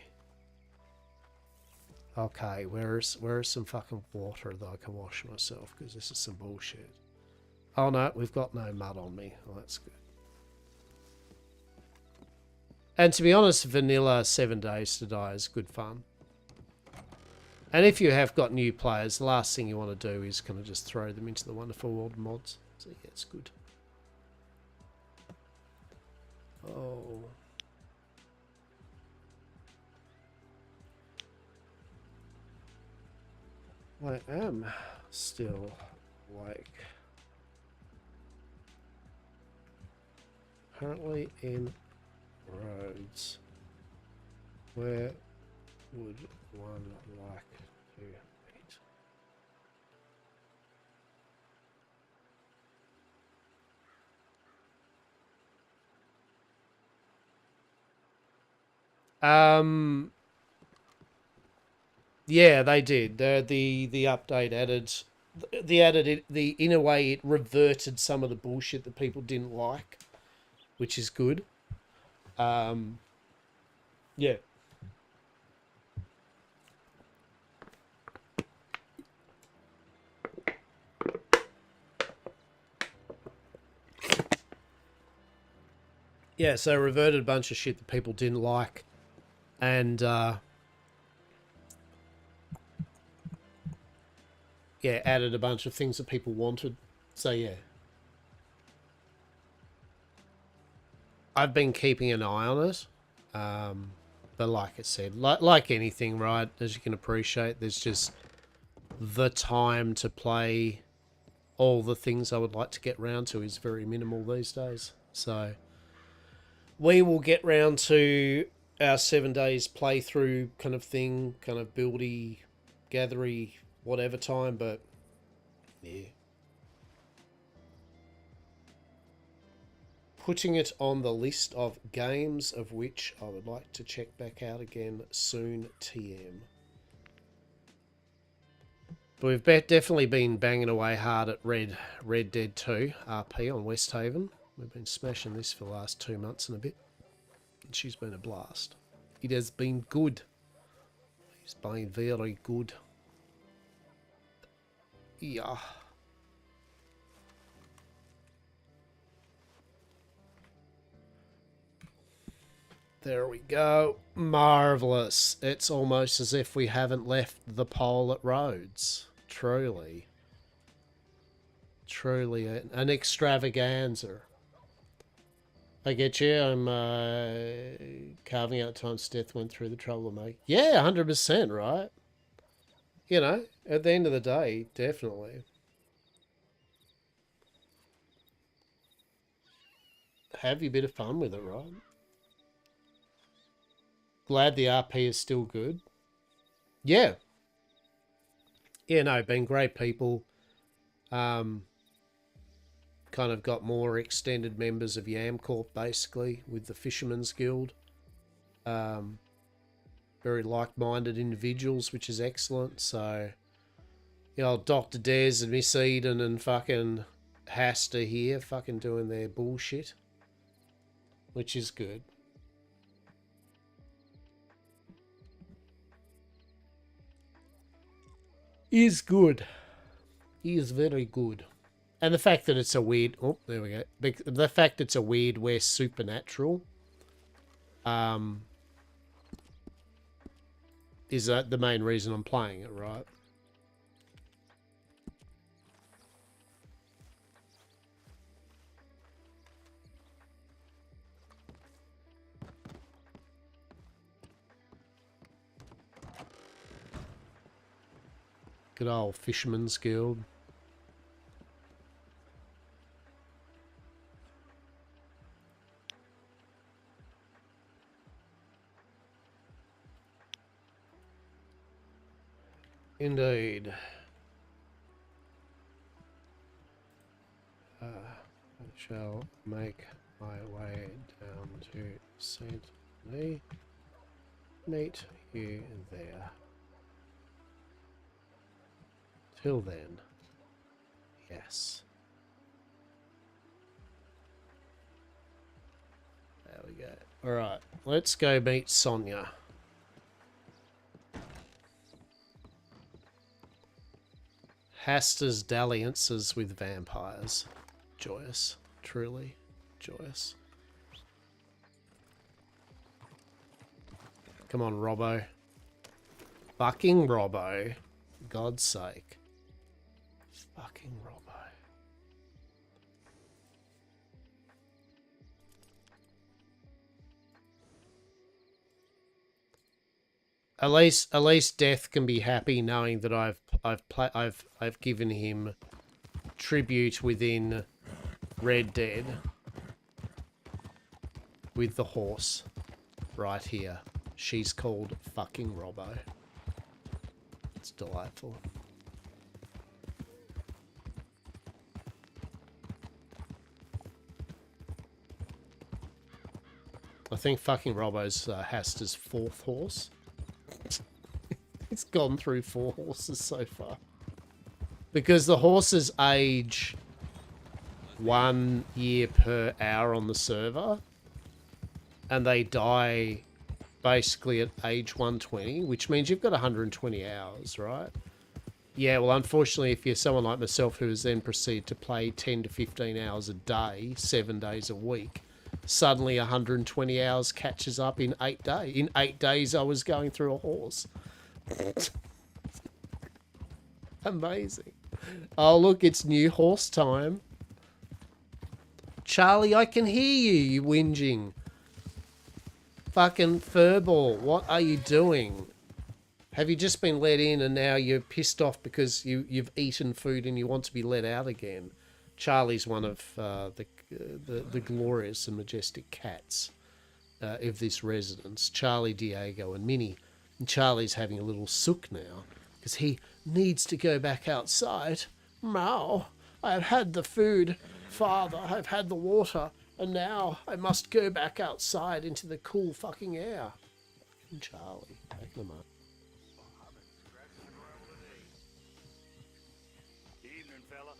Okay, where is some fucking water that I can wash myself? Because this is some bullshit. Oh no, we've got no mud on me. Oh, that's good. And to be honest, vanilla 7 Days to Die is good fun. And if you have got new players, the last thing you want to do is kind of just throw them into the Wonderful World mods. So yeah, it's good. Oh. I am still awake. Currently in Rhodes. Where would one like to meet? Yeah, they did. The update added in a way it reverted some of the bullshit that people didn't like, which is good. Yeah. Yeah, so reverted a bunch of shit that people didn't like, and yeah, added a bunch of things that people wanted. So yeah, I've been keeping an eye on it, but like I said, like anything, right? As you can appreciate, there's just the time to play all the things I would like to get round to is very minimal these days. So we will get round to our 7 days playthrough kind of thing, kind of buildy, gathery, whatever time, but yeah. Putting it on the list of games of which I would like to check back out again soon, TM. But we've definitely been banging away hard at Red Dead 2 RP on Westhaven. We've been smashing this for the last 2 months and a bit. And she's been a blast. It has been good. It's been very good. Yeah. There we go. Marvellous. It's almost as if we haven't left the pole at Rhodes. Truly. Truly an extravaganza. I get you. I'm carving out time Steph went through the trouble of making. Yeah, 100%, right? You know, at the end of the day, definitely. have your bit of fun with it, right? Glad the RP is still good. Yeah. Yeah, no, been great people. Kind of got more extended members of Yam Corp, basically, with the Fisherman's Guild. Very like-minded individuals, which is excellent. So, you know, Dr. Des and Miss Eden and fucking Hastur here fucking doing their bullshit, which is good. Is good. Is very good. And the fact that it's a weird... Oh, there we go. The fact it's a weird West supernatural is the main reason I'm playing it, right? Good old Fisherman's Guild. Indeed. I shall make my way down to St. Lee. Meet you there. Till then. Yes. There we go. Alright, let's go meet Sonia. Hastur's dalliances with vampires. Joyous. Truly joyous. Come on, Robbo. Fucking Robbo. God's sake. Fucking Robbo. At least Death can be happy knowing that I've given him tribute within Red Dead with the horse right here. She's called fucking Robbo. It's delightful. I think fucking Robbo's Hastur's 4th horse. It's gone through 4 horses so far. Because the horses age 1 year per hour on the server. And they die basically at age 120, which means you've got 120 hours, right? Yeah, well, unfortunately, if you're someone like myself who has then proceeded to play 10 to 15 hours a day, 7 days a week, suddenly 120 hours catches up in 8 days. In 8 days, I was going through a horse. Amazing. Oh, look, it's new horse time. Charlie, I can hear you whinging. Fucking furball, what are you doing? Have you just been let in and now you're pissed off because you've eaten food and you want to be let out again? Charlie's one of the glorious and majestic cats of this residence. Charlie, Diego, and Minnie. And Charlie's having a little sook now because he needs to go back outside. Meow. I have had the food, Father. I've had the water. And now I must go back outside into the cool fucking air. Fucking Charlie. Take them up. Evening, fella.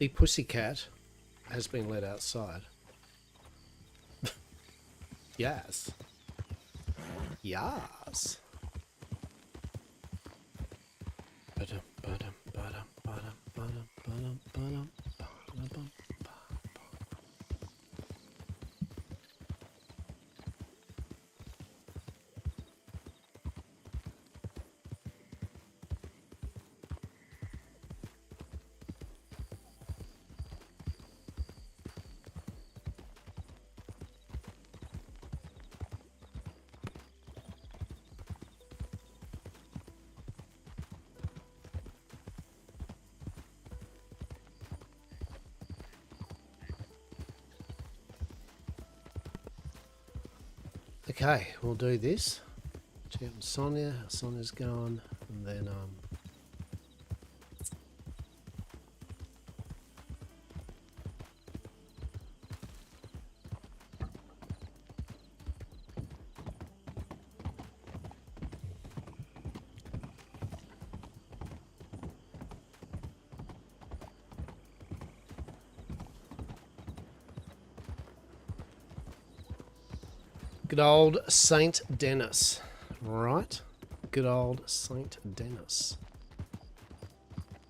The pussycat has been let outside. Yes. Yes. Okay, we'll do this. Check on Sonia. Sonia's gone, and then good old Saint Denis, right? Good old Saint Denis.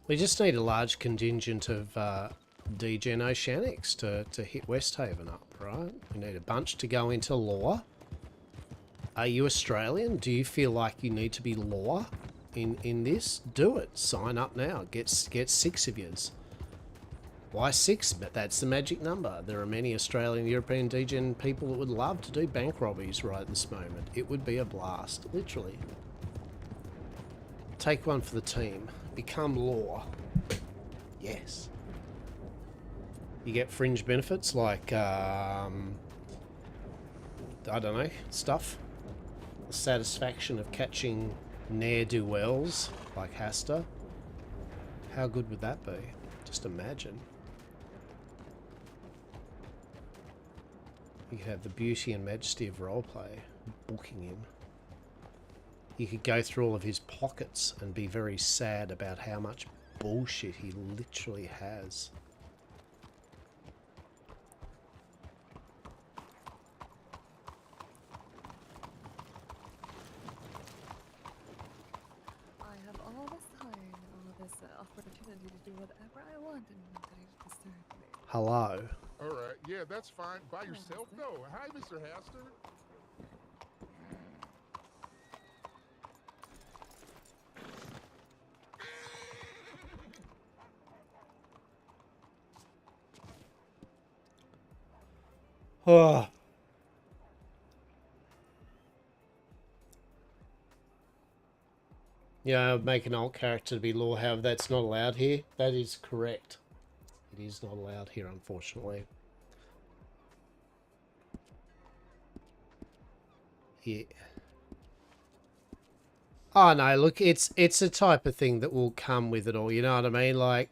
We just need a large contingent of DGen Oceanics to hit Westhaven up, right? We need a bunch to go into law. Are you Australian? Do you feel like you need to be law in this? Do it. Sign up now. Get 6 of yous. Why 6? But that's the magic number. There are many Australian, European DGen people that would love to do bank robberies right this moment. It would be a blast, literally. Take one for the team. Become law. Yes. You get fringe benefits like, I don't know, stuff. The satisfaction of catching ne'er-do-wells like Hastur. How good would that be? Just imagine. You could have the beauty and majesty of roleplay, booking him. You could go through all of his pockets and be very sad about how much bullshit he literally has. I have all this time and all this opportunity to do whatever I want and nobody to disturb me. Hello. All right, yeah, that's fine. By yourself, though. Hi, Mr. Hastur. Oh. Yeah, make an alt character to be law. However, that's not allowed here. That is correct. It is not allowed here, unfortunately. Yeah. Oh no, look, it's a type of thing that will come with it all, you know what I mean? Like,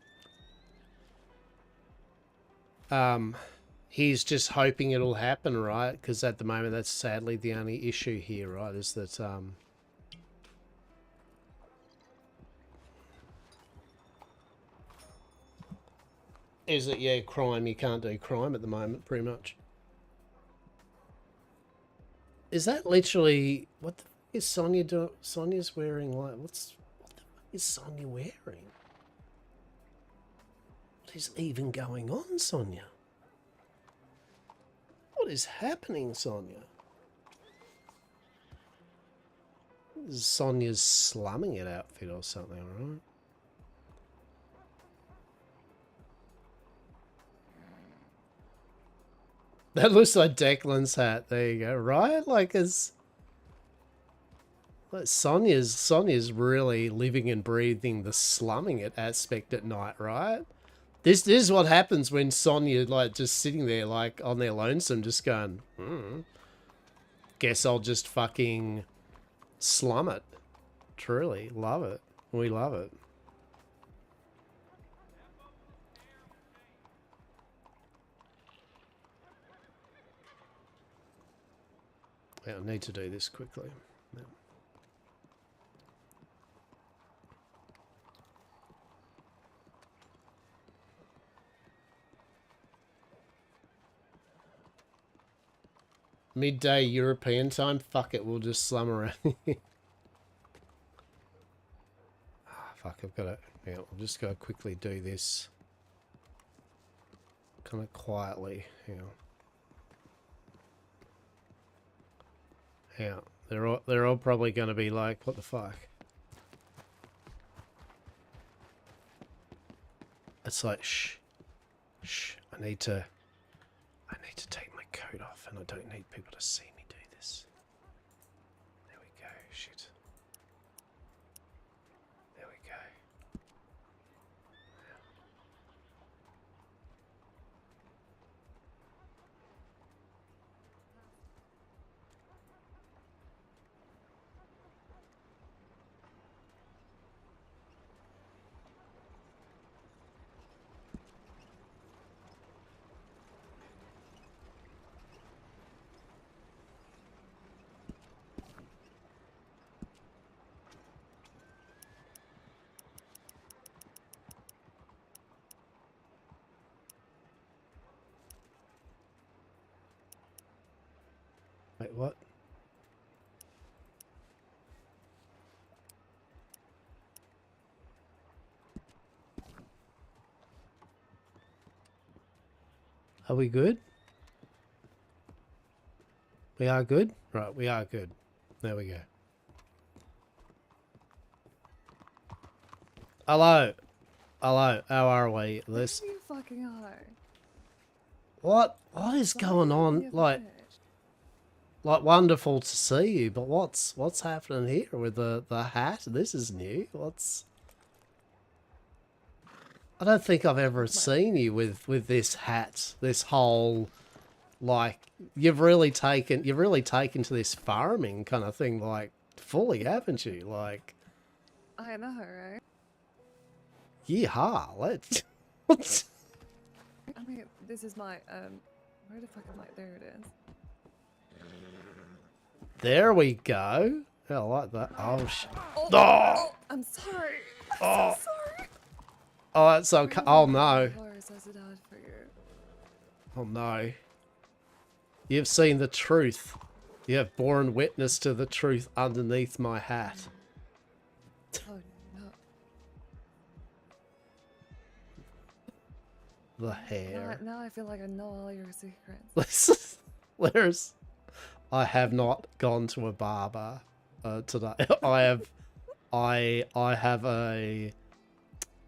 he's just hoping it'll happen, right? Because at the moment, that's sadly the only issue here, right? Is that, yeah, crime, you can't do crime at the moment, pretty much. Is that literally, what the fuck is Sonia doing? Sonia's wearing, like, what the fuck is Sonia wearing? What is even going on, Sonia? What is happening, Sonia? This is Sonia's slumming it outfit or something, right? That looks like Declan's hat. There you go. Right? Like, as Sonia's really living and breathing the slumming it aspect at night, right? This is what happens when Sonia, like, just sitting there, like, on their lonesome, just going, guess I'll just fucking slum it. Truly. Love it. We love it. Yeah, I need to do this quickly. Yeah. Midday European time? Fuck it, we'll just slum around. Fuck, I've got to... Yeah, I'm just going to quickly do this. Kind of quietly. Yeah. They're all probably going to be like, what the fuck? It's like, shh. Shh. I need to take my coat off, and I don't need people to see me do this. There we go. Shit. There we go. Wait, what? Are we good? We are good? Right, we are good. There we go. Hello. Hello, how are we? This... You fucking are. What is going on? Like, wonderful to see you, but what's happening here with the hat? This is new. I don't think I've ever seen you with this hat. This whole, like, you've really taken to this farming kind of thing, like, fully, haven't you? Like, I know, right? yeehaw, let's... I mean, this is my, where the fuck am I? There it is. There we go. I like that. Oh, shit. Oh, I'm sorry. I'm so sorry. Oh, that's okay. Oh, no. Horse has it out for you. Oh, no. You've seen the truth. You have borne witness to the truth underneath my hat. Oh, no. The hair. Now I feel like I know all your secrets. I have not gone to a barber today. I have a...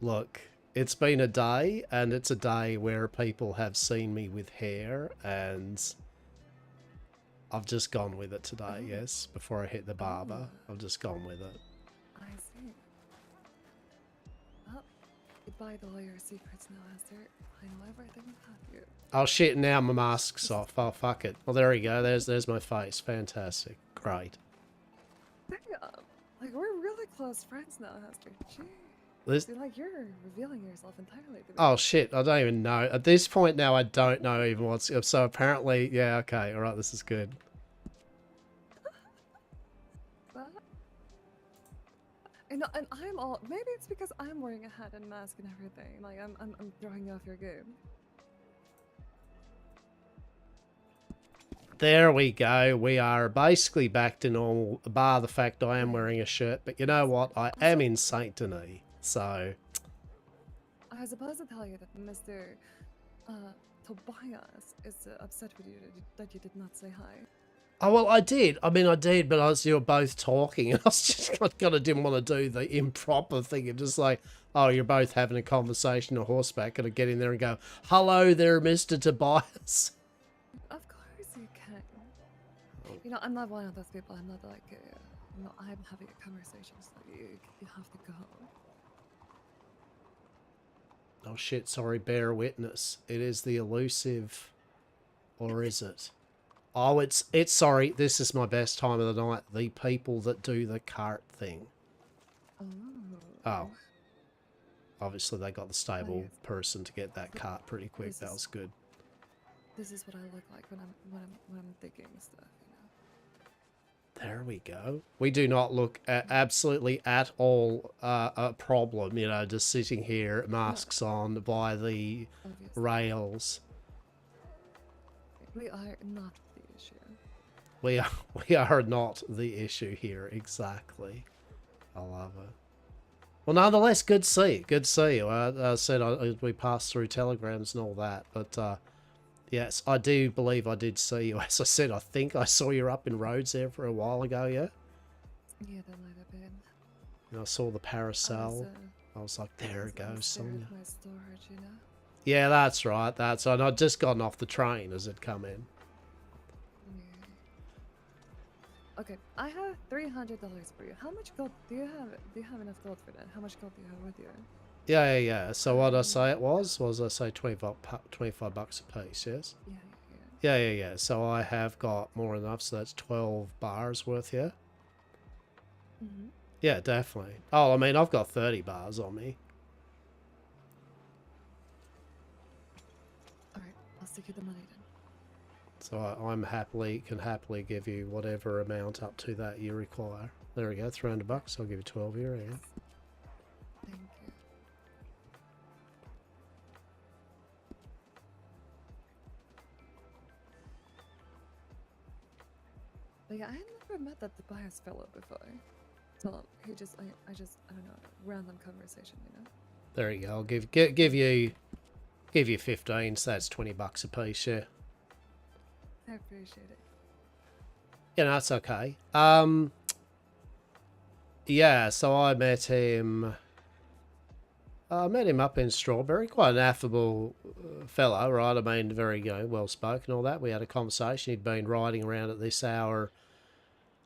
Look, it's been a day, and it's a day where people have seen me with hair, and I've just gone with it today, yes. Before I hit the barber, I've just gone with it. I see. Well, goodbye to all your secrets now, Hastur. I know everything about you. Oh shit, now my mask's off. Oh, fuck it. Well, there we go. There's my face. Fantastic. Great. Damn. Like, we're really close friends now, Hastur. Gee. This... See, like, you're revealing yourself entirely to me. Oh shit, I don't even know. At this point now, I don't know even what's... So apparently, yeah, okay. Alright, this is good. But... And I'm all... Maybe it's because I'm wearing a hat and mask and everything. Like, I'm throwing you off your game. There we go. We are basically back to normal, bar the fact I am wearing a shirt. But you know what? I am in Saint Denis, so... I was supposed to tell you that Mr. Tobias is upset with you that you did not say hi. Oh, well, I did. I mean, I did, but you were both talking, and I was just kind of didn't want to do the improper thing of just like, oh, you're both having a conversation on horseback, and I get in there and go, hello there, Mr. Tobias. Of course you can. You know, I'm not one of those people. I'm not like, you know, I'm having a conversation, so you have to go. Oh shit, sorry, bear witness. It is the elusive, or is it? Oh, it's sorry, this is my best time of the night. The people that do the cart thing. Oh. Obviously they got the stable person to get that cart pretty quick. That was good. This is what I look like when I'm thinking stuff, you know. There we go. We do not look absolutely at all a problem, you know, just sitting here, masks on by the rails. We are not the issue. We are not the issue here. Exactly. I love it. Well, nonetheless, good to see you. Good to see you. I said we passed through telegrams and all that, but yes, I do believe I did see you. As I said, I think I saw you up in Rhodes there for a while ago, yeah? Yeah, that might have been. And I saw the parasol. I was like, there it I was goes, there Sonia. at my storage, you know? Yeah, that's right. And I'd just gotten off the train as it come in. Okay, I have $300 for you. How much gold do you have? Do you have enough gold for that? How much gold do you have with you? Yeah. So what I say it was I say 25 bucks a piece, yes? Yeah. So I have got more than enough, so that's 12 bars worth here. Mm-hmm. Yeah, definitely. Oh, I mean, I've got 30 bars on me. Alright, I'll stick you the money then. So I'm can happily give you whatever amount up to that you require. There we go, 300 bucks. I'll give you 12 here. Yeah. Thank you. But yeah, I had never met that Tobias fellow before. So he just, I don't know, random conversation, you know? There you go. I'll give you 15, so that's 20 bucks a piece, yeah. I appreciate it. Yeah, no, it's okay. Yeah, so I met him up in Strawberry. Quite an affable fellow, right? I mean, very, well spoken, all that. We had a conversation. He'd been riding around at this hour,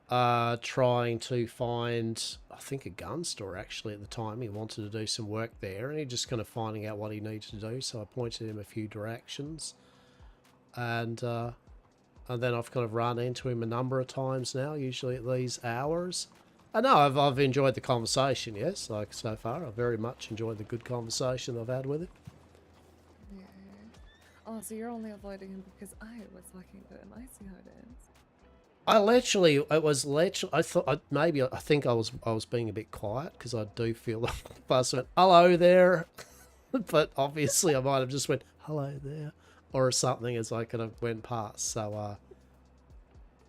trying to find, I think, a gun store actually at the time. He wanted to do some work there, and he just kind of finding out what he needed to do. So I pointed him a few directions, and then I've kind of run into him a number of times now, usually at these hours. I know I've enjoyed the conversation, yes, like so far. I've very much enjoyed the good conversation I've had with him. Yeah. Oh, so you're only avoiding him because I was talking to him. I see how it is. I think I was being a bit quiet because I do feel like I went, hello there. But obviously I might have just went, hello there, or something as I kind of went past. So,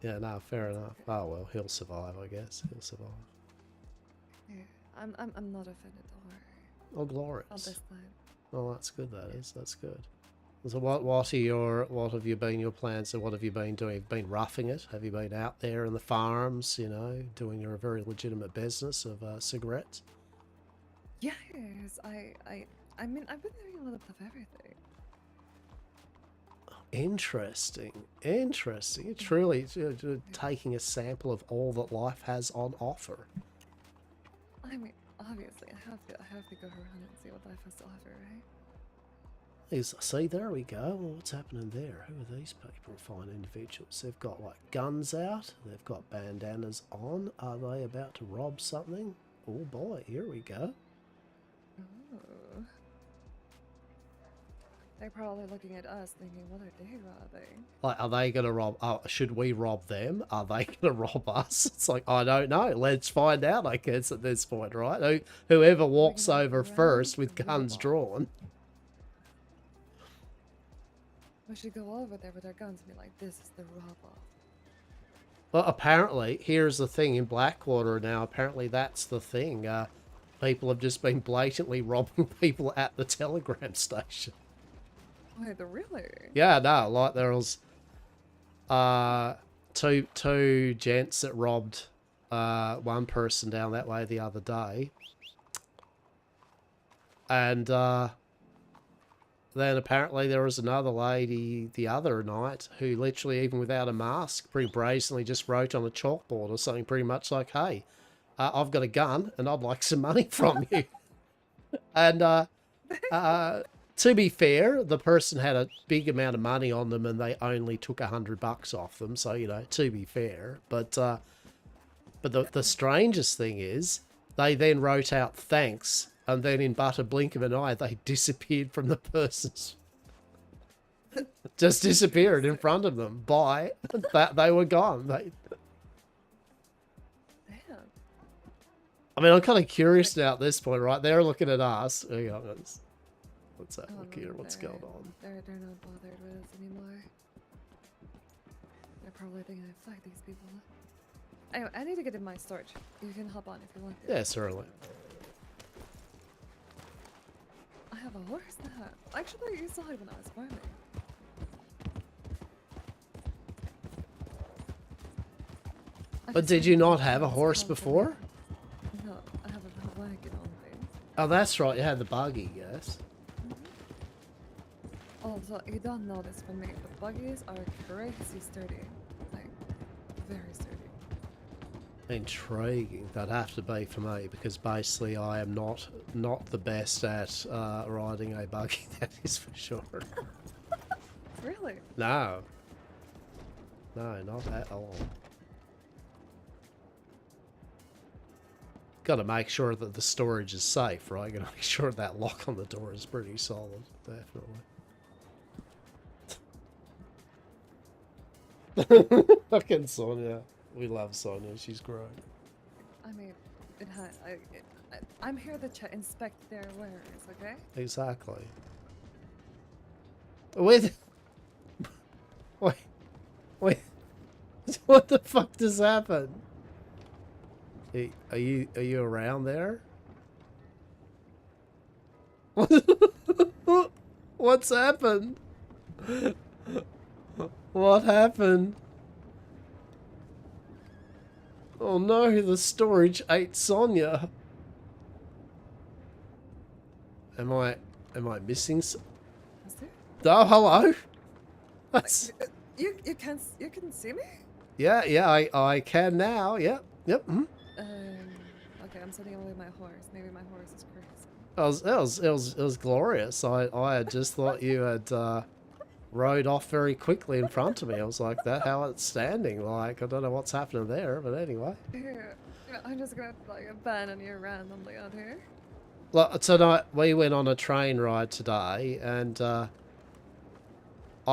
yeah, no, fair enough. Oh, well, he'll survive, I guess. He'll survive. Yeah, I'm not offended, don't worry. Oh, glorious. Not this time. Oh, that's good, that is. That's good. So what have you been your plans, and what have you been doing? Have you been roughing it? Have you been out there in the farms, doing your very legitimate business of cigarettes? Yes, I mean, I've been doing a little bit of everything. Interesting. You're truly taking a sample of all that life has on offer. I mean, obviously, I have to go around and see what life has to offer, right? See, there we go. Well, what's happening there? Who are these people? Fine individuals. They've got, like, guns out. They've got bandanas on. Are they about to rob something? Oh, boy. Here we go. Oh. They're probably looking at us thinking, what are they robbing? Like, are they going to rob... Oh, should we rob them? Are they going to rob us? It's like, I don't know. Let's find out, I guess, at this point, right? Whoever walks over first with guns drawn... We should go over there with our guns and be like, this is the rob-off. Well, apparently, here's the thing. In Blackwater now, apparently that's the thing. People have just been blatantly robbing people at the telegram station. Wait, really? Yeah, no, like there was two gents that robbed one person down that way the other day. And then apparently there was another lady the other night who literally, even without a mask, pretty brazenly just wrote on a chalkboard or something pretty much like, hey, I've got a gun and I'd like some money from you. And to be fair, the person had a big amount of money on them and they only took $100 off them. So, to be fair. But the strangest thing is they then wrote out thanks. And then in but a blink of an eye, they disappeared from the person's... just disappeared in front of them. Bye. They were gone. Damn. I mean, I'm kind of curious now at this point, right? They're looking at us. Hang on, let's have a look here. What's going on? They're not bothered with us anymore. They're probably think I flagged these people. Anyway, I need to get in my storage. You can hop on if you want to. Yeah, certainly. I have a horse now. Actually, you saw it when I was farming. But did you not have a horse before? No, I have a wagon on things. Oh, that's right. You had the buggy, yes. Oh, so you don't know this from me, but buggies are crazy sturdy. Like, very sturdy. Intriguing. That'd have to be for me because basically I am not the best at riding a buggy. That is for sure. Really? No. No, not at all. Got to make sure that the storage is safe, right? Got to make sure that lock on the door is pretty solid, definitely. Fucking Sonia. We love Sonia. She's great. I mean, I'm here to inspect their wares, okay? Exactly. Wait. What the fuck just happened? Are you around there? What's happened? What happened? Oh no, the storage ate Sonia. Am I missing Oh, hello. That's You can see me? yeah, I can now. Yep. Okay, I'm sending away my horse. Maybe my horse is crazy. It was glorious. I had just thought you had rode off very quickly in front of me. I was like, that how it's standing. Like, I don't know what's happening there, but anyway. Here, I'm just gonna like abandon you randomly out here. Look, tonight we went on a train ride today, and I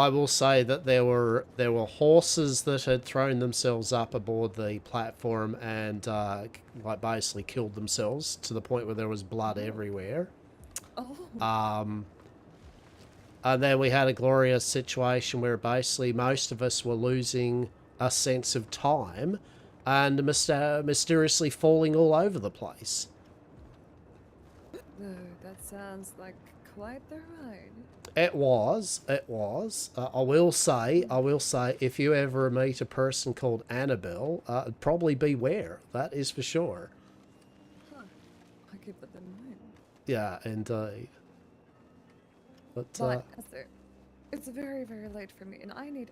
will say that there were horses that had thrown themselves up aboard the platform and like basically killed themselves to the point where there was blood everywhere. Oh. And then we had a glorious situation where basically most of us were losing a sense of time and mysteriously falling all over the place. No, that sounds like quite the ride. It was. I will say, if you ever meet a person called Annabelle, probably beware. That is for sure. Huh. I'll keep that in mind. Yeah, indeed. But Esther, it's very, very late for me, and I need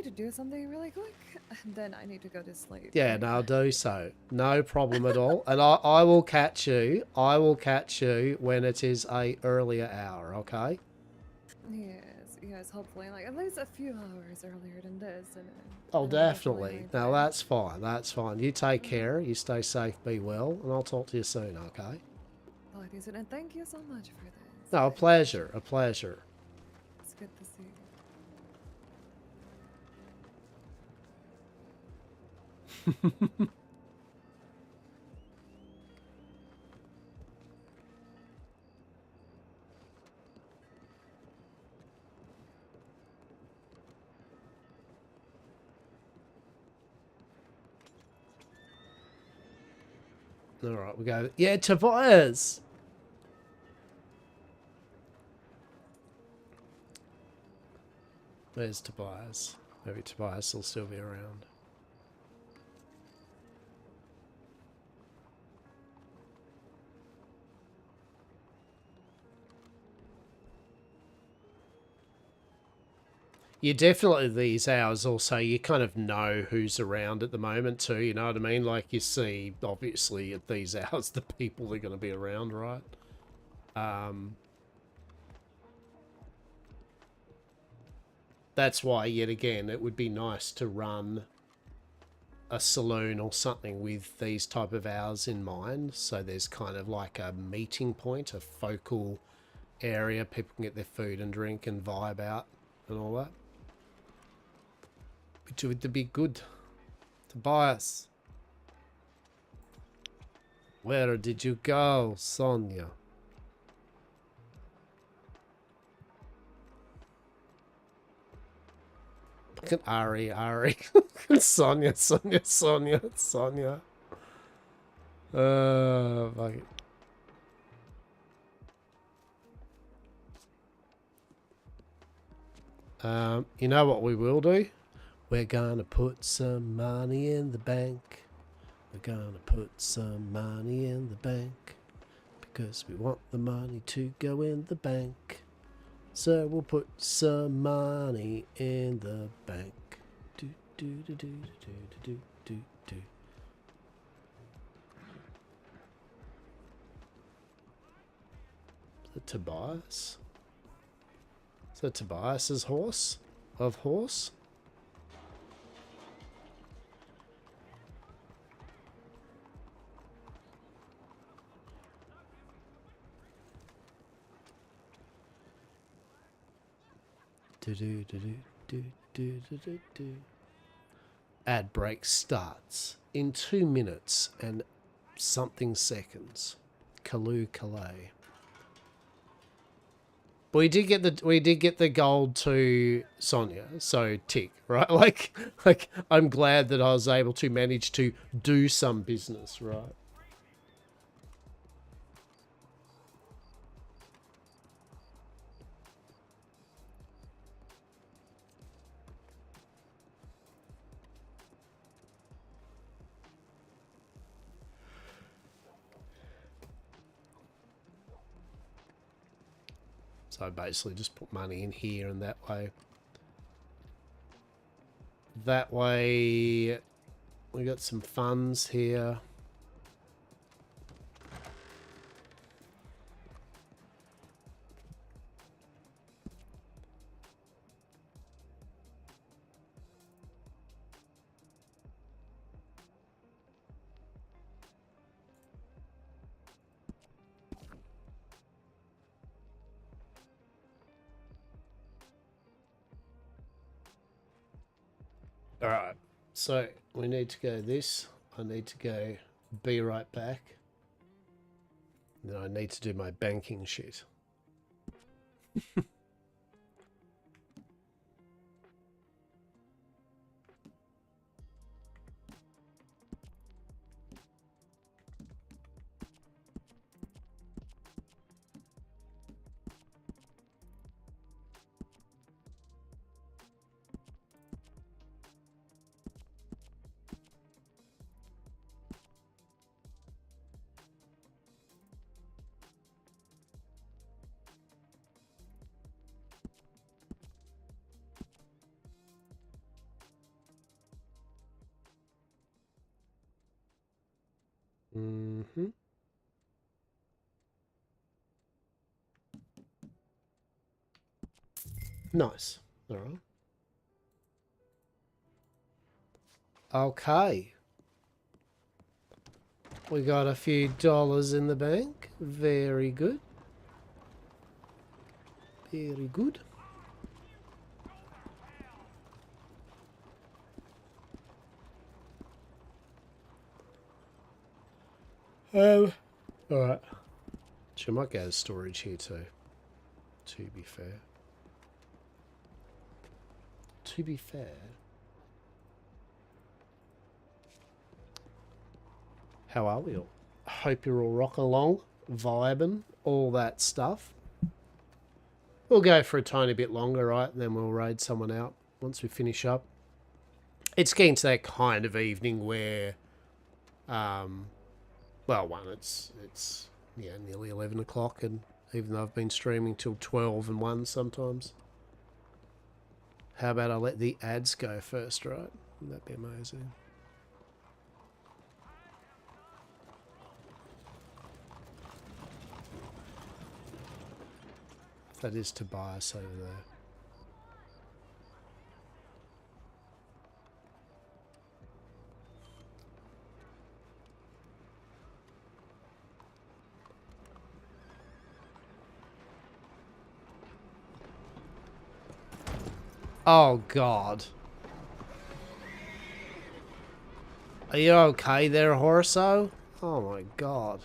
to do something really quick, and then I need to go to sleep. yeah, no, I'll do so. No problem at all. And I will catch you. I will catch you when it is a earlier hour. Okay. Yes, hopefully, like at least a few hours earlier than this. And, Oh, definitely. No, that's fine. That's fine. You take care. You stay safe. Be well, and I'll talk to you soon. Okay. Oh, decent, and thank you so much for this. No, a pleasure. A pleasure. It's good to see you. All right, we go. Yeah, Tobias. Where's Tobias? Maybe Tobias will still be around. You definitely these hours also, you kind of know who's around at the moment too, you know what I mean? Like you see, obviously at these hours, the people that are going to be around, right? That's why, yet again, it would be nice to run a saloon or something with these type of hours in mind. So there's kind of like a meeting point, a focal area. People can get their food and drink and vibe out and all that. It would be good. Tobias. Where did you go, Sonia? Look at Ari. Sonia. Fuck it. You know what we will do? We're gonna put some money in the bank. We're gonna put some money in the bank. Because we want the money to go in the bank. So we'll put some money in the bank. Do do do do do do do do. Is that Tobias? Is that Tobias's horse? Of horse? Do do do do do do do do do. Ad break starts in 2 minutes and something seconds. Calais. But we did get the gold to Sonia, so tick, right? Like I'm glad that I was able to manage to do some business, right? So I basically just put money in here and that way. That way we got some funds here. All right, so we need to go this. I need to go be right back. Then I need to do my banking shit. Mm-hmm. Nice. All right. Okay. We got a few dollars in the bank. Very good. Very good. Alright. She might go to storage here too. To be fair. To be fair. How are we all? Hope you're all rocking along, vibing, all that stuff. We'll go for a tiny bit longer, right? And then we'll raid someone out once we finish up. It's getting to that kind of evening where, well, one, it's yeah, nearly 11 o'clock, and even though I've been streaming till 12 and 1 sometimes. How about I let the ads go first, right? That'd be amazing. That is Tobias over there. Oh, God. Are you okay there, Horso? Oh, my God.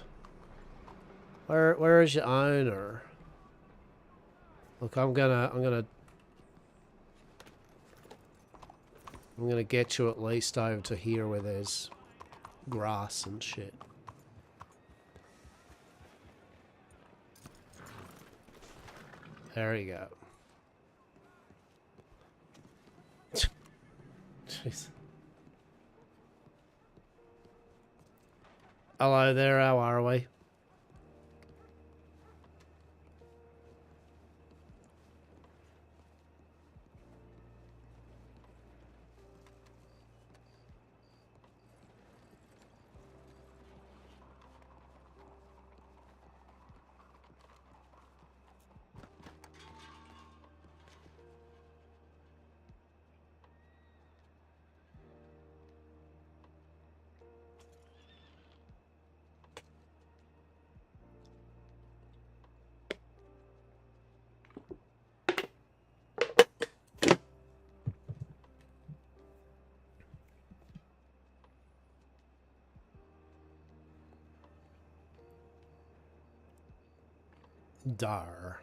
Where is your owner? Look, I'm gonna... I'm gonna get you at least over to here where there's grass and shit. There you go. Jeez. Hello there, how are we? Dar.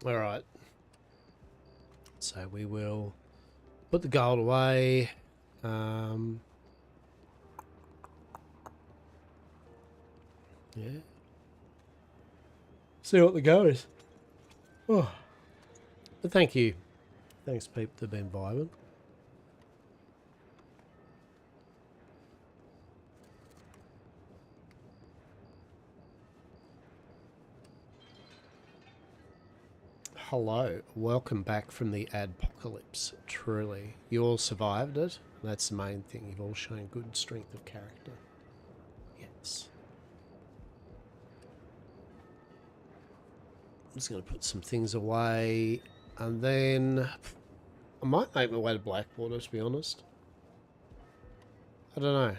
All right. So we will put the gold away. Yeah. See what the go is. Oh. But thank you. Thanks, people, that have been vibing. Hello, welcome back from the adpocalypse. Truly, you all survived it. That's the main thing. You've all shown good strength of character. Yes. I'm just going to put some things away, and then I might make my way to Blackwater, to be honest. I don't know.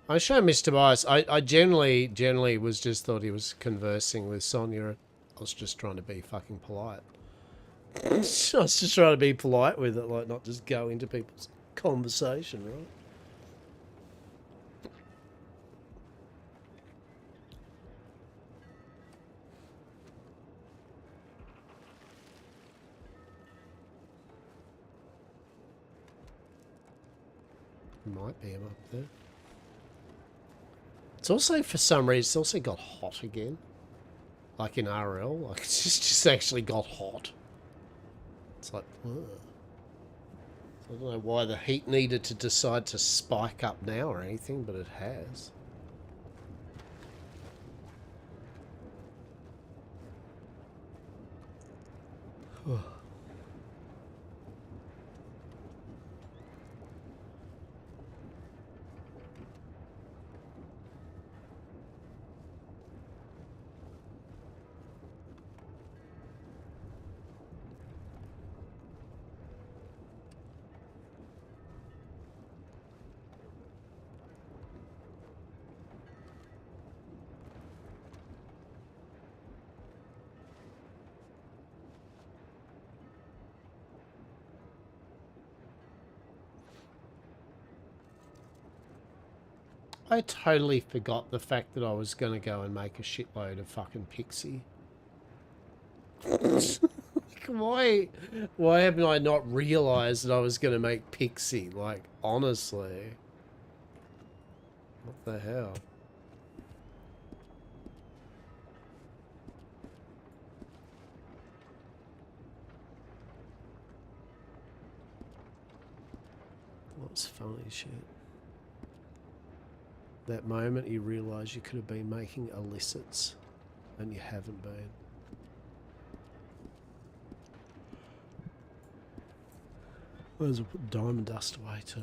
I show Mr. Bias. I generally was just thought he was conversing with Sonia. I was just trying to be fucking polite. I was just trying to be polite with it, like not just go into people's conversation, right? Might be him up there. It's also, for some reason, it's also got hot again. Like in RL, like it's just actually got hot. It's like, ugh. I don't know why the heat needed to decide to spike up now or anything, but it has. I totally forgot the fact that I was going to go and make a shitload of fucking pixie. Like, why haven't I not realised that I was going to make pixie? Like, honestly. What the hell? What's funny shit? That moment you realise you could have been making illicits and you haven't been. Might as well put diamond dust away too.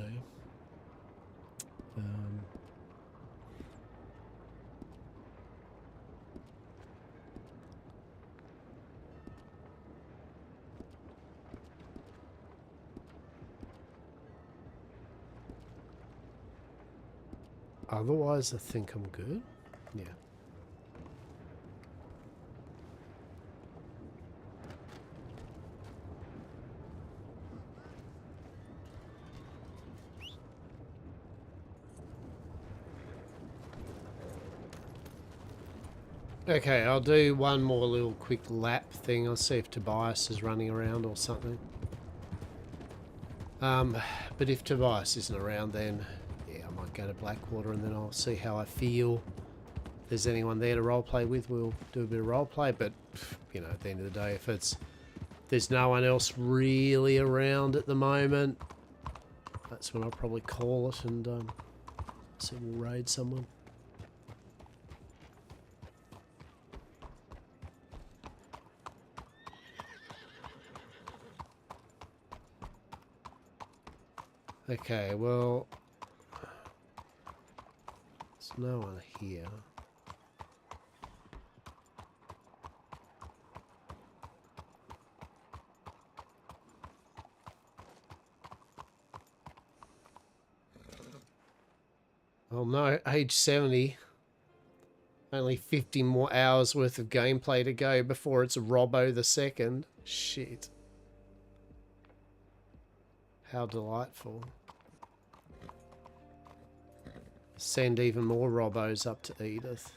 Otherwise, I think I'm good. Yeah. Okay, I'll do one more little quick lap thing. I'll see if Tobias is running around or something. But if Tobias isn't around, then yeah, I might go to Blackwater and then I'll see how I feel. If there's anyone there to roleplay with, we'll do a bit of roleplay. But you know, at the end of the day, if there's no one else really around at the moment, that's when I'll probably call it and see if we'll raid someone. Okay, well, there's no one here. Oh no, age 70. Only 50 more hours worth of gameplay to go before it's Robbo the Second. Shit. How delightful. Send even more Robbos up to Edith.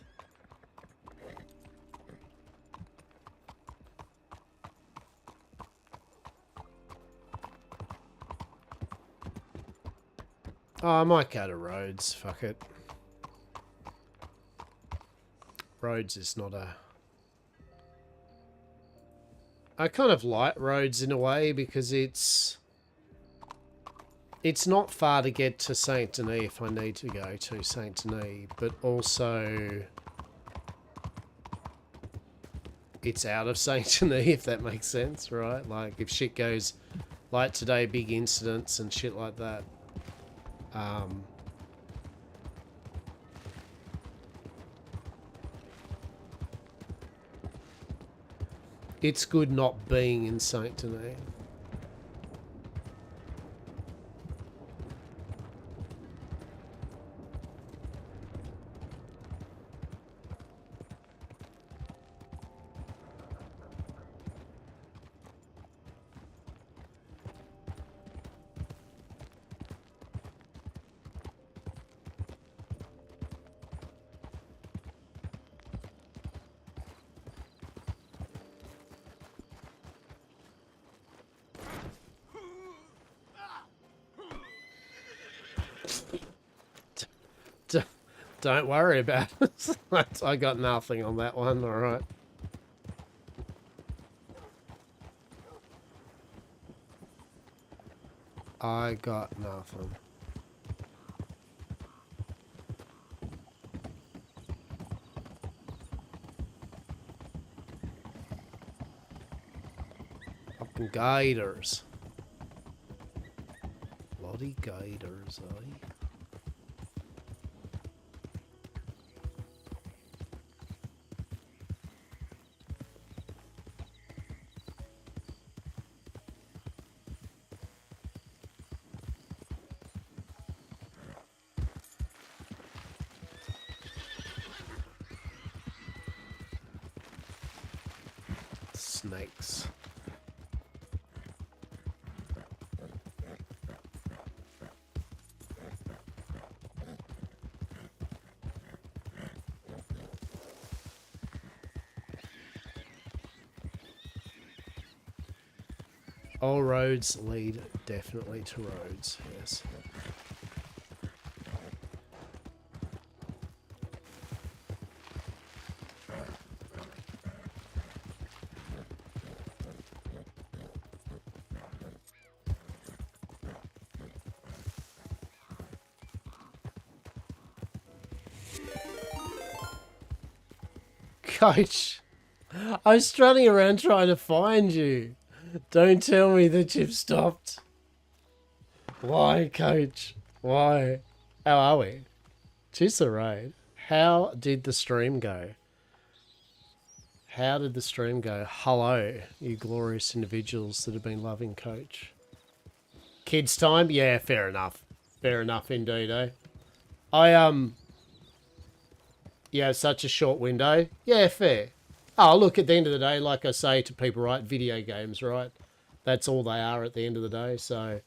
Oh, I might go to Rhodes. Fuck it. Rhodes is not a... I kind of like Rhodes in a way because it's not far to get to Saint Denis if I need to go to Saint Denis, but also it's out of Saint Denis, if that makes sense, right? Like if shit goes like today, big incidents and shit like that. It's good not being in Saint Denis. Don't worry about it. I got nothing on that one, alright. I got nothing. Fucking gators. Bloody gators, eh? Snakes. All roads lead definitely to Rhodes, yes. Coach, I was strutting around trying to find you. Don't tell me that you've stopped. Why, Coach? Why? How are we? Jeez, the raid. How did the stream go? How did the stream go? Hello, you glorious individuals that have been loving Coach. Kids time? Yeah, fair enough. Fair enough indeed, eh? You have such a short window. Yeah, fair. Oh, look, at the end of the day, like I say to people, right, video games, right? That's all they are at the end of the day. So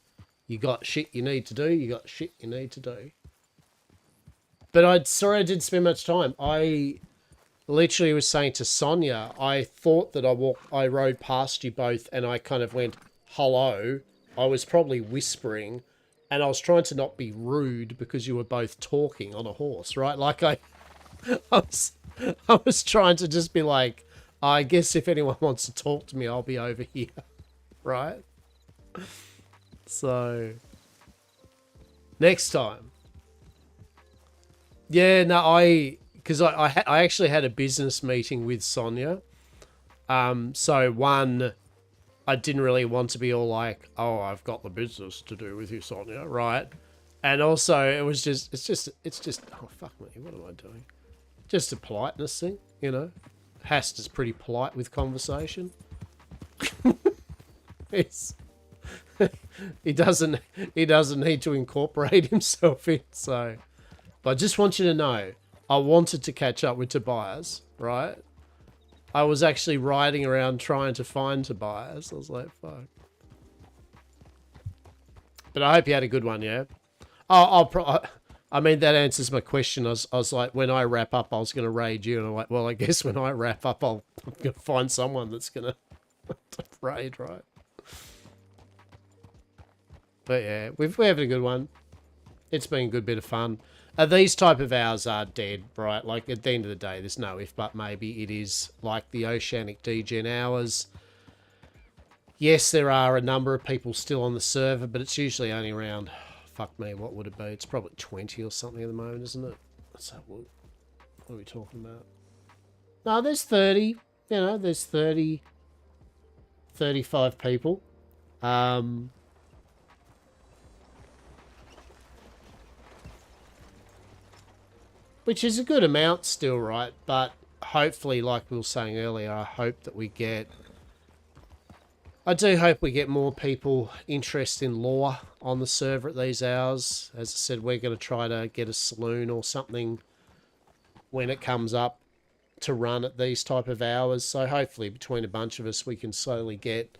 you got shit you need to do. You got shit you need to do. But sorry I didn't spend much time. I literally was saying to Sonia, I thought that I rode past you both and I kind of went, hello. I was probably whispering and I was trying to not be rude because you were both talking on a horse, right? Like I was trying to just be like, I guess if anyone wants to talk to me, I'll be over here, right? So, next time. Yeah, no, because I actually had a business meeting with Sonia. So one, I didn't really want to be all like, oh, I've got the business to do with you, Sonia, right? And also, it's just, oh, fuck me, what am I doing? Just a politeness thing, you know? Hastur's pretty polite with conversation. he doesn't need to incorporate himself in, so. But I just want you to know, I wanted to catch up with Tobias, right? I was actually riding around trying to find Tobias. I was like, fuck. But I hope you had a good one, yeah? I mean, that answers my question. I was like, when I wrap up, I was going to raid you. And I'm like, well, I guess when I wrap up, I'm going to find someone that's going to raid, right? But yeah, we're having a good one. It's been a good bit of fun. These type of hours are dead, right? Like, at the end of the day, there's no if but maybe. It is like the Oceanic Degen hours. Yes, there are a number of people still on the server, but it's usually only around, fuck me, what would it be? It's probably 20 or something at the moment, isn't it? So what are we talking about? No, there's 30. You know, there's 30, 35 people. Which is a good amount still, right? But hopefully, like we were saying earlier, I do hope we get more people interested in lore on the server at these hours. As I said, we're going to try to get a saloon or something when it comes up to run at these type of hours. So hopefully between a bunch of us, we can slowly get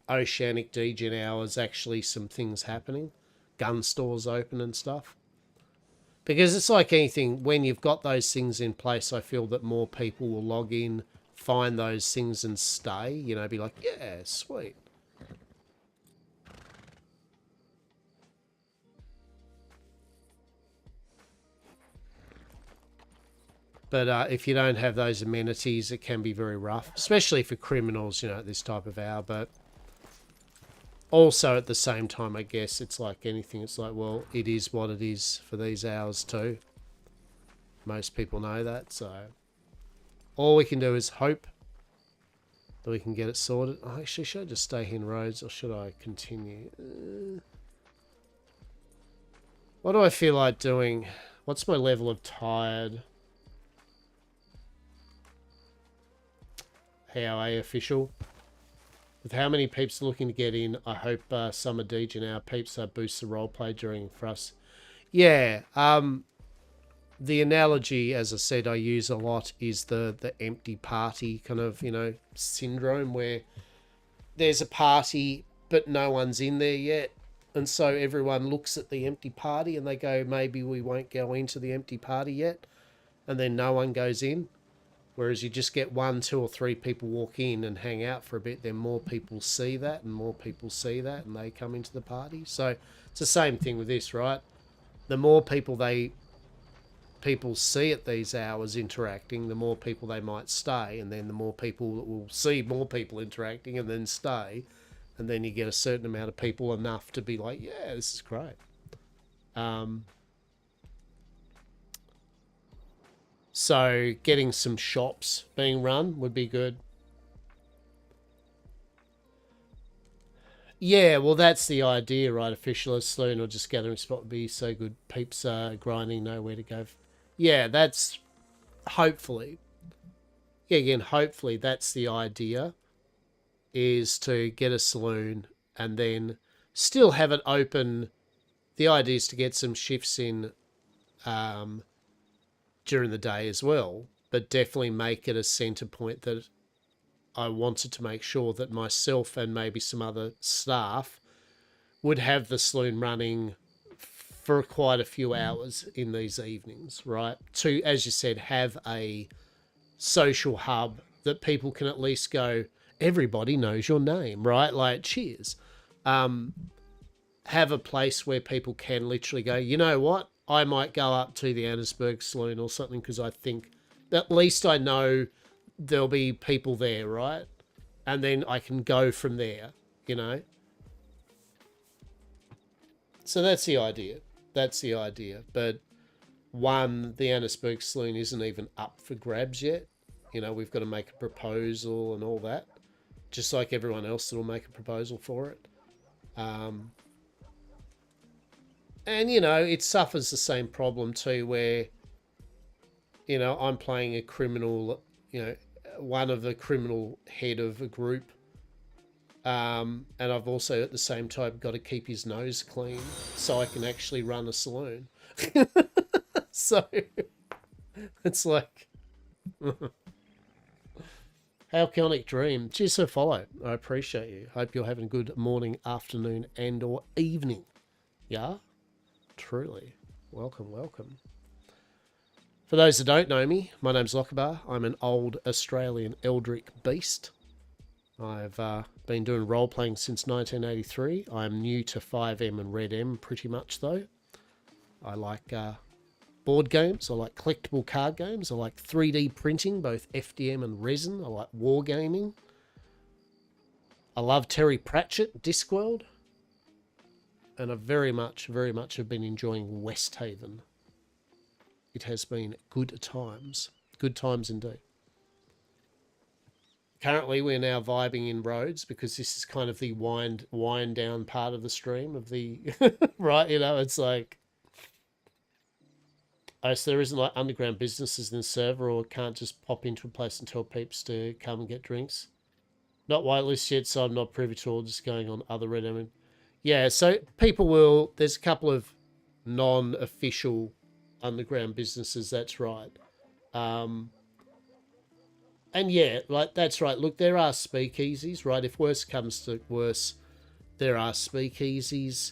Oceanic Degen hours, actually some things happening. Gun stores open and stuff. Because it's like anything, when you've got those things in place, I feel that more people will log in, find those things and stay. You know, be like, yeah, sweet. But if you don't have those amenities, it can be very rough, especially for criminals, you know, at this type of hour. But also at the same time, I guess it's like anything. It's like, well, it is what it is for these hours too. Most people know that, so all we can do is hope that we can get it sorted. Oh, actually, should I just stay here in roads or should I continue? What do I feel like doing? What's my level of tired? HOA official. With how many peeps are looking to get in, I hope Summer Degen our peeps boost the roleplay during for us. Yeah, the analogy, as I said, I use a lot is the empty party kind of, you know, syndrome where there's a party but no one's in there yet. And so everyone looks at the empty party and they go, maybe we won't go into the empty party yet. And then no one goes in. Whereas you just get 1, 2 or 3 people walk in and hang out for a bit, then more people see that and more people see that and they come into the party. So it's the same thing with this, right? The more people see at these hours interacting, the more people they might stay, and then the more people that will see more people interacting and then stay, and then you get a certain amount of people enough to be like, yeah, this is great. So getting some shops being run would be good. Yeah, well, that's the idea, right? Official saloon or just gathering spot would be so good. Peeps grinding, nowhere to go. Yeah, that's hopefully. Yeah, again, hopefully that's the idea, is to get a saloon and then still have it open. The idea is to get some shifts in during the day as well, but definitely make it a centre point that I wanted to make sure that myself and maybe some other staff would have the saloon running for quite a few hours in these evenings, right? To, as you said, have a social hub that people can at least go, everybody knows your name, right? Like, cheers. Have a place where people can literally go, you know what? I might go up to the Annesburg Saloon or something because I think at least I know there'll be people there, right? And then I can go from there, you know? So that's the idea. That's the idea. But one, the Annesburg Saloon isn't even up for grabs yet. You know, we've got to make a proposal and all that. Just like everyone else that will make a proposal for it. And, you know, it suffers the same problem too where, you know, I'm playing a criminal, you know, one of the criminal head of a group. And I've also at the same time got to keep his nose clean so I can actually run a saloon. So it's like, how chaotic dream. Cheers for follow. I appreciate you. Hope you're having a good morning, afternoon, and or evening. Yeah, truly. Welcome, welcome. For those that don't know me, my name's Lockabar. I'm an old Australian Eldritch beast. I've been doing role-playing since 1983. I'm new to 5M and Red M pretty much, though. I like board games. I like collectible card games. I like 3D printing, both FDM and resin. I like wargaming. I love Terry Pratchett, Discworld. And I very much have been enjoying Westhaven. It has been good times. Good times indeed. Currently, we're now vibing in Rhodes because this is kind of the wind down part of the stream of the right. You know, it's like, oh, so there isn't like underground businesses in the server, or can't just pop into a place and tell peeps to come and get drinks. Not whitelist yet, so I'm not privy to all. Just going on other Red M. Yeah, so people will. There's a couple of non-official underground businesses. That's right. And yeah, like that's right. Look, there are speakeasies, right? If worse comes to worse, there are speakeasies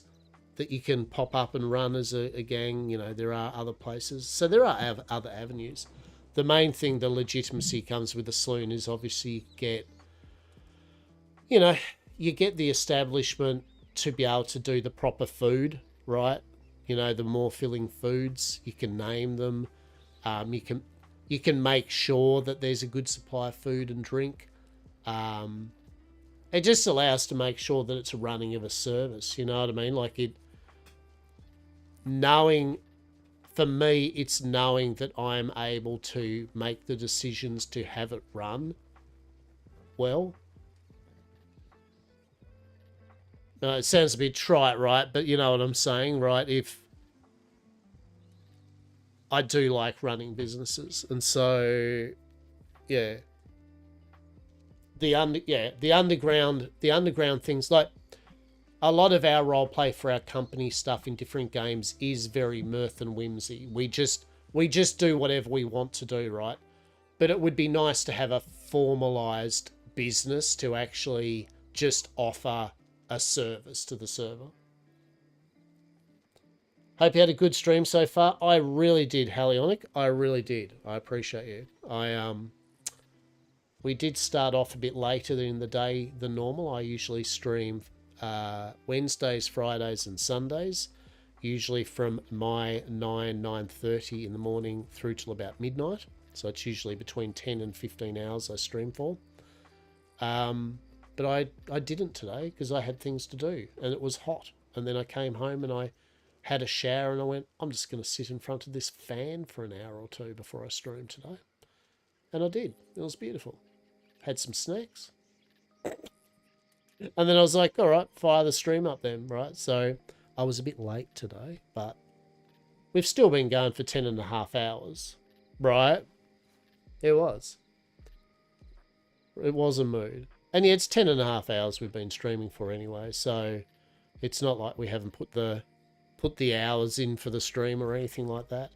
that you can pop up and run as a gang. You know, there are other places. So there are other avenues. The main thing, the legitimacy comes with the saloon is obviously you get the establishment to be able to do the proper food, right? You know, the more filling foods, you can name them. You can make sure that there's a good supply of food and drink. It just allows to make sure that it's a running of a service. You know what I mean? Like for me, it's knowing that I'm able to make the decisions to have it run well. It sounds a bit trite, right? But you know what I'm saying, right? If I do like running businesses, and so yeah, the underground things, like a lot of our role play for our company stuff in different games is very mirth and whimsy. We just do whatever we want to do, right? But it would be nice to have a formalized business to actually just offer a service to the server. Hope you had a good stream so far. I really did, Halionic. I really did. I appreciate you. We did start off a bit later in the day than normal. I usually stream Wednesdays, Fridays, and Sundays, usually from my 9:30 in the morning through till about midnight. So it's usually between 10 and 15 hours I stream for. But I didn't today because I had things to do and it was hot. And then I came home and I had a shower and I went, I'm just going to sit in front of this fan for an hour or two before I stream today. And I did. It was beautiful. Had some snacks. And then I was like, all right, fire the stream up then, right? So I was a bit late today, but we've still been going for 10.5 hours, right? It was. It was a mood. And yeah, it's 10.5 hours we've been streaming for anyway, so it's not like we haven't put the hours in for the stream or anything like that.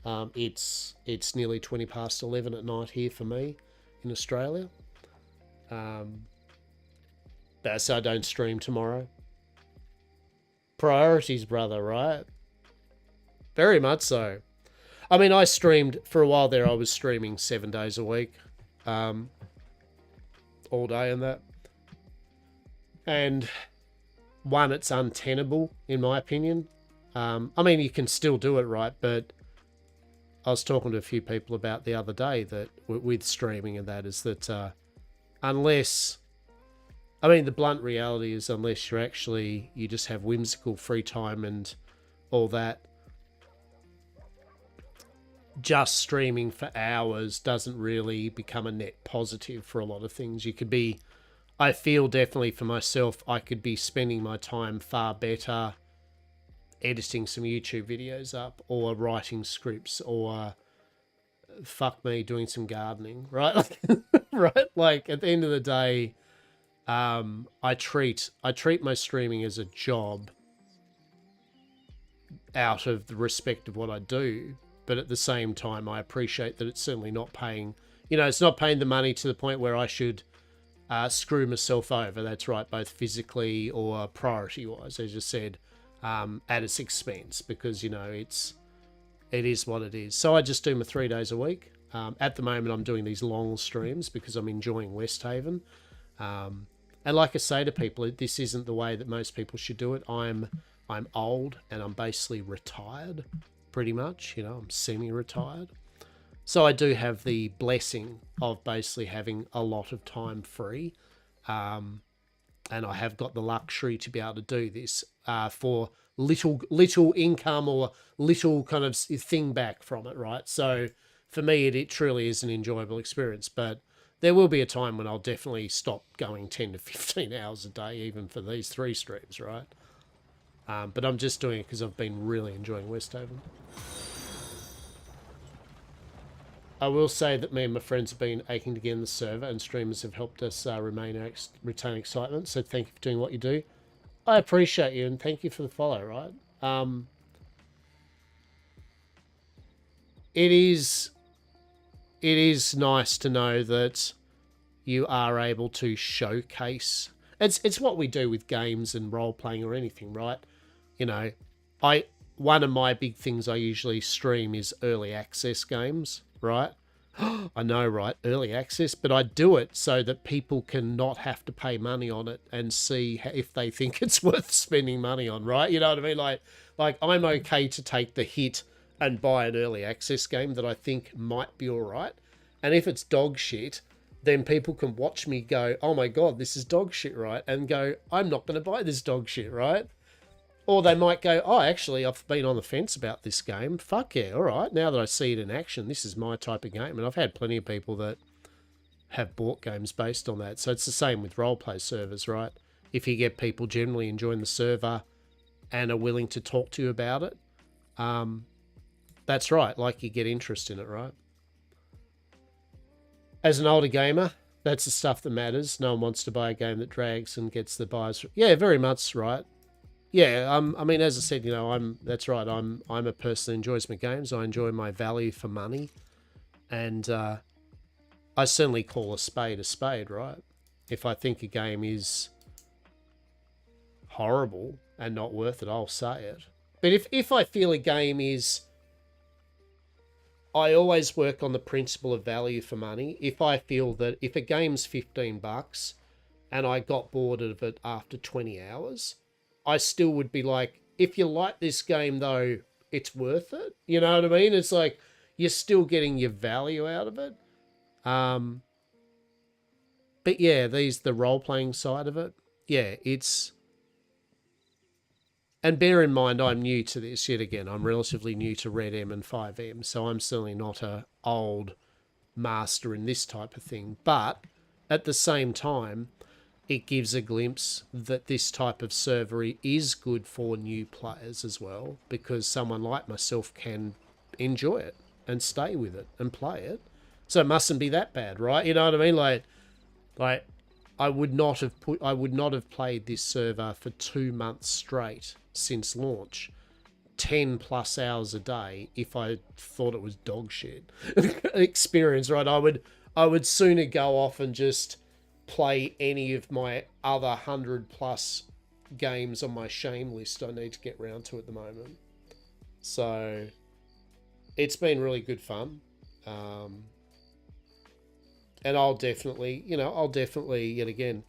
It's nearly 20 past 11 at night here for me in Australia. So I don't stream tomorrow. Priorities, brother, right? Very much so. I mean, I streamed for a while there. I was streaming 7 days a week, all day and that. And one, it's untenable in my opinion. I mean, you can still do it, right? But I was talking to a few people about the other day that with streaming and that is that unless, I mean, the blunt reality is unless you just have whimsical free time and all that, just streaming for hours doesn't really become a net positive for a lot of things. You could be, I feel definitely for myself, I could be spending my time far better editing some YouTube videos up or writing scripts or fuck me doing some gardening, right? Right? Like at the end of the day, I treat my streaming as a job out of the respect of what I do, but at the same time I appreciate that it's certainly not paying, it's not paying the money to the point where I should screw myself over. That's right, both physically or priority wise, as you said, at its expense, because it is what it is. So I just do my 3 days a week. At the moment I'm doing these long streams because I'm enjoying Westhaven. And like I say to people, this isn't the way that most people should do it. I'm old and I'm basically retired, pretty much. I'm semi-retired. So I do have the blessing of basically having a lot of time free. And I have got the luxury to be able to do this for little income or little kind of thing back from it, right? So for me, it truly is an enjoyable experience. But there will be a time when I'll definitely stop going 10 to 15 hours a day, even for these 3 streams, right? But I'm just doing it because I've been really enjoying Westhaven. I will say that me and my friends have been aching to get in the server, and streamers have helped us retain excitement. So thank you for doing what you do. I appreciate you, and thank you for the follow, right? It is nice to know that you are able to showcase. It's what we do with games and role playing or anything, right? One of my big things I usually stream is early access games, right? I know, right? Early access, but I do it so that people can not have to pay money on it and see if they think it's worth spending money on, right? You know what I mean? Like I'm okay to take the hit and buy an early access game that I think might be all right. And if it's dog shit, then people can watch me go, oh my God, this is dog shit, right? And go, I'm not going to buy this dog shit, right? Or they might go, oh, actually, I've been on the fence about this game. Fuck yeah, all right. Now that I see it in action, this is my type of game. And I've had plenty of people that have bought games based on that. So it's the same with roleplay servers, right? If you get people generally enjoying the server and are willing to talk to you about it, that's right. Like you get interest in it, right? As an older gamer, that's the stuff that matters. No one wants to buy a game that drags and gets the buyers. Yeah, very much right. Yeah, I mean, as I said, that's right. I'm a person that enjoys my games. I enjoy my value for money, and I certainly call a spade, right? If I think a game is horrible and not worth it, I'll say it. But if I feel a game is, I always work on the principle of value for money. If I feel that if a game's $15 and I got bored of it after 20 hours, I still would be like, if you like this game though, it's worth it. You know what I mean? It's like, you're still getting your value out of it. But yeah, the role-playing side of it, yeah, it's... And bear in mind, I'm new to this yet again. I'm relatively new to Red M and 5M, so I'm certainly not a old master in this type of thing. But at the same time, it gives a glimpse that this type of server is good for new players as well, because someone like myself can enjoy it and stay with it and play it. So it mustn't be that bad, right? You know what I mean? Like I would not have played this server for 2 months straight since launch, 10 plus hours a day if I thought it was dog shit experience, right? I would sooner go off and just play any of my other 100 plus games on my shame list I need to get round to at the moment. So it's been really good fun. And I'll definitely yet again,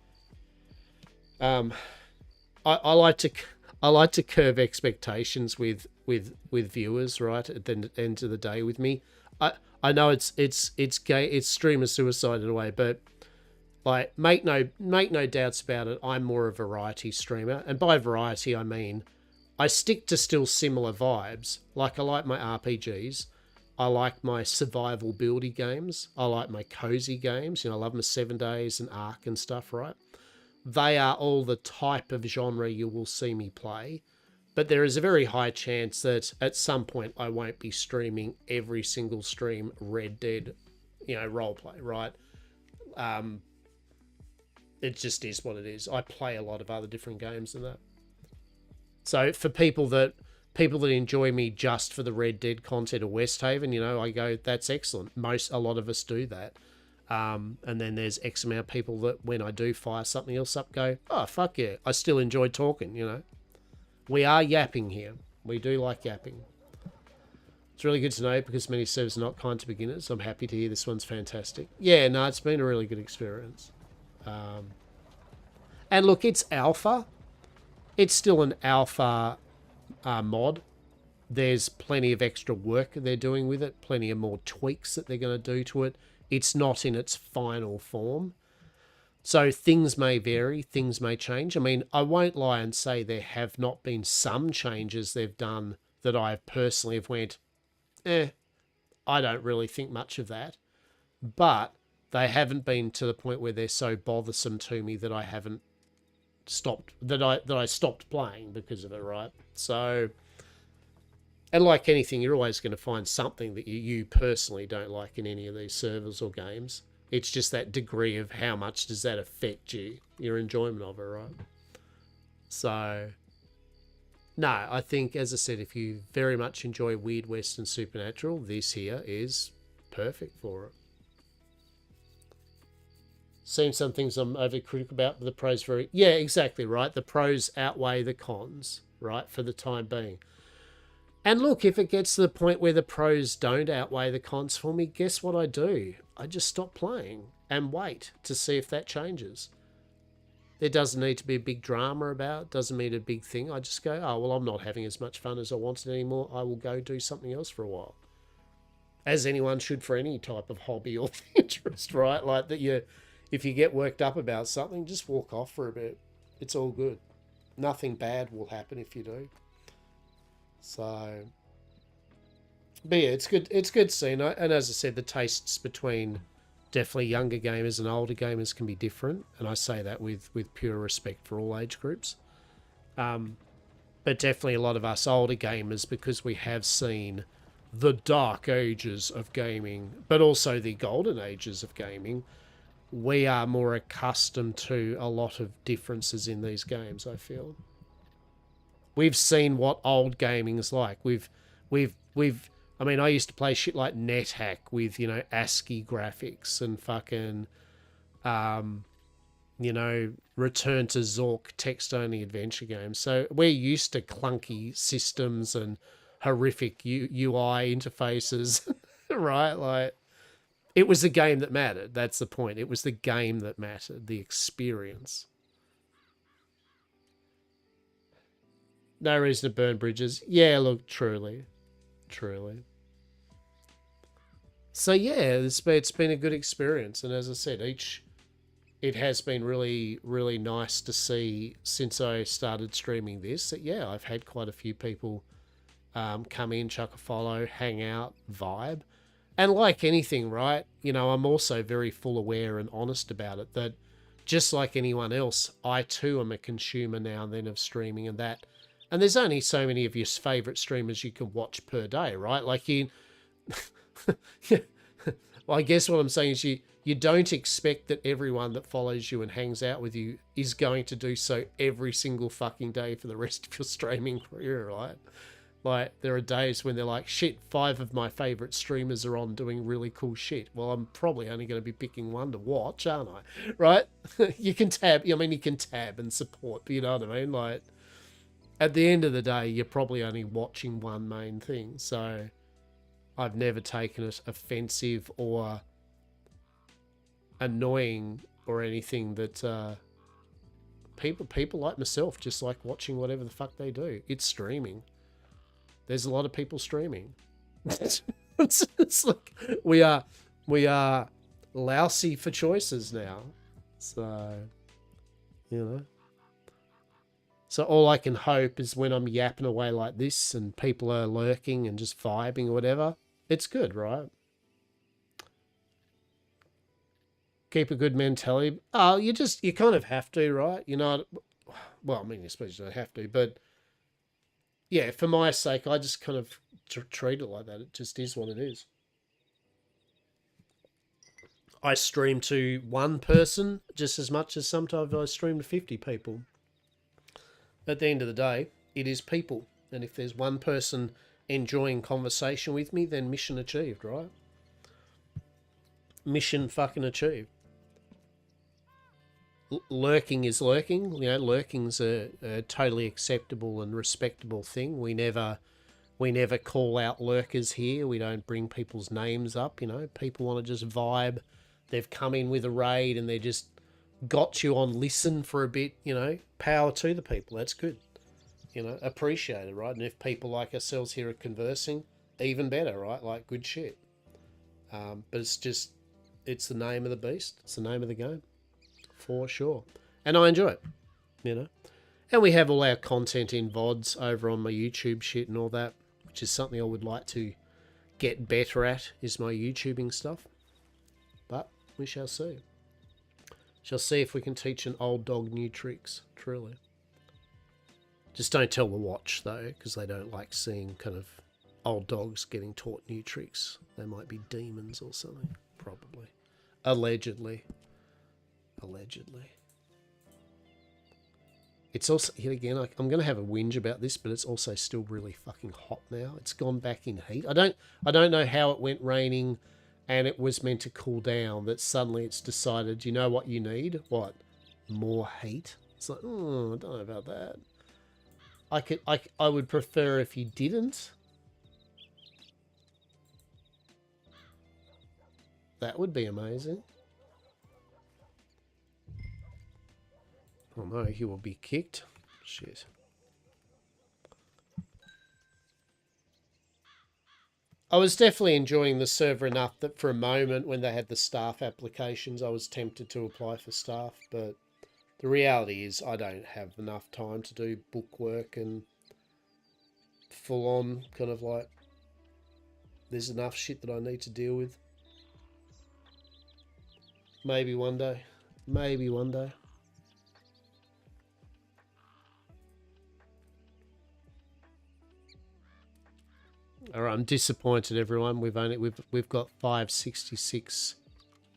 I like to curve expectations with viewers, right, at the end of the day with me. I know it's streamer suicide in a way, but like make no doubts about it, I'm more a variety streamer, and by variety I mean I stick to still similar vibes. Like I like my RPGs, I like my survival buildy games, I like my cozy games, I love my 7 Days and Ark and stuff, right? They are all the type of genre you will see me play, but there is a very high chance that at some point I won't be streaming every single stream Red Dead, roleplay, right? It just is what it is. I play a lot of other different games than that. So for people that enjoy me just for the Red Dead content of Westhaven, I go, that's excellent. A lot of us do that. And then there's X amount of people that when I do fire something else up go, oh, fuck yeah, I still enjoy talking, We are yapping here. We do like yapping. It's really good to know because many servers are not kind to beginners. I'm happy to hear this one's fantastic. Yeah, no, it's been a really good experience. And look, it's alpha. It's still an alpha mod. There's plenty of extra work they're doing with it, plenty of more tweaks that they're going to do to it. It's not in its final form. So things may vary, things may change. I mean, I won't lie and say there have not been some changes they've done that I personally have went, I don't really think much of that. But they haven't been to the point where they're so bothersome to me that I haven't stopped, that I stopped playing because of it, right? So, and like anything, you're always going to find something that you personally don't like in any of these servers or games. It's just that degree of how much does that affect your enjoyment of it, right? So, no, I think, as I said, if you very much enjoy Weird West and Supernatural, this here is perfect for it. Seen some things I'm overcritical about, but the pros yeah, exactly, right? The pros outweigh the cons, right, for the time being. And look, if it gets to the point where the pros don't outweigh the cons for me, guess what I do? I just stop playing and wait to see if that changes. There doesn't need to be a big drama about it, doesn't mean a big thing. I just go, oh, well, I'm not having as much fun as I wanted anymore. I will go do something else for a while. As anyone should for any type of hobby or interest, right? Like that if you get worked up about something, just walk off for a bit. It's all good. Nothing bad will happen if you do. So, but yeah, it's good. It's good seeing. And as I said, the tastes between definitely younger gamers and older gamers can be different. And I say that with pure respect for all age groups. But definitely a lot of us older gamers, because we have seen the dark ages of gaming, but also the golden ages of gaming, we are more accustomed to a lot of differences in these games, I feel. We've seen what old gaming is like. I mean, I used to play shit like NetHack with, ASCII graphics and fucking, Return to Zork text-only adventure games. So we're used to clunky systems and horrific UI interfaces, right? Like, it was the game that mattered. That's the point. It was the game that mattered, the experience. No reason to burn bridges. Yeah, look, truly. So yeah, it's been a good experience. And as I said, it has been really, really nice to see since I started streaming this that, yeah, I've had quite a few people come in, chuck a follow, hang out, vibe. And like anything, right, I'm also very full aware and honest about it that just like anyone else, I too am a consumer now and then of streaming and that. And there's only so many of your favourite streamers you can watch per day, right? Like well, I guess what I'm saying is you don't expect that everyone that follows you and hangs out with you is going to do so every single fucking day for the rest of your streaming career, right? Like, there are days when they're like, shit, 5 of my favourite streamers are on doing really cool shit. Well, I'm probably only going to be picking one to watch, aren't I? Right? You can tab and support, but you know what I mean? Like, at the end of the day, you're probably only watching one main thing. So I've never taken it offensive or annoying or anything that people like myself just like watching whatever the fuck they do. It's streaming. There's a lot of people streaming. it's like we are lousy for choices now. So, you know. So all I can hope is when I'm yapping away like this and people are lurking and just vibing or whatever, it's good, right? Keep a good mentality. Oh, you kind of have to, right? You know, well, I mean, I suppose you don't have to, but yeah, for my sake, I just kind of treat it like that. It just is what it is. I stream to one person just as much as sometimes I stream to 50 people. At the end of the day, it is people. And if there's one person enjoying conversation with me, then mission achieved, right? Mission fucking achieved. Lurking is lurking. You know, lurking's a totally acceptable and respectable thing. We never call out lurkers here. We don't bring people's names up, you know. People want to just vibe. They've come in with a raid and they just got you on listen for a bit, you know. Power to the people. That's good. You know, appreciate it, right? And if people like ourselves here are conversing, even better, right? Like, good shit. But it's the name of the beast. It's the name of the game. For sure. And I enjoy it, you know. And we have all our content in VODs over on my YouTube shit and all that, which is something I would like to get better at, is my YouTubing stuff. But we shall see. Shall see if we can teach an old dog new tricks, truly. Just don't tell the watch, though, because they don't like seeing kind of old dogs getting taught new tricks. They might be demons or something, probably. Allegedly. It's also, yet again, I'm going to have a whinge about this, but it's also still really fucking hot now. It's gone back in heat. I don't know how it went raining and it was meant to cool down, that suddenly it's decided, you know what you need? What? More heat? It's like, I don't know about that. I would prefer if you didn't. That would be amazing. Oh no, he will be kicked. Shit. I was definitely enjoying the server enough that for a moment when they had the staff applications, I was tempted to apply for staff, but the reality is I don't have enough time to do book work and full on kind of like, there's enough shit that I need to deal with. Maybe one day. Maybe one day. All right, I'm disappointed, everyone. We've got 566.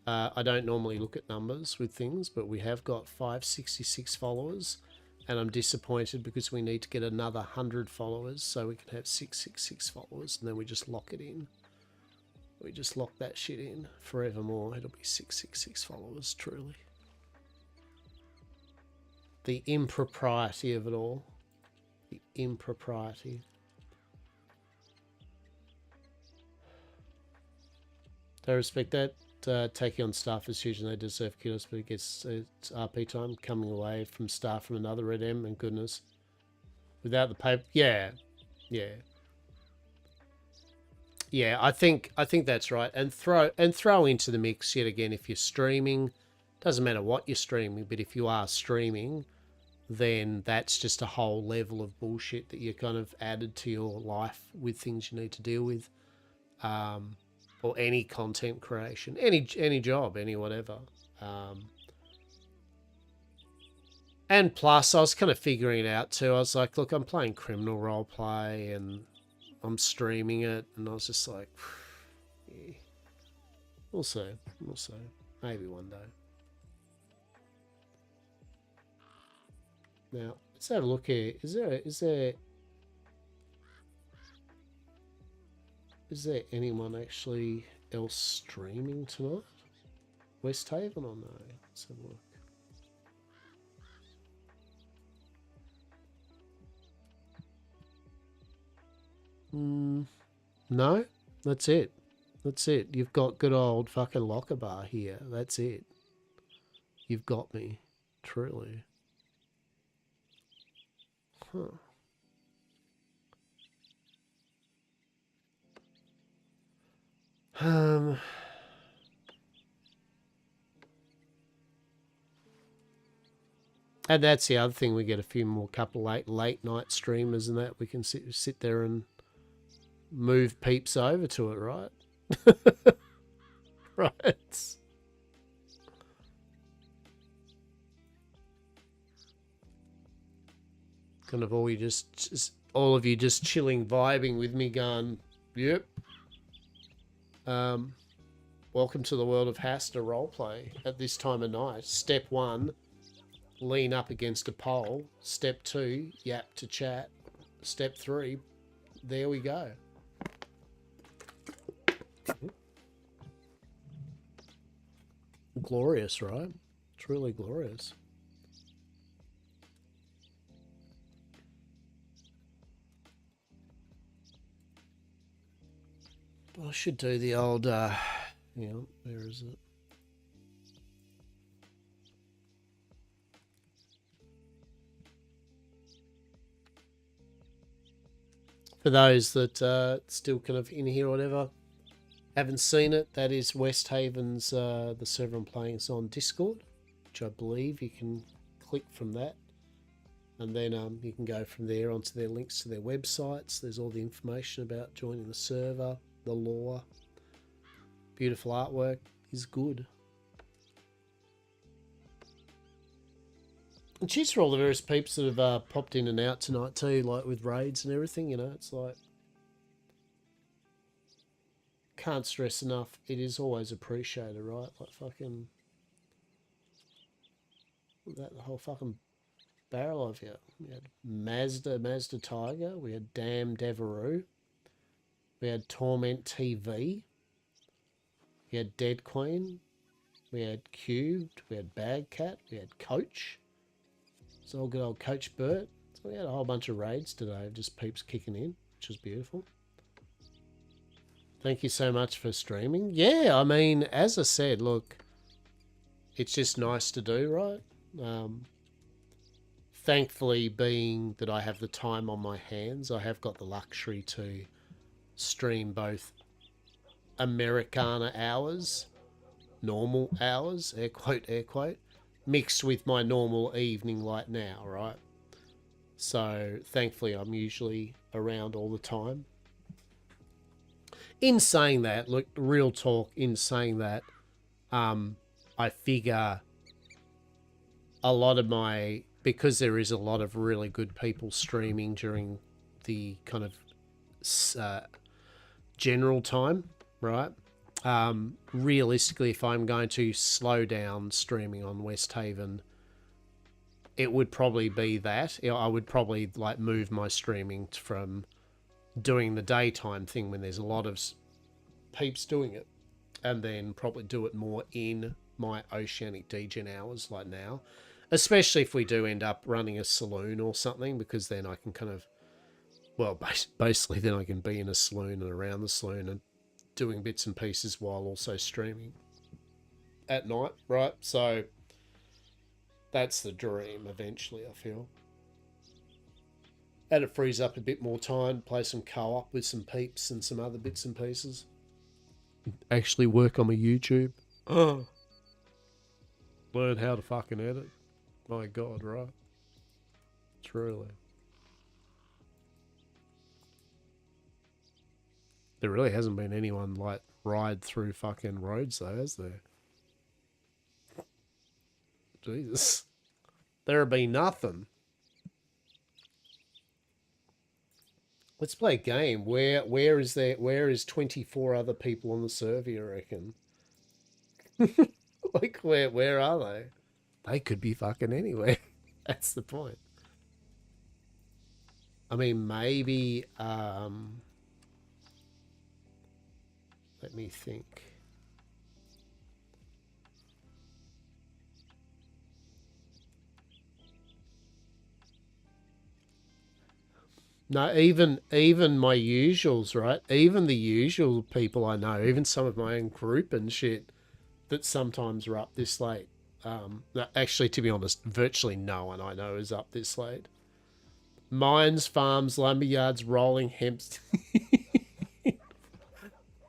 I don't normally look at numbers with things, but we have got 566 followers, and I'm disappointed because we need to get another 100 followers so we can have 666 followers, and then we just lock it in. We just lock that shit in forevermore. It'll be 666 followers, truly. The impropriety of it all. The impropriety. I respect that. Taking on staff is huge and they deserve kudos, but it gets it's RP time. Coming away from staff from another Red M, and goodness. Without the paper, yeah. I think that's right. And throw into the mix yet again, if you're streaming, doesn't matter what you're streaming, but if you are streaming, then that's just a whole level of bullshit that you kind of added to your life with things you need to deal with. Or any content creation, any job, any whatever. And plus, I was kind of figuring it out too. I was like, look, I'm playing criminal roleplay and I'm streaming it, and I was just like, yeah. We'll see. Maybe one day. Now, let's have a look here. Is there Is there anyone actually else streaming tonight? Westhaven or no? Let's have a look. No, that's it. That's it. You've got good old fucking locker bar here. That's it. You've got me. Truly. Huh. And that's the other thing. We get a few more couple late night streamers and that we can sit there and move peeps over to it, right? Right. Kind of all of you just chilling, vibing with me, going, yep. Welcome to the world of Hastur roleplay at this time of night. Step 1, lean up against a pole. Step 2, yap to chat. Step 3, there we go. Glorious, right? Truly glorious. I should do the old, where is it? For those that still kind of in here or whatever, haven't seen it, that is Westhaven's, the server I'm playing is on Discord, which I believe you can click from that. And then you can go from there onto their links to their websites. There's all the information about joining the server, the lore. Beautiful artwork is good. And cheers for all the various peeps that have popped in and out tonight too, like with raids and everything, it's like... Can't stress enough, it is always appreciated, right? Like fucking... That the whole fucking barrel of you. We had Mazda Tiger, we had Damn Devereux, we had Torment TV, we had Dead Queen, we had Cubed, we had Bad Cat, we had Coach. It's all good old Coach Bert. So we had a whole bunch of raids today of just peeps kicking in, which was beautiful. Thank you so much for streaming. Yeah, I mean, as I said, look, it's just nice to do, right? Thankfully, being that I have the time on my hands, I have got the luxury to stream both Americana hours, normal hours, air quote, mixed with my normal evening like now, right? So thankfully I'm usually around all the time. In saying that, look, real talk, in saying that, I figure a lot of my, because there is a lot of really good people streaming during the kind of general time, right? Realistically, if I'm going to slow down streaming on Westhaven, it would probably be that. I would probably like move my streaming from doing the daytime thing when there's a lot of peeps doing it, and then probably do it more in my Oceanic Degen hours like now, especially if we do end up running a saloon or something, because then I can kind of, well, basically then I can be in a saloon and around the saloon and doing bits and pieces while also streaming at night, right? So that's the dream eventually, I feel. And it frees up a bit more time, play some co-op with some peeps and some other bits and pieces. Actually work on my YouTube. Oh. Learn how to fucking edit. My God, right? Truly. There really hasn't been anyone like ride through fucking roads though, has there? Jesus. There have been nothing. Let's play a game. Where is 24 other people on the server, you reckon? Like where are they? They could be fucking anywhere. That's the point. I mean, maybe Let me think. No, even my usuals, right? Even the usual people I know, even some of my own group and shit, that sometimes are up this late. Actually, to be honest, virtually no one I know is up this late. Mines, farms, lumberyards, rolling hemps.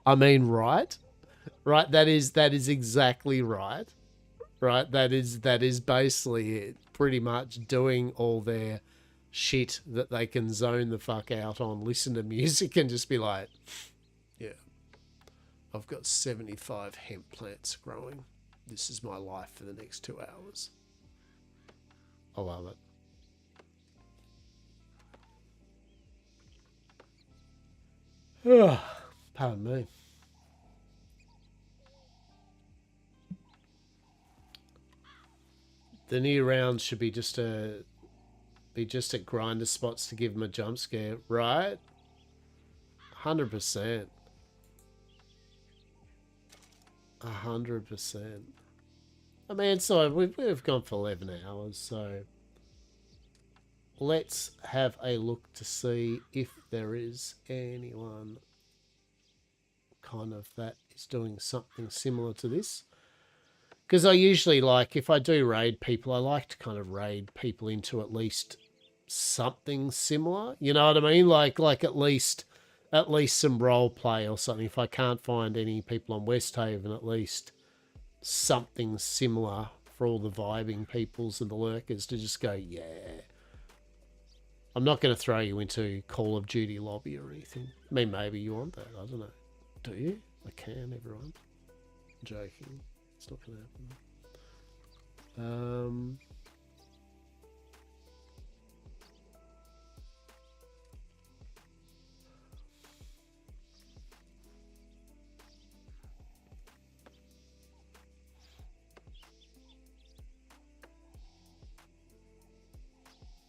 I mean, right? Right, that is exactly right. Right, that is basically it. Pretty much doing all their shit that they can zone the fuck out on, listen to music and just be like, yeah, I've got 75 hemp plants growing. This is my life for the next 2 hours. I love it. Pardon me. The new round should be just a grinder spots to give them a jump scare, right? 100%. 100%. I mean, so we've gone for 11 hours, so let's have a look to see if there is anyone kind of that is doing something similar to this. Because I usually like, if I do raid people, I like to kind of raid people into at least something similar. You know what I mean? Like at least some role play or something. If I can't find any people on Westhaven, at least something similar for all the vibing peoples and the lurkers to just go, yeah. I'm not going to throw you into Call of Duty lobby or anything. I mean, maybe you want that. I don't know. Do you? I can, everyone. I'm joking. It's not going to happen.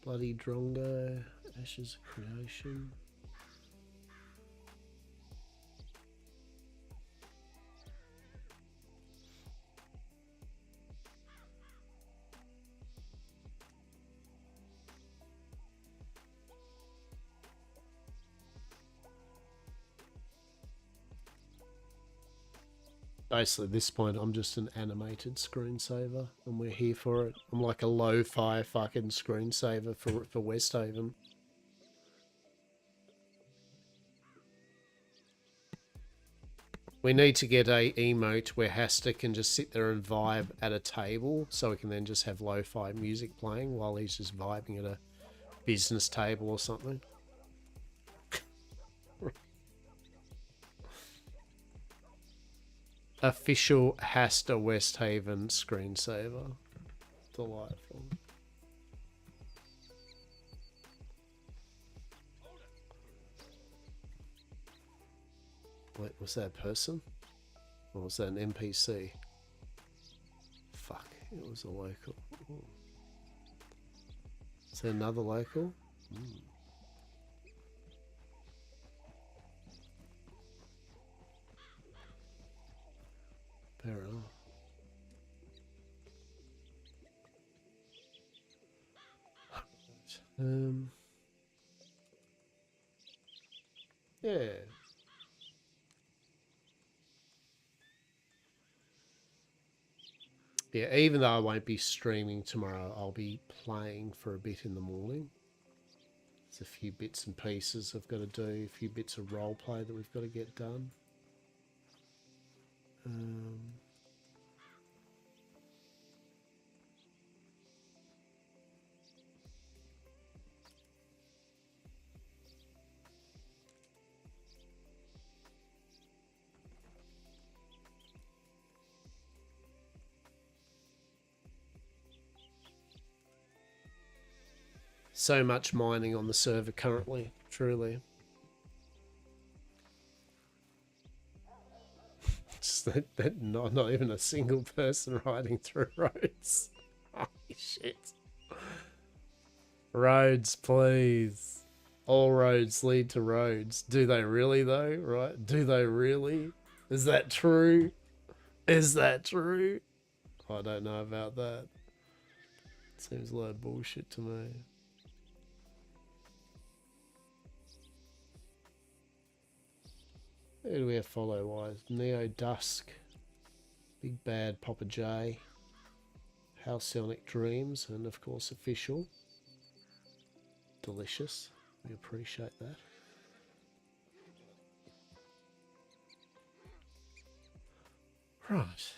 Bloody Drongo, Ashes of Creation. Basically, at this point, I'm just an animated screensaver, and we're here for it. I'm like a lo-fi fucking screensaver for Westhaven. We need to get a emote where Hastur can just sit there and vibe at a table, so we can then just have lo-fi music playing while he's just vibing at a business table or something. Official Hastur Westhaven screensaver. Delightful. Wait, was that a person? Or was that an NPC? Fuck, it was a local. Ooh. Is there another local? Fair enough. Yeah. Yeah, even though I won't be streaming tomorrow, I'll be playing for a bit in the morning. There's a few bits and pieces I've got to do, a few bits of role play that we've got to get done. So much mining on the server currently, truly. Just that not even a single person riding through roads. Holy shit. Roads, please. All roads lead to roads. Do they really though, right? Do they really? Is that true? Is that true? I don't know about that. Seems a lot of bullshit to me. Who do we have follow wise? Neo Dusk. Big Bad Papa J. Halcyonic Dreams. And of course official. Delicious. We appreciate that. Right.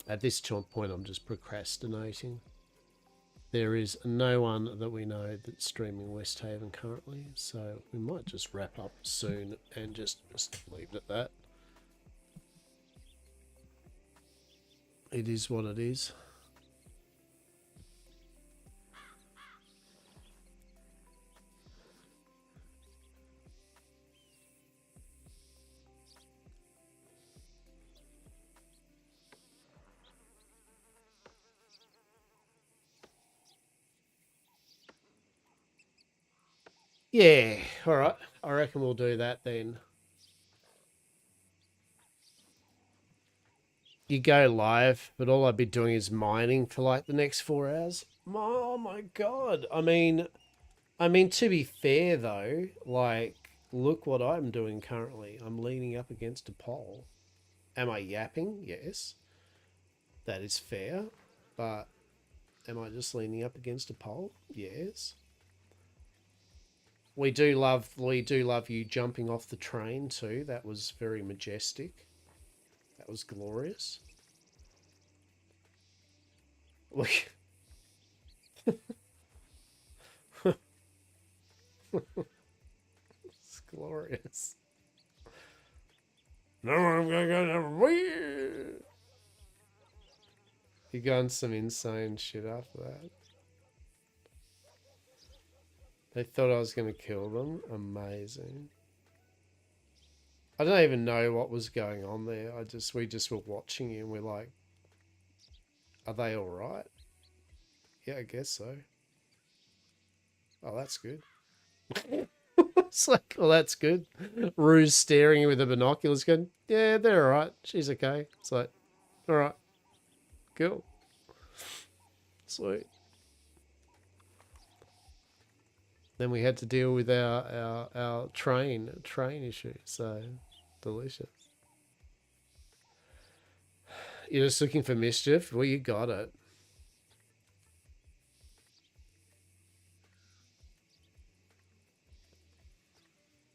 At this point, I'm just procrastinating. There is no one that we know that's streaming Westhaven currently, so we might just wrap up soon and just leave it at that. It is what it is. Yeah, alright. I reckon we'll do that then. You go live, but all I'd be doing is mining for like the next 4 hours. Oh my god. I mean, to be fair though, like, look what I'm doing currently. I'm leaning up against a pole. Am I yapping? Yes. That is fair. But am I just leaning up against a pole? Yes. We do love you jumping off the train too. That was very majestic. That was glorious. Look. It's glorious. No, I'm gonna You're going some insane shit after that. They thought I was going to kill them. Amazing. I don't even know what was going on there. We just were watching you and we're like, are they all right? Yeah, I guess so. Oh, that's good. It's like, well, that's good. Rue's staring with the binoculars going, yeah, they're all right. She's okay. It's like, all right. Cool. Sweet. Then we had to deal with our train issue. So delicious. You're just looking for mischief? Well, you got it.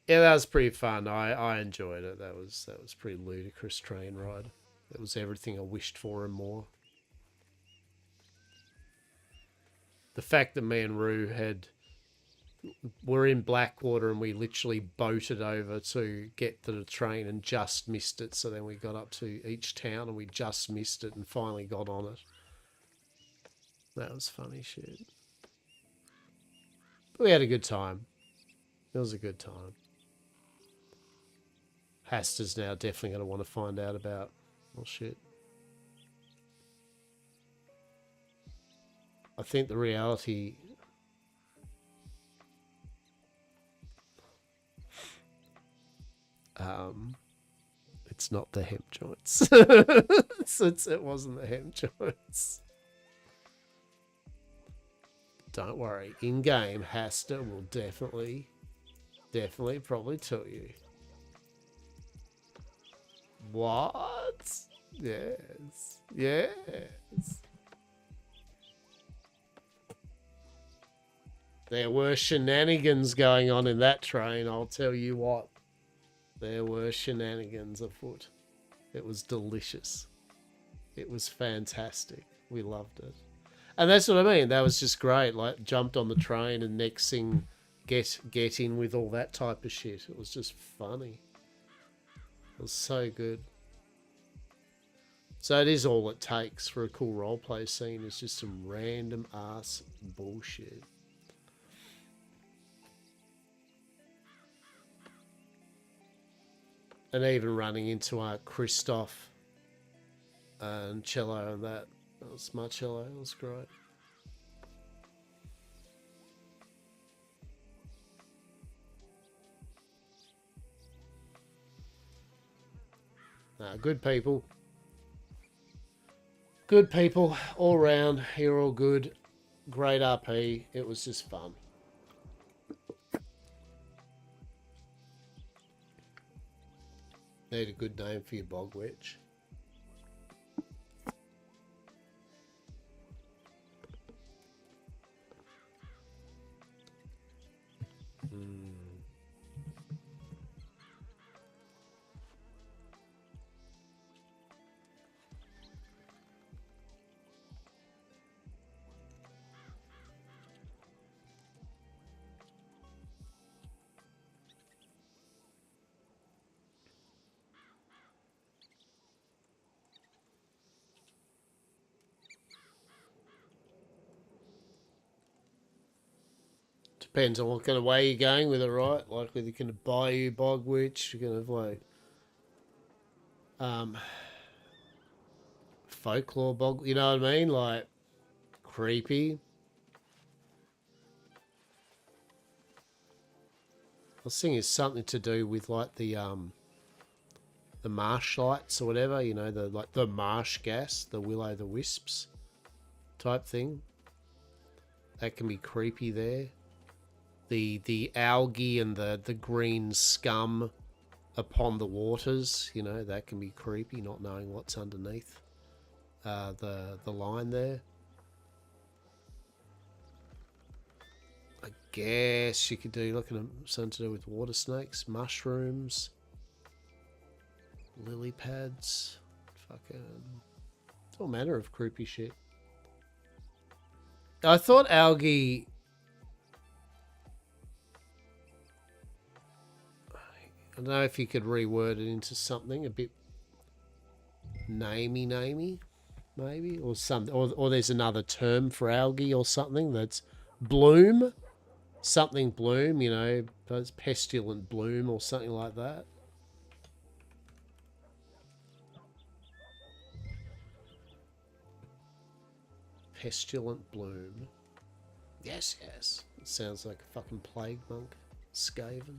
Yeah, that was pretty fun. I enjoyed it. That was pretty ludicrous train ride. That was everything I wished for and more. The fact that me and Rue were in Blackwater and we literally boated over to get to the train and just missed it. So then we got up to each town and we just missed it and finally got on it. That was funny shit. But we had a good time. It was a good time. Hastur's now definitely going to want to find out about... well, shit. I think the reality... it's not the hemp joints. It wasn't the hemp joints. Don't worry. In-game, Hastur will definitely probably tell you. What? Yes. Yes. There were shenanigans going on in that train, I'll tell you what. There were shenanigans afoot. It was delicious. It was fantastic. We loved it. And that's what I mean. That was just great. Like, jumped on the train and next thing, get in with all that type of shit. It was just funny. It was so good. So it is all it takes for a cool roleplay scene. It's just some random ass bullshit. And even running into Christoph and Cello and that was Marcello. It was great. Nah, good people. Good people all round. You're all good. Great RP. It was just fun. Need a good name for your bog witch. Depends on what kind of way you're going with it, right? Like whether you're going to buy you bog witch, you're going to like folklore bog, you know what I mean? Like creepy. I was thinking it's something to do with like the marsh lights or whatever, you know, the marsh gas, the will-o'-the-wisps type thing. That can be creepy there. The algae and the green scum upon the waters, you know, that can be creepy, not knowing what's underneath the line there. I guess you could do looking at something to do with water snakes, mushrooms, lily pads, fucking it's all manner of creepy shit. I thought algae. I don't know if you could reword it into something a bit namey, maybe, or something, or there's another term for algae or something that's bloom, something bloom, you know, it's pestilent bloom or something like that. Pestilent bloom. Yes, yes. It sounds like a fucking plague monk. Skaven.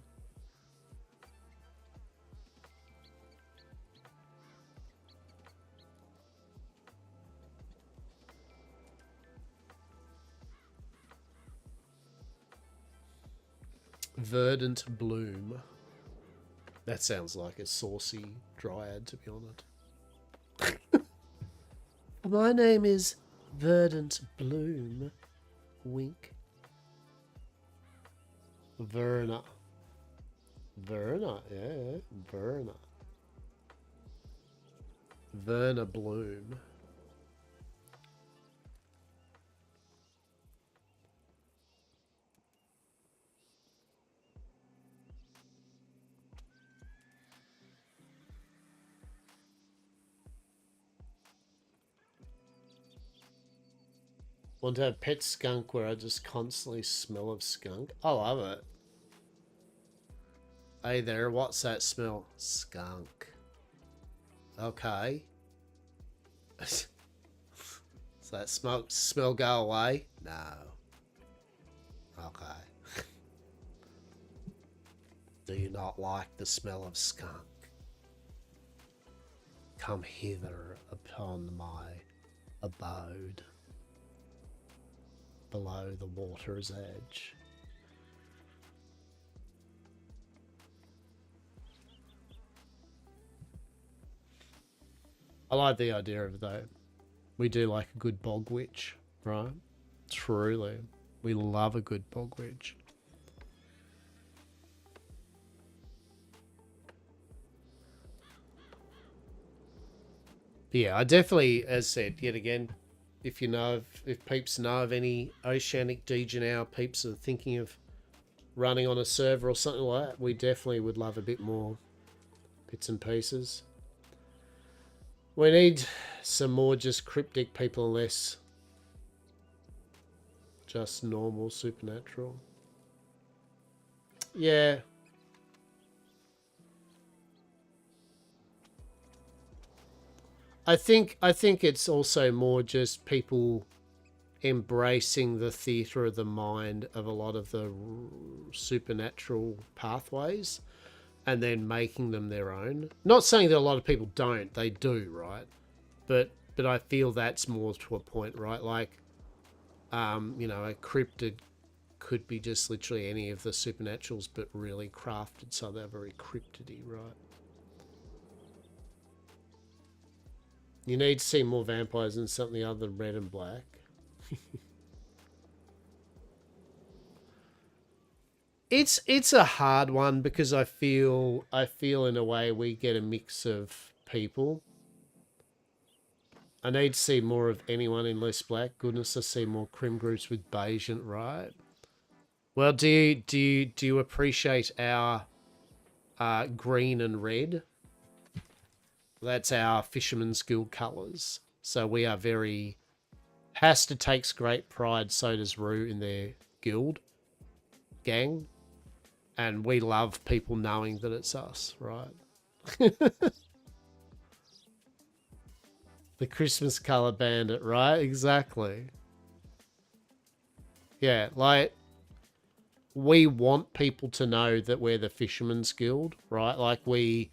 Verdant bloom. That sounds like a saucy dryad, to be honest. My name is Verdant Bloom. Wink. Verna. Verna, yeah. Verna. Verna Bloom. Want to have pet skunk where I just constantly smell of skunk? I love it. Hey there, what's that smell? Skunk. Okay. Does that smell go away? No. Okay. Do you not like the smell of skunk? Come hither upon my abode. Below the water's edge. I like the idea of though. We do like a good bog witch, right? Truly. We love a good bog witch. But yeah, I definitely, as said, yet again, if you know, if peeps know of any Oceanic Dejanau peeps are thinking of running on a server or something like that, we definitely would love a bit more bits and pieces. We need some more just cryptic people and less just normal supernatural. Yeah. I think it's also more just people embracing the theatre of the mind of a lot of the supernatural pathways and then making them their own. Not saying that a lot of people don't, they do, right? But I feel that's more to a point, right? Like, you know, a cryptid could be just literally any of the supernaturals, but really crafted so they're very cryptidy, right? You need to see more vampires in something other than red and black. It's a hard one because I feel in a way we get a mix of people. I need to see more of anyone in less black. Goodness, I see more crim groups with beige, right? Well, do you appreciate our green and red? That's our Fisherman's Guild colours. So we are very... Hastur takes great pride, so does Rue, in their guild gang. And we love people knowing that it's us, right? The Christmas colour bandit, right? Exactly. Yeah, like, we want people to know that we're the Fisherman's Guild, right? Like, we...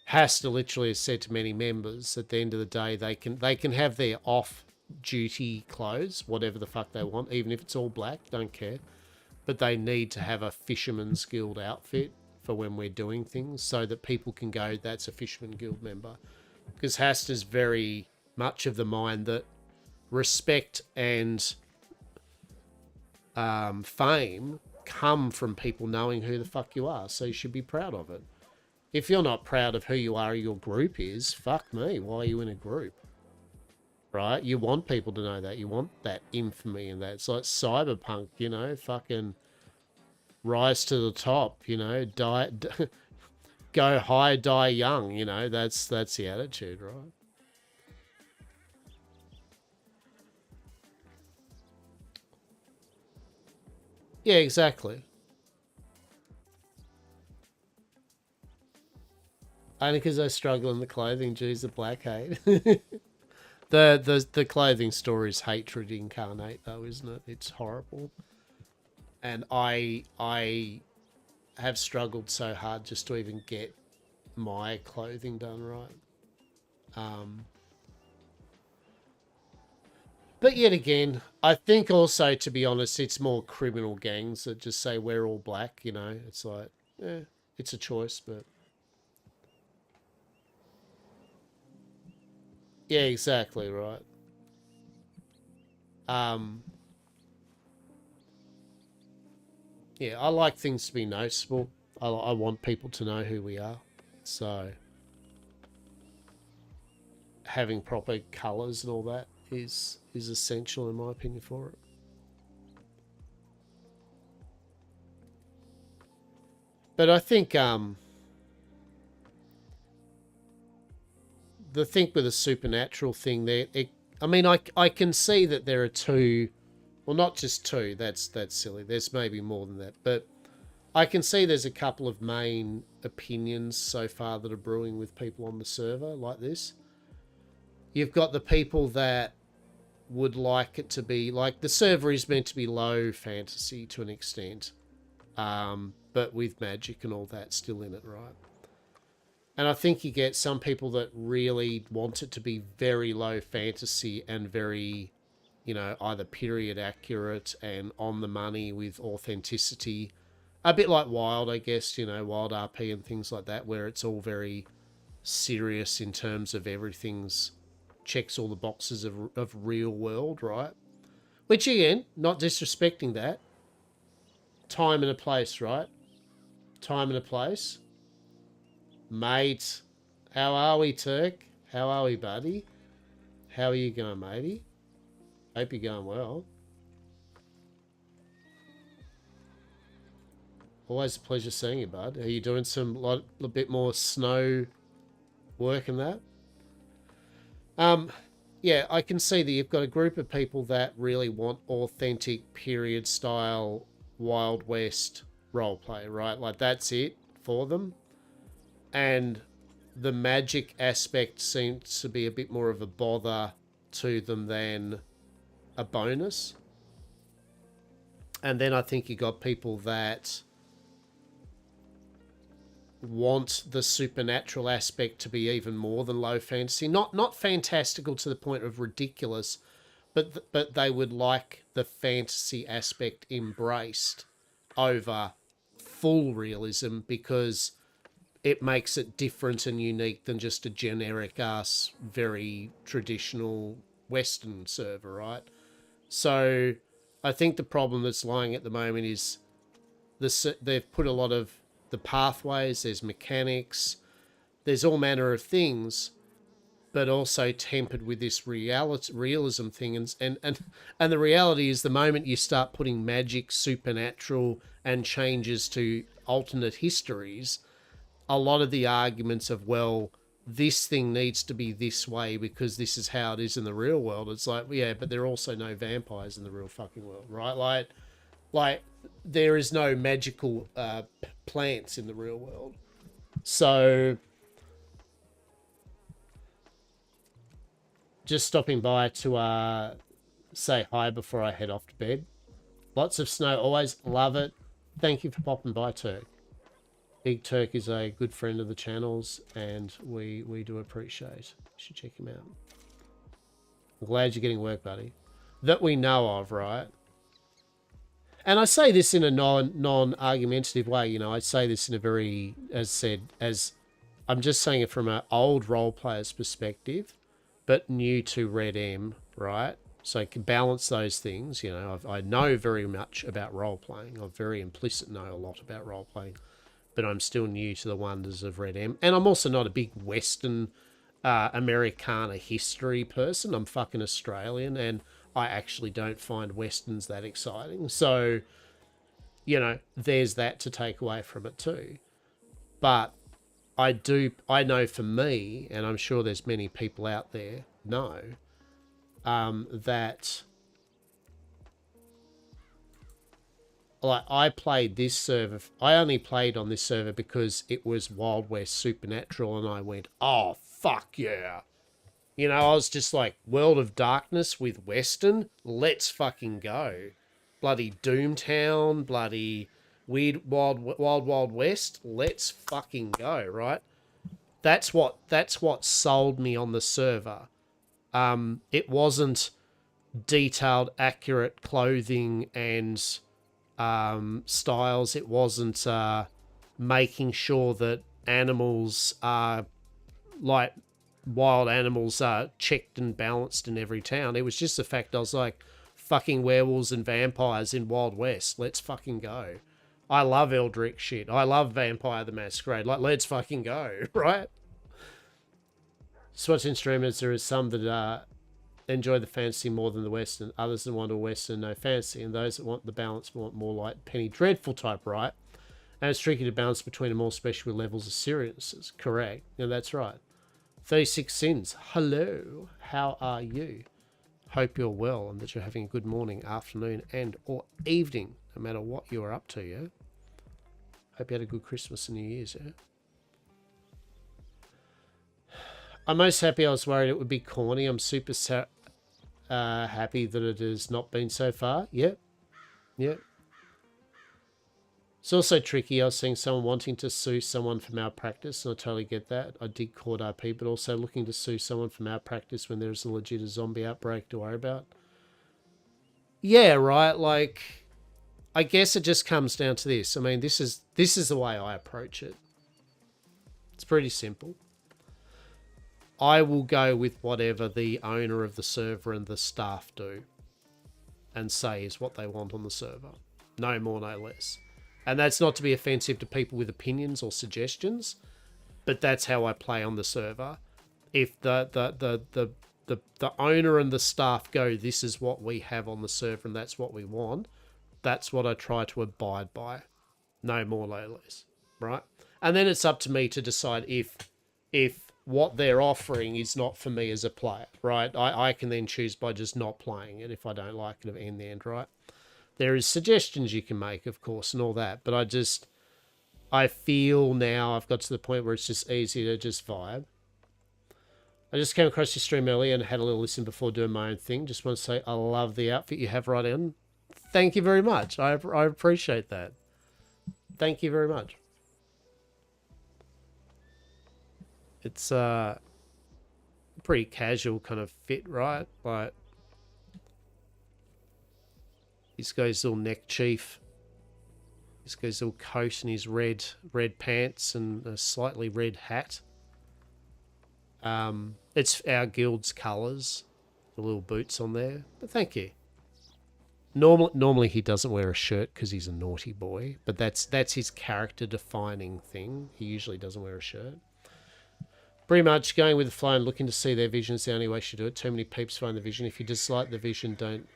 Hastur literally has said to many members, at the end of the day, they can have their off-duty clothes, whatever the fuck they want, even if it's all black, don't care. But they need to have a Fisherman's Guild outfit for when we're doing things so that people can go, that's a Fisherman Guild member. Because Hastur's very much of the mind that respect and fame come from people knowing who the fuck you are, so you should be proud of it. If you're not proud of who you are or your group is, fuck me, why are you in a group? Right? You want people to know that. You want that infamy and that. It's like cyberpunk, you know, fucking rise to the top, you know, go high, die young, you know, that's the attitude, right? Yeah, exactly. Only because I struggle in the clothing, geez, the black hate. The clothing store is hatred incarnate, though, isn't it? It's horrible. And I have struggled so hard just to even get my clothing done right. But yet again, I think also, to be honest, it's more criminal gangs that just say we're all black, you know. It's like, it's a choice, but... Yeah, exactly, right. Yeah, I like things to be noticeable. I want people to know who we are. So, having proper colours and all that is essential, in my opinion, for it. But I think the thing with the supernatural thing there, I mean, I can see that there are two, well, not just two, that's silly. There's maybe more than that, but I can see there's a couple of main opinions so far that are brewing with people on the server like this. You've got the people that would like it to be, like, the server is meant to be low fantasy to an extent, but with magic and all that still in it, right? And I think you get some people that really want it to be very low fantasy and very, you know, either period accurate and on the money with authenticity. A bit like Wild, I guess, you know, Wild RP and things like that, where it's all very serious in terms of everything's checks all the boxes of real world, right? Which, again, not disrespecting that. Time and a place, right? Time and a place. Mate, how are we, Turk? How are we, buddy? How are you going, matey? Hope you're going well. Always a pleasure seeing you, bud. Are you doing a bit more snow work and that? Yeah, I can see that you've got a group of people that really want authentic period style Wild West roleplay, right? Like, that's it for them. And the magic aspect seems to be a bit more of a bother to them than a bonus. And then I think you got people that want the supernatural aspect to be even more than low fantasy. Not fantastical to the point of ridiculous, but they would like the fantasy aspect embraced over full realism because it makes it different and unique than just a generic ass, very traditional Western server, right? So I think the problem that's lying at the moment is they've put a lot of the pathways, there's mechanics, there's all manner of things, but also tempered with this realism thing. And the reality is the moment you start putting magic, supernatural, and changes to alternate histories, a lot of the arguments of, well, this thing needs to be this way because this is how it is in the real world. It's like, yeah, but there are also no vampires in the real fucking world, right? Like there is no magical plants in the real world. So just stopping by to say hi before I head off to bed. Lots of snow, always love it. Thank you for popping by, Turk. Big Turk is a good friend of the channels, and we do appreciate. You should check him out. I'm glad you're getting work, buddy. That we know of, right? And I say this in a non-argumentative way. You know, I say this in a very, as I'm just saying it from an old role player's perspective, but new to Red M, right? So I can balance those things. You know, I know very much about role playing. I very implicit know a lot about role playing. But I'm still new to the wonders of Red M. And I'm also not a big Western Americana history person. I'm fucking Australian, and I actually don't find Westerns that exciting. So, you know, there's that to take away from it too. But I know for me, and I'm sure there's many people out there know, that... Like, I played this server, I only played on this server because it was Wild West Supernatural, and I went, oh, fuck yeah. You know, I was just like, World of Darkness with Western, let's fucking go. Bloody Doomtown, bloody weird Wild West, let's fucking go, right? That's what sold me on the server. It wasn't detailed, accurate clothing and... styles. It wasn't making sure that animals are like wild animals are checked and balanced in every town. It was just the fact I was like, fucking werewolves and vampires in Wild West. Let's fucking go. I love Eldritch shit. I love Vampire the Masquerade. Like, let's fucking go, right? Swatching streamers, there is some that enjoy the fantasy more than the Western, others that want a Western, no fantasy, and those that want the balance want more like Penny Dreadful type, right? And it's tricky to balance between a more special levels of seriousness. Correct. Yeah, that's right. 36 Sins, hello, how are you? Hope you're well and that you're having a good morning, afternoon, and or evening, no matter what you're up to, yeah? Hope you had a good Christmas and New Year's, yeah? I'm most happy. I was worried it would be corny. I'm super happy that it has not been so far. Yep. Yep. It's also tricky. I was seeing someone wanting to sue someone for malpractice, and I totally get that. I did court RP, but also looking to sue someone for malpractice when there's a legit zombie outbreak to worry about. Yeah, right. Like, I guess it just comes down to this. I mean, this is the way I approach it. It's pretty simple. I will go with whatever the owner of the server and the staff do and say is what they want on the server. No more, no less. And that's not to be offensive to people with opinions or suggestions, but that's how I play on the server. If the owner and the staff go, this is what we have on the server and that's what we want, that's what I try to abide by. No more, no less. Right? And then it's up to me to decide if what they're offering is not for me as a player, right? I can then choose by just not playing it if I don't like it in the end, right? There is suggestions you can make, of course, and all that, but I feel now I've got to the point where it's just easy to just vibe. I just came across your stream earlier and had a little listen before doing my own thing. Just want to say I love the outfit you have right in. Thank you very much. I appreciate that. Thank you very much. It's pretty casual kind of fit, right? Like he's got his little neck chief. He's got his little coat and his red pants and a slightly red hat. It's our guild's colours, the little boots on there. But thank you. Normally he doesn't wear a shirt because he's a naughty boy, but that's his character defining thing. He usually doesn't wear a shirt. Pretty much going with the flow and looking to see their vision is the only way you should do it. Too many peeps find the vision. If you dislike the vision, don't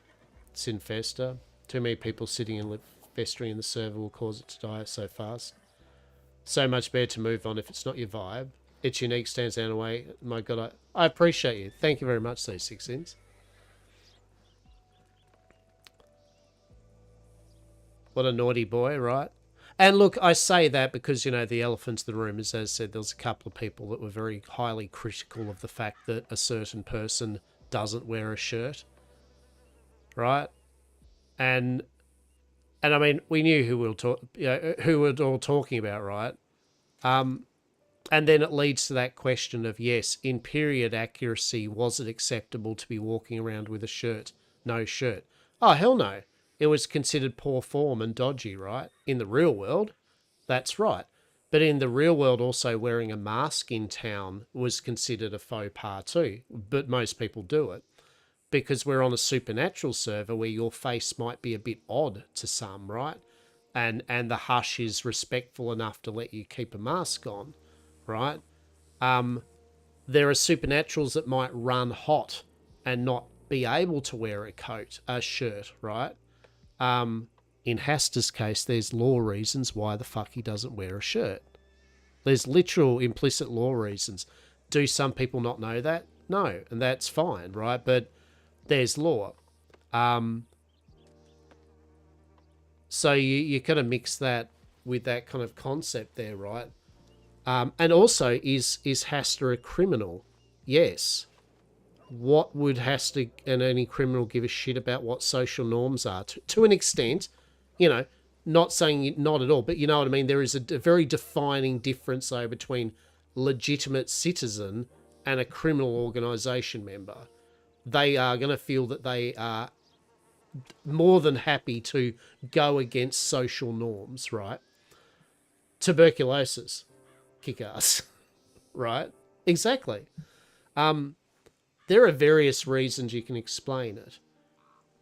sin fester. Too many people sitting and festering in the server will cause it to die so fast. So much better to move on if it's not your vibe. It's unique, stands out in a way. My God, I appreciate you. Thank you very much, those 6 cents. What a naughty boy, right? And look, I say that because, you know, the elephant in the room is, as I said, there was a couple of people that were very highly critical of the fact that a certain person doesn't wear a shirt, right? And I mean, we knew who we were all talking about, right? And then it leads to that question of, yes, in period accuracy, was it acceptable to be walking around with a shirt? No shirt. Oh, hell no. It was considered poor form and dodgy, right? In the real world, that's right. But in the real world, also wearing a mask in town was considered a faux pas too. But most people do it because we're on a supernatural server where your face might be a bit odd to some, right? And the hush is respectful enough to let you keep a mask on, right? There are supernaturals that might run hot and not be able to wear a shirt, right? In Hastur's case, there's law reasons why the fuck he doesn't wear a shirt. There's literal implicit law reasons. Do some people not know that? No, and that's fine, right? But there's law. So you kind of mix that with that kind of concept there, right? And also, is Hastur a criminal? Yes. What would Hastur and any criminal give a shit about what social norms are? To an extent, you know, not saying not at all, but you know what I mean? There is a very defining difference, though, between legitimate citizen and a criminal organisation member. They are going to feel that they are more than happy to go against social norms, right? Tuberculosis. Kick ass. Right? Exactly. There are various reasons you can explain it.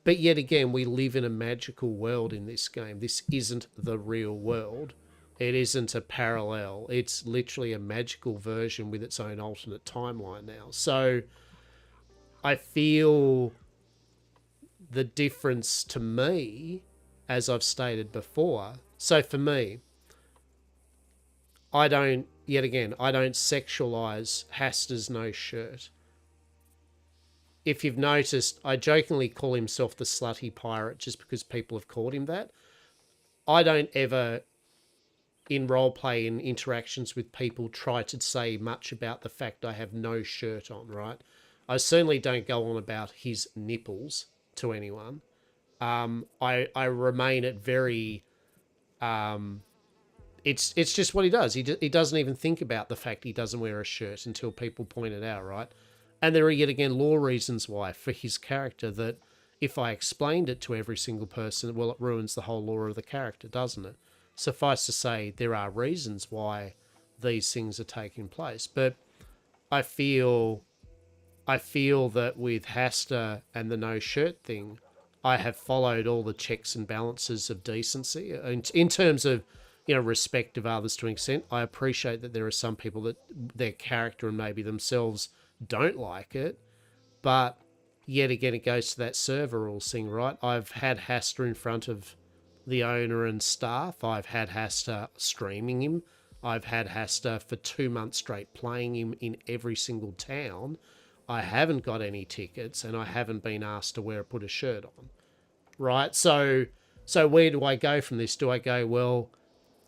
But yet again, we live in a magical world in this game. This isn't the real world. It isn't a parallel. It's literally a magical version with its own alternate timeline now. So I feel the difference to me, as I've stated before. So for me, I don't sexualize Hastur's no shirt. If you've noticed, I jokingly call himself the slutty pirate just because people have called him that. I don't ever, in roleplay and interactions with people, try to say much about the fact I have no shirt on, right? I certainly don't go on about his nipples to anyone. I remain at very... It's just what he does. He doesn't even think about the fact he doesn't wear a shirt until people point it out, right? And there are yet again law reasons why for his character that if I explained it to every single person, well, it ruins the whole lore of the character, doesn't it? Suffice to say, there are reasons why these things are taking place. But I feel that with Hastur and the no shirt thing, I have followed all the checks and balances of decency in terms of, you know, respect of others to an extent. I appreciate that there are some people that their character and maybe themselves don't like it, but yet again, it goes to that server rules thing, right? I've had Hastur in front of the owner and staff. I've had Hastur streaming him. I've had Hastur for 2 months straight playing him in every single town. I haven't got any tickets and I haven't been asked to put a shirt on, right? So where do I go from this? Do I go, well,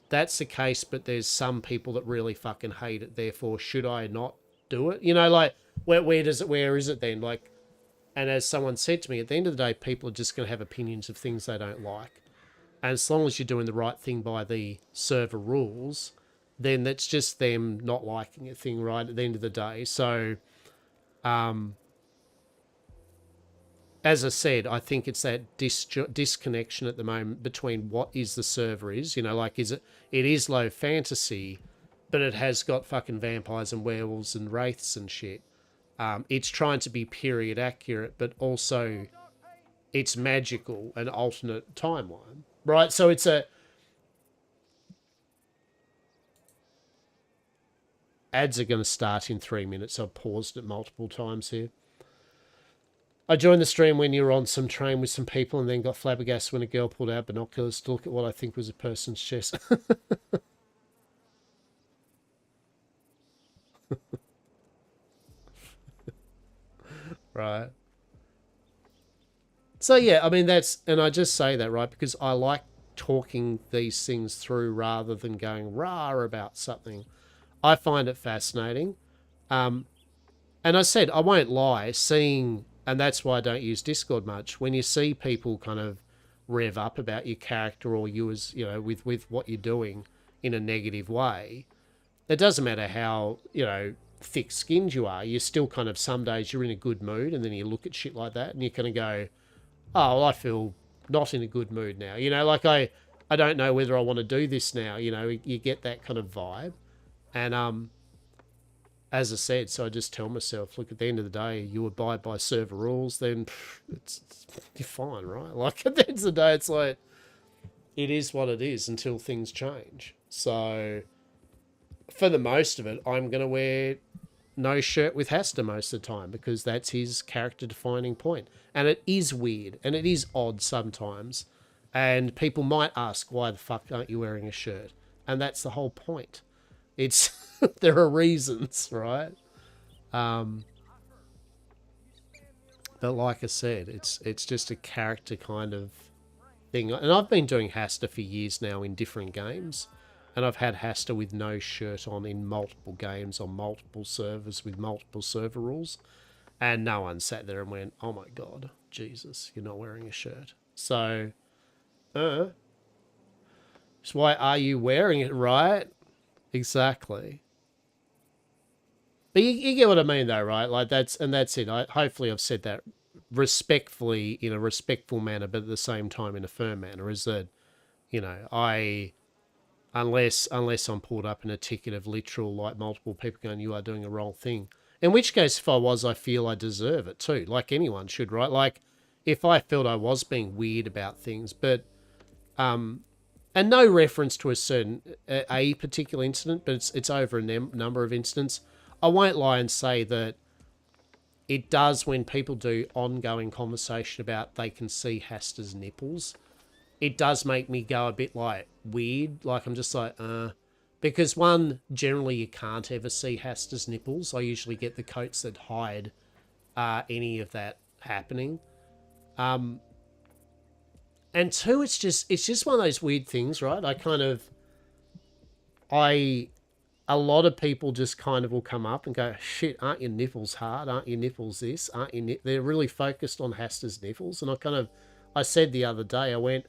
that's the case, but there's some people that really fucking hate it, therefore should I not do it? You know, like, where is it then? Like, and as someone said to me, at the end of the day, people are just going to have opinions of things they don't like. And as long as you're doing the right thing by the server rules, then that's just them not liking a thing, right, at the end of the day. So, as I said, I think it's that disconnection at the moment between what is the server is. You know, like, it is low fantasy, but it has got fucking vampires and werewolves and wraiths and shit. It's trying to be period accurate, but also it's magical, an alternate timeline, right? So it's a... Ads are going to start in 3 minutes. I've paused it multiple times here. I joined the stream when you were on some train with some people and then got flabbergasted when a girl pulled out binoculars to look at what I think was a person's chest. Right. So yeah, I mean, that's, and I just say that, right, because I like talking these things through rather than going rah about something. I find it fascinating. And I said, I won't lie, seeing, and that's why I don't use Discord much, when you see people kind of rev up about your character or you as, you know, with what you're doing in a negative way, it doesn't matter how, you know, thick-skinned you are, you're still kind of, some days you're in a good mood and then you look at shit like that and you're going to go, oh, well, I feel not in a good mood now. You know, like I don't know whether I want to do this now. You know, you get that kind of vibe. And as I said, so I just tell myself, look, at the end of the day, you abide by server rules, then you're fine, right? Like, at the end of the day, it's like, it is what it is until things change. So, for the most of it, I'm going to wear no shirt with Hastur most of the time because that's his character defining point. And it is weird and it is odd sometimes. And people might ask, why the fuck aren't you wearing a shirt? And that's the whole point. It's, there are reasons, right? But like I said, it's just a character kind of thing. And I've been doing Hastur for years now in different games. And I've had Hastur with no shirt on in multiple games on multiple servers with multiple server rules. And no one sat there and went, oh my God, Jesus, you're not wearing a shirt. So, so why are you wearing it, right? Exactly. But you get what I mean though, right? Like that's it. Hopefully I've said that respectfully, in a respectful manner, but at the same time in a firm manner, is that, you know, unless I'm pulled up in a ticket of literal, like, multiple people going, you are doing a wrong thing. In which case, if I was, I feel I deserve it too, like anyone should, right? Like, if I felt I was being weird about things, but, and no reference to a certain, a particular incident, but it's over a number of incidents, I won't lie and say that it does, when people do ongoing conversation about they can see Hastur's nipples, it does make me go a bit, like, weird. Like, I'm just like, because one, generally you can't ever see Hastur's nipples. I usually get the coats that hide any of that happening. And two, it's just one of those weird things, right? A lot of people just kind of will come up and go, shit, aren't your nipples hard? Aren't your nipples this? Aren't your They're really focused on Hastur's nipples. And I said the other day, I went,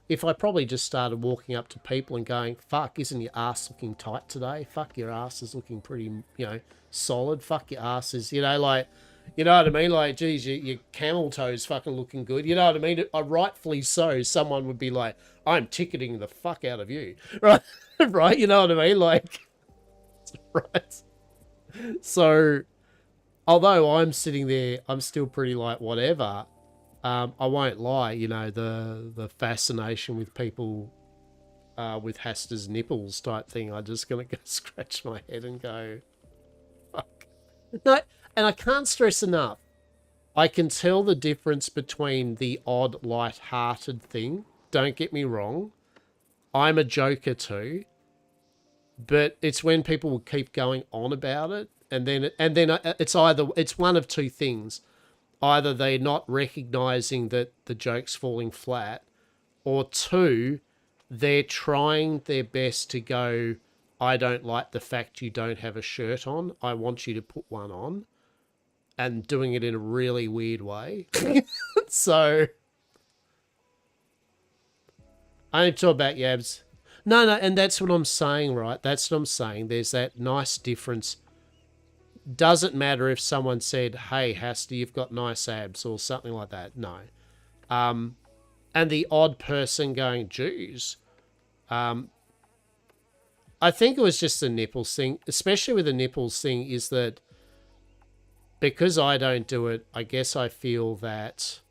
if I probably just started walking up to people and going, fuck, isn't your ass looking tight today? Fuck, your ass is looking pretty, you know, solid. Fuck, your ass is, you know, like, you know what I mean? Like, geez, your camel toes fucking looking good. You know what I mean? Rightfully so, someone would be like, I'm ticketing the fuck out of you. Right? Right? You know what I mean? Like, right. So, although I'm sitting there, I'm still pretty like, whatever. I won't lie, you know, the fascination with people with Hastur's nipples type thing, I'm just going to go scratch my head and go, fuck. No, and I can't stress enough, I can tell the difference between the odd, light-hearted thing. Don't get me wrong. I'm a joker too. But it's when people will keep going on about it, and then it's one of two things. Either they're not recognizing that the joke's falling flat, or two, they're trying their best to go, I don't like the fact you don't have a shirt on. I want you to put one on. And doing it in a really weird way. So, I ain't talking about Yabs. No, and that's what I'm saying, right? That's what I'm saying. There's that nice difference. Doesn't matter if someone said, hey, Hastur, you've got nice abs or something like that. No. And the odd person going, geez. I think it was just the nipples thing, especially with the nipples thing, is that because I don't do it, I guess I feel that,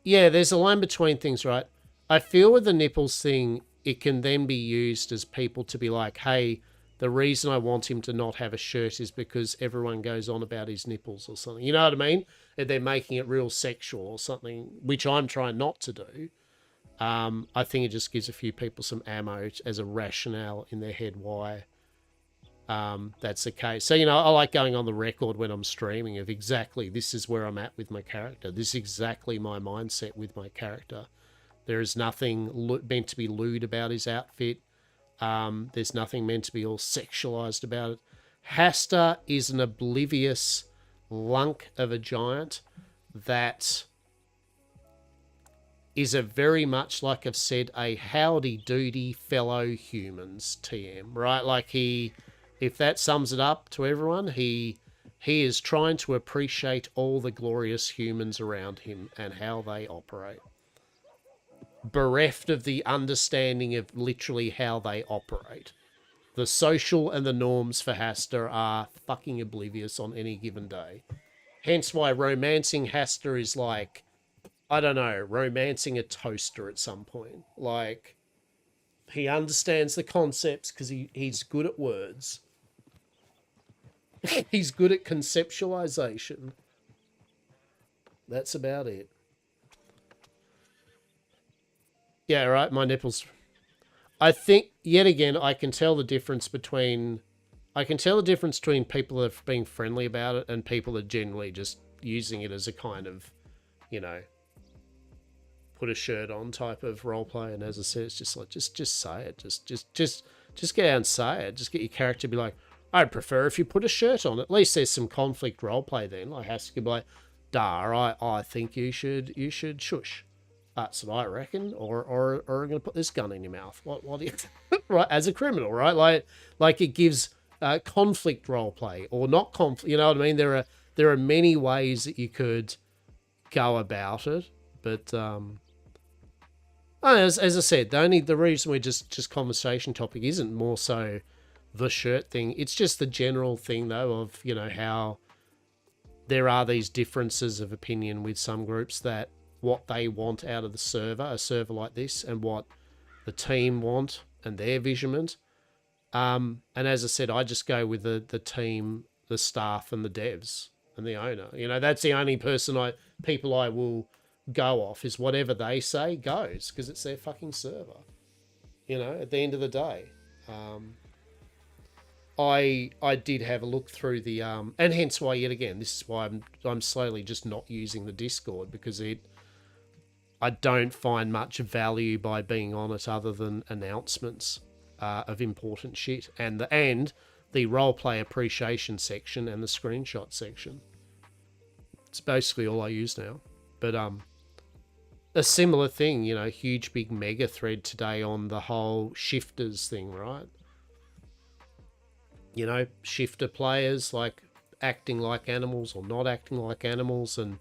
yeah, there's a line between things, right? I feel with the nipples thing, it can then be used as people to be like, hey, the reason I want him to not have a shirt is because everyone goes on about his nipples or something. You know what I mean? And they're making it real sexual or something, which I'm trying not to do. I think it just gives a few people some ammo as a rationale in their head why that's the case. So, you know, I like going on the record when I'm streaming of exactly this is where I'm at with my character. This is exactly my mindset with my character. There is nothing meant to be lewd about his outfit. There's nothing meant to be all sexualized about it. Hastur is an oblivious lunk of a giant that is a very much, like I've said, a howdy-doody fellow humans TM, right? Like if that sums it up to everyone, he is trying to appreciate all the glorious humans around him and how they operate. Bereft of the understanding of literally how they operate. The social and the norms for Hastur are fucking oblivious on any given day. Hence why romancing Hastur is like, I don't know, romancing a toaster at some point. Like, he understands the concepts because he's good at words. He's good at conceptualization. That's about it. Yeah, right, my nipples. I think, yet again, I can tell the difference between people that are being friendly about it and people that are generally just using it as a kind of, you know, put a shirt on type of roleplay. And as I said, it's just like, just say it. Just get out and say it. Just get your character to be like, I'd prefer if you put a shirt on. At least there's some conflict roleplay then. Like, has to be like, I think you should shush. That's what I reckon. Or I'm going to put this gun in your mouth. What do you... right, as a criminal, right? Like it gives conflict roleplay or not conflict. You know what I mean? There are many ways that you could go about it. But as I said, the reason we're just conversation topic isn't more so the shirt thing. It's just the general thing, though, of, you know, how there are these differences of opinion with some groups that what they want out of a server like this, and what the team want and their visionment. And as I said, I just go with the team, the staff, and the devs and the owner. You know, that's the only people I will go off, is whatever they say goes, because it's their fucking server. You know, at the end of the day. I did have a look through the and hence why, yet again, this is why I'm slowly just not using the Discord, because I don't find much value by being on it other than announcements of important shit and the roleplay appreciation section and the screenshot section. It's basically all I use now. But a similar thing, you know, huge big mega thread today on the whole shifters thing, right? You know, shifter players, like acting like animals or not acting like animals, and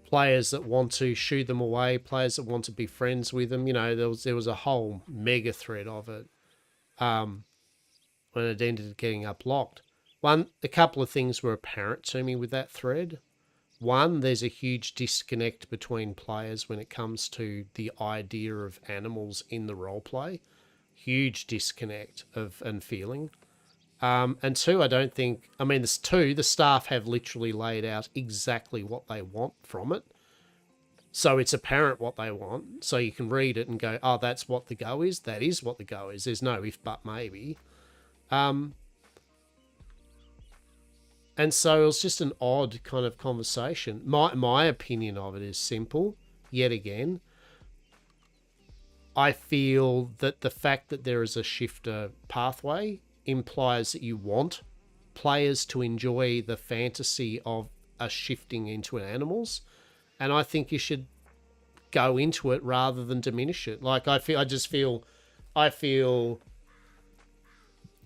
players that want to shoo them away, players that want to be friends with them. You know, there was a whole mega thread of it when it ended up getting uplocked. A couple of things were apparent to me with that thread. One, there's a huge disconnect between players when it comes to the idea of animals in the roleplay. Huge disconnect and feeling. And two, the staff have literally laid out exactly what they want from it. So it's apparent what they want. So you can read it and go, oh, that's what the go is. That is what the go is. There's no if, but, maybe. And so it was just an odd kind of conversation. My opinion of it is simple. Yet again, I feel that the fact that there is a shifter pathway implies that you want players to enjoy the fantasy of a shifting into animals, and I think you should go into it rather than diminish it. Like I just feel I feel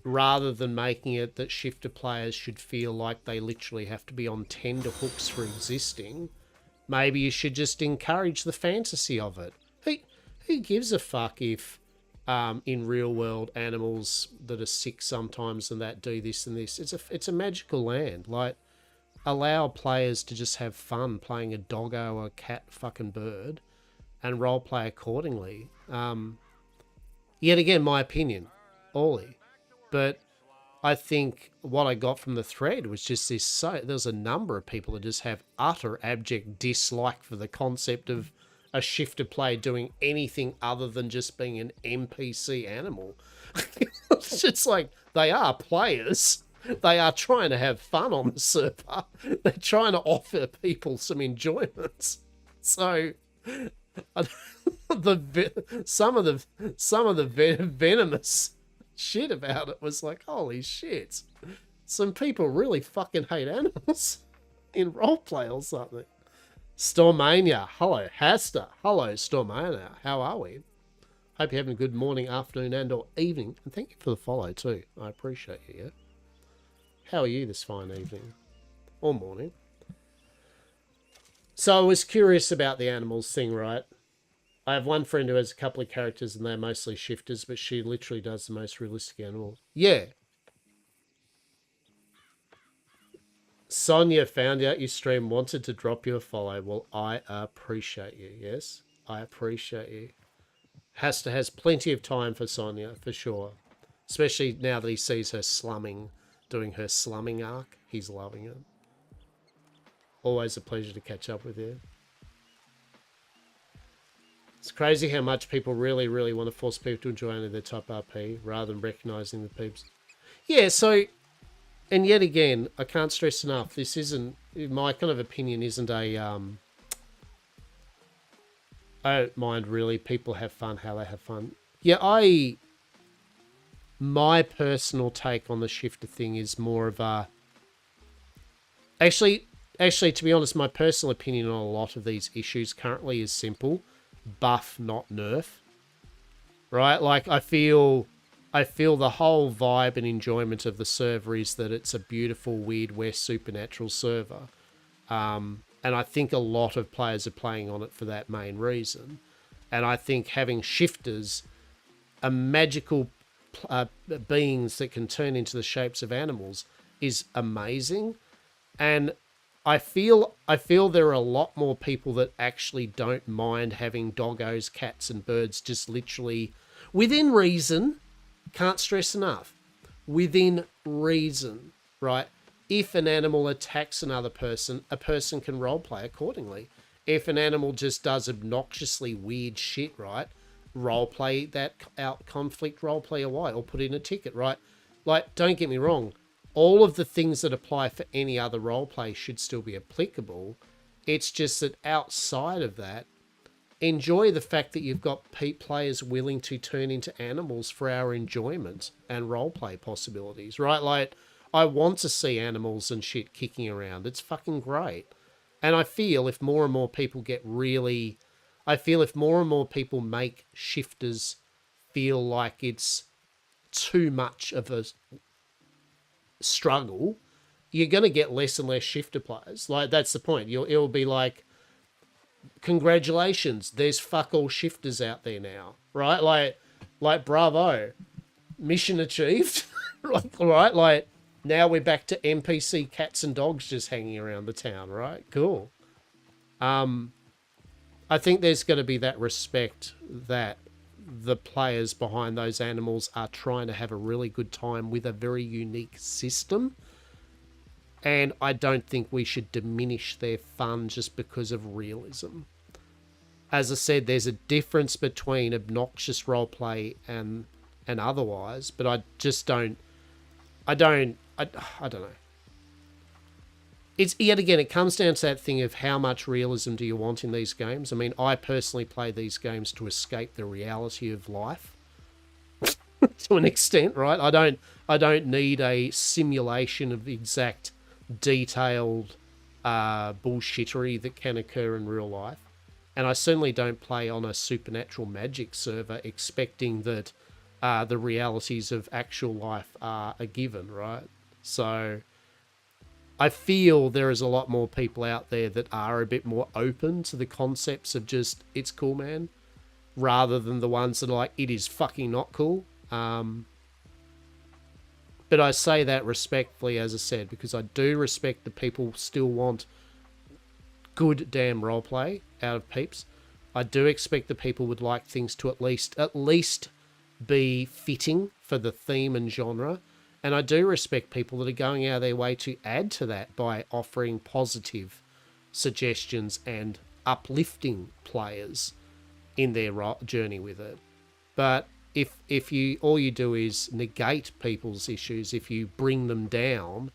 rather than making it that shifter players should feel like they literally have to be on tender hooks for existing, maybe you should just encourage the fantasy of it. Who gives a fuck if in real world animals that are sick sometimes and that do this and this? It's a magical land. Like, allow players to just have fun playing a doggo or a cat fucking bird and roleplay accordingly. Yet again, my opinion, Ollie. But I think what I got from the thread was just this. So there's a number of people that just have utter abject dislike for the concept of a shifter player doing anything other than just being an NPC animal. It's just like, they are players. They are trying to have fun on the server. They're trying to offer people some enjoyment. So some of the venomous shit about it was like, holy shit, some people really fucking hate animals in roleplay or something. Stormania, hello. Hastur, hello. Stormania, how are we? Hope you're having a good morning, afternoon and or evening, and thank you for the follow too. I appreciate you. Yeah, how are you this fine evening or morning? So I was curious about the animals thing, right? I have one friend who has a couple of characters and they're mostly shifters, but she literally does the most realistic animals. Yeah. Sonia found out you stream, wanted to drop you a follow. Well, I appreciate you. Yes, I appreciate you. Hastur has plenty of time for Sonia, for sure. Especially now that he sees her slumming, doing her slumming arc. He's loving it. Always a pleasure to catch up with you. It's crazy how much people really, really want to force people to enjoy only their top RP rather than recognising the peeps. Yeah, so, and yet again, I can't stress enough, this isn't, my kind of opinion isn't a, I don't mind really, people have fun how they have fun. Yeah, my personal take on the shifter thing is more of a, actually, to be honest, my personal opinion on a lot of these issues currently is simple. Buff, not nerf. Right? Like, I feel the whole vibe and enjoyment of the server is that it's a beautiful, weird West supernatural server. And I think a lot of players are playing on it for that main reason. And I think having shifters are magical beings that can turn into the shapes of animals is amazing. And I feel there are a lot more people that actually don't mind having doggos, cats, and birds just literally within reason. Can't stress enough. Within reason, right? If an animal attacks another person, a person can roleplay accordingly. If an animal just does obnoxiously weird shit, right? Roleplay that out, conflict roleplay away, or put in a ticket, right? Like, don't get me wrong. All of the things that apply for any other roleplay should still be applicable. It's just that outside of that, enjoy the fact that you've got players willing to turn into animals for our enjoyment and roleplay possibilities, right? Like, I want to see animals and shit kicking around. It's fucking great. And I feel if more and more people if more and more people make shifters feel like it's too much of a struggle, you're going to get less and less shifter players. Like, that's the point. It'll be like, congratulations, there's fuck all shifters out there now, right? Like bravo, mission achieved. Right? Like, now we're back to NPC cats and dogs just hanging around the town, right? Cool. I think there's going to be that respect that the players behind those animals are trying to have a really good time with a very unique system. And I don't think we should diminish their fun just because of realism. As I said, there's a difference between obnoxious roleplay and otherwise, but I don't know. It's, yet again, it comes down to that thing of how much realism do you want in these games. I mean, I personally play these games to escape the reality of life to an extent, right? I don't need a simulation of exact detailed bullshittery that can occur in real life. And I certainly don't play on a supernatural magic server expecting that the realities of actual life are a given, right? So I feel there is a lot more people out there that are a bit more open to the concepts of just, it's cool, man, rather than the ones that are like, it is fucking not cool. But I say that respectfully, as I said, because I do respect that people still want good damn roleplay out of peeps. I do expect that people would like things to at least be fitting for the theme and genre. And I do respect people that are going out of their way to add to that by offering positive suggestions and uplifting players in their journey with it. But if you all you do is negate people's issues, if you bring them down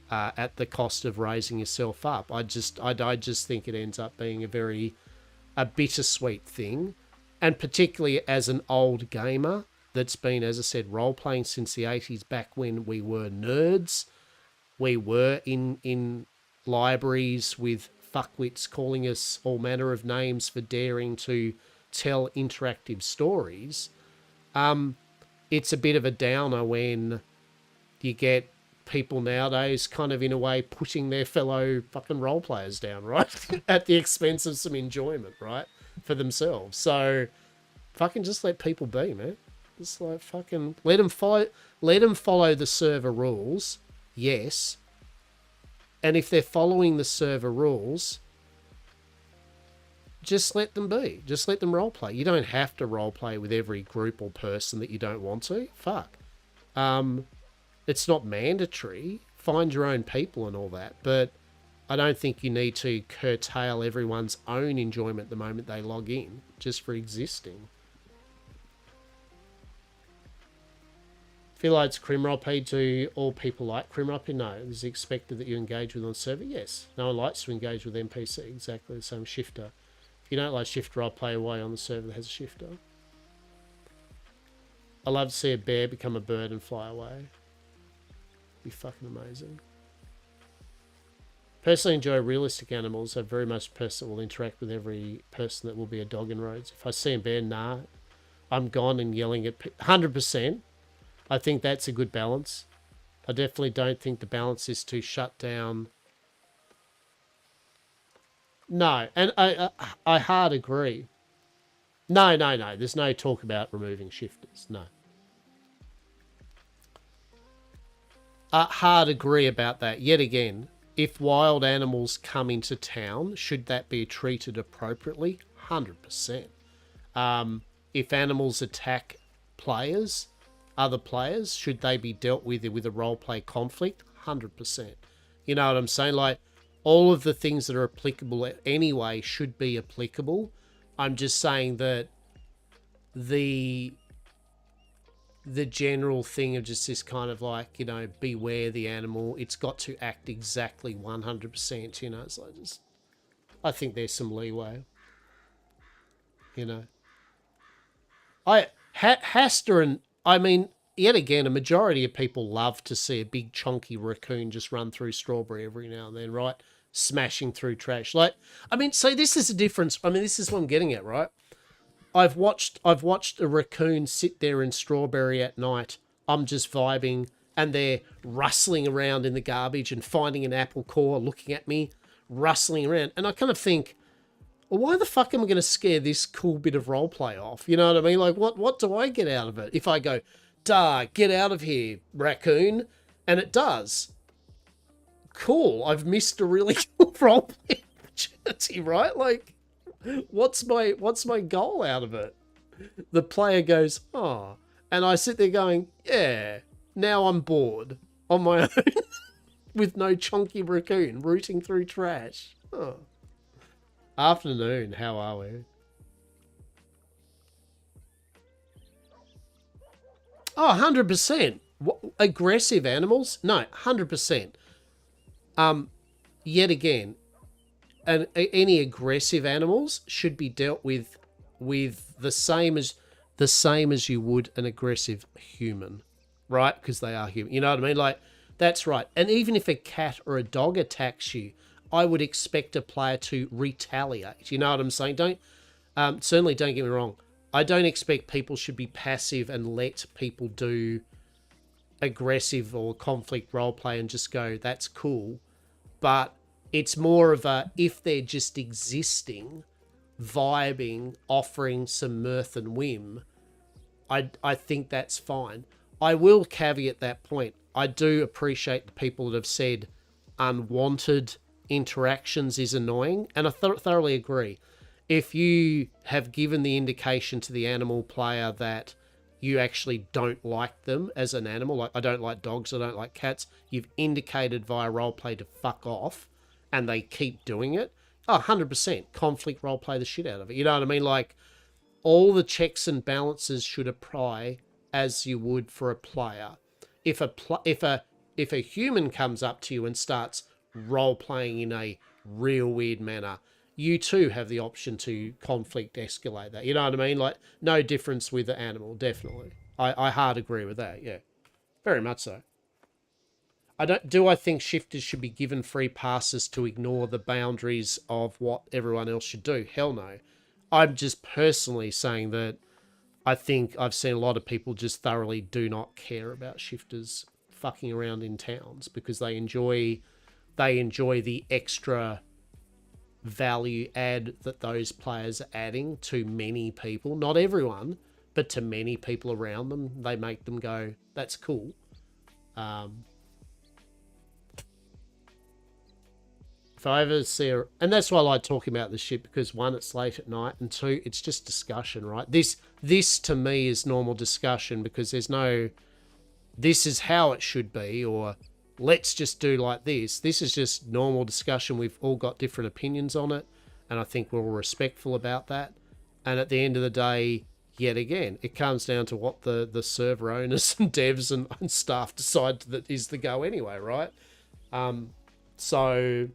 at the cost of raising yourself up, I just think it ends up being a bittersweet thing. And particularly as an old gamer that's been, as I said, role-playing since the 80s, back when we were nerds. We were in libraries with fuckwits calling us all manner of names for daring to tell interactive stories. It's a bit of a downer when you get people nowadays kind of in a way pushing their fellow fucking role players down, right? At the expense of some enjoyment, right? For themselves. So fucking just let people be, man. Just like fucking let them follow the server rules. Yes. And if they're following the server rules, just let them be. Just let them roleplay. You don't have to roleplay with every group or person that you don't want to. Fuck. It's not mandatory. Find your own people and all that. But I don't think you need to curtail everyone's own enjoyment the moment they log in, just for existing. Feel like it's Crimrope. Do all people like Crimrope? No. Is it expected that you engage with on server? Yes. No one likes to engage with NPC. Exactly the same. Shifter. If you don't like Shifter, I'll play away on the server that has a Shifter. I love to see a bear become a bird and fly away. Be fucking amazing. Personally enjoy realistic animals. I'm very much a person that will interact with every person that will be a dog in roads. If I see a bear, nah. I'm gone and yelling at 100%. I think that's a good balance. I definitely don't think the balance is to shut down. No, and I hard agree. No. There's no talk about removing shifters. No. Hard agree about that. Yet again, if wild animals come into town, should that be treated appropriately? 100%. If animals attack players, other players, should they be dealt with a roleplay conflict? 100%. You know what I'm saying? Like, all of the things that are applicable anyway should be applicable. I'm just saying that the general thing of just this kind of like, you know, beware the animal, it's got to act exactly 100%, you know. It's like just, I think there's some leeway, you know. Hastur and, I mean, yet again, a majority of people love to see a big chunky raccoon just run through strawberry every now and then, right? Smashing through trash. Like, I mean, so this is a difference. I mean, this is what I'm getting at, right? I've watched a raccoon sit there in strawberry at night. I'm just vibing, and they're rustling around in the garbage and finding an apple core, looking at me, rustling around. And I kind of think, well, why the fuck am I going to scare this cool bit of roleplay off? You know what I mean? Like, what do I get out of it if I go, duh, get out of here, raccoon? And it does. Cool. I've missed a really cool roleplay opportunity, right? Like, what's my goal out of it? The player goes, oh, and I sit there going, yeah, now I'm bored on my own with no chunky raccoon rooting through trash. Oh. Afternoon, how are we? Oh, 100%. Aggressive animals? No, 100%. Yet again, any aggressive animals should be dealt with the same as you would an aggressive human, right? Because they are human. You know what I mean? Like, that's right. And even if a cat or a dog attacks you, I would expect a player to retaliate. You know what I'm saying? Certainly don't get me wrong. I don't expect people should be passive and let people do aggressive or conflict roleplay and just go, that's cool. But it's more of a, if they're just existing, vibing, offering some mirth and whim, I think that's fine. I will caveat that point. I do appreciate the people that have said unwanted interactions is annoying, and I thoroughly agree. If you have given the indication to the animal player that you actually don't like them as an animal, like I don't like dogs, I don't like cats, you've indicated via roleplay to fuck off, and they keep doing it, 100% conflict roleplay the shit out of it. You know what I mean? Like, all the checks and balances should apply as you would for a player. If a human comes up to you and starts role playing in a real weird manner, you too have the option to conflict escalate that. You know what I mean? Like, no difference with the animal, definitely. I hard agree with that, yeah. Very much so. I think shifters should be given free passes to ignore the boundaries of what everyone else should do? Hell no. I'm just personally saying that I think I've seen a lot of people just thoroughly do not care about shifters fucking around in towns because they enjoy the extra value add that those players are adding to many people. Not everyone, but to many people around them. They make them go, that's cool. If I ever see a... And that's why I like talking about this shit, because one, it's late at night, and two, it's just discussion, right? This to me is normal discussion, because there's no... This is how it should be, or let's just do like this. This is just normal discussion. We've all got different opinions on it, and I think we're all respectful about that. And at the end of the day, yet again, it comes down to what the server owners and devs and staff decide that is the go anyway, right? So...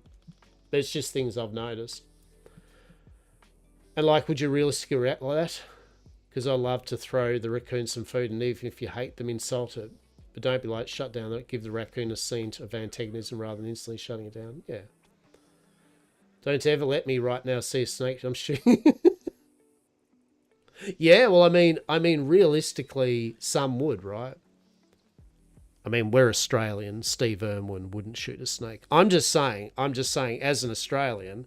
There's just things I've noticed. And like, would you realistically react like that? Because I love to throw the raccoon some food, and even if you hate them, insult it. But don't be like, shut down, give the raccoon a scene of antagonism rather than instantly shutting it down. Yeah. Don't ever let me right now see a snake. I'm shooting. Yeah, well, I mean, realistically, some would, right? I mean, we're Australian. Steve Irwin wouldn't shoot a snake. I'm just saying, as an Australian,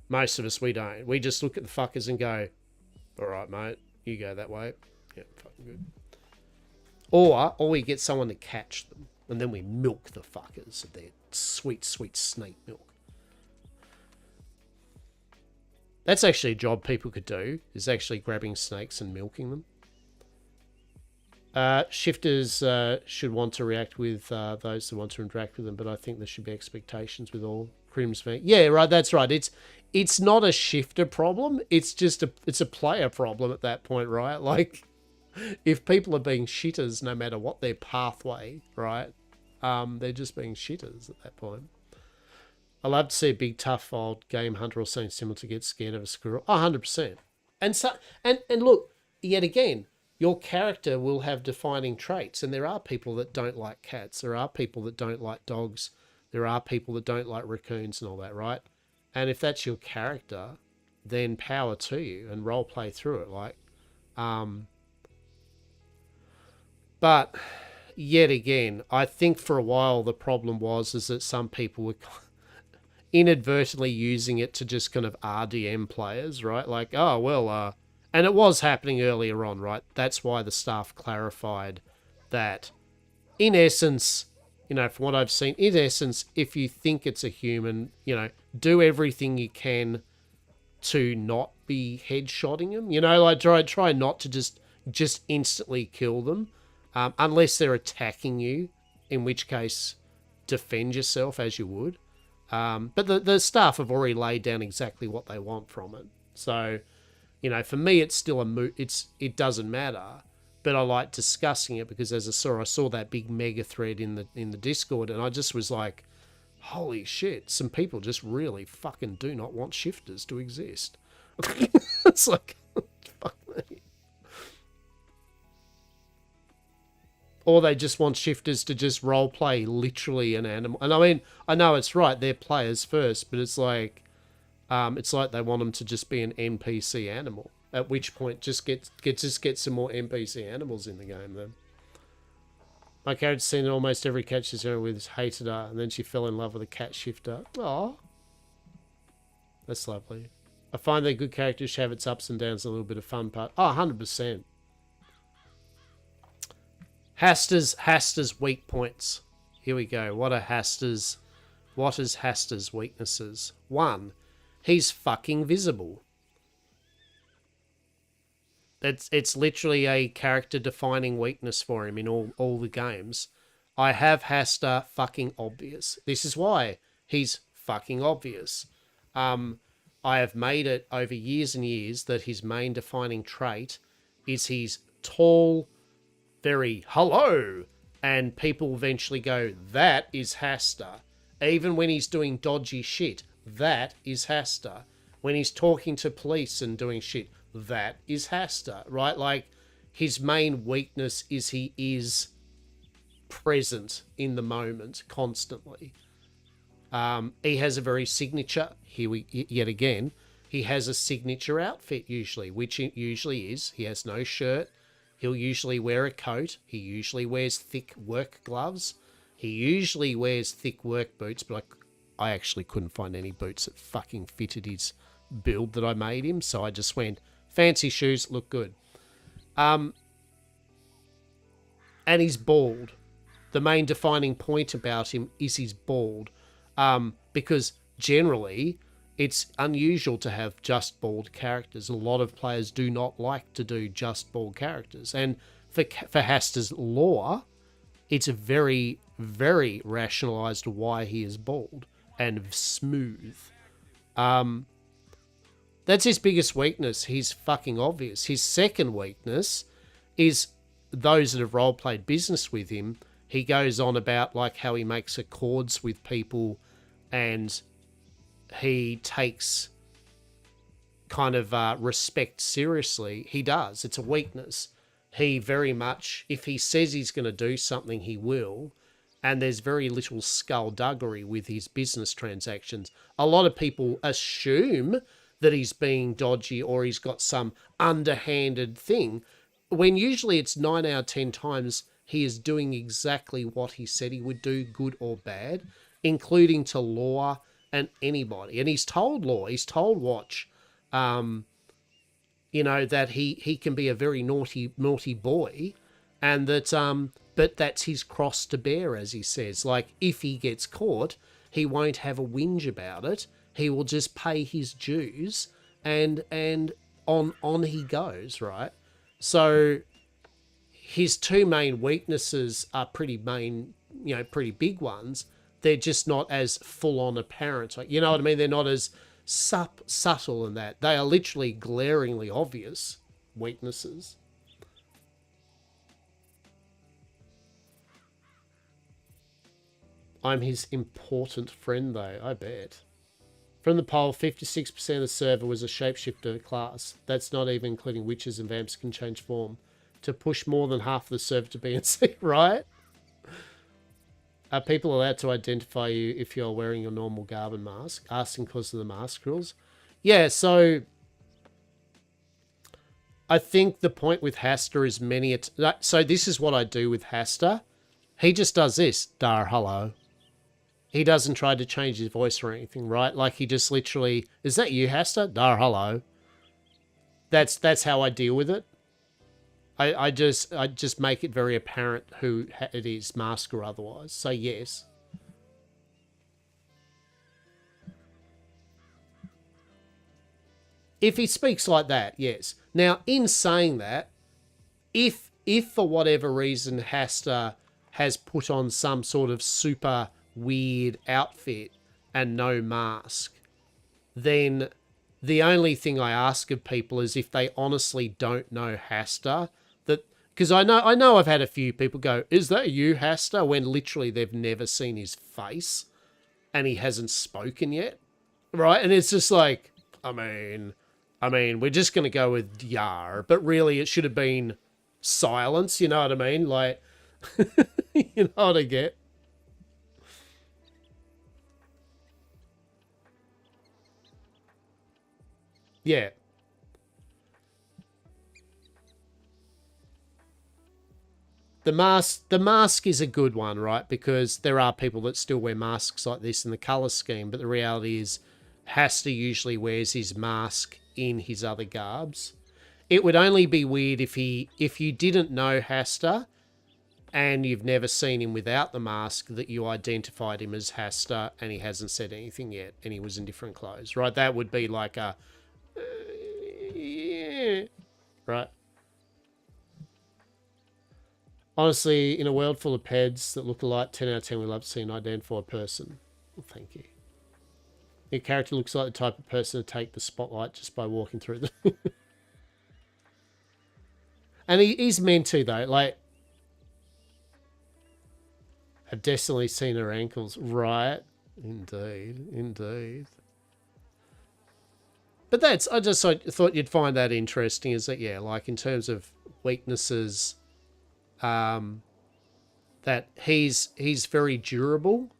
most of us, we don't. We just look at the fuckers and go, all right, mate, you go that way. Yeah, fucking good. Or we get someone to catch them, and then we milk the fuckers of their sweet, sweet snake milk. That's actually a job people could do, is actually grabbing snakes and milking them. Shifters should want to react with those who want to interact with them, but I think there should be expectations with all crims. Yeah, right. That's right. It's not a shifter problem. It's just it's a player problem at that point, right? Like, if people are being shitters, no matter what their pathway, right? They're just being shitters at that point. I love to see a big tough old game hunter or something similar to get scared of a squirrel. 100%. And so and look, yet again, your character will have defining traits, and there are people that don't like cats. There are people that don't like dogs. There are people that don't like raccoons and all that, right? And if that's your character, then power to you and role play through it. Like, but yet again, I think for a while the problem was that some people were inadvertently using it to just kind of RDM players, right? Like, oh well, and it was happening earlier on, right? That's why the staff clarified that, in essence, you know, from what I've seen, in essence, if you think it's a human, you know, do everything you can to not be headshotting them. You know, like try not to just instantly kill them, unless they're attacking you, in which case defend yourself as you would. But the staff have already laid down exactly what they want from it, so. You know, for me, it's still it doesn't matter, but I like discussing it because as I saw that big mega thread in the Discord, and I just was like, holy shit, some people just really fucking do not want shifters to exist. It's like, fuck me. Or they just want shifters to just role play literally an animal. And I mean, I know it's right, they're players first, but it's like they want them to just be an NPC animal. At which point, just get some more NPC animals in the game then. My character's seen almost every cat she's ever with hated her, and then she fell in love with a cat shifter. Aww. That's lovely. I find that good characters should have its ups and downs, a little bit of fun part. Oh, 100%. Hastur's weak points. Here we go. What is Hastur's weaknesses? 1, he's fucking visible. It's literally a character defining weakness for him in all the games. I have Hastur fucking obvious. This is why he's fucking obvious. I have made it over years and years that his main defining trait is he's tall, very hello, and people eventually go, that is Hastur. Even when he's doing dodgy shit, that is Hastur. When he's talking to police and doing shit, that is Hastur, right? Like, his main weakness is he is present in the moment constantly. He has a very signature, yet again, he has a signature outfit usually, which it usually is, he has no shirt, he'll usually wear a coat, he usually wears thick work gloves, he usually wears thick work boots, but I actually couldn't find any boots that fucking fitted his build that I made him, so I just went, fancy shoes, look good. And he's bald. The main defining point about him is he's bald. Because generally, it's unusual to have just bald characters. A lot of players do not like to do just bald characters. And for Hastur's lore, it's very, very rationalized why he is bald and smooth. That's his biggest weakness. He's fucking obvious. His second weakness is those that have role-played business with him. He goes on about like how he makes accords with people and he takes kind of respect seriously. He does. It's a weakness. He very much, if he says he's going to do something, he will. And there's very little skullduggery with his business transactions. A lot of people assume that he's being dodgy or he's got some underhanded thing, when usually it's 9 out of 10 times he is doing exactly what he said he would do, good or bad, including to Law and anybody. And he's told Law, he's told Watch, that he can be a very naughty boy, and that but that's his cross to bear, as he says. Like, if he gets caught, he won't have a whinge about it. He will just pay his dues, and on he goes, right? So his two main weaknesses are pretty big ones. They're just not as full on apparent. You know what I mean? They're not as subtle in that. They are literally glaringly obvious weaknesses. I'm his important friend, though, I bet. From the poll, 56% of the server was a shapeshifter class. That's not even including witches and vamps can change form. To push more than half of the server to BNC, right? Are people allowed to identify you if you're wearing your normal garb and mask? Asking because of the mask rules. Yeah, so I think the point with Hastur is so this is what I do with Hastur. He just does this. Dar, hello. He doesn't try to change his voice or anything, right? Like, he just literally, is that you, Hastur? Dar, hello. That's how I deal with it. I just make it very apparent who it is, mask or otherwise. So yes. If he speaks like that, yes. Now, in saying that, if for whatever reason Hastur has put on some sort of super weird outfit and no mask, then the only thing I ask of people is if they honestly don't know Hastur, because I know I've had a few people go, is that you, Hastur? When literally they've never seen his face and he hasn't spoken yet, right? And it's just like, I mean, we're just going to go with Yar, but really it should have been silence, you know what I mean? Like, you know what I get? Yeah. The mask is a good one, right? Because there are people that still wear masks like this in the color scheme, but the reality is Hastur usually wears his mask in his other garbs. It would only be weird if you didn't know Hastur and you've never seen him without the mask, that you identified him as Hastur and he hasn't said anything yet and he was in different clothes, right? That would be like a yeah, right? Honestly, in a world full of peds that look alike, 10 out of 10 we love to see an identified person. Well, thank you. Your character looks like the type of person to take the spotlight just by walking through the... And he's meant to, though. Like, I've definitely seen her ankles. Right. Indeed. Indeed. But that's... I just thought you'd find that interesting, is that, yeah, like, in terms of weaknesses... that he's very durable.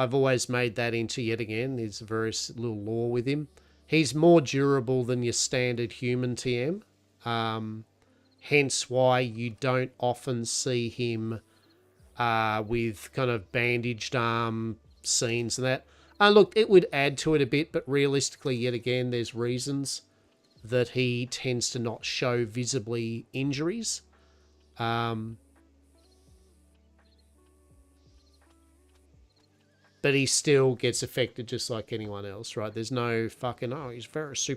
I've always made that into, yet again, there's a very little lore with him. He's more durable than your standard human TM. Hence why you don't often see him with kind of bandaged arm scenes and that. Look, it would add to it a bit, but realistically, yet again, there's reasons that he tends to not show visibly injuries. But he still gets affected just like anyone else, right? There's no fucking, oh, he's very super